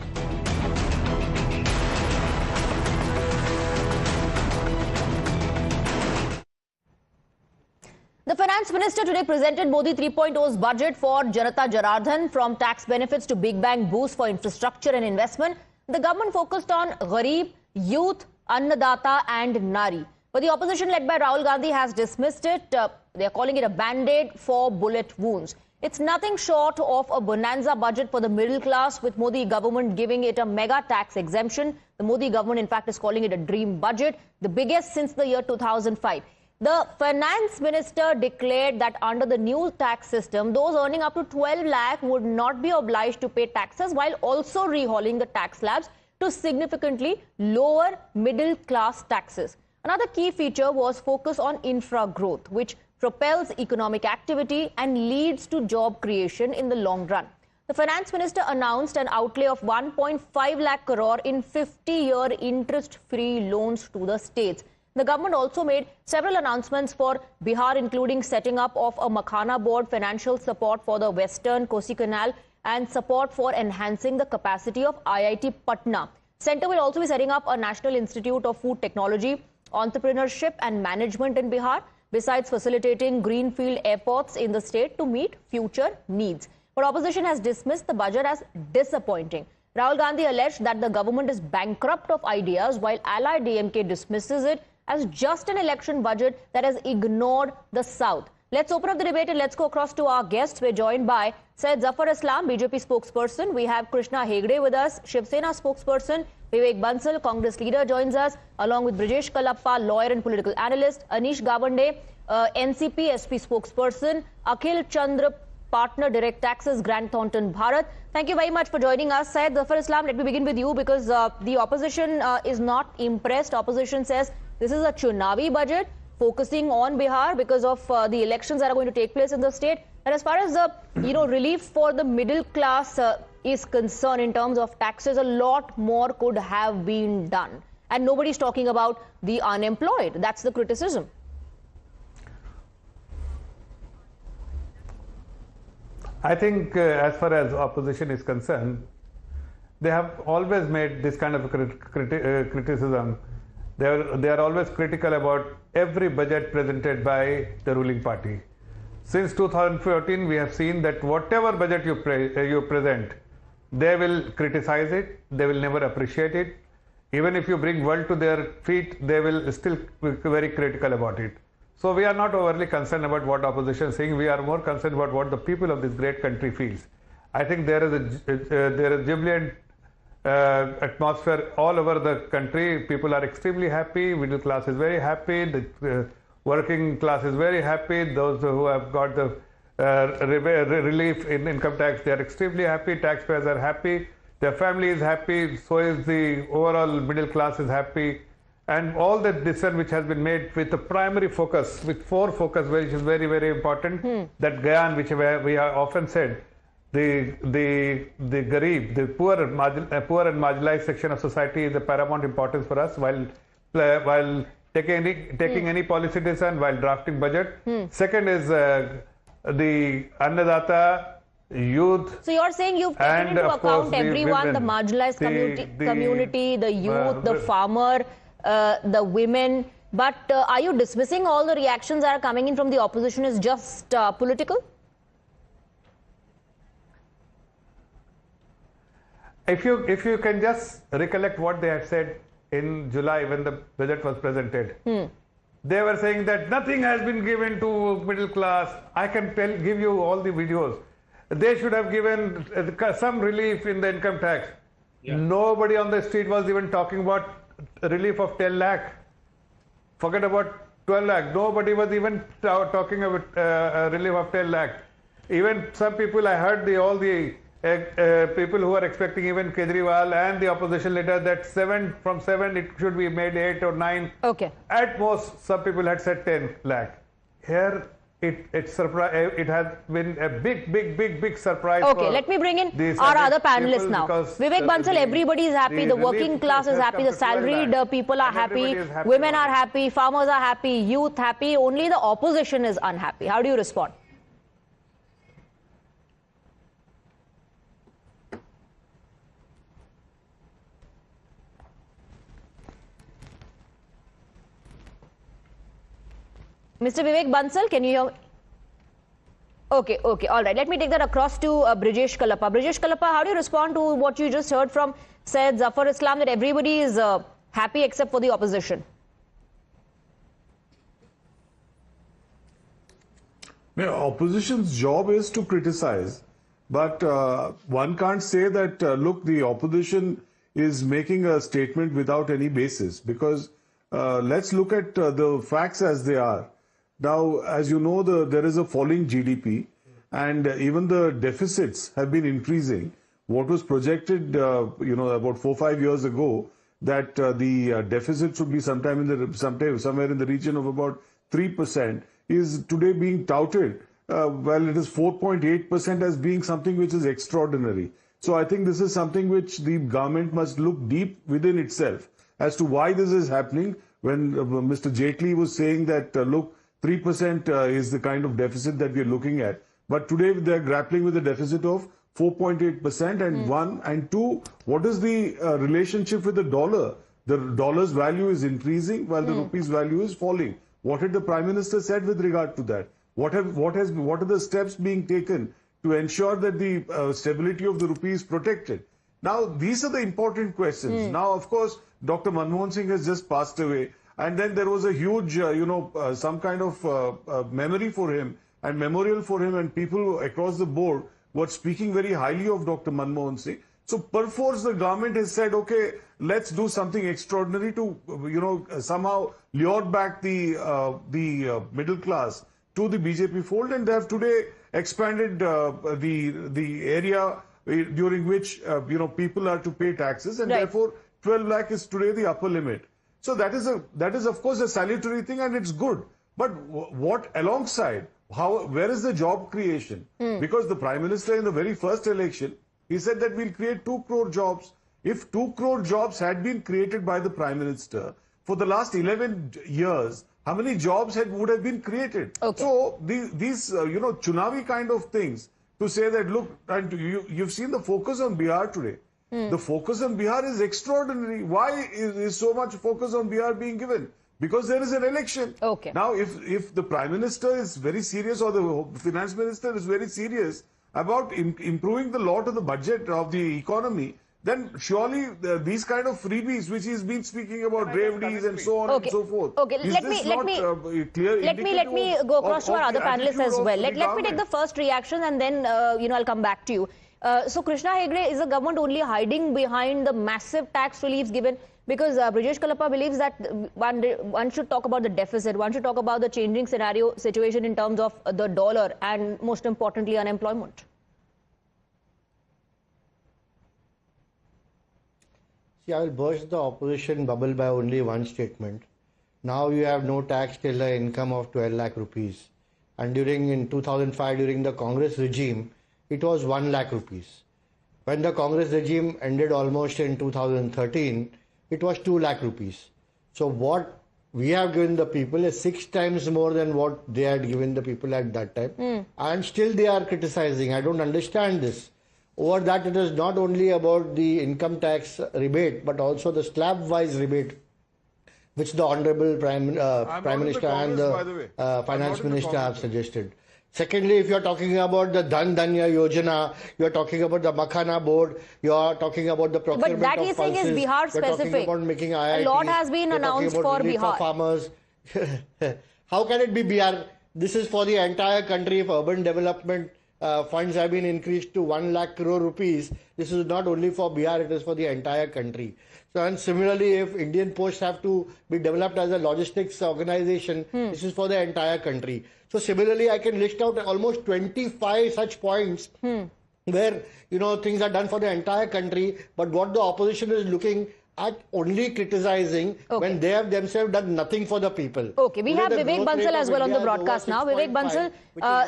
The finance minister today presented Modi 3.0's budget for Janata Janardhan, from tax benefits to big bang boost for infrastructure and investment. The government focused on Gharib, youth, Annadata and Nari. But the opposition led by Rahul Gandhi has dismissed it. They are calling it a band-aid for bullet wounds. It's nothing short of a bonanza budget for the middle class, with Modi government giving it a mega tax exemption. The Modi government, in fact, is calling it a dream budget, the biggest since the year 2005. The finance minister declared that under the new tax system, those earning up to 12 lakh would not be obliged to pay taxes, while also rehauling the tax slabs to significantly lower middle class taxes. Another key feature was focus on infra growth, which propels economic activity and leads to job creation in the long run. The finance minister announced an outlay of 1.5 lakh crore in 50-year interest-free loans to the states. The government also made several announcements for Bihar, including setting up of a Makhana board, financial support for the Western Kosi Canal, and support for enhancing the capacity of IIT Patna. Centre will also be setting up a National Institute of Food Technology, Entrepreneurship and Management in Bihar, besides facilitating greenfield airports in the state to meet future needs. But opposition has dismissed the budget as disappointing. Rahul Gandhi alleged that the government is bankrupt of ideas, while allied DMK dismisses it as just an election budget that has ignored the South. Let's open up the debate and let's go across to our guests. We're joined by Syed Zafar Islam, BJP spokesperson. We have Krishna Hegde with us, Shiv Sena spokesperson. Vivek Bansal, Congress leader, joins us, along with Brijesh Kalappa, lawyer and political analyst. Anish Gawande, NCP SP spokesperson. Akhil Chandra, partner, Direct Taxes, Grant Thornton, Bharat. Thank you very much for joining us. Syed Zafar Islam, let me begin with you, because the opposition is not impressed. Opposition says this is a Chunavi budget, focusing on Bihar because of the elections that are going to take place in the state. And as far as the relief for the middle class is concerned in terms of taxes, a lot more could have been done. And nobody's talking about the unemployed. That's the criticism. I think as far as opposition is concerned, they have always made this kind of criticism. They are always critical about every budget presented by the ruling party. Since 2014, we have seen that whatever budget you present, they will criticize it, they will never appreciate it. Even if you bring world to their feet, they will still be very critical about it. So we are not overly concerned about what opposition is saying. We are more concerned about what the people of this great country feels. I think there is jubilant atmosphere all over the country. People are extremely happy. Middle class is very happy. The working class is very happy. Those who have got the relief in income tax, they are extremely happy. Taxpayers are happy. Their family is happy. So is the overall middle class is happy. And all the decision which has been made with the primary focus, with 4 focus, which is very, very important. That Gyan, which we have often said, the Garib, the poor and marginalized section of society is the paramount importance for us while taking any policy decision, while drafting budget. Second is the Annadata, youth. So you're saying you've taken into account everyone, the marginalized community, the youth, the farmer, the women. But are you dismissing all the reactions that are coming in from the opposition as just political? If you can just recollect what they had said in July when the budget was presented, they were saying that nothing has been given to middle class. I can give you all the videos. They should have given some relief in the income tax. Yeah. Nobody on the street was even talking about relief of 10 lakh. Forget about 12 lakh. Nobody was even talking about relief of 10 lakh. Even some people, I heard all the people who are expecting, even Kejriwal and the opposition leader, that from 7 it should be made 8 or 9. Okay. At most, some people had said 10 lakh. Here, it has been a big surprise. Okay, let me bring in our other panelists now. Vivek Bansal, everybody is happy. The working class is happy. The salaried people are happy. Women are happy. Farmers are happy. Youth happy. Only the opposition is unhappy. How do you respond? Mr. Vivek Bansal, can you hear? Okay, all right. Let me take that across to Brijesh Kalappa. Brijesh Kalappa, how do you respond to what you just heard from Syed Zafar Islam, that everybody is happy except for the opposition? Opposition's job is to criticize, but one can't say that, look, the opposition is making a statement without any basis, because let's look at the facts as they are. Now, as you know, there is a falling GDP, and even the deficits have been increasing. What was projected, about 4 or 5 years ago, that the deficit should be somewhere in the region of about 3%, is today being touted. It is 4.8% as being something which is extraordinary. So I think this is something which the government must look deep within itself as to why this is happening. When Mr. Jaitley was saying that, look, 3% is the kind of deficit that we are looking at. But today they are grappling with a deficit of 4.8%, and 1 and 2, what is the relationship with the dollar? The dollar's value is increasing while the rupee's value is falling. What had the Prime Minister said with regard to that? What are the steps being taken to ensure that the stability of the rupee is protected? Now, these are the important questions. Now, of course, Dr. Manmohan Singh has just passed away. And then there was a huge, some kind of memory for him and memorial for him, and people across the board were speaking very highly of Dr. Manmohan Singh. So, perforce the government has said, okay, let's do something extraordinary to, somehow lure back the middle class to the BJP fold, and they have today expanded the area during which, people are to pay taxes, and therefore 12 lakh is today the upper limit. So that is of course a salutary thing, and it's good. But what alongside, where is the job creation? Because the Prime Minister in the very first election, he said that we'll create 2 crore jobs. If 2 crore jobs had been created by the Prime Minister for the last 11 years, how many jobs would have been created? Okay. So these Chunavi kind of things, to say that, look, and you've seen the focus on Bihar today. The focus on Bihar is extraordinary. Why is so much focus on Bihar being given? Because there is an election. Okay. Now, if the Prime Minister is very serious, or the Finance Minister is very serious about improving the lot of the budget of the economy, then surely these kind of freebies, which he's been speaking about, revenues and so on and so forth. Okay, let me go across to our other panelists as well. Let me take the first reaction, and then I'll come back to you. So Krishna Hegde, is the government only hiding behind the massive tax reliefs given? Because Brijesh Kalappa believes that one should talk about the deficit, one should talk about the changing situation in terms of the dollar and most importantly unemployment. See, I will burst the opposition bubble by only one statement. Now you have no tax till an income of 12 lakh rupees. And in 2005, during the Congress regime, it was 1 lakh rupees. When the Congress regime ended almost in 2013, it was 2 lakh rupees. So what we have given the people is 6 times more than what they had given the people at that time. And still they are criticizing. I don't understand this. Over that, it is not only about the income tax rebate, but also the slab-wise rebate, which the Honorable Prime Minister and the Finance Minister have suggested. Secondly, if you are talking about the Dhan Dhanya Yojana, you are talking about the Makhana Board, you are talking about the procurement but that he's saying is Bihar specific. About making IITs, a lot has been announced for Bihar. Farmers. How can it be Bihar? This is for the entire country. If urban development funds have been increased to 1 lakh crore rupees, this is not only for Bihar, it is for the entire country. So, and similarly, if Indian Post have to be developed as a logistics organization, this is for the entire country. So similarly, I can list out almost 25 such points where, things are done for the entire country, but what the opposition is looking at only criticizing when they have themselves done nothing for the people. Okay, we have Vivek Bansal as well on the broadcast now. Vivek Bansal,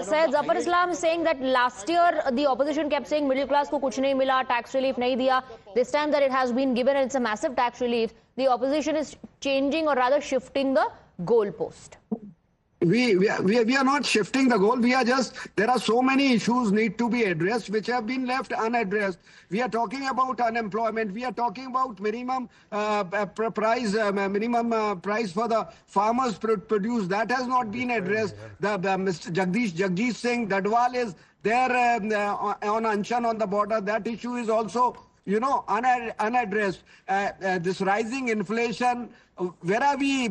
Syed Zafar Islam is saying that last year the opposition kept saying middle class ko kuch nahi mila, tax relief nahi diya. This time that it has been given and it's a massive tax relief, the opposition is changing or rather shifting the goalpost. We are not shifting the goal. We are just, there are so many issues need to be addressed which have been left unaddressed. We are talking about unemployment. We are talking about minimum price for the farmers produce. That has not been addressed. Mr. Jagdish Singh Dadwal is there on Anshan on the border. That issue is also unaddressed. This rising inflation, where are we?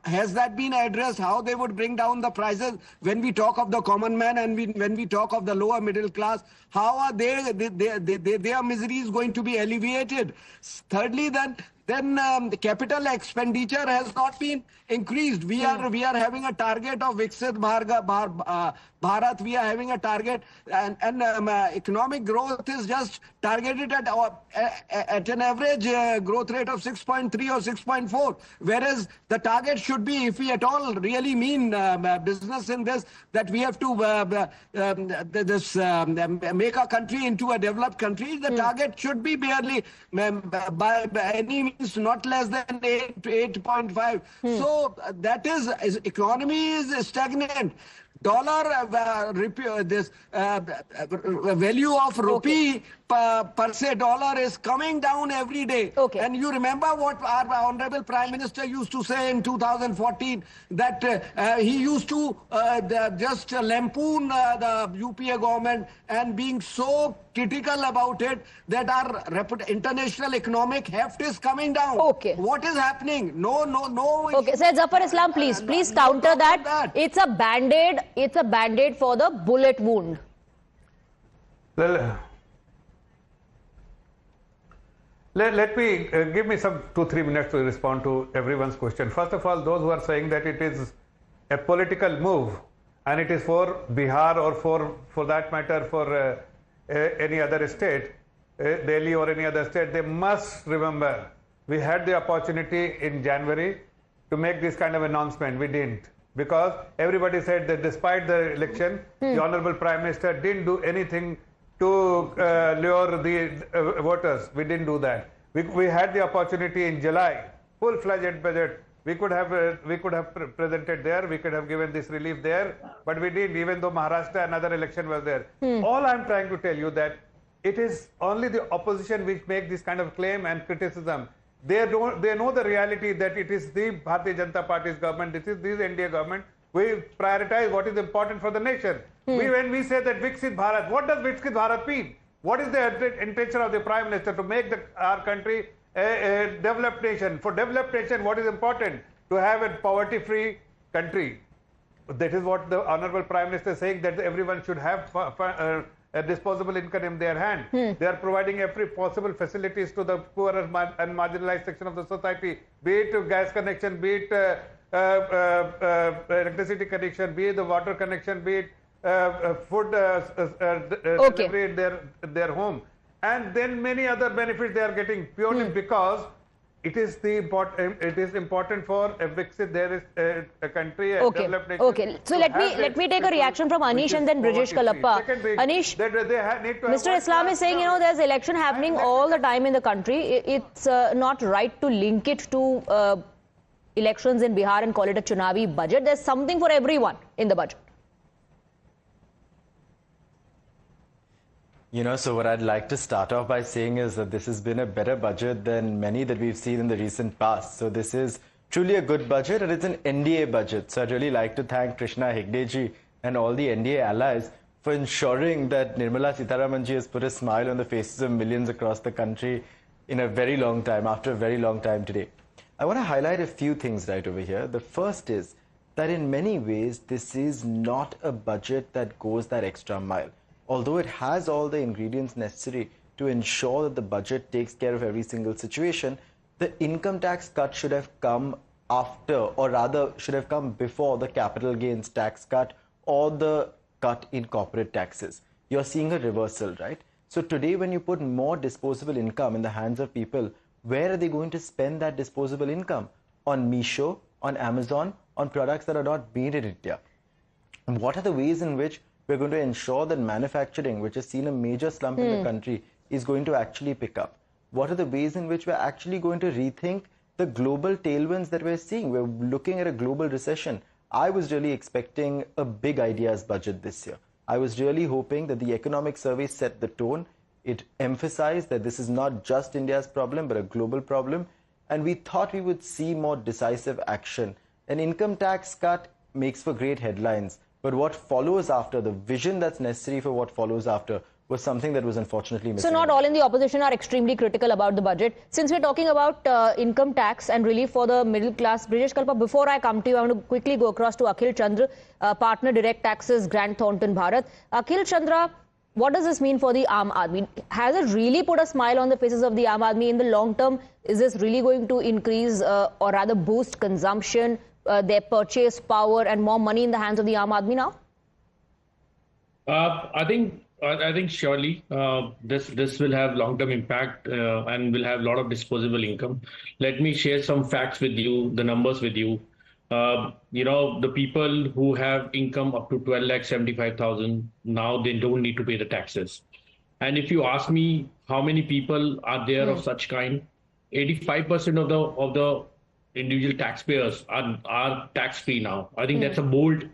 Has that been addressed? How they would bring down the prices when we talk of the common man and when we talk of the lower middle class? How are their misery is going to be alleviated? Thirdly, then the capital expenditure has not been increased. We are having a target of Viksit Bharat. We are having a target, and economic growth is just targeted at an average growth rate of 6.3 or 6.4, whereas the target should be, if we at all really mean business in this, that we have to make our country into a developed country. The target should be barely by any means not less than 8.5. So that is economy is stagnant. Dollar value of rupee per se dollar is coming down every day. Okay. And you remember what our Honorable Prime Minister used to say in 2014, that he used to just lampoon the UPA government and being so critical about it that our international economic heft is coming down. Okay. What is happening? No. Okay, Syed Zafar Islam, please counter that. It's a band-aid. It's a band-aid for the bullet wound. Let me give me some 2-3 minutes to respond to everyone's question. First of all, those who are saying that it is a political move and it is for Bihar or for that matter for any other state, Delhi or any other state, they must remember we had the opportunity in January to make this kind of announcement. We didn't, because everybody said that despite the election, the Honorable Prime Minister didn't do anything to lure the voters. We didn't do that. We had the opportunity in July, full-fledged budget. We could have presented there. We could have given this relief there, but we didn't. Even though Maharashtra, another election was there. All I'm trying to tell you that it is only the opposition which make this kind of claim and criticism. They know the reality that it is the Bharatiya Janata Party's government. This NDA government. We prioritize what is important for the nation. When we say that Viksit Bharat, what does Viksit Bharat mean? What is the intention of the Prime Minister to make our country a developed nation? For developed nation, what is important? To have a poverty-free country. that is what the Honorable Prime Minister is saying, that everyone should have a disposable income in their hand. They are providing every possible facilities to the poor and marginalized section of the society, be it gas connection, be it electricity connection, be it the water connection, be it food delivery in their home. And then many other benefits they are getting purely because it is important for a Brexit. There is a country, a developed nation. Okay. So let me take a reaction from Anish and then Brijesh Kalappa. Anish, Mr. Islam is saying, there's election happening all the time in the country. It's not right to link it to elections in Bihar and call it a Chunavi budget. There's something for everyone in the budget. So what I'd like to start off by saying is that this has been a better budget than many that we've seen in the recent past. So this is truly a good budget, and it's an NDA budget. So I'd really like to thank Krishna Hegdeji and all the NDA allies for ensuring that Nirmala Sitharaman ji has put a smile on the faces of millions across the country in a very long time, after a very long time today. I want to highlight a few things right over here. The first is that in many ways, this is not a budget that goes that extra mile. Although it has all the ingredients necessary to ensure that the budget takes care of every single situation, the income tax cut should have come after, or rather should have come before the capital gains tax cut or the cut in corporate taxes. You're seeing a reversal, right? So today when you put more disposable income in the hands of people, where are they going to spend that disposable income? On Meesho, on Amazon, on products that are not made in India. And what are the ways in which we're going to ensure that manufacturing, which has seen a major slump in the country, is going to actually pick up? What are the ways in which we're actually going to rethink the global tailwinds that we're seeing? We're looking at a global recession. I was really expecting a big ideas budget this year. I was really hoping that the economic survey set the tone. It emphasized that this is not just India's problem, but a global problem. And we thought we would see more decisive action. An income tax cut makes for great headlines. But what follows after, the vision that's necessary for what follows after, was something that was unfortunately missing. So not all in the opposition are extremely critical about the budget. Since we're talking about income tax and relief for the middle class, Brijesh Kalappa, before I come to you, I want to quickly go across to Akhil Chandra, partner Direct Taxes, Grant Thornton, Bharat. Akhil Chandra, what does this mean for the Aam Aadmi? Has it really put a smile on the faces of the Aam Aadmi in the long term? Is this really going to increase or rather boost consumption, their purchase power and more money in the hands of the Aam Aadmi now? I think surely this will have long-term impact and will have a lot of disposable income. Let me share some facts with you, the numbers with you. The people who have income up to 12,75,000 now they don't need to pay the taxes. And if you ask me how many people are there of such kind, 85% of the individual taxpayers are tax-free now. I think that's a bold.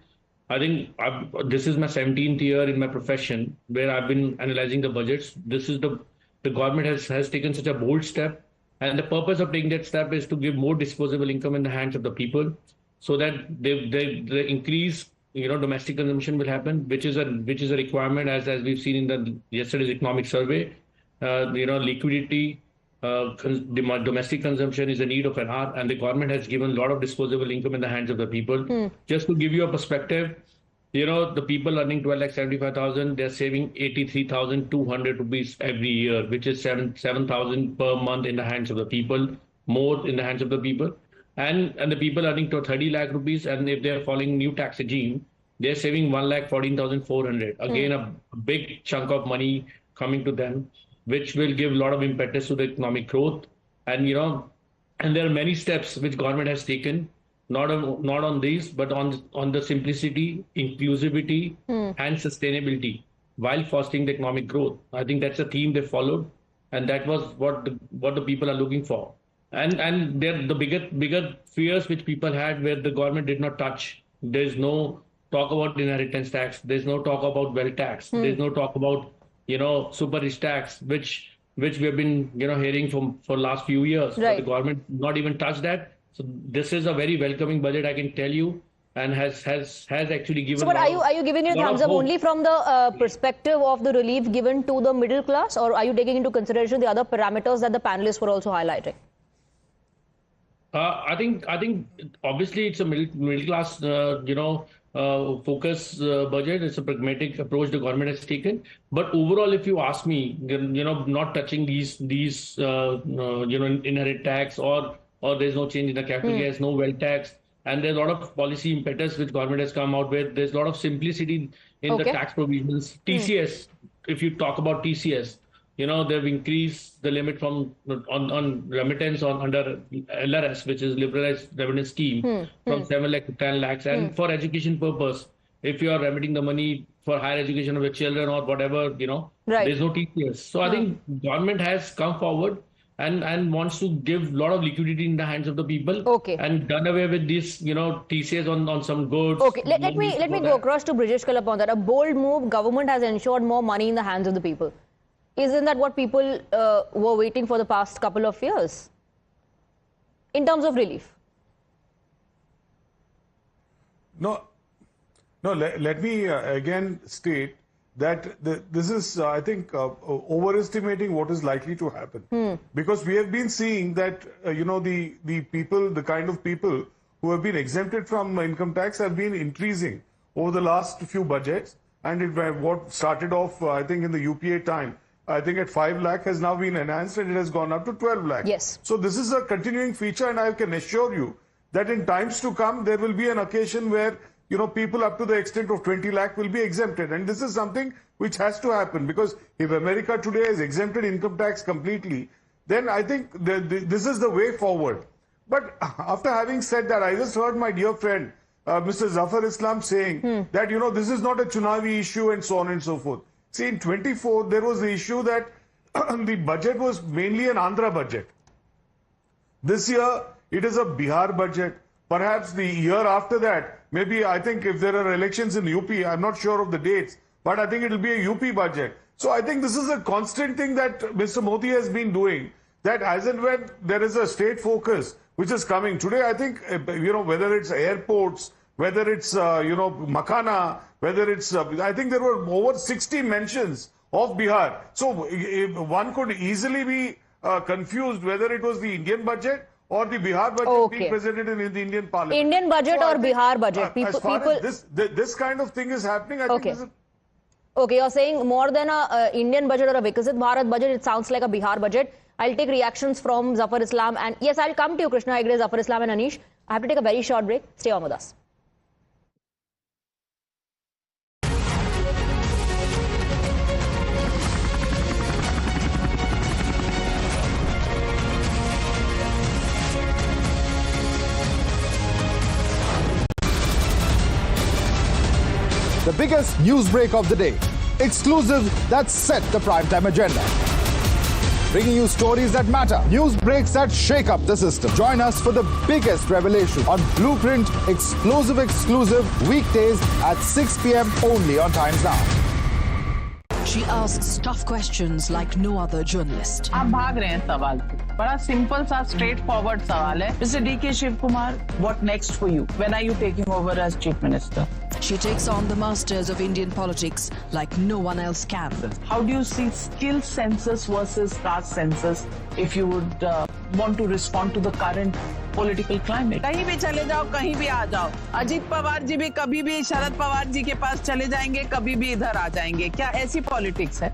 This is my 17th year in my profession where I've been analyzing the budgets. This is the government has taken such a bold step, and the purpose of taking that step is to give more disposable income in the hands of the people, so that the increase domestic consumption will happen, which is a requirement as we've seen in the yesterday's economic survey. Liquidity. Domestic consumption is a need of an hour, and the government has given a lot of disposable income in the hands of the people. Just to give you a perspective, the people earning 12,75,000, they're saving 83,200 rupees every year, which is 7,000 per month in the hands of the people, more in the hands of the people. And the people earning to 30 lakh rupees, and if they're following new tax regime, they're saving 1,14,400. Again, a big chunk of money coming to them, which will give a lot of impetus to the economic growth. And there are many steps which government has taken, not on these, but on the simplicity, inclusivity, and sustainability, while fostering the economic growth. I think that's a theme they followed, and that was what the people are looking for. And the bigger fears which people had, where the government did not touch. There's no talk about inheritance tax. There's no talk about wealth tax. There's no talk about super rich tax, which we have been hearing for last few years. Right. But the government not even touched that. So this is a very welcoming budget, I can tell you, and has actually given. So, but are you giving it a thumbs up only from the perspective of the relief given to the middle class, or are you taking into consideration the other parameters that the panelists were also highlighting? I think obviously it's a middle class focus budget. It's a pragmatic approach the government has taken. But overall, if you ask me, not touching these inherent tax or there's no change in the capital gains, no wealth tax, and there's a lot of policy impetus which government has come out with. There's a lot of simplicity in the tax provisions. TCS, if you talk about TCS, they've increased the limit from on remittance under LRS, which is Liberalized Revenue Scheme, from 7 lakh to 10 lakhs. And for education purpose, if you are remitting the money for higher education of your children or whatever, there's no TCS. So I think government has come forward and wants to give a lot of liquidity in the hands of the people. And done away with this, TCS on some goods. Let me go across to Brijesh Kalapa on that. A bold move. Government has ensured more money in the hands of the people. Isn't that what people were waiting for the past couple of years in terms of relief? No, let me again state that this is, I think, overestimating what is likely to happen. Because we have been seeing that, the people, the kind of people who have been exempted from income tax have been increasing over the last few budgets. And what started off, I think, in the UPA time, I think at 5 lakh has now been enhanced and it has gone up to 12 lakh. Yes. So this is a continuing feature, and I can assure you that in times to come, there will be an occasion where, people up to the extent of 20 lakh will be exempted. And this is something which has to happen, because if America today has exempted income tax completely, then I think this is the way forward. But after having said that, I just heard my dear friend, Mr. Zafar Islam saying that, this is not a Chunavi issue and so on and so forth. See, in 24, there was the issue that the budget was mainly an Andhra budget. This year, it is a Bihar budget. Perhaps the year after that, maybe I think if there are elections in UP, I'm not sure of the dates, but I think it will be a UP budget. So I think this is a constant thing that Mr. Modi has been doing, that as and when there is a state focus which is coming. Today, I think, whether it's airports, whether it's, Makana, whether it's, I think there were over 60 mentions of Bihar. So one could easily be confused whether it was the Indian budget or the Bihar budget being presented in the Indian parliament. Indian budget or Bihar budget? As far as this kind of thing is happening, I think this is... Okay, you're saying more than a Indian budget or a Viksit Bharat budget, it sounds like a Bihar budget. I'll take reactions from Zafar Islam, and yes, I'll come to you, Krishna Hegde, Zafar Islam and Anish. I have to take a very short break. Stay on with us. The biggest news break of the day. Exclusive that set the primetime agenda. Bringing you stories that matter. News breaks that shake up the system. Join us for the biggest revelation on Blueprint exclusive weekdays at 6 p.m. only on Times Now. She asks tough questions like no other journalist. आप भाग रहे हैं सवाल से. बड़ा simple सा straight forward सवाल है. Mr. D.K. Shivkumar, what next for you? When are you taking over as Chief Minister? She takes on the masters of Indian politics like no one else can. How do you see skill census versus caste census if you would want to respond to the current political climate? कहीं भी चले जाओ, कहीं भी आ जाओ. अजीत पवार जी भी कभी भी शरद पवार जी के पास चले जाएंगे, कभी भी इधर आ जाएंगे. क्या ऐसी पॉलिटिक्स है?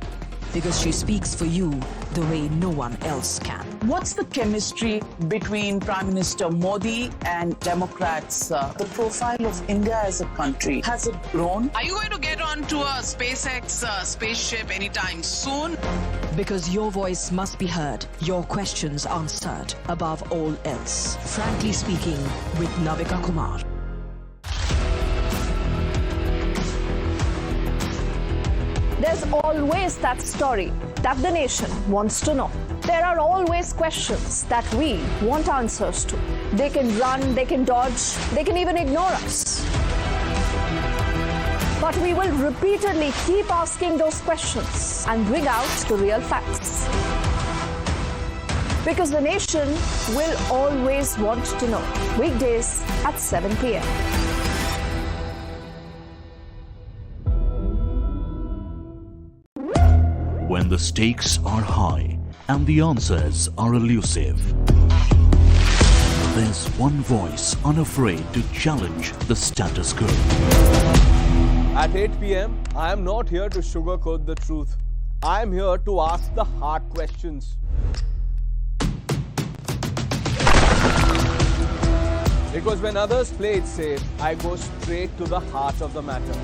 Because she speaks for you the way no one else can. What's the chemistry between Prime Minister Modi and Democrats? The profile of India as a country, has it grown? Are you going to get onto a SpaceX spaceship anytime soon? Because your voice must be heard, your questions answered above all else. Frankly speaking, with Navika Kumar. There's always that story that the nation wants to know. There are always questions that we want answers to. They can run, they can dodge, they can even ignore us. But we will repeatedly keep asking those questions and bring out the real facts. Because the nation will always want to know. Weekdays at 7 p.m. When the stakes are high and the answers are elusive, There's one voice unafraid to challenge the status quo. At 8 p.m., I am not here to sugarcoat the truth. I am here to ask the hard questions. Because when others play it safe, I go straight to the heart of the matter.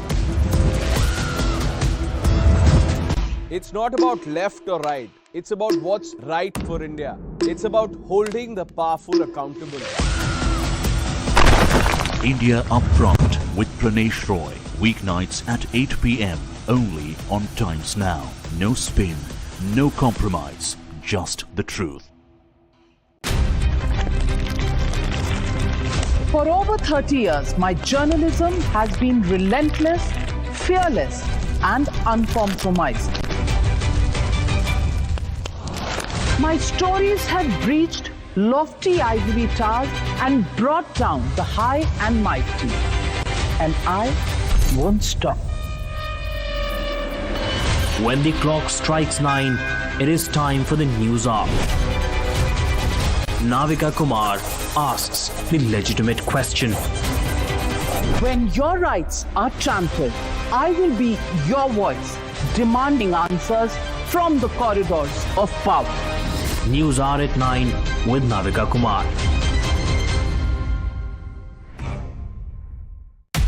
It's not about left or right. It's about what's right for India. It's about holding the powerful accountable. India Upfront with Pranesh Roy. Weeknights at 8 p.m. only on Times Now. No spin, no compromise, just the truth. For over 30 years, my journalism has been relentless, fearless, and uncompromising. My stories have breached lofty ivory towers and brought down the high and mighty. And I won't stop. When the clock strikes 9, it is time for the news hour. Navika Kumar asks the legitimate question. When your rights are trampled, I will be your voice, demanding answers from the corridors of power. News hour at 9 with Navika Kumar.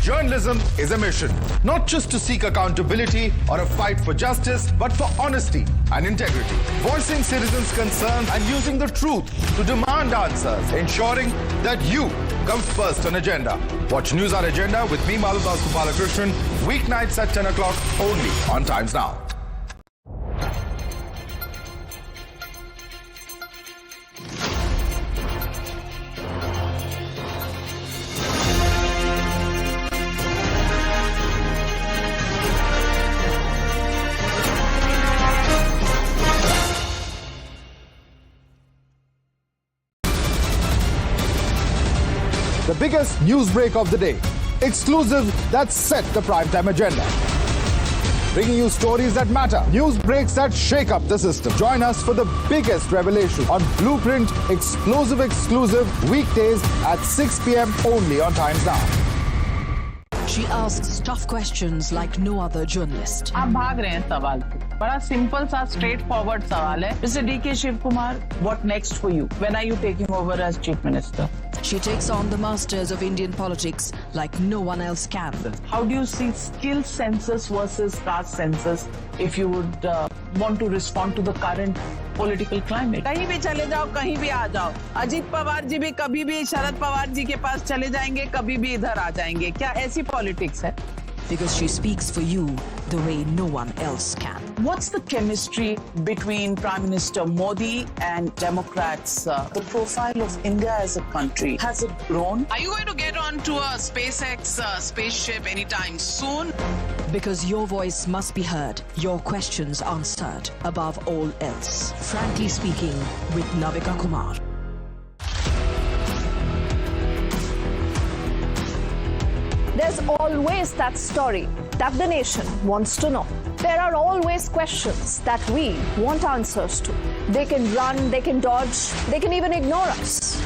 Journalism is a mission, not just to seek accountability or a fight for justice, but for honesty and integrity. Voicing citizens' concerns and using the truth to demand answers, ensuring that you come first on agenda. Watch News Hour Agenda with me, Maludas Gopalakrishnan, weeknights at 10 o'clock only on Times Now. The biggest news break of the day. Exclusive that set the primetime agenda. Bringing you stories that matter. News breaks that shake up the system. Join us for the biggest revelation on Blueprint exclusive weekdays at 6 p.m. only on Times Now. She asks tough questions like no other journalist. आप भाग रहे हैं सवाल से. बड़ा simple सा straight forward सवाल है. Mr. D.K. Shiv Kumar, what next for you? When are you taking over as Chief Minister? She takes on the masters of Indian politics like no one else can. How do you see skill census versus caste census if you would want to respond to the current political climate? कहीं भी चले जाओ, कहीं भी आ जाओ. अजीत पवार जी भी कभी भी शरद पवार जी के पास चले जाएंगे, कभी भी इधर आ जाएंगे. क्या ऐसी पॉलिटिक्स है? Because she speaks for you the way no one else can. What's the chemistry between Prime Minister Modi and Democrats? The profile of India as a country, has it grown? Are you going to get onto a SpaceX spaceship anytime soon? Because your voice must be heard, your questions answered above all else. Frankly speaking with Navika Kumar. There's always that story that the nation wants to know. There are always questions that we want answers to. They can run, they can dodge, they can even ignore us.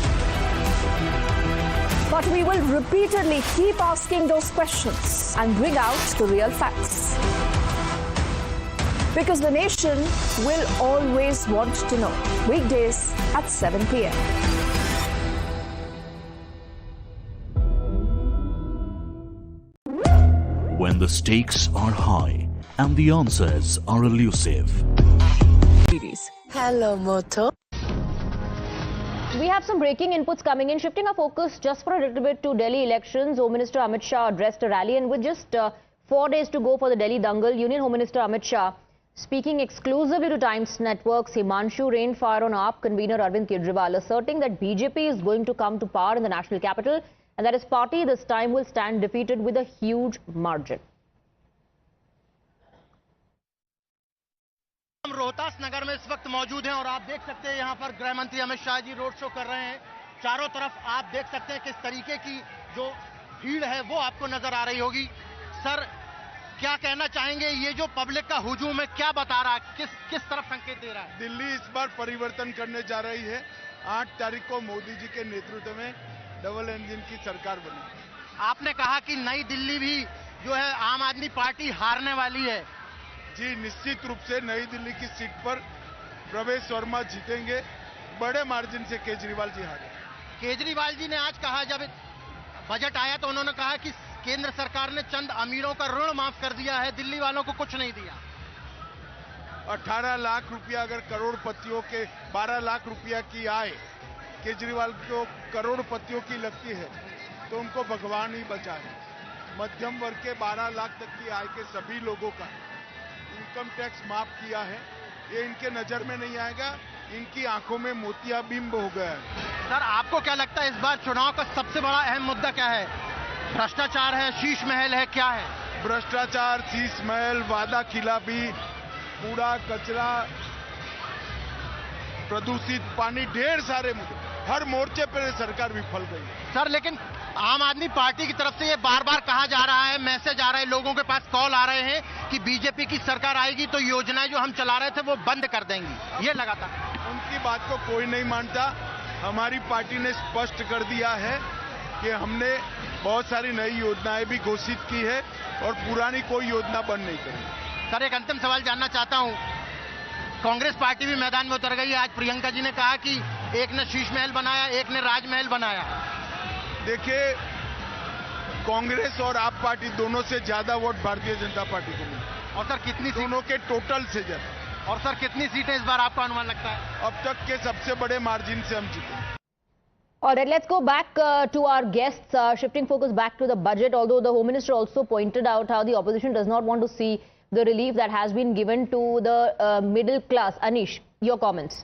But we will repeatedly keep asking those questions and bring out the real facts. Because the nation will always want to know. Weekdays at 7 p.m. When the stakes are high and the answers are elusive. Hello, Moto. We have some breaking inputs coming in. Shifting our focus just for a little bit to Delhi elections. Home Minister Amit Shah addressed a rally, and with just 4 days to go for the Delhi dangle, Union Home Minister Amit Shah speaking exclusively to Times Network's Himanshu rained fire on AAP convener Arvind Kejriwal, asserting that BJP is going to come to power in the national capital and that his party this time will stand defeated with a huge margin. हम रोहतास नगर में इस वक्त मौजूद हैं और आप देख सकते हैं यहाँ पर गृह मंत्री अमित शाह जी रोड शो कर रहे हैं. चारों तरफ आप देख सकते हैं किस तरीके की जो भीड़ है वो आपको नजर आ रही होगी. सर, क्या कहना चाहेंगे, ये जो पब्लिक का हुजूम है क्या बता रहा है, किस तरफ संकेत दे रहा है? दिल्ली इस बार परिवर्तन करने जा रही है. 8 तारीख को मोदी जी के नेतृत्व में डबल इंजन की सरकार बनी। आपने कहा कि नई दिल्ली भी जो है आम आदमी पार्टी हारने वाली है। जी निश्चित रूप से नई दिल्ली की सीट पर प्रवेश वर्मा जीतेंगे, बड़े मार्जिन से केजरीवाल जी हारे। केजरीवाल जी ने आज कहा, जब बजट आया तो उन्होंने कहा कि केंद्र सरकार ने चंद अमीरों का ऋण माफ कर दिया है, दिल्ली वालों को कुछ नहीं दिया। 18 लाख रुपया अगर करोड़पतियों के 12 लाख रुपया की आय केजरीवाल को करोड़पतियों की लगती है तो उनको भगवान ही बचाए। मध्यम वर्ग के 12 लाख तक की आय के सभी लोगों का इनकम टैक्स माफ किया है, ये इनके नजर में नहीं आएगा, इनकी आंखों में मोतियाबिंब हो गया है। सर आपको क्या लगता है इस बार चुनाव का सबसे बड़ा अहम मुद्दा क्या है? भ्रष्टाचार है, शीश महल है, क्या है? भ्रष्टाचार, शीश महल, वादा खिलाफी, कूड़ा कचरा, प्रदूषित पानी, ढेर सारे मुद्दे, हर मोर्चे पर सरकार विफल गई। सर लेकिन आम आदमी पार्टी की तरफ से ये बार बार कहा जा रहा है, मैसेज आ रहे हैं, लोगों के पास कॉल आ रहे हैं कि बीजेपी की सरकार आएगी तो योजनाएं जो हम चला रहे थे वो बंद कर देंगी, ये लगातार। उनकी बात को कोई नहीं मानता। हमारी पार्टी ने स्पष्ट कर दिया है कि हमने बहुत सारी नई योजनाएं भी घोषित की है और पुरानी कोई योजना बंद नहीं करेंगे। सर एक अंतिम सवाल जानना चाहता हूं, कांग्रेस पार्टी भी मैदान में उतर गई है। आज प्रियंका जी ने कहा कि एक ने शीश महल बनाया, एक ने राजमहल बनाया। देखिए, कांग्रेस और आप पार्टी दोनों से ज्यादा वोट भारतीय जनता पार्टी को मिले। और सर कितनी दोनों के टोटल से ज्यादा। और सर कितनी सीटें इस बार आपका अनुमान लगता है? अब तक के सबसे बड़े मार्जिन से हम जीते। All right, let's go back to our guests, shifting focus back to the budget, although the Home Minister also pointed out how the opposition does not want to see the relief that has been given to the middle class. Anish, your comments.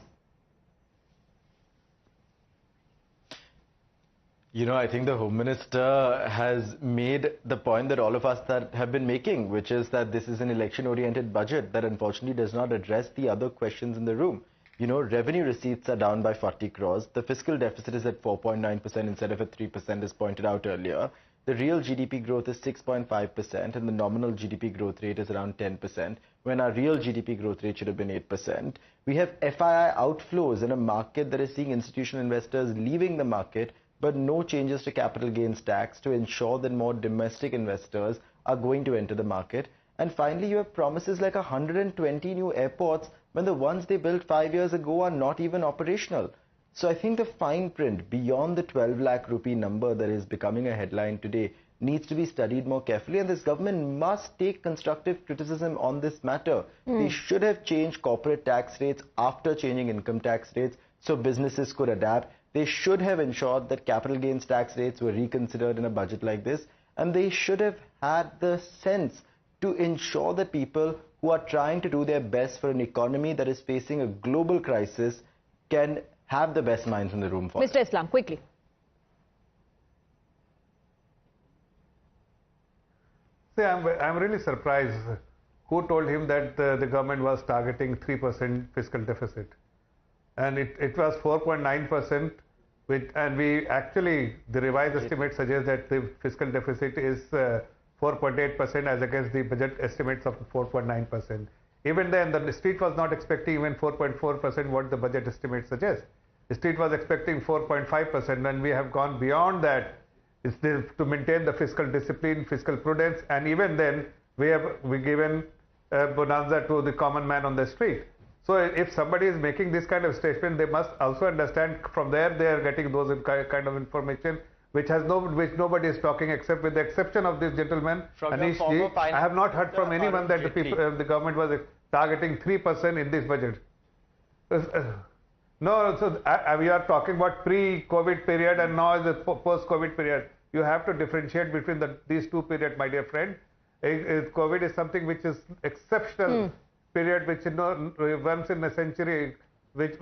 You know, I think the Home Minister has made the point that all of us that have been making, which is that this is an election-oriented budget that unfortunately does not address the other questions in the room. You know, revenue receipts are down by 40 crores. The fiscal deficit is at 4.9% instead of at 3%, as pointed out earlier. The real GDP growth is 6.5% and the nominal GDP growth rate is around 10%, when our real GDP growth rate should have been 8%. We have FII outflows in a market that is seeing institutional investors leaving the market, but no changes to capital gains tax to ensure that more domestic investors are going to enter the market. And finally, you have promises like 120 new airports when the ones they built 5 years ago are not even operational. So I think the fine print beyond the 12 lakh rupee number that is becoming a headline today needs to be studied more carefully, and this government must take constructive criticism on this matter. They should have changed corporate tax rates after changing income tax rates so businesses could adapt. They should have ensured that capital gains tax rates were reconsidered in a budget like this, and they should have had the sense to ensure that people who are trying to do their best for an economy that is facing a global crisis can have the best minds in the room for Mr. Islam, quickly. See, I'm really surprised. Who told him that the government was targeting 3% fiscal deficit? And it was 4.9%, and we actually, the revised estimate suggests that the fiscal deficit is 4.8% as against the budget estimates of 4.9%. Even then, the street was not expecting even 4.4% what the budget estimate suggests. The street was expecting 4.5%, and we have gone beyond that to maintain the fiscal discipline, fiscal prudence, and even then we given bonanza to the common man on the street. So if somebody is making this kind of statement, they must also understand from there they are getting those kind of information which nobody is talking, except with the exception of this gentleman, Anish Ji. I have not heard from anyone that the government was targeting 3% in this budget. No, so we are talking about pre-COVID period and now is the post-COVID period. You have to differentiate between these two periods, my dear friend. COVID is something which is exceptional period, which once in a century, which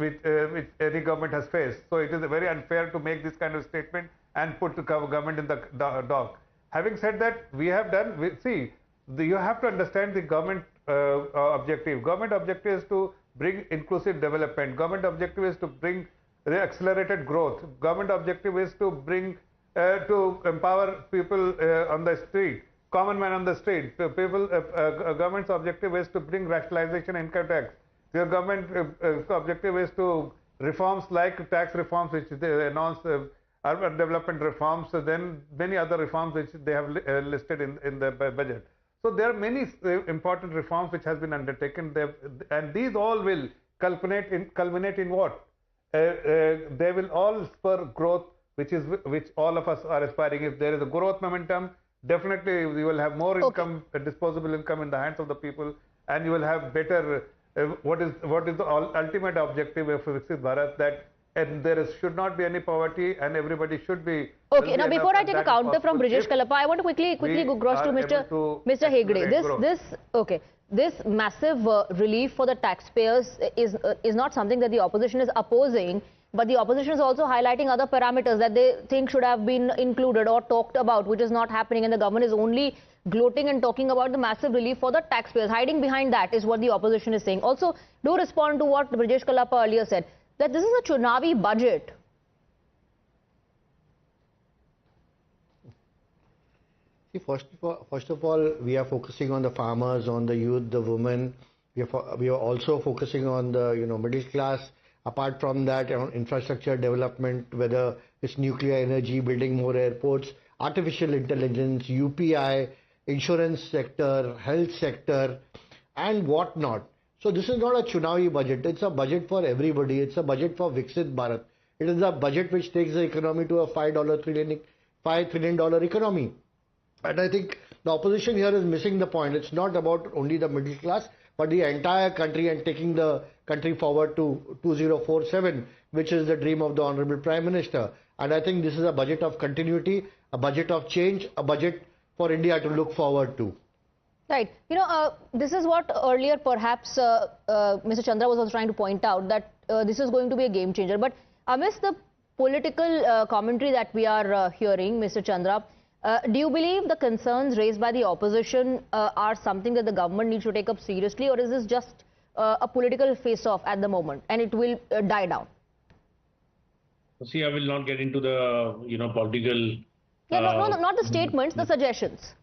any government has faced. So it is very unfair to make this kind of statement and put the government in the dock. Having said that, we have done. You have to understand the government objective. Government objective is to bring inclusive development. Government objective is to bring accelerated growth. Government objective is to bring to empower people on the street, common man on the street. Government's objective is to bring rationalization income tax. Your government objective is to reforms like tax reforms which they announced, urban development reforms, then many other reforms which they have listed in the budget. So there are many important reforms which has been undertaken, and these all will culminate in what? They will all spur growth, which all of us are aspiring. If there is a growth momentum, definitely we will have more income, disposable income in the hands of the people, and you will have better. What is the ultimate objective of Viksit Bharat, that should not be any poverty and everybody should be. Okay, now before I take a counter from Brijesh Kalapa, I want to quickly go across to Mr. Hegde. This massive relief for the taxpayers is not something that the opposition is opposing, but the opposition is also highlighting other parameters that they think should have been included or talked about, which is not happening, and the government is only gloating and talking about the massive relief for the taxpayers. Hiding behind that is what the opposition is saying. Also, do respond to what Brijesh Kalapa earlier said, that this is a Chunavi budget. See, first of all, we are focusing on the farmers, on the youth, the women. We are also focusing on the middle class. Apart from that, infrastructure development, whether it's nuclear energy, building more airports, artificial intelligence, UPI, insurance sector, health sector, and whatnot. So this is not a Chunavi budget. It's a budget for everybody. It's a budget for Viksit Bharat. It is a budget which takes the economy to a $5 trillion economy. And I think the opposition here is missing the point. It's not about only the middle class, but the entire country, and taking the country forward to 2047, which is the dream of the Honorable Prime Minister. And I think this is a budget of continuity, a budget of change, a budget for India to look forward to. Right. This is what earlier perhaps Mr. Chandra was also trying to point out, that this is going to be a game changer. But amidst the political commentary that we are hearing, Mr. Chandra, do you believe the concerns raised by the opposition are something that the government needs to take up seriously, or is this just a political face-off at the moment and it will die down? See, I will not get into the political. Yeah, not the statements, the suggestions.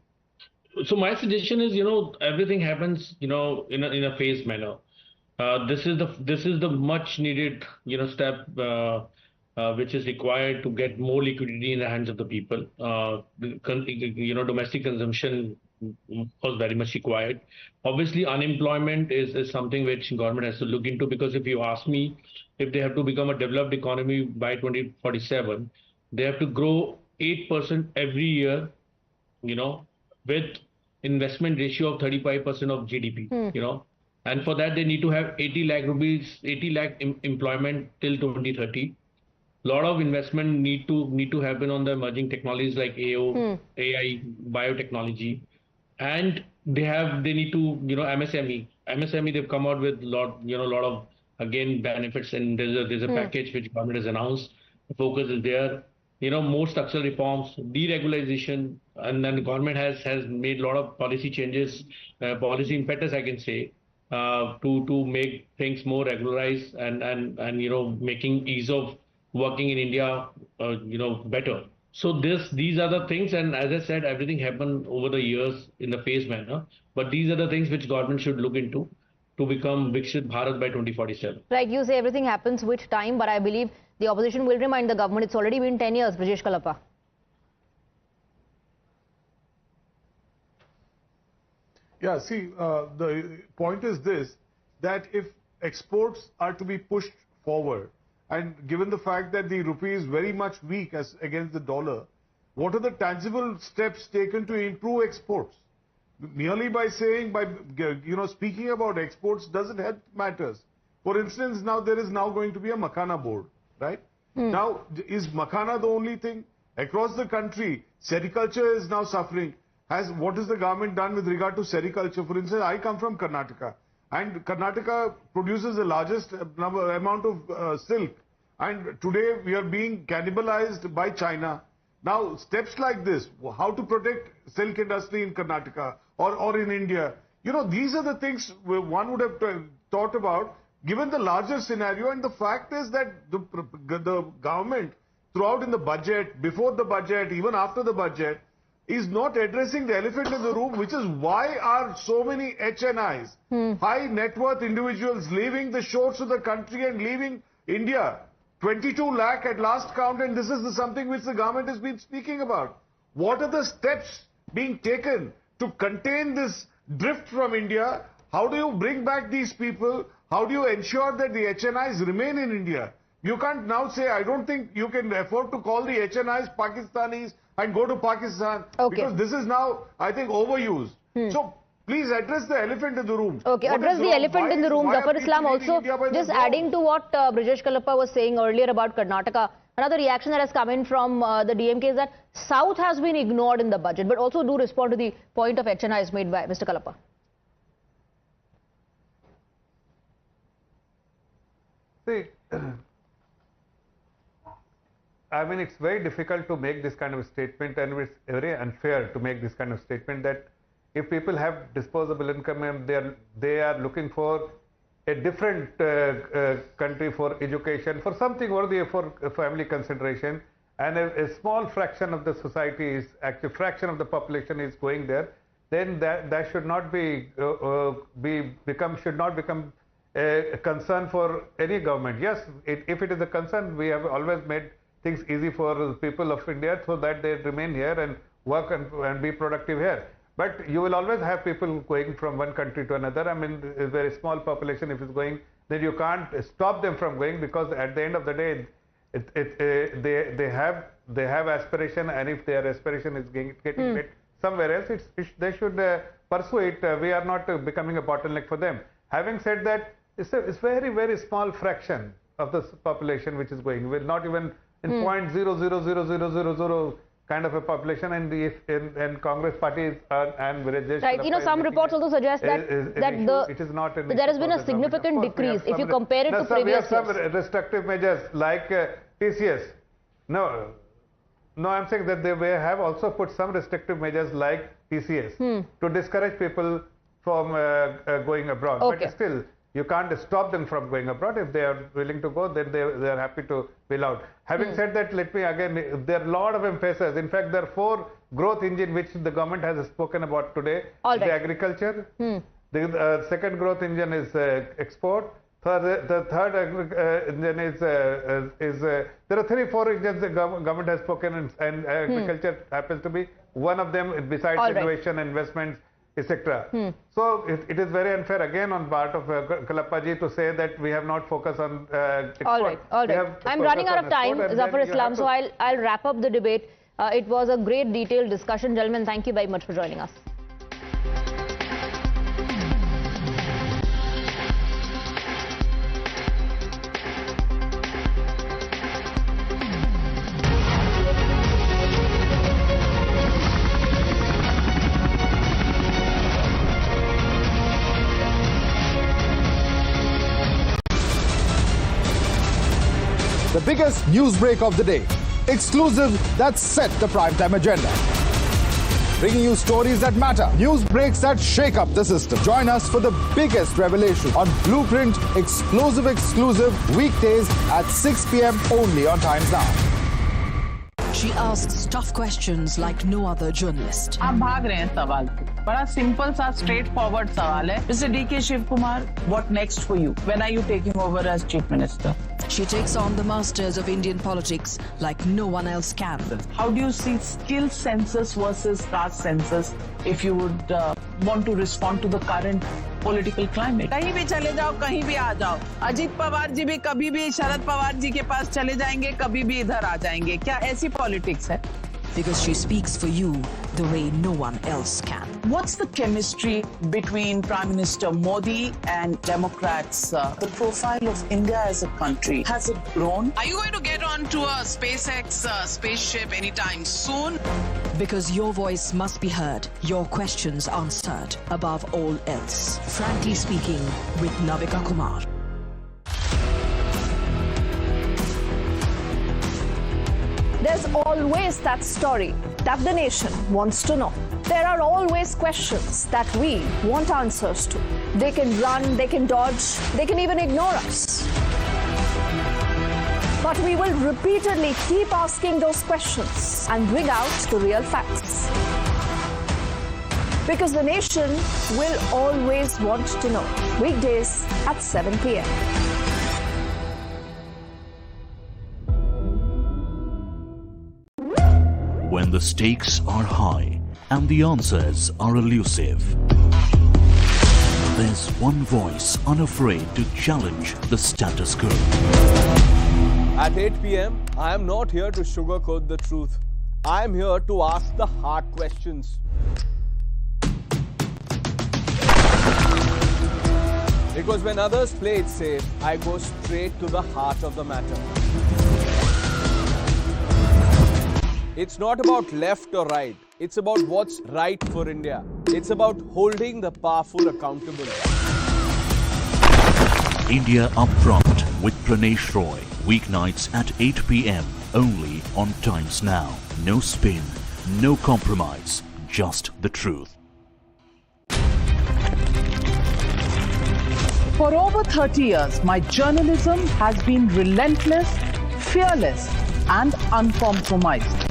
So my suggestion is, everything happens, in a phased manner. This is the much needed, step which is required to get more liquidity in the hands of the people. Domestic consumption was very much required. Obviously, unemployment is something which government has to look into, because if you ask me, if they have to become a developed economy by 2047, they have to grow 8% every year, with investment ratio of 35% of GDP, and for that they need to have 80 lakh employment till 2030. Lot of investment need to happen on the emerging technologies like AI, biotechnology, and they need to MSME. They've come out with lot of again benefits, and there's a package which government has announced. The focus is there. More structural reforms, deregularization, and then the government has made a lot of policy changes, policy impetus, I can say, to make things more regularized and making ease of working in India, better. So these are the things, and as I said, everything happened over the years in the phased manner. But these are the things which government should look into to become Viksit Bharat by 2047. Right, you say everything happens with time, but I believe the opposition will remind the government it's already been 10 years, Brijesh Kalapa. Yeah, see, the point is this, that if exports are to be pushed forward, and given the fact that the rupee is very much weak as against the dollar, what are the tangible steps taken to improve exports? Merely by saying, speaking about exports doesn't help matters. For instance, now there is going to be a Makhana board, right? Now, is Makhana the only thing? Across the country, sericulture is now suffering. What has the government done with regard to sericulture? For instance, I come from Karnataka, and Karnataka produces the largest amount of silk. And today we are being cannibalized by China. Now, steps like this, how to protect silk industry in Karnataka or in India, these are the things one would have thought about, given the larger scenario. And the fact is that the government, throughout in the budget, before the budget, even after the budget, is not addressing the elephant in the room, which is why are so many HNIs, high net worth individuals, leaving the shores of the country and leaving India, 22 lakh at last count, and this is something which the government has been speaking about. What are the steps being taken to contain this drift from India? How do you bring back these people? How do you ensure that the HNIs remain in India? You can't now say, I don't think you can afford to call the HNIs Pakistanis and go to Pakistan. Because this is now, I think, overused. So please address the elephant in the room. Okay, address the elephant in the room. Zafar Islam also, just adding to what Brijesh Kalappa was saying earlier about Karnataka, another reaction that has come in from the DMK is that South has been ignored in the budget, but also do respond to the point of HNIs made by Mr. Kalappa. See, I mean, it's very difficult to make this kind of statement, and it's very unfair to make this kind of statement that if people have disposable income and they are looking for a different country for education, for something worthy for family consideration, and a small fraction of the society is actually fraction of the population is going there, then that should not become a concern for any government. Yes, if it is a concern, we have always made things easy for the people of India so that they remain here and work and be productive here. But you will always have people going from one country to another. I mean, a very small population, if it's going, then you can't stop them from going, because at the end of the day, they have aspiration, and if their aspiration is getting met somewhere else, they should pursue it. We are not becoming a bottleneck for them. Having said that, it's very, very small fraction of the population which is going. We're not even in 0.00000 kind of a population, and Congress parties and Brijesh. Right, you know, some reports also suggest that there has been a significant decrease if you compare it to previous years. We have some restrictive measures like TCS. No, I'm saying that they have also put some restrictive measures like TCS to discourage people from going abroad. Okay. But still, you can't stop them from going abroad. If they are willing to go, then they are happy to be allowed. Having said that, let me again, there are a lot of emphasis. In fact, there are 4 growth engines which the government has spoken about today. The agriculture, the second growth engine is export. The third engine is there are 3-4 engines the government has spoken, and agriculture happens to be one of them, besides innovation, investments, etc. So it is very unfair again on part of Kalappa ji to say that we have not focused on export. All right. I'm running out of time, Zafar Islam, so I'll wrap up the debate. It was a great detailed discussion. Gentlemen, thank you very much for joining us. The biggest news break of the day. Exclusive that set the primetime agenda. Bringing you stories that matter. News breaks that shake up the system. Join us for the biggest revelation on Blueprint exclusive weekdays at 6 p.m. only on Times Now. She asks tough questions like no other journalist. आप भाग रहे हैं सवाल से। बड़ा simple सा straight forward सवाल है। Mr. D.K. Shivkumar, what next for you? When are you taking over as Chief Minister? She takes on the masters of Indian politics like no one else can. How do you see skill census versus caste census if you would want to respond to the current political climate? कहीं भी चले जाओ, कहीं भी आ जाओ। अजीत पवार जी भी कभी भी शरद पवार जी के पास चले जाएंगे, कभी भी इधर आ जाएंगे। क्या ऐसी पॉलिटिक्स है? Because she speaks for you the way no one else can. What's the chemistry between Prime Minister Modi and Democrats? The profile of India as a country, has it grown? Are you going to get onto a SpaceX spaceship anytime soon? Because your voice must be heard, your questions answered above all else. Frankly Speaking with Navika Kumar. There's always that story that the nation wants to know. There are always questions that we want answers to. They can run, they can dodge, they can even ignore us. But we will repeatedly keep asking those questions and bring out the real facts. Because the nation will always want to know. Weekdays at 7 p.m. When the stakes are high and the answers are elusive, there's one voice unafraid to challenge the status quo. At 8 p.m., I am not here to sugarcoat the truth. I am here to ask the hard questions. Because when others play it safe, I go straight to the heart of the matter. It's not about left or right. It's about what's right for India. It's about holding the powerful accountable. India Upfront with Pranesh Roy. Weeknights at 8 p.m. only on Times Now. No spin, no compromise, just the truth. For over 30 years, my journalism has been relentless, fearless, and uncompromised.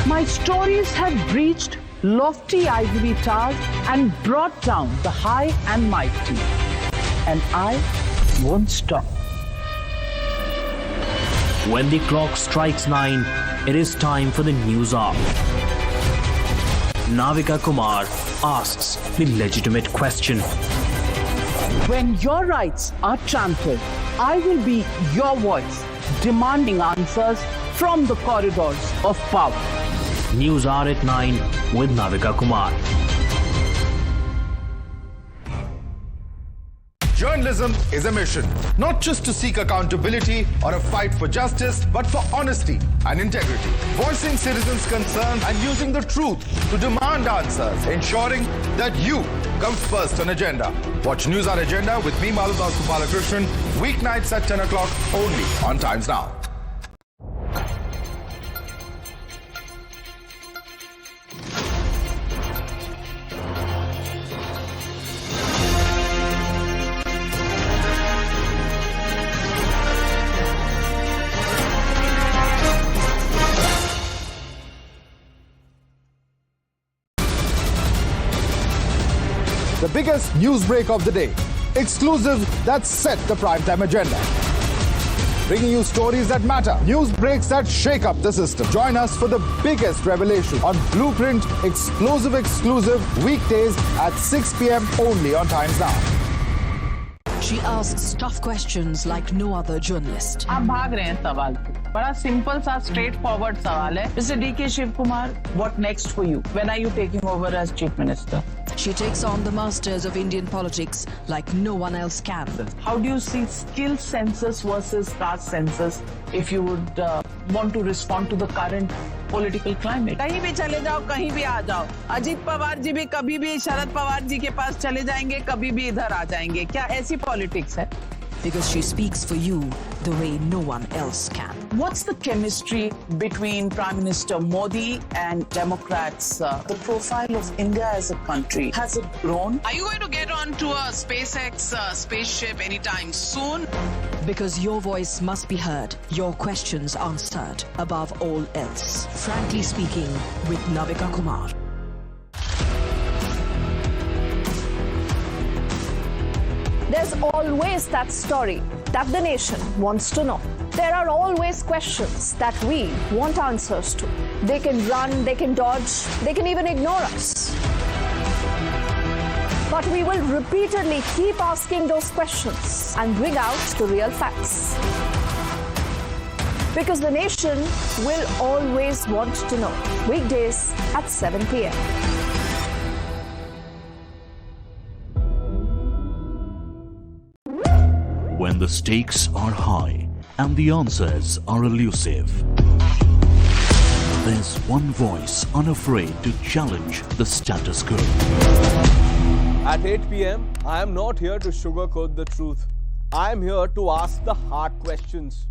My stories have breached lofty ivory towers and brought down the high and mighty. And I won't stop. When the clock strikes 9, it is time for the news hour. Navika Kumar asks the legitimate question. When your rights are trampled, I will be your voice, demanding answers from the corridors of power. News hour at 9 with Navika Kumar. Journalism is a mission, not just to seek accountability or a fight for justice, but for honesty and integrity. Voicing citizens' concerns and using the truth to demand answers, ensuring that you come first on agenda. Watch News Hour Agenda with me, Maludas Gopalakrishnan, weeknights at 10 o'clock only on Times Now. The biggest news break of the day. Exclusive that set the primetime agenda. Bringing you stories that matter. News breaks that shake up the system. Join us for the biggest revelation on Blueprint exclusive weekdays at 6 p.m. only on Times Now. She asks tough questions like no other journalist. आप भाग रहे हैं सवाल पे. बड़ा simple सा straightforward सवाल है. Mr. D.K. Shivkumar, what next for you? When are you taking over as Chief Minister? She takes on the masters of Indian politics like no one else can. How do you see skill census versus caste census if you would want to respond to the current political climate? कहीं भी चले जाओ, कहीं भी आ जाओ. अजीत पवार जी भी कभी भी शरद पवार जी के पास चले जाएंगे, कभी भी इधर आ जाएंगे. क्या ऐसी politics है? Because she speaks for you the way no one else can. What's the chemistry between Prime Minister Modi and Democrats? The profile of India as a country, has it grown? Are you going to get onto a SpaceX spaceship anytime soon? Because your voice must be heard, your questions answered above all else. Frankly Speaking with Navika Kumar. There's always that story that the nation wants to know. There are always questions that we want answers to. They can run, they can dodge, they can even ignore us. But we will repeatedly keep asking those questions and bring out the real facts. Because the nation will always want to know. Weekdays at 7 p.m. When the stakes are high and the answers are elusive, there's one voice unafraid to challenge the status quo. At 8 p.m., I am not here to sugarcoat the truth. I am here to ask the hard questions.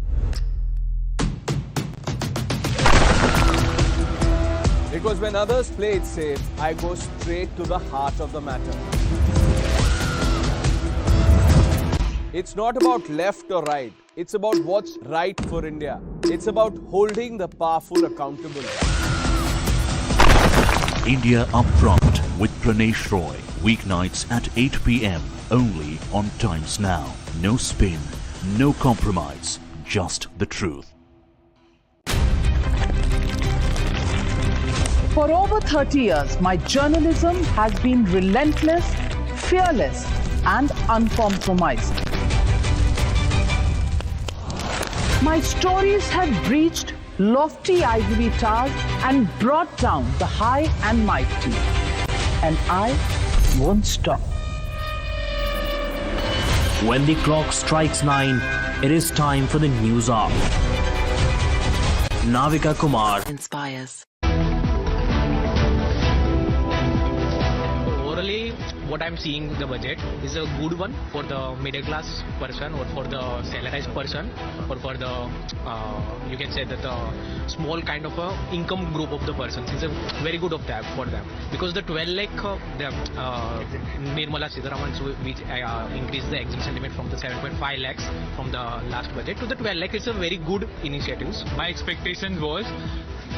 Because when others play it safe, I go straight to the heart of the matter. It's not about left or right. It's about what's right for India. It's about holding the powerful accountable. India Upfront with Pranesh Roy. Weeknights at 8 p.m. only on Times Now. No spin, no compromise, just the truth. For over 30 years, my journalism has been relentless, fearless, and uncompromising. My stories have breached lofty ivory towers and brought down the high and mighty. And I won't stop. When the clock strikes 9, it is time for the news hour. Navika Kumar inspires. Orally, what I'm seeing the budget is a good one for the middle class person or for the salarized person or for the you can say that the small kind of a income group of the persons. It's a very good of that for them because the 12 lakh the Nirmala Sitharaman which increased the exemption limit from the 7.5 lakhs from the last budget to the 12 lakh. It's a very good initiatives. My expectation was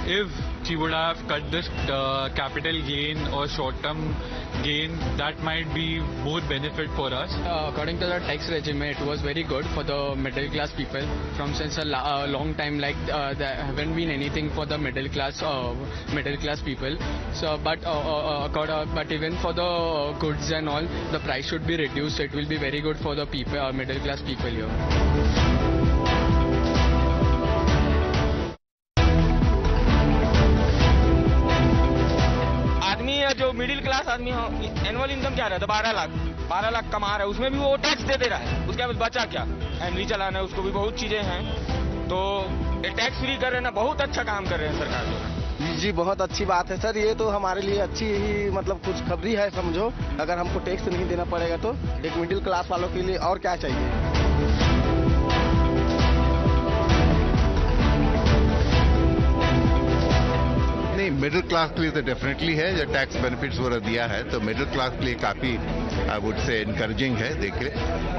if she would have cut this capital gain or short-term gain, that might be more benefit for us. According to the tax regime, it was very good for the middle class people. From since a long time, like there haven't been anything for the middle class people. So, but even for the goods and all, the price should be reduced. It will be very good for the people, middle class people here. जो middle class आदमी annual income क्या रहता है 12 लाख कमा रहा है उसमें भी वो टैक्स दे रहा है उसके बाद बचा क्या फैमिली चलाना है उसको भी बहुत चीजें हैं तो टैक्स फ्री कर रहे हैं ना बहुत अच्छा काम कर रहे हैं सरकार जो जी बहुत अच्छी बात है सर ये तो हमारे लिए अच्छी ही मतलब कुछ खबरी है समझो अगर हमको टैक्स नहीं देना पड़ेगा तो एक मिडिल क्लास वालों के लिए और क्या चाहिए नहीं मिडिल क्लास के लिए तो डेफिनेटली है जो टैक्स बेनिफिट्स वगैरह दिया है तो मिडिल क्लास के लिए काफ़ी आई वुड से इनकरेजिंग है देखिए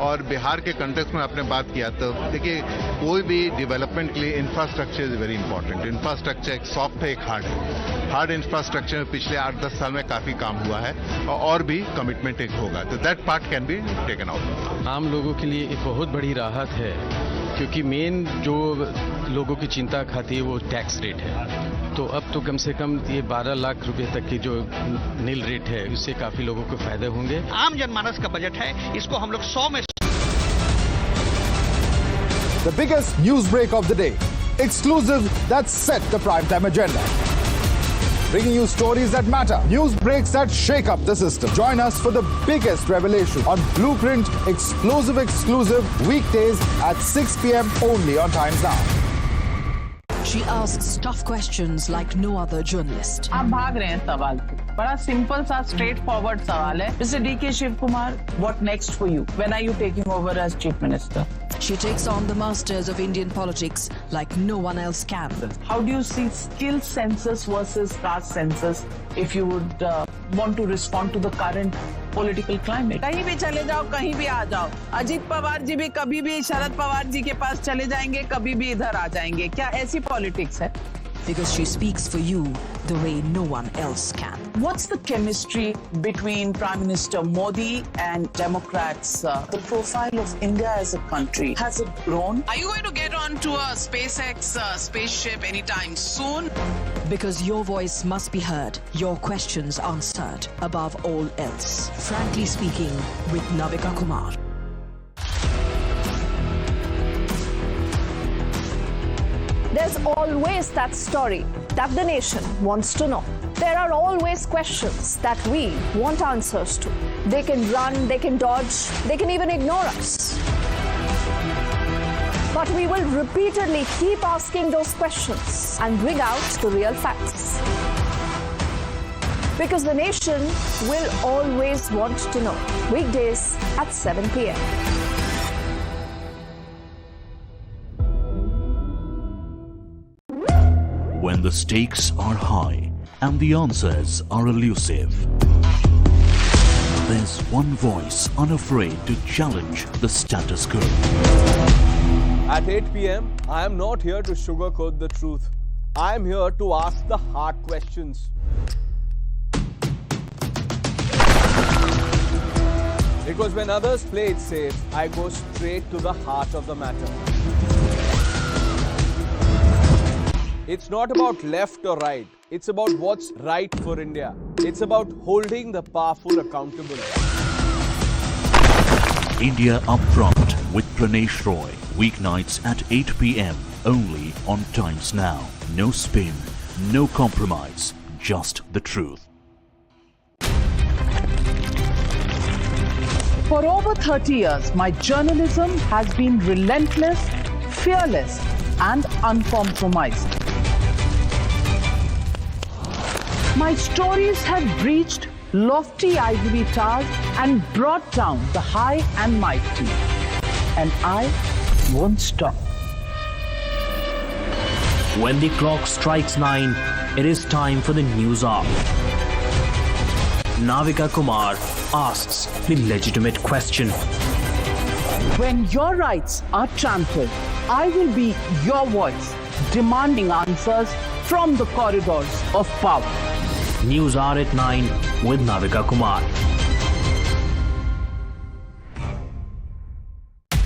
और बिहार के कंटेक्स्ट में आपने बात किया तो देखिए कोई भी डेवलपमेंट के लिए infrastructure is very important infrastructure एक सॉफ्ट है एक हार्ड है हार्ड इंफ्रास्ट्रक्चर में पिछले 8-10 साल में काफ़ी काम हुआ है और भी कमिटमेंट एक होगा तो that part can be taken out आम लोगों के लिए एक बहुत बड़ी राहत है क्योंकि मेन जो लोगों की चिंता खाती है वो टैक्स रेट है तो अब तो कम से कम ये 12 लाख रुपए तक की जो नील रेट है उससे काफी लोगों को फायदे होंगे आम जनमानस का बजट है इसको हम लोग 100 में The biggest news break of the day. Exclusive that set the primetime agenda. Bringing you stories that matter. News breaks that shake up the system. Join us for the biggest revelation on Blueprint exclusive weekdays at 6 p.m. only on Times Now. She asks tough questions like no other journalist. आप भाग रहे हैं सवाल से बड़ा simple सा straight forward सवाल है Mr. D.K. Shiv Kumar, what next for you? When are you taking over as Chief Minister? She takes on the masters of Indian politics like no one else can. How do you see skill census versus caste census if you would want to respond to the current political climate? कहीं भी चले जाओ, कहीं भी आ जाओ. अजीत पवार जी भी कभी भी शरद पवार जी के पास चले जाएंगे, कभी भी इधर आ जाएंगे. क्या ऐसी पॉलिटिक्स है? Because she speaks for you the way no one else can. What's the chemistry between Prime Minister Modi and Democrats? The profile of India as a country, has it grown? Are you going to get on to a SpaceX spaceship anytime soon? Because your voice must be heard, your questions answered above all else. Frankly speaking with Navika Kumar. There's always that story that the nation wants to know. There are always questions that we want answers to. They can run, they can dodge, they can even ignore us. But we will repeatedly keep asking those questions and bring out the real facts. Because the nation will always want to know. Weekdays at 7 p.m. When the stakes are high and the answers are elusive, there's one voice unafraid to challenge the status quo. At 8 p.m., I am not here to sugarcoat the truth. I am here to ask the hard questions. Because when others play it safe, I go straight to the heart of the matter. It's not about left or right. It's about what's right for India. It's about holding the powerful accountable. India Upfront with Pranesh Roy. Weeknights at 8 p.m. only on Times Now. No spin, no compromise, just the truth. For over 30 years, my journalism has been relentless, fearless, and uncompromised. My stories have breached lofty ivory towers and brought down the high and mighty. And I won't stop. When the clock strikes 9, it is time for the news hour. Navika Kumar asks the legitimate question. When your rights are trampled, I will be your voice, demanding answers from the corridors of power. News Hour at 9 with Navika Kumar.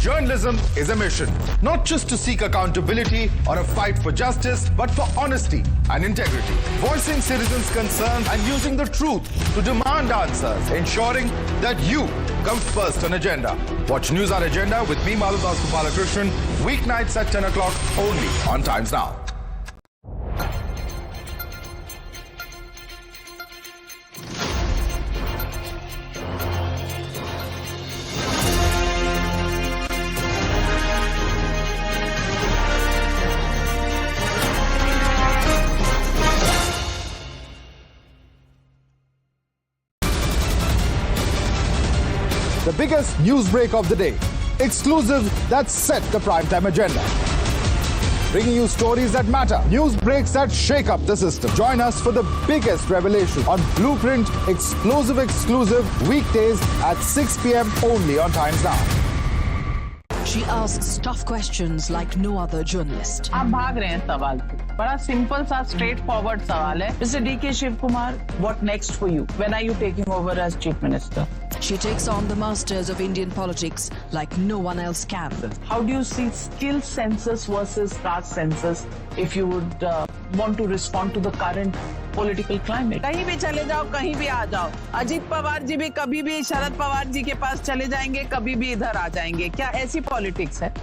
Journalism is a mission, not just to seek accountability or a fight for justice, but for honesty and integrity. Voicing citizens' concerns and using the truth to demand answers, ensuring that you come first on agenda. Watch News Hour Agenda with me, Maludas Gopalakrishnan, weeknights at 10 o'clock only on Times Now. The biggest news break of the day. Exclusive that set the primetime agenda. Bringing you stories that matter. News breaks that shake up the system. Join us for the biggest revelation on Blueprint Exclusive weekdays at 6 p.m. only on Times Now. She asks tough questions like no other journalist. आप भाग रहे हैं सवाल पे. बड़ा simple सा straight forward सवाल है. Mr. D.K. Shiv Kumar, what next for you? When are you taking over as Chief Minister? She takes on the masters of Indian politics like no one else can. How do you see skill census versus caste census if you would want to respond to the current political climate? कहीं भी चले जाओ, कहीं भी आ जाओ. अजीत पवार जी भी कभी भी शरद पवार जी के पास चले जाएंगे, कभी भी इधर आ जाएंगे. क्या ऐसी पॉलिटिक्स है?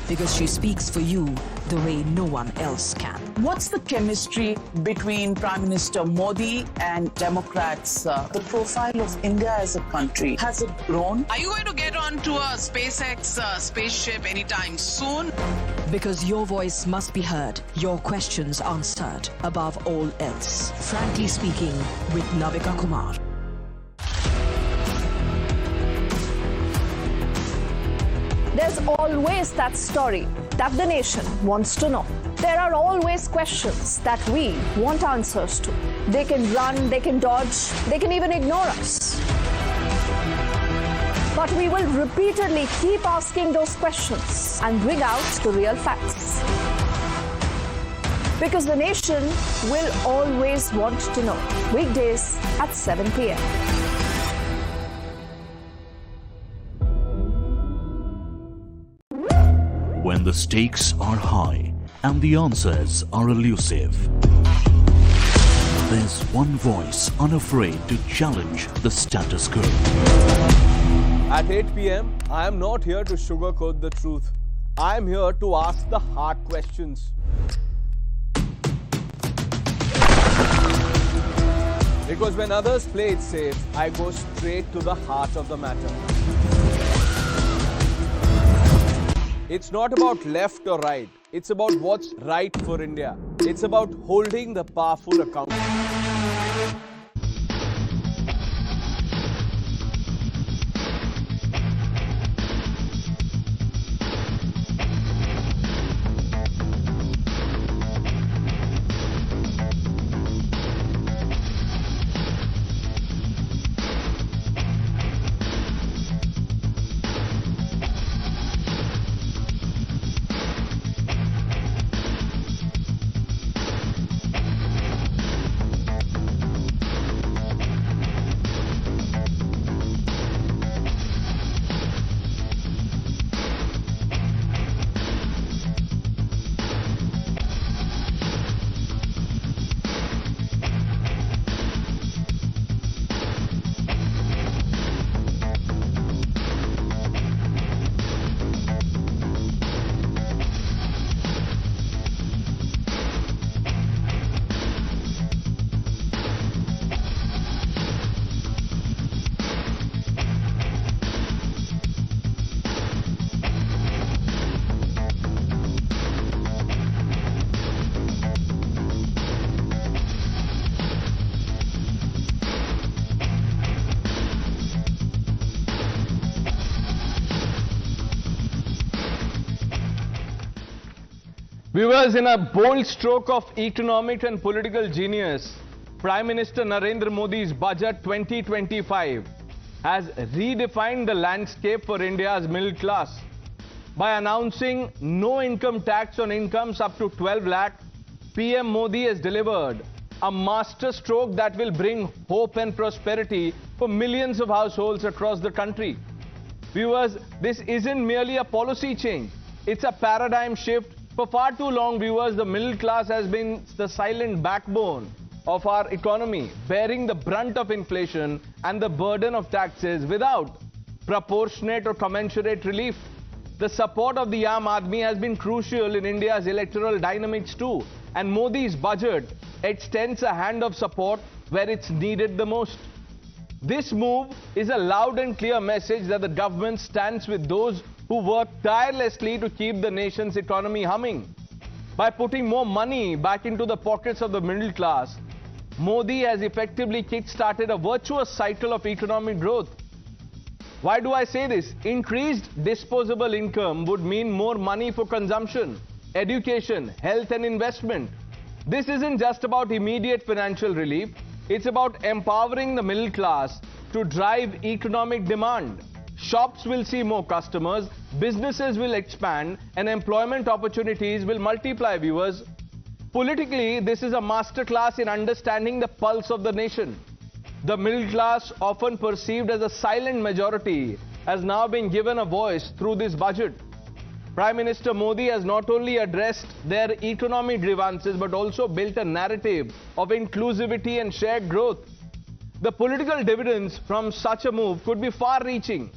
Because she speaks for you the way no one else can. What's the chemistry between Prime Minister Modi and Democrats? The profile of India as a country, has it grown? Are you going to get onto a SpaceX spaceship anytime soon? Because your voice must be heard, your questions answered above all else. Frankly speaking with Navika Kumar. There's always that story that the nation wants to know. There are always questions that we want answers to. They can run, they can dodge, they can even ignore us. But we will repeatedly keep asking those questions and bring out the real facts. Because the nation will always want to know. Weekdays at 7 p.m. When the stakes are high and the answers are elusive, there's one voice unafraid to challenge the status quo. At 8 p.m., I am not here to sugarcoat the truth. I am here to ask the hard questions. Because when others play it safe, I go straight to the heart of the matter. It's not about left or right. It's about what's right for India. It's about holding the powerful accountable. Viewers, in a bold stroke of economic and political genius, Prime Minister Narendra Modi's Budget 2025 has redefined the landscape for India's middle class. By announcing no income tax on incomes up to 12 lakh, PM Modi has delivered a masterstroke that will bring hope and prosperity for millions of households across the country. Viewers, this isn't merely a policy change, it's a paradigm shift. For far too long, viewers, the middle class has been the silent backbone of our economy, bearing the brunt of inflation and the burden of taxes without proportionate or commensurate relief. The support of the Aam Aadmi has been crucial in India's electoral dynamics too, and Modi's budget extends a hand of support where it's needed the most. This move is a loud and clear message that the government stands with those who work tirelessly to keep the nation's economy humming. By putting more money back into the pockets of the middle class, Modi has effectively kick-started a virtuous cycle of economic growth. Why do I say this? Increased disposable income would mean more money for consumption, education, health and investment. This isn't just about immediate financial relief, it's about empowering the middle class to drive economic demand. Shops will see more customers, businesses will expand, and employment opportunities will multiply, viewers. Politically, this is a masterclass in understanding the pulse of the nation. The middle class, often perceived as a silent majority, has now been given a voice through this budget. Prime Minister Modi has not only addressed their economic grievances but also built a narrative of inclusivity and shared growth. The political dividends from such a move could be far-reaching,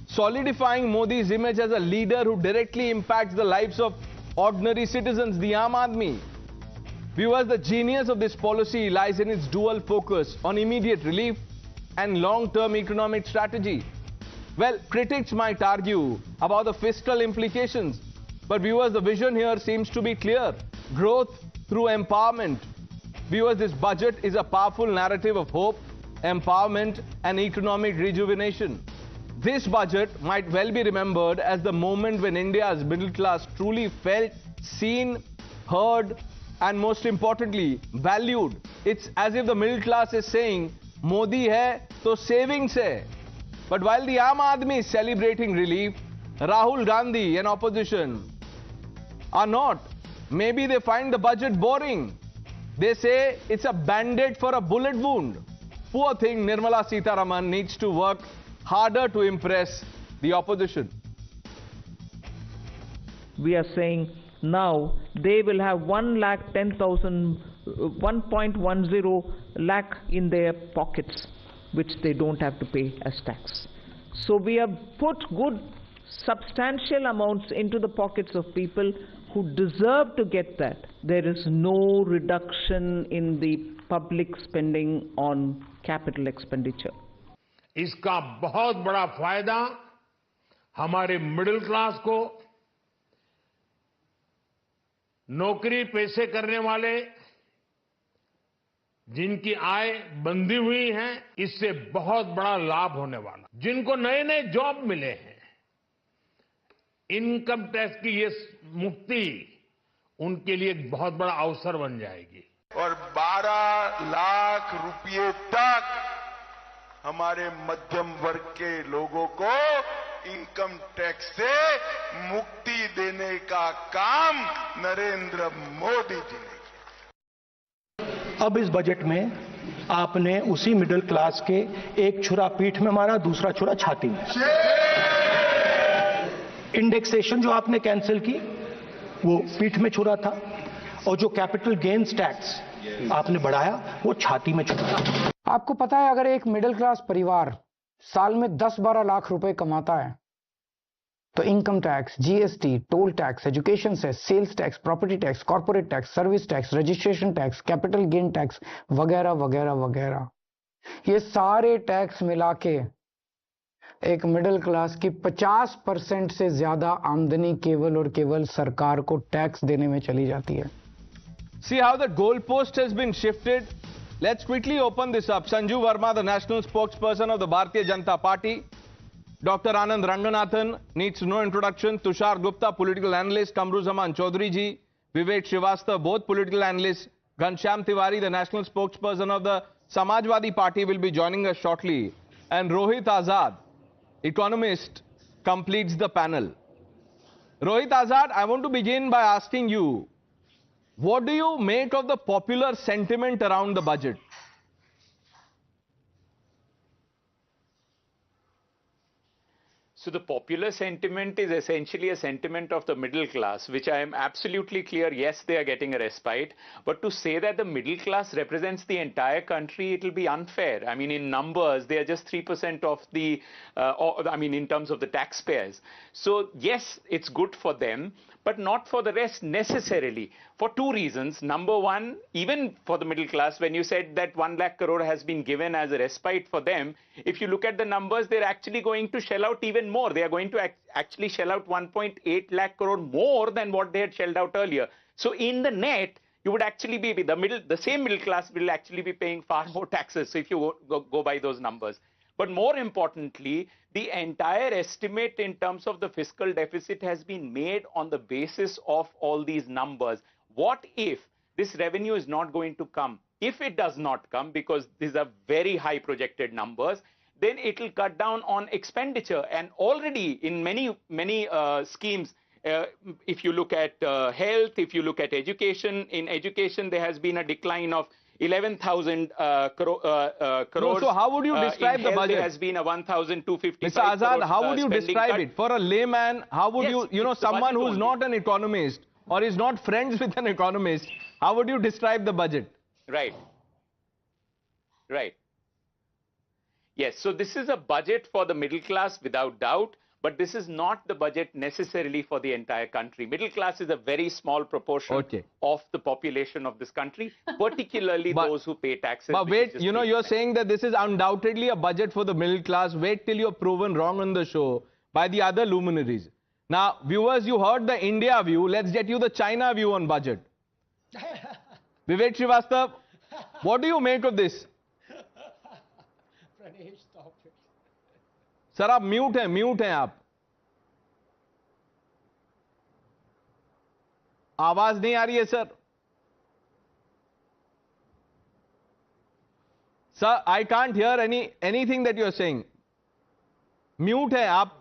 solidifying Modi's image as a leader who directly impacts the lives of ordinary citizens, the Aam Aadmi. Viewers, the genius of this policy lies in its dual focus on immediate relief and long-term economic strategy. Well, critics might argue about the fiscal implications, but viewers, the vision here seems to be clear. Growth through empowerment. Viewers, this budget is a powerful narrative of hope, empowerment and economic rejuvenation. This budget might well be remembered as the moment when India's middle class truly felt seen, heard, and most importantly, valued. It's as if the middle class is saying, Modi hai, to savings hai. But while the Aam Aadmi is celebrating relief, Rahul Gandhi and opposition are not. Maybe they find the budget boring. They say it's a band-aid for a bullet wound. Poor thing, Nirmala Sitharaman needs to work harder to impress the opposition. We are saying now they will have 1,10,000, 1.10 lakh in their pockets, which they don't have to pay as tax. So we have put good substantial amounts into the pockets of people who deserve to get that. There is no reduction in the public spending on capital expenditure. इसका बहुत बड़ा फायदा हमारे middle class को, नौकरी पेशे करने वाले जिनकी आय बंधी हुई है, इससे बहुत बड़ा लाभ होने वाला। जिनको नए नए जॉब मिले हैं, इनकम टैक्स की ये मुक्ति उनके लिए एक बहुत बड़ा अवसर बन जाएगी। और 12 लाख रुपए तक हमारे मध्यम वर्ग के लोगों को इनकम टैक्स से मुक्ति देने का काम नरेंद्र मोदी जी ने। अब इस बजट में आपने उसी मिडिल क्लास के एक छुरा पीठ में मारा, दूसरा छुरा छाती में। इंडेक्सेशन जो आपने कैंसिल की वो पीठ में छुरा था, और जो कैपिटल गेन्स टैक्स आपने बढ़ाया वो छाती में छुरा था। आपको पता है, अगर एक मिडिल क्लास परिवार साल में 10-12 लाख रुपए कमाता है तो income tax, GST, toll tax, education cess, sales tax, property tax, corporate tax, service tax, registration tax, capital gain tax वगैरह वगैरह वगैरह, ये सारे टैक्स मिला के एक मिडिल क्लास की 50% से ज्यादा आमदनी केवल और केवल सरकार को टैक्स देने में चली जाती है। See how the goalpost has been shifted. Let's quickly open this up. Sanju Verma, the national spokesperson of the Bharatiya Janata Party. Dr. Anand Ranganathan needs no introduction. Tushar Gupta, political analyst. Kamruzaman Chaudhary ji, Vivek Srivastava, both political analysts, Ghanshyam Tiwari, the national spokesperson of the Samajwadi Party, will be joining us shortly. And Rohit Azad, economist, completes the panel. Rohit Azad, I want to begin by asking you, what do you make of the popular sentiment around the budget? So the popular sentiment is essentially a sentiment of the middle class, which I am absolutely clear, yes, they are getting a respite. But to say that the middle class represents the entire country, it will be unfair. I mean, in numbers, they are just 3% of the, in terms of the taxpayers. So yes, it's good for them, but not for the rest necessarily, for two reasons. Number one, even for the middle class, when you said that 1 lakh crore has been given as a respite for them, if you look at the numbers, they're actually going to shell out even more. They are going to actually shell out 1.8 lakh crore more than what they had shelled out earlier. So in the net, you would actually be, the same middle class will actually be paying far more taxes. So if you go by those numbers. But more importantly, the entire estimate in terms of the fiscal deficit has been made on the basis of all these numbers. What if this revenue is not going to come? If it does not come, because these are very high projected numbers, then it will cut down on expenditure. And already in many schemes, if you look at health, if you look at education, in education there has been a decline of 11,000 crores. So how would you describe the budget? There has been a 1,255 Mr. Azad, crores, how would you describe it? For a layman, how would yes, someone who's not an economist or is not friends with an economist, how would you describe the budget? Right. Right. Yes, so this is a budget for the middle class without doubt, but this is not the budget necessarily for the entire country. Middle class is a very small proportion of the population of this country, particularly those who pay taxes. But wait, you're saying that this is undoubtedly a budget for the middle class. Wait till you're proven wrong on the show by the other luminaries. Now, viewers, you heard the India view. Let's get you the China view on budget. Vivek Srivastava, what do you make of this? Sir आप mute हैं आप आवाज नहीं आ रही है sir I can't hear anything that you are saying mute है आप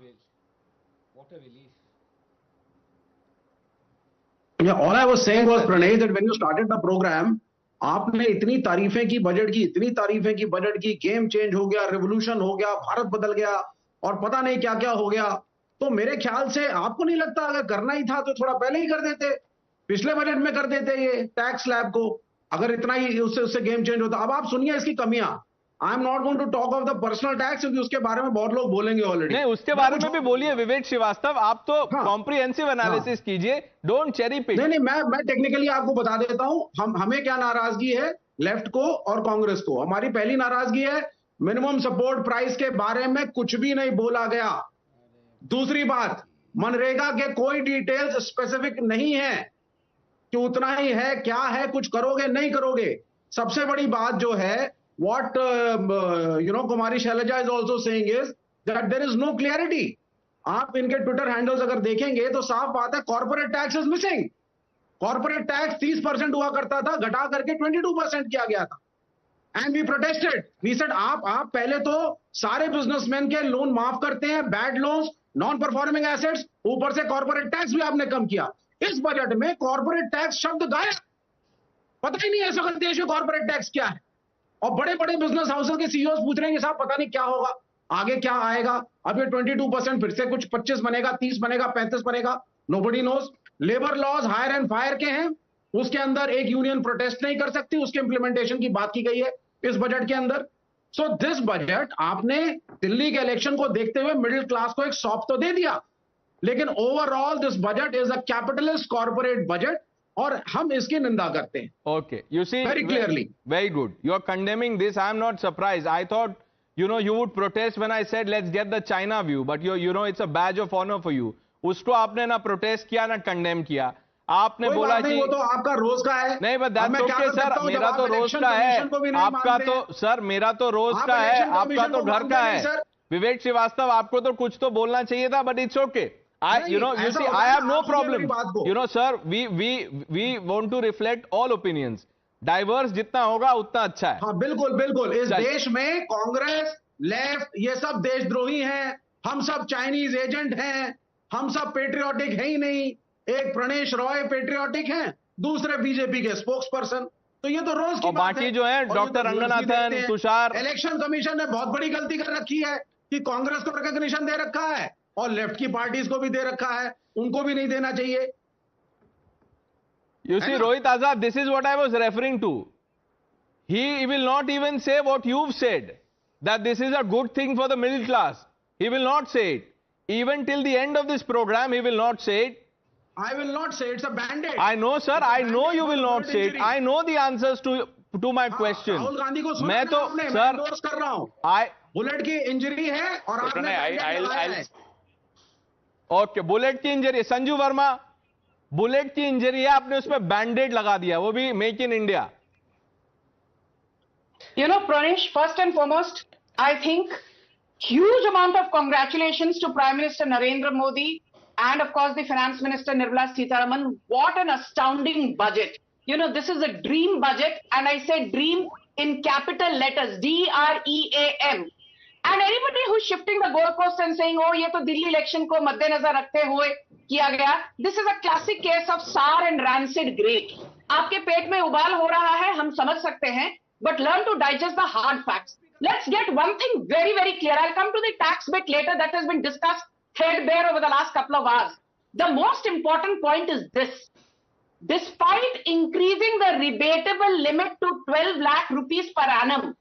All I was saying was, Pranay, that when you started the program, आपने इतनी तारीफें की बजट की, गेम चेंज हो गया, रेवोल्यूशन हो गया, भारत बदल गया और पता नहीं क्या क्या हो गया. तो मेरे ख्याल से आपको नहीं लगता अगर करना ही था तो थोड़ा पहले ही कर देते, पिछले बजट में कर देते ये टैक्स स्लैब को, अगर इतना ही उससे गेम चेंज होता. अब आप सुनिए इसकी कमियां. I am not going to talk of the personal tax, क्योंकि उसके बारे में बहुत लोग बोलेंगे ऑलरेडी. नहीं, उसके बारे में भी बोलिए विवेक श्रीवास्तव, आप तो कॉम्प्रिहेंसिव एनालिसिस कीजिए, डोंट चेरी पिक. नहीं, मैं टेक्निकली आपको बता देता हूं. हमें क्या नाराजगी है लेफ्ट को और कांग्रेस को. हमारी पहली नाराजगी है मिनिमम सपोर्ट प्राइस के बारे में कुछ भी नहीं बोला गया. दूसरी बात, मनरेगा के कोई डिटेल्स स्पेसिफिक नहीं है कि उतना ही है, क्या है, कुछ करोगे नहीं करोगे. सबसे बड़ी बात जो है, what Kumari Shailaja is also saying is that there is no clarity. आप इनके ट्विटर हैंडल्स अगर देखेंगे तो साफ बात है, corporate tax is missing. Corporate tax 30% हुआ करता था, घटा करके 22% किया गया था. And we protested, we said आप पहले तो सारे बिजनेसमैन के लोन माफ करते हैं, bad loans, non performing assets, ऊपर से कॉर्पोरेट टैक्स भी आपने कम किया. इस बजट में कॉर्पोरेट टैक्स शब्द गायब. पता ही नहीं है इस वक्त देश में कॉर्पोरेट टैक्स क्या है. और बड़े बड़े बिजनेस हाउसेस के सीईओ पूछ रहे हैं कि साहब पता नहीं क्या होगा, आगे क्या आएगा. अब ये 22% फिर से कुछ 25 बनेगा, 30 बनेगा, 35 बनेगा, nobody knows. Labour laws hire and fire के हैं, उसके अंदर एक यूनियन प्रोटेस्ट नहीं कर सकती, उसके इंप्लीमेंटेशन की बात की गई है इस बजट के अंदर. सो दिस बजट आपने दिल्ली के इलेक्शन को देखते हुए मिडिल क्लास को एक सौंप तो दे दिया, लेकिन overall this budget is a capitalist corporate budget और हम इसकी निंदा करते हैं. Okay, you see very clearly. Very good. You are condemning this. I am not surprised. I thought, you would protest when I said let's get the China view, but it's a badge of honor for you. उसको आपने ना protest किया ना condemn किया. आपने बोला कि वो तो आपका रोज का है. नहीं, बट दैट्स ओके सर, मेरा तो रोज का है, आपका तो सर मेरा तो रोज का है, आपका तो घर का है. विवेक श्रीवास्तव, आपको तो कुछ तो बोलना चाहिए था, but it's okay. I have no problem. Sir, we want to reflect all opinions. Diverse जितना होगा उतना अच्छा है. हाँ, बिल्कुल बिल्कुल. इस देश में कांग्रेस, लेफ्ट, ये सब देशद्रोही हैं. हम सब चाइनीज एजेंट हैं. हम सब पेट्रियोटिक है ही नहीं. एक प्रणेश रॉय पेट्रियोटिक हैं, दूसरे बीजेपी के स्पोक्स पर्सन. तो ये तो रोज की बात है. बाकी जो है doctor Ranganathan, Tushar. Election commission ने बहुत बड़ी गलती कर रखी है कि कांग्रेस को रिकॉग्निशन दे रखा है और लेफ्ट की पार्टीज को भी दे रखा है. उनको भी नहीं देना चाहिए. You see, Rohit Azad, this is what I was referring to. He will not even say what you've said, that this is a good thing for the middle class. He will not say it. Even till the end of this program, he will not say it. I will not say it's a band-aid. I know, sir. I know you will not say it. I know the answers to my question. Rahul Gandhi को मैं तो मैं endorse कर रहा हूँ. Bullet की injury है और आपने ओके, बुलेट की इंजरी. संजू वर्मा, बुलेट की इंजरी है, आपने उस पर बैंडेड लगा दिया, वो भी make in India. Pranesh, first and foremost, I think huge amount of congratulations to Prime Minister Narendra Modi and of course the Finance Minister Nirmala Sitharaman. What an astounding budget. This is a dream budget, and I say dream in capital letters, DREAM. And anybody who's shifting the goalpost and saying, oh, ये तो Delhi election को मद्देनजर रखते हुए किया गया, this is a classic case of sour and rancid grape. आपके पेट में उबाल हो रहा है, हम समझ सकते हैं, but learn to digest the hard facts. Let's get one thing very, very clear. I'll come to the tax bit later that has been discussed threadbare over the last couple of hours. The most important point is this. Despite increasing the rebatable limit to 12 lakh rupees per annum,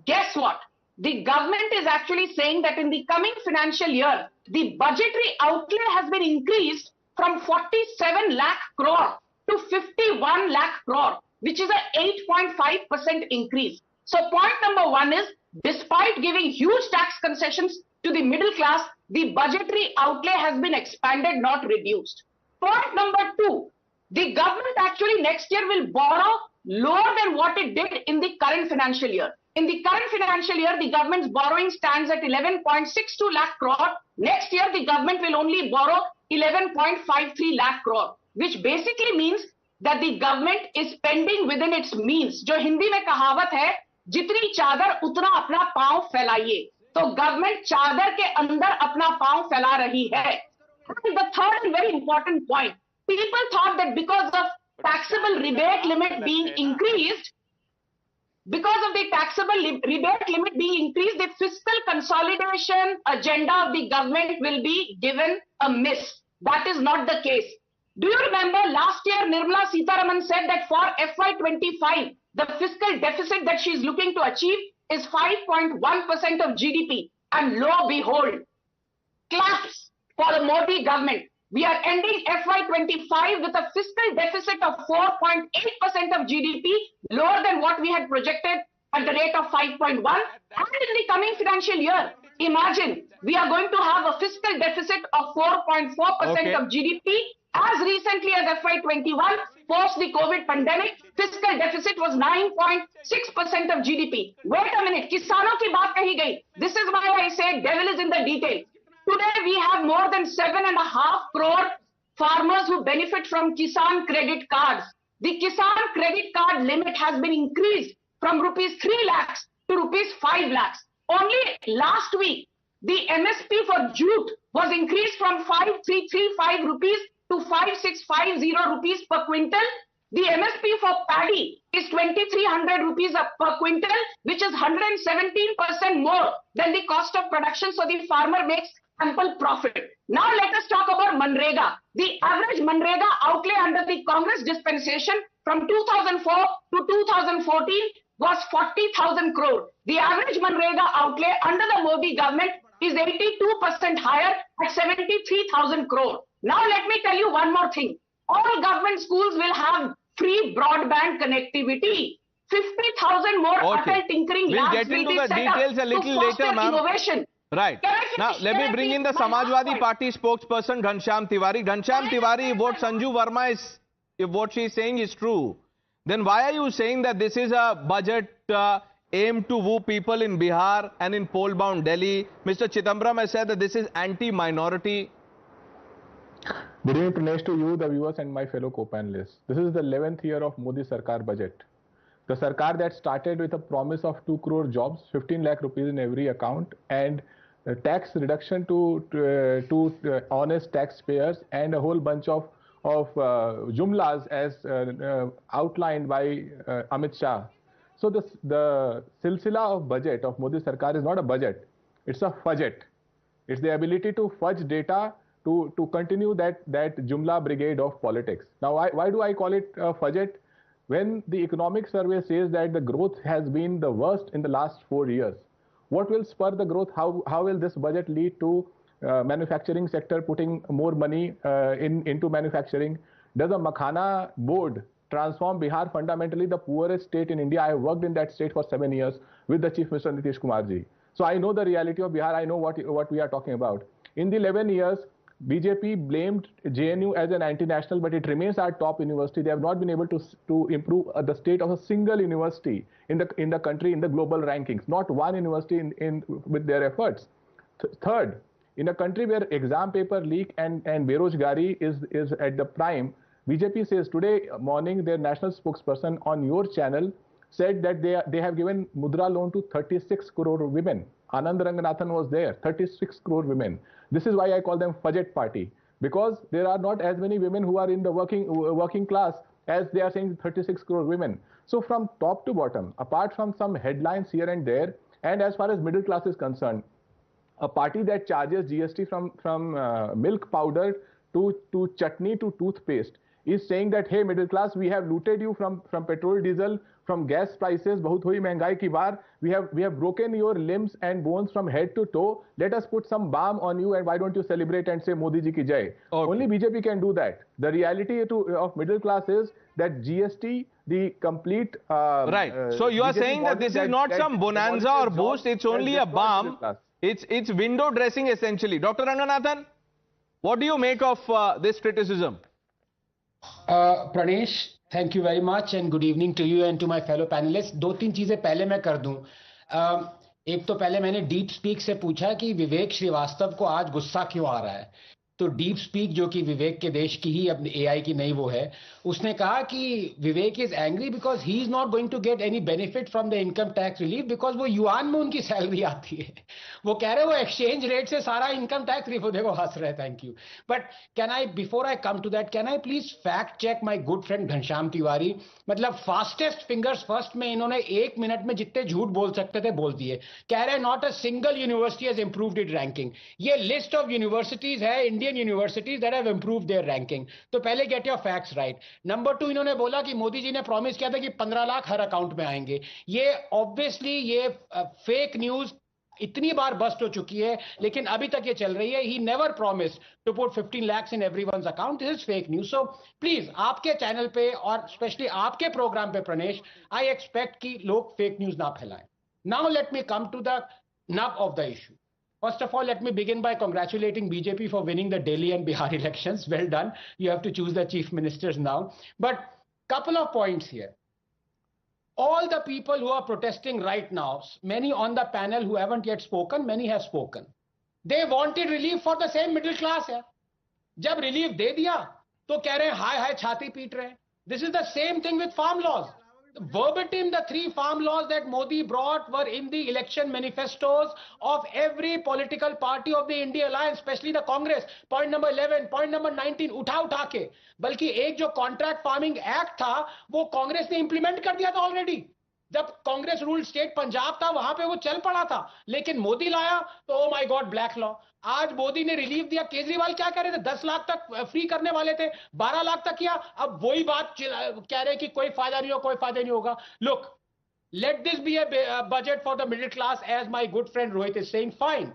guess what? The government is actually saying that in the coming financial year, the budgetary outlay has been increased from 47 lakh crore to 51 lakh crore, which is an 8.5% increase. So point number one is, despite giving huge tax concessions to the middle class, the budgetary outlay has been expanded, not reduced. Point number two, the government actually next year will borrow lower than what it did in the current financial year. In the current financial year, the government's borrowing stands at 11.62 lakh crore. Next year, the government will only borrow 11.53 lakh crore, which basically means that the government is spending within its means. जो हिंदी में कहावत है, जितनी चादर उतना अपना पांव फैलाइए. तो गवर्नमेंट चादर के अंदर अपना पांव फैला रही है. And the third and very important point, people thought that because of taxable rebate limit being increased, the fiscal consolidation agenda of the government will be given a miss. That is not the case. Do you remember last year Nirmala Sitharaman said that for FY25, the fiscal deficit that she is looking to achieve is 5.1% of GDP. And lo and behold, claps for the Modi government. We are ending FY25 with a fiscal deficit of 4.8% of GDP, lower than what we had projected at the rate of 5.1. And in the coming financial year, imagine we are going to have a fiscal deficit of 4.4% of GDP. As recently as FY21, post the COVID pandemic, fiscal deficit was 9.6% of GDP. Wait a minute, किसानों की बात कही गई. This is why I say devil is in the detail. Today we have more than 7.5 crore farmers who benefit from Kisan credit cards. The Kisan credit card limit has been increased from rupees 3 lakhs to rupees 5 lakhs. Only last week, the MSP for jute was increased from 5335 rupees to 5650 rupees per quintal. The MSP for paddy is 2300 rupees per quintal, which is 117% more than the cost of production. So the farmer makes ample profit. Now let us talk about Manrega. The average Manrega outlay under the Congress dispensation from 2004 to 2014 was 40,000 crore. The average Manrega outlay under the Modi government is 82% higher at 73,000 crore. Now let me tell you one more thing. All government schools will have free broadband connectivity. 50,000 more hotel tinkering labs will be set up to foster innovation. Right. Now, let me bring in the Samajwadi Party spokesperson, Ghanshyam Tiwari. Ghanshyam Tiwari, what Sanju Verma is, if what she is saying is true, then why are you saying that this is a budget aimed to woo people in Bihar and in poll-bound Delhi? Mr. Chidambaram has said that this is anti-minority. Good evening, Pranesh, to you, the viewers, and my fellow co-panelists. This is the 11th year of Modi Sarkar budget. The Sarkar that started with a promise of 2 crore jobs, 15 lakh rupees in every account, and tax reduction to honest taxpayers, and a whole bunch of jumlas as outlined by Amit Shah. So the silsila of budget of Modi Sarkar is not a budget, it's a fudget. It's the ability to fudge data to continue that jumla brigade of politics. Now, why do I call it a fudget? When the economic survey says that the growth has been the worst in the last 4 years, what will spur the growth? How will this budget lead to manufacturing sector putting more money into manufacturing? Does a Makhana board transform Bihar fundamentally the poorest state in India? I have worked in that state for 7 years with the Chief Minister Nitish Kumar ji. So I know the reality of Bihar. I know what we are talking about. In the 11 years, BJP blamed JNU as an anti-national, but it remains our top university. They have not been able to improve the state of a single university in the country in the global rankings. Not one university with their efforts. Third, in a country where exam paper leak and berojgari is at the prime, BJP says today morning their national spokesperson on your channel said that they have given mudra loan to 36 crore women. Anand Ranganathan was there, 36 crore women. This is why I call them fudget party, because there are not as many women who are in the working class as they are saying 36 crore women. So from top to bottom, apart from some headlines here and there, and as far as middle class is concerned, a party that charges GST from milk powder to chutney to toothpaste is saying that, hey, middle class, we have looted you from petrol, diesel, from gas prices, bahut hui mehengai ki baar. We have broken your limbs and bones from head to toe. Let us put some balm on you, and why don't you celebrate and say Modi ji ki jai? Okay. Only BJP can do that. The reality of middle class is that GST, the complete right. So you are saying that this is not some bonanza or boost. It's only a balm. It's window dressing essentially. Dr. Ranganathan, what do you make of this criticism? Pranesh, thank you very much and good evening to you and to my fellow panelists. 2-3 चीजें पहले मैं कर दूं. एक तो पहले मैंने deep speak से पूछा कि विवेक श्रीवास्तव को आज गुस्सा क्यों आ रहा है. तो डीप स्पीक, जो कि विवेक के देश की ही अपनी एआई की नई वो है, उसने कहा कि Vivek is angry because he is not going to get any benefit from the income tax relief because वो युआन में उनकी सैलरी आती है. वो कह रहे हैं वो एक्सचेंज रेट से सारा इनकम टैक्स रिलीफ. देखो हंस रहे. Thank you. But can I, before I come to that, can I please fact check my good friend Ghanshyam Tiwari. मतलब फास्टेस्ट फिंगर्स फर्स्ट में इन्होंने 1 मिनट में जितने झूठ बोल सकते थे बोल दिए. कह रहे हैं not a single university has improved it ranking. ये लिस्ट ऑफ यूनिवर्सिटीज है, Indian universities that have improved their ranking. तो पहले get your facts right. Number 2, इन्होंने बोला कि मोदी जी ने प्रॉमिस किया था कि 15 लाख हर अकाउंट में आएंगे. ये ऑब्वियसली ये फेक न्यूज इतनी बार बस्ट हो चुकी है, लेकिन अभी तक ये चल रही है. He never promised to put 15 lakhs in everyone's account. This is fake news. So please आपके चैनल पे और स्पेशली आपके प्रोग्राम पे प्रणेश, आई एक्सपेक्ट कि लोग फेक न्यूज ना फैलाएं. Now let me come to the nub of the issue. First of all, let me begin by congratulating BJP for winning the Delhi and Bihar elections. Well done. You have to choose the chief ministers now. But couple of points here. All the people who are protesting right now, many on the panel who haven't yet spoken, many have spoken. They wanted relief for the same middle class. है. जब relief दे दिया, तो कह रहे हैं हाय हाय छाती पीट रहे हैं. This is the same thing with farm laws. Verbatim, the 3 farm laws that Modi brought were in the election manifestos of every political party of the India Alliance, especially the Congress. Point number 11, point number 19, उठा के. बल्कि एक जो contract farming act था, वो कांग्रेस ने implement कर दिया था ऑलरेडी. जब कांग्रेस रूल स्टेट पंजाब था, वहां पे वो चल पड़ा था. लेकिन मोदी लाया तो oh my God black law. आज मोदी ने रिलीफ दिया. केजरीवाल क्या कह रहे थे? 10 लाख तक फ्री करने वाले थे, 12 लाख तक किया. अब वही बात कह रहे हैं कि कोई फायदा नहीं हो, कोई फायदा नहीं होगा. Look, let this be a budget for the middle class, as my good friend Rohit is saying. Fine.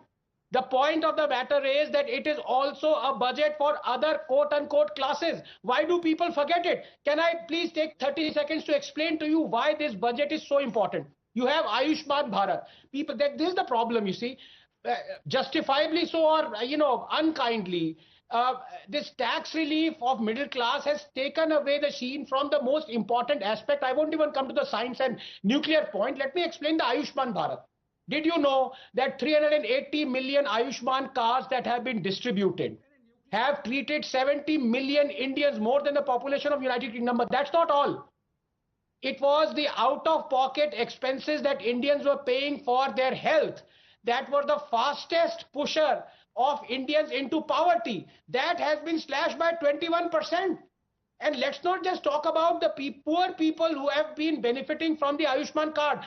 The point of the matter is that it is also a budget for other quote-unquote classes. Why do people forget it? Can I please take 30 seconds to explain to you why this budget is so important? You have Ayushman Bharat. People, this is the problem, you see. Justifiably so, or, unkindly, this tax relief of middle class has taken away the sheen from the most important aspect. I won't even come to the science and nuclear point. Let me explain the Ayushman Bharat. Did you know that 380 million Ayushman cards that have been distributed, have treated 70 million Indians, more than the population of United Kingdom. But that's not all. It was the out-of-pocket expenses that Indians were paying for their health that were the fastest pusher of Indians into poverty. That has been slashed by 21%. And let's not just talk about the poor people who have been benefiting from the Ayushman card.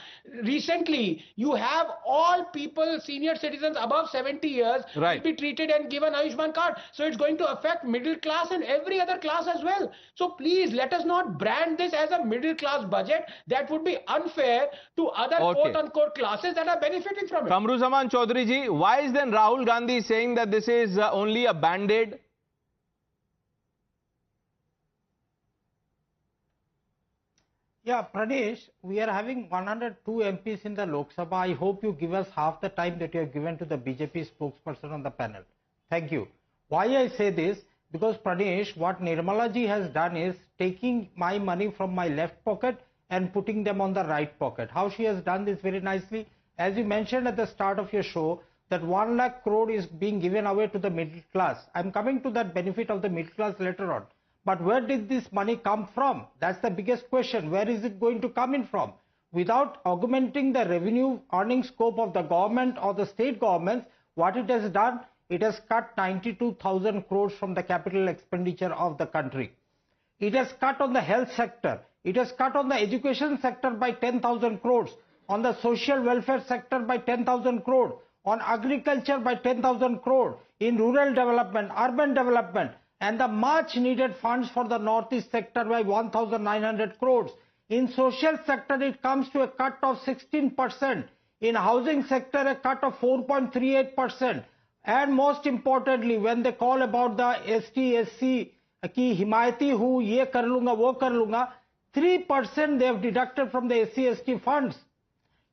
Recently, you have all people, senior citizens above 70 years, will be treated and given Ayushman card. So it's going to affect middle class and every other class as well. So please, let us not brand this as a middle class budget. That would be unfair to other quote-unquote classes that are benefiting from it. Kamruzaman Chaudhary ji, why is then Rahul Gandhi saying that this is only a band-aid? Yeah, Pradesh, we are having 102 MPs in the Lok Sabha. I hope you give us half the time that you have given to the BJP spokesperson on the panel. Thank you. Why I say this? Because Pradesh, what Nirmala ji has done is taking my money from my left pocket and putting them on the right pocket. How she has done this very nicely? As you mentioned at the start of your show, that 1 lakh crore is being given away to the middle class. I'm coming to that benefit of the middle class later on. But where did this money come from? That's the biggest question. Where is it going to come in from? Without augmenting the revenue earning scope of the government or the state governments, what it has done, it has cut 92,000 crores from the capital expenditure of the country. It has cut on the health sector. It has cut on the education sector by 10,000 crores. On the social welfare sector by 10,000 crores. On agriculture by 10,000 crores. In rural development, urban development. And the much needed funds for the northeast sector by 1,900 crores. In social sector, it comes to a cut of 16%. In housing sector, a cut of 4.38%. And most importantly, when they call about the ST-SC ki himayati hu, ye kar lunga, wo kar lunga, 3% they have deducted from the SC-ST funds.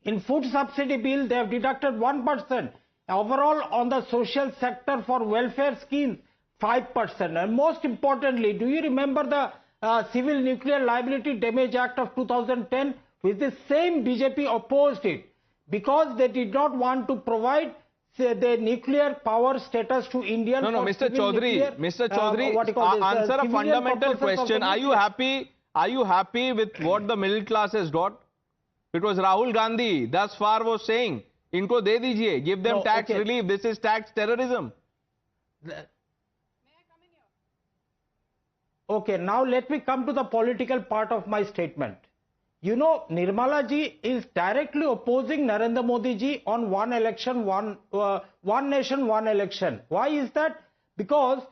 In food subsidy bill, they have deducted 1%. Overall, on the social sector for welfare schemes, 5%. And most importantly, do you remember the Civil Nuclear Liability Damage Act of 2010? With the same BJP opposed it because they did not want to provide the nuclear power status to Indians. No, Mr. Chaudhary, answer a fundamental question. Are you happy? Are you happy with what the middle class has got? It was Rahul Gandhi thus far was saying, "Inko de dijiye, give them tax relief. This is tax terrorism." Okay, now let me come to the political part of my statement. You know, Nirmala ji is directly opposing Narendra Modi ji on one election, one nation, one election. Why is that? Because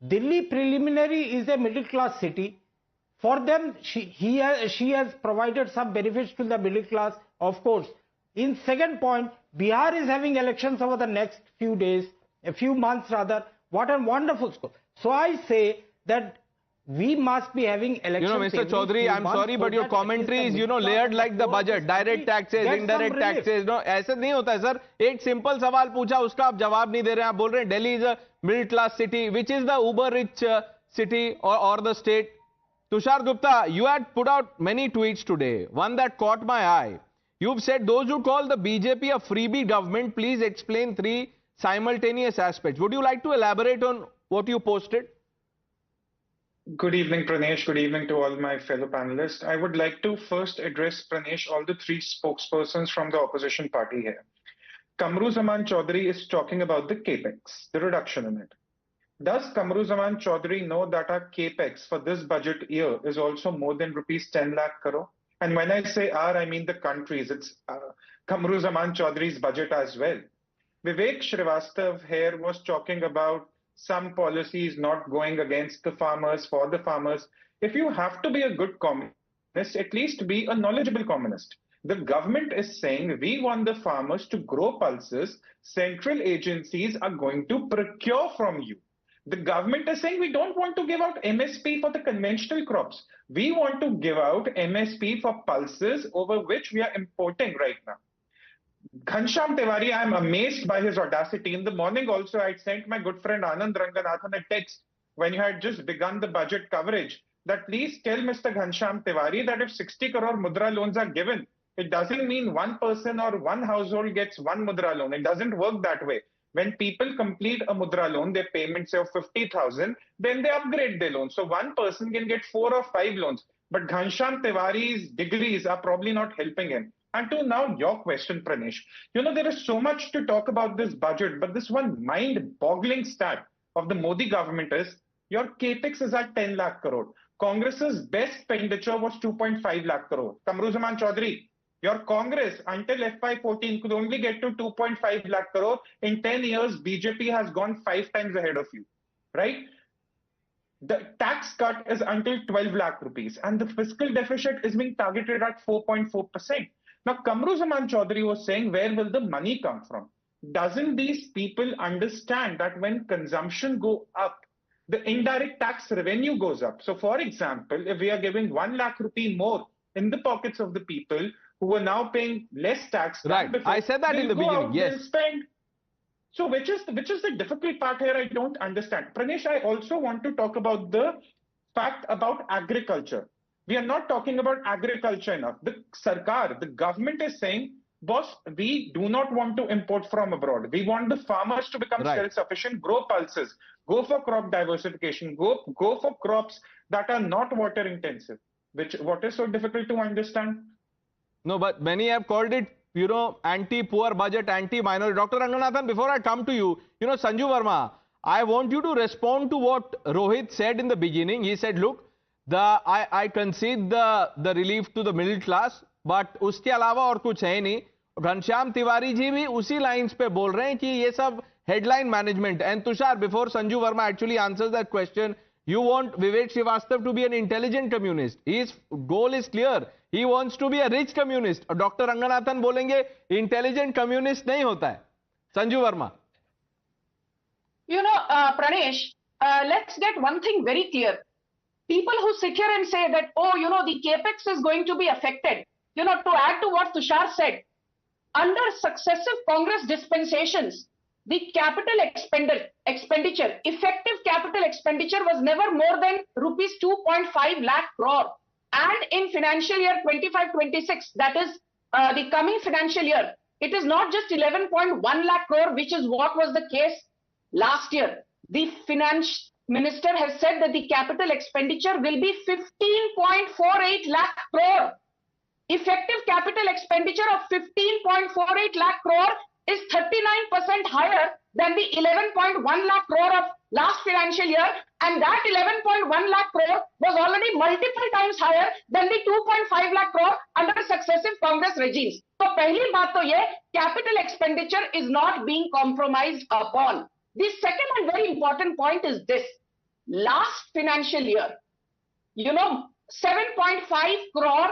Delhi preliminary is a middle class city. For them, she has provided some benefits to the middle class, of course. In second point, Bihar is having elections over the next few days, a few months rather. What a wonderful score. So I say that we must be having elections. You know, Mr. Chaudhary, I'm sorry, but your commentary is, layered like the budget. Direct taxes, indirect taxes. No, ऐसे नहीं होता है, sir. एक simple सवाल पूछा, उसका आप जवाब नहीं दे रहे हैं. आप बोल रहे हैं, Delhi is a middle class city. Which is the uber rich city or the state? Tushar Gupta, you had put out many tweets today. One that caught my eye. You've said, those who call the BJP a freebie government, please explain 3 simultaneous aspects. Would you like to elaborate on what you posted? Good evening, Pranesh. Good evening to all my fellow panelists. I would like to first address, Pranesh, all the 3 spokespersons from the opposition party here. Kamruzaman Chaudhary is talking about the capex, the reduction in it. Does Kamruzaman Chaudhary know that our capex for this budget year is also more than rupees 10 lakh crore? And when I say our, I mean the country's. It's Kamruzaman Chaudhary's budget as well. Vivek Srivastav here was talking about some policies not going against the farmers, for the farmers. If you have to be a good communist, at least be a knowledgeable communist. The government is saying we want the farmers to grow pulses. Central agencies are going to procure from you. The government is saying we don't want to give out MSP for the conventional crops. We want to give out MSP for pulses over which we are importing right now. Ghanshyam Tiwari, I am amazed by his audacity. In the morning also, I sent my good friend Anand Ranganathan a text when you had just begun the budget coverage that please tell Mr. Ghanshyam Tiwari that if 60 crore mudra loans are given, it doesn't mean one person or one household gets one mudra loan. It doesn't work that way. When people complete a mudra loan, their payments say of 50,000, then they upgrade their loan. So one person can get 4 or 5 loans. But Ghanshyam Tiwari's degrees are probably not helping him. And to now your question, Pranesh, there is so much to talk about this budget, but this one mind-boggling stat of the Modi government is your capex is at 10 lakh crore. Congress's best expenditure was 2.5 lakh crore. Kamruzaman Chaudhary, your Congress until FY14 could only get to 2.5 lakh crore. In 10 years, BJP has gone 5 times ahead of you, right? The tax cut is until 12 lakh rupees and the fiscal deficit is being targeted at 4.4%. Now, Kamruzaman Chaudhary was saying, where will the money come from? Doesn't these people understand that when consumption go up, the indirect tax revenue goes up? So, for example, if we are giving 1 lakh rupee more in the pockets of the people who are now paying less tax, right? Before, I said that in the beginning. Yes. Spend. So, which is the difficult part here? I don't understand. Pranesh, I also want to talk about the fact about agriculture. We are not talking about agriculture enough. The Sarkar, the government is saying, boss, we do not want to import from abroad. We want the farmers to become self-sufficient, grow pulses, go for crop diversification, go for crops that are not water intensive. What is so difficult to understand? No, but many have called it, anti-poor budget, anti-minority. Dr. Ranganathan, before I come to you, Sanju Verma, I want you to respond to what Rohit said in the beginning. He said, look, I concede the relief to the middle class, but उसके अलावा और कुछ है नहीं. घनश्याम तिवारी जी भी उसी lines पे बोल रहे हैं कि ये सब headline management. And Tushar, before Sanju Verma actually answers that question, you want Vivek Srivastava to be an intelligent communist. His goal is clear. He wants to be a rich communist. Dr. Ranganathan बोलेंगे intelligent communist नहीं होता है. Sanju Verma. Pranesh, let's get one thing very clear. People who sit here and say that, the capex is going to be affected. To add to what Tushar said, under successive Congress dispensations, the capital expenditure, effective capital expenditure was never more than rupees 2.5 lakh crore. And in financial year 25-26, that is the coming financial year, it is not just 11.1 lakh crore, which is what was the case last year. The finance minister has said that the capital expenditure will be 15.48 lakh crore. Effective capital expenditure of 15.48 lakh crore is 39% higher than the 11.1 lakh crore of last financial year, and that 11.1 lakh crore was already multiple times higher than the 2.5 lakh crore under successive Congress regimes. So, पहली बात तो ये, capital expenditure is not being compromised upon. The second and very important point is this. Last financial year, 7.5 crore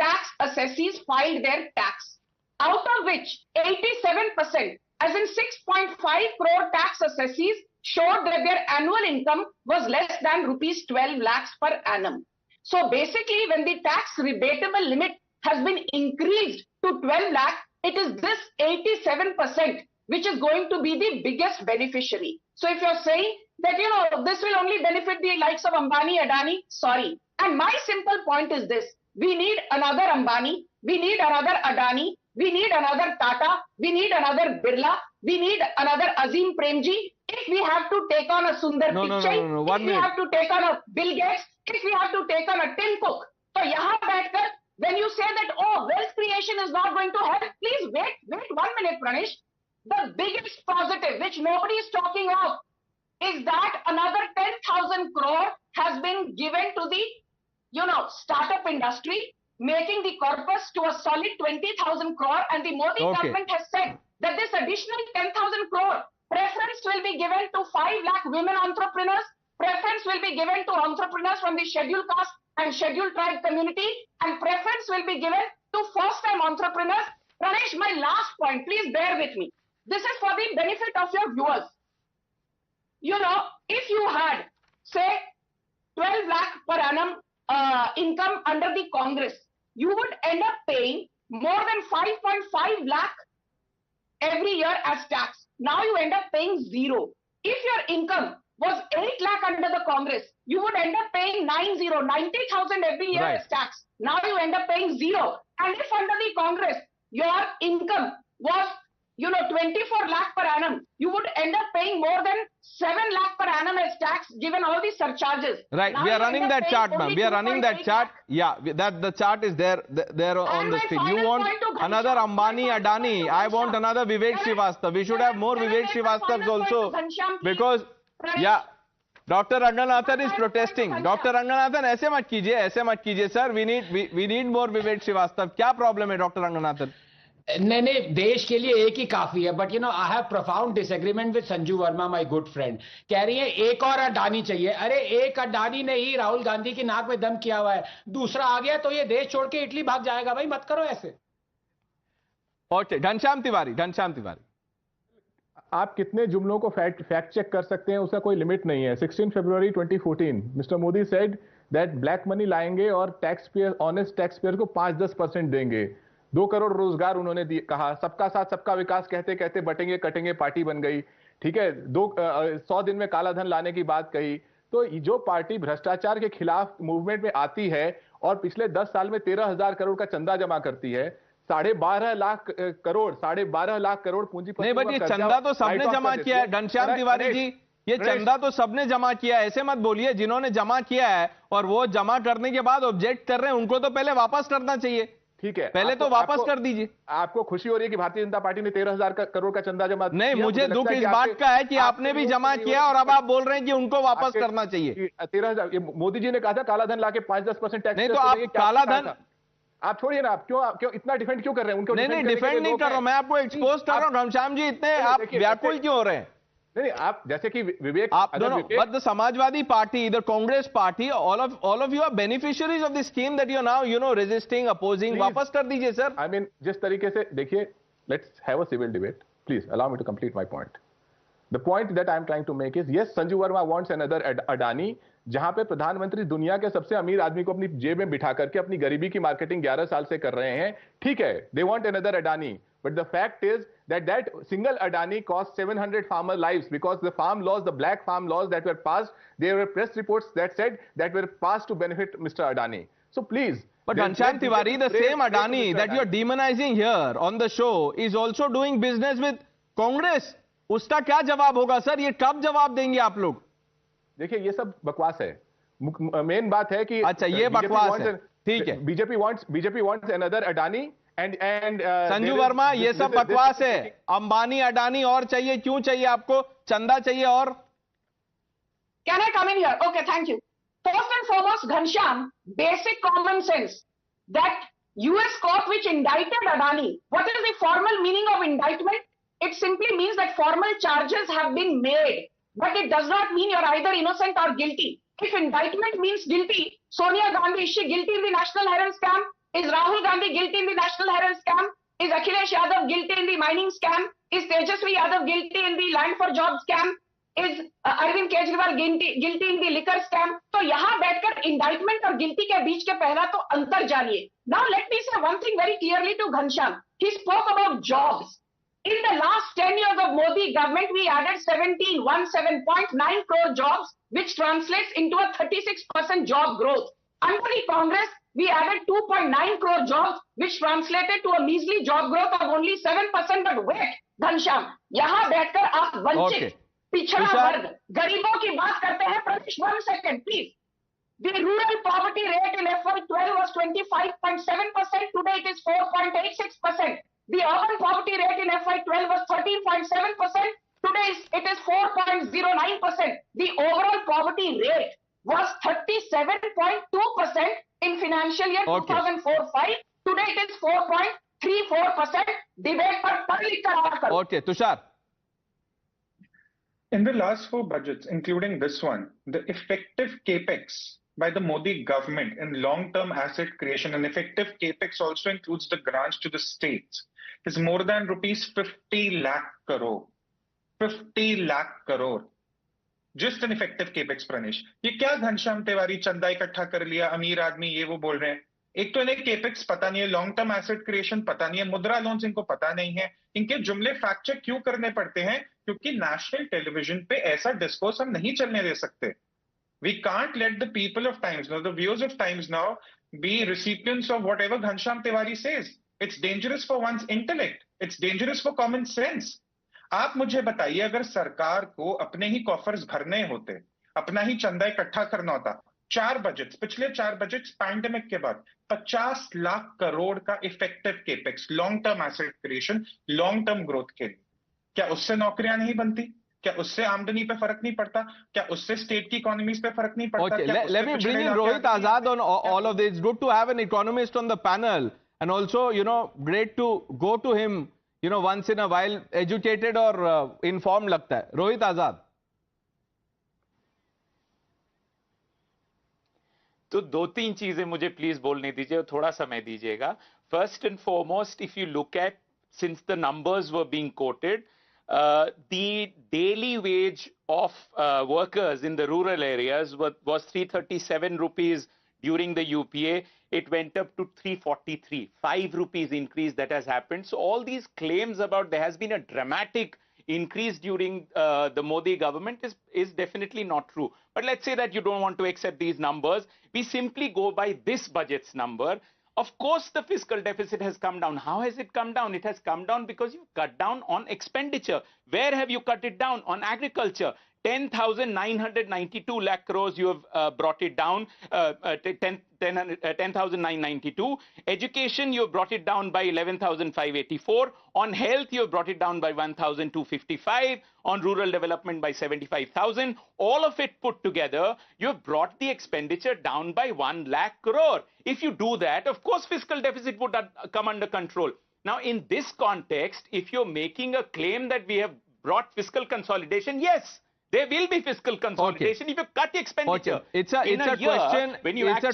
tax assessees filed their tax, out of which 87%, as in 6.5 crore tax assessees showed that their annual income was less than rupees 12 lakhs per annum. So basically, when the tax rebatable limit has been increased to 12 lakh, it is this 87% which is going to be the biggest beneficiary. So if you're saying that, this will only benefit the likes of Ambani, Adani, sorry. And my simple point is this. We need another Ambani, we need another Adani, we need another Tata, we need another Birla, we need another Azim Premji. If we have to take on a Sundar Pichai, if we have to take on a Bill Gates, if we have to take on a Tim Cook, so yahan baitkar, when you say that, wealth creation is not going to help, please wait 1 minute, Pranesh. The biggest positive, which nobody is talking of, is that another 10,000 crore has been given to the, startup industry, making the corpus to a solid 20,000 crore. And the Modi government has said that this additional 10,000 crore preference will be given to 5 lakh women entrepreneurs. Preference will be given to entrepreneurs from the scheduled caste and scheduled tribe community. And preference will be given to first-time entrepreneurs. Pranesh, my last point, please bear with me. This is for the benefit of your viewers. If you had, say, 12 lakh per annum income under the Congress, you would end up paying more than 5.5 lakh every year as tax. Now you end up paying 0. If your income was 8 lakh under the Congress, you would end up paying 90,000 every year as tax. Now you end up paying 0. And if under the Congress, your income was 24 lakh per annum, you would end up paying more than 7 lakh per annum as tax given all these surcharges. Right, Now we are you running end up that paying chart, ma'am. only We are running that 2.8 chart. lakh. Yeah, that the chart is there on the my screen. You final want point to another Ghanshyam, Ambani, my final Adani. point to I want Ghanshyam. another Vivek Srivastava. We should have more can I Vivek make my Srivastavas final point also to Ghanshyam, please? because yeah. Dr. Ranganathan is protesting. Dr. Ranganathan, ऐसे मत कीजिए, sir. We need more Vivek Srivastav. क्या problem है, Dr. Ranganathan? नहीं, देश के लिए एक ही काफी है, but I have profound disagreement with Sanju Verma, my good friend. कह रही है एक और अडानी चाहिए. अरे एक अडानी ने ही राहुल गांधी की नाक में दम किया हुआ है, दूसरा आ गया तो ये देश छोड़ के इटली भाग जाएगा. भाई मत करो ऐसे. ओके, घनश्याम तिवारी. आप कितने जुमलों को फैक्ट चेक कर सकते हैं, उसका कोई लिमिट नहीं है. 16 फरवरी 2014 mister Modi said that black money लाएंगे और tax payer, honest tax payer को 5-10% देंगे. 2 करोड़ रोजगार उन्होंने कहा. सबका साथ सबका विकास कहते कहते बटेंगे कटेंगे पार्टी बन गई. ठीक है, 100 दिन में काला धन लाने की बात कही. तो जो पार्टी भ्रष्टाचार के खिलाफ मूवमेंट में आती है और पिछले 10 साल में 13,000 करोड़ का चंदा जमा करती है, 12.5 लाख करोड़ पूंजीपति. नहीं, बट ये चंदा तो सबने जमा किया है घनश्याम तिवारी जी. ये चंदा तो सबने जमा किया है. ऐसे मत बोलिए. जिन्होंने जमा किया है और वो जमा करने के बाद ऑब्जेक्ट कर रहे हैं, उनको तो पहले वापस करना चाहिए. ठीक है, पहले तो वापस कर दीजिए. आपको खुशी हो रही है कि भारतीय जनता पार्टी ने 13,000 करोड़ का चंदा जमा किया? नहीं, मुझे दुख इस बात का है कि आपने भी जमा किया और अब आप बोल रहे हैं कि उनको वापस करना चाहिए. 13,000 मोदी जी ने कहा था काला धन लाके 5-10% टैक्स. नहीं तो आप काला धन, आप छोड़िए ना. आप क्यों इतना डिफेंड क्यों कर रहे हैं उनको? नहीं, डिफेंड नहीं कर रहा हूं मैं, आपको एक्सपोज कर रहा हूं. घनश्याम जी इतने आप व्याकुल क्यों हो रहे हैं? नहीं, आप जैसे कि विवेक, आप दोनों, but the Samajwadi Party, the Congress Party, all of you are beneficiaries of this scheme that you are now, resisting, opposing. वापस कर दीजिए सर. I mean, जिस तरीके से देखिए, let's have a civil debate. Please allow me to complete my point. The point that I am trying to make is, yes, Sanju Verma wants another Adani, जहां पे प्रधानमंत्री दुनिया के सबसे अमीर आदमी को अपनी जेब में बिठा करके अपनी गरीबी की मार्केटिंग 11 साल से कर रहे हैं. ठीक है, they want another Adani. But the fact is that single Adani cost 700 farmer lives because the farm laws, the black farm laws that were passed, there were press reports that said that were passed to benefit Mr. Adani. So please. But Ghanshyam Tiwari, the same Adani that you are demonizing here on the show is also doing business with Congress. उसका क्या जवाब होगा sir? ये कब जवाब देंगे आप लोग? देखिए, ये सब बकवास है. मेन बात है कि अच्छा, ये बकवास है. ठीक है. BJP wants another Adani. Sanju Verma, ये सब बकवास है. अंबानी अडानी और चाहिए. क्यों चाहिए आपको? चंदा चाहिए और? Can I come in here? Okay, thank you. First and foremost, Ghanshyam, basic common sense that US court which indicted Adani, what is the formal meaning of indictment? It simply means that formal charges have been made, but it does not mean you're either innocent or guilty. If indictment means guilty, Sonia Gandhi, is she guilty in the National Herald scam? Is Rahul Gandhi guilty in the National Herald scam? Is Akhilesh Yadav guilty in the mining scam? Is Tejasvi Yadav guilty in the land for job scam? Is Arvind Kejriwal guilty in the liquor scam? तो यहाँ बैठकर indictment और guilty के बीच के पहला तो अंतर जानिए. Now let me say one thing very clearly to Ghanshyam. He spoke about jobs. In the last 10 years of Modi government, we added 17.9 crore jobs, which translates into a 36% job growth. Under the Congress, we added 2.9 crore jobs, which translated to a measly job growth of only 7%. But wait, Ghanshyam, यहाँ बैठकर आप वंचित, पिछड़ा वर्ग, गरीबों की बात करते हैं. Pratish, 1 second, please. The rural poverty rate in FY12 was 25.7%. Today it is 4.86%. The urban poverty rate in FY12 was 13.7%. Today it is 4.09%. The overall poverty rate was 37.2% in financial year 2004-05. Today it is 4.34%. Debate पर पढ़ लिख कर आवाज करो. Okay, Tushar. In the last 4 budgets, including this one, the effective capex by the Modi government in long-term asset creation, and effective capex also includes the grants to the states, is more than rupees 50 lakh crore. 50 lakh crore. Just an effective capex, Pranesh. ये क्या घनश्याम तिवारी चंदा इकट्ठा कर लिया, अमीर आदमी ये वो बोल रहे हैं. एक तो इन्हें केपेक्स पता नहीं है, लॉन्ग टर्म एसेट क्रिएशन पता नहीं है, मुद्रा लोन्स इनको पता नहीं है. इनके जुमले फैक्ट चेक क्यों करने पड़ते हैं? क्योंकि नेशनल टेलीविजन पे ऐसा डिस्कोर्स हम नहीं चलने दे सकते. We can't let the people of Times Now, the viewers of Times Now, be recipients of whatever Ghanshyam Tiwari says. It's dangerous for one's intellect. It's dangerous for common sense. आप मुझे बताइए, अगर सरकार को अपने ही कॉफर्स भरने होते, अपना ही चंदा इकट्ठा करना होता, पिछले 4 बजट्स पैंडेमिक के बाद 50 लाख करोड़ का effective capex, long term asset creation, long term growth के लिए, क्या उससे नौकरियां नहीं बनती? क्या उससे आमदनी पे फर्क नहीं पड़ता? क्या उससे स्टेट की इकोनॉमीज पे फर्क नहीं पड़ता? Okay, let me bring in Rohit Azad on all of this. It's good to have an economist on the panel, and also, you know, great to go to him, you know, once in a while, educated or informed लगता है. Rohit Azad. तो 2-3 चीजें मुझे please बोलने दीजिए और थोड़ा समय दीजिएगा. First and foremost, if you look at, since the numbers were being quoted, the daily wage of workers in the rural areas was 337 rupees during the UPA. It went up to 343, 5 rupees increase that has happened. So all these claims about there has been a dramatic increase during the Modi government is definitely not true. But let's say that you don't want to accept these numbers. We simply go by this budget's number. Of course, the fiscal deficit has come down. How has it come down? It has come down because you've cut down on expenditure. Where have you cut it down? On agriculture. 10,992 lakh crores you have brought it down, 10,992. Education, you have brought it down by 11,584. On health, you have brought it down by 1,255. On rural development by 75,000. All of it put together, you have brought the expenditure down by 1 lakh crore. If you do that, of course, fiscal deficit would come under control. Now, in this context, if you're making a claim that we have brought fiscal consolidation, yes, there will be fiscal consolidation if you cut expenditure. Okay. It's a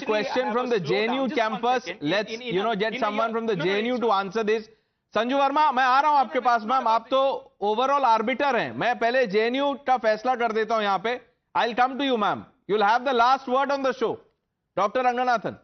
question from the JNU campus. Let's get someone from the JNU to answer this. Sanju Verma, मैं आ रहा हूं आपके पास. Ma'am, आप तो overall orbiter हैं. मैं पहले JNU का फैसला कर देता हूं यहाँ पे. I'll come to you, ma'am. You'll have the last word on the show. Dr. Ranganathan.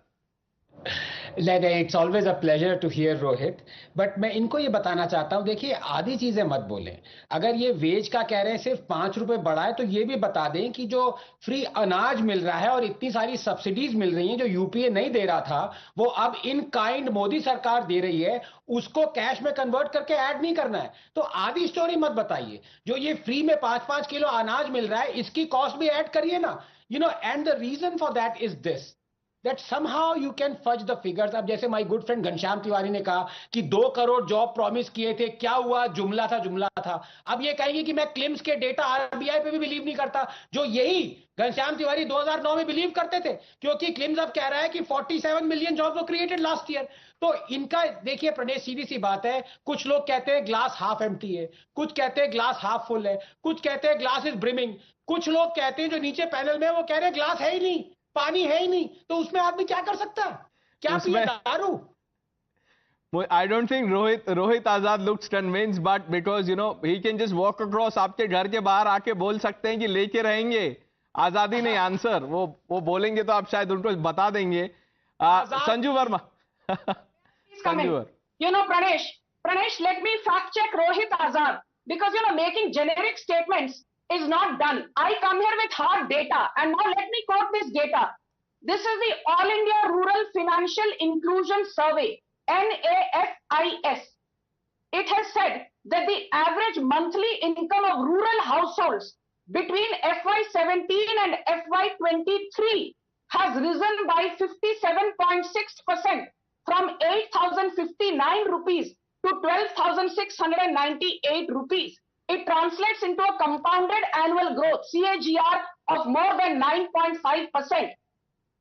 It's always a pleasure to hear Rohit, but मैं इनको ये बताना चाहता हूँ, देखिए आधी चीजें मत बोलें. अगर ये वेज का कह रहे हैं सिर्फ 5 रुपए बढ़ा है, तो ये भी बता दें कि जो फ्री अनाज मिल रहा है और इतनी सारी सब्सिडीज मिल रही हैं जो यूपीए नहीं दे रहा था, वो अब इन काइंड मोदी सरकार दे रही है, उसको कैश में कन्वर्ट करके ऐड नहीं करना है. तो आधी स्टोरी मत बताइए. जो ये फ्री में 5-5 किलो अनाज मिल रहा है, इसकी कॉस्ट भी ऐड करिए ना. And the reason for that is this, that somehow you can fudge the figures. अब जैसे my good friend Ghanshyam Tiwari ने कहा कि 2 करोड़ जॉब प्रॉमिस किए थे, क्या हुआ? जुमला था. अब ये कहेंगे कि मैं क्लिम्स के डेटा आरबीआई पे भी बिलीव नहीं करता, जो यही घनश्याम तिवारी 2009 में बिलीव करते थे, क्योंकि क्लिम्स अब कह रहा है कि 47 मिलियन जॉब्स वर क्रिएटेड लास्ट ईयर. तो इनका देखिए प्रणेश, सीधी सी बात है, कुछ लोग कहते हैं ग्लास हाफ एम्प्टी है, कुछ कहते हैं ग्लास हाफ फुल है, कुछ कहते हैं ग्लास इज ब्रिमिंग, कुछ लोग कहते हैं जो नीचे पैनल में वो कह रहे हैं ग्लास है ही नहीं, पानी है ही नहीं. तो उसमें आदमी क्या कर सकता है? क्या पिए? दारू? I don't think Rohit Azad looks convinced, but because he can just walk across आपके घर के बाहर आके बोल सकते हैं कि लेके रहेंगे. आजादी नहीं आंसर, वो बोलेंगे तो आप शायद उनको बता देंगे. Sanju Verma. Pranesh, let me fact check Rohit Azad, because making generic statements is not done. I come here with hard data, and now let me quote this data. This is the All India Rural Financial Inclusion Survey, NAFIS. It has said that the average monthly income of rural households between FY17 and FY23 has risen by 57.6% from 8,059 rupees to 12,698 rupees. It translates into a compounded annual growth, CAGR, of more than 9.5%.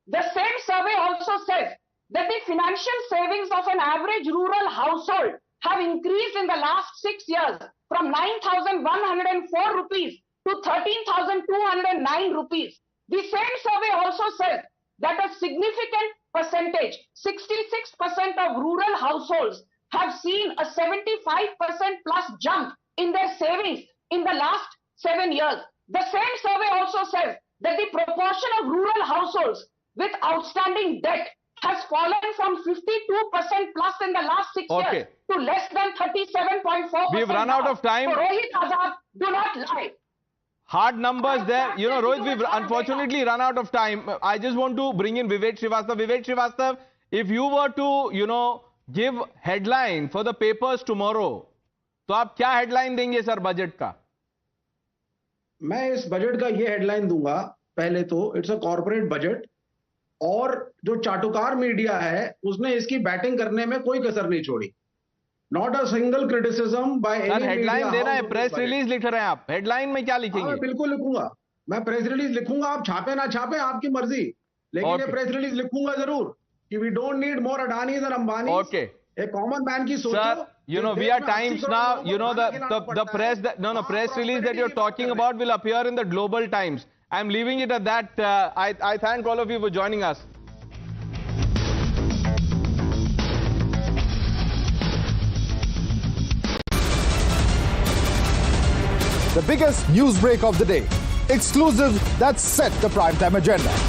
The same survey also says that the financial savings of an average rural household have increased in the last 6 years from 9,104 rupees to 13,209 rupees. The same survey also says that a significant percentage, 66% of rural households have seen a 75% plus jump in their savings in the last 7 years. The same survey also says that the proportion of rural households with outstanding debt has fallen from 52% plus in the last 6 years to less than 37.4%. We've run out of time. So Rohit Azad, do not lie. Hard numbers there. Rohit, we've unfortunately run out of time. I just want to bring in Vivek Srivastava. Vivek Srivastava, if you were to, give headline for the papers tomorrow, तो आप क्या headline देंगे sir budget का? मैं इस budget का ये headline दूंगा, पहले तो इट्स अ कॉर्पोरेट बजट, और जो चाटुकार मीडिया है उसने इसकी बैटिंग करने में कोई कसर नहीं छोड़ी. Not a single criticism by any media. Headline देना है, प्रेस रिलीज लिख रहे हैं आप, हेडलाइन में क्या लिखेंगे? मैं बिल्कुल लिखूंगा, मैं प्रेस रिलीज लिखूंगा, आप छापे ना छापे आपकी मर्जी, लेकिन ये प्रेस रिलीज लिखूंगा जरूर कि we don't need more Adanis and Ambani. Okay, a common man की सोचो. Sir, you know, we are times now, you know, the press, press release that you're talking about will appear in the global times. I'm leaving it at that. I thank all of you for joining us. The biggest news break of the day. Exclusive that set the primetime agenda.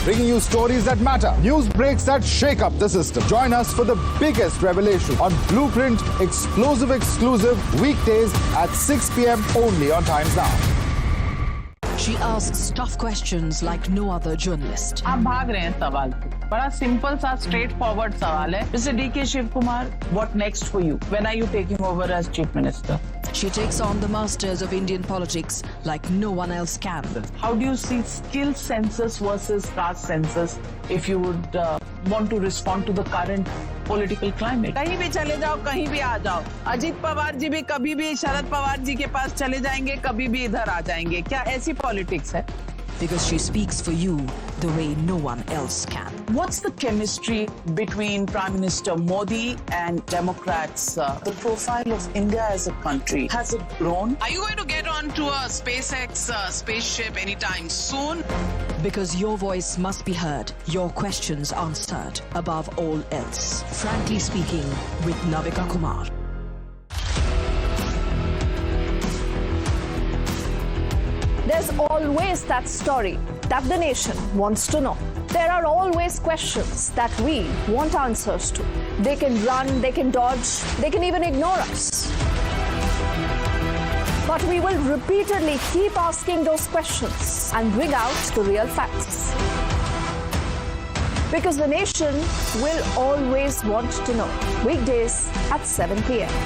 Bringing you stories that matter, news breaks that shake up the system. Join us for the biggest revelation on Blueprint exclusive weekdays at 6 p.m. only on Times Now. She asks tough questions like no other journalist. आप भाग रहे हैं सवाल से. बड़ा simple सा straight forward सवाल है. Mr. D.K. Shiv Kumar, what next for you? When are you taking over as Chief Minister? She takes on the masters of Indian politics like no one else can. How do you see skill census versus caste census if you would want to respond to the current political climate? कहीं भी चले जाओ, कहीं भी आ जाओ. अजित पवार जी भी कभी भी शरद पवार जी के पास चले जाएंगे, कभी भी इधर आ जाएंगे. क्या ऐसी पॉलिटिक्स है? Because she speaks for you the way no one else can. What's the chemistry between Prime Minister Modi and Democrats? The profile of India as a country, has it grown? Are you going to get onto a SpaceX spaceship anytime soon? Because your voice must be heard, your questions answered above all else. Frankly speaking, with Navika Kumar. There's always that story that the nation wants to know. There are always questions that we want answers to. They can run, they can dodge, they can even ignore us. But we will repeatedly keep asking those questions and bring out the real facts. Because the nation will always want to know. Weekdays at 7 p.m.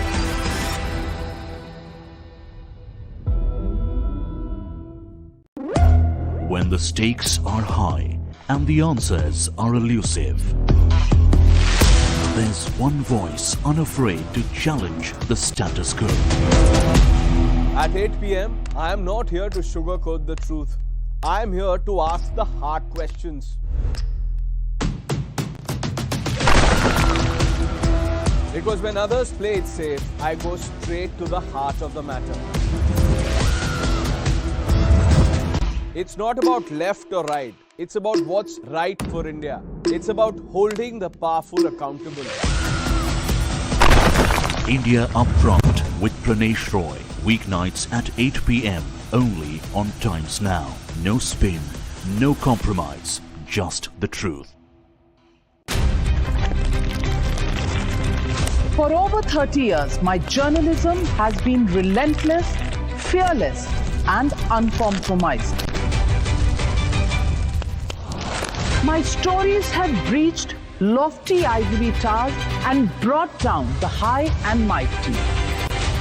When the stakes are high and the answers are elusive, there's one voice unafraid to challenge the status quo. At 8 p.m., I am not here to sugarcoat the truth. I am here to ask the hard questions. Because when others play it safe, I go straight to the heart of the matter. It's not about left or right. It's about what's right for India. It's about holding the powerful accountable. India Upfront with Pranesh Roy. Weeknights at 8 p.m. only on Times Now. No spin, no compromise, just the truth. For over 30 years, my journalism has been relentless, fearless, and uncompromised. My stories have breached lofty ivory towers and brought down the high and mighty.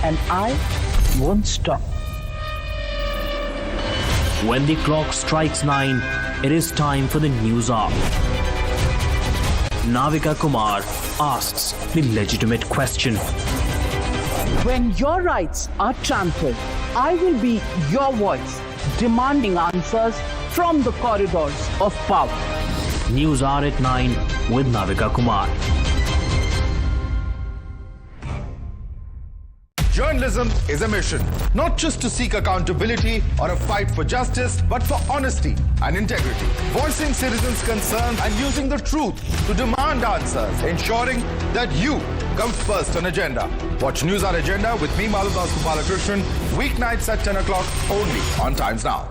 And I won't stop. When the clock strikes 9, it is time for the news hour. Navika Kumar asks the legitimate question. When your rights are trampled, I will be your voice, demanding answers from the corridors of power. News hour at 9 with Navika Kumar. Journalism is a mission, not just to seek accountability or a fight for justice, but for honesty and integrity. Voicing citizens' concerns and using the truth to demand answers, ensuring that you come first on agenda. Watch News Hour Agenda with me, Maludas Gopalakrishnan, weeknights at 10 o'clock only on Times Now.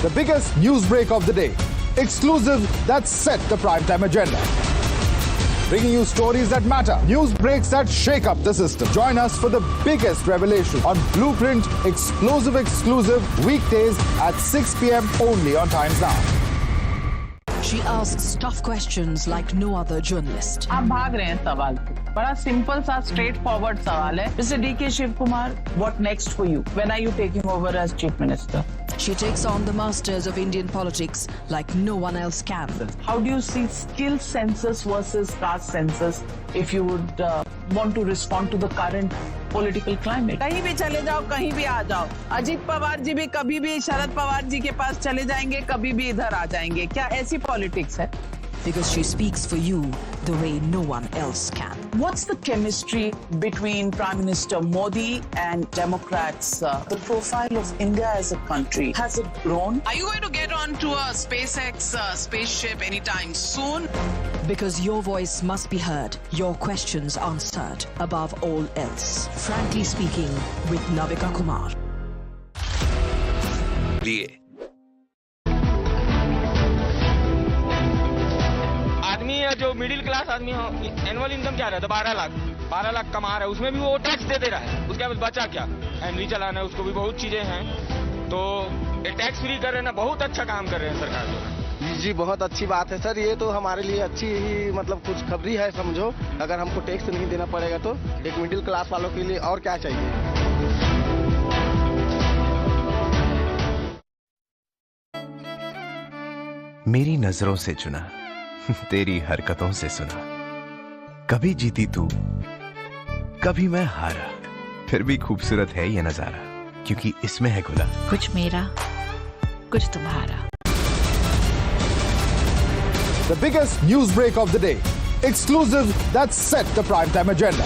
The biggest news break of the day. Exclusive that set the primetime agenda. Bringing you stories that matter, news breaks that shake up the system. Join us for the biggest revelation on Blueprint exclusive weekdays at 6 p.m. only on Times Now. She asks tough questions like no other journalist. आप भाग रहे हैं सवाल से। बड़ा simple सा straight forward सवाल है। Mr. D.K. Shivkumar, what next for you? When are you taking over as Chief Minister? She takes on the masters of Indian politics like no one else can. How do you see skill census versus caste census if you would want to respond to the current political climate? कहीं भी चले जाओ, कहीं भी आ जाओ। अजीत पवार जी भी कभी भी शरद पवार जी के पास चले जाएंगे, कभी भी इधर आ जाएंगे। क्या ऐसी पॉलिटिक्स है? Because she speaks for you the way no one else can. What's the chemistry between Prime Minister Modi and Democrats? The profile of India as a country, has it grown? Are you going to get onto a SpaceX spaceship anytime soon? Because your voice must be heard, your questions answered above all else. Frankly speaking, with Navika Kumar. आदमी है जो middle class आदमी है, annual income क्या रहता है? 12 लाख कमा रहा है, उसमें भी वो टैक्स दे रहा है। उसके बाद बचा क्या? फैमिली चलाना है, उसको भी बहुत चीजें हैं। तो ये टैक्स फ्री कर रहे हैं ना, बहुत अच्छा काम कर रहे हैं सरकार जो। जी बहुत अच्छी बात है सर, ये तो हमारे लिए अच्छी ही मतलब खुशखबरी है समझो। अगर हमको टैक्स नहीं देना पड़ेगा तो एक मिडिल क्लास वालों के लिए और क्या चाहिए। मेरी नजरों से चुना, तेरी हरकतों से सुना, कभी जीती तू, कभी मैं हारा, फिर भी खूबसूरत है ये नजारा, क्योंकि इसमें है खुला कुछ मेरा, कुछ तुम्हारा। The biggest news break of the day, exclusive that set the primetime agenda.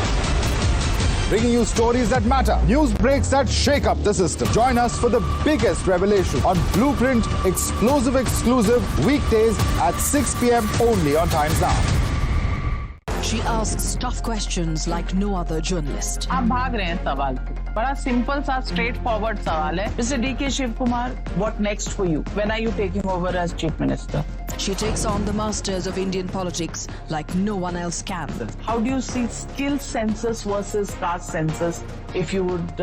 Bringing you stories that matter, news breaks that shake up the system. Join us for the biggest revelation on Blueprint exclusive weekdays at 6 p.m. only on Times Now. She asks tough questions like no other journalist. आप भाग रहे हैं सवाल से। बड़ा simple सा straight forward सवाल है। Mr. D.K. Shivkumar, what next for you? When are you taking over as Chief Minister? She takes on the masters of Indian politics like no one else can. How do you see skill census versus caste census if you would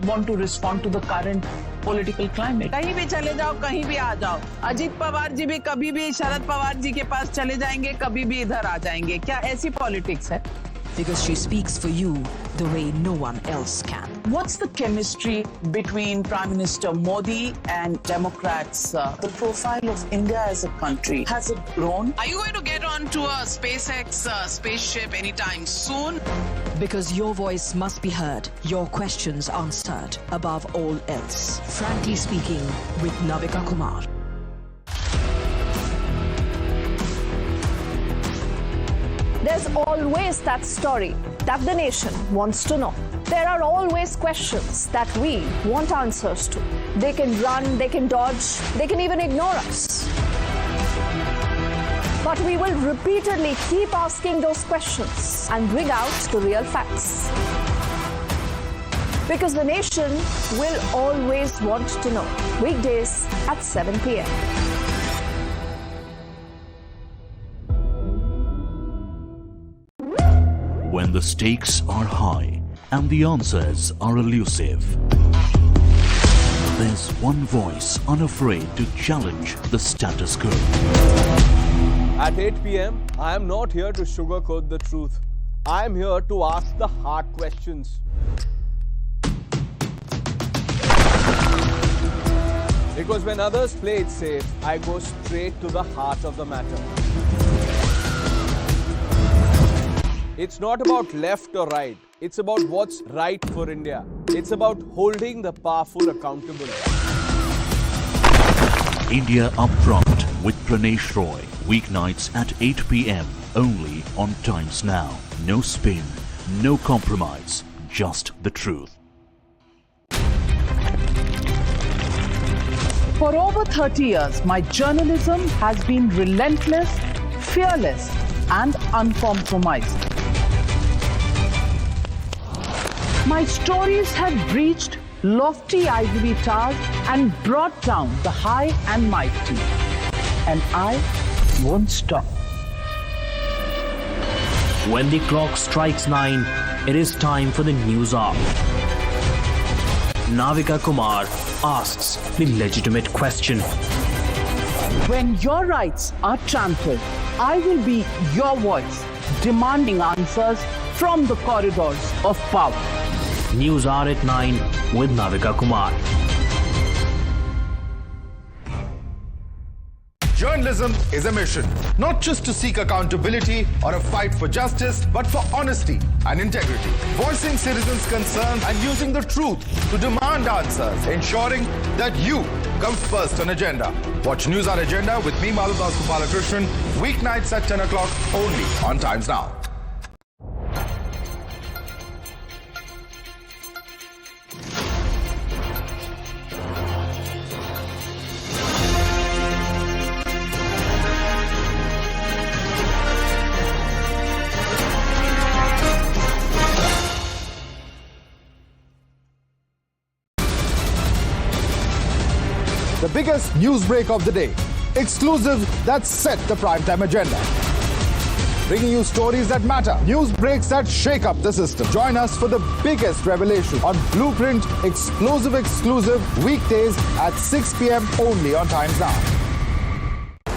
want to respond to the current political climate? कहीं भी चले जाओ, कहीं भी आ जाओ। अजीत पवार जी भी कभी भी शरद पवार जी के पास चले जाएंगे, कभी भी इधर आ जाएंगे। क्या ऐसी पॉलिटिक्स है? Because she speaks for you the way no one else can. What's the chemistry between Prime Minister Modi and Democrats? The profile of India as a country, has it grown? Are you going to get onto a SpaceX spaceship anytime soon? Because your voice must be heard, your questions answered above all else. Frankly speaking, with Navika Kumar. There's always that story that the nation wants to know. There are always questions that we want answers to. They can run, they can dodge, they can even ignore us. But we will repeatedly keep asking those questions and bring out the real facts. Because the nation will always want to know. Weekdays at 7 p.m. When the stakes are high and the answers are elusive, there's one voice unafraid to challenge the status quo. At 8 p.m., I am not here to sugarcoat the truth. I am here to ask the hard questions. Because when others play it safe, I go straight to the heart of the matter. It's not about left or right. It's about what's right for India. It's about holding the powerful accountable. India Upfront with Pranesh Roy. Weeknights at 8 p.m. only on Times Now. No spin, no compromise, just the truth. For over 30 years, my journalism has been relentless, fearless, and uncompromised. My stories have breached lofty ivory towers and brought down the high and mighty. and I won't stop. When the clock strikes 9, it is time for the news hour. Navika Kumar asks the legitimate question. When your rights are trampled, I will be your voice, demanding answers from the corridors of power. News hour at 9 with Navika Kumar. Journalism is a mission, not just to seek accountability or a fight for justice, but for honesty and integrity. Voicing citizens' concerns and using the truth to demand answers, ensuring that you come first on agenda. Watch News Hour Agenda with me, Maludas Gopalakrishnan, weeknights at 10 o'clock only on Times Now. The biggest news break of the day. Exclusive that set the primetime agenda. Bringing you stories that matter. News breaks that shake up the system. Join us for the biggest revelation on Blueprint exclusive weekdays at 6 p.m. only on Times Now.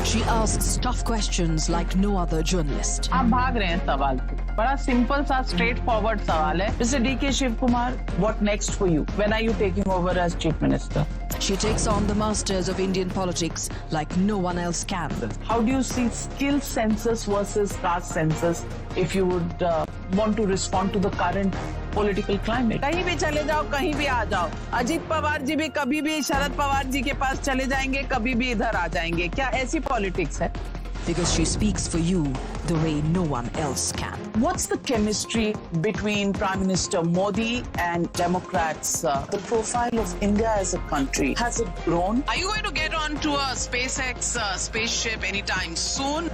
She asks tough questions like no other journalist. आप भाग रहे हैं सवाल से। बड़ा simple सा straight forward सवाल है। Mr. D.K. Shiv Kumar, what next for you? When are you taking over as Chief Minister? She takes on the masters of Indian politics like no one else can. How do you see skill census versus caste census if you would want to respond to the current political climate? कहीं भी चले जाओ, कहीं भी आ जाओ। अजीत पवार जी भी कभी भी शरद पवार जी के पास चले जाएंगे, कभी भी इधर आ जाएंगे। क्या ऐसी पॉलिटिक्स है? Because she speaks for you the way no one else can. What's the chemistry between Prime Minister Modi and Democrats? The profile of India as a country, has it grown? Are you going to get onto a SpaceX spaceship anytime soon?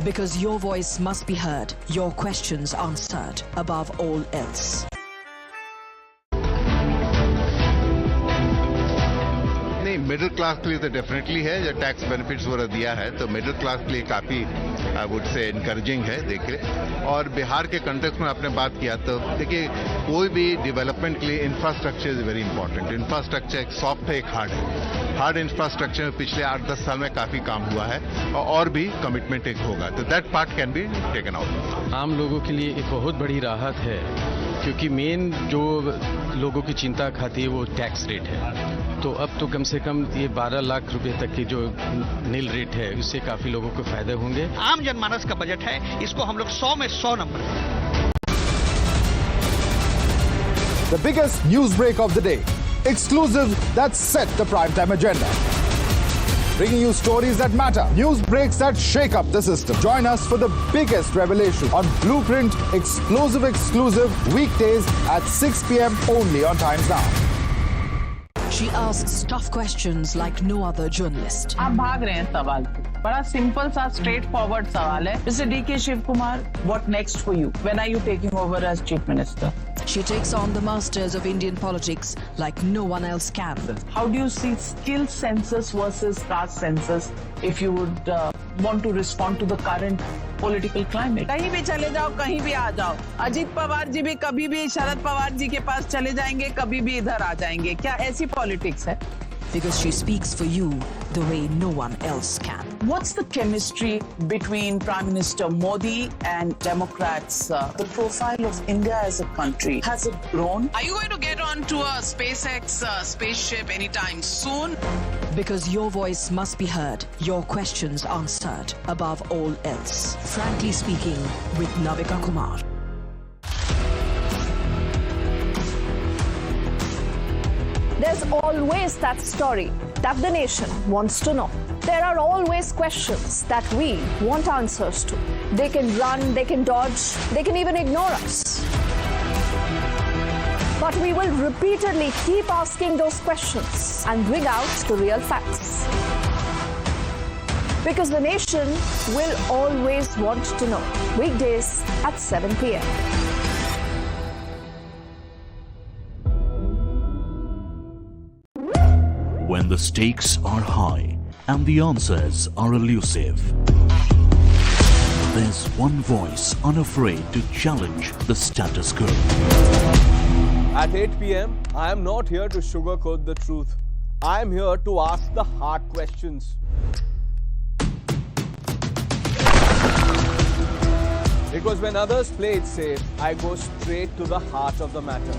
Because your voice must be heard, your questions answered above all else. Middle class के लिए तो definitely है, जो tax benefits वगैरह दिया है तो middle class के लिए काफ़ी आई वुड से इनकरेजिंग है देखिए। और बिहार के कंटेक्स्ट में आपने बात किया तो देखिए कोई भी डेवलपमेंट के लिए infrastructure is very important. Infrastructure एक सॉफ्ट है, एक हार्ड है। हार्ड इंफ्रास्ट्रक्चर में पिछले 8-10 साल में काफ़ी काम हुआ है और भी कमिटमेंट एक होगा, तो that part can be taken out. आम लोगों के लिए एक बहुत बड़ी राहत है क्योंकि मेन जो लोगों की चिंता खाती है वो टैक्स रेट है। तो अब तो कम से कम ये 12 लाख रुपए तक की जो नील रेट है उससे काफी लोगों को फायदे होंगे। आम जनमानस का बजट है, इसको हम लोग 100 में 100 नंबर दें। The biggest news break of the day. Exclusive that set the primetime agenda. Bringing you stories that matter. News breaks that shake up the system. Join us for the biggest revelation on Blueprint exclusive weekdays at 6 p.m. only on Times Now. She asks tough questions like no other journalist. आप भाग रहे हैं सवाल से। बड़ा simple सा straight forward सवाल है। Mr. D.K. Shiv Kumar, what next for you? When are you taking over as Chief Minister? She takes on the masters of Indian politics like no one else can. How do you see skill census versus caste census if you would want to respond to the current political climate? कहीं भी चले जाओ, कहीं भी आ जाओ। अजीत पवार जी भी कभी भी शरद पवार जी के पास चले जाएंगे, कभी भी इधर आ जाएंगे। क्या ऐसी पॉलिटिक्स है? Because she speaks for you the way no one else can. What's the chemistry between Prime Minister Modi and Democrats? The profile of India as a country, has it grown? Are you going to get onto a SpaceX spaceship anytime soon? Because your voice must be heard, your questions answered above all else. Frankly speaking with Navika Kumar. There's always that story that the nation wants to know. There are always questions that we want answers to. They can run, they can dodge, they can even ignore us. But we will repeatedly keep asking those questions and bring out the real facts. Because the nation will always want to know. Weekdays at 7 p.m. When the stakes are high and the answers are elusive. There's one voice unafraid to challenge the status quo. At 8 p.m., I am not here to sugarcoat the truth. I am here to ask the hard questions. Because when others play it safe, I go straight to the heart of the matter.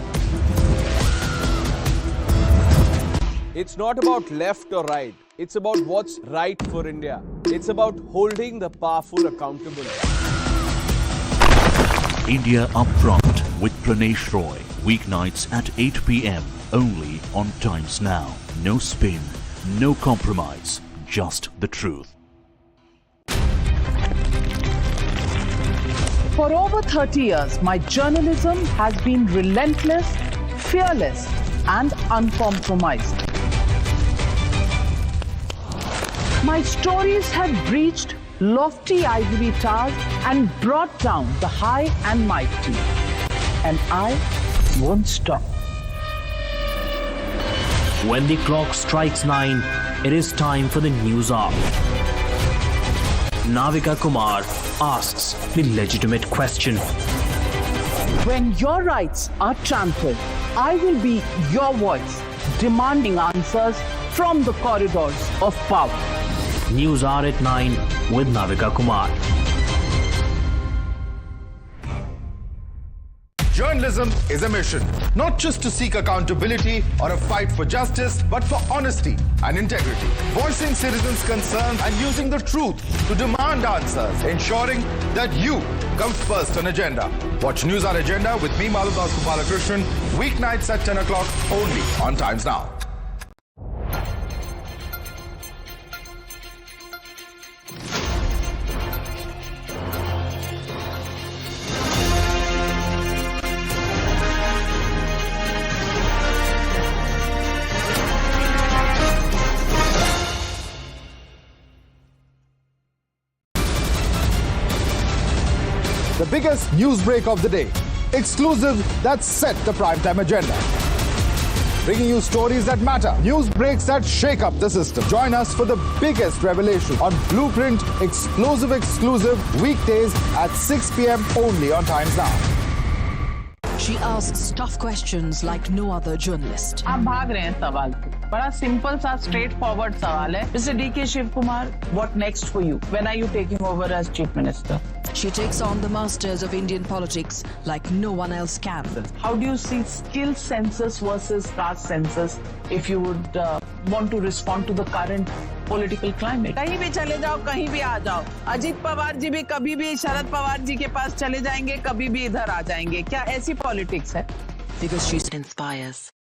It's not about left or right. It's about what's right for India. It's about holding the powerful accountable. India Upfront with Pranesh Roy. Weeknights at 8 p.m. only on Times Now. No spin, no compromise, just the truth. For over 30 years, my journalism has been relentless, fearless, and uncompromised. My stories have breached lofty ivory towers and brought down the high and mighty. And I won't stop. When the clock strikes 9, it is time for the news hour. Navika Kumar asks the legitimate question. When your rights are trampled, I will be your voice, demanding answers from the corridors of power. News hour at 9 with Navika Kumar. Journalism is a mission, not just to seek accountability or a fight for justice, but for honesty and integrity. Voicing citizens' concerns and using the truth to demand answers, ensuring that you come first on agenda. Watch News Hour Agenda with me, Maludas Gopalakrishnan, weeknights at 10 o'clock only on Times Now. The biggest news break of the day. Exclusive that set the primetime agenda. Bringing you stories that matter. News breaks that shake up the system. Join us for the biggest revelation on Blueprint exclusive weekdays at 6 p.m. only on Times Now. She asks tough questions like no other journalist. आप भाग रहे हैं सवाल से. बड़ा simple सा straight forward सवाल है. Mr. D.K. Shivkumar, what next for you? When are you taking over as Chief Minister? She takes on the masters of Indian politics like no one else can. How do you see skill census versus caste census if you would want to respond to the current political climate? कहीं भी चले जाओ, कहीं भी आ जाओ. अजीत पवार जी भी कभी भी शरद पवार जी के पास चले जाएंगे, कभी भी इधर आ जाएंगे. क्या ऐसी पॉलिटिक्स है? Because she inspires.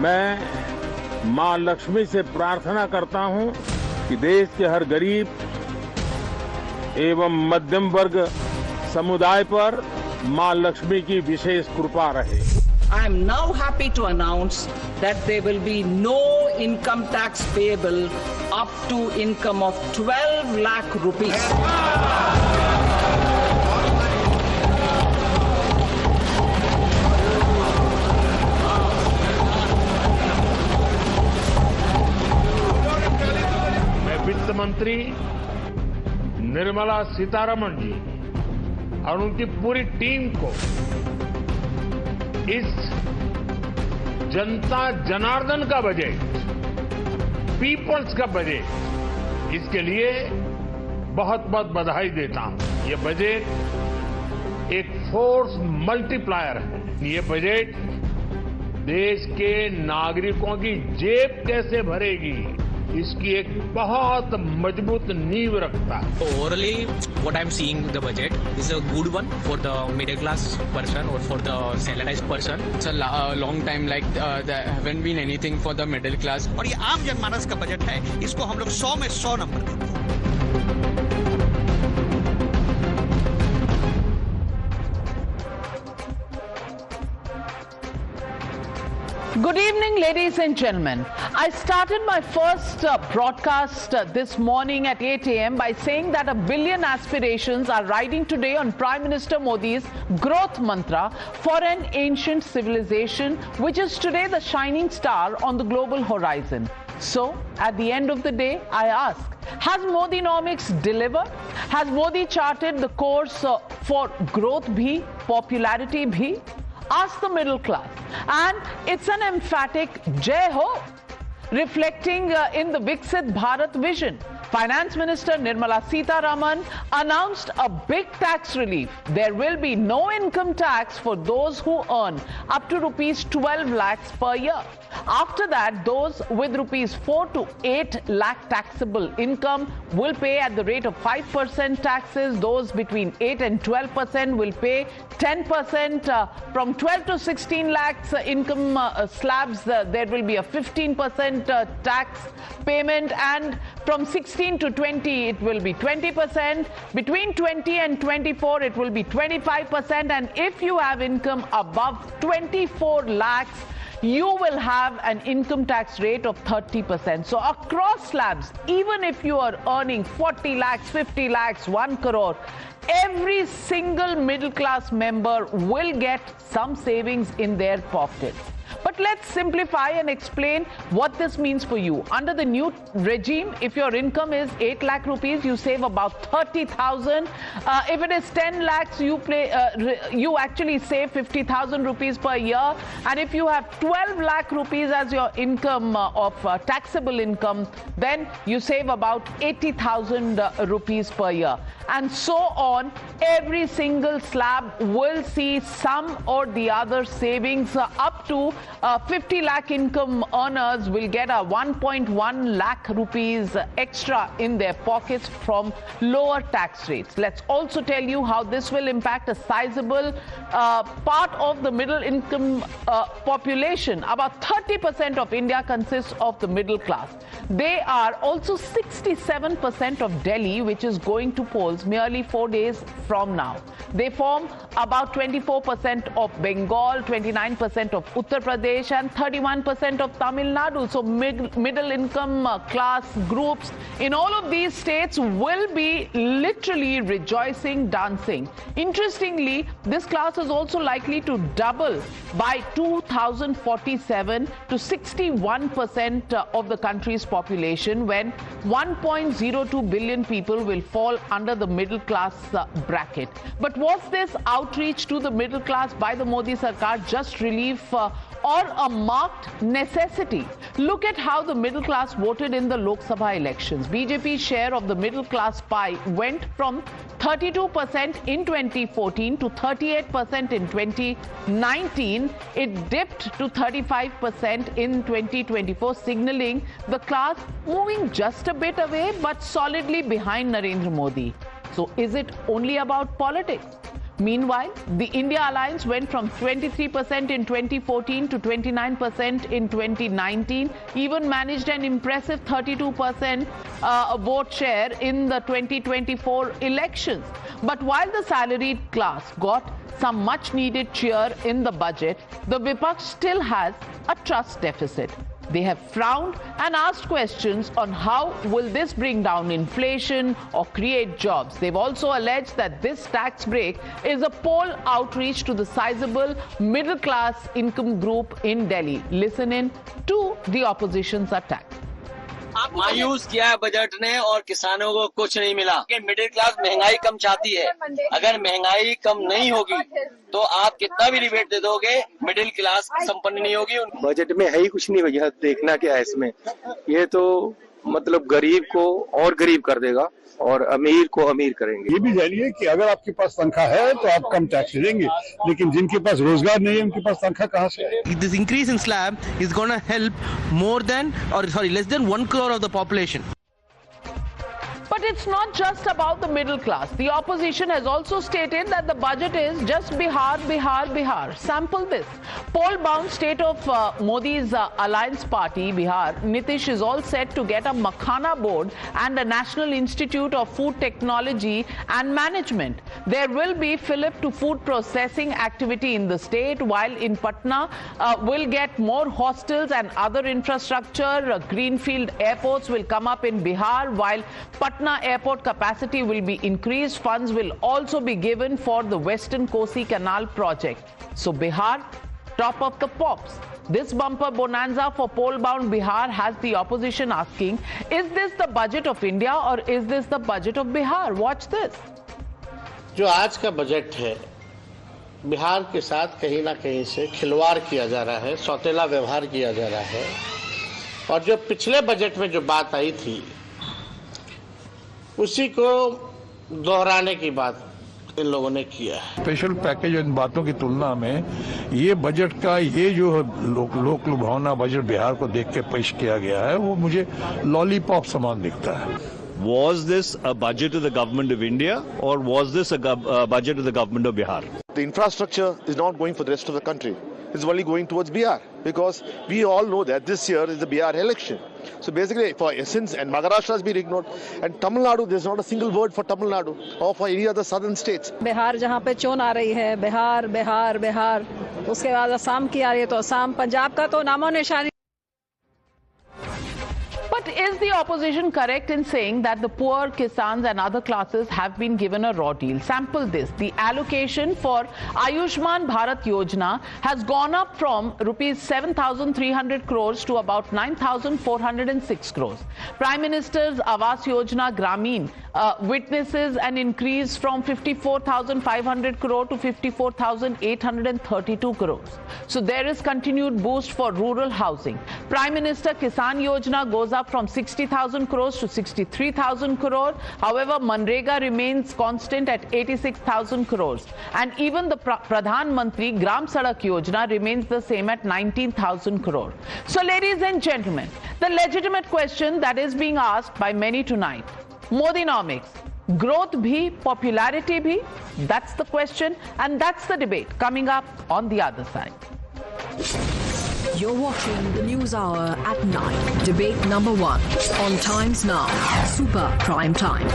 मैं मां लक्ष्मी से प्रार्थना करता हूं कि देश के हर गरीब एवं मध्यम वर्ग समुदाय पर मां लक्ष्मी की विशेष कृपा रहे. I am now happy to announce that there will be no income tax payable up to income of 12 lakh rupees. वित्त मंत्री निर्मला सीतारमण जी और उनकी पूरी टीम को इस जनता जनार्दन का बजट, पीपल्स का बजट, इसके लिए बहुत बहुत बधाई देता हूं. ये बजट एक फोर्स मल्टीप्लायर है. ये बजट देश के नागरिकों की जेब कैसे भरेगी, इसकी एक बहुत मजबूत नींव रखता है. Overall, what I'm seeing the budget is a good one for the middle class person or for the salarized person. It's a long time like there haven't been anything for the middle class. और ये आम जनमानस का budget है, इसको हम लोग 100 में 100 नंबर देते हैं. Good evening, ladies and gentlemen. I started my first broadcast this morning at 8 a.m. by saying that 1 billion aspirations are riding today on Prime Minister Modi's growth mantra for an ancient civilization, which is today the shining star on the global horizon. So, at the end of the day, I ask, has Modinomics delivered? Has Modi charted the course for growth bhi, popularity bhi? Ask the middle class. And it's an emphatic Jai Ho, reflecting in the Viksit Bharat vision. Finance Minister Nirmala Sitharaman announced a big tax relief. There will be no income tax for those who earn up to rupees 12 lakhs per year. After that, those with rupees 4 to 8 lakh taxable income will pay at the rate of 5% taxes. Those between 8 and 12% will pay 10%. From 12 to 16 lakhs income slabs, there will be a 15% tax payment, and from 16 to 20 it will be 20%. Between 20 and 24 it will be 25%, and if you have income above 24 lakhs, you will have an income tax rate of 30%. So across slabs, even if you are earning 40 lakhs, 50 lakhs, 1 crore, every single middle class member will get some savings in their pocket. But let's simplify and explain what this means for you. Under the new regime, if your income is 8 lakh rupees, you save about 30,000. If it is 10 lakhs, you actually save 50,000 rupees per year. And if you have 12 lakh rupees as your income of taxable income, then you save about 80,000 rupees per year. And so on, every single slab will see some or the other savings. Up to 50 lakh income earners will get a 1.1 lakh rupees extra in their pockets from lower tax rates. Let's also tell you how this will impact a sizable part of the middle income population. About 30% of India consists of the middle class. They are also 67% of Delhi, which is going to polls merely 4 days from now. They form about 24% of Bengal, 29% of Uttar Pradesh, and 31% of Tamil Nadu. So middle income class groups in all of these states will be literally rejoicing, dancing. Interestingly, this class is also likely to double by 2047 to 61% of the country's population, when 1.02 billion people will fall under the middle class bracket. But was this outreach to the middle class by the Modi Sarkar just relief or a marked necessity? Look at how the middle class voted in the Lok Sabha elections. BJP's share of the middle class pie went from 32% in 2014 to 38% in 2019. It dipped to 35% in 2024, signaling the class moving just a bit away but solidly behind Narendra Modi. So is it only about politics? Meanwhile, the India Alliance went from 23% in 2014 to 29% in 2019, even managed an impressive 32% vote share in the 2024 elections. But while the salaried class got some much needed cheer in the budget, the Vipaksh still has a trust deficit. They have frowned and asked questions on how will this bring down inflation or create jobs. They've also alleged that this tax break is a poll outreach to the sizable middle class income group in Delhi. Listen in to the opposition's attack. मायूस किया है budget ने और किसानों को कुछ नहीं मिला। मिडिल क्लास महंगाई कम चाहती है, अगर महंगाई कम नहीं होगी तो आप कितना भी रिबेट दे दोगे, मिडिल क्लास संपन्न नहीं होगी। बजट में है ही कुछ नहीं भैया, देखना क्या है इसमें। ये तो मतलब गरीब को और गरीब कर देगा और अमीर को अमीर करेंगे। ये भी जानिए कि अगर आपके पास तनख्वाह है तो आप कम टैक्स देंगे, लेकिन जिनके पास रोजगार नहीं है उनके पास तनख्वाह कहाँ से आएगी? This increase in slab is going to help less than 1 crore of the population. But it's not just about the middle class. The opposition has also stated that the budget is just Bihar, Bihar, Bihar. Sample this. Poll-bound state of Modi's alliance party, Bihar, Nitish is all set to get a Makhana board and a National Institute of Food Technology and Management. There will be fillip to food processing activity in the state, while in Patna will get more hostels and other infrastructure. Greenfield airports will come up in Bihar, while Patna airport capacity will be increased. Funds will also be given for the Western Kosi Canal project. So Bihar, top of the pops. This bumper bonanza for poll-bound Bihar has the opposition asking, is this the budget of India or is this the budget of Bihar? Watch this. जो आज का budget है, बिहार के साथ कहीं ना कहीं से खिलवाड़ किया जा रहा है, सौतेला व्यवहार किया जा रहा है। और जो पिछले बजट में जो बात आई थी, उसी को दोहराने की बात इन लोगों ने किया है। स्पेशल पैकेज इन बातों की तुलना में ये बजट का ये जो लोक लुभावना बजट बिहार को देख के पेश किया गया है, वो मुझे लॉलीपॉप समान दिखता है। Was this a budget of the government of India or was this a budget of the government of Bihar? The infrastructure is not going for the rest of the country. It's only going towards Bihar because we all know that this year is the Bihar election. So basically, for essence, and Maharashtra has been ignored, and Tamil Nadu, there's not a single word for Tamil Nadu or for any other southern states. Bihar जहाँ पे चोन आ रही है, बिहार बिहार बिहार, उसके बाद असम की आ रही है तो असम, पंजाब का तो नामो निशानी। But is the opposition correct in saying that the poor, kisans and other classes have been given a raw deal? Sample this. The allocation for Ayushman Bharat Yojana has gone up from rupees 7,300 crores to about 9,406 crores. Prime Minister's Awas Yojana Grameen witnesses an increase from 54,500 crore to 54,832 crores. So there is continued boost for rural housing. Prime Minister Kisan Yojana goes up from 60,000 crores to 63,000 crore. However, Manrega remains constant at 86,000 crores. And even the Pradhan Mantri Gram Sadak Yojana remains the same at 19,000 crore. So ladies and gentlemen, the legitimate question that is being asked by many tonight, Modinomics, growth bhi, popularity bhi? That's the question and that's the debate coming up on the other side. You're watching the News Hour at 9. Debate number 1 on Times Now. Super Prime Time.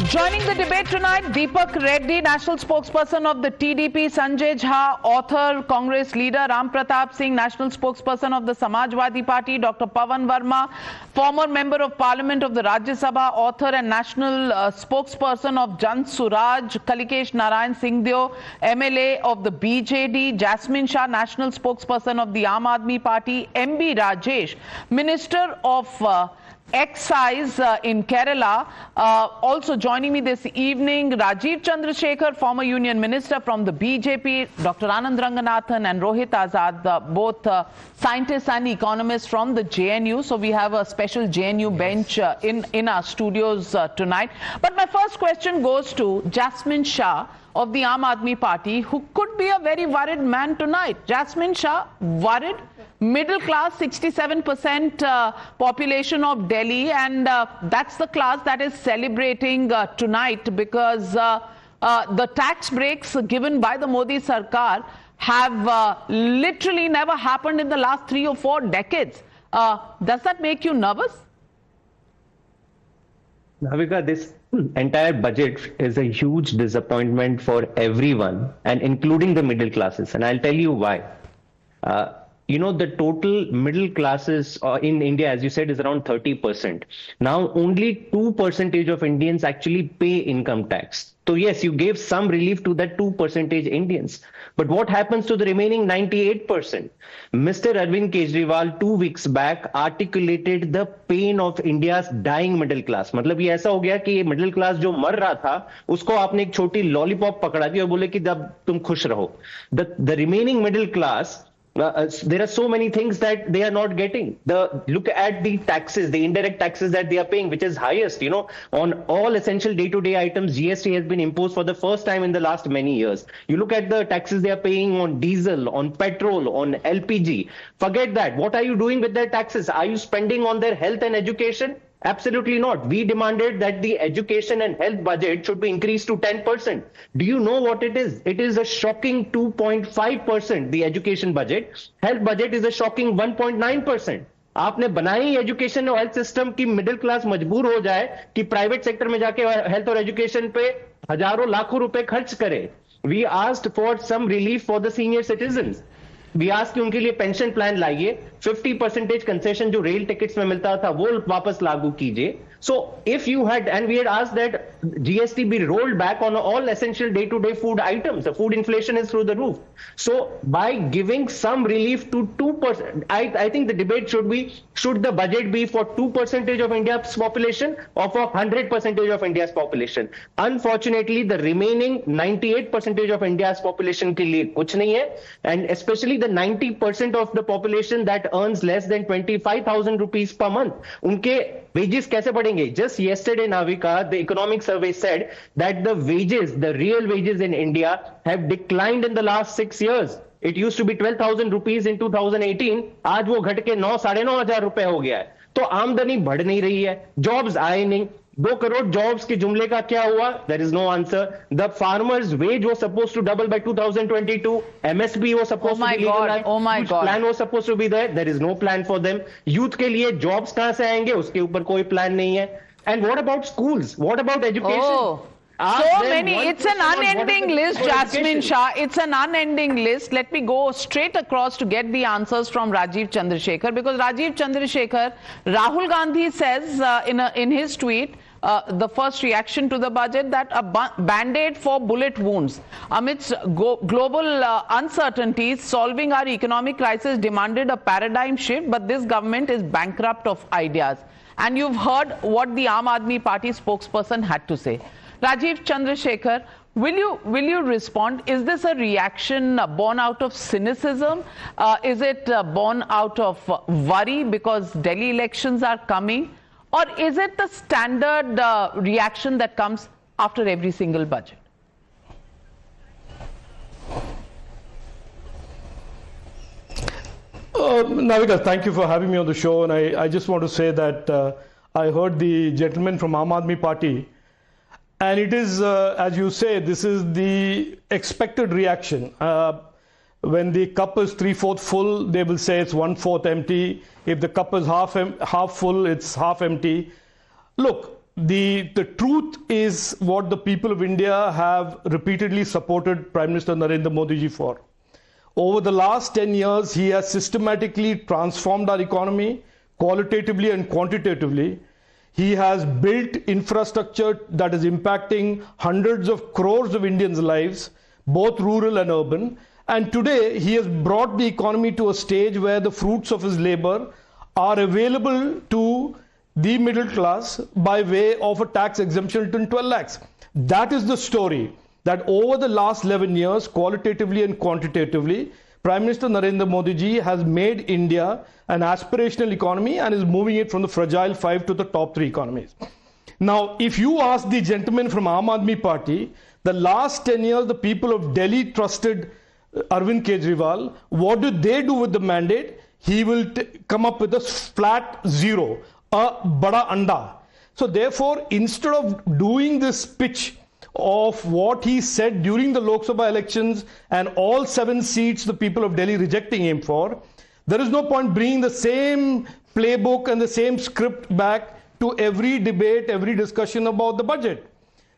Joining the debate tonight, Deepak Reddy, national spokesperson of the TDP, Sanjay Jha, author, Congress leader, Ram Pratap Singh, national spokesperson of the Samajwadi Party, Dr. Pawan Verma, former member of Parliament of the Rajya Sabha, author and national spokesperson of Jan Suraj, Kalikesh Narayan Singhdeo, MLA of the BJD, Jasmine Shah, national spokesperson of the Aam Aadmi Party, MB Rajesh, Minister of Excise in Kerala. Also joining me this evening, Rajiv Chandrasekhar, former union minister from the BJP, Dr. Anand Ranganathan and Rohit Azad, both scientists and economists from the JNU. So we have a special JNU bench in our studios tonight. But my first question goes to Jasmine Shah of the Aam Aadmi Party, who could be a very worried man tonight. Jasmine Shah, worried? Middle class, 67% population of Delhi, and that's the class that is celebrating tonight because the tax breaks given by the Modi Sarkar have literally never happened in the last 3 or 4 decades. Does that make you nervous? Navika, this entire budget is a huge disappointment for everyone, and including the middle classes, and I'll tell you why. You know, the total middle classes in India, as you said, is around 30%. Now, only 2% of Indians actually pay income tax. So yes, you gave some relief to that 2% Indians. But what happens to the remaining 98%? Mr. Arvind Kejriwal 2 weeks back articulated the pain of India's dying middle class. मतलब ये ऐसा हो गया कि ये middle class जो मर रहा था, उसको आपने एक छोटी lollipop पकड़ा दी और बोले कि अब तुम खुश रहो. The remaining middle class There are so many things that they are not getting. Look at the taxes, the indirect taxes that they are paying, which is highest. On all essential day-to-day items, GST has been imposed for the first time in the last many years. You look at the taxes they are paying on diesel, on petrol, on LPG. Forget that. What are you doing with their taxes? Are you spending on their health and education? Absolutely not. We demanded that the education and health budget should be increased to 10%. Do you know what it is? It is a shocking 2.5%, the education budget. Health budget is a shocking 1.9%. आपने बनाई education और health system की middle class मजबूर हो जाए कि private sector में जाके हेल्थ और एजुकेशन पे हजारों लाखों रुपए खर्च करे. We asked for some relief for the senior citizens. We asked कि उनके लिए पेंशन प्लान लाइए, 50% कंसेशन जो रेल टिकट्स में मिलता था वो वापस लागू कीजिए. So if you had, and we had asked that GST be rolled back on all essential day-to-day food items. The food inflation is through the roof. So by giving some relief to 2%, I think the debate should be, should the budget be for 2% of India's population or for 100% of India's population? Unfortunately, the remaining 98% of India's population के लिए कुछ नहीं है, and especially the 90% of the population that earns less than 25,000 rupees per month. उनके wages कैसे बढ़ेंगे? Just yesterday, Navika, the economic survey said that the wages, the real wages in India have declined in the last 6 years. It used to be 12,000 rupees in 2018. आज वो घट के 9,500 रुपए हो गया है. तो आमदनी बढ़ नहीं रही है, jobs आए नहीं. 2 करोड़ jobs के जुमले का क्या हुआ? There is no answer. The farmers' wage was supposed to double by 2022. MSP was supposed to be legalized. Oh my God. Plan was supposed to be there. There is no plan for them. Youth के लिए jobs कहाँ से आएंगे? उसके ऊपर कोई plan नहीं है. And what about schools? What about education? Oh. So many. It's an unending list, Jasmine Shah. It's an unending list. Let me go straight across to get the answers from Rajiv Chandrasekhar, because Rajiv Chandrasekhar, Rahul Gandhi says in his tweet, the first reaction to the budget, that a band-aid for bullet wounds. Amidst global uncertainties, solving our economic crisis demanded a paradigm shift, but this government is bankrupt of ideas. And you've heard what the Aam Aadmi Party spokesperson had to say. Rajiv Chandrasekhar, will you respond? Is this a reaction born out of cynicism? Is it born out of worry because Delhi elections are coming? Or is it the standard reaction that comes after every single budget? Navika, thank you for having me on the show. And I just want to say that I heard the gentleman from Aam Aadmi Party. And it is, as you say, this is the expected reaction. When the cup is 3/4 full, they will say it's 1/4 empty. If the cup is half full, it's half empty. Look, the truth is what the people of India have repeatedly supported Prime Minister Narendra Modi ji for. Over the last 10 years, he has systematically transformed our economy, qualitatively and quantitatively. He has built infrastructure that is impacting hundreds of crores of Indians' lives, both rural and urban. And today, he has brought the economy to a stage where the fruits of his labor are available to the middle class by way of a tax exemption to 12 lakhs. That is the story, that over the last 11 years, qualitatively and quantitatively, Prime Minister Narendra Modi ji has made India an aspirational economy and is moving it from the fragile 5 to the top 3 economies. Now, if you ask the gentleman from Aam Aadmi Party, the last 10 years, the people of Delhi trusted Arvind Kejriwal. What did they do with the mandate? He will come up with a flat 0, a bada anda. So therefore, instead of doing this pitch of what he said during the Lok Sabha elections and all 7 seats the people of Delhi rejecting him for, there is no point bringing the same playbook and the same script back to every debate, every discussion about the budget.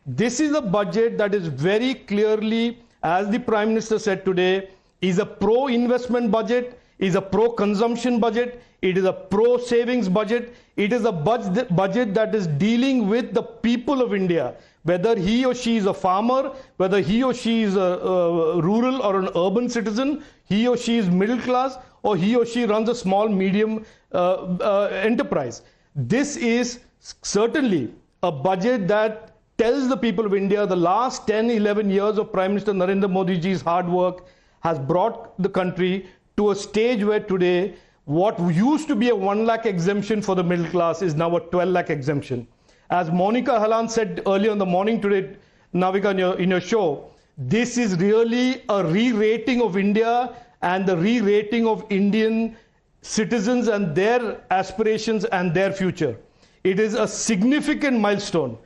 This is a budget that is very clearly, as the Prime Minister said today, is a pro-investment budget, is a pro-consumption budget, it is a pro-savings budget, it is a budget that is dealing with the people of India, whether he or she is a farmer, whether he or she is a rural or an urban citizen, he or she is middle class, or he or she runs a small, medium enterprise. This is certainly a budget that tells the people of India the last 10, 11 years of Prime Minister Narendra Modi ji's hard work has brought the country to a stage where today what used to be a 1 lakh exemption for the middle class is now a 12 lakh exemption. As Monica Halan said earlier in the morning today, Navika, in your show, this is really a re-rating of India and the re-rating of Indian citizens and their aspirations and their future. It is a significant milestone.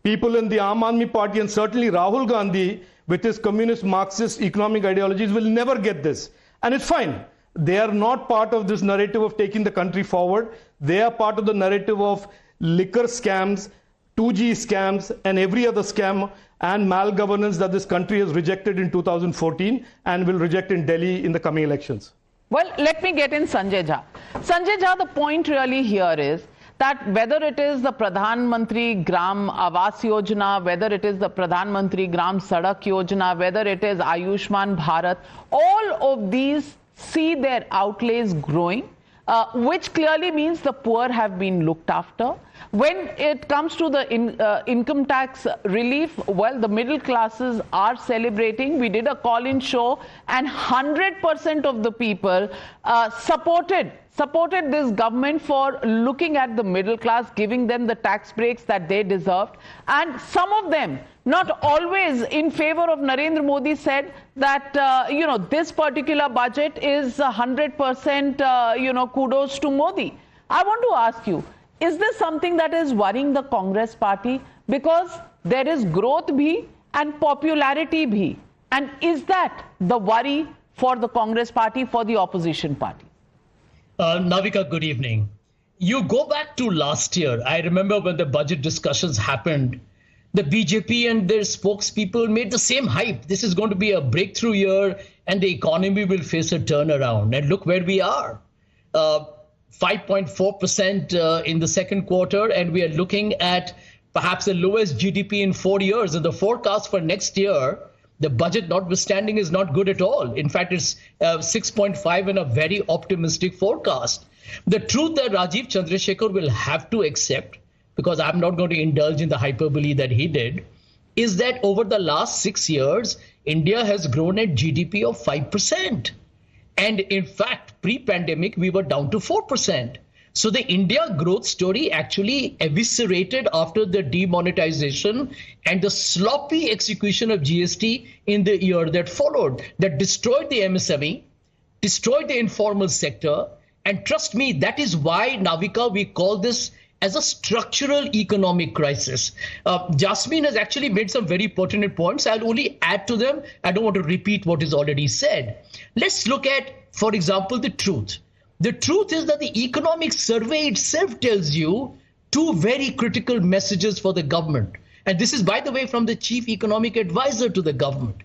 People in the Aam Aadmi Party and certainly Rahul Gandhi with his communist Marxist economic ideologies will never get this. And it's fine. They are not part of this narrative of taking the country forward. They are part of the narrative of liquor scams, 2G scams, and every other scam and malgovernance that this country has rejected in 2014 and will reject in Delhi in the coming elections. Well, let me get in Sanjay Jha. Sanjay Jha, the point really here is that whether it is the Pradhan Mantri Gram Awas Yojana, whether it is the Pradhan Mantri Gram Sadak Yojana, whether it is Ayushman Bharat, all of these see their outlays growing, which clearly means the poor have been looked after. When it comes to the income tax relief, well, the middle classes are celebrating. We did a call-in show and 100% of the people supported this government for looking at the middle class, giving them the tax breaks that they deserved. And some of them, not always in favor of Narendra Modi, said that, this particular budget is 100%, kudos to Modi. I want to ask you, is this something that is worrying the Congress party? Because there is growth bhi and popularity bhi. And is that the worry for the Congress party, for the opposition party? Navika, good evening. You go back to last year. I remember when the budget discussions happened, the BJP and their spokespeople made the same hype. This is going to be a breakthrough year and the economy will face a turnaround. And look where we are. 5.4% in the second quarter, and we are looking at perhaps the lowest GDP in 4 years. And the forecast for next year, the budget notwithstanding, is not good at all. In fact, it's 6.5 in a very optimistic forecast. The truth that Rajiv Chandrasekhar will have to accept, because I'm not going to indulge in the hyperbole that he did, is that over the last 6 years, India has grown at GDP of 5%. And in fact, pre-pandemic, we were down to 4%. So the India growth story actually eviscerated after the demonetization and the sloppy execution of GST in the year that followed, that destroyed the MSME, destroyed the informal sector. And trust me, that is why, Navika, we call this as a structural economic crisis. Jasmine has actually made some very pertinent points. I'll only add to them. I don't want to repeat what is already said. Let's look at, for example, the truth. The truth is that the economic survey itself tells you two very critical messages for the government. And this is, by the way, from the chief economic advisor to the government.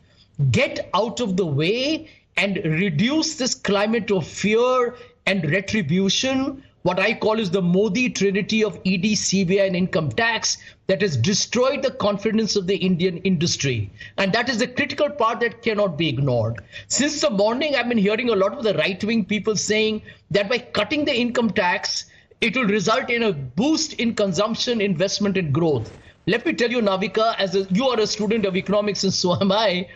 Get out of the way and reduce this climate of fear and retribution, what I call is the Modi trinity of ED, CBI and income tax, that has destroyed the confidence of the Indian industry. And that is the critical part that cannot be ignored. Since the morning, I've been hearing a lot of the right-wing people saying that by cutting the income tax, it will result in a boost in consumption, investment and growth. Let me tell you, Navika, you are a student of economics and so am I,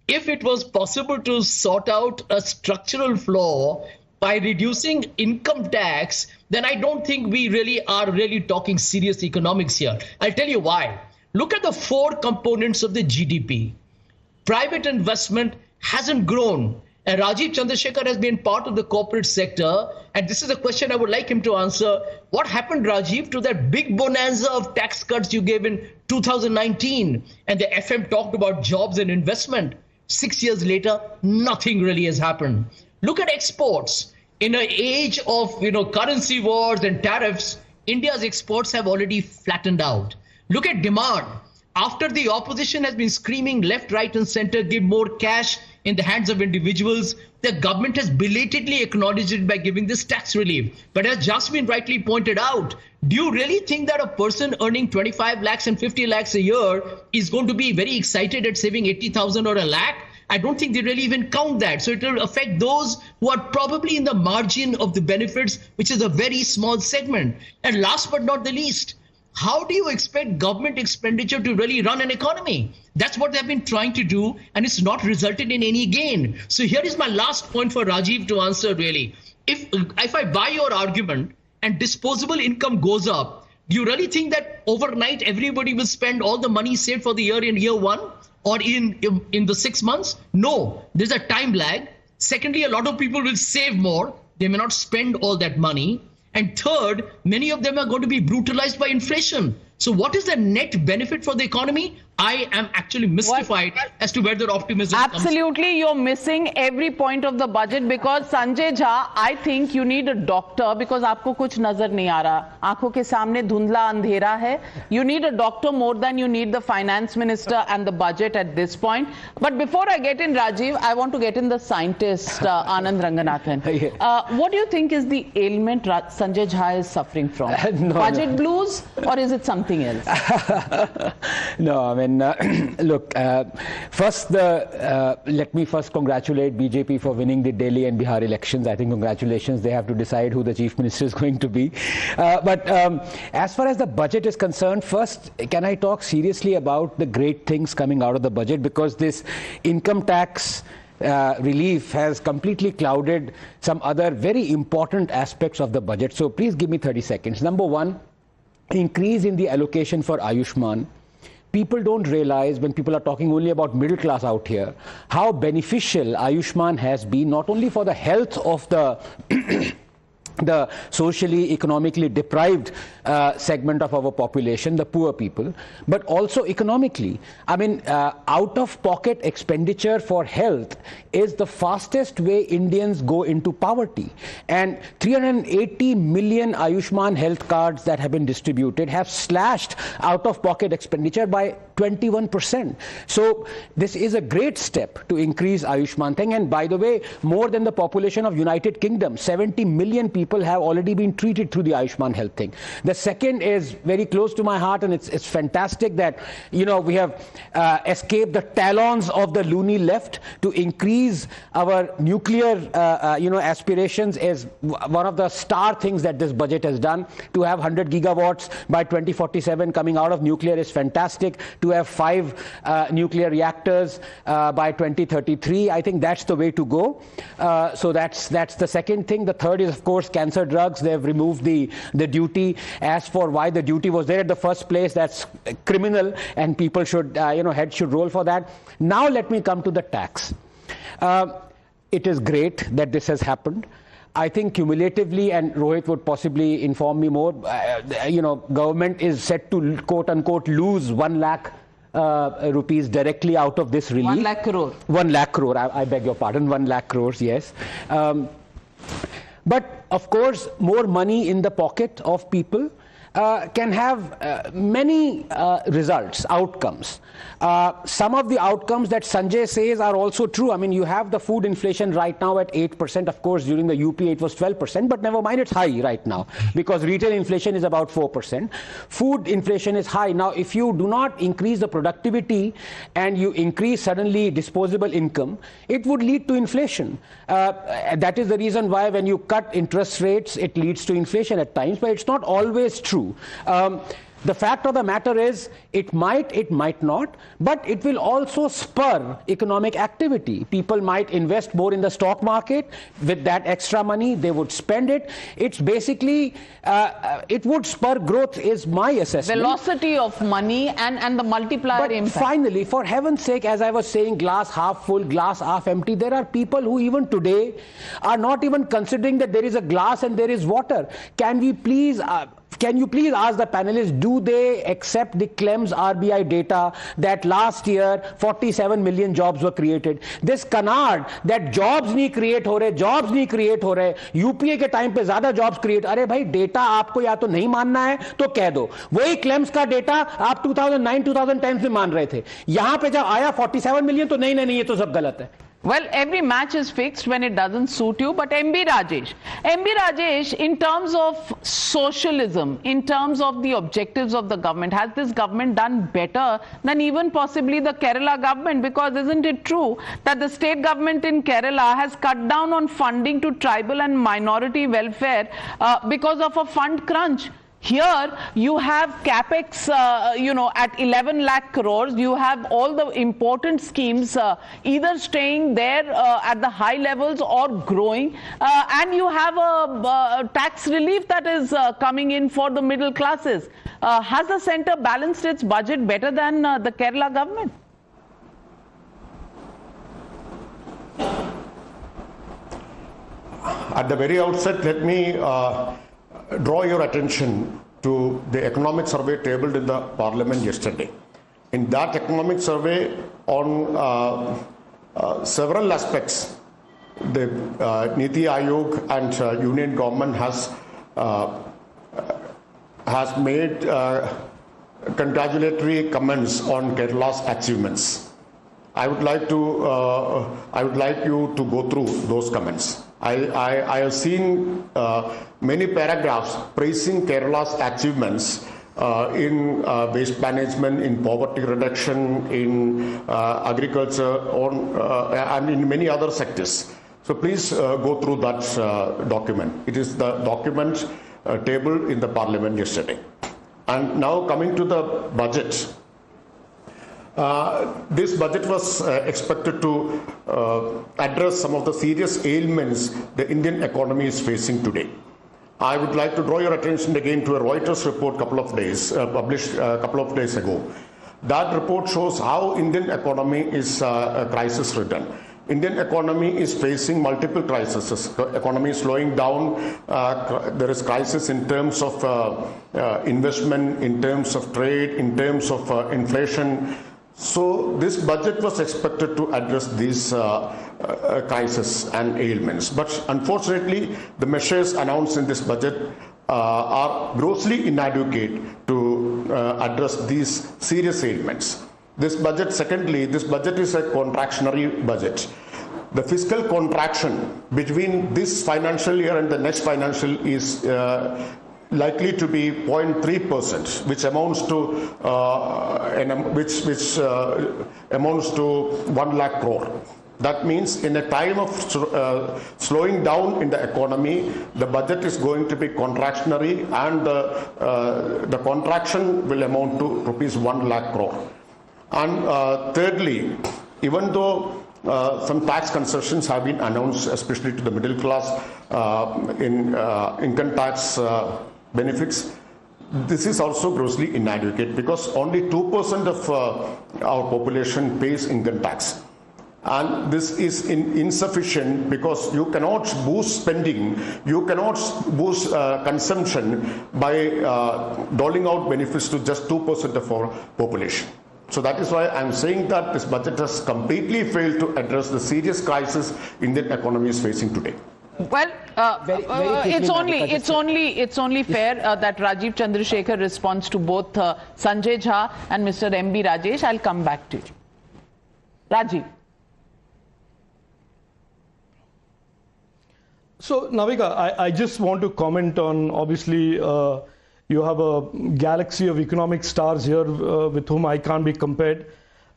if it was possible to sort out a structural flaw by reducing income tax, then I don't think we really are talking serious economics here. I'll tell you why. Look at the four components of the GDP. Private investment hasn't grown. And Rajiv Chandrasekhar has been part of the corporate sector. And this is a question I would like him to answer. What happened, Rajiv, to that big bonanza of tax cuts you gave in 2019? And the FM talked about jobs and investment. 6 years later, nothing really has happened. Look at exports. In an age of currency wars and tariffs, India's exports have already flattened out. Look at demand. After the opposition has been screaming left, right and center, give more cash in the hands of individuals, the government has belatedly acknowledged it by giving this tax relief. But as Jasmine rightly pointed out, do you really think that a person earning 25 lakhs and 50 lakhs a year is going to be very excited at saving 80,000 or a lakh? I don't think they really even count that. So it will affect those who are probably in the margin of the benefits, which is a very small segment. And last but not the least, how do you expect government expenditure to really run an economy? That's what they've been trying to do, and it's not resulted in any gain. So here is my last point for Rajiv to answer really. If I buy your argument and disposable income goes up, do you really think that overnight everybody will spend all the money saved for the year in year one or in the 6 months? No, there's a time lag. Secondly, a lot of people will save more. They may not spend all that money. And third, many of them are going to be brutalized by inflation. So what is the net benefit for the economy? I am actually mystified as to where their optimism comes from. Absolutely, you're missing every point of the budget because Sanjay Jha, I think you need a doctor because आपको कुछ नजर नहीं आ रहा, आंखों के सामने धुंधला अंधेरा है. You need a doctor more than you need the finance minister and the budget at this point. But before I get in Rajiv, I want to get in the scientist Anand Ranganathan. What do you think is the ailment Sanjay Jha is suffering from? Budget blues or is it something else? No, I mean, look, first, let me first congratulate BJP for winning the Delhi and Bihar elections. I think congratulations. They have to decide who the chief minister is going to be. But as far as the budget is concerned, first, can I talk seriously about the great things coming out of the budget? Because this income tax relief has completely clouded some other very important aspects of the budget. So please give me 30 seconds. Number one, increase in the allocation for Ayushman. People don't realize, when people are talking only about middle class out here, how beneficial Ayushman has been not only for the health of the socially, economically deprived segment of our population, the poor people, but also economically. I mean, out-of-pocket expenditure for health is the fastest way Indians go into poverty. And 380 million Ayushman health cards that have been distributed have slashed out-of-pocket expenditure by 21%. So this is a great step to increase Ayushman thing. And by the way, more than the population of United Kingdom, 70 million people have already been treated through the Ayushman health thing. The second is very close to my heart, and it's fantastic that, you know, we have escaped the talons of the loony left to increase our nuclear, aspirations is one of the star things that this budget has done. To have 100 gigawatts by 2047 coming out of nuclear is fantastic. To have 5 nuclear reactors by 2033, I think that's the way to go. So that's the second thing. The third is, of course, cancer drugs. They've removed the duty. As for why the duty was there at the first place, that's criminal, and people should, heads should roll for that. Now let me come to the tax. It is great that this has happened. I think cumulatively, and Rohit would possibly inform me more, government is set to quote unquote lose 1 lakh rupees directly out of this relief. 1 lakh crore. 1 lakh crore, I beg your pardon, 1 lakh crores, yes. But of course, more money in the pocket of people can have many results, outcomes. Some of the outcomes that Sanjay says are also true. I mean, you have the food inflation right now at 8%. Of course, during the UPA it was 12%, but never mind, it's high right now because retail inflation is about 4%. Food inflation is high. Now, if you do not increase the productivity and you increase suddenly disposable income, it would lead to inflation. That is the reason why when you cut interest rates, it leads to inflation at times, but it's not always true. The fact of the matter is, it might not, but it will also spur economic activity. People might invest more in the stock market. With that extra money, they would spend it. It's basically, it would spur growth is my assessment. Velocity of money and the multiplier impact. But finally, for heaven's sake, as I was saying, glass half full, glass half empty, there are people who even today are not even considering that there is a glass and there is water. Can you please ask the panelists, do they accept the Clem's RBI data that last year 47 million jobs were created? This canard that jobs नहीं create हो रहे, UPA के time पे ज़्यादा jobs create, अरे भाई data आपको या तो नहीं मानना है तो कह दो. वही Clem's का data आप 2009-2010 में मान रहे थे. यहाँ पे जब आया 47 million तो नहीं ये तो सब गलत है. Well, every match is fixed when it doesn't suit you, but MB Rajesh, in terms of socialism, in terms of the objectives of the government, has this government done better than even possibly the Kerala government? Because isn't it true that the state government in Kerala has cut down on funding to tribal and minority welfare because of a fund crunch? Here you have capex, at 11 lakh crores. You have all the important schemes either staying there at the high levels or growing, and you have a tax relief that is coming in for the middle classes. Has the centre balanced its budget better than the Kerala government? At the very outset, let me draw your attention to the economic survey tabled in the parliament yesterday. In that economic survey, on several aspects, the Niti Aayog and union government has made congratulatory comments on Kerala's achievements. I would like you to go through those comments. I have seen many paragraphs praising Kerala's achievements in waste management, in poverty reduction, in agriculture, and in many other sectors. So please go through that document. It is the document tabled in the parliament yesterday. And now coming to the budget. This budget was expected to address some of the serious ailments the Indian economy is facing today. I would like to draw your attention again to a Reuters report published a couple of days ago. That report shows how Indian economy is crisis-ridden. Indian economy is facing multiple crises. Economy is slowing down. There is crisis in terms of investment, in terms of trade, in terms of inflation. So this budget was expected to address these crises and ailments. But unfortunately, the measures announced in this budget are grossly inadequate to address these serious ailments. This budget is a contractionary budget. The fiscal contraction between this financial year and the next financial is likely to be 0.3%, which amounts to 1 lakh crore. That means in a time of slowing down in the economy, the budget is going to be contractionary, and the contraction will amount to rupees 1 lakh crore. And thirdly, even though some tax concessions have been announced, especially to the middle class in income tax benefits, this is also grossly inadequate because only 2% of our population pays income tax. And this is insufficient because you cannot boost spending, you cannot boost consumption by doling out benefits to just 2% of our population. So that is why I'm saying that this budget has completely failed to address the serious crisis Indian economy is facing today. Well, it's only fair that Rajiv Chandrasekhar responds to both Sanjay Jha and Mr. M.B. Rajesh. I'll come back to you. Rajiv. So, Navika, I just want to comment on, obviously, you have a galaxy of economic stars here with whom I can't be compared.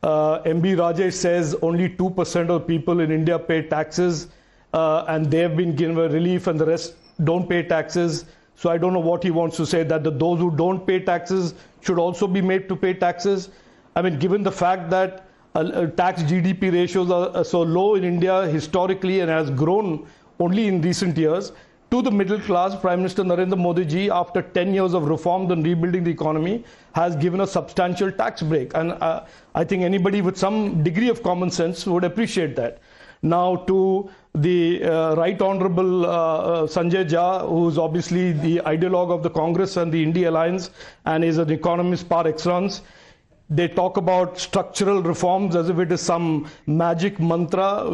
M.B. Rajesh says only 2% of people in India pay taxes, and they have been given a relief and the rest don't pay taxes. So I don't know what he wants to say, that those who don't pay taxes should also be made to pay taxes. I mean, given the fact that tax GDP ratios are so low in India historically and has grown only in recent years, to the middle class, Prime Minister Narendra Modi ji, after 10 years of reforms and rebuilding the economy, has given a substantial tax break. And I think anybody with some degree of common sense would appreciate that. Now, to the Right Honorable Sanjay Jha, who is obviously the ideologue of the Congress and the India Alliance and is an economist par excellence, they talk about structural reforms as if it is some magic mantra.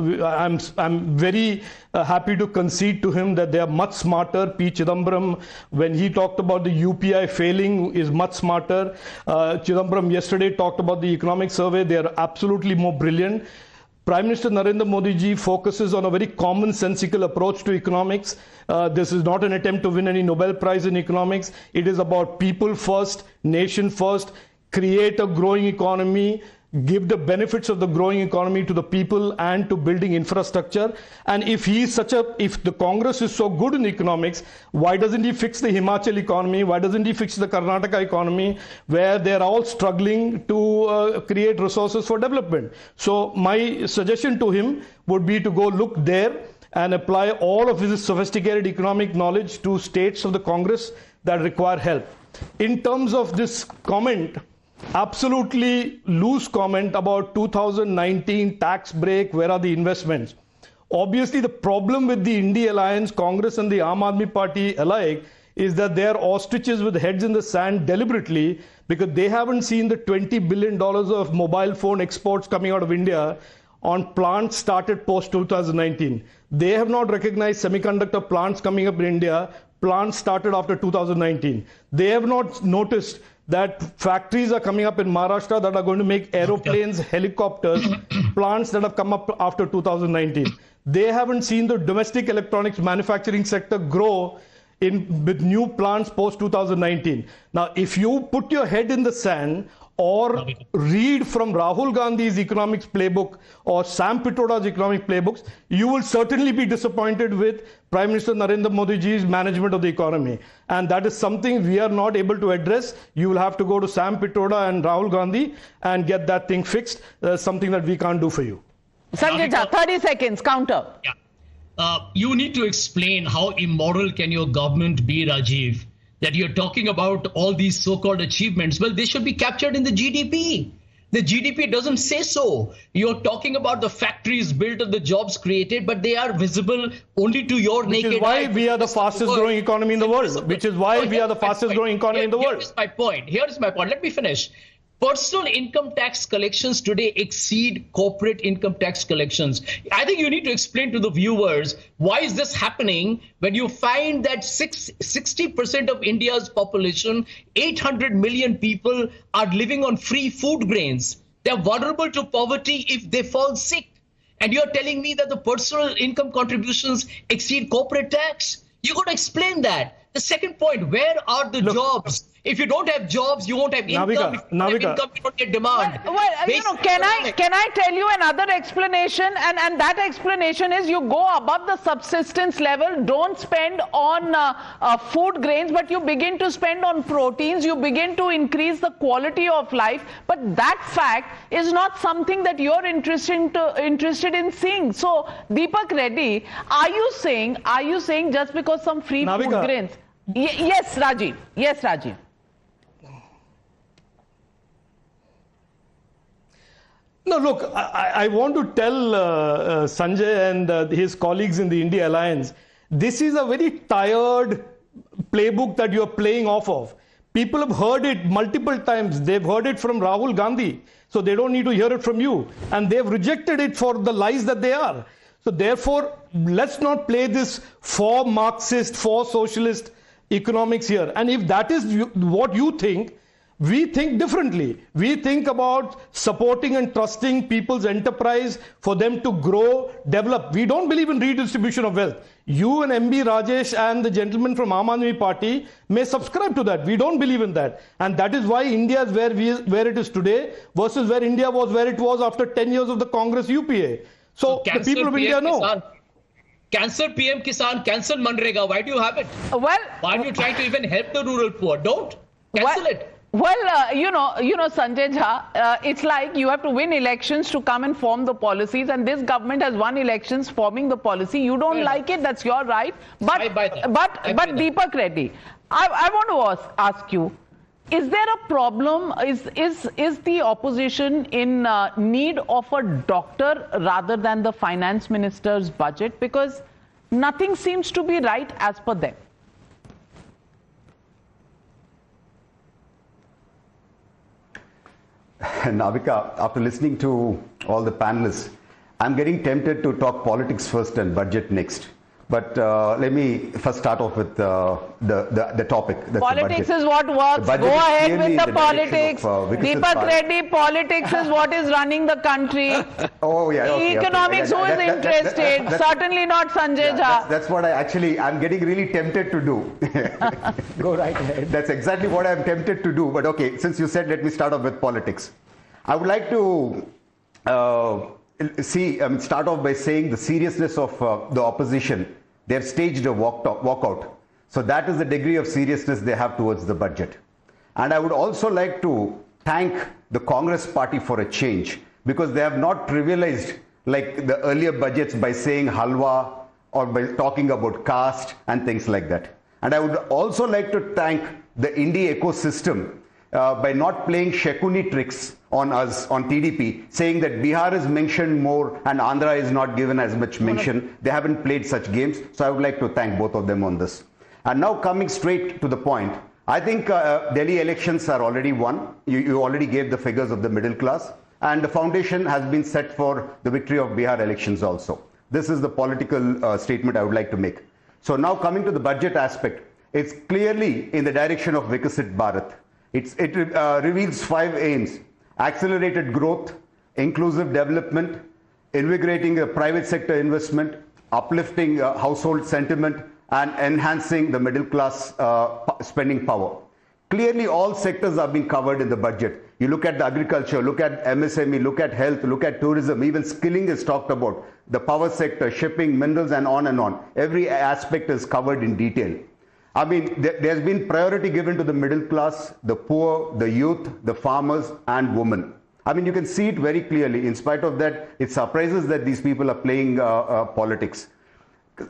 I'm very happy to concede to him that they are much smarter. P. Chidambaram, when he talked about the UPI failing, is much smarter. Chidambaram yesterday talked about the economic survey. They are absolutely more brilliant. Prime Minister Narendra Modi ji focuses on a very commonsensical approach to economics. This is not an attempt to win any Nobel Prize in economics. It is about people first, nation first, create a growing economy, give the benefits of the growing economy to the people and to building infrastructure. And if the Congress is so good in economics, why doesn't he fix the Himachal economy? Why doesn't he fix the Karnataka economy, where they're all struggling to create resources for development? So my suggestion to him would be to go look there and apply all of his sophisticated economic knowledge to states of the Congress that require help. In terms of this comment, absolutely loose comment about 2019 tax break, where are the investments? Obviously, the problem with the India Alliance, Congress and the Aam Aadmi Party alike, is that they are ostriches with heads in the sand deliberately, because they haven't seen the $20 billion of mobile phone exports coming out of India on plants started post 2019. They have not recognized semiconductor plants coming up in India, plants started after 2019. They have not noticed that factories are coming up in Maharashtra that are going to make aeroplanes, helicopters, plants that have come up after 2019. They haven't seen the domestic electronics manufacturing sector grow with new plants post 2019. Now, if you put your head in the sand or read from Rahul Gandhi's economics playbook or Sam Pitroda's economic playbooks, you will certainly be disappointed with Prime Minister Narendra Modi ji's management of the economy. And that is something we are not able to address. You will have to go to Sam Pitroda and Rahul Gandhi and get that thing fixed. Something that we can't do for you. Sanjay Jha, 30 seconds, counter. Yeah. You need to explain how immoral can your government be, Rajiv, that you're talking about all these so-called achievements. Well, they should be captured in the GDP. The GDP doesn't say so. You're talking about the factories built and the jobs created, but they are visible only to your naked eye. Which is why we are the fastest growing economy in the world. Which is why we are the fastest growing economy in the world. Here is my point. Let me finish. Personal income tax collections today exceed corporate income tax collections. I think you need to explain to the viewers, why is this happening when you find that 60% of India's population, 800 million people, are living on free food grains. They're vulnerable to poverty if they fall sick. And you're telling me that the personal income contributions exceed corporate tax? You got to explain that. The second point, where are the jobs? If you don't have jobs, you won't have income. If you don't have income, you don't get demand. Well, can I tell you another explanation? And that explanation is, you go above the subsistence level, don't spend on food grains, but you begin to spend on proteins, you begin to increase the quality of life. But that fact is not something that you're interested in seeing. So, Deepak Reddy, are you saying just because some free food grains? Yes, Rajiv. Yes, Rajiv. No, look, I want to tell Sanjay and his colleagues in the India Alliance, this is a very tired playbook that you are playing off of. People have heard it multiple times. They've heard it from Rahul Gandhi, so they don't need to hear it from you. And they've rejected it for the lies that they are. So therefore, let's not play this for Marxist, for socialist economics here. And if that is what you think, we think differently. We think about supporting and trusting people's enterprise for them to grow, develop. We don't believe in redistribution of wealth. You and MB Rajesh and the gentleman from Aam Aadmi Party may subscribe to that. We don't believe in that. And that is why India is where it is today versus where India was where it was after 10 years of the Congress UPA. So the people of India know. Cancel PM Kisan, cancel Manrega. Why do you have it? Well, why are you trying to even help the rural poor? Don't. Cancel it. Well, you know, Sanjay Jha, it's like you have to win elections to come and form the policies, and this government has won elections forming the policy. You don't like it, that's your right. But Deepak Reddy, I want to ask you, is there a problem? Is the opposition in need of a doctor rather than the finance minister's budget? Because nothing seems to be right as per them. Navika, after listening to all the panelists, I'm getting tempted to talk politics first and budget next. But let me first start off with the topic. That's politics is what works. Go ahead with the politics. Deepak Reddy, politics is what is running the country. Oh, yeah. Okay, economics, who is interested? Certainly not Sanjay Jha. That's what I'm getting really tempted to do. Go right ahead. That's exactly what I'm tempted to do. But okay, since you said, let me start off with politics. I would like to start off by saying the seriousness of the opposition. They have staged a walkout. So that is the degree of seriousness they have towards the budget. And I would also like to thank the Congress party for a change, because they have not trivialized like the earlier budgets by saying halwa or by talking about caste and things like that. And I would also like to thank the indie ecosystem by not playing Shekuni tricks on us, on TDP, saying that Bihar is mentioned more and Andhra is not given as much mention. They haven't played such games. So I would like to thank both of them on this. And now coming straight to the point, I think Delhi elections are already won. You already gave the figures of the middle class, and the foundation has been set for the victory of Bihar elections also. This is the political statement I would like to make. So now coming to the budget aspect, it's clearly in the direction of Vikasit Bharat. It reveals 5 aims: accelerated growth, inclusive development, invigorating private sector investment, uplifting household sentiment, and enhancing the middle class spending power. Clearly all sectors are being covered in the budget. You look at the agriculture, look at MSME, look at health, look at tourism, even skilling is talked about, the power sector, shipping, minerals, and on and on. Every aspect is covered in detail. I mean, there's been priority given to the middle class, the poor, the youth, the farmers, and women. I mean, you can see it very clearly. In spite of that, it surprises that these people are playing politics.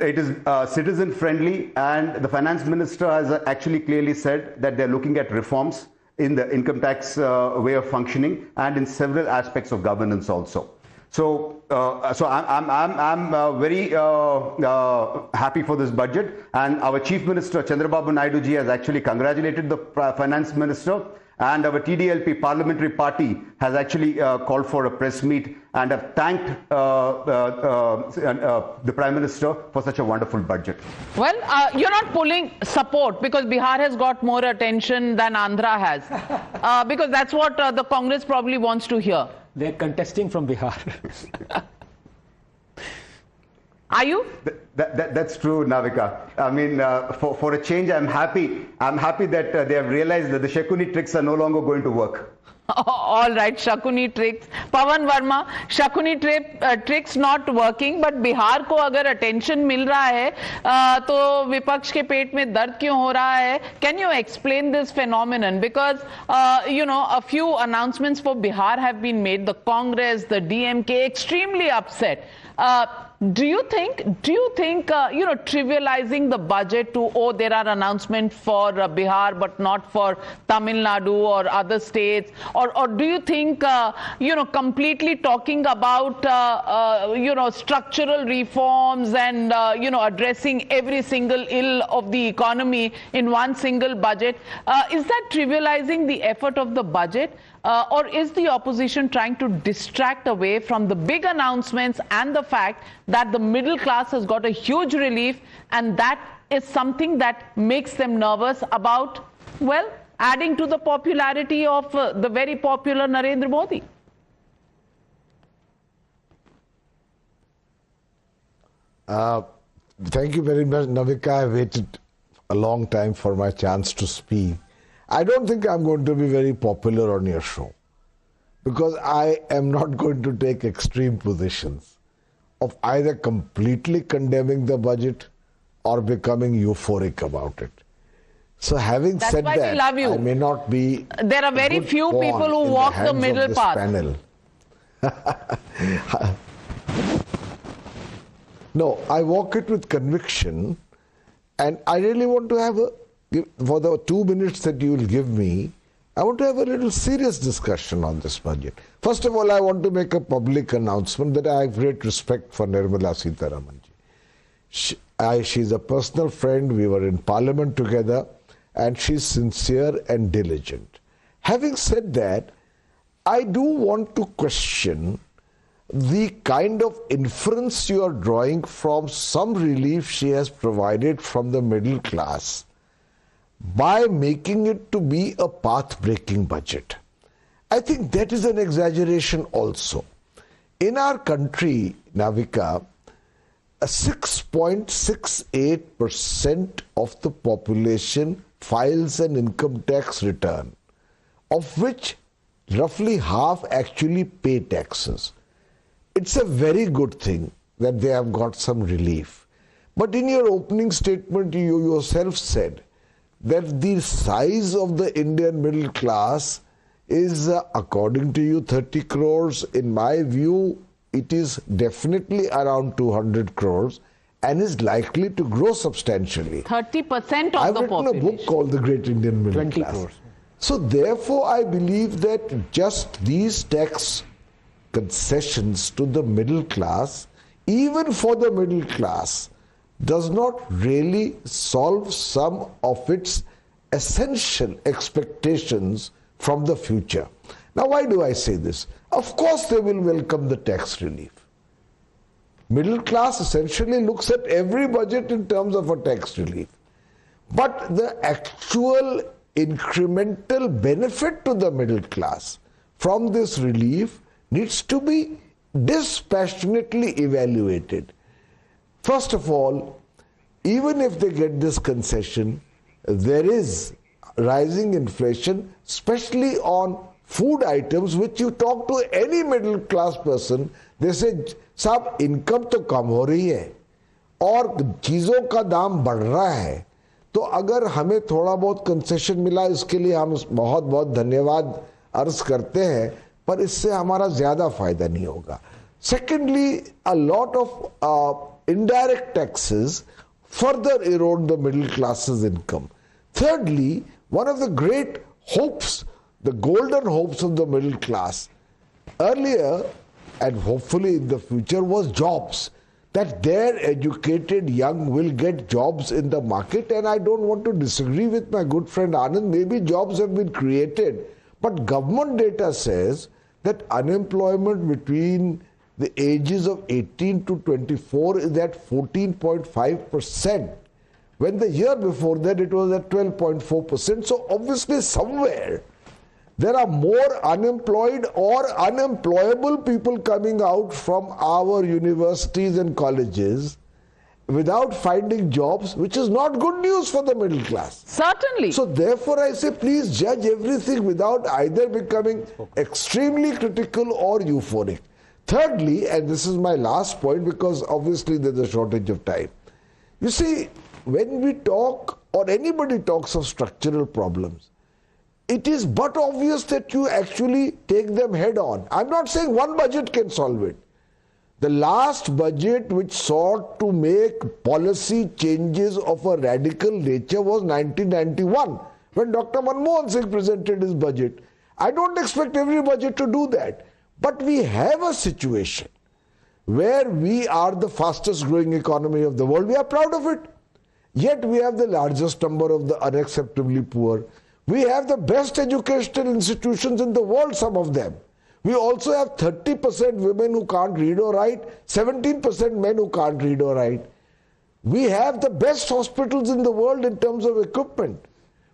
It is citizen friendly, and the finance minister has actually clearly said that they're looking at reforms in the income tax way of functioning and in several aspects of governance also. So, I'm very happy for this budget, and our Chief Minister Chandrababu Naidu ji has actually congratulated the finance minister, and our TDLP parliamentary party has actually called for a press meet and have thanked the Prime Minister for such a wonderful budget. Well, you're not pulling support because Bihar has got more attention than Andhra has, because that's what the Congress probably wants to hear. They're contesting from Bihar. Are you? That's true, Navika. I mean, for a change, I'm happy that they have realized that the Shekuni tricks are no longer going to work. All right, Shakuni tricks. Pawan Verma, Shakuni tricks not working, but Bihar को अगर attention मिल रहा है तो विपक्ष के पेट में दर्द क्यों हो रहा है? Can you explain this phenomenon? Because you know, a few announcements for Bihar have been made. The Congress, the DMK, extremely upset. Do you think you know, trivializing the budget to, oh, there are announcements for Bihar but not for Tamil Nadu or other states, or do you think you know, completely talking about you know, structural reforms and you know, addressing every single ill of the economy in one single budget, is that trivializing the effort of the budget? Or is the opposition trying to distract away from the big announcements and the fact that the middle class has got a huge relief, and that is something that makes them nervous about, well, adding to the popularity of the very popular Narendra Modi? Thank you very much, Navika. I waited a long time for my chance to speak. I don't think I'm going to be very popular on your show, because I am not going to take extreme positions of either completely condemning the budget or becoming euphoric about it. So having said that, we love you. I may not be. There are very few people who walk the middle path. Panel. No, I walk it with conviction, and I really want to have for the 2 minutes that you will give me, I want to have a little serious discussion on this budget. First of all, I want to make a public announcement that I have great respect for Nirmala Sitharaman. She's a personal friend. We were in Parliament together, and she's sincere and diligent. Having said that, I do want to question the kind of inference you are drawing from some relief she has provided from the middle class by making it to be a path-breaking budget. I think that is an exaggeration also. In our country, Navika, 6.68% of the population files an income tax return, of which roughly half actually pay taxes. It's a very good thing that they have got some relief. But in your opening statement, you yourself said that the size of the Indian middle class is, according to you, 30 crores. In my view, it is definitely around 200 crores and is likely to grow substantially. 30% of I've the written population. a book called The Great Indian Middle 20 Class. crores. So therefore, I believe that just these tax concessions to the middle class, even for the middle class, does not really solve some of its essential expectations from the future. Now, why do I say this? Of course, they will welcome the tax relief. Middle class essentially looks at every budget in terms of a tax relief. But the actual incremental benefit to the middle class from this relief needs to be dispassionately evaluated. First of all, even if they get this concession, there is rising inflation, especially on food items, which you talk to any middle class person, they say, साहब income तो कम हो रही है और चीज़ों का दाम बढ़ रहा है, तो अगर हमें थोड़ा बहुत कंसेशन मिला इसके लिए हम बहुत बहुत धन्यवाद अर्ज करते हैं, पर इससे हमारा ज़्यादा फायदा नहीं होगा. Secondly, a lot of indirect taxes further erode the middle class's income. Thirdly, one of the great hopes, the golden hopes of the middle class earlier and hopefully in the future was jobs, that their educated young will get jobs in the market. And I don't want to disagree with my good friend Anand, maybe jobs have been created, but government data says that unemployment between the ages of 18 to 24 is at 14.5%, when the year before that it was at 12.4%. So obviously somewhere there are more unemployed or unemployable people coming out from our universities and colleges without finding jobs, which is not good news for the middle class. Certainly. So therefore I say, please judge everything without either becoming extremely critical or euphoric. Thirdly, and this is my last point because obviously there's a shortage of time. You see, when we talk or anybody talks of structural problems, it is but obvious that you actually take them head on. I'm not saying one budget can solve it. The last budget which sought to make policy changes of a radical nature was 1991, when Dr. Manmohan Singh presented his budget. I don't expect every budget to do that. But we have a situation where we are the fastest growing economy of the world. We are proud of it. Yet we have the largest number of the unacceptably poor. We have the best educational institutions in the world, some of them. We also have 30% women who can't read or write, 17% men who can't read or write. We have the best hospitals in the world in terms of equipment.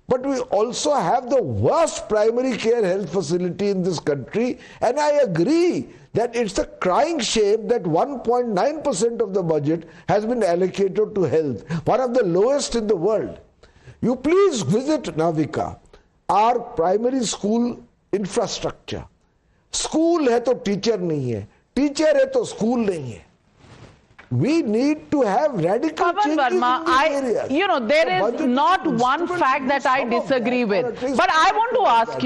But we also have the worst primary care health facility in this country, and I agree that it's a crying shame that 1.9% of the budget has been allocated to health, one of the lowest in the world. You please visit Navika, our primary school infrastructure. School hai to teacher nahi hai, teacher hai to school nahi hai. We need to have radical changes Verma, in this area. you know, there is not one fact that I disagree with. But I want to ask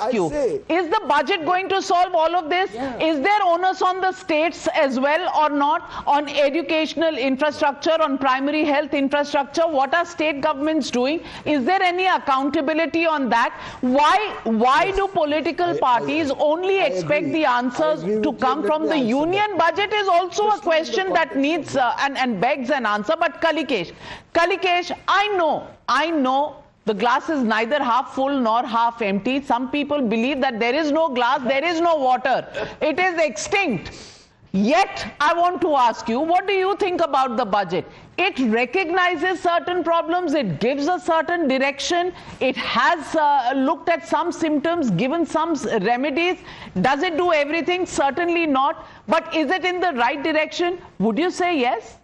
you, is the budget going to solve all of this? Is there onus on the states as well or not on educational infrastructure, on primary health infrastructure? What are state governments doing? Is there any accountability on that? Why do political parties only expect the answers to come from the union budget is also a question that needs and begs an answer. But Kalikesh, I know the glass is neither half full nor half empty. Some people believe that there is no glass, there is no water. It is extinct. Yet, I want to ask you, what do you think about the budget? It recognizes certain problems, it gives a certain direction, it has looked at some symptoms, given some remedies. Does it do everything? Certainly not. But is it in the right direction? Would you say yes?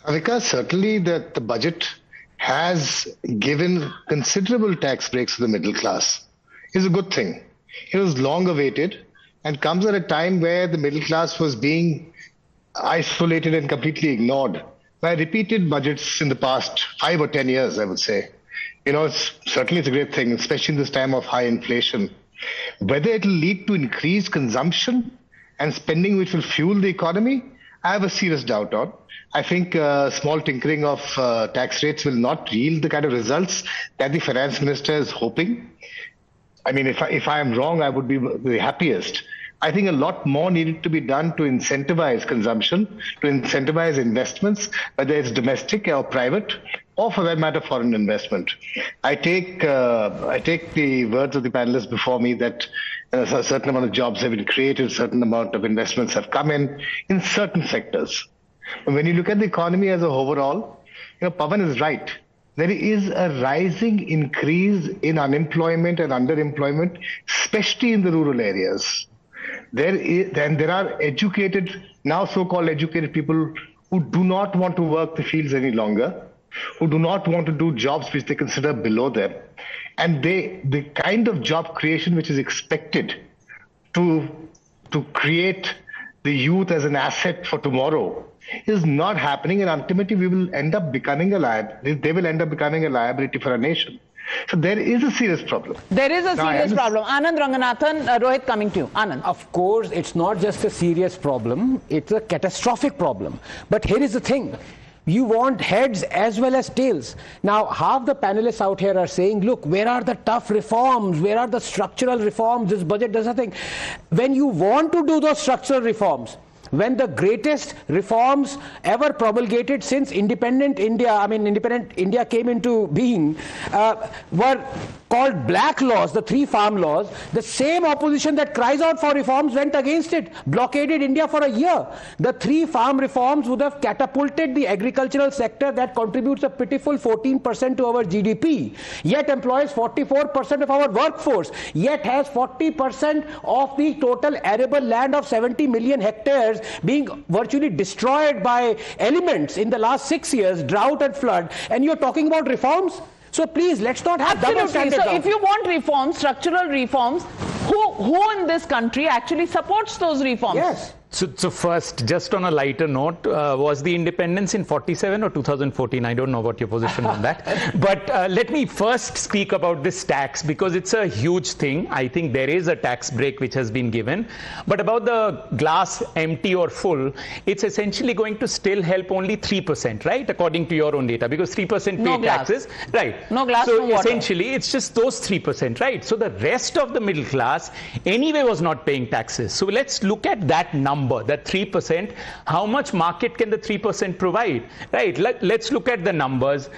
Avika, certainly that the budget has given considerable tax breaks to the middle class. is a good thing. It was long awaited and comes at a time where the middle class was being isolated and completely ignored by repeated budgets in the past 5 or 10 years, I would say. Certainly it's a great thing, especially in this time of high inflation. Whether it will lead to increased consumption and spending which will fuel the economy, I have a serious doubt on. I think small tinkering of tax rates will not yield the kind of results that the finance minister is hoping. I mean, if I am wrong, I would be the happiest. I think a lot more needed to be done to incentivize consumption, to incentivize investments, whether it's domestic or private, or for that matter, foreign investment. I take the words of the panelists before me that a certain amount of jobs have been created, a certain amount of investments have come in certain sectors. But when you look at the economy as a overall, Pavan is right. There is a rising increase in unemployment and underemployment, especially in the rural areas. There are educated, now so-called educated people who do not want to work the fields any longer, who do not want to do jobs which they consider below them. And the kind of job creation which is expected to create the youth as an asset for tomorrow is not happening, and ultimately they will end up becoming a liability for a nation. So there is a serious problem. There is a serious problem. Anand Ranganathan, Rohit, coming to you. Anand. Of course, it's not just a serious problem, it's a catastrophic problem. But here is the thing. You want heads as well as tails. Now, half the panelists out here are saying, look, where are the tough reforms? Where are the structural reforms? This budget does nothing. When you want to do those structural reforms, when the greatest reforms ever promulgated since independent India came into being, were called black laws, the 3 farm laws, the same opposition that cries out for reforms went against it, blockaded India for a year. The 3 farm reforms would have catapulted the agricultural sector that contributes a pitiful 14% to our GDP, yet employs 44% of our workforce, yet has 40% of the total arable land of 70 million hectares being virtually destroyed by elements in the last 6 years, drought and flood, and you're talking about reforms? So please, let's not have double standards. So if you want reforms, structural reforms, who in this country actually supports those reforms? Yes. So first, just on a lighter note, was the independence in 47 or 2014? I don't know what your position on that. But let me first speak about this tax, because it's a huge thing. I think there is a tax break which has been given. But about the glass empty or full, it's essentially going to still help only 3%, right? According to your own data, because 3% pay taxes. Right. No glass, so no water. Essentially, it's just those 3%, right? So the rest of the middle class anyway was not paying taxes. So let's look at that number. That 3%, how much market can the 3% provide, right? Let's look at the numbers.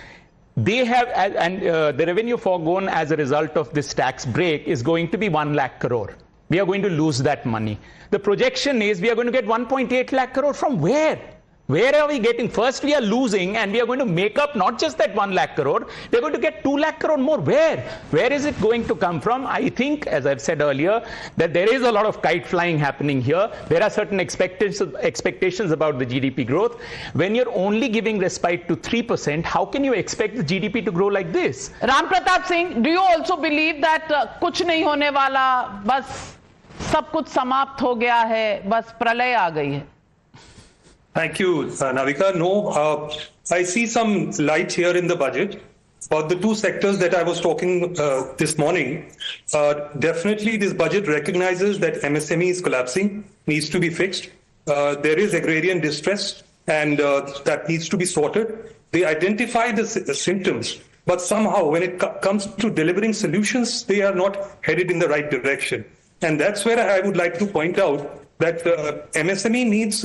They have, and the revenue foregone as a result of this tax break is going to be 1 lakh crore. We are going to lose that money. The projection is we are going to get 1.8 lakh crore from where? Where are we getting? First, we are losing, and we are going to make up not just that 1 lakh crore, we are going to get 2 lakh crore more. Where? Where is it going to come from? I think, as I've said earlier, that there is a lot of kite flying happening here. There are certain expectations about the GDP growth. When you're only giving respite to 3%, how can you expect the GDP to grow like this? Ram Pratap Singh, do you also believe that kuch nahi hone wala, bas sab kuch samapt ho gaya hai, bas pralay aa gayi hai? Thank you, Navika. No, I see some light here in the budget. For the 2 sectors that I was talking this morning, definitely this budget recognizes that MSME is collapsing, needs to be fixed. There is agrarian distress, and that needs to be sorted. They identify the symptoms, but somehow when it comes to delivering solutions, they are not headed in the right direction. And that's where I would like to point out that MSME needs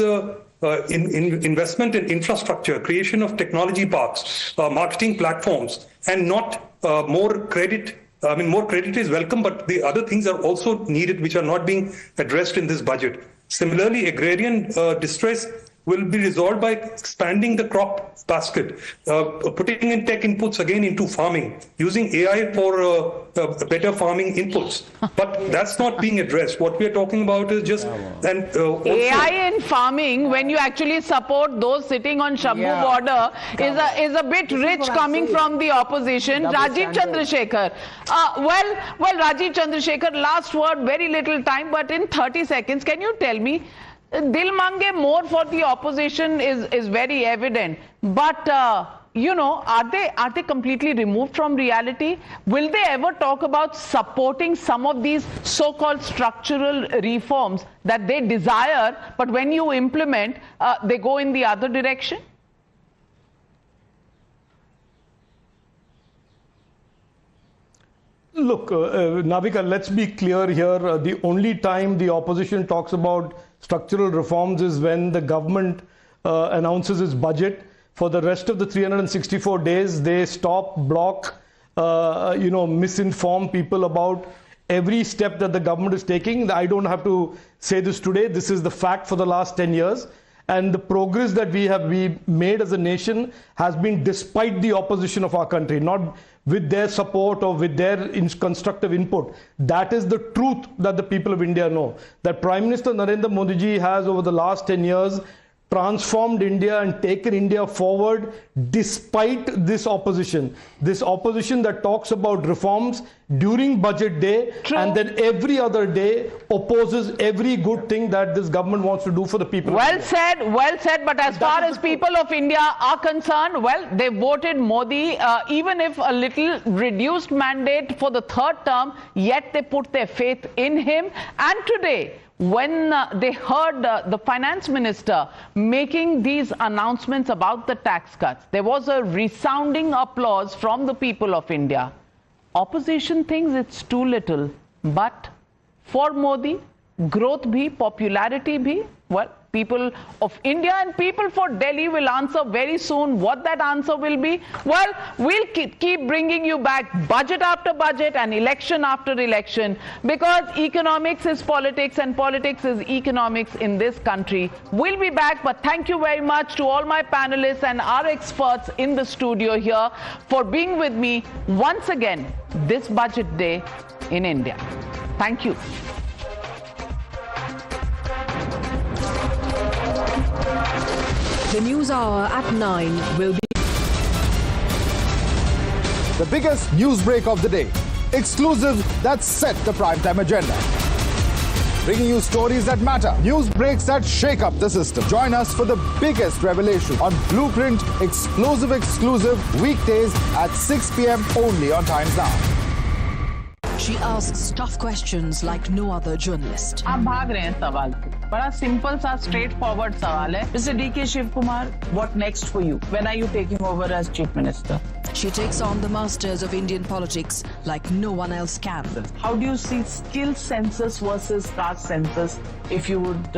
investment in infrastructure, creation of technology parks, marketing platforms, and not more credit. I mean, more credit is welcome, but the other things are also needed, which are not being addressed in this budget. Similarly, agrarian distress, will be resolved by expanding the crop basket, putting in tech inputs again into farming, using AI for better farming inputs. But that's not being addressed. What we are talking about is just AI in farming, when you actually support those sitting on Shabbu border, is a bit rich coming from the opposition. Rajiv Chandrasekhar. Well, Rajiv Chandrasekhar, last word, very little time, but in 30 seconds, can you tell me, Dil Mange more for the opposition is very evident, but you know, are they completely removed from reality? Will they ever talk about supporting some of these so-called structural reforms that they desire, but when you implement, they go in the other direction? Look, Navika, let's be clear here. The only time the opposition talks about structural reforms is when the government announces its budget. For the rest of the 364 days, they stop, block, misinform people about every step that the government is taking. I don't have to say this today. This is the fact for the last 10 years. And the progress that we made as a nation has been despite the opposition of our country, not with their support or with their constructive input. That is the truth that the people of India know. That Prime Minister Narendra Modi ji has over the last 10 years transformed India and taken India forward despite this opposition that talks about reforms during budget day. True. And then every other day opposes every good thing that this government wants to do for the people. Well said, but as far as people of India are concerned, well, they voted Modi, even if a little reduced mandate for the third term, yet they put their faith in him. And today, when they heard the finance minister making these announcements about the tax cuts, there was a resounding applause from the people of India. Opposition thinks it's too little, but for Modi, growth bhi, popularity bhi, well, people of India and people for Delhi will answer very soon. What that answer will be, well, we'll keep bringing you back budget after budget and election after election, because economics is politics and politics is economics in this country. We'll be back, but thank you very much to all my panelists and our experts in the studio here for being with me once again this budget day in India. Thank you. The News Hour at 9 will be the biggest news break of the day. Exclusive that set the primetime agenda. Bringing you stories that matter. News breaks that shake up the system. Join us for the biggest revelation on Blueprint exclusive weekdays at 6 p.m. only on Times Now. She asks tough questions like no other journalist. आप भाग रहे हैं सवाल से. बड़ा simple सा straightforward सवाल है. Mr. D.K. Shivkumar, what next for you? When are you taking over as Chief Minister? She takes on the masters of Indian politics like no one else can. How do you see skill census versus caste census if you would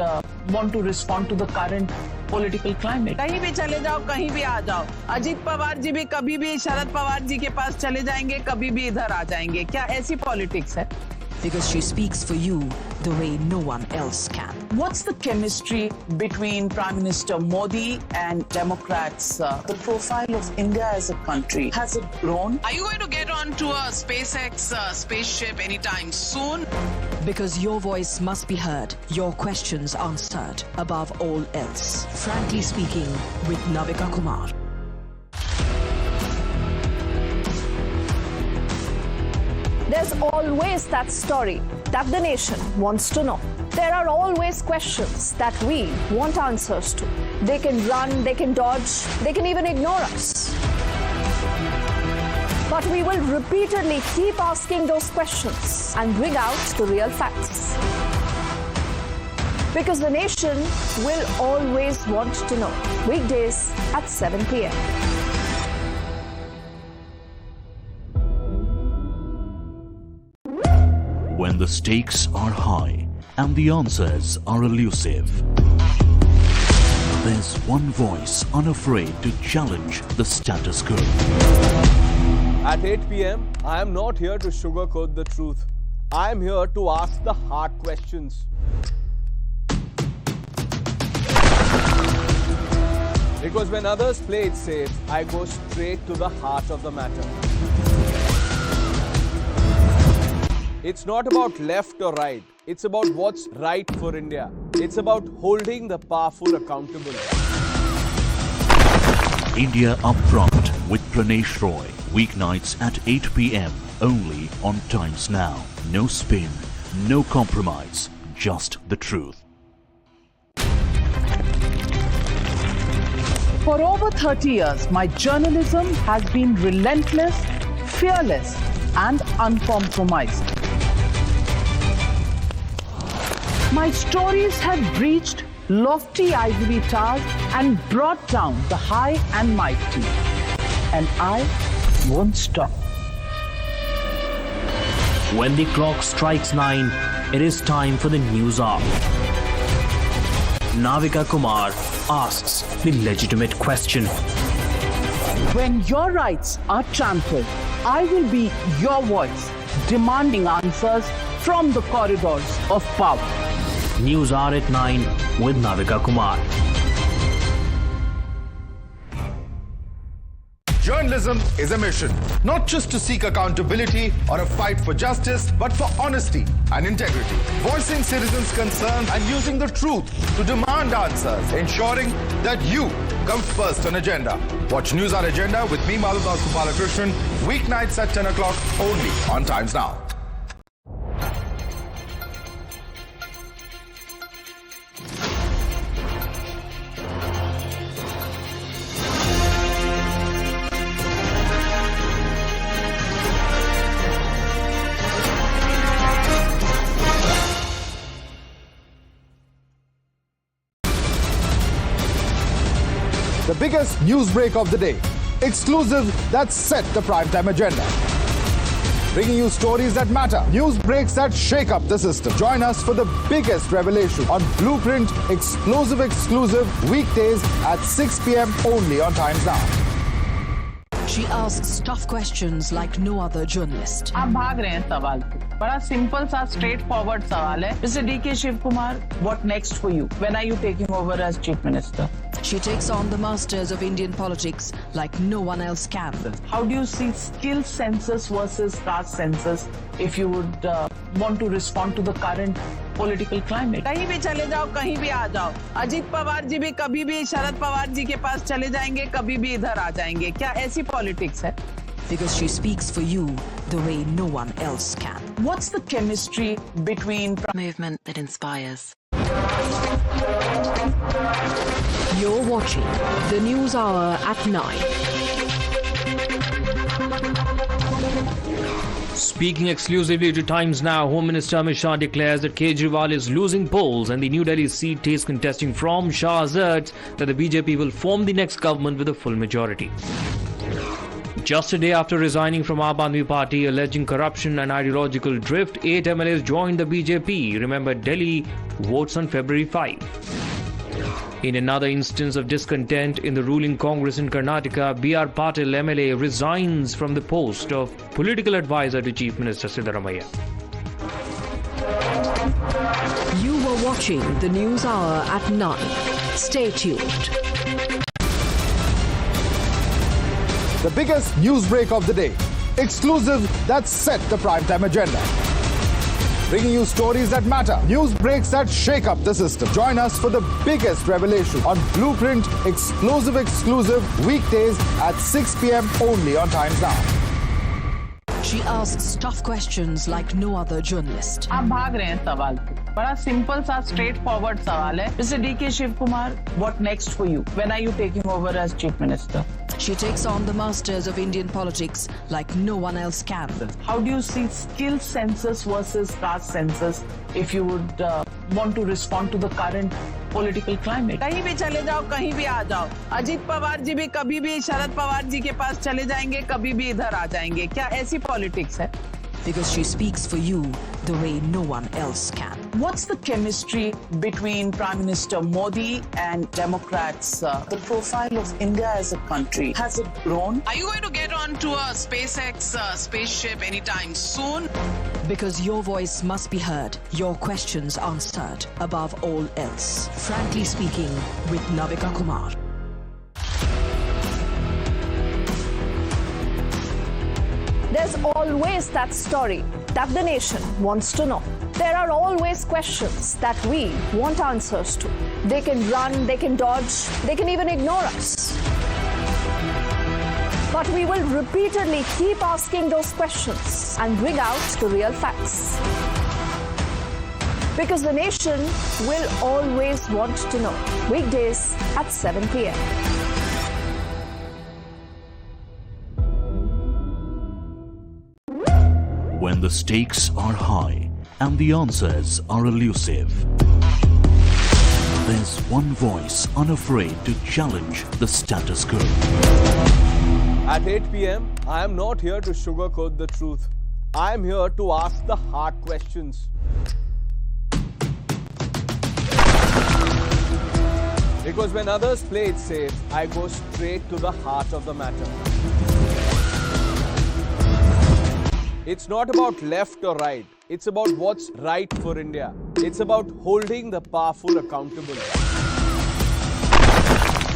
want to respond to the current political climate? कहीं भी चले जाओ, कहीं भी आ जाओ. अजीत पवार जी भी कभी भी शरद पवार जी के पास चले जाएंगे, कभी भी इधर आ जाएंगे. क्या ऐसी politics है? Because she speaks for you the way no one else can. What's the chemistry between Prime Minister Modi and Democrats? The profile of India as a country, has it grown? Are you going to get onto a SpaceX spaceship anytime soon? Because your voice must be heard, your questions answered above all else. Frankly Speaking with Navika Kumar. There's always that story that the nation wants to know. There are always questions that we want answers to. They can run, they can dodge, they can even ignore us. But we will repeatedly keep asking those questions and bring out the real facts. Because the nation will always want to know. Weekdays at 7 p.m. When the stakes are high and the answers are elusive, there's one voice unafraid to challenge the status quo. At 8 p.m., I am not here to sugarcoat the truth. I am here to ask the hard questions. Because when others play it safe, I go straight to the heart of the matter. It's not about left or right. It's about what's right for India. It's about holding the powerful accountable. India Upfront with Pranesh Roy. Weeknights at 8 p.m. only on Times Now. No spin, no compromise, just the truth. For over 30 years, my journalism has been relentless, fearless, and uncompromised. My stories have breached lofty ivory towers and brought down the high and mighty. And I won't stop. When the clock strikes 9, it is time for the news hour. Navika Kumar asks the legitimate question. When your rights are trampled, I will be your voice, demanding answers from the corridors of power. News Hour at 9 with Navika Kumar. Journalism is a mission, not just to seek accountability or a fight for justice, but for honesty and integrity. Voicing citizens' concerns and using the truth to demand answers, ensuring that you come first on agenda. Watch News Hour Agenda with me, Madhudas Gopalakrishnan, weeknights at 10 o'clock only on Times Now. The biggest news break of the day. Exclusive that set the primetime agenda. Bringing you stories that matter. News breaks that shake up the system. Join us for the biggest revelation on Blueprint exclusive weekdays at 6 p.m. only on Times Now. She asks tough questions like no other journalist. आप भाग रहे हैं सवाल से. बड़ा simple सा straight forward सवाल है. Mr. D.K. Shivkumar, what next for you? When are you taking over as Chief Minister? She takes on the masters of Indian politics like no one else can. How do you see skill census versus caste census if you would want to respond to the current political climate? कहीं भी चले जाओ, कहीं भी आ जाओ. अजीत पवार जी भी कभी भी शरद पवार जी के पास चले जाएंगे, कभी भी इधर आ जाएंगे. क्या ऐसी politics है? Because she speaks for you the way no one else can. What's the chemistry between movement that inspires? You're watching the News Hour at 9. Speaking exclusively to Times Now, Home Minister Amit Shah declares that Kejriwal is losing polls and the New Delhi seat he is contesting from. Shah asserts that the BJP will form the next government with a full majority. Just a day after resigning from Aam Aadmi Party, alleging corruption and ideological drift, 8 MLAs joined the BJP. Remember, Delhi votes on February 5. In another instance of discontent in the ruling Congress in Karnataka, B.R. Patil MLA resigns from the post of political advisor to Chief Minister Sitharaman. You were watching the News Hour at 9. Stay tuned. The biggest news break of the day. Exclusive that set the primetime agenda. Bringing you stories that matter. News breaks that shake up the system. Join us for the biggest revelation on Blueprint exclusive weekdays at 6 p.m. only on Times Now. She asks tough questions like no other journalist. आप भाग रहे हैं सवाल से. बड़ा simple सा straight forward सवाल है. Mr. D.K. Shivkumar, what next for you? When are you taking over as Chief Minister? She takes on the masters of Indian politics like no one else can. How do you see skill census versus caste census if you would want to respond to the current political climate? कहीं भी चले जाओ, कहीं भी आ जाओ. अजीत पवार जी भी कभी भी शरद पवार जी के पास चले जाएंगे, कभी भी इधर आ जाएंगे. क्या ऐसी politics है? Because she speaks for you the way no one else can. What's the chemistry between Prime Minister Modi and Democrats? The profile of India as a country, has it grown? Are you going to get onto a SpaceX spaceship anytime soon? Because your voice must be heard, your questions answered above all else. Frankly speaking with Navika Kumar. There's always that story that the nation wants to know. There are always questions that we want answers to. They can run, they can dodge, they can even ignore us. But we will repeatedly keep asking those questions and bring out the real facts. Because the nation will always want to know. Weekdays at 7 p.m. When the stakes are high and the answers are elusive, there's one voice unafraid to challenge the status quo. At 8 p.m., I am not here to sugarcoat the truth. I am here to ask the hard questions. Because when others play it safe, I go straight to the heart of the matter. It's not about left or right. It's about what's right for India. It's about holding the powerful accountable.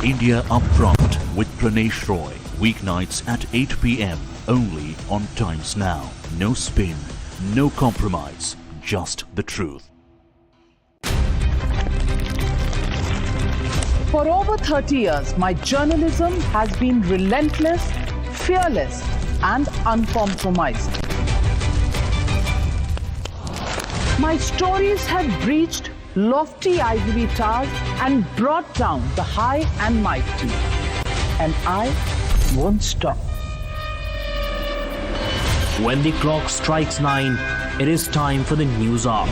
India Upfront with Pranesh Roy. Weeknights at 8 p.m. only on Times Now. No spin, no compromise, just the truth. For over 30 years, my journalism has been relentless, fearless, and uncompromised. My stories have breached lofty ivory towers and brought down the high and mighty. And I won't stop. When the clock strikes 9, it is time for the news hour.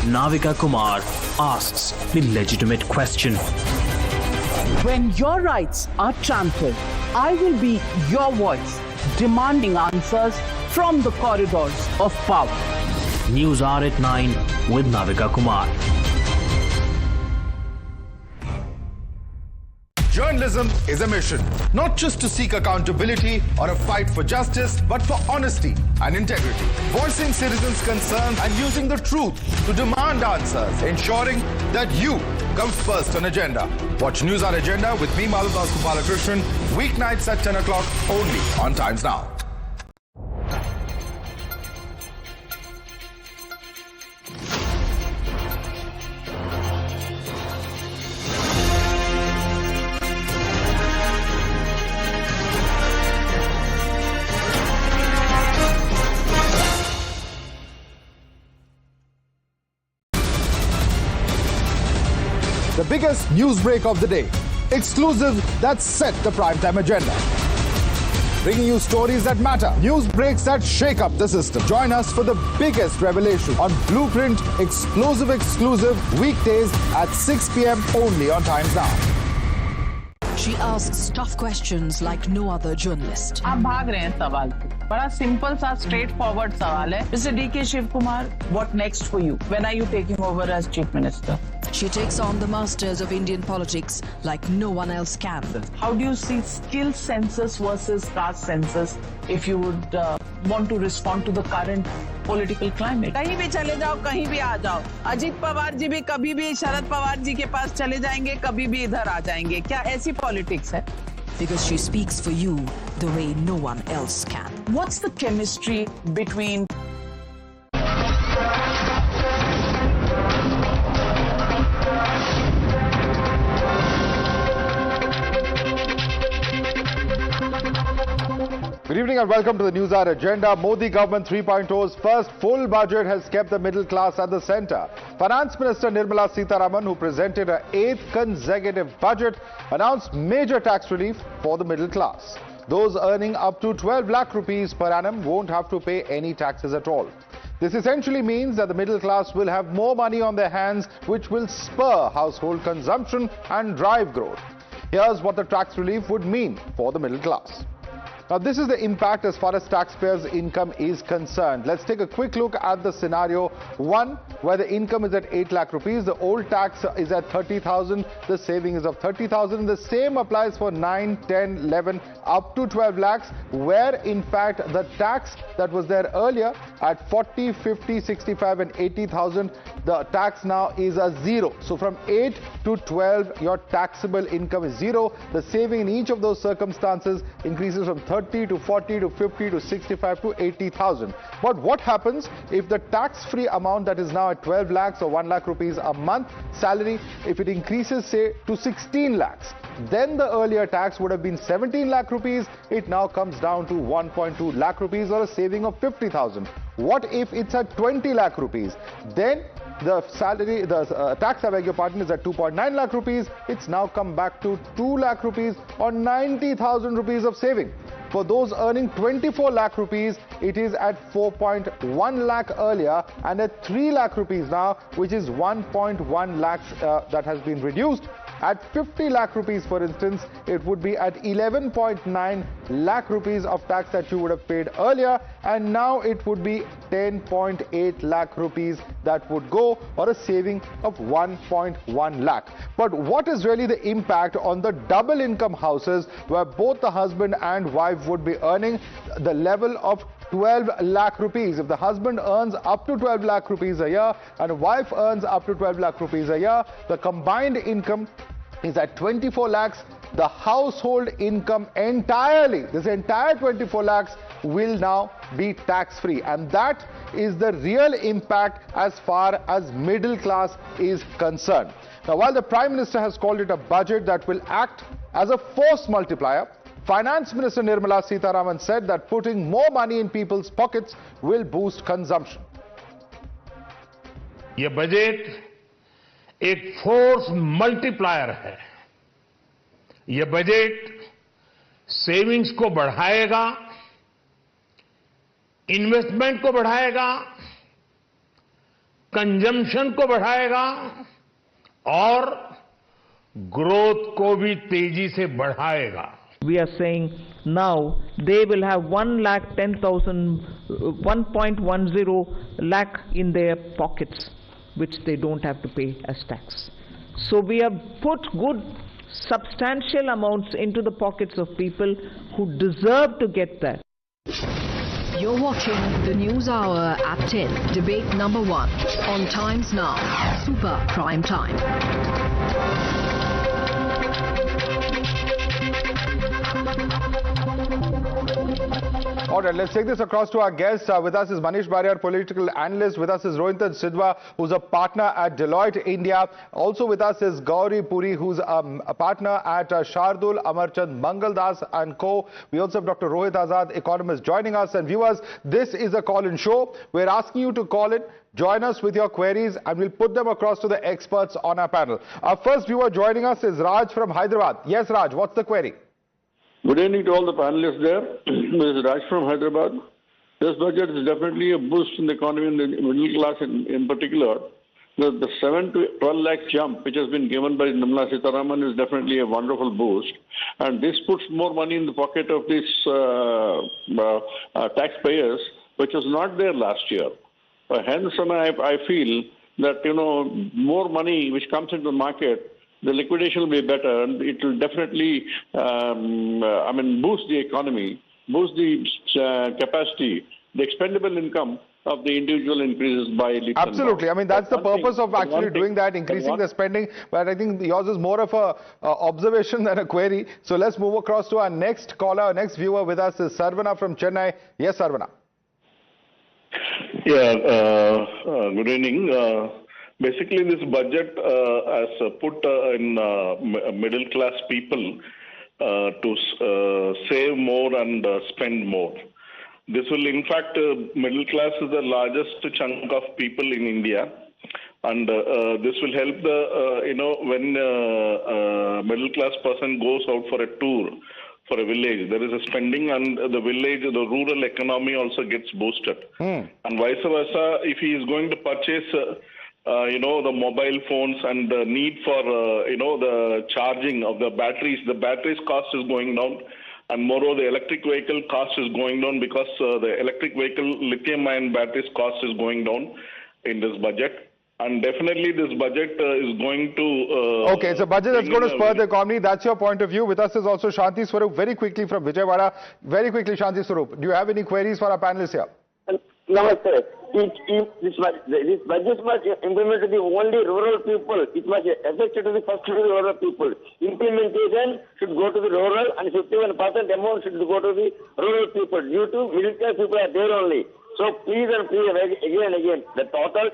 Navika Kumar asks the legitimate question. When your rights are trampled, I will be your voice, demanding answers from the corridors of power. News hour at 9 with Navika Kumar. Journalism is a mission, not just to seek accountability or a fight for justice, but for honesty and integrity. Voicing citizens' concerns and using the truth to demand answers, ensuring that you comes first on agenda. Watch News Hour Agenda with me, Maludas Gopalakrishnan, weeknights at 10 o'clock only on Times Now. The biggest news break of the day. Exclusive that set the primetime agenda. Bringing you stories that matter. News breaks that shake up the system. Join us for the biggest revelation on Blueprint Explosive Exclusive weekdays at 6 p.m. only on Times Now. She asks tough questions like no other journalist. आप भाग रहे हैं सवाल पे. बड़ा simple सा straight forward सवाल है. Mr. D.K. Shiv Kumar, what next for you? When are you taking over as Chief Minister? She takes on the masters of Indian politics like no one else can. How do you see skill census versus caste census if you would want to respond to the current political climate? कहीं भी चले जाओ, कहीं भी आ जाओ. अजीत पवार जी भी कभी भी शरद पवार जी के पास चले जाएंगे, कभी भी इधर आ जाएंगे. क्या ऐसी पॉलिटिक्स है? Because she speaks for you the way no one else can. What's the chemistry between Good evening and welcome to the News Hour Agenda. Modi government 3.0's first full budget has kept the middle class at the center. Finance Minister Nirmala Sitharaman, who presented her 8th consecutive budget, announced major tax relief for the middle class. Those earning up to 12 lakh rupees per annum won't have to pay any taxes at all. This essentially means that the middle class will have more money on their hands, which will spur household consumption and drive growth. Here's what the tax relief would mean for the middle class. Now, this is the impact as far as taxpayers' income is concerned. Let's take a quick look at the scenario 1, where the income is at 8 lakh rupees. The old tax is at 30,000. The saving is of 30,000. The same applies for 9, 10, 11, up to 12 lakhs, where in fact the tax that was there earlier at 40, 50, 65 and 80,000, the tax now is a 0. So from 8 to 12, your taxable income is 0. The saving in each of those circumstances increases from 30 30 to 40 to 50 to 65 to 80,000. But what happens if the tax-free amount that is now at 12 lakhs or 1 lakh rupees a month salary, if it increases say to 16 lakhs? Then the earlier tax would have been 17 lakh rupees. It now comes down to 1.2 lakh rupees, or a saving of 50,000. What if it's at 20 lakh rupees? Then the salary, the tax, I beg your pardon, is at 2.9 lakh rupees. It's now come back to 2 lakh rupees, or 90,000 rupees of saving. For those earning 24 lakh rupees, it is at 4.1 lakh earlier, and at 3 lakh rupees now, which is 1.1 lakhs that has been reduced. At 50 lakh rupees, for instance, it would be at 11.9 lakh rupees of tax that you would have paid earlier, and now it would be 10.8 lakh rupees that would go, or a saving of 1.1 lakh. But what is really the impact on the double income houses where both the husband and wife would be earning the level of 12 lakh rupees? If the husband earns up to 12 lakh rupees a year and a wife earns up to 12 lakh rupees a year, the combined income is at 24 lakhs. The household income entirely, this entire 24 lakhs, will now be tax-free. And that is the real impact as far as middle class is concerned. Now, while the Prime Minister has called it a budget that will act as a force multiplier, Finance Minister Nirmala Sitharaman said that putting more money in people's pockets will boost consumption. ये budget एक force multiplier है. ये budget savings को बढ़ाएगा, investment को बढ़ाएगा, consumption को बढ़ाएगा और ग्रोथ को भी तेजी से बढ़ाएगा. We are saying now they will have 1,10,000, 1.10 lakh in their pockets, which they don't have to pay as tax. So we have put good substantial amounts into the pockets of people who deserve to get that. You're watching the News Hour at 10, debate number 1 on Times Now, Super Prime Time. All right, let's take this across to our guests. With us is Manish Barrier, political analyst. With us is Rohintan Sidhwa, who's a partner at Deloitte India. Also with us is Gauri Puri, who's a partner at Shardul Amarchand Mangaldas & Co. We also have Dr. Rohit Azad, economist, joining us. And viewers, this is a call-in show. We're asking you to call in, join us with your queries, and we'll put them across to the experts on our panel. Our first viewer joining us is Raj from Hyderabad. Yes, Raj, what's the query? Good evening to all the panelists there. This is Raj from Hyderabad. This budget is definitely a boost in the economy and the middle class in particular. The 7 to 12 lakh jump which has been given by Nirmala Sitharaman is definitely a wonderful boost. And this puts more money in the pocket of these taxpayers, which was not there last year. Hence, I feel that, more money which comes into the market, the liquidation will be better, and it will definitely, boost the economy, boost the capacity, the expendable income of the individual increases by leaps and bounds. Absolutely. I mean, that's the purpose of actually doing that, increasing the spending. But I think yours is more of a observation than a query. So let's move across to our next caller. Our next viewer with us is Sarvana from Chennai. Yes, Sarvana. Yeah, good evening. Basically, this budget has put in middle class people to save more and spend more. This will, in fact, middle class is the largest chunk of people in India, and this will help the when middle class person goes out for a tour for a village, there is a spending, and the village, the rural economy also gets boosted, and vice versa. If he is going to purchase the mobile phones and the need for, the charging of the batteries cost is going down. And moreover, the electric vehicle cost is going down because the electric vehicle lithium-ion batteries cost is going down in this budget. And definitely this budget is going to... okay, it's a budget that's going to spur the economy. That's your point of view. With us is also Shanti Swarup, very quickly from Vijayawada. Very quickly, Shanti Swarup, do you have any queries for our panelists here? Namaste. This budget must implement to the only rural people. It must affect to the first rural people. Implementation should go to the rural and 51% amount should go to the rural people. Due to middle class people are there only. So please and please again and again, the total...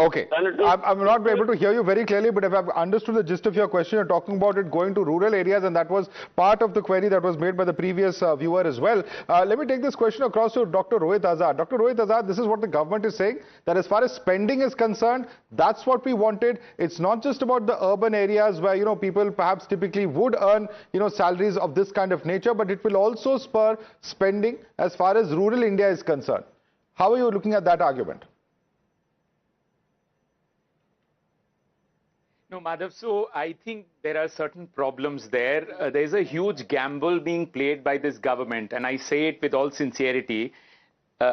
Okay, I'm not able to hear you very clearly, but if I've understood the gist of your question, you're talking about it going to rural areas, and that was part of the query that was made by the previous viewer as well. Let me take this question across to Dr. Rohit Azad. Dr. Rohit Azad, this is what the government is saying, that as far as spending is concerned, that's what we wanted. It's not just about the urban areas where, you know, people perhaps typically would earn, you know, salaries of this kind of nature, but it will also spur spending as far as rural India is concerned. How are you looking at that argument? No, Madhav, so I think there are certain problems there. There's a huge gamble being played by this government, and I say it with all sincerity.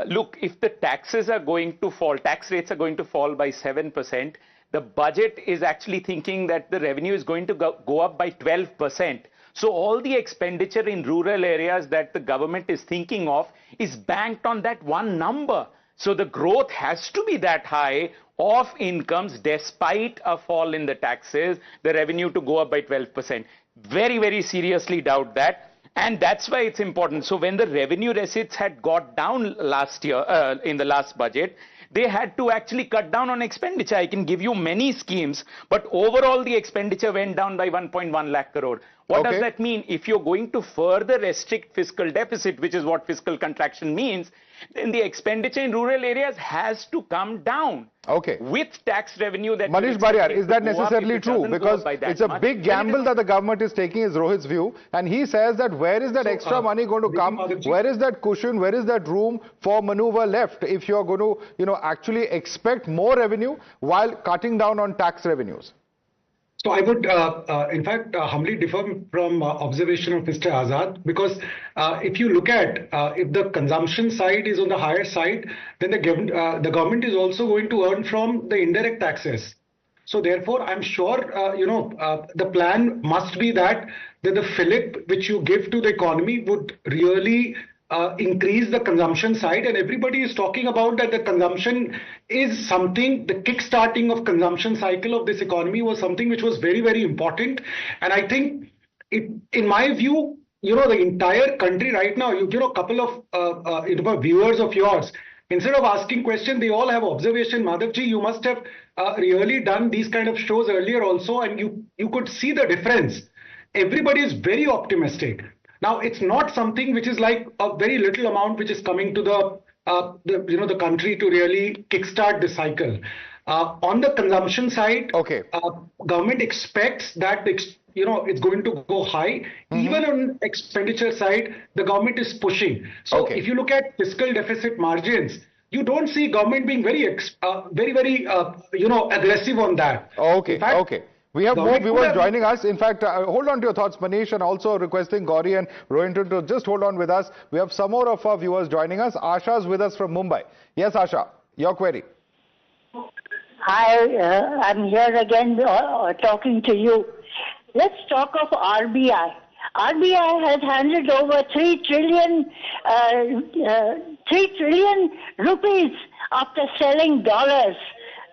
Look, if the taxes are going to fall, tax rates are going to fall by 7%, the budget is actually thinking that the revenue is going to go up by 12%. So all the expenditure in rural areas that the government is thinking of is banked on that one number. So the growth has to be that high of incomes despite a fall in the taxes, the revenue to go up by 12%. Very, very seriously doubt that. And that's why it's important. So when the revenue receipts had got down last year, in the last budget, they had to actually cut down on expenditure. I can give you many schemes, but overall the expenditure went down by 1.1 lakh crore. What does that mean? If you're going to further restrict fiscal deficit, which is what fiscal contraction means, then the expenditure in rural areas has to come down. Okay. With tax revenue that... Manish Bariyar, is that necessarily true? Because it's a big gamble that the government is taking, is Rohit's view. And he says that where is that extra money going to come? Where is that cushion? Where is that room for maneuver left if you're going to, you know, actually expect more revenue while cutting down on tax revenues? So I would, in fact, humbly differ from observation of Mr. Azad, because if you look at if the consumption side is on the higher side, then the government is also going to earn from the indirect taxes. So therefore, I'm sure, you know, the plan must be that the fillip which you give to the economy would really increase the consumption side, and everybody is talking about that the consumption is something, the kick-starting of consumption cycle of this economy was something which was very, very important. And I think, in my view, you know, the entire country right now, you know, a couple of viewers of yours, instead of asking questions, they all have observation. Madhavji, you must have really done these kind of shows earlier also, and you could see the difference. Everybody is very optimistic. Now, it's not something which is like a very little amount which is coming to the country to really kickstart the cycle. On the consumption side, government expects that it's going to go high. Even on expenditure side, the government is pushing. So if you look at fiscal deficit margins, you don't see government being very aggressive on that. Okay. We have more viewers joining us. In fact, hold on to your thoughts, Manish, and also requesting Gauri and Rohinton to just hold on with us. We have some more of our viewers joining us. Asha is with us from Mumbai. Yes, Asha, your query. Hi, I'm here again talking to you. Let's talk of RBI. RBI has handed over 3 trillion rupees after selling dollars.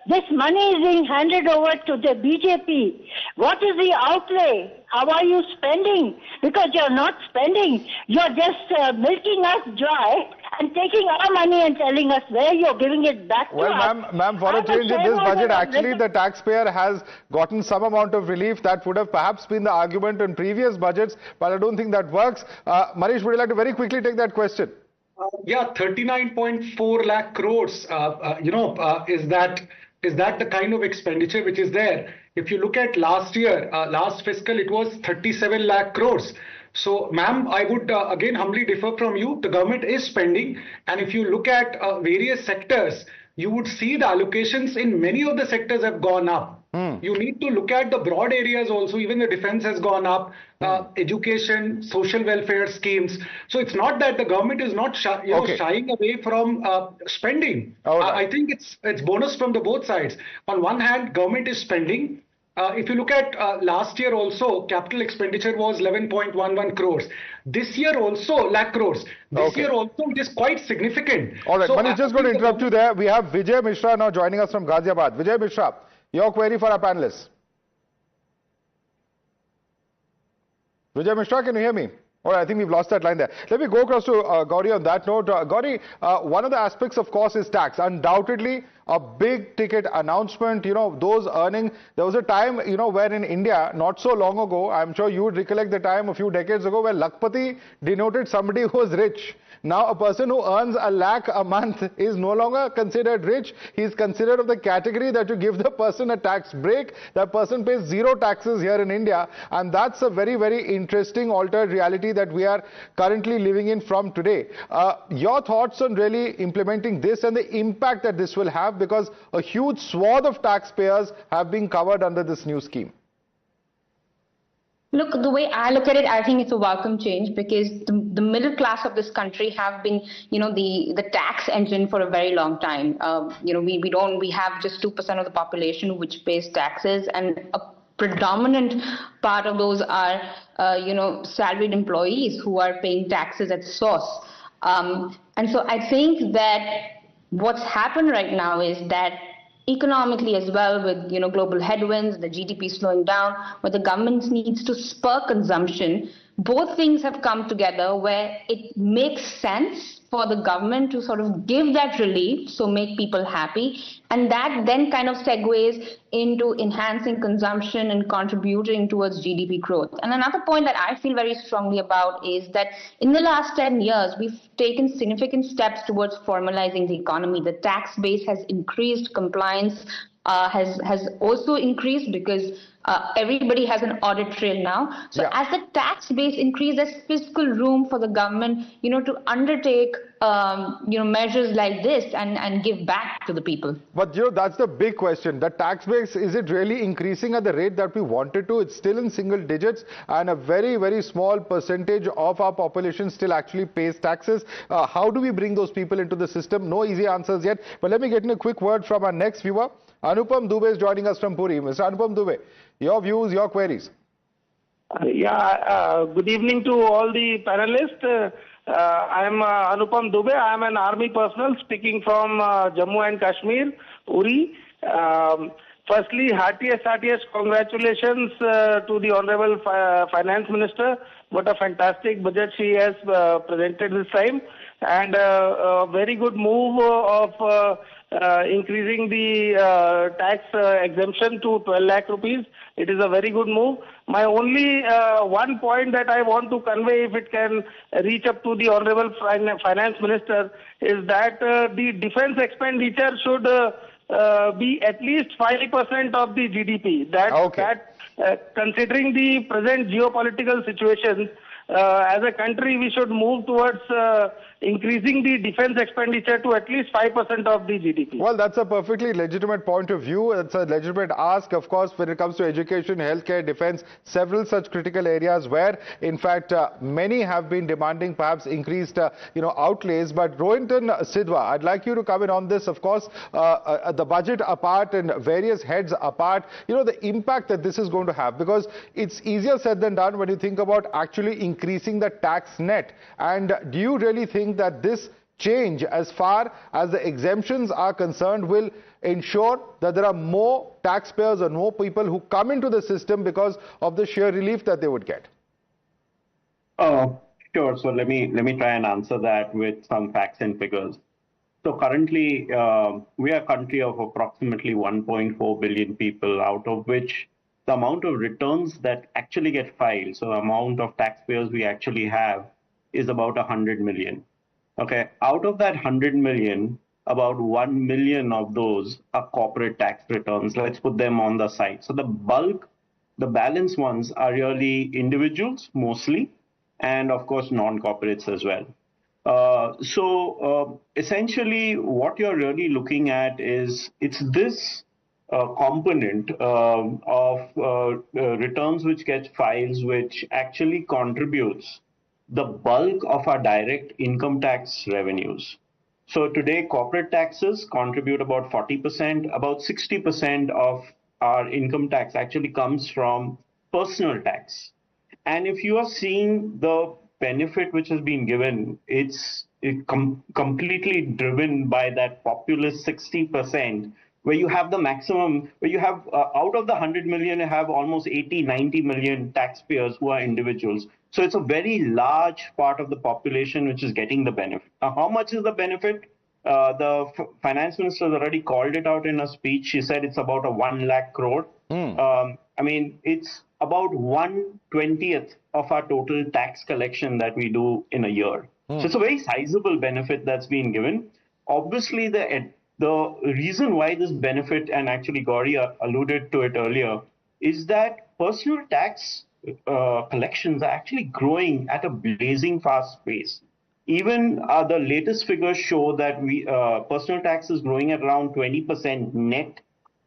This money is being handed over to the BJP. What is the outlay? How are you spending? Because you're not spending. You're just milking us dry and taking our money and telling us where you're giving it back to us. Ma'am, for a change in this budget, actually the taxpayer has gotten some amount of relief. That would have perhaps been the argument in previous budgets, but I don't think that works. Manish, would you like to very quickly take that question? Yeah, 39.4 lakh crores, is that the kind of expenditure which is there? If you look at last year, last fiscal, it was 37 lakh crores. So, ma'am, I would again humbly differ from you. The government is spending, and if you look at various sectors, you would see the allocations in many of the sectors have gone up. You need to look at the broad areas also. Even the defense has gone up, education, social welfare schemes. So it's not that the government is not shying away from spending. I think it's bonus from the both sides. On one hand, government is spending. if you look at last year also, capital expenditure was 11.11 crores. This year also, lakh crores. This year also, it is quite significant. All right, So, Manish, just going to interrupt you there. We have Vijay Mishra now joining us from Ghaziabad. Vijay Mishra, your query for our panelists. Vijay Mishra, can you hear me? All right, I think we've lost that line there. Let me go across to Gauri on that note. Gauri, one of the aspects, of course, is tax. Undoubtedly, a big ticket announcement, those earning. There was a time, where in India, not so long ago, I'm sure you would recollect the time a few decades ago where Lakpati denoted somebody who was rich. Now, a person who earns a lakh a month is no longer considered rich. He is considered of the category that you give the person a tax break. That person pays zero taxes here in India. And that's a very, very interesting altered reality that we are currently living in from today. Your thoughts on really implementing this and the impact that this will have, because a huge swath of taxpayers have been covered under this new scheme. Look, the way I look at it, I think it's a welcome change, because the middle class of this country have been, the tax engine for a very long time. We have just 2% of the population which pays taxes, and a predominant part of those are, salaried employees who are paying taxes at source. And so I think that what's happened right now is that economically as well, with global headwinds, the GDP slowing down, where the government needs to spur consumption, both things have come together where it makes sense for the government to sort of give that relief, so make people happy, and that then kind of segues into enhancing consumption and contributing towards GDP growth. And another point that I feel very strongly about is that in the last 10 years, we've taken significant steps towards formalizing the economy. The tax base has increased, compliance has also increased, because everybody has an audit trail now. So as the tax base increases, there's fiscal room for the government, to undertake, measures like this and give back to the people. But, that's the big question. The tax base, is it really increasing at the rate that we wanted to? It's still in single digits, and a very, very small percentage of our population still actually pays taxes. How do we bring those people into the system? No easy answers yet. But let me get in a quick word from our next viewer. Anupam Dubey is joining us from Puri. Mr. Anupam Dubey, your views, your queries. Good evening to all the panelists. I am Anupam Dubey. I am an army personnel speaking from Jammu and Kashmir, Uri. Firstly, heartiest congratulations to the Honorable Finance Minister. What a fantastic budget she has presented this time. And a very good move of increasing the tax exemption to 12 lakh rupees. It is a very good move. My only one point that I want to convey, if it can reach up to the Honorable Finance Minister, is that the defense expenditure should be at least 5% of the GDP. Considering the present geopolitical situations, as a country, we should move towards increasing the defense expenditure to at least 5% of the GDP. Well, that's a perfectly legitimate point of view. It's a legitimate ask, of course, when it comes to education, healthcare, defense, several such critical areas where, in fact, many have been demanding perhaps increased, outlays. But Rohinton Sidhwa, I'd like you to come in on this. Of course, the budget apart and various heads apart, the impact that this is going to have, because it's easier said than done when you think about actually increasing the tax net. And do you really think that this change, as far as the exemptions are concerned, will ensure that there are more taxpayers or more people who come into the system because of the sheer relief that they would get? Sure. So let me try and answer that with some facts and figures. So currently, we are a country of approximately 1.4 billion people, out of which the amount of returns that actually get filed, so the amount of taxpayers we actually have, is about 100 million. Okay, out of that 100 million, about 1 million of those are corporate tax returns. Let's put them on the side. So the bulk, the balance ones are really individuals mostly, and of course non-corporates as well. Essentially what you're really looking at is it's this component of returns which get filed, which actually contributes the bulk of our direct income tax revenues. So today, corporate taxes contribute about 40%, about 60% of our income tax actually comes from personal tax. And if you are seeing the benefit which has been given, it's completely driven by that populist 60%, where you have the maximum, where you have out of the 100 million, you have almost 80, 90 million taxpayers who are individuals. So it's a very large part of the population which is getting the benefit. Now, how much is the benefit? The finance minister has already called it out in a speech. She said it's about a 1 lakh crore. I mean, it's about 1/20th of our total tax collection that we do in a year. So it's a very sizable benefit that's been given. Obviously, the reason why this benefit, and actually Gauri alluded to it earlier, is that personal tax collections are actually growing at a blazing fast pace. Even the latest figures show that personal tax is growing at around 20% net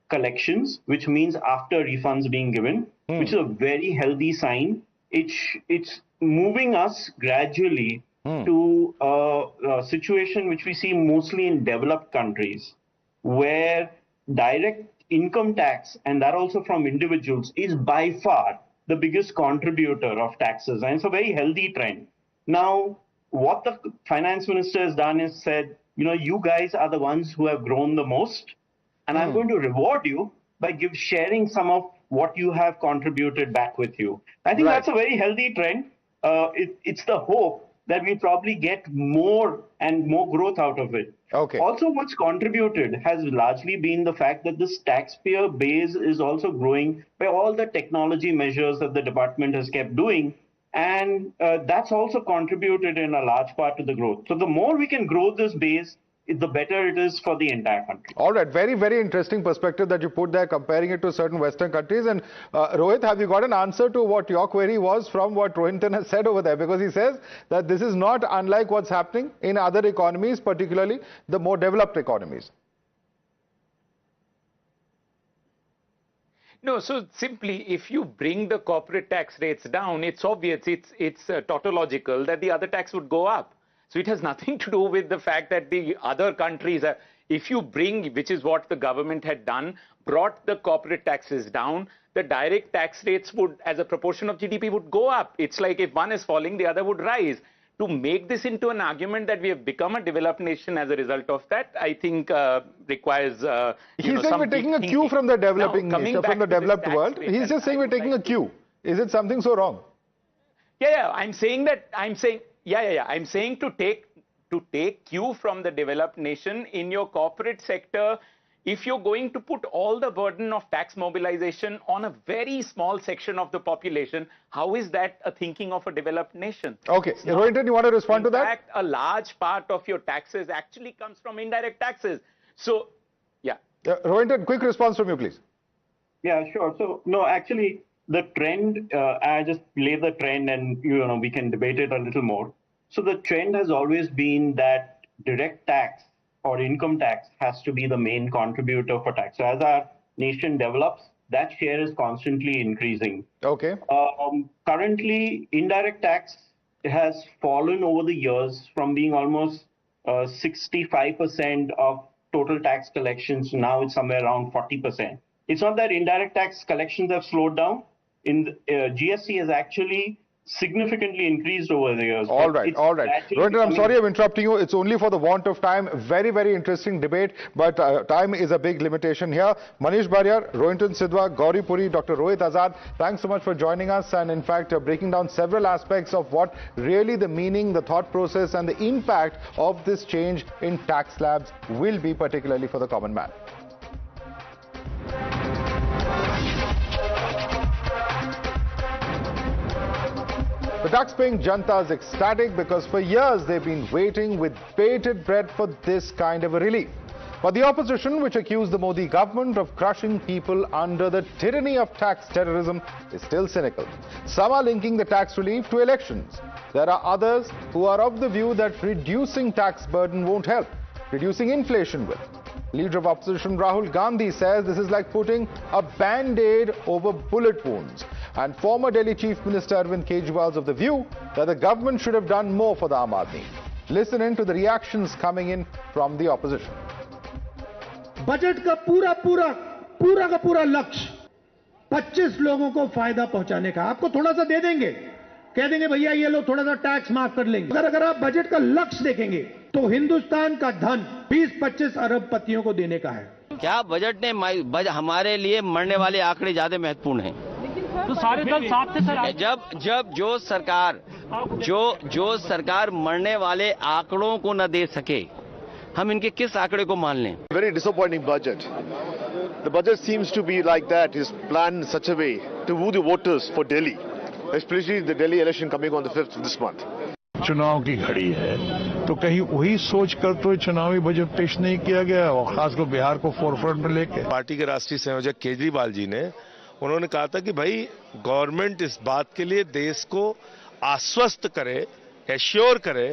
collections, which means after refunds being given, which is a very healthy sign. It's moving us gradually to a situation which we see mostly in developed countries, where direct income tax, and that also from individuals, is by far the biggest contributor of taxes. And it's a very healthy trend. Now, what the finance minister has done is said, you guys are the ones who have grown the most, and I'm going to reward you by sharing some of what you have contributed back with you. I think that's a very healthy trend. It's the hope that we probably get more and more growth out of it. Also, what's contributed has largely been the fact that this taxpayer base is also growing by all the technology measures that the department has kept doing. And that's also contributed in a large part to the growth. So the more we can grow this base, the better it is for the entire country. All right. Very, very interesting perspective that you put there, comparing it to certain Western countries. And Rohit, have you got an answer to what your query was from what Rohinton has said over there? Because he says that this is not unlike what's happening in other economies, particularly the more developed economies. No, so simply, if you bring the corporate tax rates down, it's obvious, it's tautological that the other tax would go up. So it has nothing to do with the fact that the other countries, if you bring, which is what the government had done, brought the corporate taxes down, the direct tax rates would, as a proportion of GDP, would go up. It's like if one is falling, the other would rise. To make this into an argument that we have become a developed nation as a result of that, I think requires He's saying we're taking a cue from the developing nation, from the developed world. He's just saying we're taking a cue. Is it something so wrong? I'm saying to take cue from the developed nation in your corporate sector. If you're going to put all the burden of tax mobilization on a very small section of the population, how is that a thinking of a developed nation? Okay. Rohinton, you want to respond to that? In fact, a large part of your taxes actually comes from indirect taxes. So, Rohinton, quick response from you, please. Yeah, sure. So, no, actually, the trend, I just lay the trend and, we can debate it a little more. So the trend has always been that direct tax or income tax has to be the main contributor for tax. So as our nation develops, that share is constantly increasing. Currently, indirect tax has fallen over the years from being almost 65% of total tax collections. Now it's somewhere around 40%. It's not that indirect tax collections have slowed down. GST has actually significantly increased over the years. All right. Rohinton, I'm sorry I'm interrupting you. It's only for the want of time. Very, very interesting debate, but time is a big limitation here. Manish Barrier, Rohinton Sidhwa, Gauri Puri, Dr. Rohit Azad, thanks so much for joining us and in fact breaking down several aspects of what really the meaning, the thought process and the impact of this change in tax slabs will be, particularly for the common man. The tax-paying Janta is ecstatic because for years they've been waiting with bated breath for this kind of a relief. But the opposition, which accused the Modi government of crushing people under the tyranny of tax terrorism, is still cynical. Some are linking the tax relief to elections. There are others who are of the view that reducing tax burden won't help. Reducing inflation will. Leader of opposition Rahul Gandhi says this is like putting a band-aid over bullet wounds. And former Delhi Chief Minister Arvind Kejriwal is of the view that the government should have done more for the Aam Aadmi. Listen in to the reactions coming in from the opposition. Budget का पूरा पूरा का पूरा लक्ष्य 25 लोगों को फायदा पहुंचाने का। आपको थोड़ा सा दे देंगे, कह देंगे भैया ये लो थोड़ा सा टैक्स माफ कर लेंगे। अगर आप बजट का लक्ष्य देखेंगे तो हिंदुस्तान का धन 20-25 अरबपतियों को देने का है। क्या बजट ने हमारे लिए मरने वाले आंकड़े ज्यादा महत्वपूर्ण हैं? तो सारे दल साथ थे सर। जब जो सरकार मरने वाले आंकड़ों को न दे सके, हम इनके किस आंकड़े को मान लें? Very disappointing budget. The budget seems to be like that, is planned in such a way to woo the voters for Delhi, especially the Delhi election coming on the 5th of this month. चुनाव की घड़ी है तो कहीं वही सोचकर तो चुनावी बजट पेश नहीं किया गया, और खासकर बिहार को फोरफ्रंट में लेके। पार्टी के राष्ट्रीय संयोजक केजरीवाल जी ने उन्होंने कहा था कि भाई गवर्नमेंट इस बात के लिए देश को आश्वस्त करे, एश्योर करे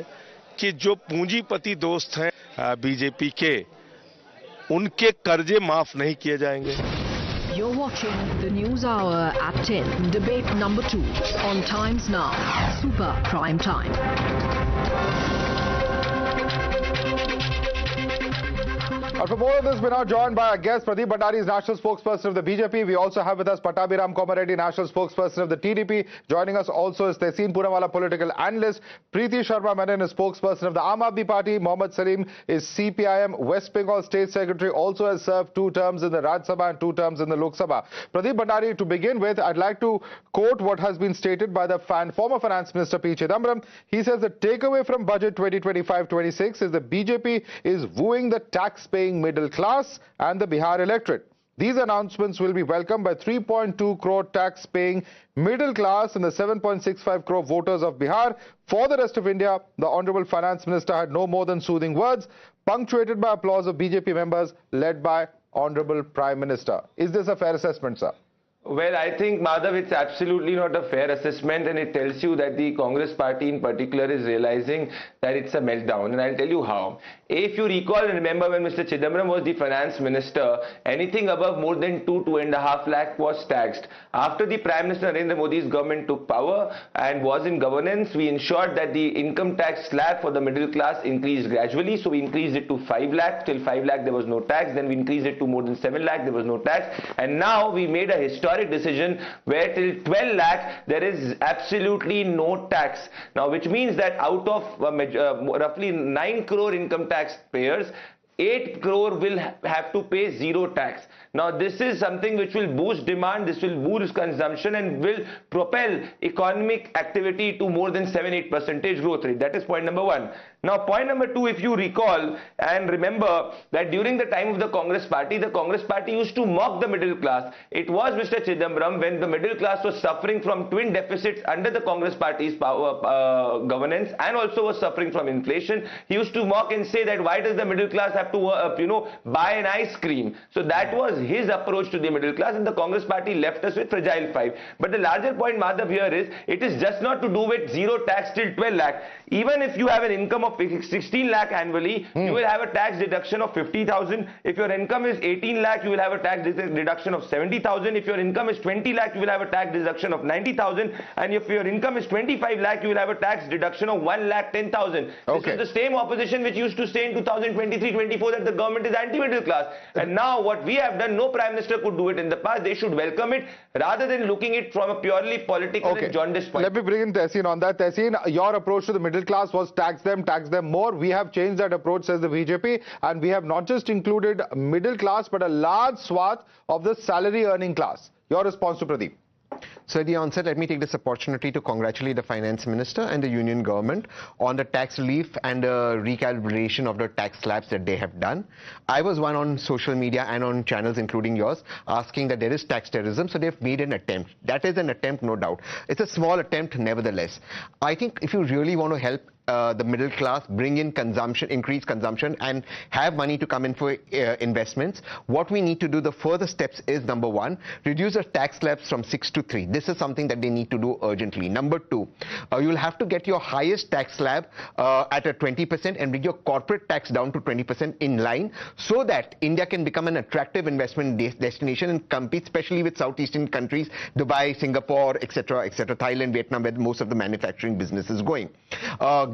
कि जो पूंजीपति दोस्त हैं बीजेपी के, उनके कर्जे माफ नहीं किए जाएंगे। You're watching the News Hour at 10, debate number 2 on Times Now, Super Prime Time. And for more of this, we're now joined by our guest, Pradeep Bhandari is National Spokesperson of the BJP. We also have with us Pattabhiram Komareddy, National Spokesperson of the TDP. Joining us also is Tehseen Poonawala, Political Analyst. Preeti Sharma Menon is Spokesperson of the Aam Aadmi Party. Mohammad Salim is CPIM West Bengal State Secretary, also has served 2 terms in the Rajya Sabha and 2 terms in the Lok Sabha. Pradeep Bhandari, to begin with, I'd like to quote what has been stated by the former Finance Minister P. Chidambaram. He says the takeaway from Budget 2025-26 is the BJP is wooing the tax-paying middle class and the Bihar electorate. These announcements will be welcomed by 3.2 crore tax-paying middle class and the 7.65 crore voters of Bihar. For the rest of India, the Honorable Finance Minister had no more than soothing words, punctuated by applause of BJP members led by Honorable Prime Minister. Is this a fair assessment, sir? Well, I think, Madhav, it's absolutely not a fair assessment, and it tells you that the Congress party in particular is realizing that it's a meltdown, and I'll tell you how. If you recall and remember, when Mr. Chidambaram was the finance minister, anything above more than 2.5 lakh was taxed. After the Prime Minister Narendra Modi's government took power and was in governance, we ensured that the income tax slab for the middle class increased gradually. So we increased it to 5 lakh. Till 5 lakh there was no tax. Then we increased it to more than 7 lakh. There was no tax. And now we made a historic decision where till 12 lakh there is absolutely no tax. Now, which means that out of roughly 9 crore income tax payers, 8 crore will have to pay zero tax. Now, this is something which will boost demand, this will boost consumption and will propel economic activity to more than 7-8% growth rate. That is point number 1. Now, point number 2, if you recall and remember that during the time of the Congress party used to mock the middle class. It was Mr. Chidambaram, when the middle class was suffering from twin deficits under the Congress party's governance and also was suffering from inflation. He used to mock and say that why does the middle class have to buy an ice cream? So that was his approach to the middle class, and the Congress party left us with fragile 5. But the larger point, Madhav, here is it is just not to do with zero tax till 12 lakh. Even if you have an income of 16 lakh annually, you will have a tax deduction of 50,000. If your income is 18 lakh, you will have a tax deduction of 70,000. If your income is 20 lakh, you will have a tax deduction of 90,000. And if your income is 25 lakh, you will have a tax deduction of 1,10,000. Okay. This is the same opposition which used to say in 2023-24 that the government is anti-middle class. And now what we have done, no Prime Minister could do it in the past. They should welcome it rather than looking at it from a purely political and jaundiced point. Let me bring in Tehseen on that. Tehseen, your approach to the middle class was tax them more. We have changed that approach, says the BJP, and we have not just included middle class but a large swath of the salary earning class. Your response to Pradeep? So at the onset, let me take this opportunity to congratulate the Finance Minister and the Union Government on the tax relief and recalibration of the tax slabs that they have done. I was one on social media and on channels including yours asking that there is tax terrorism, so they've made an attempt. That is an attempt, no doubt. It's a small attempt nevertheless. I think if you really want to help the middle class, bring in consumption, increase consumption and have money to come in for investments, what we need to do, the further steps is, number 1, reduce the tax slabs from 6 to 3. This is something that they need to do urgently. Number 2, you'll have to get your highest tax slab at a 20% and bring your corporate tax down to 20% in line, so that India can become an attractive investment destination and compete especially with Southeast Asian countries, Dubai, Singapore, etc., Thailand, Vietnam, where most of the manufacturing business is going.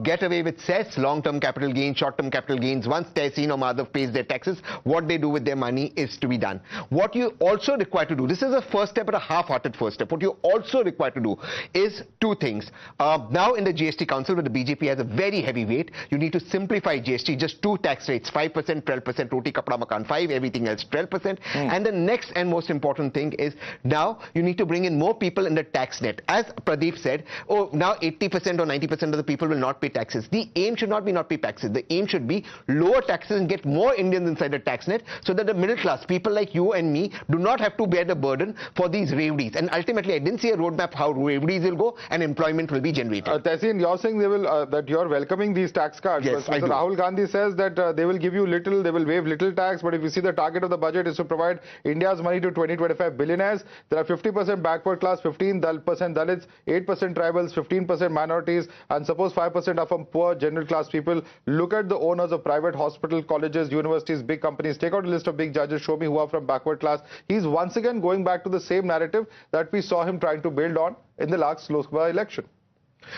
get away with cess, long-term capital gains, short-term capital gains. Once Tehseen or Madhav pays their taxes, what they do with their money is to be done. What you also require to do, this is a first step, but a half-hearted first step. What you also require to do is two things. Now in the GST Council, where the BJP has a very heavy weight, you need to simplify GST, just two tax rates, 5%, 12%, roti, kapda, makan 5, everything else 12%. And the next and most important thing is now you need to bring in more people in the tax net. As Pradeep said, oh, now 80% or 90% of the people will not pay taxes. The aim should not be not pay taxes. The aim should be lower taxes and get more Indians inside the tax net so that the middle class, people like you and me, do not have to bear the burden for these revdies. And ultimately, I didn't see a roadmap how revdies will go and employment will be generated. Tehseen, you're saying they will that you're welcoming these tax cuts. Yes, Mr. Rahul Gandhi says that they will give you little, they will waive little tax, but if you see the target of the budget is to provide India's money to 20-25 billionaires. There are 50% backward class, 15% Dalits, 8% tribals, 15% minorities, and suppose 5% are from poor general class people. Look at the owners of private hospital, colleges, universities, big companies. Take out a list of big judges, show me who are from backward class. He's once again going back to the same narrative that we saw him trying to build on in the last Lok Sabha election.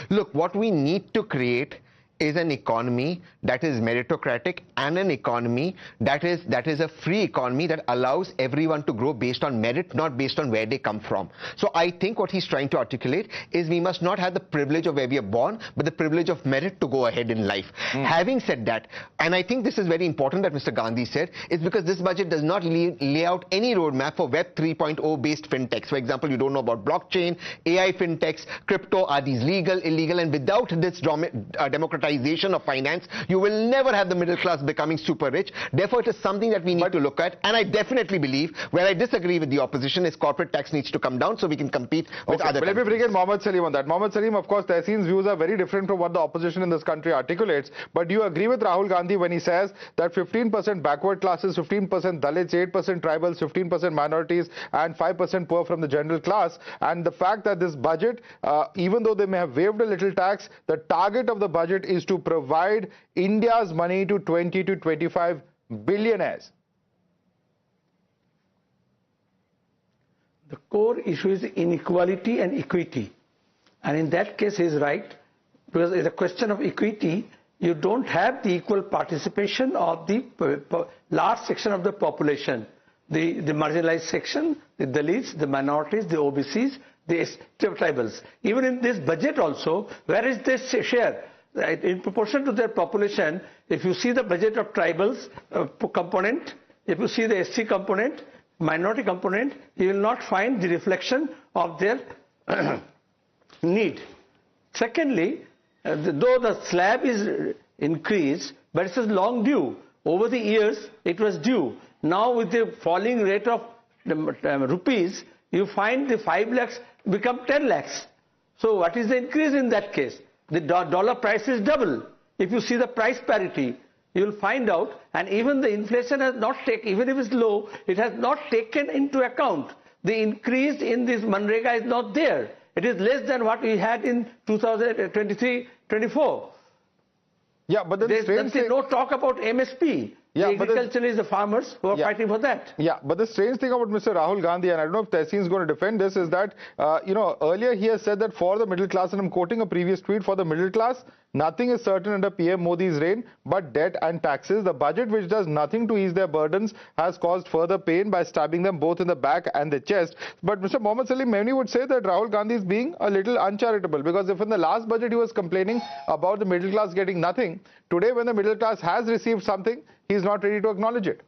Look, what we need to create is an economy that is meritocratic and an economy that is a free economy that allows everyone to grow based on merit, not based on where they come from. So I think what he's trying to articulate is we must not have the privilege of where we are born, but the privilege of merit to go ahead in life. Having said that, and I think this is very important that Mr. Gandhi said, is because this budget does not lay out any roadmap for Web 3.0 based fintechs. For example, you don't know about blockchain, AI fintechs, crypto, are these legal, illegal, and without this democratization of finance, you will never have the middle class becoming super rich. Therefore, it is something that we need to look at. And I definitely believe, where I disagree with the opposition, is corporate tax needs to come down so we can compete with other countries. Let me bring in Mohammad Salim on that. Mohammad Salim, of course, Tehseen's views are very different from what the opposition in this country articulates. But do you agree with Rahul Gandhi when he says that 15% backward classes, 15% Dalits, 8% tribals, 15% minorities, and 5% poor from the general class? And the fact that this budget, even though they may have waived a little tax, the target of the budget is to provide India's money to 20 to 25 billionaires. The core issue is inequality and equity. And in that case, he is right, because it's a question of equity. You don't have the equal participation of the large section of the population, the marginalized section, the Dalits, the minorities, the OBCs, the tribals. Even in this budget also, where is this share? In proportion to their population, if you see the budget of tribals component, if you see the SC component, minority component, you will not find the reflection of their need. Secondly, though the slab is increased, but it is long due. Over the years, it was due. Now with the falling rate of rupees, you find the 5 lakhs become 10 lakhs. So what is the increase in that case? The dollar price is double. If you see the price parity, you will find out, and even the inflation has not taken, even if it's low, it has not taken into account. The increase in this Manrega is not there. It is less than what we had in 2023-24. Yeah, but then there's no talk about MSP. Yeah, the agriculturalists, the farmers who are fighting for that. Yeah, but the strange thing about Mr. Rahul Gandhi, and I don't know if Tehseen is going to defend this, is that, earlier he has said that for the middle class, and I'm quoting a previous tweet, for the middle class, nothing is certain under PM Modi's reign but debt and taxes. The budget, which does nothing to ease their burdens, has caused further pain by stabbing them both in the back and the chest. But Mr. Mohammad Salim, many would say that Rahul Gandhi is being a little uncharitable, because if in the last budget he was complaining about the middle class getting nothing, today when the middle class has received something, he is not ready to acknowledge it.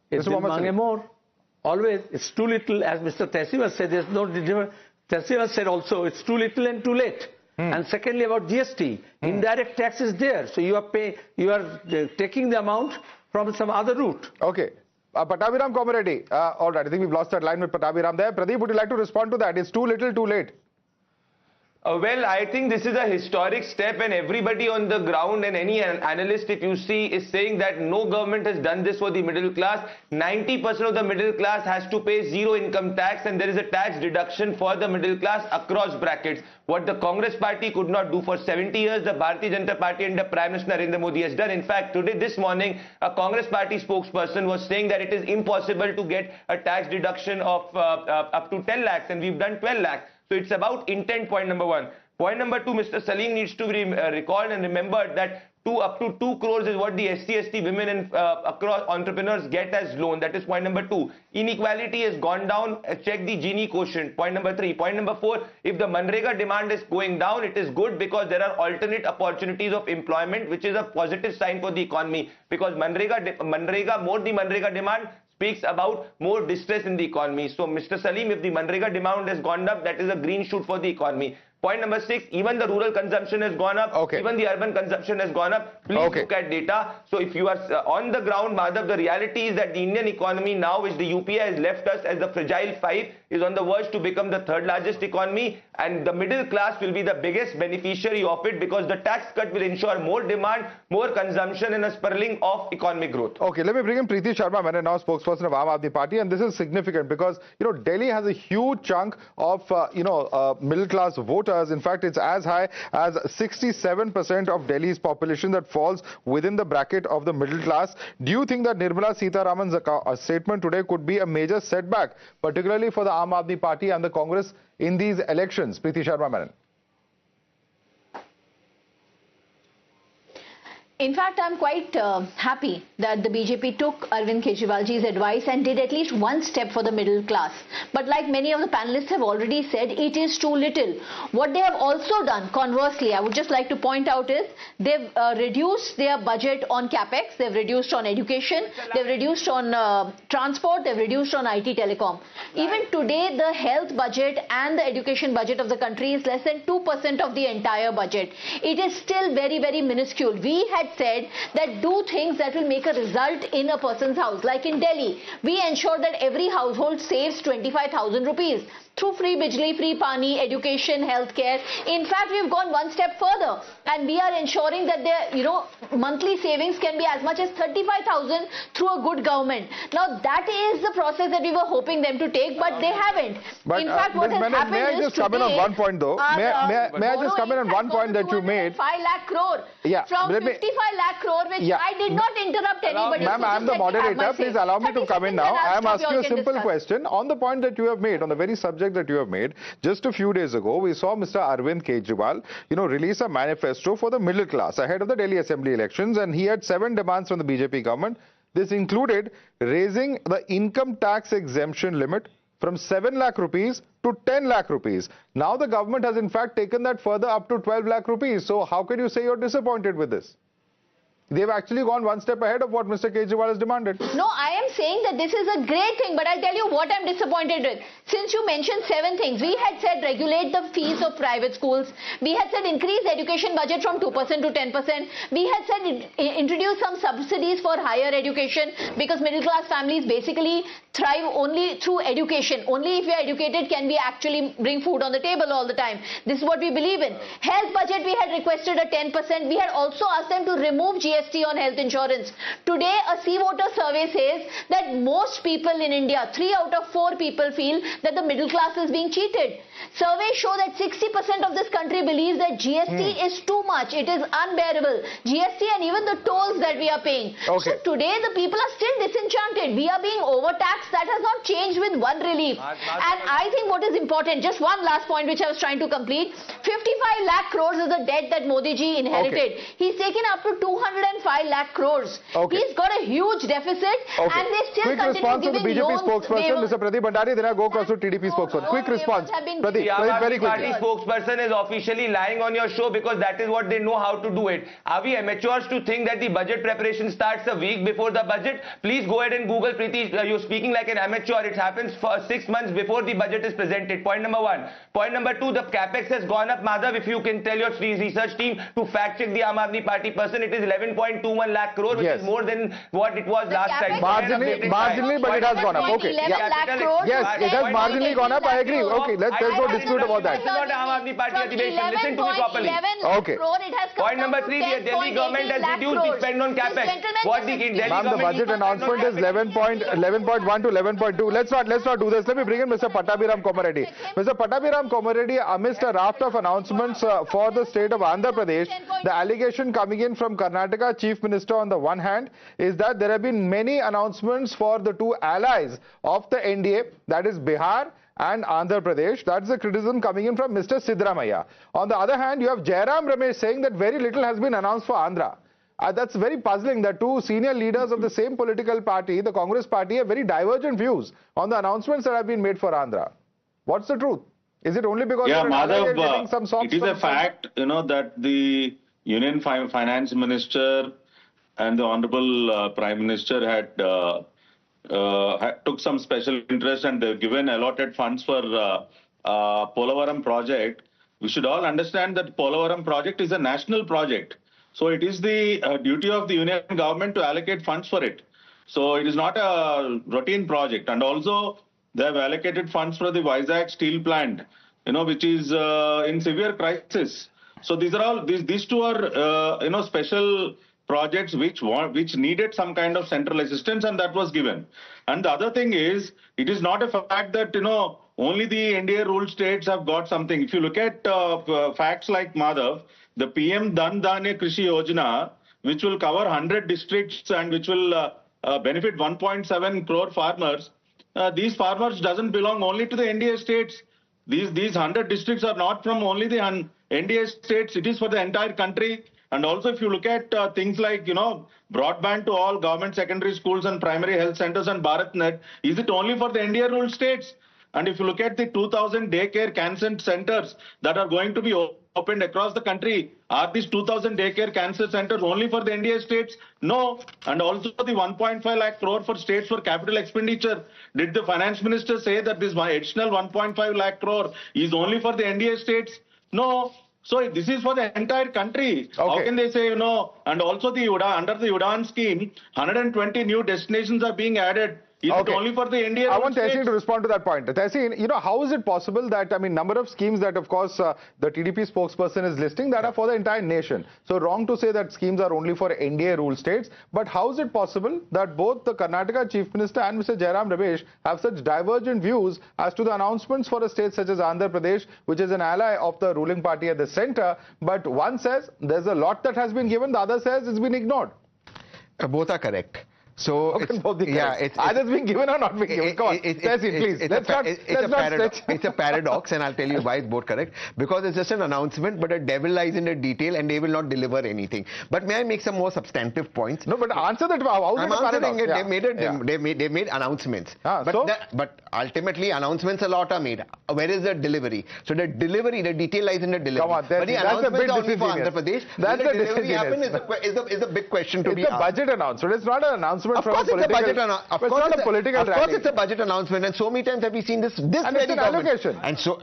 It's more. Always, it's too little, as Mr. Tehseen said. There's no difference. Tehseen said also, it's too little and too late. And secondly, about GST, indirect tax is there, so you are taking the amount from some other route. Okay. Pattabhiram Komareddy. All right, I think we've lost that line with Pattabhiram there. Pradeep, would you like to respond to that? It's too little, too late. Well, I think this is a historic step, and everybody on the ground and any analyst, if you see, is saying that no government has done this for the middle class. 90% of the middle class has to pay zero income tax, and there is a tax deduction for the middle class across brackets. What the Congress party could not do for 70 years, the Bharatiya Janata Party under Prime Minister Narendra Modi has done. In fact, this morning, a Congress party spokesperson was saying that it is impossible to get a tax deduction of up to 10 lakhs, and we've done 12 lakhs. So it's about intent, point number one. Point number two, Mr. Salim needs to be recalled and remembered that up to 2 crores is what the SC women and across entrepreneurs get as loan. That is point number two. Inequality has gone down. Check the Gini quotient. Point number three. Point number four, if the Manrega demand is going down, it is good because there are alternate opportunities of employment, which is a positive sign for the economy. Because more the Manrega demand speaks about more distress in the economy. So, Mr. Salim, if the Manrega demand has gone up, that is a green shoot for the economy. Point number 6, even the rural consumption has gone up, even the urban consumption has gone up. Please look at data. So if you are on the ground, Madhav, the reality is that the Indian economy now, which the UPI has left us as the fragile 5, is on the verge to become the 3rd largest economy, and the middle class will be the biggest beneficiary of it because the tax cut will ensure more demand, more consumption and a spurling of economic growth. Okay, let me bring in Preeti Sharma, now spokesperson of Aam Aadmi Party, and this is significant because, Delhi has a huge chunk of, middle class voters. In fact, it's as high as 67% of Delhi's population that falls within the bracket of the middle class. Do you think that Nirmala Sitharaman's statement today could be a major setback, particularly for the Aam Aadmi Party and the Congress in these elections? Preeti Sharma, Madam. In fact, I'm quite happy that the BJP took Arvind Kejriwalji's advice and did at least one step for the middle class. But like many of the panelists have already said, it is too little. What they have also done, conversely, I would just like to point out is they've reduced their budget on capex, they've reduced on education, they've reduced on transport, they've reduced on IT telecom. Even today, the health budget and the education budget of the country is less than 2% of the entire budget. It is still very, very minuscule. We had said that do things that will make a result in a person's house. Like in Delhi, we ensure that every household saves 25,000 rupees through free bijli, free pani, education, healthcare. In fact, we've gone one step further and we are ensuring that their monthly savings can be as much as 35,000 through a good government. Now that is the process that we were hoping them to take, but they haven't. But, in fact, what has happened may I just come in on one point though? May I just come in on one point that you made? 5 lakh crore from 55 lakh crore, which I did not interrupt anybody. Ma'am, I am the moderator. Please allow me to come in now. I am asking you a simple question on the point that you have made, on the very subject that you have made. Just a few days ago, we saw Mr. Arvind Kejriwal, release a manifesto for the middle class ahead of the Delhi Assembly elections, and he had 7 demands from the BJP government. This included raising the income tax exemption limit from 7 lakh rupees to 10 lakh rupees. Now the government has in fact taken that further up to 12 lakh rupees. So how can you say you're disappointed with this? They've actually gone one step ahead of what Mr. Kejriwal has demanded. No, I am saying that this is a great thing, but I'll tell you what I'm disappointed with. Since you mentioned 7 things, we had said regulate the fees of private schools. We had said increase education budget from 2% to 10%. We had said introduce some subsidies for higher education because middle class families basically thrive only through education. Only if you are educated can we actually bring food on the table all the time. This is what we believe in. Health budget, we had requested a 10%. We had also asked them to remove GST on health insurance. Today, a sea water survey says that most people in India, 3 out of 4 people feel that the middle class is being cheated. Surveys show that 60% of this country believes that GST is too much. It is unbearable. GST and even the tolls that we are paying. So today, the people are still disenchanted. We are being overtaxed. That has not changed with one relief. And I think what is important, just one last point which I was trying to complete, 55 lakh crores is the debt that Modi ji inherited. He's taken up to 205 lakh crores. He's got a huge deficit and they still continue giving loans. Quick response to the BJP spokesperson, Mr. Pradeep Bhandari, then I go across to TDP spokesperson. Quick response. The Aam Aadmi Party spokesperson is officially lying on your show because that is what they know how to do it. Are we amateurs to think that the budget preparation starts a week before the budget? Please go ahead and Google, Preeti, you're speaking like an amateur. It happens for 6 months before the budget is presented. Point number 1. Point number 2, the capex has gone up. Madhav, if you can tell your research team to fact check the Aam Aadmi Party person, it is 11.21 lakh crore, which is more than what it was last time. Marginally, but it has gone up. Okay. Yes, it has marginally gone up. I agree. Okay, let's no dispute about that. This is not Aam Aadmi Party admission. Listen to me properly. Okay. Point number 3, the Delhi government has reduced the spend on capex. What the Delhi government... the budget announcement is 11.1 to 11.2. Let's not do this. Let me bring in Mr. Pattabhiram Komareddy. Mr. Pattabhiram Komareddy, amidst a raft of announcements for the state of Andhra Pradesh, the allegation coming in from Karnataka Chief Minister on the one hand is that there have been many announcements for the 2 allies of the NDA, that is Bihar and Andhra Pradesh. That's the criticism coming in from Mr. Sitharaman. On the other hand, you have Jairam Ramesh saying that very little has been announced for Andhra. That's very puzzling that two senior leaders of the same political party, the Congress party, have very divergent views on the announcements that have been made for Andhra. What's the truth? Is it only because Madhav, it is a fact, that the Union Finance Minister and the Honorable Prime Minister had took some special interest and given allotted funds for Polavaram project. We should all understand that Polavaram project is a national project. So it is the duty of the Union government to allocate funds for it. So it is not a routine project. And also they have allocated funds for the Vizag steel plant, which is in severe crisis. So these are all, these two are, special projects which needed some kind of central assistance, and that was given. And the other thing is, it is not a fact that, only the NDA ruled states have got something. If you look at facts like Madhav, the PM Dhan Dhanya Krishi Yojana, which will cover 100 districts and which will benefit 1.7 crore farmers, these farmers doesn't belong only to the NDA states. These 100 districts are not from only the NDA states. It is for the entire country. And also, if you look at things like, broadband to all government secondary schools and primary health centers and BharatNet, is it only for the NDA ruled states? And if you look at the 2,000 daycare cancer centers that are going to be opened across the country, are these 2,000 daycare cancer centers only for the NDA states? No. And also the 1.5 lakh crore for states for capital expenditure. Did the finance minister say that this additional 1.5 lakh crore is only for the NDA states? No. So this is for the entire country. Okay. How can they say, and also the under the UDAN scheme, 120 new destinations are being added. Is it only for the NDA? I want Tehseen to respond to that point. Tehseen, how is it possible that, number of schemes that, of course, the TDP spokesperson is listing that are for the entire nation. So wrong to say that schemes are only for NDA ruled states. But how is it possible that both the Karnataka Chief Minister and Mr. Jairam Ramesh have such divergent views as to the announcements for a state such as Andhra Pradesh, which is an ally of the ruling party at the center? But one says there's a lot that has been given, the other says it's been ignored. Both are correct. So it's either being given or not being given. Come on, please. It's a paradox, and I'll tell you why it's both correct. Because it's just an announcement, but the devil lies in the detail, and they will not deliver anything. But may I make some more substantive points? No, but answer that. I'm answering it. Yeah. They made announcements. But ultimately, announcements a lot are made. Where is the delivery? So the detail lies in the delivery. Come on, but the announcements are only for Andhra Pradesh. That's the delivery happen is a big question to be asked. It's a budget announcement. It's not an announcement. Of course, it's a budget announcement. Of course, it's a budget announcement, and so many times have we seen this. And it's an allocation. And so,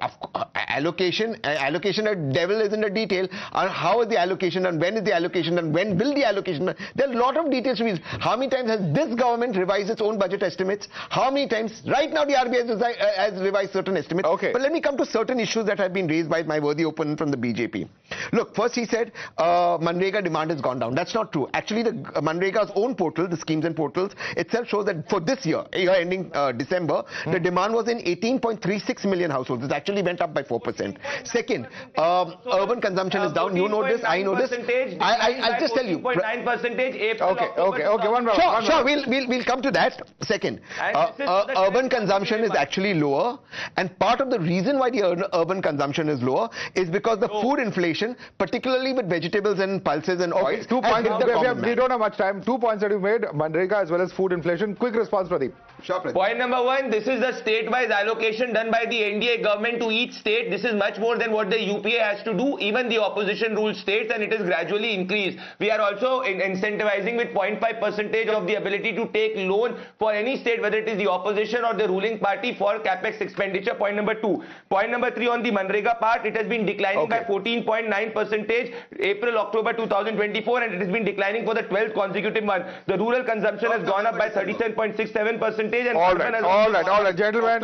allocation. The devil is in the detail. And how is the allocation, and when is the allocation, and when will the allocation? There are a lot of details to be. How many times has this government revised its own budget estimates? How many times? Right now, the RBI has revised certain estimates. Okay. But let me come to certain issues that have been raised by my worthy opponent from the BJP. Look, first he said Manrega demand has gone down. That's not true. Actually, the Manrega's own portal, the schemes and portals, itself shows that for this year ending December, the demand was in 18.36 million households. It actually went up by 4%. Second, urban consumption is down. You know this, I know this. I'll just tell you. 14.9% Okay. Sure. We'll come to that. Second, urban consumption is actually lower, and part of the reason why the urban consumption is lower is because the food inflation, particularly with vegetables and pulses and oils. 2 points. We don't have much time. 2 points that you made, Manrega as well as food inflation. Quick response, Pradeep. Sure, Pradeep. Point number one, this is the state-wise allocation done by the NDA government to each state. This is much more than what the UPA has to do. Even the opposition rules states, and it is gradually increased. We are also incentivizing with 0.5% of the ability to take loan for any state, whether it is the opposition or the ruling party, for capex expenditure. Point number two. Point number three, on the Manrega part, it has been declining by 14.9% April-October 2024, and it has been declining for the 12th consecutive month. The rural consumption has gone up by 37.67%. All right, gentlemen,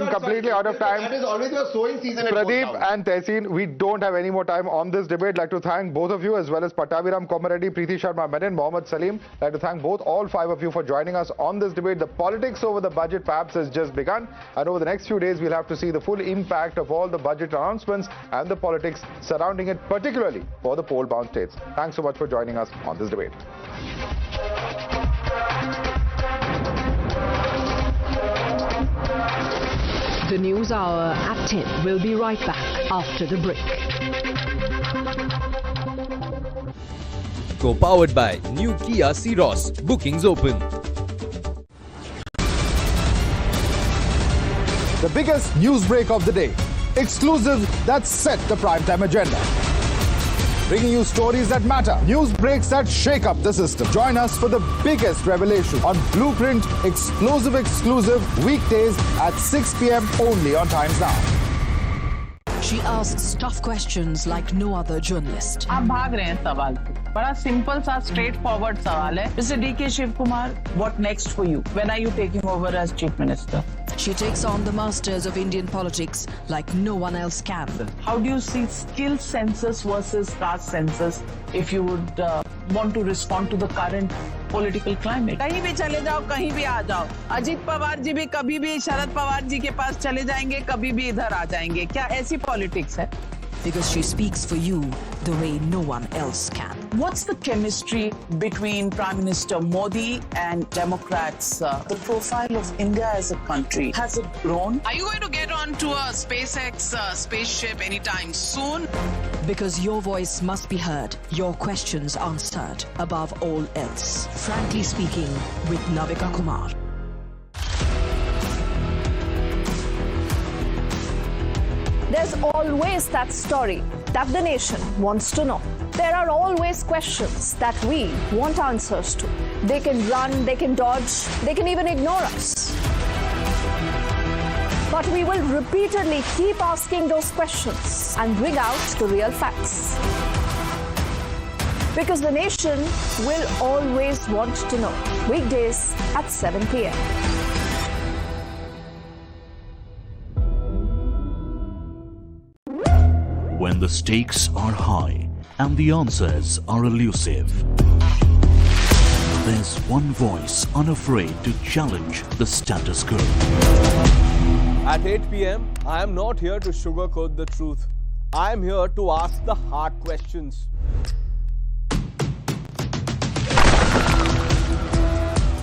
completely out of time. That is always your sowing season. Pradeep and Tehseen, we don't have any more time on this debate. I'd like to thank both of you, as well as Pattabiram Komareddy, Preeti Sharma Menon, Mohammad Salim. I'd like to thank all five of you for joining us on this debate. The politics over the budget perhaps has just begun, and over the next few days we'll have to see the full impact of all the budget announcements and the politics surrounding it, particularly for the poll-bound states. Thanks so much for joining us on this debate. The News Hour at 10 will be right back after the break. Co-powered by new Kia Ceros. Bookings open. The biggest news break of the day. Exclusive that set the primetime agenda. Bringing you stories that matter. News breaks that shake up the system. Join us for the biggest revelation on Blueprint exclusive weekdays at 6 p.m. only on Times Now. She asks tough questions like no other journalist. आप भाग रहे हैं सवाल पे। बड़ा simple सा straight forward सवाल है। Mr. D.K. Shiv Kumar, what next for you? When are you taking over as Chief Minister? She takes on the masters of Indian politics like no one else can. How do you see skill census versus caste census if you would want to respond to the current political climate? कहीं भी चले जाओ, कहीं भी आ जाओ। अजीत पवार जी भी कभी भी शरद पवार जी के पास चले जाएंगे, कभी भी इधर आ जाएंगे। क्या ऐसी पॉलिटिक्स है? Because she speaks for you the way no one else can. What's the chemistry between Prime Minister Modi and Democrats? The profile of India as a country, has it grown? Are you going to get onto a SpaceX spaceship anytime soon? Because your voice must be heard, your questions answered above all else. Frankly Speaking with Navika Kumar. There's always that story that the nation wants to know. There are always questions that we want answers to. They can run, they can dodge, they can even ignore us. But we will repeatedly keep asking those questions and bring out the real facts. Because the nation will always want to know. Weekdays at 7 p.m. When the stakes are high and the answers are elusive, there's one voice unafraid to challenge the status quo. At 8 p.m., I am not here to sugarcoat the truth. I am here to ask the hard questions.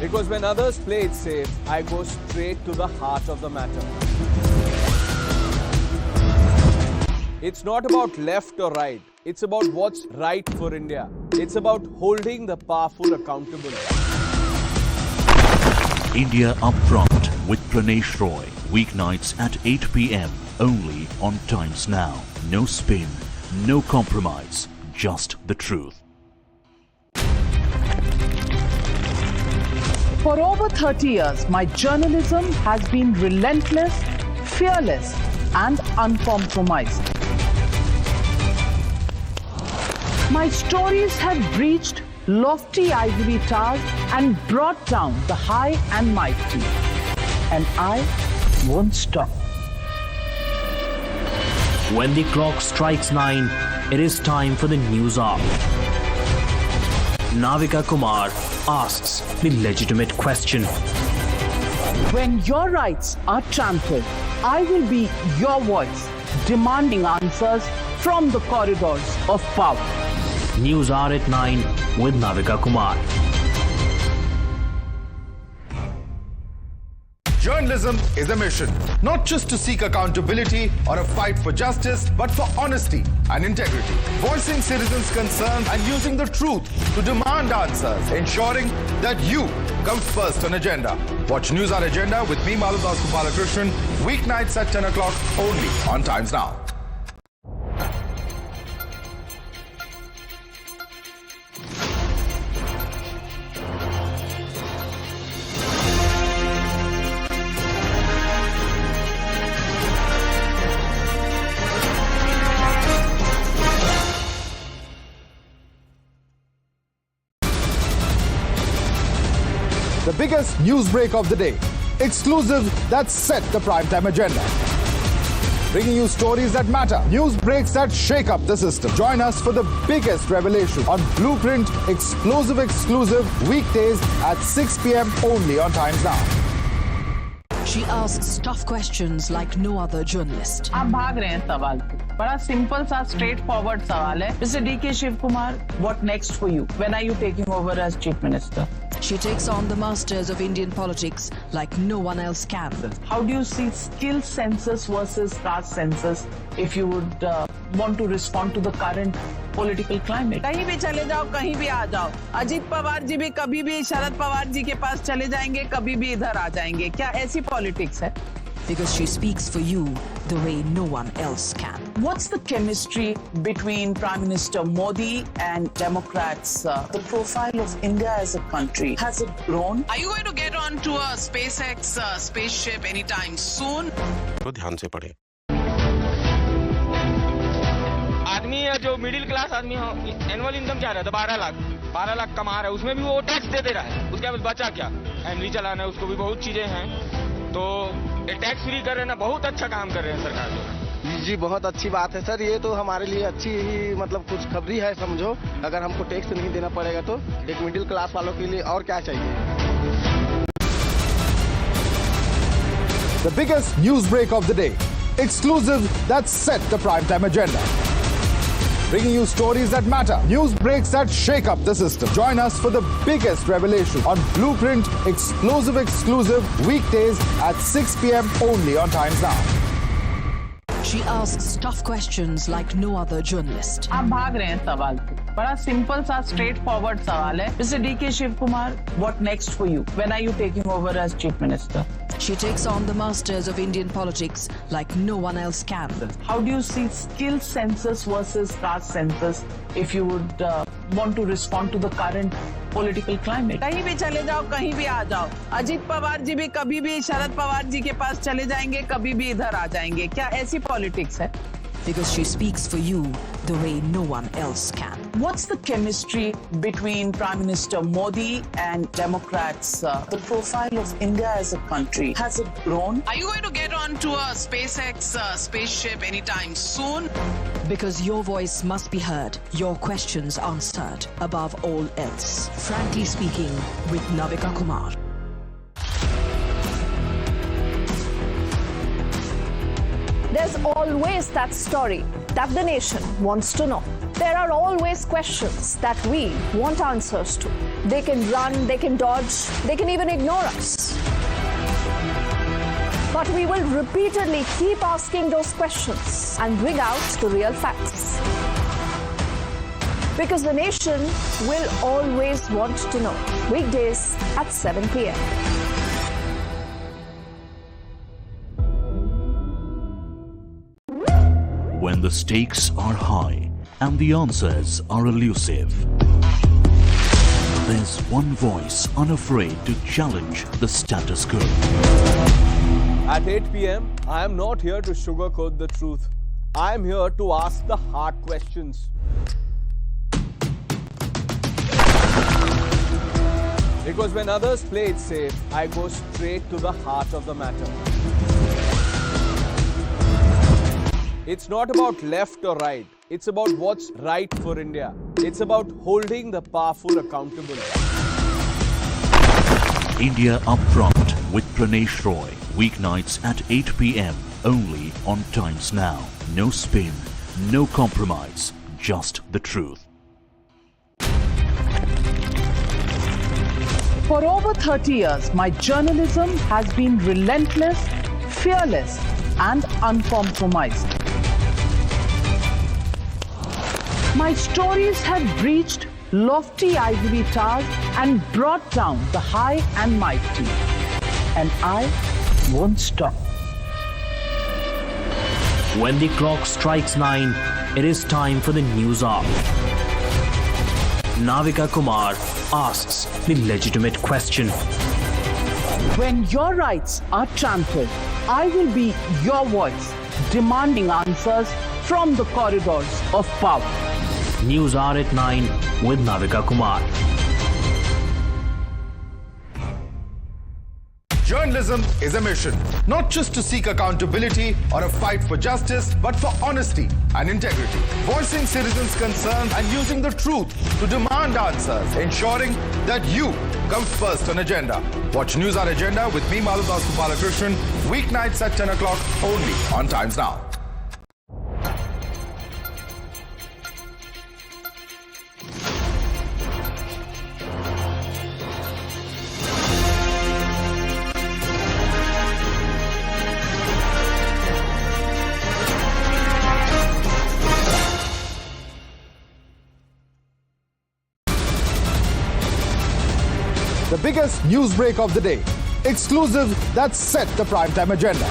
Because when others play it safe, I go straight to the heart of the matter. It's not about left or right. It's about what's right for India. It's about holding the powerful accountable. India Upfront with Pranesh Roy. Weeknights at 8 p.m. only on Times Now. No spin, no compromise, just the truth. For over 30 years, my journalism has been relentless, fearless, and uncompromised. My stories have breached lofty ivory towers and brought down the high and mighty. And I won't stop. When the clock strikes 9, it is time for the news hour. Navika Kumar asks the legitimate question. When your rights are trampled, I will be your voice, demanding answers from the corridors of power. News Hour at 9 with Navika Kumar. Journalism is a mission, not just to seek accountability or a fight for justice, but for honesty and integrity. Voicing citizens' concerns and using the truth to demand answers, ensuring that you come first on agenda. Watch News Hour Agenda with me, Maludas Gopalakrishnan, weeknights at 10 o'clock only on Times Now. The biggest news break of the day. Exclusive that set the primetime agenda. Bringing you stories that matter. News breaks that shake up the system. Join us for the biggest revelation on Blueprint exclusive weekdays at 6 p.m. only on Times Now. She asks tough questions like no other journalist. आप भाग रहे हैं सवाल पे। बड़ा simple सा straight forward सवाल है। Mr. D.K. Shiv Kumar, what next for you? When are you taking over as Chief Minister? She takes on the masters of Indian politics like no one else can. How do you see skill census versus caste census if you would want to respond to the current political climate? कहीं भी चले जाओ, कहीं भी आ जाओ. अजीत पवार जी भी कभी भी शरद पवार जी के पास चले जाएंगे, कभी भी इधर आ जाएंगे. क्या ऐसी पॉलिटिक्स है? Because she speaks for you the way no one else can. What's the chemistry between Prime Minister Modi and Democrats? The profile of India as a country, has it grown? Are you going to get on to a SpaceX spaceship anytime soon? तो ध्यान से पढ़े. आदमी है जो middle class आदमी हो, annual income क्या रहता है? 12 लाख कमा रहा है, उसमें भी वो टैक्स दे रहा है. उसके बाद बचा क्या? फैमिली चलाना है, उसको भी बहुत चीजें हैं. तो टैक्स फ्री कर रहे हैं ना, बहुत अच्छा काम कर रहे हैं सरकार जो. जी बहुत अच्छी बात है सर, ये तो हमारे लिए अच्छी ही मतलब कुछ खबरी है समझो. अगर हमको टैक्स नहीं देना पड़ेगा तो एक मिडिल क्लास वालों के लिए और क्या चाहिए. The biggest news break of the day. Exclusive that set the primetime agenda. Bringing you stories that matter. News breaks that shake up the system. Join us for the biggest revelation on Blueprint exclusive weekdays at 6 p.m. only on Times Now. She asks tough questions like no other journalist. आप भाग रहे हैं सवाल से. बड़ा simple सा straight forward सवाल है. Mr. D.K. Shivkumar, what next for you? When are you taking over as Chief Minister? She takes on the masters of Indian politics like no one else can. How do you see skill census versus caste census if you would want to respond to the current political climate? कहीं भी चले जाओ, कहीं भी आ जाओ. अजीत पवार जी भी कभी भी शरद पवार जी के पास चले जाएंगे, कभी भी इधर आ जाएंगे. क्या ऐसी पॉलिटिक्स है? Because she speaks for you the way no one else can. What's the chemistry between Prime Minister Modi and Democrats? The profile of India as a country, has it grown? Are you going to get on to a SpaceX spaceship anytime soon? Because your voice must be heard, your questions answered above all else. Frankly speaking, with Navika Kumar. There's always that story that the nation wants to know. There are always questions that we want answers to. They can run, they can dodge, they can even ignore us. But we will repeatedly keep asking those questions and bring out the real facts. Because the nation will always want to know. Weekdays at 7 p.m. When the stakes are high and the answers are elusive, there's one voice unafraid to challenge the status quo. At 8 p.m., I am not here to sugarcoat the truth. I am here to ask the hard questions. Because when others play it safe, I go straight to the heart of the matter. It's not about left or right. It's about what's right for India. It's about holding the powerful accountable. India Upfront with Pranesh Roy. Weeknights at 8 p.m. only on Times Now. No spin, no compromise, just the truth. For over 30 years, my journalism has been relentless, fearless, and uncompromised. My stories have breached lofty ivory towers and brought down the high and mighty. And I won't stop. When the clock strikes 9, it is time for the news hour. Navika Kumar asks the legitimate question. When your rights are trampled, I will be your voice, demanding answers from the corridors of power. News hour at 9 with Navika Kumar. Journalism is a mission, not just to seek accountability or a fight for justice, but for honesty and integrity. Voicing citizens' concerns and using the truth to demand answers, ensuring that you come first on agenda. Watch News Hour Agenda with me, Madhav Balakrishnan, weeknights at 10 o'clock only on Times Now. The biggest news break of the day. Exclusive that set the primetime agenda.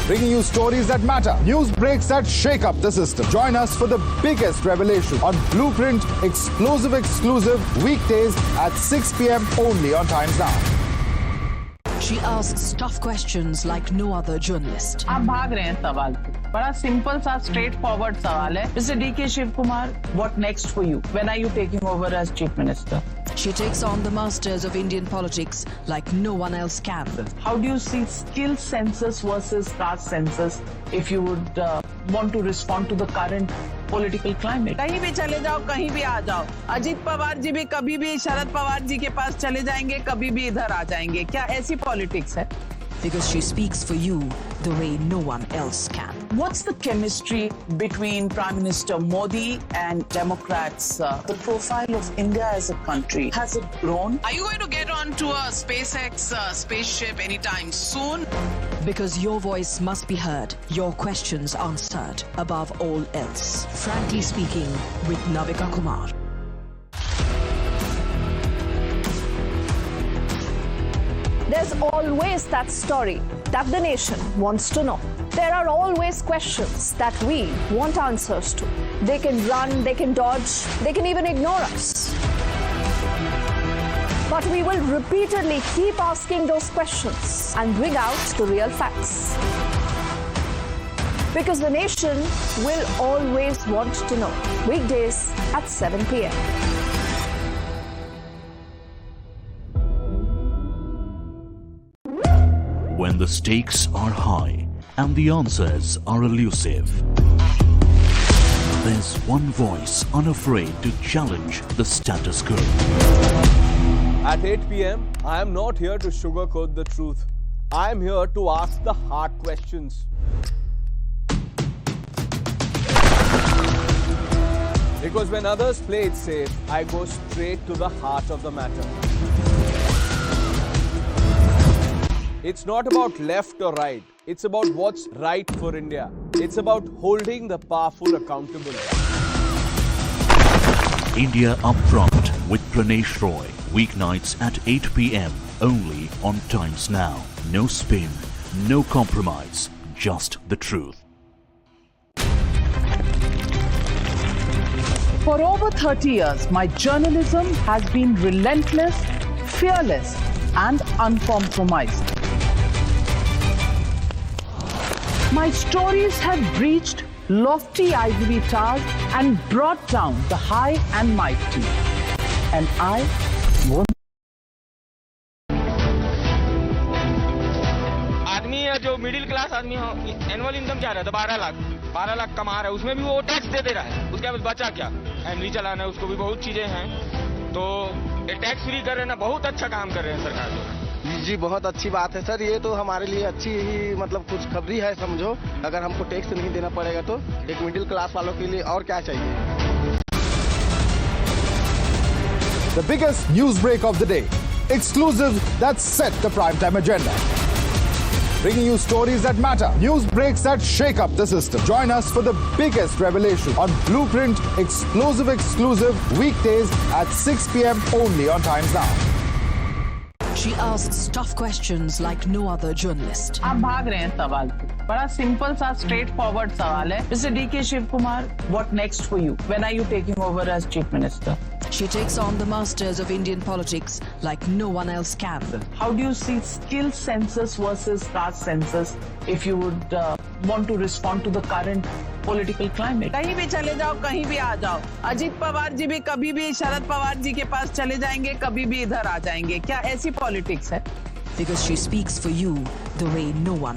Bringing you stories that matter. News breaks that shake up the system. Join us for the biggest revelation on Blueprint exclusive weekdays at 6 p.m. only on Times Now. She asks tough questions like no other journalist. आप भाग रहे हैं सवाल से। बड़ा simple सा straight forward सवाल है। Mr. D.K. Shiv Kumar, what next for you? When are you taking over as Chief Minister? She takes on the masters of Indian politics like no one else can. How do you see skill census versus caste census if you would want to respond to the current political climate? कहीं भी चले जाओ, कहीं भी आ जाओ। अजीत पवार जी भी कभी भी शरद पवार जी के पास चले जाएंगे, कभी भी इधर आ जाएंगे। क्या ऐसी पॉलिटिक्स है? Because she speaks for you the way no one else can. What's the chemistry between Prime Minister Modi and Democrats? The profile of India as a country, has it grown? Are you going to get onto a SpaceX spaceship anytime soon? Because your voice must be heard, your questions answered above all else. Frankly Speaking with Navika Kumar. There's always that story that the nation wants to know. There are always questions that we want answers to. They can run, they can dodge, they can even ignore us. But we will repeatedly keep asking those questions and bring out the real facts. Because the nation will always want to know. Weekdays at 7 p.m. When the stakes are high and the answers are elusive, there's one voice unafraid to challenge the status quo. At 8 p.m., I am not here to sugarcoat the truth. I am here to ask the hard questions. Because when others play it safe, I go straight to the heart of the matter. It's not about left or right. It's about what's right for India. It's about holding the powerful accountable. India Upfront with Pranesh Roy. Weeknights at 8 p.m. only on Times Now. No spin, no compromise, just the truth. For over 30 years, my journalism has been relentless, fearless, and uncompromised. My stories have breached lofty ivory towers and brought down the high and mighty. And I won't. आदमी है जो middle class आदमी हो, annual income क्या रहता है? 12 लाख कमा रहा है, उसमें भी वो टैक्स दे रहा है। उसके बाद बचा क्या? फैमिली चलाना है, उसको भी बहुत चीजें हैं। तो ये टैक्स फ्री कर रहे हैं ना, बहुत अच्छा काम कर रहे हैं सरकार जो। जी बहुत अच्छी बात है सर, ये तो हमारे लिए अच्छी ही मतलब कुछ खबरी है समझो। अगर हमको टैक्स नहीं देना पड़ेगा तो एक मिडिल क्लास वालों के लिए और क्या चाहिए। The biggest news break of the day. Exclusive that set the primetime agenda. Bringing you stories that matter. News breaks that shake up the system. Join us for the biggest revelation on Blueprint exclusive weekdays at 6 p.m. only on Times Now. She asks tough questions like no other journalist. आप भाग रहे हैं सवाल से। बड़ा simple सा straight forward सवाल है। Mr. D.K. Shiv Kumar, what next for you? When are you taking over as Chief Minister? She takes on the masters of Indian politics like no one else can. How do you see skill census versus caste census if you would want to respond to the current political climate? कहीं भी चले जाओ, कहीं भी आ जाओ। अजीत पवार जी भी कभी भी शरद पवार जी के पास चले जाएंगे, कभी भी इधर आ जाएंगे। क्या ऐसी पॉलिटिक्स है? Because she speaks for you the way no one